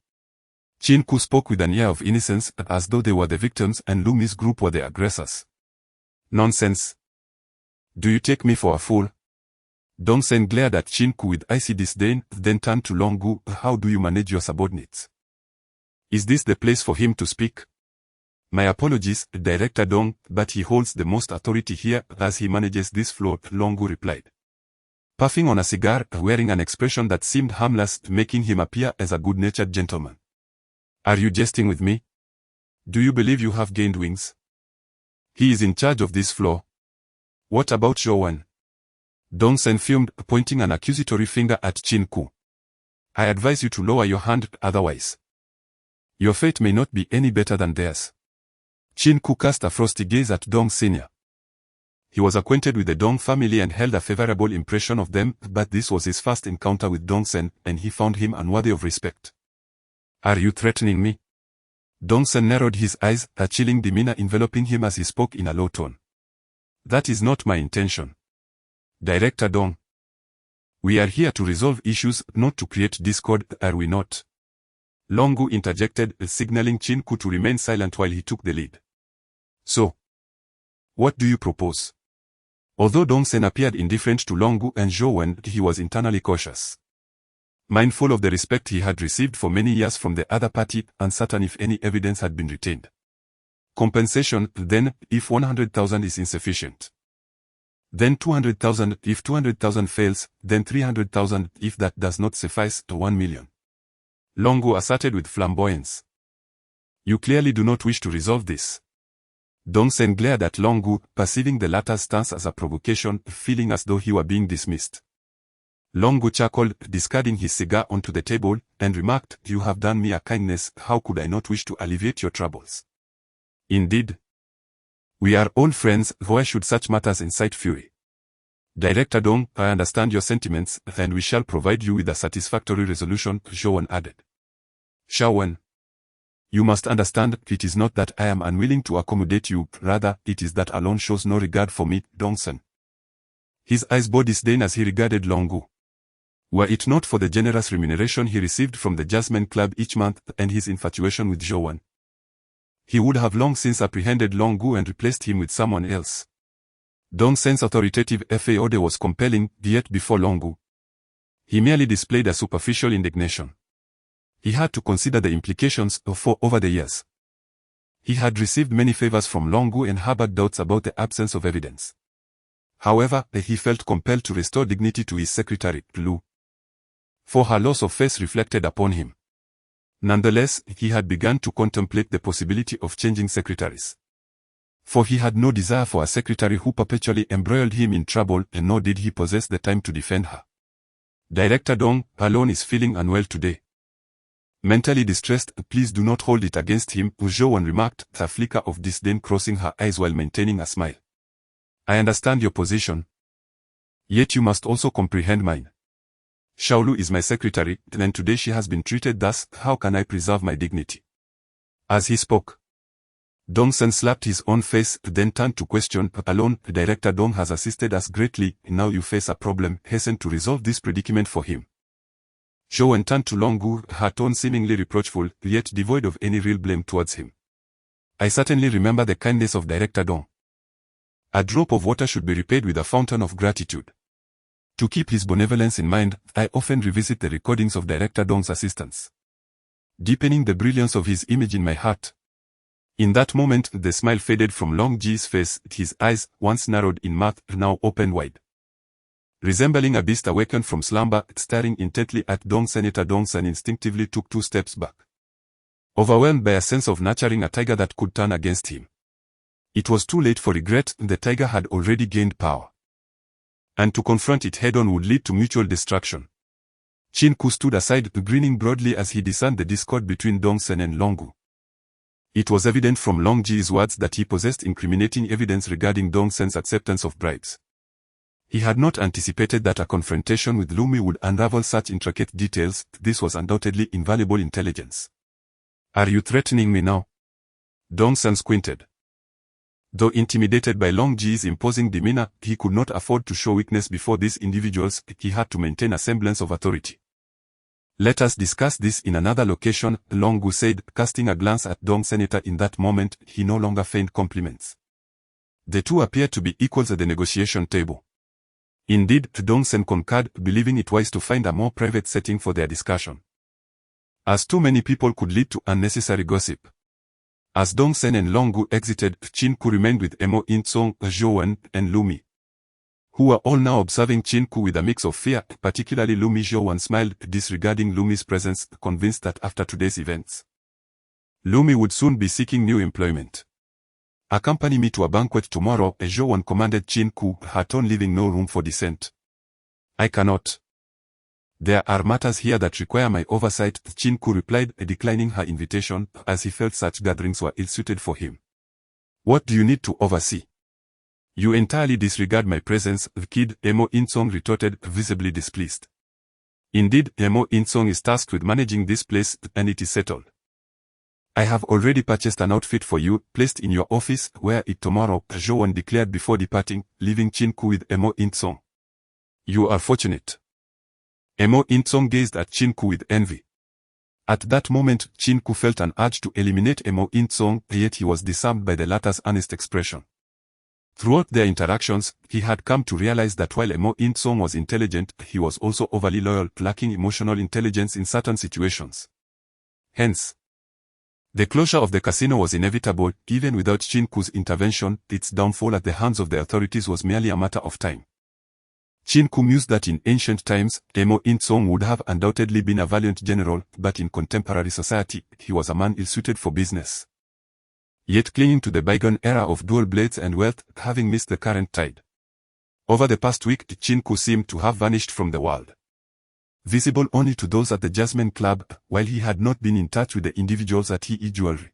Qin Ke spoke with an air of innocence, as though they were the victims and Lumi's group were the aggressors. Nonsense. Do you take me for a fool? Dong Sen glared at Qin Ke with icy disdain, then turned to Long Gu. How do you manage your subordinates? Is this the place for him to speak? My apologies, Director Dong, but he holds the most authority here, as he manages this floor, Long Gu replied, puffing on a cigar, wearing an expression that seemed harmless, making him appear as a good-natured gentleman. Are you jesting with me? Do you believe you have gained wings? He is in charge of this floor. What about Zhou Wan? Dong Sen fumed, pointing an accusatory finger at Qin Ke. I advise you to lower your hand, otherwise your fate may not be any better than theirs. Qin Ke cast a frosty gaze at Dong Sr. He was acquainted with the Dong family and held a favorable impression of them, but this was his first encounter with Dong Sen, and he found him unworthy of respect. Are you threatening me? Dong Sen narrowed his eyes, a chilling demeanor enveloping him as he spoke in a low tone. That is not my intention. Director Dong. We are here to resolve issues, not to create discord, are we not? Longu interjected, signaling Qin Ke to remain silent while he took the lead. So, what do you propose? Although Dongsen appeared indifferent to Longu and Zhou Wen, he was internally cautious. Mindful of the respect he had received for many years from the other party, uncertain if any evidence had been retained. Compensation, then, if 100,000 is insufficient. Then 200,000, if 200,000 fails, then 300,000, if that does not suffice, to 1 million. Longu asserted with flamboyance. You clearly do not wish to resolve this. Dongsen glared at Longu, perceiving the latter's stance as a provocation, feeling as though he were being dismissed. Longu chuckled, discarding his cigar onto the table, and remarked, "You have done me a kindness, how could I not wish to alleviate your troubles? Indeed. We are all friends, why should such matters incite fury? Director Dong, I understand your sentiments, and we shall provide you with a satisfactory resolution," Zhou Wen added. Zhou Wen. You must understand, it is not that I am unwilling to accommodate you, rather, it is that alone shows no regard for me, Dongsen. His eyes bore disdain as he regarded Longu. Were it not for the generous remuneration he received from the Jasmine Club each month and his infatuation with Zhou Wen, he would have long since apprehended Longu and replaced him with someone else. Dongsen's authoritative FA order was compelling, yet before Longu, he merely displayed a superficial indignation. He had to consider the implications, for over the years, he had received many favors from Longu and harbored doubts about the absence of evidence. However, he felt compelled to restore dignity to his secretary, Lu, for her loss of face reflected upon him. Nonetheless, he had begun to contemplate the possibility of changing secretaries. For he had no desire for a secretary who perpetually embroiled him in trouble, and nor did he possess the time to defend her. Director Dong, alone, is feeling unwell today. Mentally distressed, please do not hold it against him, Zhou Wen remarked, a flicker of disdain crossing her eyes while maintaining a smile. I understand your position. Yet you must also comprehend mine. Xiaolu is my secretary, and today she has been treated thus, how can I preserve my dignity? As he spoke, Dongsen slapped his own face, then turned to question, alone, Director Dong has assisted us greatly, now you face a problem, hasten to resolve this predicament for him. Zhou Wen turned to Longu, her tone seemingly reproachful, yet devoid of any real blame towards him. I certainly remember the kindness of Director Dong. A drop of water should be repaid with a fountain of gratitude. To keep his benevolence in mind, I often revisit the recordings of Director Dong's assistance, deepening the brilliance of his image in my heart. In that moment, the smile faded from Long Ji's face, his eyes, once narrowed in mirth, now opened wide. Resembling a beast awakened from slumber, staring intently at Senator Dongsen instinctively took 2 steps back, overwhelmed by a sense of nurturing a tiger that could turn against him. It was too late for regret, the tiger had already gained power, and to confront it head-on would lead to mutual destruction. Qin Ke stood aside, grinning broadly as he discerned the discord between Dongsen and Longu. It was evident from Long Ji's words that he possessed incriminating evidence regarding Dongsen's acceptance of bribes. He had not anticipated that a confrontation with Lumi would unravel such intricate details. This was undoubtedly invaluable intelligence. Are you threatening me now? Dongsen squinted. Though intimidated by Long Ji's imposing demeanor, he could not afford to show weakness before these individuals. He had to maintain a semblance of authority. Let us discuss this in another location, Longu said, casting a glance at Dong Senator. In that moment, he no longer feigned compliments. The two appeared to be equals at the negotiation table. Indeed, Dongsen concurred, believing it wise to find a more private setting for their discussion, as too many people could lead to unnecessary gossip. As Dongsen and Longu exited, Qin Ke remained with Emo In-song, Zhou Wen, and Lumi, who were all now observing Qin Ke with a mix of fear, particularly Lumi. Zhou Wen smiled, disregarding Lumi's presence, convinced that after today's events, Lumi would soon be seeking new employment. Accompany me to a banquet tomorrow, Zhou Wen commanded Qin Ke, her tone leaving no room for dissent. I cannot. There are matters here that require my oversight, Qin Ke replied, declining her invitation, as he felt such gatherings were ill-suited for him. What do you need to oversee? You entirely disregard my presence, kid, Emo In-song retorted, visibly displeased. Indeed, Emo In-song is tasked with managing this place, and it is settled. I have already purchased an outfit for you, placed in your office, wear it tomorrow, Zhou Wen declared before departing, leaving Qin Ku with Emo In-song. You are fortunate. Emo In-song gazed at Qin Ku with envy. At that moment, Qin Ku felt an urge to eliminate Emo In-song, yet he was disarmed by the latter's honest expression. Throughout their interactions, he had come to realize that while Emo In-song was intelligent, he was also overly loyal, lacking emotional intelligence in certain situations. Hence, the closure of the casino was inevitable. Even without Qin Ku's intervention, its downfall at the hands of the authorities was merely a matter of time. Qin Ku mused that in ancient times, Emo In-song would have undoubtedly been a valiant general, but in contemporary society, he was a man ill-suited for business. Yet clinging to the bygone era of dual blades and wealth, having missed the current tide. Over the past week, Qin Ku seemed to have vanished from the world. Visible only to those at the Jasmine Club, while he had not been in touch with the individuals at He Jewelry.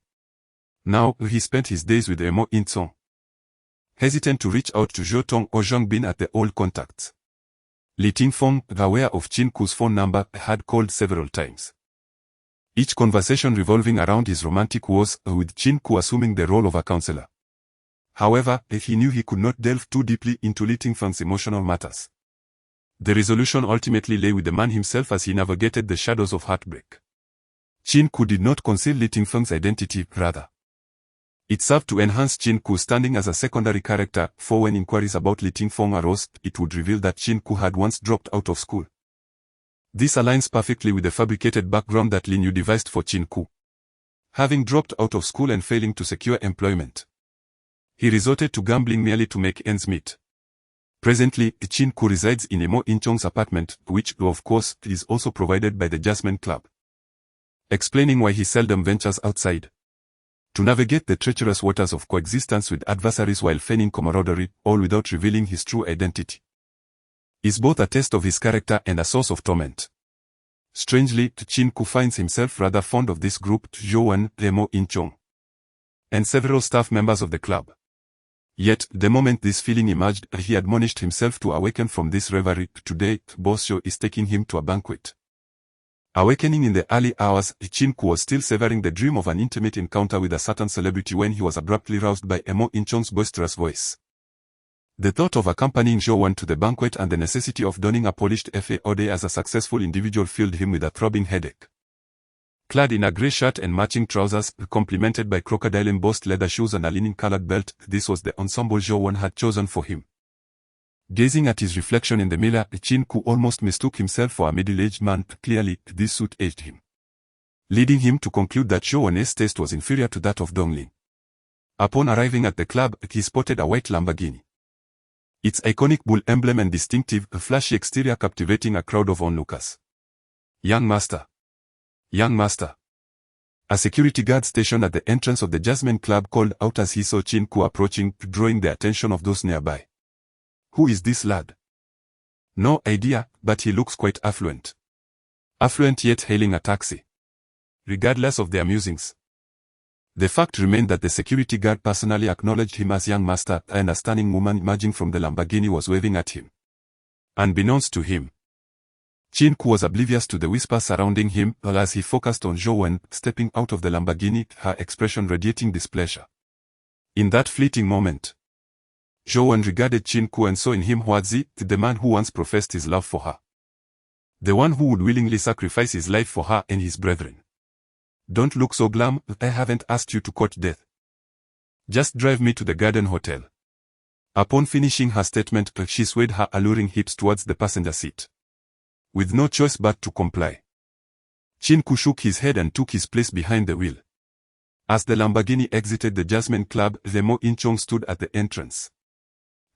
Now, he spent his days with Emo In-song. Hesitant to reach out to Zhou Tong or Zhang Bin at the old contacts. Li Tingfeng, aware of Qin Ku's phone number, had called several times. Each conversation revolving around his romantic woes, with Qin Ku assuming the role of a counselor. However, he knew he could not delve too deeply into Li Tingfeng's emotional matters. The resolution ultimately lay with the man himself as he navigated the shadows of heartbreak. Qin Ku did not conceal Li Tingfeng's identity, rather. It served to enhance Qin Ku's standing as a secondary character, for when inquiries about Li Tingfeng arose, it would reveal that Qin Ku had once dropped out of school. This aligns perfectly with the fabricated background that Lin Yu devised for Qin Ku. Having dropped out of school and failing to secure employment, he resorted to gambling merely to make ends meet. Presently, Qin Ku resides in Emo In-song's apartment, which, of course, is also provided by the Jasmine Club. Explaining why he seldom ventures outside. To navigate the treacherous waters of coexistence with adversaries while feigning camaraderie, all without revealing his true identity, is both a test of his character and a source of torment. Strangely, Qin Ku finds himself rather fond of this group, Zhou Wen, Emo In-song, and several staff members of the club. Yet, the moment this feeling emerged, he admonished himself to awaken from this reverie. Today, Boss Show is taking him to a banquet. Awakening in the early hours, Qin Ku was still savoring the dream of an intimate encounter with a certain celebrity when he was abruptly roused by Emo In-song's boisterous voice. The thought of accompanying Zhou Wen to the banquet and the necessity of donning a polished FAO as a successful individual filled him with a throbbing headache. Clad in a grey shirt and matching trousers, complemented by crocodile-embossed leather shoes and a linen-colored belt, this was the ensemble Zhou Wen had chosen for him. Gazing at his reflection in the mirror, Qin Ku almost mistook himself for a middle-aged man. Clearly, this suit aged him, leading him to conclude that Zhou Wen's taste was inferior to that of Donglin. Upon arriving at the club, he spotted a white Lamborghini. Its iconic bull emblem and distinctive, flashy exterior captivating a crowd of onlookers. Young master. Young master. A security guard stationed at the entrance of the Jasmine Club called out as he saw Qin Ku approaching, drawing the attention of those nearby. Who is this lad? No idea, but he looks quite affluent. Affluent yet hailing a taxi. Regardless of their musings. The fact remained that the security guard personally acknowledged him as young master, and a stunning woman emerging from the Lamborghini was waving at him. Unbeknownst to him, Qin Ku was oblivious to the whispers surrounding him, as he focused on Zhou Wen, stepping out of the Lamborghini, her expression radiating displeasure. In that fleeting moment, Zhou Wen regarded Qin Ku and saw in him Huazi, the man who once professed his love for her. The one who would willingly sacrifice his life for her and his brethren. Don't look so glum, I haven't asked you to court death. Just drive me to the Garden Hotel. Upon finishing her statement, she swayed her alluring hips towards the passenger seat, with no choice but to comply. Qin Ku shook his head and took his place behind the wheel. As the Lamborghini exited the Jasmine Club, Emo In-song stood at the entrance.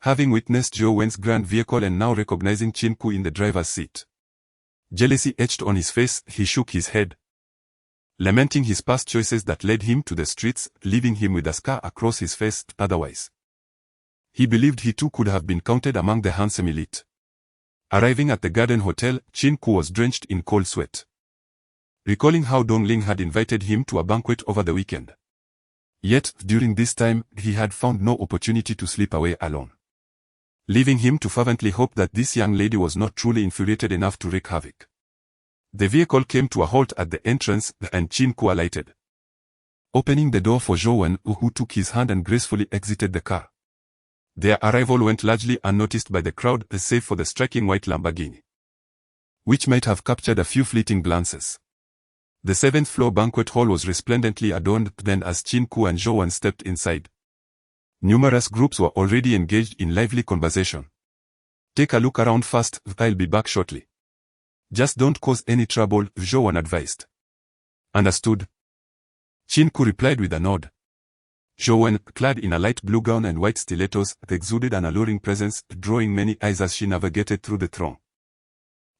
Having witnessed Zhou Wen's grand vehicle and now recognizing Qin Ku in the driver's seat, jealousy etched on his face, he shook his head, lamenting his past choices that led him to the streets, leaving him with a scar across his face. Otherwise, he believed he too could have been counted among the handsome elite. Arriving at the Garden Hotel, Qin Ku was drenched in cold sweat, recalling how Dongling had invited him to a banquet over the weekend. Yet, during this time, he had found no opportunity to slip away alone, leaving him to fervently hope that this young lady was not truly infuriated enough to wreak havoc. The vehicle came to a halt at the entrance, and Qin Ku alighted. opening the door for Zhou Wen, who took his hand and gracefully exited the car. Their arrival went largely unnoticed by the crowd, save for the striking white Lamborghini, which might have captured a few fleeting glances. The 7th-floor banquet hall was resplendently adorned then as Qin Ke and Zhou Wen stepped inside. Numerous groups were already engaged in lively conversation. "Take a look around first, I'll be back shortly. Just don't cause any trouble," Zhou Wen advised. "Understood." Qin Ke replied with a nod. Zhou Wen, clad in a light blue gown and white stilettos, exuded an alluring presence, drawing many eyes as she navigated through the throng.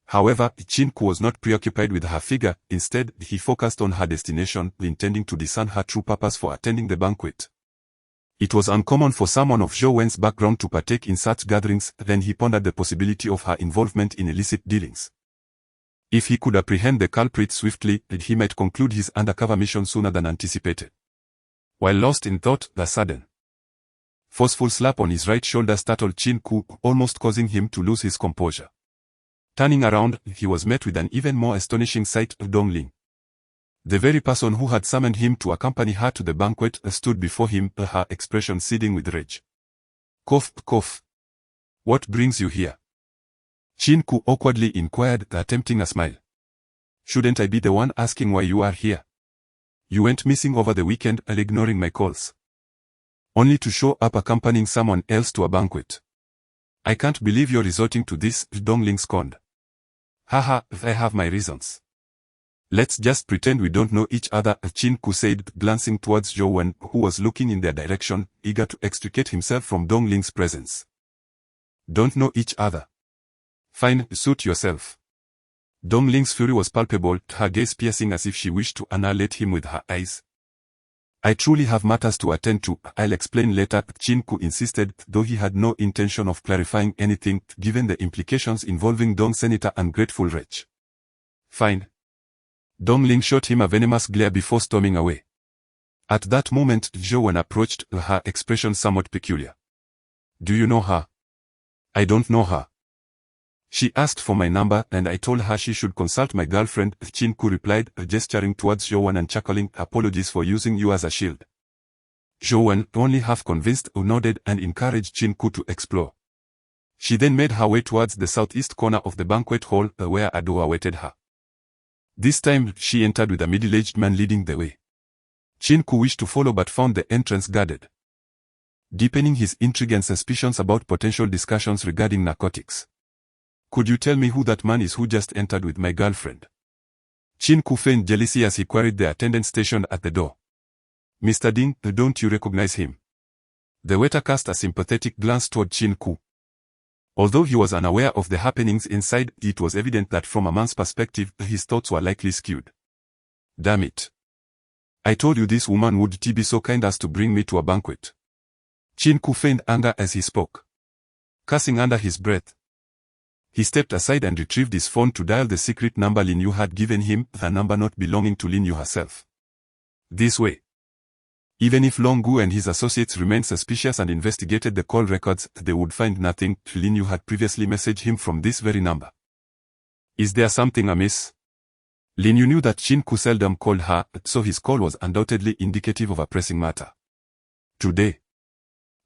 However, Qin Ke was not preoccupied with her figure. Instead, he focused on her destination, intending to discern her true purpose for attending the banquet. It was uncommon for someone of Zhou Wen's background to partake in such gatherings. Then he pondered the possibility of her involvement in illicit dealings. If he could apprehend the culprit swiftly, he might conclude his undercover mission sooner than anticipated. While lost in thought, the sudden, forceful slap on his right shoulder startled Qin Ke, almost causing him to lose his composure. Turning around, he was met with an even more astonishing sight. Dongling, the very person who had summoned him to accompany her to the banquet, stood before him, her expression seething with rage. "Cough, cough. What brings you here?" Qin Ke awkwardly inquired, attempting a smile. "Shouldn't I be the one asking why you are here? You went missing over the weekend, ignoring my calls, only to show up accompanying someone else to a banquet. I can't believe you're resorting to this," Dongling scorned. "Haha, I have my reasons. Let's just pretend we don't know each other," Qin Ke said, glancing towards Zhou Wen, who was looking in their direction, eager to extricate himself from Dongling's presence. "Don't know each other? Fine, suit yourself." Dongling's fury was palpable, her gaze piercing as if she wished to annihilate him with her eyes. "I truly have matters to attend to. I'll explain later," Qin Ke insisted, though he had no intention of clarifying anything, given the implications involving Dong Senator ungrateful wretch. "Fine." Dongling shot him a venomous glare before storming away. At that moment, Zhou Wen approached, her expression somewhat peculiar. "Do you know her?" "I don't know her. She asked for my number and I told her she should consult my girlfriend," Qin Ke replied, gesturing towards Zhou Wen and chuckling, "Apologies for using you as a shield." Zhou Wen, only half convinced, nodded and encouraged Qin Ke to explore. She then made her way towards the southeast corner of the banquet hall, where a door awaited her. This time, she entered with a middle-aged man leading the way. Qin Ke wished to follow but found the entrance guarded, deepening his intrigue and suspicions about potential discussions regarding narcotics. "Could you tell me who that man is who just entered with my girlfriend?" Qin Ke feigned jealousy as he queried the attendant stationed at the door. "Mr. Ding, don't you recognize him?" The waiter cast a sympathetic glance toward Qin Ke. Although he was unaware of the happenings inside, it was evident that from a man's perspective, his thoughts were likely skewed. "Damn it. I told you this woman would be so kind as to bring me to a banquet." Qin Ke feigned anger as he spoke, cursing under his breath. He stepped aside and retrieved his phone to dial the secret number Lin Yu had given him, the number not belonging to Lin Yu herself. This way, even if Long Gu and his associates remained suspicious and investigated the call records, they would find nothing. Lin Yu had previously messaged him from this very number. Is there something amiss? Lin Yu knew that Qin Ke seldom called her, so his call was undoubtedly indicative of a pressing matter. "Today,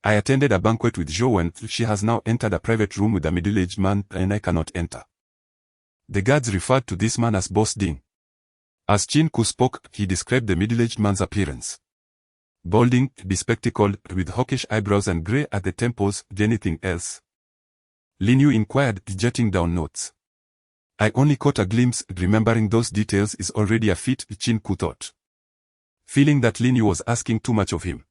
I attended a banquet with Zhou Wen. She has now entered a private room with a middle-aged man, and I cannot enter." The guards referred to this man as Boss Ding. As Qin Ke spoke, he described the middle-aged man's appearance. Balding, bespectacled, with hawkish eyebrows and grey at the temples. "Anything else?" Lin Yu inquired, jotting down notes. "I only caught a glimpse. Remembering those details is already a feat," Qin Ke thought, feeling that Lin Yu was asking too much of him.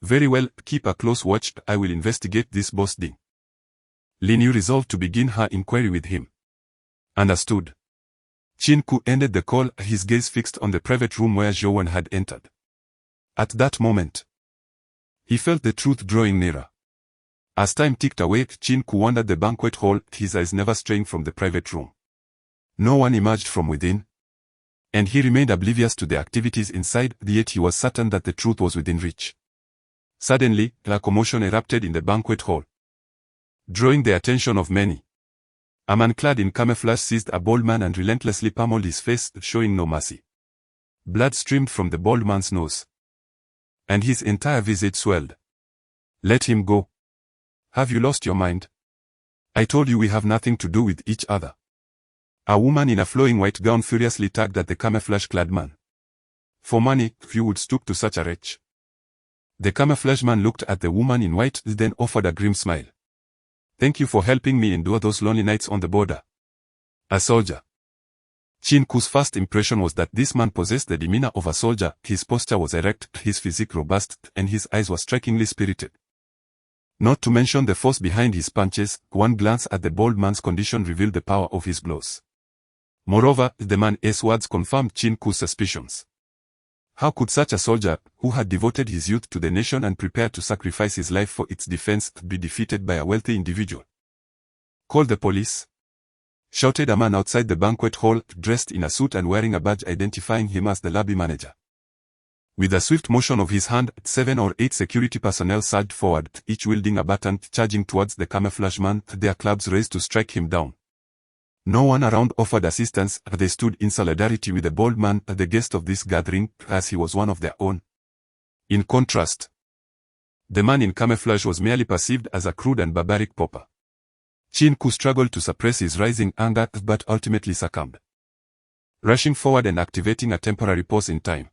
"Very well, keep a close watch. I will investigate this Boss Ding." Lin Yu resolved to begin her inquiry with him. "Understood." Qin Ke ended the call, his gaze fixed on the private room where Zhou Wen had entered. At that moment, he felt the truth drawing nearer. As time ticked away, Qin Ke wandered the banquet hall, his eyes never straying from the private room. No one emerged from within, and he remained oblivious to the activities inside, yet he was certain that the truth was within reach. Suddenly, a commotion erupted in the banquet hall, drawing the attention of many. A man clad in camouflage seized a bald man and relentlessly pummeled his face, showing no mercy. Blood streamed from the bald man's nose. and his entire visage swelled. Let him go. Have you lost your mind? I told you we have nothing to do with each other. A woman in a flowing white gown furiously tugged at the camouflage-clad man. For money, you would stoop to such a wretch. The camouflage man looked at the woman in white, then offered a grim smile. Thank you for helping me endure those lonely nights on the border. A soldier. Qin Ke's first impression was that this man possessed the demeanor of a soldier. His posture was erect, his physique robust, and his eyes were strikingly spirited. Not to mention the force behind his punches, one glance at the bald man's condition revealed the power of his blows. Moreover, the man's words confirmed Qin Ke's suspicions. How could such a soldier, who had devoted his youth to the nation and prepared to sacrifice his life for its defense, be defeated by a wealthy individual? Call the police, shouted a man outside the banquet hall, dressed in a suit and wearing a badge identifying him as the lobby manager. With a swift motion of his hand, 7 or 8 security personnel surged forward, each wielding a baton, charging towards the camouflage man, their clubs raised to strike him down. No one around offered assistance. They stood in solidarity with the bald man, the guest of this gathering, as he was one of their own. In contrast, the man in camouflage was merely perceived as a crude and barbaric pauper. Qin Ke struggled to suppress his rising anger, but ultimately succumbed, rushing forward and activating a temporary pause in time.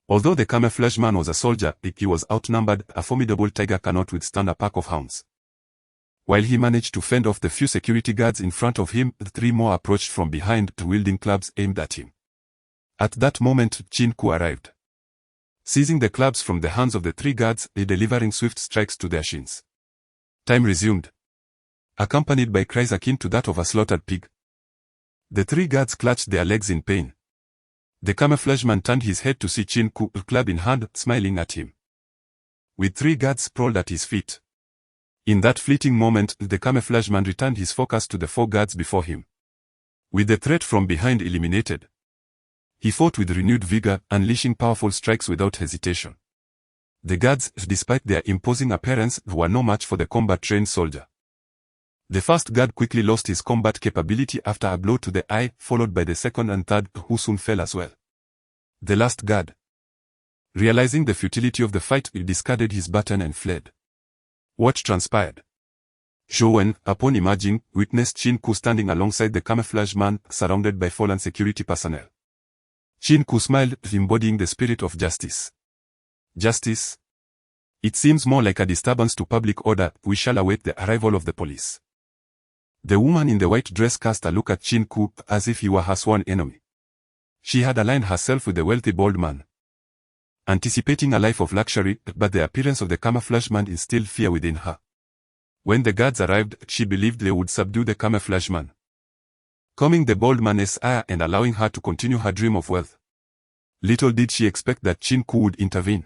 Although the camouflage man was a soldier, he was outnumbered. A formidable tiger cannot withstand a pack of hounds. While he managed to fend off the few security guards in front of him, 3 more approached from behind, wielding clubs aimed at him. At that moment, Qin Ke arrived, seizing the clubs from the hands of the 3 guards, delivering swift strikes to their shins. Time resumed, accompanied by cries akin to that of a slaughtered pig. The 3 guards clutched their legs in pain. The camouflage man turned his head to see Qin Ke, club in hand, smiling at him, with 3 guards sprawled at his feet. In that fleeting moment, the camouflage man returned his focus to the 4 guards before him. With the threat from behind eliminated, he fought with renewed vigor, unleashing powerful strikes without hesitation. The guards, despite their imposing appearance, were no match for the combat-trained soldier. The first guard quickly lost his combat capability after a blow to the eye, followed by the second and third, who soon fell as well. The last guard, realizing the futility of the fight, discarded his baton and fled. What transpired? Zhou, upon emerging, witnessed Qin Ke standing alongside the camouflage man, surrounded by fallen security personnel. Qin Ke smiled, embodying the spirit of justice. Justice? It seems more like a disturbance to public order. We shall await the arrival of the police. The woman in the white dress cast a look at Qin Ke, as if he were her sworn enemy. She had aligned herself with the wealthy bald man, anticipating a life of luxury, but the appearance of the camouflage man instilled fear within her. When the guards arrived, she believed they would subdue the camouflage man, calming the bald man's ire and allowing her to continue her dream of wealth. Little did she expect that Qin Ke would intervene.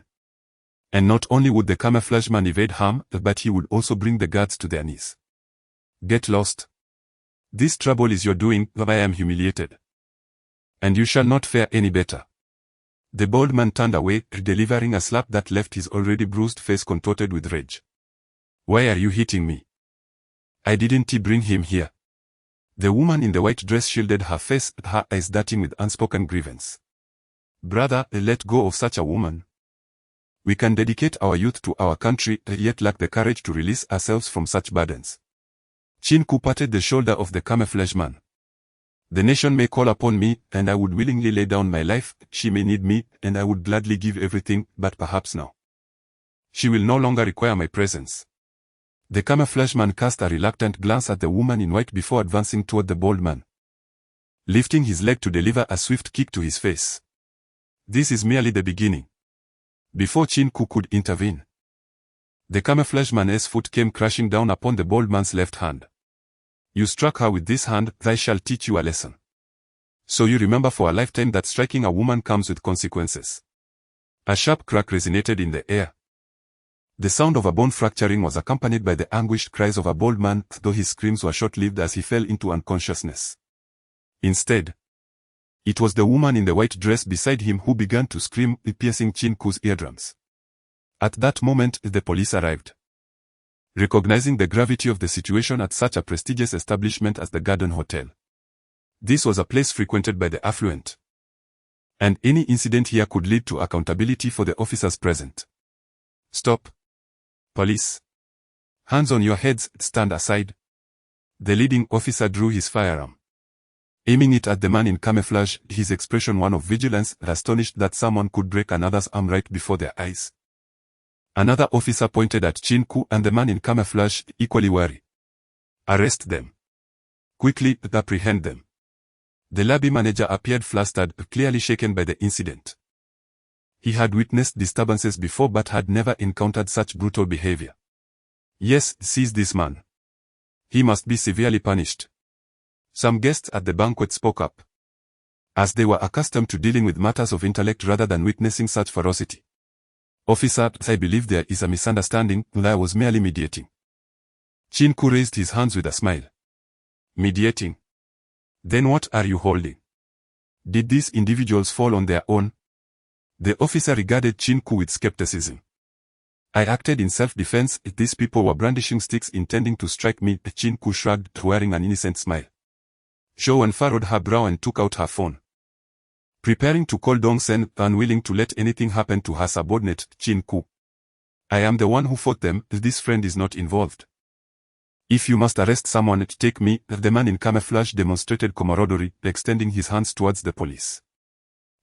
And not only would the camouflage man evade harm, but he would also bring the guards to their knees. Get lost. This trouble is your doing, but I am humiliated. And you shall not fare any better. The bald man turned away, delivering a slap that left his already bruised face contorted with rage. Why are you hitting me? I didn't bring him here. The woman in the white dress shielded her face, her eyes darting with unspoken grievance. Brother, let go of such a woman. We can dedicate our youth to our country, yet lack the courage to release ourselves from such burdens. Qin Ke patted the shoulder of the camouflage man. The nation may call upon me, and I would willingly lay down my life. She may need me, and I would gladly give everything, but perhaps now she will no longer require my presence. The camouflage man cast a reluctant glance at the woman in white before advancing toward the bald man, lifting his leg to deliver a swift kick to his face. This is merely the beginning. Before Qin Ke could intervene, the camouflage man's foot came crashing down upon the bald man's left hand. You struck her with this hand, I shall teach you a lesson. So you remember for a lifetime that striking a woman comes with consequences. A sharp crack resonated in the air. The sound of a bone fracturing was accompanied by the anguished cries of a bald man, though his screams were short-lived as he fell into unconsciousness. Instead, it was the woman in the white dress beside him who began to scream, piercing Qin Ke's eardrums. At that moment, the police arrived. Recognizing the gravity of the situation at such a prestigious establishment as the Garden Hotel. This was a place frequented by the affluent, and any incident here could lead to accountability for the officers present. Stop. Police. Hands on your heads, stand aside. The leading officer drew his firearm. Aiming it at the man in camouflage, his expression one of vigilance, astonished that someone could break another's arm right before their eyes. Another officer pointed at Qin Ke and the man in camouflage, equally wary. Arrest them. Quickly, apprehend them. The lobby manager appeared flustered, clearly shaken by the incident. He had witnessed disturbances before but had never encountered such brutal behavior. Yes, seize this man. He must be severely punished. Some guests at the banquet spoke up, as they were accustomed to dealing with matters of intellect rather than witnessing such ferocity. Officer, I believe there is a misunderstanding, I was merely mediating. Qin Ke raised his hands with a smile. Mediating? Then what are you holding? Did these individuals fall on their own? The officer regarded Qin Ke with skepticism. I acted in self-defense. These people were brandishing sticks intending to strike me. Qin Ke shrugged, wearing an innocent smile. Zhou furrowed her brow and took out her phone. Preparing to call Dong Sen, unwilling to let anything happen to her subordinate, Qin Ke. I am the one who fought them. This friend is not involved. If you must arrest someone, take me. The man in camouflage demonstrated camaraderie, extending his hands towards the police.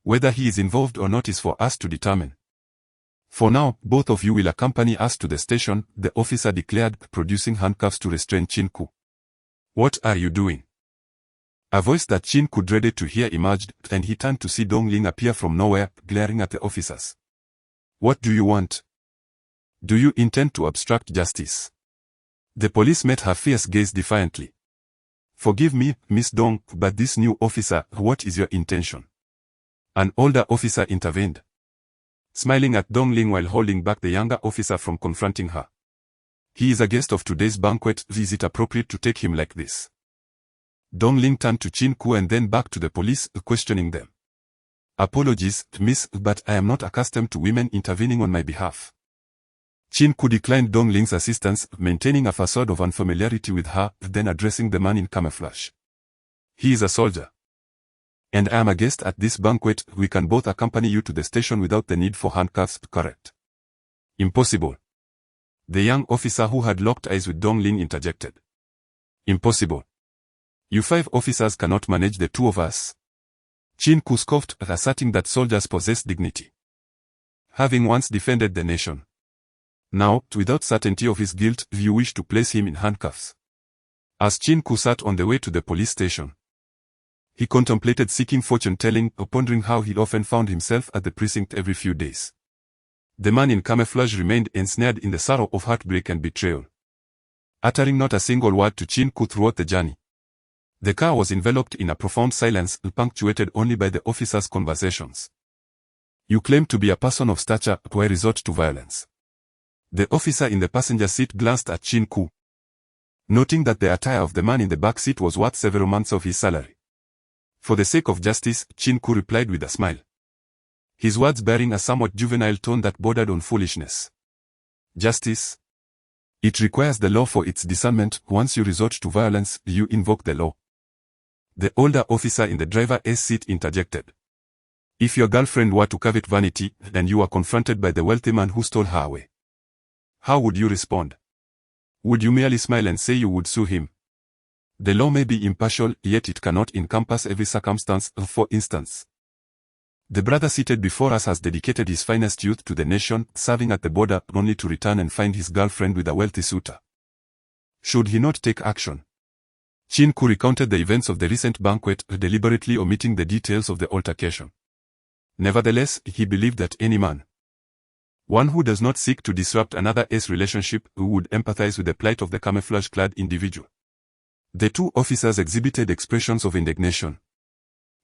Whether he is involved or not is for us to determine. For now, both of you will accompany us to the station, the officer declared, producing handcuffs to restrain Qin Ke. What are you doing? A voice that Qin Ke dreaded to hear emerged, and he turned to see Dong Ling appear from nowhere, glaring at the officers. What do you want? Do you intend to obstruct justice? The police met her fierce gaze defiantly. Forgive me, Miss Dong, but this new officer, what is your intention? An older officer intervened, smiling at Dong Ling while holding back the younger officer from confronting her. He is a guest of today's banquet. Is it appropriate to take him like this? Dong Ling turned to Qin Ke and then back to the police, questioning them. Apologies, miss, but I am not accustomed to women intervening on my behalf. Qin Ke declined Dong Ling's assistance, maintaining a facade of unfamiliarity with her, then addressing the man in camouflage. He is a soldier. And I am a guest at this banquet. We can both accompany you to the station without the need for handcuffs, correct? Impossible. The young officer who had locked eyes with Dong Ling interjected. Impossible. You 5 officers cannot manage the 2 of us. Qin Ke scoffed, asserting that soldiers possess dignity, having once defended the nation. Now, without certainty of his guilt, you wish to place him in handcuffs. As Qin Ke sat on the way to the police station, he contemplated seeking fortune-telling, pondering how he often found himself at the precinct every few days. The man in camouflage remained ensnared in the sorrow of heartbreak and betrayal, uttering not a single word to Qin Ke throughout the journey. The car was enveloped in a profound silence, punctuated only by the officers' conversations. You claim to be a person of stature, why resort to violence? The officer in the passenger seat glanced at Qin Ke, noting that the attire of the man in the back seat was worth several months of his salary. For the sake of justice, Qin Ke replied with a smile, his words bearing a somewhat juvenile tone that bordered on foolishness. Justice? It requires the law for its discernment. Once you resort to violence, you invoke the law. The older officer in the driver's seat interjected. If your girlfriend were to covet vanity, and you were confronted by the wealthy man who stole her away, how would you respond? Would you merely smile and say you would sue him? The law may be impartial, yet it cannot encompass every circumstance. For instance, the brother seated before us has dedicated his finest youth to the nation, serving at the border only to return and find his girlfriend with a wealthy suitor. Should he not take action? Qin Ke recounted the events of the recent banquet, deliberately omitting the details of the altercation. Nevertheless, he believed that any man, one who does not seek to disrupt another's relationship, would empathize with the plight of the camouflage-clad individual. The 2 officers exhibited expressions of indignation,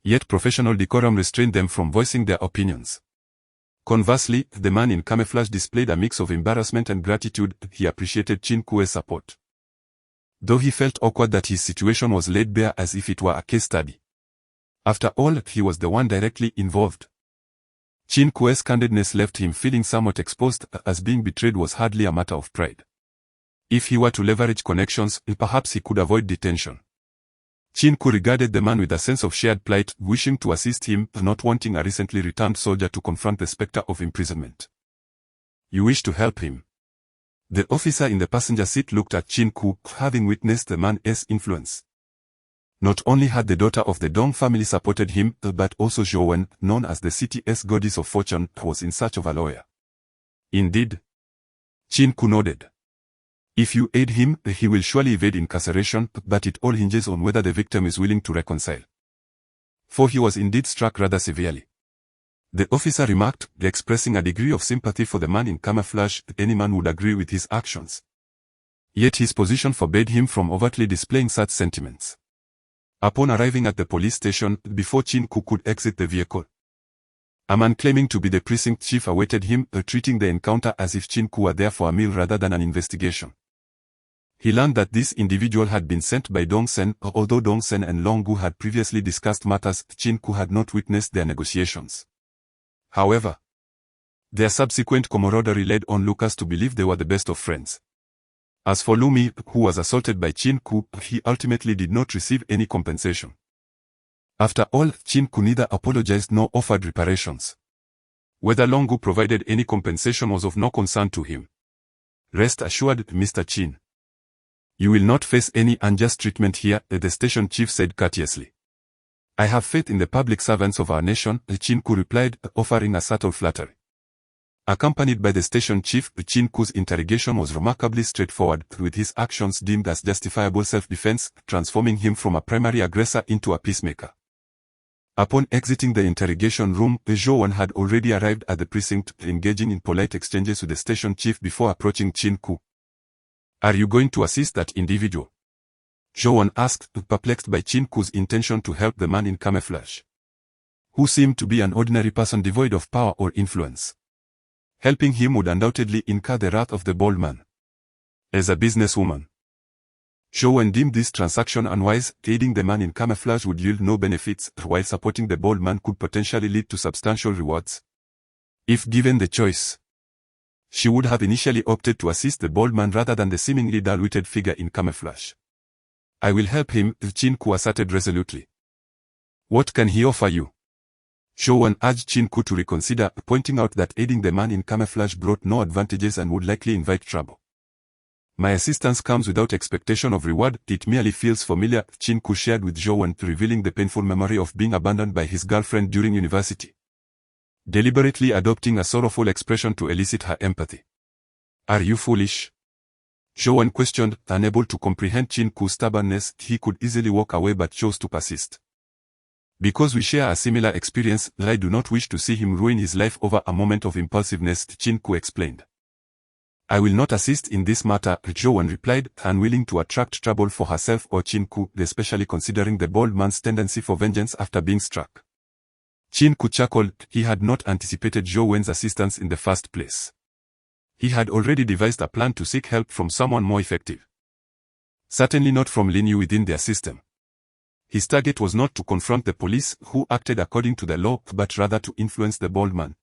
yet professional decorum restrained them from voicing their opinions. Conversely, the man in camouflage displayed a mix of embarrassment and gratitude. He appreciated Qin Ke's support, though he felt awkward that his situation was laid bare as if it were a case study. After all, he was the one directly involved. Qin Ke's candidness left him feeling somewhat exposed, as being betrayed was hardly a matter of pride. If he were to leverage connections, perhaps he could avoid detention. Qin Ke regarded the man with a sense of shared plight, wishing to assist him, not wanting a recently returned soldier to confront the specter of imprisonment. You wish to help him. The officer in the passenger seat looked at Qin Ke, having witnessed the man's influence. Not only had the daughter of the Dong family supported him, but also Zhou Wen, known as the city's goddess of fortune, was in search of a lawyer. Indeed. Qin Ke nodded. If you aid him, he will surely evade incarceration, but it all hinges on whether the victim is willing to reconcile. For he was indeed struck rather severely. The officer remarked, expressing a degree of sympathy for the man in camouflage. Any man would agree with his actions. Yet his position forbade him from overtly displaying such sentiments. Upon arriving at the police station, before Qin Ke could exit the vehicle, a man claiming to be the precinct chief awaited him, treating the encounter as if Qin Ke were there for a meal rather than an investigation. He learned that this individual had been sent by Dong Sen. Although Dong Sen and Long Gu had previously discussed matters, Qin Ke had not witnessed their negotiations. However, their subsequent camaraderie led onlookers to believe they were the best of friends. As for Lu Mi, who was assaulted by Qin Ke, he ultimately did not receive any compensation. After all, Qin Ke neither apologized nor offered reparations. Whether Long Gu provided any compensation was of no concern to him. Rest assured, Mr. Qin. You will not face any unjust treatment here, the station chief said courteously. I have faith in the public servants of our nation, Qin Ke replied, offering a subtle flattery. Accompanied by the station chief, Qin Ke's interrogation was remarkably straightforward, with his actions deemed as justifiable self-defense, transforming him from a primary aggressor into a peacemaker. Upon exiting the interrogation room, Zhou Wen had already arrived at the precinct, engaging in polite exchanges with the station chief before approaching Qin Ke. Are you going to assist that individual? Zhou Wen asked, perplexed by Qin Ke's intention to help the man in camouflage, who seemed to be an ordinary person devoid of power or influence. Helping him would undoubtedly incur the wrath of the bald man. As a businesswoman, Zhou Wen deemed this transaction unwise. Aiding the man in camouflage would yield no benefits, while supporting the bald man could potentially lead to substantial rewards. If given the choice, she would have initially opted to assist the bald man rather than the seemingly dull-witted figure in camouflage. I will help him, Qin Ke asserted resolutely. What can he offer you? Zhou Wen urged Qin Ke to reconsider, pointing out that aiding the man in camouflage brought no advantages and would likely invite trouble. My assistance comes without expectation of reward, it merely feels familiar, Qin Ke shared with Zhou Wen, revealing the painful memory of being abandoned by his girlfriend during university. Deliberately adopting a sorrowful expression to elicit her empathy. Are you foolish? Zhou Wen questioned, unable to comprehend Qin Ke's stubbornness. He could easily walk away but chose to persist. Because we share a similar experience, I do not wish to see him ruin his life over a moment of impulsiveness, Qin Ke explained. I will not assist in this matter, Zhou Wen replied, unwilling to attract trouble for herself or Qin Ke, especially considering the bald man's tendency for vengeance after being struck. Qin Ke chuckled. He had not anticipated Zhou Wen's assistance in the first place. He had already devised a plan to seek help from someone more effective. Certainly not from Lin Yu within their system. His target was not to confront the police, who acted according to the law, but rather to influence the bald man,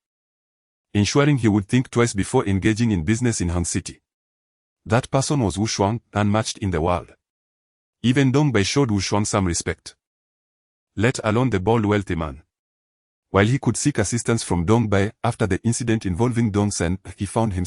ensuring he would think twice before engaging in business in Han City. That person was Wu Shuang, unmatched in the world. Even Dong Bai showed Wu Shuang some respect, let alone the bald wealthy man. While he could seek assistance from Dong Bai, after the incident involving Dong Sen, he found himself